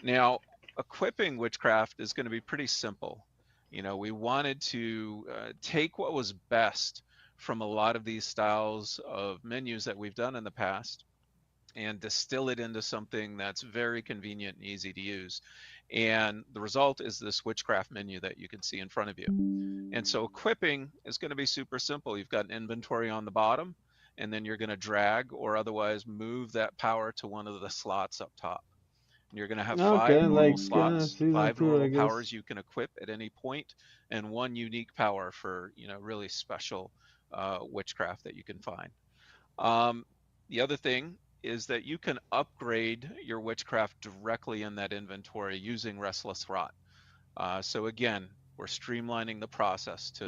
Now, equipping witchcraft is going to be pretty simple. We wanted to take what was best from a lot of these styles of menus that we've done in the past and distill it into something that's very convenient and easy to use. And the result is this witchcraft menu that you can see in front of you. And so equipping is going to be super simple. You've got an inventory on the bottom, and then you're going to drag or otherwise move that power to one of the slots up top. You're going to have 5 normal slots, 5 normal powers you can equip at any point, and 1 unique power for really special witchcraft that you can find. The other thing is that you can upgrade your witchcraft directly in that inventory using Restless Rot. So again, we're streamlining the process to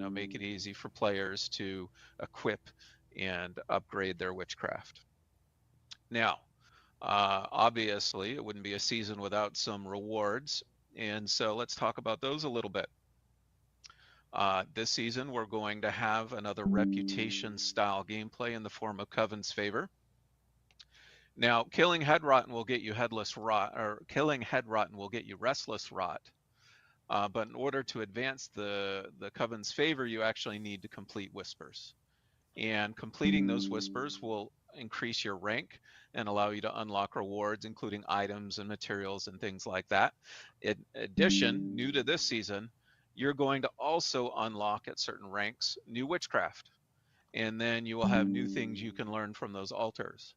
make it easy for players to equip and upgrade their witchcraft. Now, obviously, it wouldn't be a season without some rewards, and so let's talk about those a little bit. This season, we're going to have another reputation-style gameplay in the form of Coven's Favor. Now, killing Head Rotten will get you Headless Rot, or killing Head Rotten will get you Restless Rot. But in order to advance the Coven's Favor, you actually need to complete Whispers. And completing those Whispers will increase your rank and allow you to unlock rewards, including items and materials and things like that. In addition, new to this season, you're going to also unlock at certain ranks new witchcraft. And then you will have new things you can learn from those altars.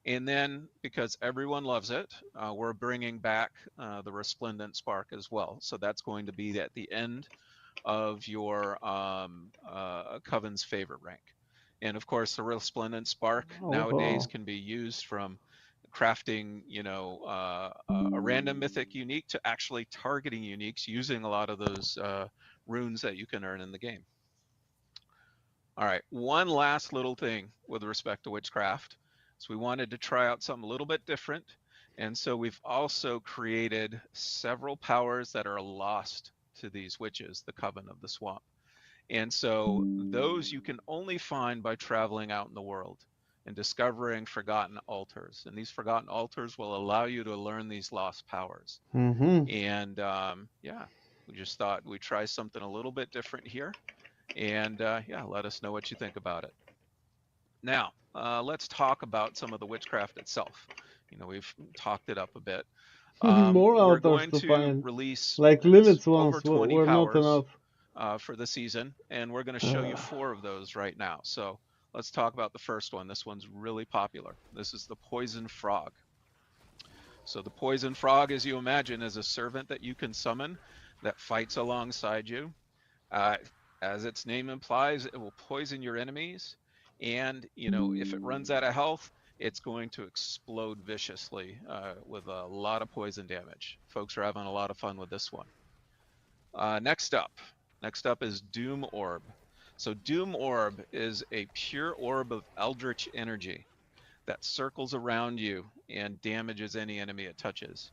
And then, because everyone loves it, we're bringing back the Resplendent Spark as well. So that's going to be at the end of your Coven's Favor rank. And of course, the Resplendent Spark nowadays can be used from crafting, a random mythic unique to actually targeting uniques using a lot of those runes that you can earn in the game. All right, one last little thing with respect to witchcraft. So we wanted to try out something a little bit different. And so we've also created several powers that are lost to these witches, the Coven of the Swamp. And so those you can only find by traveling out in the world and discovering forgotten altars. And these forgotten altars will allow you to learn these lost powers. And yeah, we just thought we'd try something a little bit different here. And yeah, let us know what you think about it. Now, let's talk about some of the witchcraft itself. You know, we've talked it up a bit. More We're altars going to to find. release Like Lilith's over ones 20 were not powers enough. for the season, and we're going to show you 4 of those right now. So let's talk about the first one. This one's really popular. This is the Poison Frog. So the Poison Frog, as you imagine, is a servant that you can summon that fights alongside you. As its name implies, it will poison your enemies, and you know, if it runs out of health, it's going to explode viciously with a lot of poison damage. Folks are having a lot of fun with this one. Next up is Doom Orb. So Doom Orb is a pure orb of eldritch energy that circles around you and damages any enemy it touches.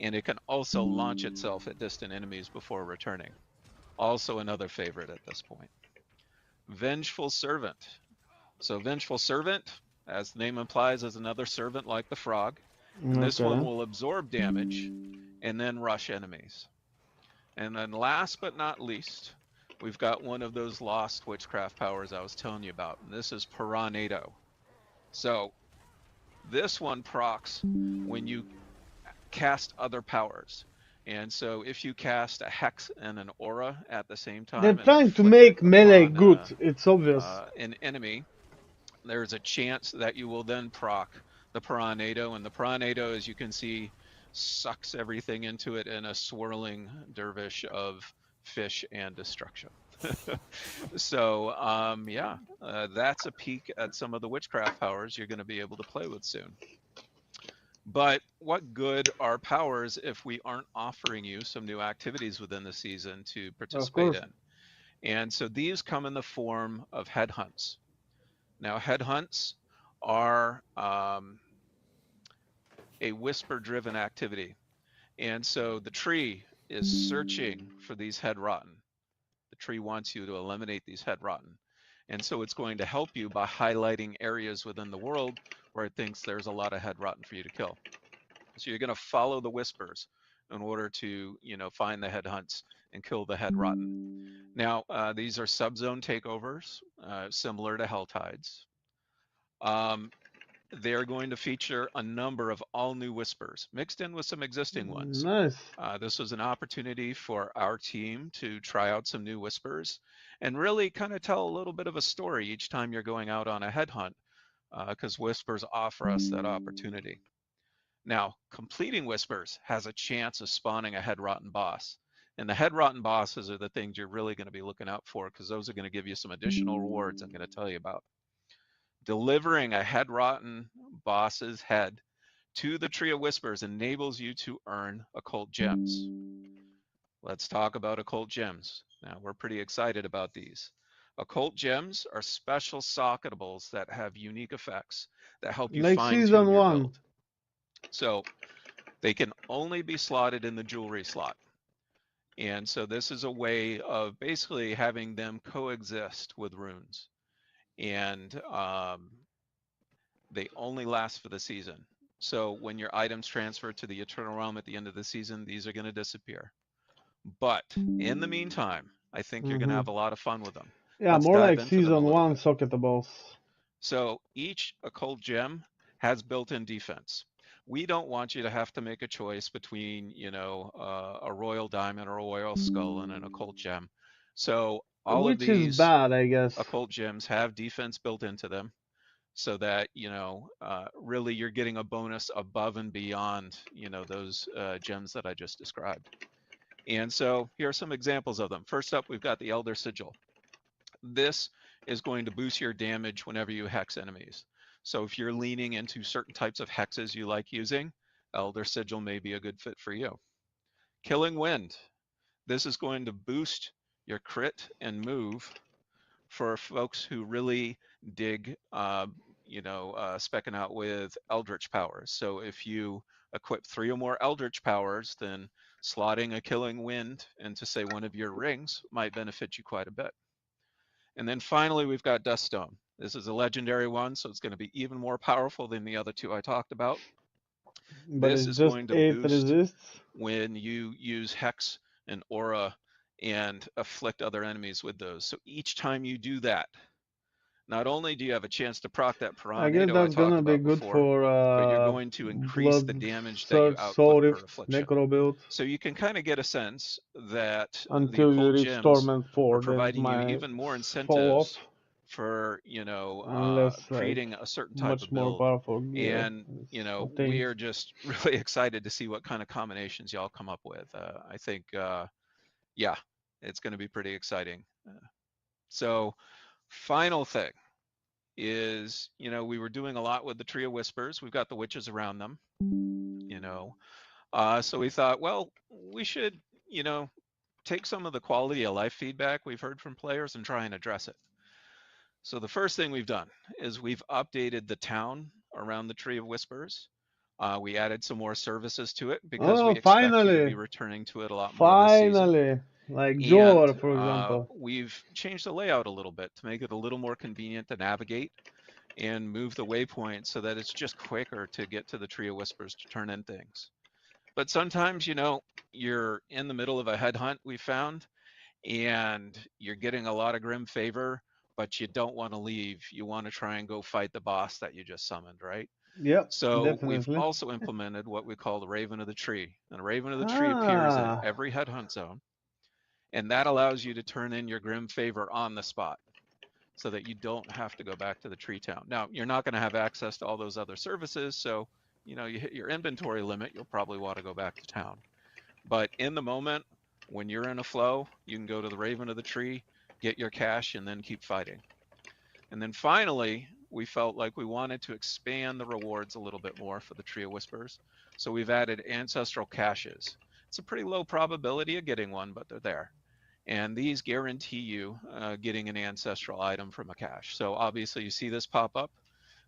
And it can also launch itself at distant enemies before returning. Also another favorite at this point. Vengeful Servant. So Vengeful Servant, as the name implies, is another servant like the frog. And this one will absorb damage and then rush enemies. And then last but not least, we've got one of those lost witchcraft powers I was telling you about. And this is Piranado. So this one procs when you cast other powers. And so if you cast a hex and an aura at the same time, They're trying to make melee good, it's obvious. An enemy, there's a chance that you will then proc the Piranado, and the Piranado, as you can see, sucks everything into it in a swirling dervish of fish and destruction. So yeah, that's a peek at some of the witchcraft powers you're going to be able to play with soon. But what good are powers if we aren't offering you some new activities within the season to participate in? And so these come in the form of headhunts. Now, headhunts are a whisper-driven activity. And so the tree is searching for these head rotten. The tree wants you to eliminate these head rotten. And so it's going to help you by highlighting areas within the world where it thinks there's a lot of head rotten for you to kill. So you're going to follow the whispers in order to, you know, find the head hunts and kill the head rotten. Now, these are subzone takeovers, similar to Hell Tides. They're going to feature a number of all new whispers mixed in with some existing ones. Nice. This was an opportunity for our team to try out some new whispers and really kind of tell a little bit of a story each time you're going out on a headhunt, because whispers offer us that opportunity. Now, completing whispers has a chance of spawning a head rotten boss. And the head rotten bosses are the things you're really going to be looking out for, because those are going to give you some additional rewards I'm going to tell you about. Delivering a head rotten boss's head to the Tree of Whispers enables you to earn occult gems. Let's talk about occult gems. Now, we're pretty excited about these. Occult gems are special socketables that have unique effects that help you like fine-tune season your 1. build. So they can only be slotted in the jewelry slot. And so this is a way of basically having them coexist with runes. And they only last for the season. So when your items transfer to the Eternal Realm at the end of the season, these are going to disappear. But in the meantime, I think you're going to have a lot of fun with them. Yeah, Let's more dive like into them a season little 1 bit. socketables. So each occult gem has built-in defense. We don't want you to have to make a choice between, you know, a royal diamond or a royal skull and an occult gem. So all Which of these is bad, I guess. occult gems have defense built into them, so that, you know, really you're getting a bonus above and beyond, you know, those gems that I just described. And so here are some examples of them. First up, we've got the Elder Sigil. This is going to boost your damage whenever you hex enemies. So if you're leaning into certain types of hexes you like using, Elder Sigil may be a good fit for you. Killing Wind. This is going to boost your crit and move for folks who really dig, you know, specking out with Eldritch powers. So if you equip 3 or more Eldritch powers, then slotting a Killing Wind into, say, one of your rings might benefit you quite a bit. And then finally, we've got Duststone. This is a legendary one, so it's going to be even more powerful than the other two I talked about. But This it's is just going to 8 boost resists. when you use Hex and Aura and afflict other enemies with those. So each time you do that, not only do you have a chance to proc that I guess Piranado I that's talked gonna be about good before, for but you're going to increase the Blood damage that you Surge, output Soul per Rift, affliction. Necro build. So you can kind of get a sense that the Until you occult reach gems Torment are 4, then it providing you might even more fall off. incentives for, Unless, creating like, a certain type much of more build. powerful gear And, is we obtained. are just really excited to see what kind of combinations y'all come up with. I think, yeah, it's going to be pretty exciting. So final thing is, we were doing a lot with the Tree of Whispers. We've got the witches around them, so we thought, well, we should, take some of the quality of life feedback we've heard from players and try and address it. So the first thing we've done is we've updated the town around the Tree of Whispers. We added some more services to it because we expect you to be returning to it a lot more this season. Finally! Like Jor, for And example. we've changed the layout a little bit to make it a little more convenient to navigate and move the waypoint so that it's just quicker to get to the Tree of Whispers to turn in things. But sometimes, you're in the middle of a headhunt we found, and you're getting a lot of grim favor, but you don't want to leave. You want to try and go fight the boss that you just summoned, right? Yep, So definitely. we've also implemented what we call the Raven of the Tree. And the Raven of the Tree appears in every headhunt zone, and that allows you to turn in your grim favor on the spot so that you don't have to go back to the tree town. Now, you're not going to have access to all those other services, so you hit your inventory limit, you'll probably want to go back to town. But in the moment, when you're in a flow, you can go to the Raven of the Tree, get your cash, and then keep fighting. And then finally, we felt like we wanted to expand the rewards a little bit more for the Tree of Whispers. So we've added ancestral caches. It's a pretty low probability of getting one, but they're there. And these guarantee you getting an ancestral item from a cache. So obviously you see this pop up.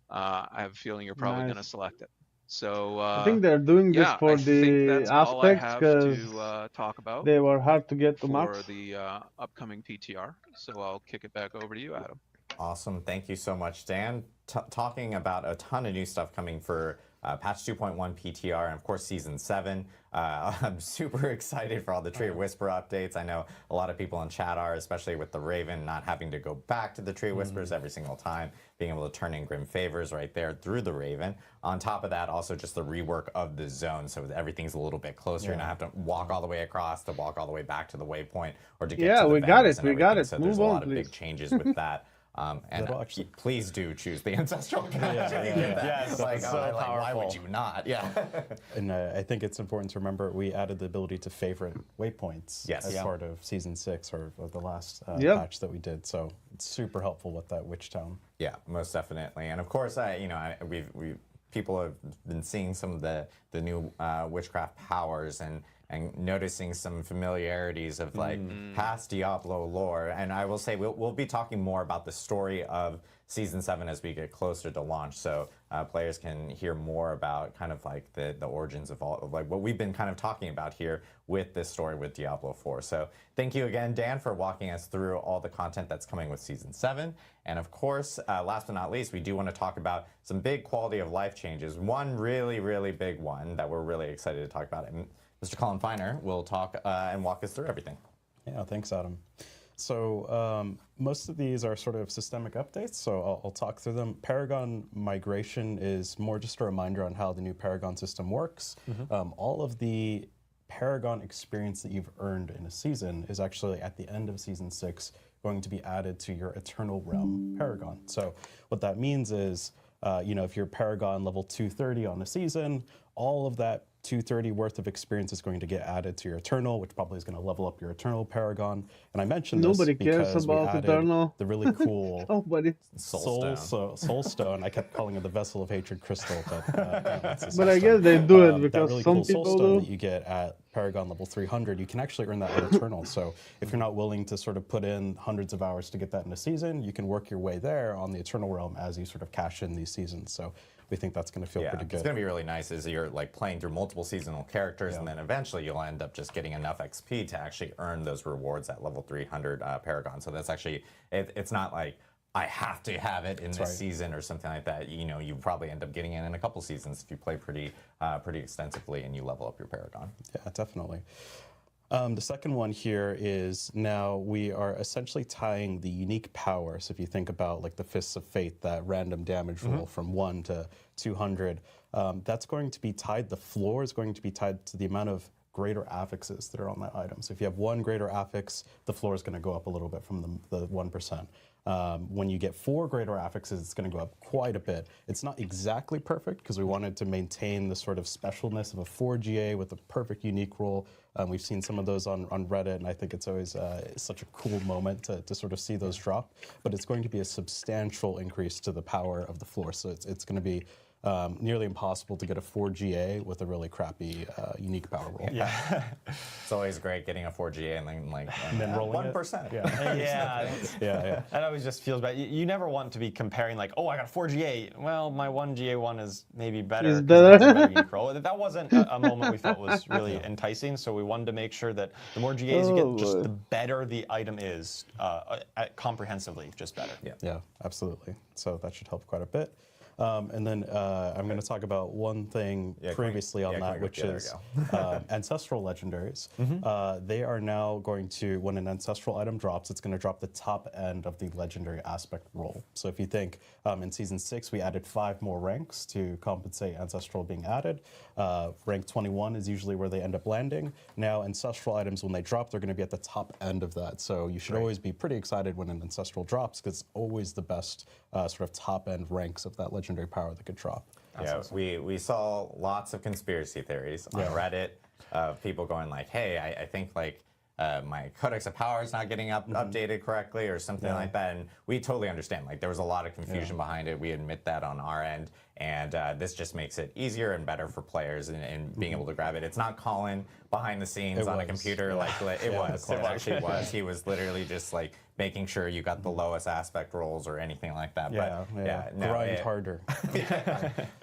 I have a feeling you're probably going to select it. So I think they're doing this for the aspects because talk about they were hard to get to for max. the upcoming PTR. So I'll kick it back over to you, Adam. Awesome. Thank you so much, Dan. Talking about a ton of new stuff coming for patch 2.1 PTR and, of course, Season 7. I'm super excited for all the Tree of Whisper updates. I know a lot of people in chat are, especially with the Raven, not having to go back to the Tree of Whispers every single time, being able to turn in Grim Favors right there through the Raven. On top of that, also just the rework of the zone, so everything's a little bit closer. You don't have to walk all the way across to walk all the way back to the waypoint or to get to the we got it. vendors and We got everything. it. So Move there's a on, lot of please. big changes with that. And actually- please do choose the ancestral cache. Yes, like, that's so like, why powerful. would you not? Yeah. And I think it's important to remember we added the ability to favorite waypoints as part of Season 6 or the last patch that we did. So it's super helpful with that Witch Town. Yeah, most definitely. And of course, people have been seeing some of the new witchcraft powers and noticing some familiarities of like past Diablo lore. And I will say we'll be talking more about the story of Season 7 as we get closer to launch, so players can hear more about kind of like the origins of all of like what we've been kind of talking about here with this story with Diablo 4. So thank you again, Dan, for walking us through all the content that's coming with Season 7. And of course, last but not least, we do want to talk about some big quality of life changes. One really, really big one that we're really excited to talk about. And Mr. Colin Feiner will talk and walk us through everything. Yeah, thanks, Adam. So most of these are sort of systemic updates, so I'll talk through them. Paragon migration is more just a reminder on how the new Paragon system works. All of the Paragon experience that you've earned in a season is actually at the end of Season 6 going to be added to your Eternal Realm Paragon. So what that means is, if you're Paragon level 230 on a season, all of that 230 worth of experience is going to get added to your Eternal, which probably is going to level up your Eternal Paragon. And I mentioned this because we added Eternal. the really cool Soul Stone. I kept calling it the Vessel of Hatred Crystal, but but I guess they do it because that really some cool people Soul Stone do. that you get at Paragon level 300, you can actually earn that at Eternal. So if you're not willing to sort of put in hundreds of hours to get that in a season, you can work your way there on the Eternal Realm as you sort of cash in these seasons. So we think that's going to feel pretty good. It's going to be really nice as you're like playing through multiple seasonal characters, and then eventually you'll end up just getting enough XP to actually earn those rewards at level 300 Paragon. So that's actually, it's not like, I have to have it in this season or something like that. You know, you probably end up getting it in a couple seasons if you play pretty extensively and you level up your Paragon. Yeah, definitely. The second one here is now we are essentially tying the unique power. So if you think about like the Fists of Fate, that random damage roll from 1 to 200, that's going to be tied, the floor is going to be tied to the amount of greater affixes that are on that item. So if you have 1 greater affix, the floor is going to go up a little bit from the 1%. When you get 4 greater affixes, it's going to go up quite a bit. It's not exactly perfect because we wanted to maintain the sort of specialness of a 4GA with a perfect unique roll. We've seen some of those on Reddit, and I think it's always such a cool moment to sort of see those drop. But it's going to be a substantial increase to the power of the floor. So it's going to be nearly impossible to get a 4GA with a really crappy unique power roll. Yeah, it's always great getting a 4GA and then rolling 1%. Yeah. That always just feels bad. You never want to be comparing like, oh, I got a 4GA. Well, my 1GA1 is maybe better. Is 'cause better. it has a better unique roll. That wasn't a moment we felt was really enticing. So we wanted to make sure that the more GAs you get, just the better the item is comprehensively, just better. Yeah, absolutely. So that should help quite a bit. And then I'm going to talk about one thing previously on that, which is ancestral legendaries. They are now going to, when an ancestral item drops, it's going to drop the top end of the legendary aspect roll. So if you think in Season 6, we added 5 more ranks to compensate ancestral being added. Rank 21 is usually where they end up landing. Now ancestral items, when they drop, they're going to be at the top end of that. So you should always be pretty excited when an ancestral drops because it's always the best sort of top end ranks of that legendary power that could drop. Yeah, we saw lots of conspiracy theories on Reddit of people going like, hey, I think like my Codex of Power is not getting updated correctly or something like that. And we totally understand. Like there was a lot of confusion behind it. We admit that on our end. And this just makes it easier and better for players in being able to grab it. It's not Colin behind the scenes on a computer like it was. It actually was. He was literally just like making sure you got the lowest aspect rolls or anything like that. Grind harder.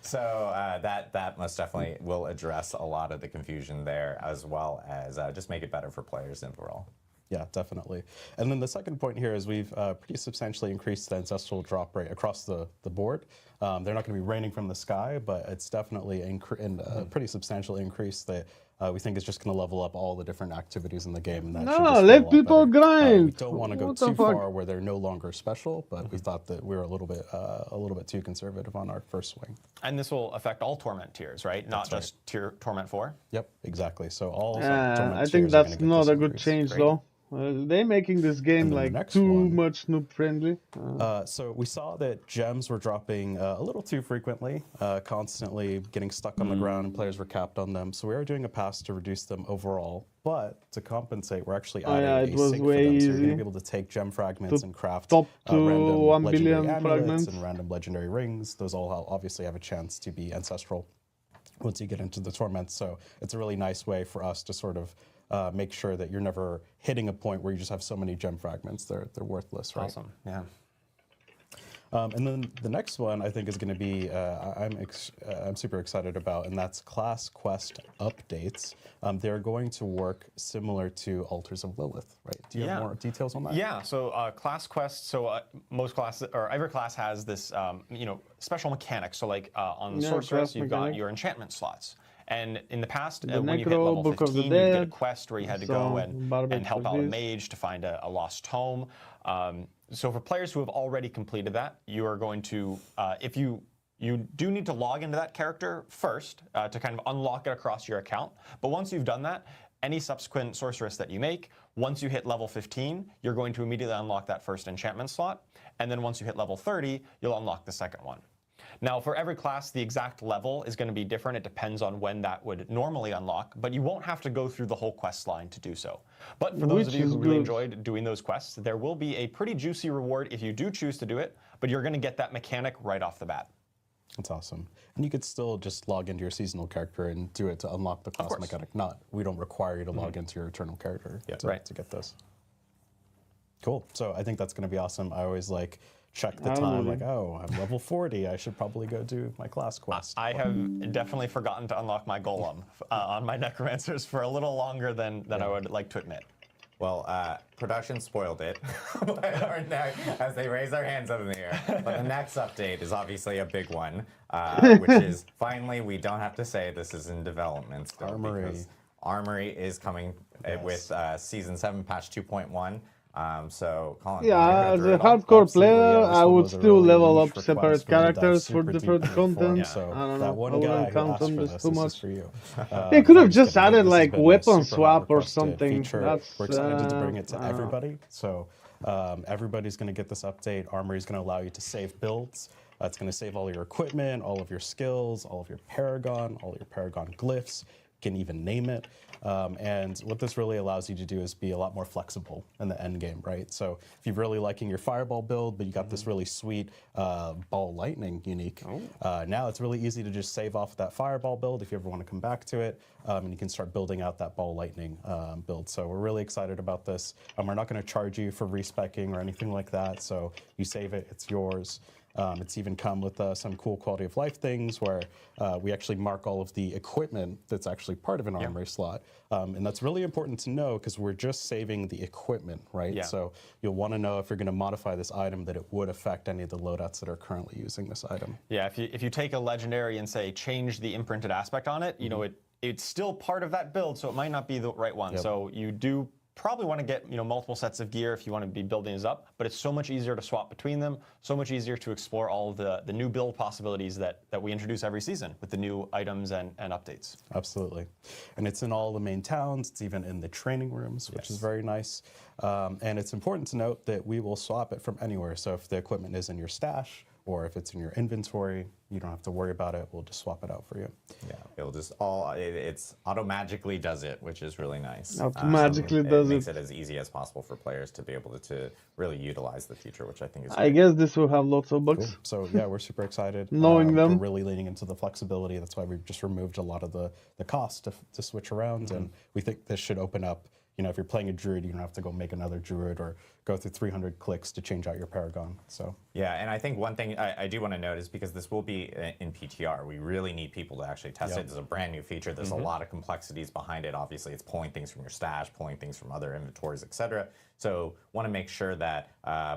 So that most definitely will address a lot of the confusion there, as well as just make it better for players overall. Yeah, definitely. And then the second point here is we've pretty substantially increased the ancestral drop rate across the board. They're not going to be raining from the sky, but it's definitely a pretty substantial increase that we think is just going to level up all the different activities in the game. And that let people grind. We don't want to go too far where they're no longer special, but we thought that we were a little bit too conservative on our first swing. And this will affect all Torment tiers, right? Not just tier Torment 4? Yep, exactly. So all I think that's not a good change though. They're making this game like too much noob friendly. So we saw that gems were dropping a little too frequently, constantly getting stuck on the ground, and players were capped on them. So we are doing a pass to reduce them overall. But to compensate, we're actually adding a sync for them. So you're going to be able to take gem fragments and craft random 1 legendary billion amulets fragments and random legendary rings. Those all obviously have a chance to be ancestral once you get into the Torment. So it's a really nice way for us to sort of make sure that you're never hitting a point where you just have so many gem fragments. They're worthless, right? Awesome, yeah. And then the next one I think is going to be I'm super excited about, and that's class quest updates. They're going to work similar to Altars of Lilith, right? Do you have more details on that? Yeah. So class quests. So most classes or every class has this special mechanics. So like on Sorceress, you've got your enchantment slots. And in the past, when you hit level 15, you get a quest where you had to go and help out a mage to find a lost tome. So for players who have already completed that, you are going to, if you do need to log into that character first to kind of unlock it across your account. But once you've done that, any subsequent sorceress that you make, once you hit level 15, you're going to immediately unlock that first enchantment slot. And then once you hit level 30, you'll unlock the second one. Now, for every class, the exact level is going to be different. It depends on when that would normally unlock, but you won't have to go through the whole quest line to do so. But for those of you who really enjoyed doing those quests, there will be a pretty juicy reward if you do choose to do it, but you're going to get that mechanic right off the bat. That's awesome. And you could still just log into your seasonal character and do it to unlock the class mechanic. We don't require you to log into your eternal character to get this. Cool. So I think that's going to be awesome. I always like check the time, like, oh, I'm level 40, I should probably go do my class quest. I have definitely forgotten to unlock my golem on my necromancers for a little longer than I would like to admit. Well, production spoiled it as they raise their hands up in the air. But the next update is obviously a big one, which is finally we don't have to say this is in development still. Armory. Because Armory is coming with Season 7 patch 2.1. So, Colin, yeah, as a hardcore player, I would still level up separate characters for different content. So I don't that know. one I guy wouldn't who count asked on for this this, too this is much. for you. They could have I'm just added kidding. This has like been a weapon super swap or requested something. feature. That's We're excited to bring it to I don't know. everybody. So everybody's going to get this update. Armory is going to allow you to save builds. It's going to save all your equipment, all of your skills, all of your Paragon, all your Paragon glyphs. You can even name it. And what this really allows you to do is be a lot more flexible in the end game, right? So if you're really liking your Fireball build, but you got this really sweet Ball Lightning unique, now it's really easy to just save off that Fireball build if you ever want to come back to it, and you can start building out that Ball Lightning build. So we're really excited about this. We're not going to charge you for respecing or anything like that, so you save it, it's yours. It's even come with some cool quality of life things where we actually mark all of the equipment that's actually part of an armory slot. And that's really important to know because we're just saving the equipment, right? Yeah. So you'll want to know if you're going to modify this item that it would affect any of the loadouts that are currently using this item. Yeah, if you take a legendary and say change the imprinted aspect on it, you know, it's still part of that build, so it might not be the right one. Yep. So you do probably want to get multiple sets of gear if you want to be building this up, but it's so much easier to swap between them, so much easier to explore all of the new build possibilities that we introduce every season with the new items and updates. Absolutely. And it's in all the main towns, it's even in the training rooms, which is very nice. And it's important to note that we will swap it from anywhere. So if the equipment is in your stash, or if it's in your inventory, you don't have to worry about it. We'll just swap it out for you. Yeah, it'll just it's auto-magically does it, which is really nice. Auto-magically does it. Makes it as easy as possible for players to be able to really utilize the feature, which I think is I guess this will have lots of bugs. Cool. So yeah, we're super excited. Knowing them. We're really leaning into the flexibility. That's why we've just removed a lot of the cost to switch around. And we think this should open up, if you're playing a druid, you don't have to go make another druid or go through 300 clicks to change out your Paragon. So yeah, and I think one thing I do want to note is because this will be in PTR, we really need people to actually test it. It's a brand new feature. There's a lot of complexities behind it. Obviously, it's pulling things from your stash, pulling things from other inventories, etc. So want to make sure that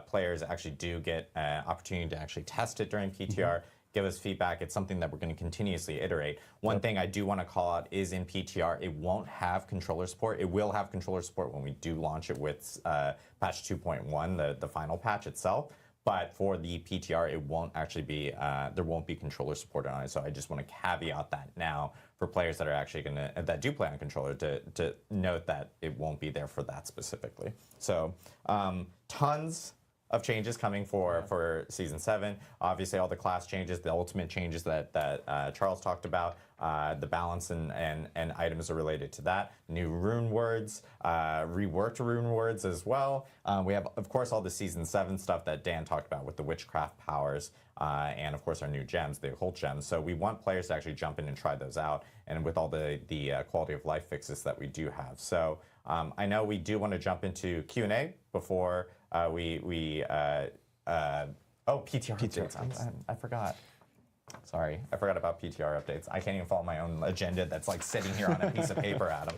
players actually do get an opportunity to actually test it during PTR. Give us feedback. It's something that we're going to continuously iterate. One thing I do want to call out is in PTR, it won't have controller support. It will have controller support when we do launch it with patch 2.1, the final patch itself. But for the PTR, it won't actually be, there won't be controller support on it. So I just want to caveat that now for players that are actually going to, that do play on controller to note that it won't be there for that specifically. So tons of changes coming for Season 7. Obviously, all the class changes, the ultimate changes that Charles talked about, the balance and items are related to that. New rune words, reworked rune words as well. We have, of course, all the Season 7 stuff that Dan talked about with the witchcraft powers, and of course our new gems, the occult gems. So we want players to actually jump in and try those out, and with all the quality of life fixes that we do have. So I know we do want to jump into Q&A before PTR updates. I forgot. Sorry, I forgot about PTR updates. I can't even follow my own agenda that's like sitting here on a piece of paper, Adam.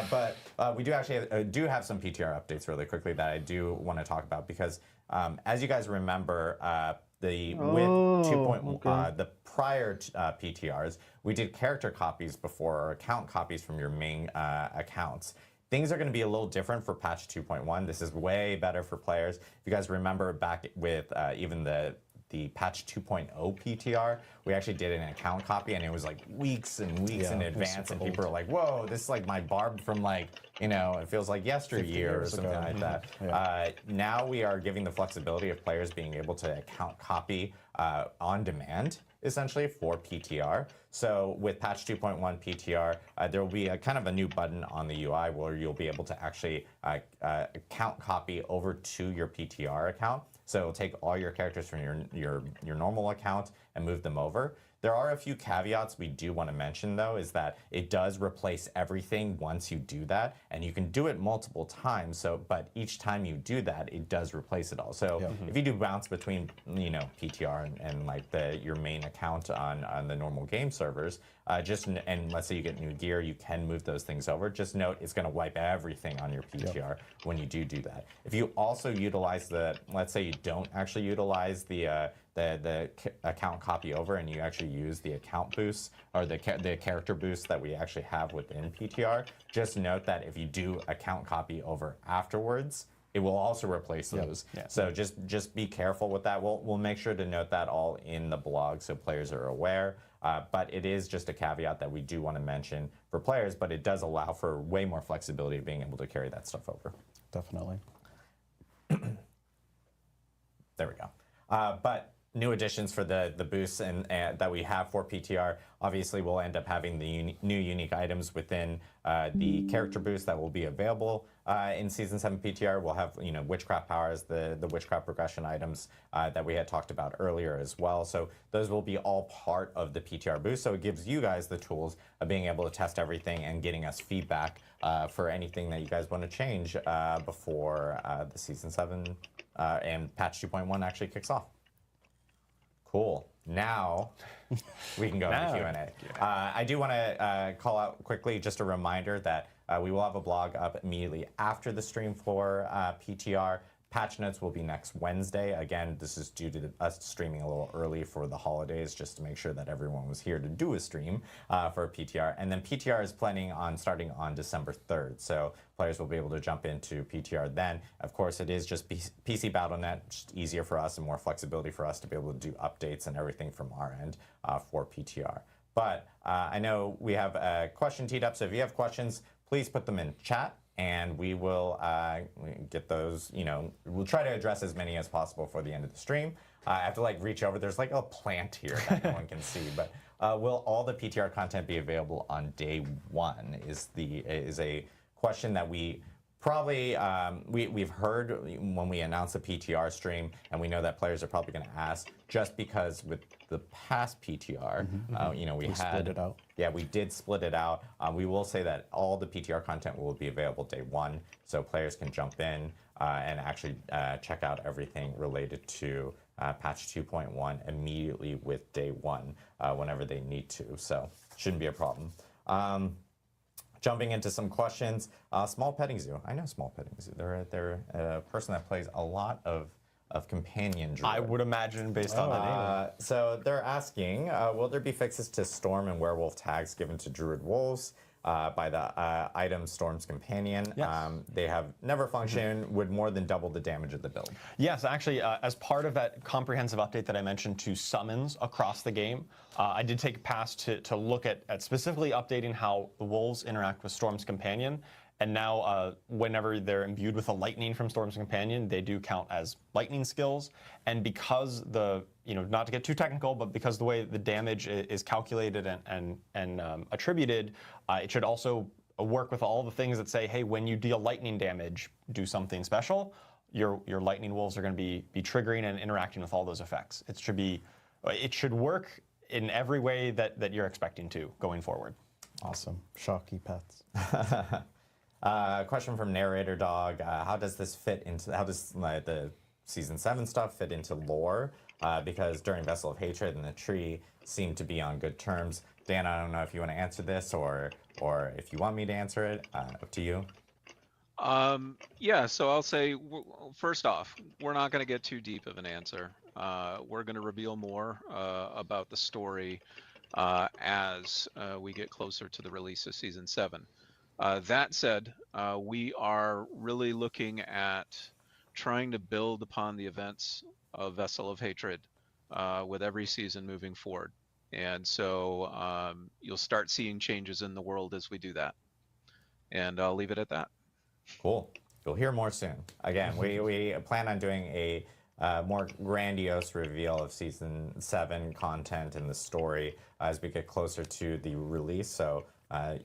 But we do actually have some PTR updates really quickly that I do want to talk about because as you guys remember, with 2.1, the prior PTRs, we did character copies before or account copies from your main accounts. Things are going to be a little different for patch 2.1. This is way better for players. If you guys remember back with even the patch 2.0 PTR, we actually did an account copy and it was like weeks and weeks in advance and people were like, whoa, this is like my barb from like, it feels like yesteryear or something like that. Now we are giving the flexibility of players being able to account copy on demand, essentially, for PTR. So with patch 2.1 PTR, there will be a kind of a new button on the UI where you'll be able to actually account copy over to your PTR account. So it'll take all your characters from your normal account and move them over. There are a few caveats we do want to mention, though, is that it does replace everything once you do that, and you can do it multiple times. So, but each time you do that, it does replace it all. So if you do bounce between, PTR and like your main account on the normal game servers, and let's say you get new gear, you can move those things over. Just note it's going to wipe everything on your PTR when you do that. If you also utilize let's say you don't actually utilize the account copy over, and you actually use the account boost or the character boost that we actually have within PTR, just note that if you do account copy over afterwards, it will also replace those. So just be careful with that. We'll make sure to note that all in the blog so players are aware. But it is just a caveat that we do want to mention for players, but it does allow for way more flexibility of being able to carry that stuff over. Definitely. There we go. But new additions for the boosts and that we have for PTR. Obviously, we'll end up having the new unique items within the character boost that will be available in Season 7 PTR. We'll have witchcraft powers, the witchcraft progression items that we had talked about earlier as well. So those will be all part of the PTR boost. So it gives you guys the tools of being able to test everything and getting us feedback for anything that you guys want to change before the Season 7 and patch 2.1 actually kicks off. Cool. Now we can go into Q&A. I do want to call out quickly just a reminder that we will have a blog up immediately after the stream for PTR. Patch notes will be next Wednesday. Again, this is due to us streaming a little early for the holidays, just to make sure that everyone was here to do a stream for PTR. And then PTR is planning on starting on December 3rd. So players will be able to jump into PTR then. Of course, it is just PC Battle.net, just easier for us and more flexibility for us to be able to do updates and everything from our end for PTR. But I know we have a question teed up, so if you have questions, please put them in chat. And we will get those, we'll try to address as many as possible for the end of the stream. I have to reach over. There's a plant here that no one can see. But will all the PTR content be available on day one is a question that we probably, we've heard when we announced the PTR stream, and we know that players are probably going to ask, just because with the past PTR, we had split it out. Yeah, we did split it out. We will say that all the PTR content will be available day one, so players can jump in and actually check out everything related to patch 2.1 immediately with day one whenever they need to. So shouldn't be a problem. Jumping into some questions, Small Petting Zoo. I know Small Petting Zoo. They're a person that plays a lot of companion druid. I would imagine based on that name. So they're asking, will there be fixes to Storm and Werewolf tags given to Druid Wolves by the item Storm's Companion? Yes. They have never functioned, would more than double the damage of the build. Yes, actually, as part of that comprehensive update that I mentioned to summons across the game, I did take a pass to look at specifically updating how the Wolves interact with Storm's Companion. And now, whenever they're imbued with a lightning from Storm's Companion, they do count as lightning skills. And because not to get too technical, but because the way the damage is calculated and attributed, it should also work with all the things that say, hey, when you deal lightning damage, do something special. Your lightning wolves are going to be triggering and interacting with all those effects. It should work in every way that you're expecting to going forward. Awesome. Shocky pets. Question from Narrator Dog. How does this fit into, how does the Season 7 stuff fit into lore? Because during Vessel of Hatred and the Tree seem to be on good terms. Dan, I don't know if you want to answer this or if you want me to answer it. Up to you. Yeah, so I'll say, first off, we're not going to get too deep of an answer. We're going to reveal more about the story as we get closer to the release of Season 7. That said, we are really looking at trying to build upon the events of Vessel of Hatred with every season moving forward. And so you'll start seeing changes in the world as we do that. And I'll leave it at that. Cool. You'll hear more soon. Again, we plan on doing a more grandiose reveal of Season 7 content and the story as we get closer to the release. So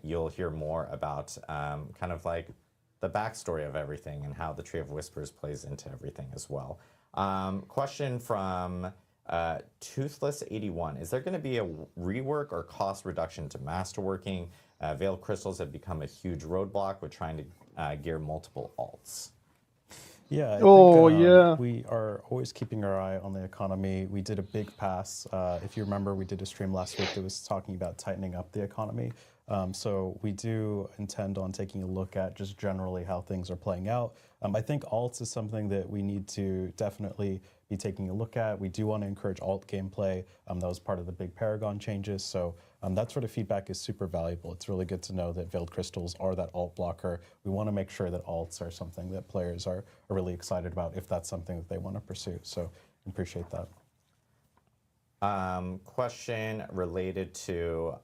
you'll hear more about kind of like the backstory of everything and how the Tree of Whispers plays into everything as well. Question from Toothless 81. Is there going to be a rework or cost reduction to masterworking? Veiled crystals have become a huge roadblock with trying to gear multiple alts. Yeah, I think, we are always keeping our eye on the economy. We did a big pass. If you remember, we did a stream last week that was talking about tightening up the economy. So we do intend on taking a look at just generally how things are playing out. I think alts is something that we need to definitely be taking a look at. We do want to encourage alt gameplay. That was part of the big Paragon changes. So that sort of feedback is super valuable. It's really good to know that Veiled Crystals are that alt blocker. We want to make sure that alts are something that players are really excited about if that's something that they want to pursue. So appreciate that. Question related to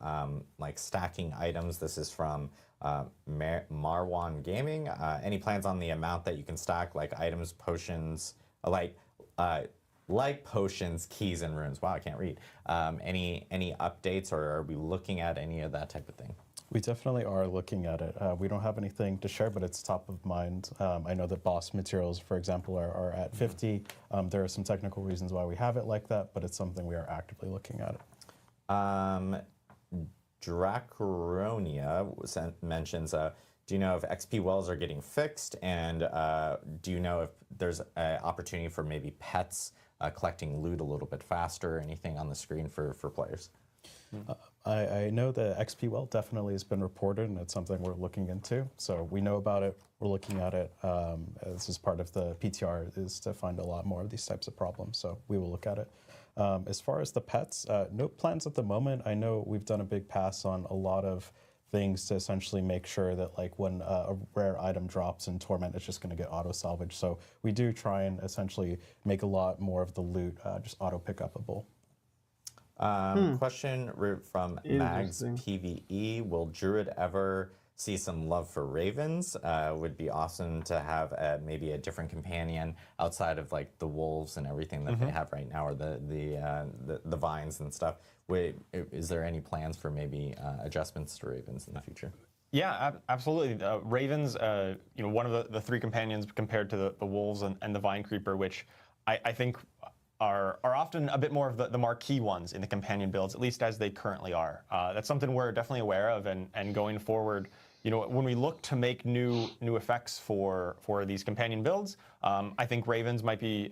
like stacking items. This is from Marwan Gaming. Any plans on the amount that you can stack, like items, potions, like potions, keys, and runes? Wow, I can't read. Any updates, or are we looking at any of that type of thing? We definitely are looking at it. We don't have anything to share, but it's top of mind. I know that boss materials, for example, are at 50. There are some technical reasons why we have it like that, but it's something we are actively looking at. Dracaronia mentions, do you know if XP wells are getting fixed? And do you know if there's an opportunity for maybe pets collecting loot a little bit faster? Anything on the screen for players? I know the XP well definitely has been reported, and it's something we're looking into. So we know about it, we're looking at it. This is part of the PTR, is to find a lot more of these types of problems. So we will look at it. As far as the pets, no plans at the moment. I know we've done a big pass on a lot of things to essentially make sure that like when a rare item drops in Torment, it's just going to get auto salvaged. So we do try and essentially make a lot more of the loot just auto pick upable. Question from Mags PvE. Will Druid ever see some love for ravens? Would be awesome to have maybe a different companion outside of like the wolves and everything that they have right now, or the vines and stuff. Is there any plans for maybe adjustments to ravens in the future? Yeah, absolutely. Ravens, one of the three companions compared to the wolves and the vine creeper, which I think are often a bit more of the marquee ones in the companion builds, at least as they currently are. That's something we're definitely aware of, and going forward, when we look to make new effects for these companion builds, I think ravens might be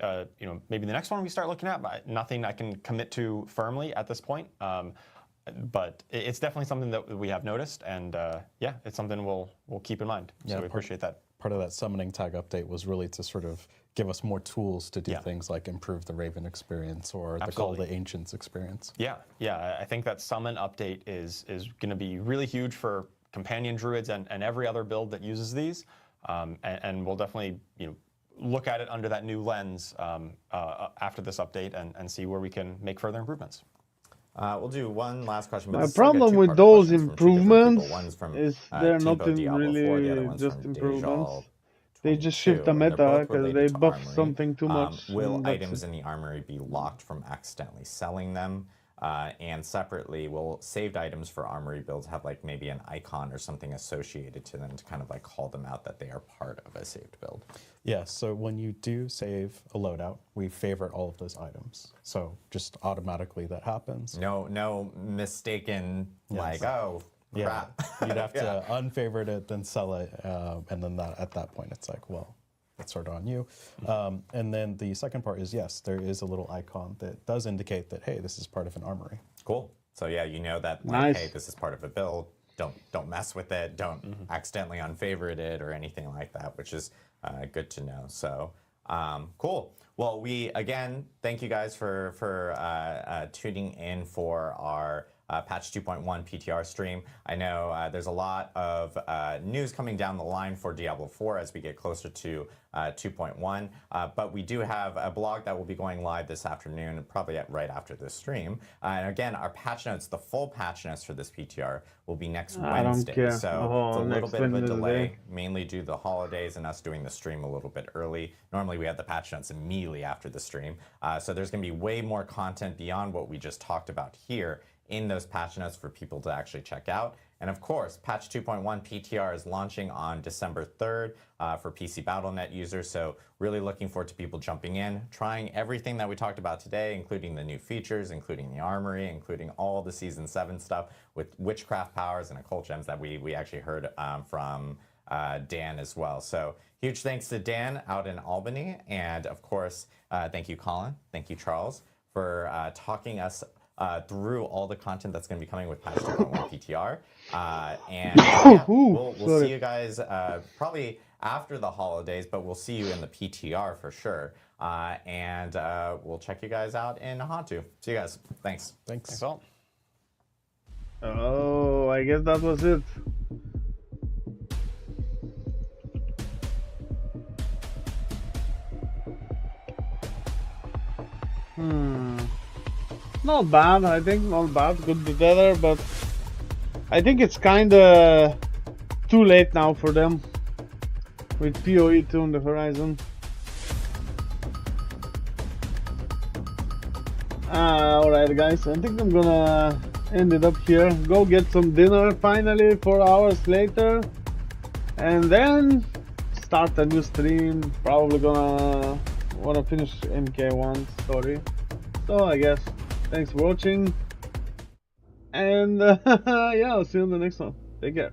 maybe the next one we start looking at, but nothing I can commit to firmly at this point. But it's definitely something that we have noticed, and yeah, it's something we'll keep in mind. So we appreciate that. Part of that summoning tag update was really to sort of give us more tools to do things like improve the Raven experience or the Call of the Ancients experience. Yeah, I think that summon update is going to be really huge for companion druids and every other build that uses these, and we'll definitely look at it under that new lens after this update and see where we can make further improvements. We'll do one last question. My problem with those improvements is they're not really just improvements. They just shift the meta because they buff something too much. Will items in the armory be locked from accidentally selling them? And separately, will saved items for armory builds have like maybe an icon or something associated to them to kind of like call them out that they are part of a saved build? Yeah, so when you do save a loadout, we favorite all of those items. So just automatically that happens. No mistaken, like, oh, crap. Yeah, you'd have to unfavorite it, then sell it, and then at that point it's like, well, it's sort of on you. And then the second part is, yes, there is a little icon that does indicate that, hey, this is part of an armory. Cool. So yeah, you know that, like, hey, this is part of a build. Don't mess with it. Don't accidentally unfavorite it or anything like that, which is good to know. So cool. Well, we again thank you guys for tuning in for our patch 2.1 PTR stream. I know there's a lot of news coming down the line for Diablo 4 as we get closer to 2.1, but we do have a blog that will be going live this afternoon, probably right after this stream. And again, our patch notes, the full patch notes for this PTR will be next Wednesday. So it's a little bit of a delay, mainly due to the holidays and us doing the stream a little bit early. Normally we have the patch notes immediately after the stream. So there's gonna be way more content beyond what we just talked about here in those patch notes for people to actually check out. And of course, patch 2.1 PTR is launching on December 3rd for PC Battle.net users. So really looking forward to people jumping in, trying everything that we talked about today, including the new features, including the armory, including all the Season 7 stuff with witchcraft powers and occult gems that we actually heard from Dan as well. So huge thanks to Dan out in Albany. And of course, thank you, Colin. Thank you, Charles, for talking us through all the content that's going to be coming with patch 2.1 PTR. And yeah, we'll see you guys probably after the holidays, but we'll see you in the PTR for sure. And we'll check you guys out in Hantu. See you guys. Thanks. Thanks. all. Oh, I guess that was it. Not bad, I think. Not bad. Could be better, but I think it's kinda too late now for them with PoE 2 on the horizon. Alright guys, I think I'm gonna end it up here. Go get some dinner finally 4 hours later. And then start a new stream. Probably gonna wanna finish MK1 story. So I guess thanks for watching. And yeah, I'll see you in the next one. Take care.